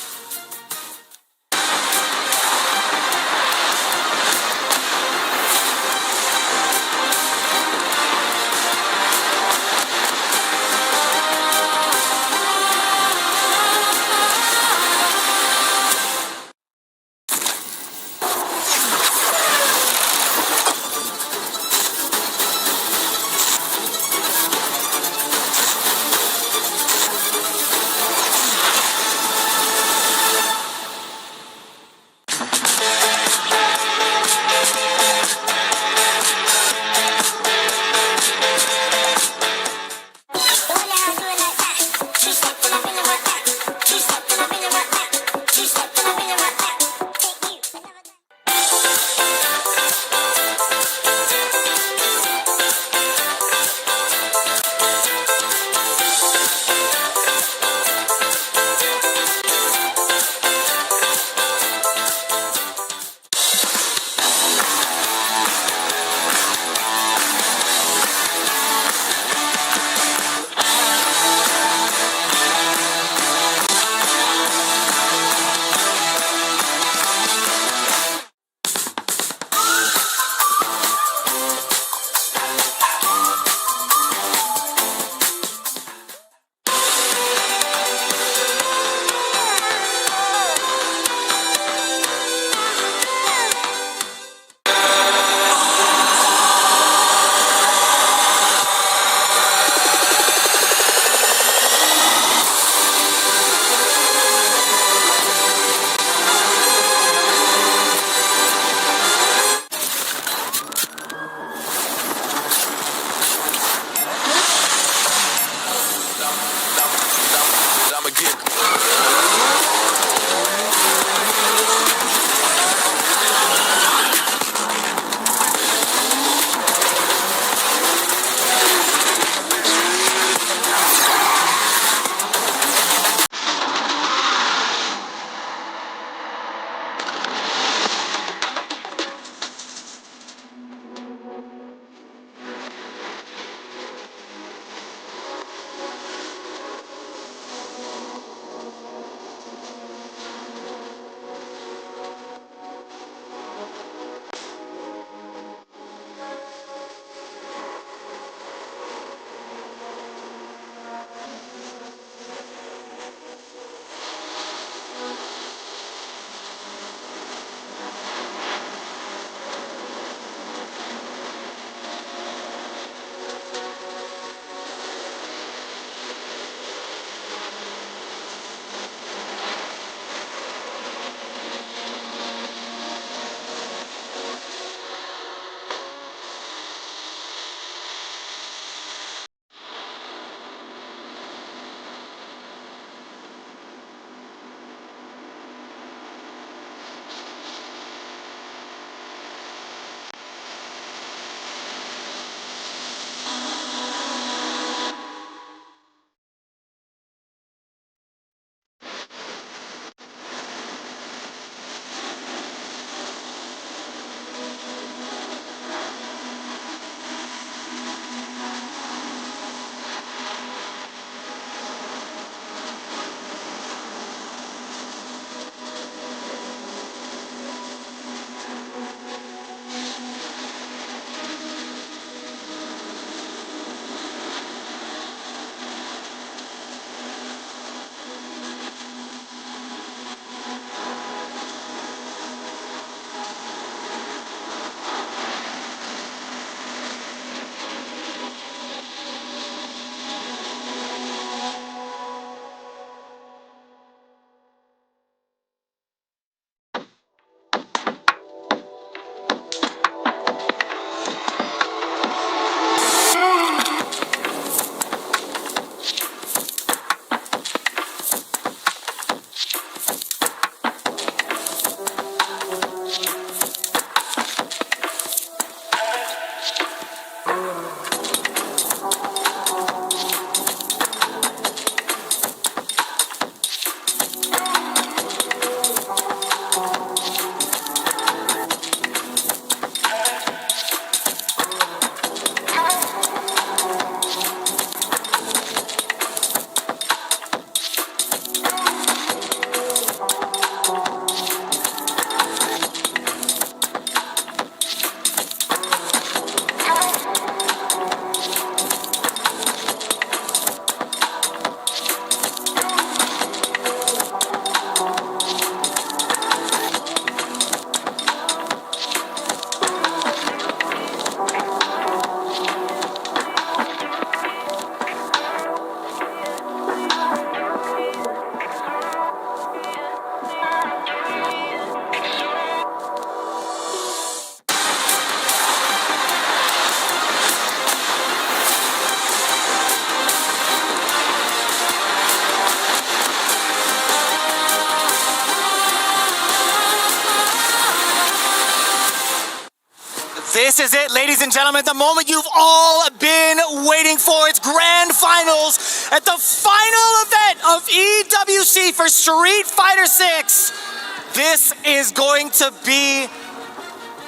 This is it, ladies and gentlemen, the moment you've all been waiting for. It's grand finals at the final event of EWC for Street Fighter 6. This is going to be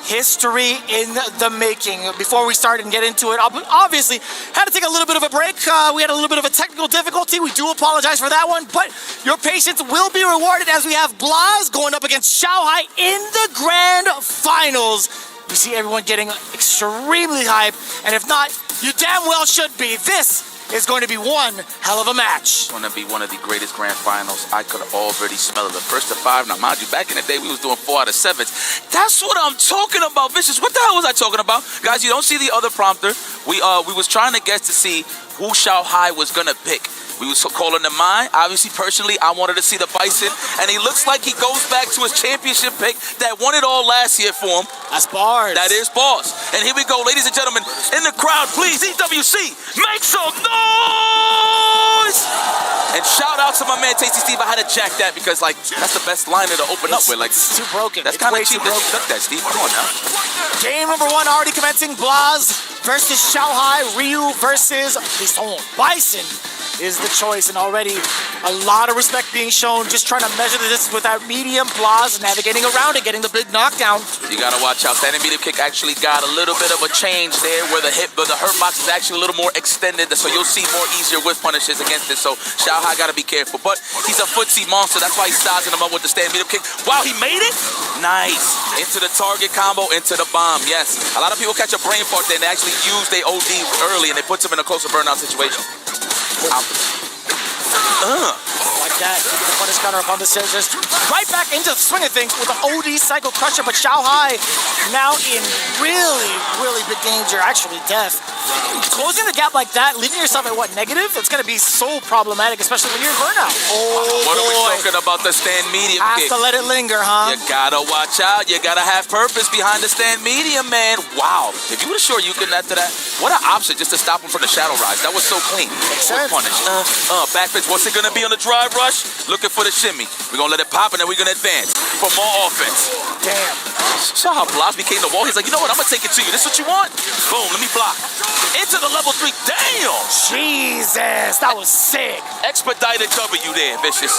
history in the making. Before we start and get into it, obviously had to take a little bit of a break. We had a little bit of a technical difficulty. We do apologize for that one, but your patience will be rewarded as we have Blaz going up against Xiaohai in the grand finals. We see everyone getting extremely hyped, and if not, you damn well should be. This is going to be one hell of a match. It's going to be one of the greatest grand finals. I could already smell it. The first of 5. Now, mind you, back in the day, we was doing 4 out of 7s. That's what I'm talking about, Vicious. What the hell was I talking about? Guys, you don't see the other prompter. We was trying to guess to see who Xiaohai was going to pick. We was calling him mine. Obviously, personally, I wanted to see the Bison, and he looks like he goes back to his championship pick that won it all last year for him. That's bars. That is bars. And here we go, ladies and gentlemen, in the crowd, please, EWC, make some noise! And shout out to my man Tasty Steve. I had to jack that because, like, that's the best liner to open up with. Like, it's too broken. That's kind of cheap that you took that, Steve. Come on now. Game number 1 already commencing. Blaz versus Xiaohai. Ryu versus Bison is the choice, and already a lot of respect being shown. Just trying to measure the distance with that medium. Blaz navigating around it, getting the big knockdown. You gotta watch out. Standing medium kick actually got a little bit of a change there, where the hurt box is actually a little more extended, so you'll see more easier whiff punishes against it. So Xiaohai gotta be careful, but he's a footsie monster. That's why he's sizing him up with the standing medium kick. Wow, he made it. Nice. Into the target combo, into the bomb. Yes. A lot of people catch a brain fart there, and they actually use their OD early, and it puts them in a closer burnout situation. Like that, the punish counter up on the scissors. Right back into the swing of things with an OD Psycho Crusher, but Xiaohai now in really, really big danger, actually death. Closing the gap like that, leaving yourself at what, negative? It's going to be so problematic, especially when you're in burnout. Oh, what are we talking about, the stand medium kick? Have to let it linger, huh? You gotta watch out. You gotta have purpose behind the stand medium, man. Wow. If you would have sure you could net to that, what an option just to stop him from the shadow rise. That was so clean. Makes sense. Punish. Back pitch. What's it gonna be on the drive rush? Looking for the shimmy. We're gonna let it pop, and then we're gonna advance for more offense. Damn. Saw how Blaz became the wall. He's like, you know what? I'm gonna take it to you. This is what you want? Boom. Let me block. Into the level 3. Damn. Jesus, that was sick. Expedited W there, Vicious.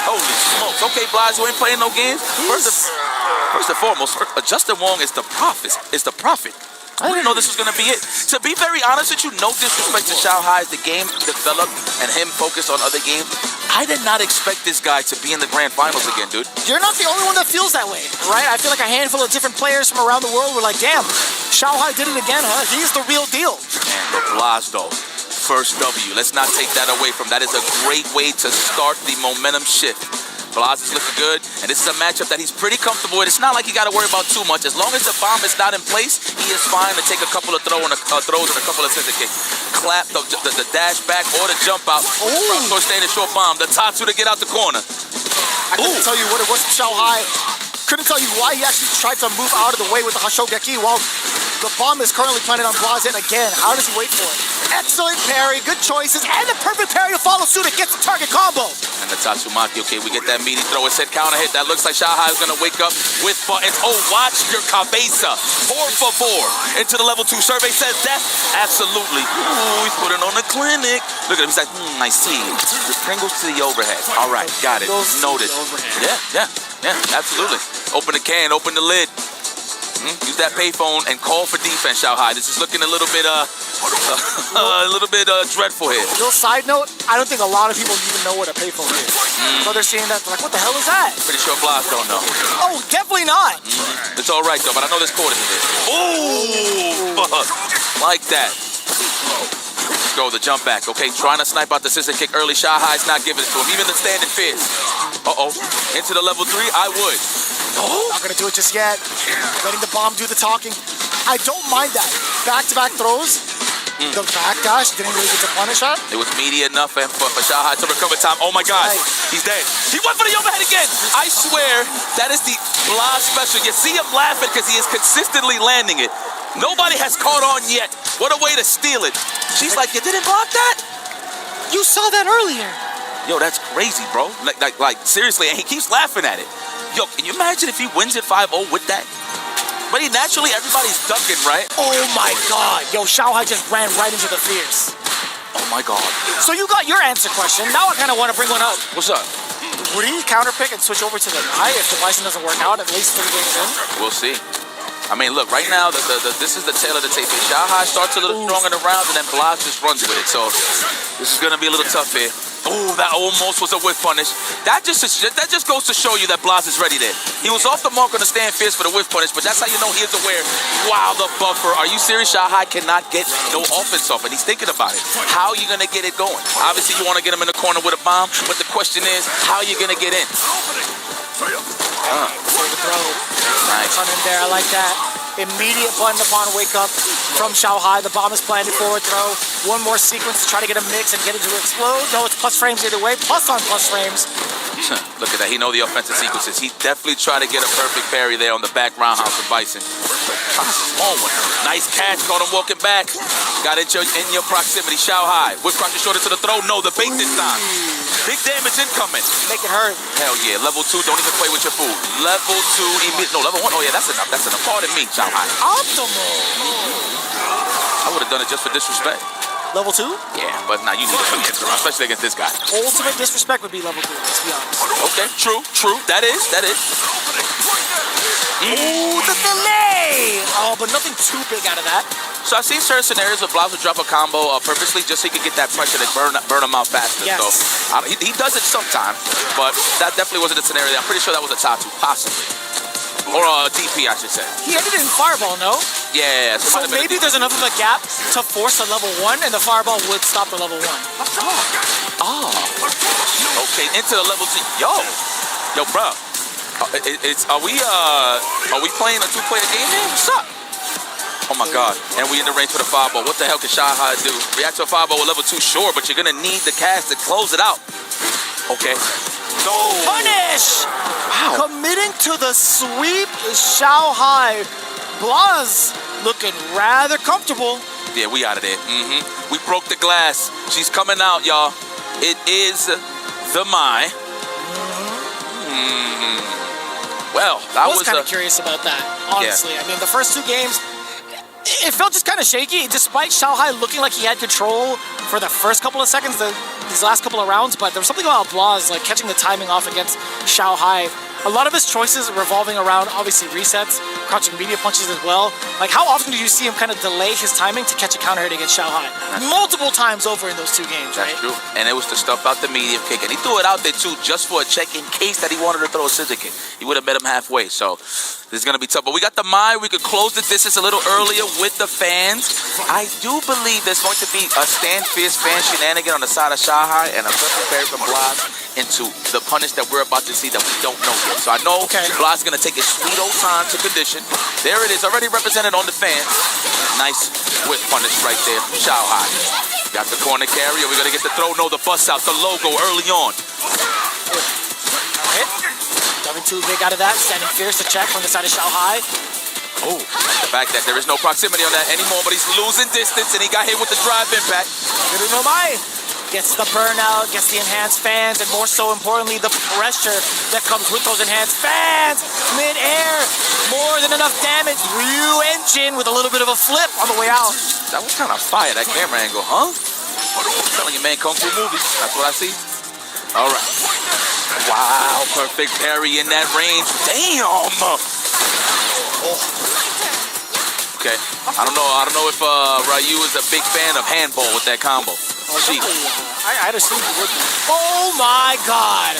Holy smokes. Okay, Blaz, you ain't playing no games. First and foremost, Justin Wong is the prophet. I didn't know this was going to be it. To be very honest with you, no disrespect to Xiaohai as the game developed and him focused on other games. I did not expect this guy to be in the grand finals again, dude. You're not the only one that feels that way, right? I feel like a handful of different players from around the world were like, damn, Xiaohai did it again, huh? He's the real deal. Man, but Blaz, though, first W. Let's not take that away from. That is a great way to start the momentum shift. Blaz is looking good, and this is a matchup that he's pretty comfortable with. It's not like you got to worry about too much. As long as the bomb is not in place, he is fine to take a couple of throws and a couple of scissor kicks. Clap the dash back or the jump out. Front or standing short bomb. The Tatsu to get out the corner. I couldn't tell you what it was from Xiaohai. Couldn't tell you why he actually tried to move out of the way with the Hashogeki while the bomb is currently planted on Blaz again. How does he wait for it? Excellent parry, good choices, and the perfect parry to follow suit. It gets the target combo. And the Tatsumaki, okay, we get that meaty throw. It said counter hit. That looks like Xiaohai is going to wake up with buttons. Oh, watch your cabeza. 4 for 4. Into the level 2. Survey says that. Absolutely. Ooh, he's putting on the clinic. Look at him. He's like, I see. The Pringles to the overhead. All right, got it. Noted. Yeah, absolutely. Open the can, open the lid. Use that payphone and call for defense, Xiaohai. This is looking a little bit dreadful here. Little side note, I don't think a lot of people even know what a payphone is. So they're seeing that, they're like, what the hell is that? Pretty sure Blaz don't know. Oh, definitely not. It's all right, though, but I know this court is it. Ooh, like that. Let's go, the jump back. Okay, trying to snipe out the scissor kick early. Xiaohai's not giving it to him. Even the standing fierce. Into the level 3, I would. Not gonna do it just yet. Letting the bomb do the talking. I don't mind that. Back-to-back throws. The backdash didn't really get to punish that. It was meaty enough for Xiaohai to recover time. Oh my God, he's dead. He went for the overhead again. I swear, that is the Blaz special. You see him laughing because he is consistently landing it. Nobody has caught on yet. What a way to steal it. She's like, you didn't block that? You saw that earlier. Yo, that's crazy, bro. Like seriously, and he keeps laughing at it. Yo, can you imagine if he wins it 5-0 with that? already naturally everybody's ducking, right? Oh my god. Yo, Xiaohai just ran right into the Fierce. Oh my god. So you got your answer question. Now I kind of want to bring one up. What's up? Would he counterpick and switch over to the Nai if the Bison doesn't work out at least 3 games in? We'll see. I mean, look, right now, this is the tail of the tape. Xiaohai starts a little strong in the rounds, and then Blas just runs with it. So this is going to be a little tough here. Oh, that almost was a whiff punish. That just goes to show you that Blas is ready there. He was off the mark on the stand fierce for the whiff punish, but that's how you know he is aware. Wow, the buffer. Are you serious? Xiaohai cannot get no offense off, and he's thinking about it. How are you going to get it going? Obviously, you want to get him in the corner with a bomb, but the question is, how are you going to get in? For the throw. Nice. Come in there, I like that. Immediate button upon wake up from Xiaohai. The bomb is planted, forward throw. One more sequence to try to get a mix and get it to explode. No, it's plus frames either way. Plus on plus frames. Look at that. He know the offensive sequences. He definitely tried to get a perfect parry there on the back roundhouse for Bison. Small one. Nice catch. Caught him walking back. Got in your proximity. Xiaohai. Whip crosses shorter to the throw. No, the bait this time. Big damage incoming. Make it hurt. Hell yeah. Level 2. Don't even play with your food. Level 2. No, level 1. Oh yeah, that's enough. That's enough. Pardon me, Xiaohai. Optimal. I would have done it just for disrespect. Level 2? Yeah, but now you need to put it around, especially against this guy. Ultimate disrespect would be level 2, let's be honest. Okay, true. That is. Ooh, the delay! Oh, but nothing too big out of that. So I've seen certain scenarios where Blas would drop a combo purposely just so he could get that pressure to burn him out faster. Yes. So he does it sometimes, but that definitely wasn't a scenario. I'm pretty sure that was a Tatu, possibly. Or a DP, I should say. He ended it in Fireball, no? Yeah. So maybe there's enough of a gap to force a level 1, and the Fireball would stop the level 1. Oh. Okay, into the level 2. Yo, bro. Are we playing a 2-player game here? What's up? Oh my god. And we in the range for the fireball. What the hell can Xiaohai do? React to a fireball with level 2, sure, but you're gonna need the cast to close it out. Okay. No. Punish! Wow. Committing to the sweep is Xiaohai. Blas looking rather comfortable. Yeah, we out of there. We broke the glass. She's coming out, y'all. It is the Mai. Well, I was kind of curious about that, honestly. Yeah. I mean, the first 2 games, it felt just kind of shaky, despite Xiaohai looking like he had control for the first couple of seconds, these last couple of rounds, but there was something about Blas, like catching the timing off against Xiaohai. A lot of his choices revolving around, obviously, resets, crouching media punches as well. Like, how often do you see him kind of delay his timing to catch a counter hit against Xiaohai? Multiple times over in those 2 games, right? That's true. And it was the stuff out the medium kick. And he threw it out there, too, just for a check in case that he wanted to throw a scissor kick. He would have met him halfway. So this is going to be tough. But we got the Mai. We could close the distance a little earlier with the fans. I do believe there's going to be a stand fierce fan shenanigan on the side of Xiaohai and a perfect parry from Blas into the punish that we're about to see that we don't know yet. So I know Blas is going to take his sweet old time to condition. There it is, already represented on the fans. Nice whip punish right there from Xiaohai. Got the corner carry. We're going to get the throw. No, the bust out, the logo early on. Hit. Nothing too big out of that. Standing fierce to check from the side of Xiaohai. Oh, the fact that there is no proximity on that anymore, but he's losing distance, and he got hit with the drive impact. Good no Mai. Gets the burnout, gets the enhanced fans, and more so importantly, the pressure that comes with those enhanced fans. Mid-air, more than enough damage. Ryu engine with a little bit of a flip on the way out. That was kind of fire, that camera angle, huh? I'm telling you, man, Kung Fu movies. That's what I see. All right. Wow, perfect parry in that range. Damn! Okay, I don't know if Ryu is a big fan of handball with that combo. I'd assume he would be. Oh my god!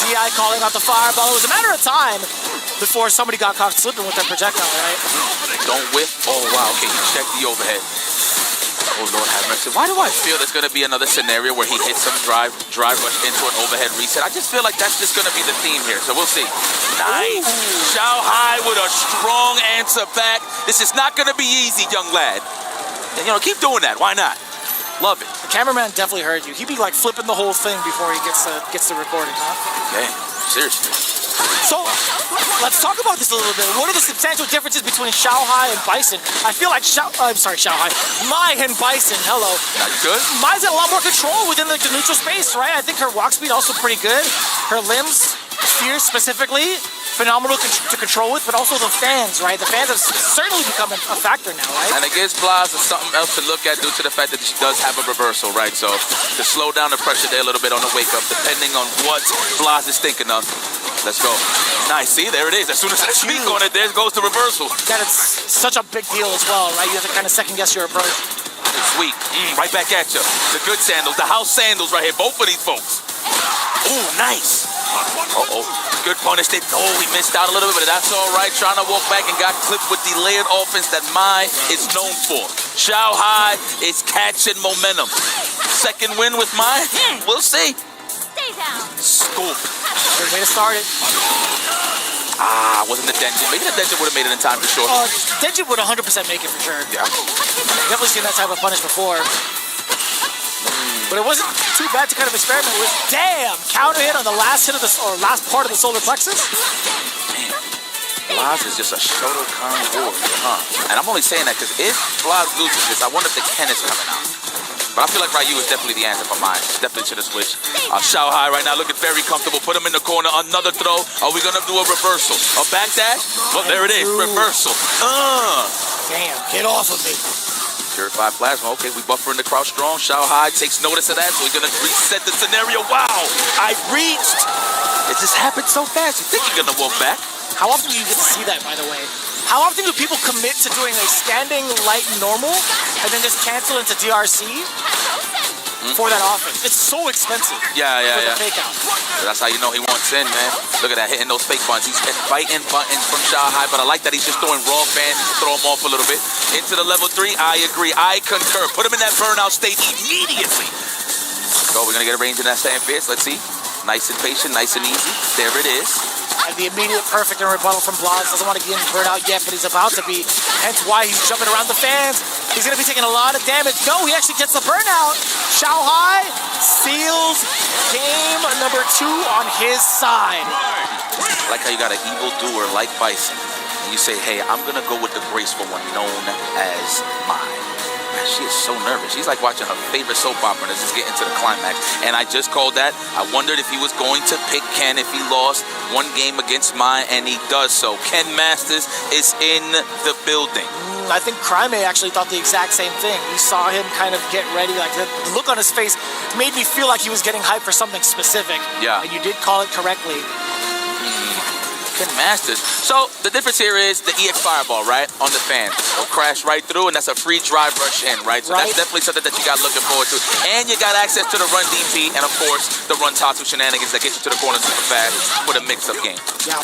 DI calling out the fireball. It was a matter of time before somebody got caught slipping with that projectile, right? Don't whip. Oh wow, okay, he checked the overhead. Oh Lord have mercy. Why do I feel there's gonna be another scenario where he hits some drive rush into an overhead reset? I just feel like that's just gonna be the theme here, so we'll see. Nice. Xiaohai with a strong answer back. This is not gonna be easy, young lad. And, keep doing that. Why not? Love it. The cameraman definitely heard you. He'd be like flipping the whole thing before he gets the recording, huh? Okay, seriously. So, let's talk about this a little bit. What are the substantial differences between Xiaohai and Bison? I feel like Xiaohai. Mai and Bison, hello. Not good. Mai's got a lot more control within the neutral space, right? I think her walk speed also pretty good. Her limbs, fierce specifically. phenomenal to control with, but also the fans, right? The fans have certainly become a factor now, right? And it gives Blas something else to look at due to the fact that she does have a reversal, right? So to slow down the pressure there a little bit on the wake up, depending on what Blas is thinking of. Let's go. Nice. See, there it is. As soon as I speak on it, there goes the reversal. That is such a big deal as well, right? You have to kind of second guess your approach. Sweet. Right back at you. The good sandals, the house sandals right here. Both of these folks. Ooh, nice. Uh-oh. Good punish. Oh, he missed out a little bit, but that's all right. Trying to walk back and got clipped with the layered offense that Mai is known for. Xiao Hai is catching momentum. Second win with Mai? We'll see. Stay down. Scoop. Good way to start it. Wasn't the Denjin. Maybe the Denjin would have made it in time for sure. Denjin would 100% make it for sure. Yeah. Definitely seen that type of punish before. But it wasn't too bad to kind of experiment with. Damn! Counter hit on the last hit of last part of the solar plexus. Blas is just a Shotokan warrior, huh? And I'm only saying that because if Blas loses this, I wonder if the Ken is coming out. But I feel like Ryu is definitely the answer for mine. Definitely should have switched. Xiao Hai right now looking very comfortable. Put him in the corner. Another throw. Are we going to do a reversal? A back dash? Well, there it is. Reversal. Damn, get off of me. Purified Plasma. Okay, we buffering the crouch strong. Xiao Hai takes notice of that, so he's going to reset the scenario. Wow, I reached. It just happened so fast. You think you're going to walk back? How often do you get to see that, by the way? How often do people commit to doing a standing light normal and then just cancel into DRC for that offense? It's so expensive. Yeah. The fake out. That's how you know he wants in, man. Look at that, hitting those fake buttons. He's inviting buttons from Xiao Hai, but I like that he's just throwing raw fans to throw him off a little bit. Into the level 3, I agree. I concur. Put him in that burnout state immediately. So we're going to get a range in that stand fierce. Let's see. Nice and patient, nice and easy. There it is. And the immediate perfect and rebuttal from Blas. Doesn't want to get burnout yet, but he's about to be. Hence why he's jumping around the fans. He's going to be taking a lot of damage. No, he actually gets the burnout. Xiao Hai seals game number 2 on his side. I like how you got an evil doer like Bison. And you say, hey, I'm going to go with the graceful one known as mine. She is so nervous. She's like watching her favorite soap opera and is just getting to the climax. And I just called that. I wondered if he was going to pick Ken if he lost one game against Mai, and he does so. Ken Masters is in the building. I think Crime actually thought the exact same thing. You saw him kind of get ready. Like the look on his face made me feel like he was getting hyped for something specific. Yeah. And you did call it correctly. Ken Masters. So the difference here is the EX Fireball, right? On the fan. It'll crash right through, and that's a free drive rush in, right? So that's definitely something that you got looking forward to. And you got access to the run DP, and of course, the run Tatsu shenanigans that get you to the corner super fast for the mix-up game. Yeah.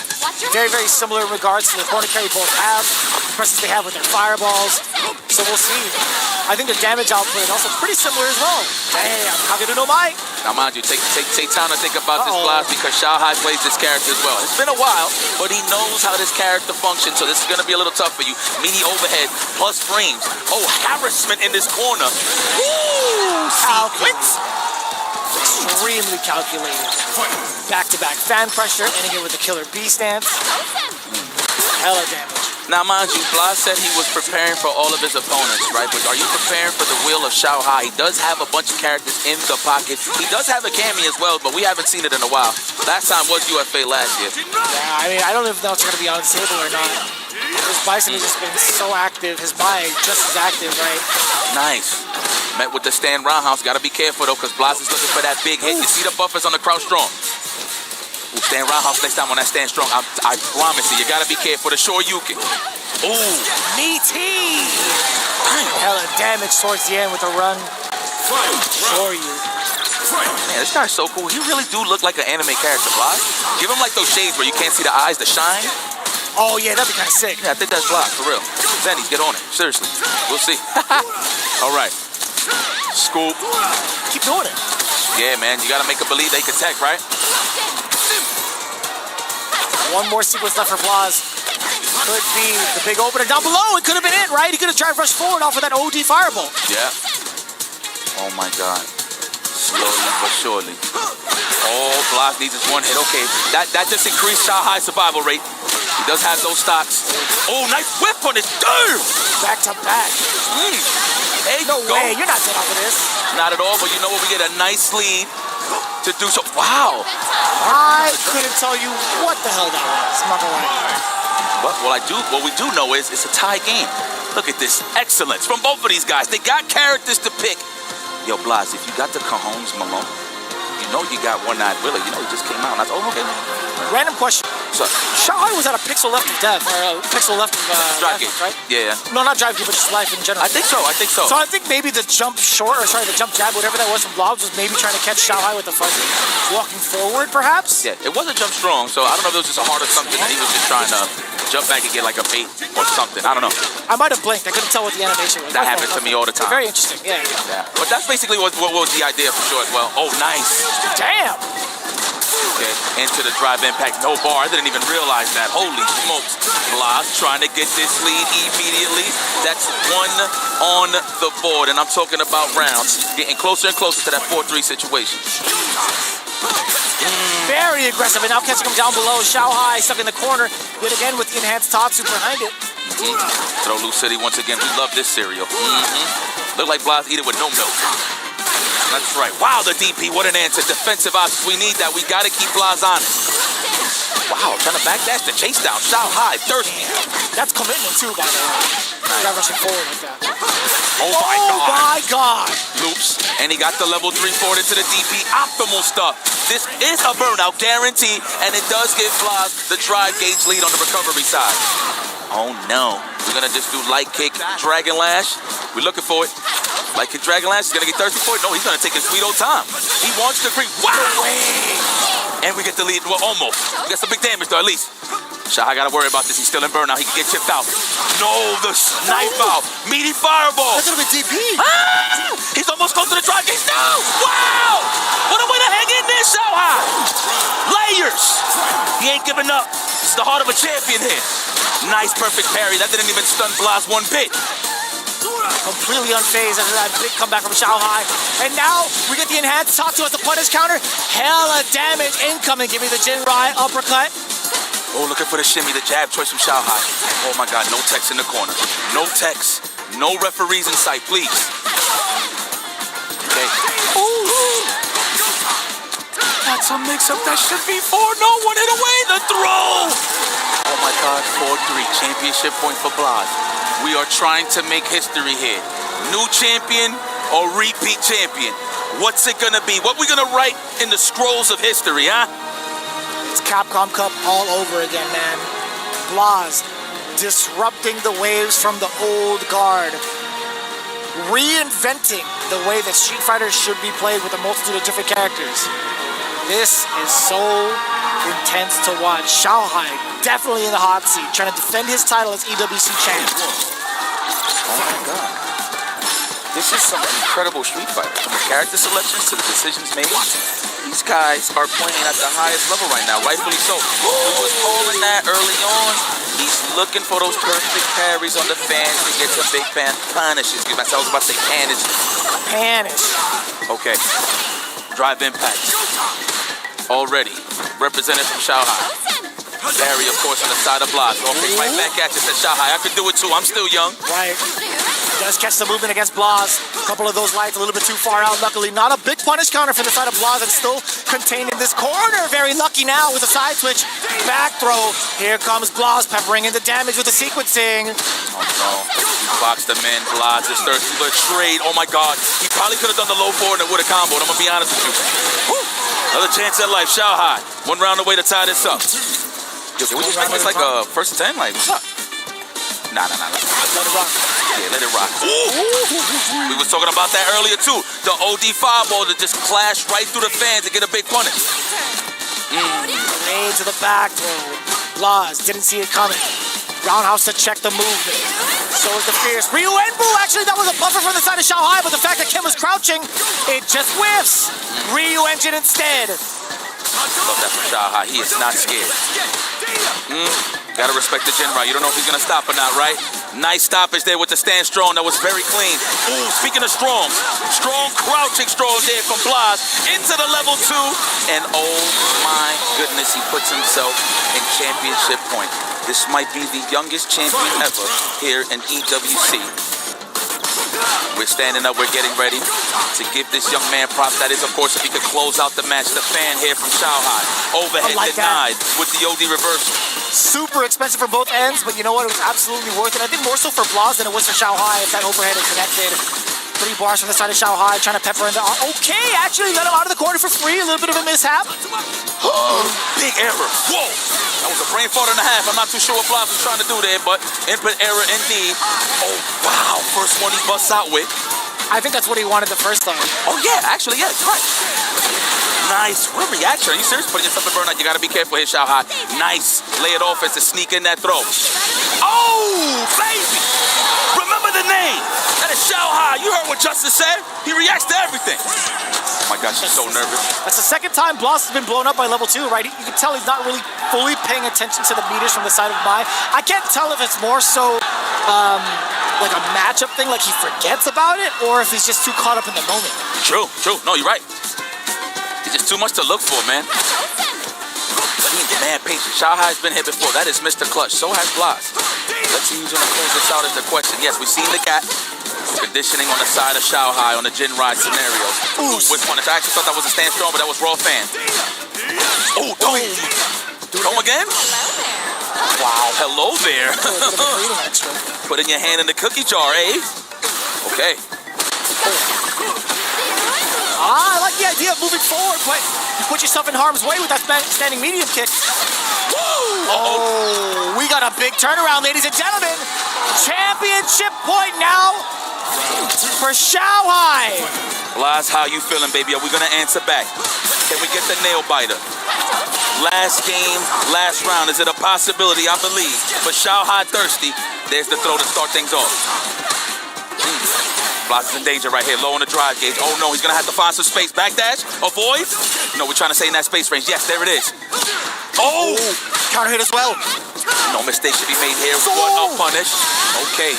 Very, very similar in regards to the corner carry both have, the presence they have with their fireballs. So we'll see. I think the damage output is also pretty similar as well. Damn, Kagero no Mai. Now, mind you, take time to think about this, Blas, because Xiao Hai plays this character as well. It's been a while, but he knows how this character functions, so this is going to be a little tough for you. Mini overhead plus frames. Oh, harassment in this corner. Ooh, sequence. Extremely calculated. Back-to-back fan pressure, ending it with the killer B stance. Hella damage. Now, mind you, Blas said he was preparing for all of his opponents, right? But are you preparing for the will of Xiao Hai? He does have a bunch of characters in the pocket. He does have a Cammy as well, but we haven't seen it in a while. Last time was UFA last year. Yeah, I mean, I don't even know if it's going to be unstable or not. His Bison has just been so active. His Mai just as active, right? Nice. Met with the stand roundhouse. Got to be careful, though, because Blas is looking for that big hit. You see the buffers on the crouch strong. Ooh, stand roundhouse next time on that stand strong. I promise you got to be careful. The short Yuki. Ooh. Meaty. Hella damage towards the end with a run. Sure you. Man, this guy's so cool. He really do look like an anime character, Blas. Give him like those shades where you can't see the eyes, the shine. Oh, yeah, that'd be kind of sick. Yeah, I think that's Blas, for real. Zenny, get on it. Seriously. We'll see. All right. Scoop. Keep doing it. Yeah, man. You got to make a believe they can tech, right? One more sequence left for Blas. Could be the big opener down below. It could have been it, right? He could have drive rushed forward off of that OD fireball. Yeah. Oh, my God. Slowly but surely. Oh, Blas needs his one hit. Okay. That just increased Xiao Hai's survival rate. He does have those stocks. Oh, nice whip on his dude. Back to back. Hey, no way. You're not dead off of this. Not at all, but you know what? We get a nice lead. to do so. Wow. I couldn't tell you what the hell that was. I'm not gonna lie. But what we do know is it's a tie game. Look at this excellence from both of these guys. They got characters to pick. Yo, Blas, if you got the cajones, Malone, you know you got one-eyed Willie. You know he just came out. And I thought, oh, okay. Random question. So, Shanghai was at a pixel left of death, or a pixel left of drive game, right? Yeah. No, not drive game, but just life in general. I think so. So I think maybe the jump the jump jab, whatever that was from Blobs, was maybe trying to catch Shanghai with the fuzzy. Walking forward, perhaps? Yeah, it wasn't jump strong, so I don't know if it was just a heart or something that he was just trying to jump back and get like a bait or something. I don't know. I might have blinked. I couldn't tell what the animation was. That happens to me all the time. Very interesting, yeah. But that's basically what was the idea for sure as well. Oh, nice. Damn! Okay, into the drive impact. No bar. I didn't even realize that. Holy smokes. Blas trying to get this lead immediately. That's one on the board, and I'm talking about rounds. Getting closer and closer to that 4-3 situation. Very aggressive, and now catching him down below. Shanghai stuck in the corner, yet again with the enhanced Tatsu behind it. Throw Loose City once again. We love this cereal. Look like Blas eat it with no milk. That's right. Wow, the DP, what an answer. Defensive options, we need that. We got to keep Blas on it. Wow, trying to backdash the chase down. Shanghai, thirsty. That's commitment too, by the way. Not rushing forward like that. Oh my God. God. Loops, and he got the level 3 forward into the DP. Optimal stuff. This is a burnout guarantee, and it does give Blas the drive gauge lead on the recovery side. Oh no. We're going to just do light kick, Dragon Lash. We're looking for it. Light kick, Dragon Lash. He's going to get thirsty for it. No, he's going to take his sweet old time. He wants to creep. Wow. And we get the lead. Well, almost. We got some big damage, though, at least. Shanghai got to worry about this. He's still in burnout. He can get chipped out. No, the snipe out. Meaty fireball. That's going to be DP. Ah! He's almost close to the drive gauge. No! Wow! What a way to hang in there, Shanghai. Layers. He ain't giving up. It's the heart of a champion here. Nice, perfect parry. That didn't even stun Blas one bit. Completely unfazed after that big comeback from Shanghai. And now we get the enhanced Tatsu as the punish counter. Hella damage incoming. Give me the Jinrai uppercut. Oh, looking for the shimmy, the jab choice from Shanghai. Oh my God, no text in the corner. No text. No referees in sight, please. Okay. Ooh. That's a mix-up that should be 4. No one hit away. The throw. Oh my God, 4-3. Championship point for Blas. We are trying to make history here. New champion or repeat champion? What's it gonna be? What we gonna write in the scrolls of history, huh? It's Capcom Cup all over again, man. Blas disrupting the waves from the old guard. Reinventing the way that Street Fighter should be played with a multitude of different characters. This is so intense to watch. Shanghai definitely in the hot seat, trying to defend his title as EWC champ. Oh my God. This is some incredible Street Fighter. From the character selections to the decisions made. These guys are playing at the highest level right now, rightfully so. We was calling that early on. He's looking for those perfect parries on the fans to get the big fan punishes. I was about to say panish. Panish. Okay. Drive impact. Already. Represented from Shanghai. Barry, of course, on the side of Blas. Okay, right back at you, said Shanghai. I could do it too. I'm still young. Right. Does catch the movement against Blas. A couple of those lights a little bit too far out. Luckily, not a big punish counter from the side of Blas. It's still contained in this corner. Very lucky now with a side switch. Back throw. Here comes Blas peppering in the damage with the sequencing. Oh no. He boxed him in. Blas is thirsty for a trade. Oh my God. He probably could have done the low forward and it would have comboed. I'm going to be honest with you. Woo. Another chance at life. Shanghai. One round away to tie this up. Yo, we just make this like a first 10? Like, what's up? Nah. Let it rock. Yeah, let it rock. Ooh. We was talking about that earlier too. The OD fireball to just clash right through the fans and get a big punish. Grenade to the back throw. Blas didn't see it coming. Roundhouse to check the movement. So is the fierce Ryu Enbu. Actually, that was a buffer from the side of Shanghai, but the fact that Kim was crouching, it just whiffs. Ryu engine instead. Love that from Shanghai. He is not scared. Gotta respect the Jinrai. You don't know if he's gonna stop or not, right? Nice stoppage there with the stand strong. That was very clean. Ooh, speaking of strong crouching strong there from Blas into the level 2. And oh my goodness, he puts himself in championship point. This might be the youngest champion ever here in EWC. We're standing up, we're getting ready to give this young man props. That is, of course, if he could close out the match. The fan here from Shanghai. Overhead denied with the OD reversal. Super expensive for both ends, but you know what? It was absolutely worth it. I think more so for Blaz than it was for Shanghai if that overhead had connected. 3 bars from the side of Shanghai, trying to pepper in the... Okay, actually let him out of the corner for free. A little bit of a mishap. Big error. Whoa! That was a brain fart and a half. I'm not too sure what Blaz was trying to do there, but input error indeed. Oh, wow. First one he busts out with. I think that's what he wanted the first time. Oh, yeah. Actually, yeah. You're right. Nice. What reaction. Are you serious? Putting yourself in burnout. You got to be careful here, Shanghai. Nice. Lay it off as to sneak in that throw. Oh, baby. Remember the name. That is Shanghai. You heard what Justin said. He reacts to everything. Oh my gosh, he's so nervous. That's the second time Blaz has been blown up by level 2, right? You can tell he's not really fully paying attention to the meters from the side of Mai. I can't tell if it's more so like a matchup thing, like he forgets about it, or if he's just too caught up in the moment. True. No, you're right. It's just too much to look for, man. He's mad patient. Shanghai's been here before. That is Mr. Clutch. So has Blaz. Let's see who's going to close this out is the question. Yes, we've seen the cat. Conditioning on the side of Shanghai on the Jin Ride scenario. Which one? I actually thought that was a stand strong, but that was raw fan. Oh, dome. Dome again? Wow, hello there. Putting your hand in the cookie jar, eh? Okay. I like the idea of moving forward, but you put yourself in harm's way with that standing medium kick. Oh, we got a big turnaround, ladies and gentlemen. Championship point now for Shanghai. Blaz, how you feeling, baby? Are we going to answer back? Can we get the nail biter? Last game, last round. Is it a possibility? I believe. But Shanghai thirsty. There's the throw to start things off. Blaz is in danger right here. Low on the drive gauge. Oh, no. He's going to have to find some space. Backdash? Avoid? No, we're trying to stay in that space range. Yes, there it is. Oh! Counter hit as well. No mistake should be made here. What a punish. Okay.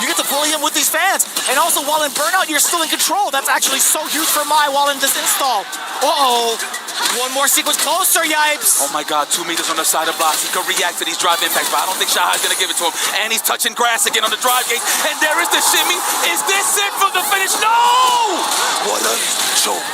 You get to bully him with these fans. And also, while in burnout, you're still in control. That's actually so huge for Mai while in this install. Uh-oh. One more sequence closer, yipes. Oh, my God. 2 meters on the side of Blaz. He could react to these drive impacts, but I don't think Shanghai's going to give it to him. And he's touching grass again on the drive gate. And there is the shimmy. Is this it for the finish? No! What a joke.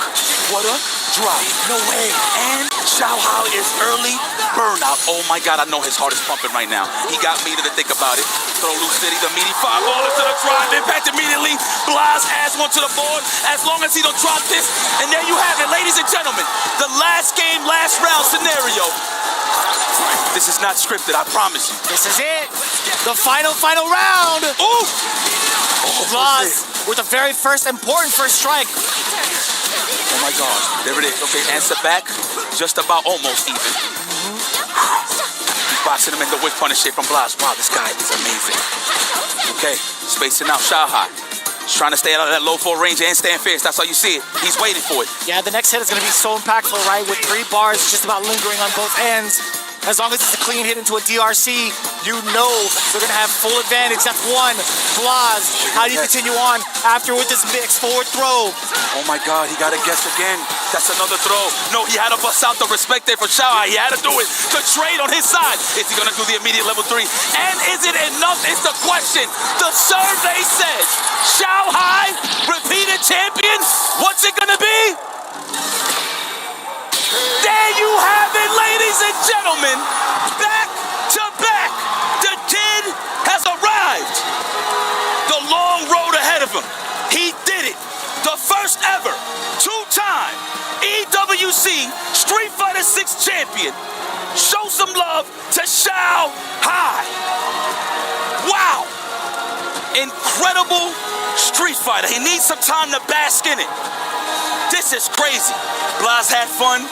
What a drop. No way. And Shanghai is early burnout. Oh, my God. I know his heart is pumping right now. He got me to think about it. Throw loose city, the meaty 5-baller to the drive. Impact immediately. Blaz adds one to the board. As long as he don't drop this. And there you have it, ladies and gentlemen. The last game, last round scenario. This is not scripted, I promise you. This is it. The final round. Ooh! Blaz with the very first important first strike. Oh my gosh, there it is. Okay, answer back. Just about almost even. He's boxing him in the whip punish here from Blaz. Wow, this guy is amazing. Okay, spacing out Shanghai. He's trying to stay out of that low 4 range and stand fierce. That's how you see it. He's waiting for it. Yeah, the next hit is going to be so impactful, right? With 3 bars just about lingering on both ends. As long as it's a clean hit into a DRC, you know they're going to have full advantage. That's one. Blaz, how do you continue on after with this mixed forward throw? Oh my God, he got to guess again. That's another throw. No, he had to bust out the respect there for Shanghai. He had to do it to trade on his side. Is he going to do the immediate level 3? And is it enough? It's the question. The survey says Shanghai, repeated champion. What's it going to be? There you have it, ladies and gentlemen. Back to back, the kid has arrived. The long road ahead of him. He did it. The first ever 2-time EWC Street Fighter 6 champion. Show some love to Shanghai. Wow. Incredible Street Fighter. He needs some time to bask in it. This is crazy. Blaz had fun,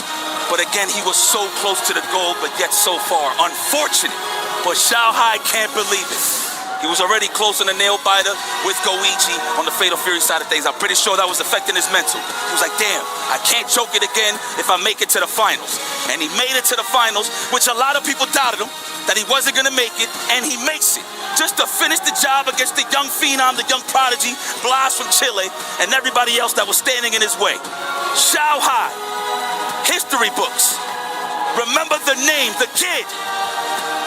but again, he was so close to the goal, but yet so far. Unfortunate, but Shanghai can't believe it. He was already close on the nail biter with Goichi on the Fatal Fury side of things. I'm pretty sure that was affecting his mental. He was like, damn, I can't choke it again if I make it to the finals. And he made it to the finals, which a lot of people doubted him, that he wasn't going to make it, and he makes it. Just to finish the job against the young phenom, the young prodigy, Blaz from Chile, and everybody else that was standing in his way. Shanghai, history books. Remember the name, the kid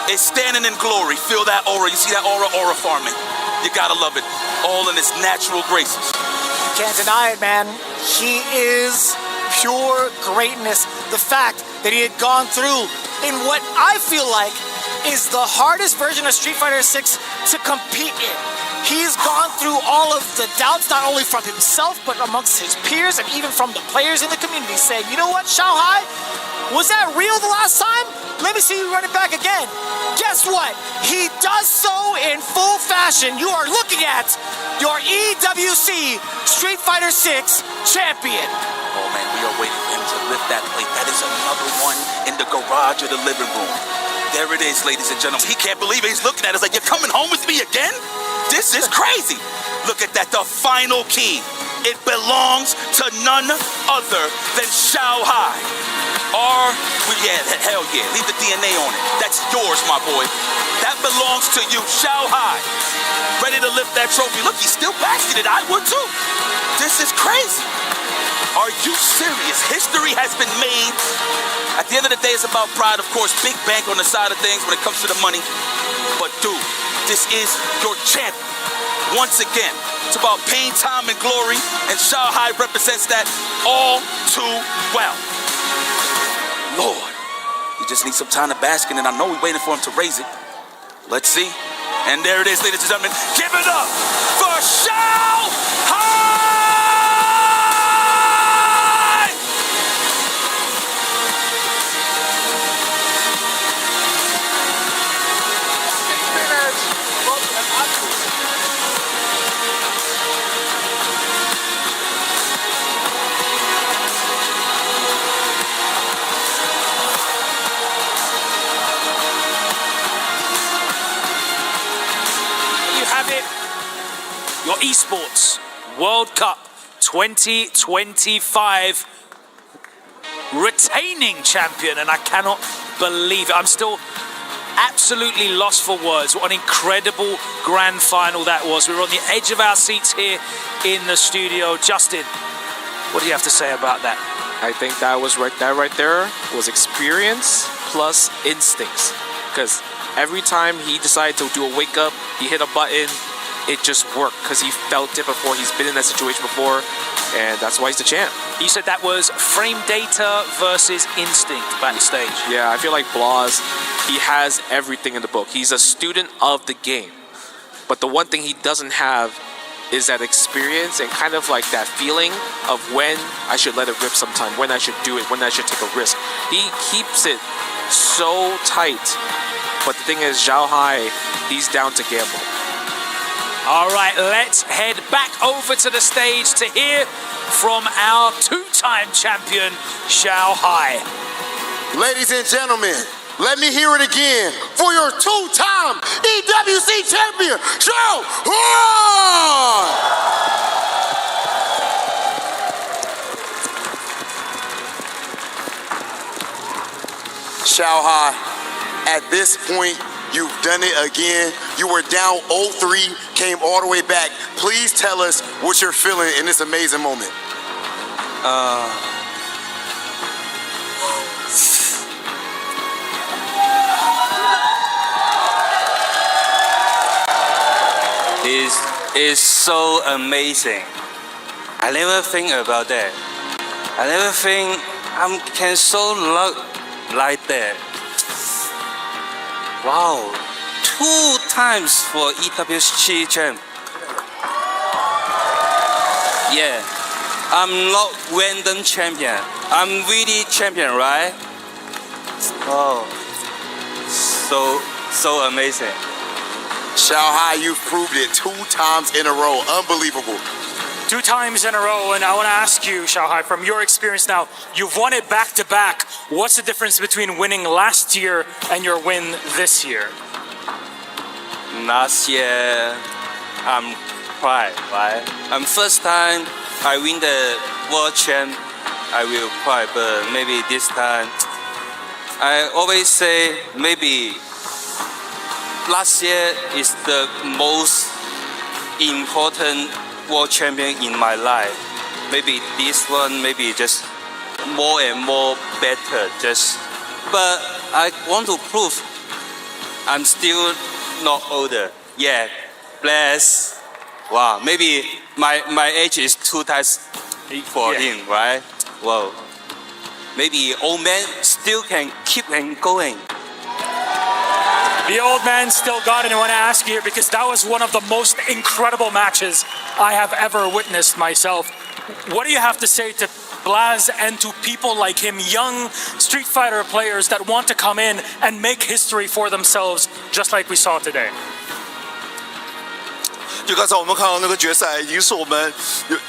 is standing in glory. Feel that aura. You see that aura farming. You gotta love it. all in his natural graces. Can't deny it, man. He is pure greatness. The fact that he had gone through in what I feel like is the hardest version of Street Fighter 6 to compete in. He's gone through all of the doubts, not only from himself, but amongst his peers and even from the players in the community saying, you know what, Xiaohai, was that real the last time? Let me see you run it back again. Guess what? He does so in full fashion. You are looking at your EWC Street Fighter 6 champion. Oh man, we are waiting for him to lift that plate. That is another one in the garage of the living room. There it is, ladies and gentlemen. He can't believe it. He's looking at us like, you're coming home with me again? This is crazy. Look at that, the final key. It belongs to none other than Xiaohai. Hell yeah, leave the DNA on it. That's yours, my boy. That belongs to you, Xiaohai. Ready to lift that trophy. Look, he's still basking it. I would too. This is crazy. Are you serious? History has been made. At the end of the day, it's about pride, of course. Big bank on the side of things when it comes to the money. But dude, this is your champion. Once again, it's about pain, time, and glory, and Xiaohai represents that all too well. Lord, he just needs some time to bask in, and I know we're waiting for him to raise it. Let's see. And there it is, ladies and gentlemen. Give it up for Xiaohai! Your Esports World Cup 2025 retaining champion, and I cannot believe it. I'm still absolutely lost for words. What an incredible grand final that was. We were on the edge of our seats here in the studio. Justin, what do you have to say about that? I think that right there was experience plus instincts. Because every time he decided to do a wake up, he hit a button, it just worked because he felt it before. He's been in that situation before, and that's why he's the champ. You said that was frame data versus instinct backstage. Yeah, I feel like Blas, he has everything in the book. He's a student of the game. But the one thing he doesn't have is that experience and kind of like that feeling of when I should let it rip sometime, when I should do it, when I should take a risk. He keeps it so tight. But the thing is, Xiaohai, he's down to gamble. All right, let's head back over to the stage to hear from our two-time champion, Xiaohai. Ladies and gentlemen, let me hear it again for your two-time EWC champion, Xiaohai! Xiaohai, at this point, you've done it again. You were down 0-3, came all the way back. Please tell us what you're feeling in this amazing moment. It's so amazing. I never think about that. I never think I can so love like that. Wow, 2 times for EWC champ. Yeah, I'm not random champion. I'm really champion, right? Oh, so amazing. Xiaohai, you've proved it 2 times in a row. Unbelievable. 2 times in a row, and I want to ask you, Xiaohai, from your experience now, you've won it back-to-back. What's the difference between winning last year and your win this year? Last year, I'm proud, right? First time I win the world champ, I will cry, but maybe this time, I always say maybe last year is the most important world champion in my life. Maybe this one, maybe just more and more better. But I want to prove I'm still not older. Yeah, bless. Wow, maybe my age is 2 times for him, right? Wow. Maybe old man still can keep on going. The old man still got it. I want to ask you here because that was one of the most incredible matches I have ever witnessed myself. What do you have to say to Blaz and to people like him, young Street Fighter players that want to come in and make history for themselves, just like we saw today? 就刚才我们看到那个决赛，已经是我们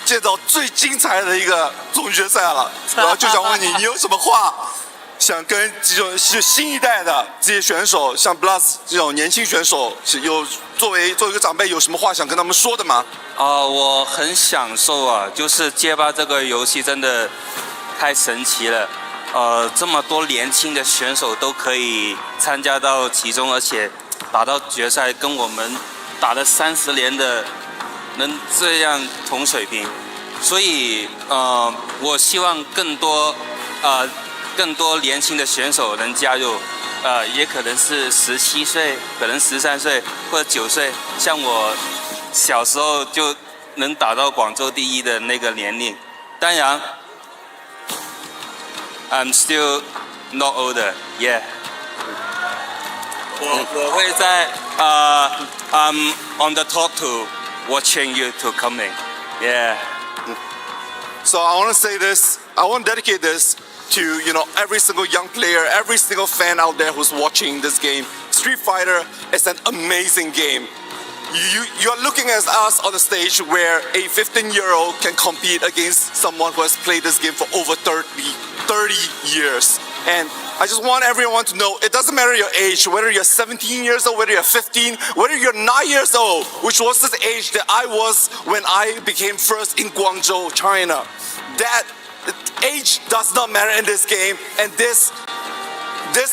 见到最精彩的一个总决赛了。然后就想问你，你有什么话想跟这种新一代的这些选手，像 Blaz 这种年轻选手，有作为一个长辈，有什么话想跟他们说的吗？我很享受啊，就是街霸这个游戏真的太神奇了。这么多年轻的选手都可以参加到其中，而且打到决赛，跟我们打了30年的能这样同水平。所以我希望更多年轻的选手能加入，也可能是17岁，可能13岁或者9岁，像我小时候就能打到广州第一的那个年龄。当然 ，I'm still not older, yeah. 我会在I'm on the top to watching you to coming, yeah. So I want to say this. I want to dedicate this to every single young player, every single fan out there who's watching this game. Street Fighter is an amazing game. You're looking at us on the stage where a 15-year-old can compete against someone who has played this game for over 30 years. And I just want everyone to know, it doesn't matter your age, whether you're 17 years old, whether you're 15, whether you're 9 years old, which was the age that I was when I became first in Guangzhou, China. That age does not matter in this game, and this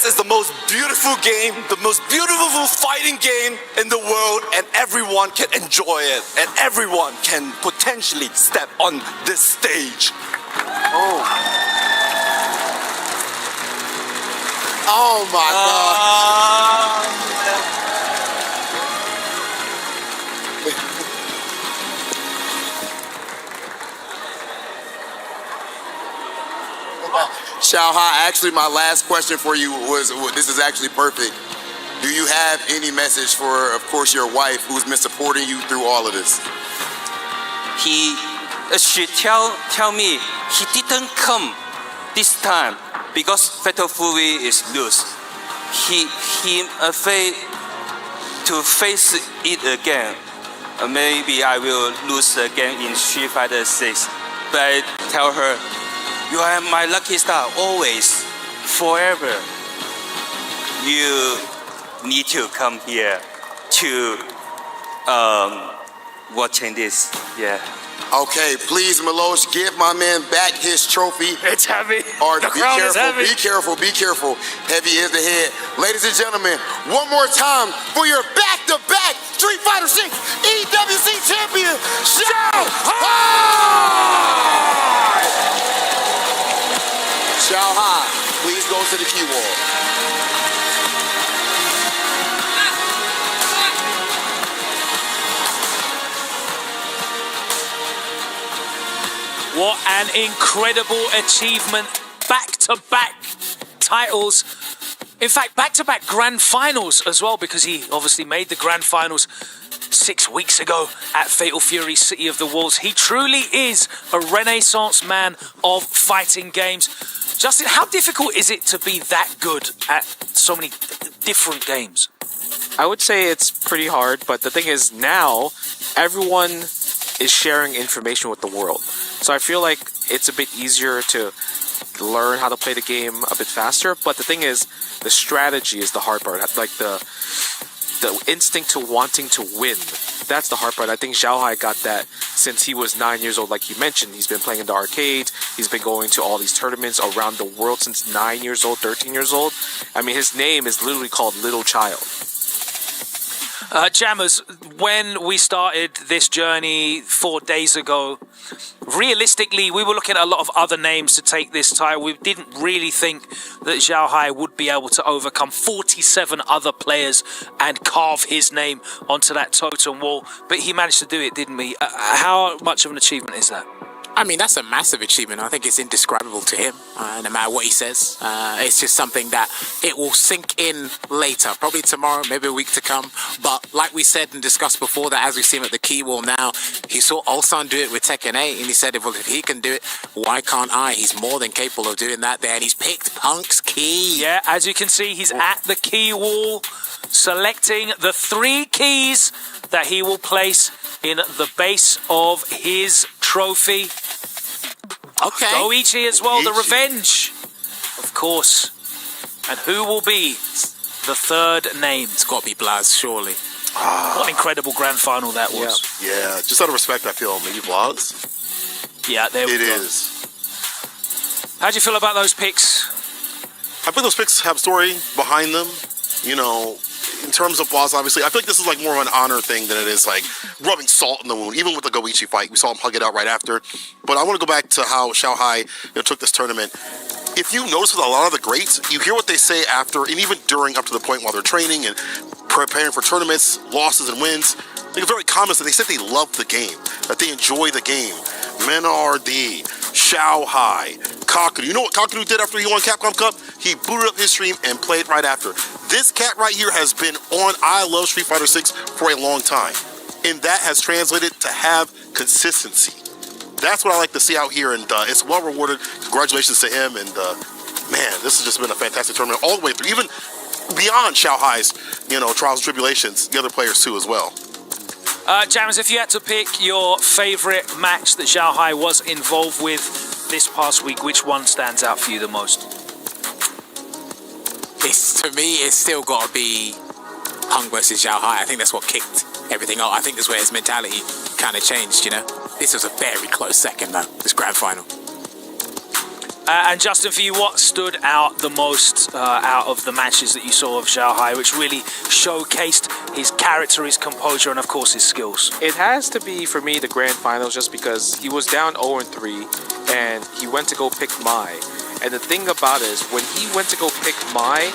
is the most beautiful game, the most beautiful fighting game in the world, and everyone can enjoy it, and everyone can potentially step on this stage. Oh my God. Xiaohai, actually my last question for you was, this is actually perfect. Do you have any message for, of course, your wife who's been supporting you through all of this? She tell me he didn't come this time because Fatal Fury is loose. He afraid to face it again. Maybe I will lose again in Street Fighter 6. But I tell her, you are my lucky star always, forever. You need to come here to watching this. Yeah. Okay, please, Milosh, give my man back his trophy. It's heavy. Or the be crown careful, is heavy. be careful, be careful. Heavy is the head. Ladies and gentlemen, one more time for your back-to-back Street Fighter 6 EWC champion, Xiaohai! Xiaohai, please go to the key wall. What an incredible achievement. Back-to-back titles. In fact, back-to-back grand finals as well, because he obviously made the grand finals 6 weeks ago at Fatal Fury City of the Wolves. He truly is a renaissance man of fighting games. Justin, how difficult is it to be that good at so many different games? I would say it's pretty hard, but the thing is now everyone is sharing information with the world. So I feel like it's a bit easier to learn how to play the game a bit faster. But the thing is, the strategy is the hard part. Like the instinct to wanting to win. That's the hard part. I think Xiaohai got that since he was 9 years old, like you mentioned. He's been playing in the arcades. He's been going to all these tournaments around the world since 9 years old, 13 years old. I mean, his name is literally called Little Child. Jammers, when we started this journey 4 days ago, realistically, we were looking at a lot of other names to take this title. We didn't really think that Zhao Hai would be able to overcome 47 other players and carve his name onto that totem wall. But he managed to do it, didn't he? How much of an achievement is that? I mean, that's a massive achievement. I think it's indescribable to him, no matter what he says. It's just something that it will sink in later, probably tomorrow, maybe a week to come. But like we said and discussed before, that as we see him at the key wall now, he saw Ulsan do it with Tekken 8, and he said, well, if he can do it, why can't I? He's more than capable of doing that there, and he's picked Punk's key. Yeah, as you can see, he's at the key wall, selecting the 3 keys that he will place in the base of his trophy. Okay. Goichi as well, the revenge. Of course. And who will be the third name? It's got to be Blaz, surely. What an incredible grand final that was. Yeah, just out of respect, I feel maybe Vlogs. Yeah, there we go. It is. How do you feel about those picks? I think those picks have story behind them. You know, in terms of Vlogs, obviously, I feel like this is like more of an honor thing than it is like rubbing salt in the wound. Even with the Goichi fight, we saw him hug it out right after. But I want to go back to how Zhao Hai took this tournament. If you notice with a lot of the greats, you hear what they say after and even during up to the point while they're training and preparing for tournaments, losses and wins. I think it's very common that they said they love the game, that they enjoy the game. Menardi, Zhao Hai, Kakadu. You know what Kakadu did after he won Capcom Cup? He booted up his stream and played right after. This cat right here has been on I Love Street Fighter 6 for a long time. And that has translated to have consistency. That's what I like to see out here, and it's well rewarded. Congratulations to him, and man, this has just been a fantastic tournament all the way through, even beyond Zhao Hai's, trials and tribulations, the other players too as well. Jammers, if you had to pick your favorite match that Zhao Hai was involved with this past week, which one stands out for you the most? To me, it's still got to be Punk versus Zhao Hai. I think that's what kicked everything off. I think that's where his mentality kind of changed, This was a very close second, though, this grand final. And Justin, for you, what stood out the most out of the matches that you saw of Zhao Hai, which really showcased his character, his composure, and of course his skills? It has to be, for me, the grand finals, just because he was down 0-3 and he went to go pick Mai. And the thing about it is, when he went to go pick Mai,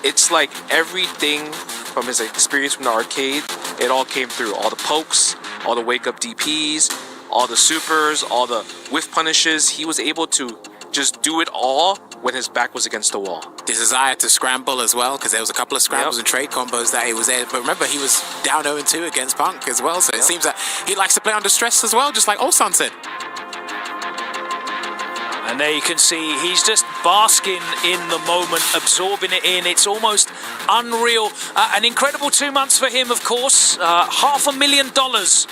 it's like everything from his experience from the arcade, it all came through. All the pokes, all the wake-up DPs, all the supers, all the whiff punishes. He was able to just do it all when his back was against the wall. The desire to scramble as well, because there was a couple of scrambles and trade combos that he was there. But remember, he was down 0-2 against Punk as well, so it seems that he likes to play under stress as well, just like Ulsan said. And there you can see he's just basking in the moment, absorbing it in. It's almost unreal. An incredible 2 months for him, of course. $500,000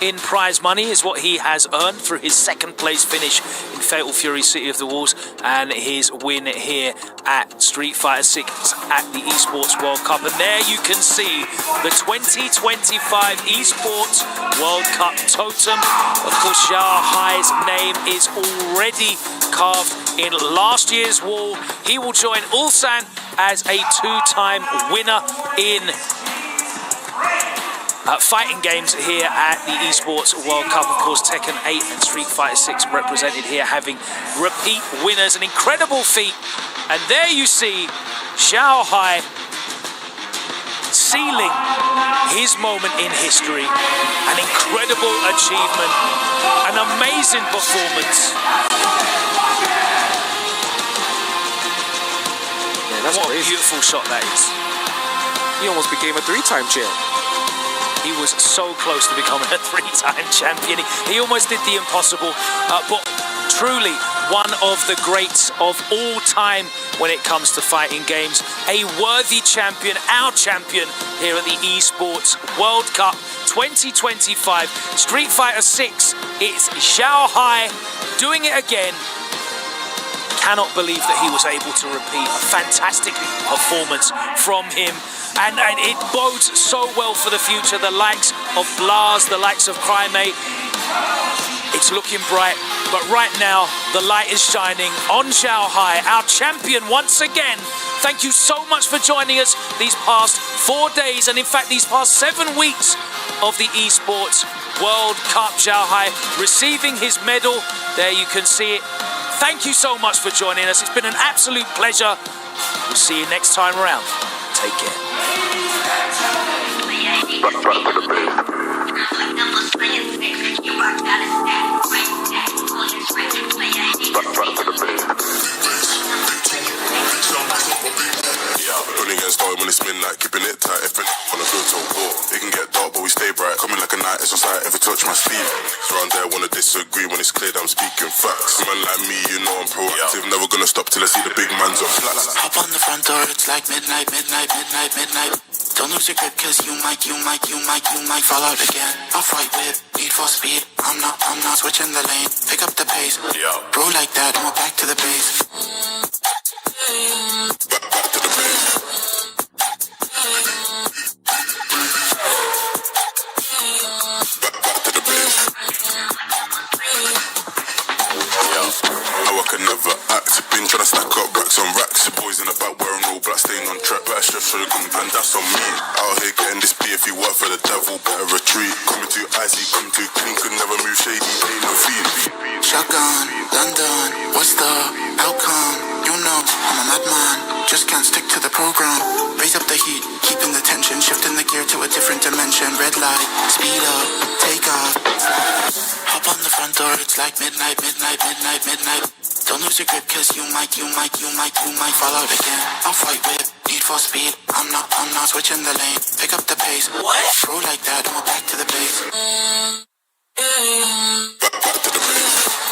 in prize money is what he has earned through his second place finish in Fatal Fury City of the Wolves and his win here at Street Fighter 6 at the Esports World Cup. And there you can see the 2025 Esports World Cup totem. Of course, Zhao Hai's name is already carved in last year's wall. He will join Ulsan as a 2-time winner in fighting games here at the Esports World Cup. Of course, Tekken 8 and Street Fighter 6 represented here, having repeat winners. An incredible feat. And there you see Zhao Hai sealing his moment in history. An incredible achievement. An amazing performance. Man, that's what crazy. A beautiful shot that is. He almost became a 3-time champ. He was so close to becoming a 3-time champion. He almost did the impossible, but truly one of the greats of all time when it comes to fighting games. A worthy champion, our champion here at the Esports World Cup 2025. Street Fighter 6, it's Zhao Hai doing it again. Cannot believe that he was able to repeat a fantastic performance from him. And it bodes so well for the future. The likes of Blaz, the likes of Primate. It's looking bright, but right now the light is shining on Zhao Hai, our champion once again. Thank you so much for joining us these past 4 days, and in fact these past 7 weeks of the Esports World Cup. Zhao Hai receiving his medal. There you can see it. Thank you so much for joining us. It's been an absolute pleasure. We'll see you next time around. Take care. Only getting started when it's midnight, keeping it tight. If it wanna go to war, it can get dark, but we stay bright. Coming like a night, it's on sight. If it touch my sleeve, niggas around there wanna disagree when it's clear that I'm speaking facts. Man like me, you know I'm proactive. Never gonna stop till I see the big man's on flats. Hop on the front door, it's like midnight, midnight, midnight, midnight. Don't lose your grip, cause you might fall out again. Off-white whip, need for speed. I'm not switching the lane. Pick up the pace. Roll like that, and we're back to the base. Back to the base. Back to the base. How I could never act. Been trying to stack up racks on racks. Boys in the back wearing all black, staying on track. Better stress for the gun, and that's on me. Out here getting this beef. If you work for the devil, better retreat. Coming too icy, coming too clean. Could never move shady, ain't no feed. Shotgun, London, what's the outcome? You know, I'm a madman, just can't stick to the program. Raise up the heat, keeping the tension, shifting the gear to a different dimension. Red light, speed up, take off. Hop on the front door, it's like midnight, midnight, midnight, midnight. Don't lose your grip, cause you might fall out again. Off-white whip, need for speed. I'm not switching the lane. Pick up the pace. What? Roll like that, and we're back to the base. Back to the base.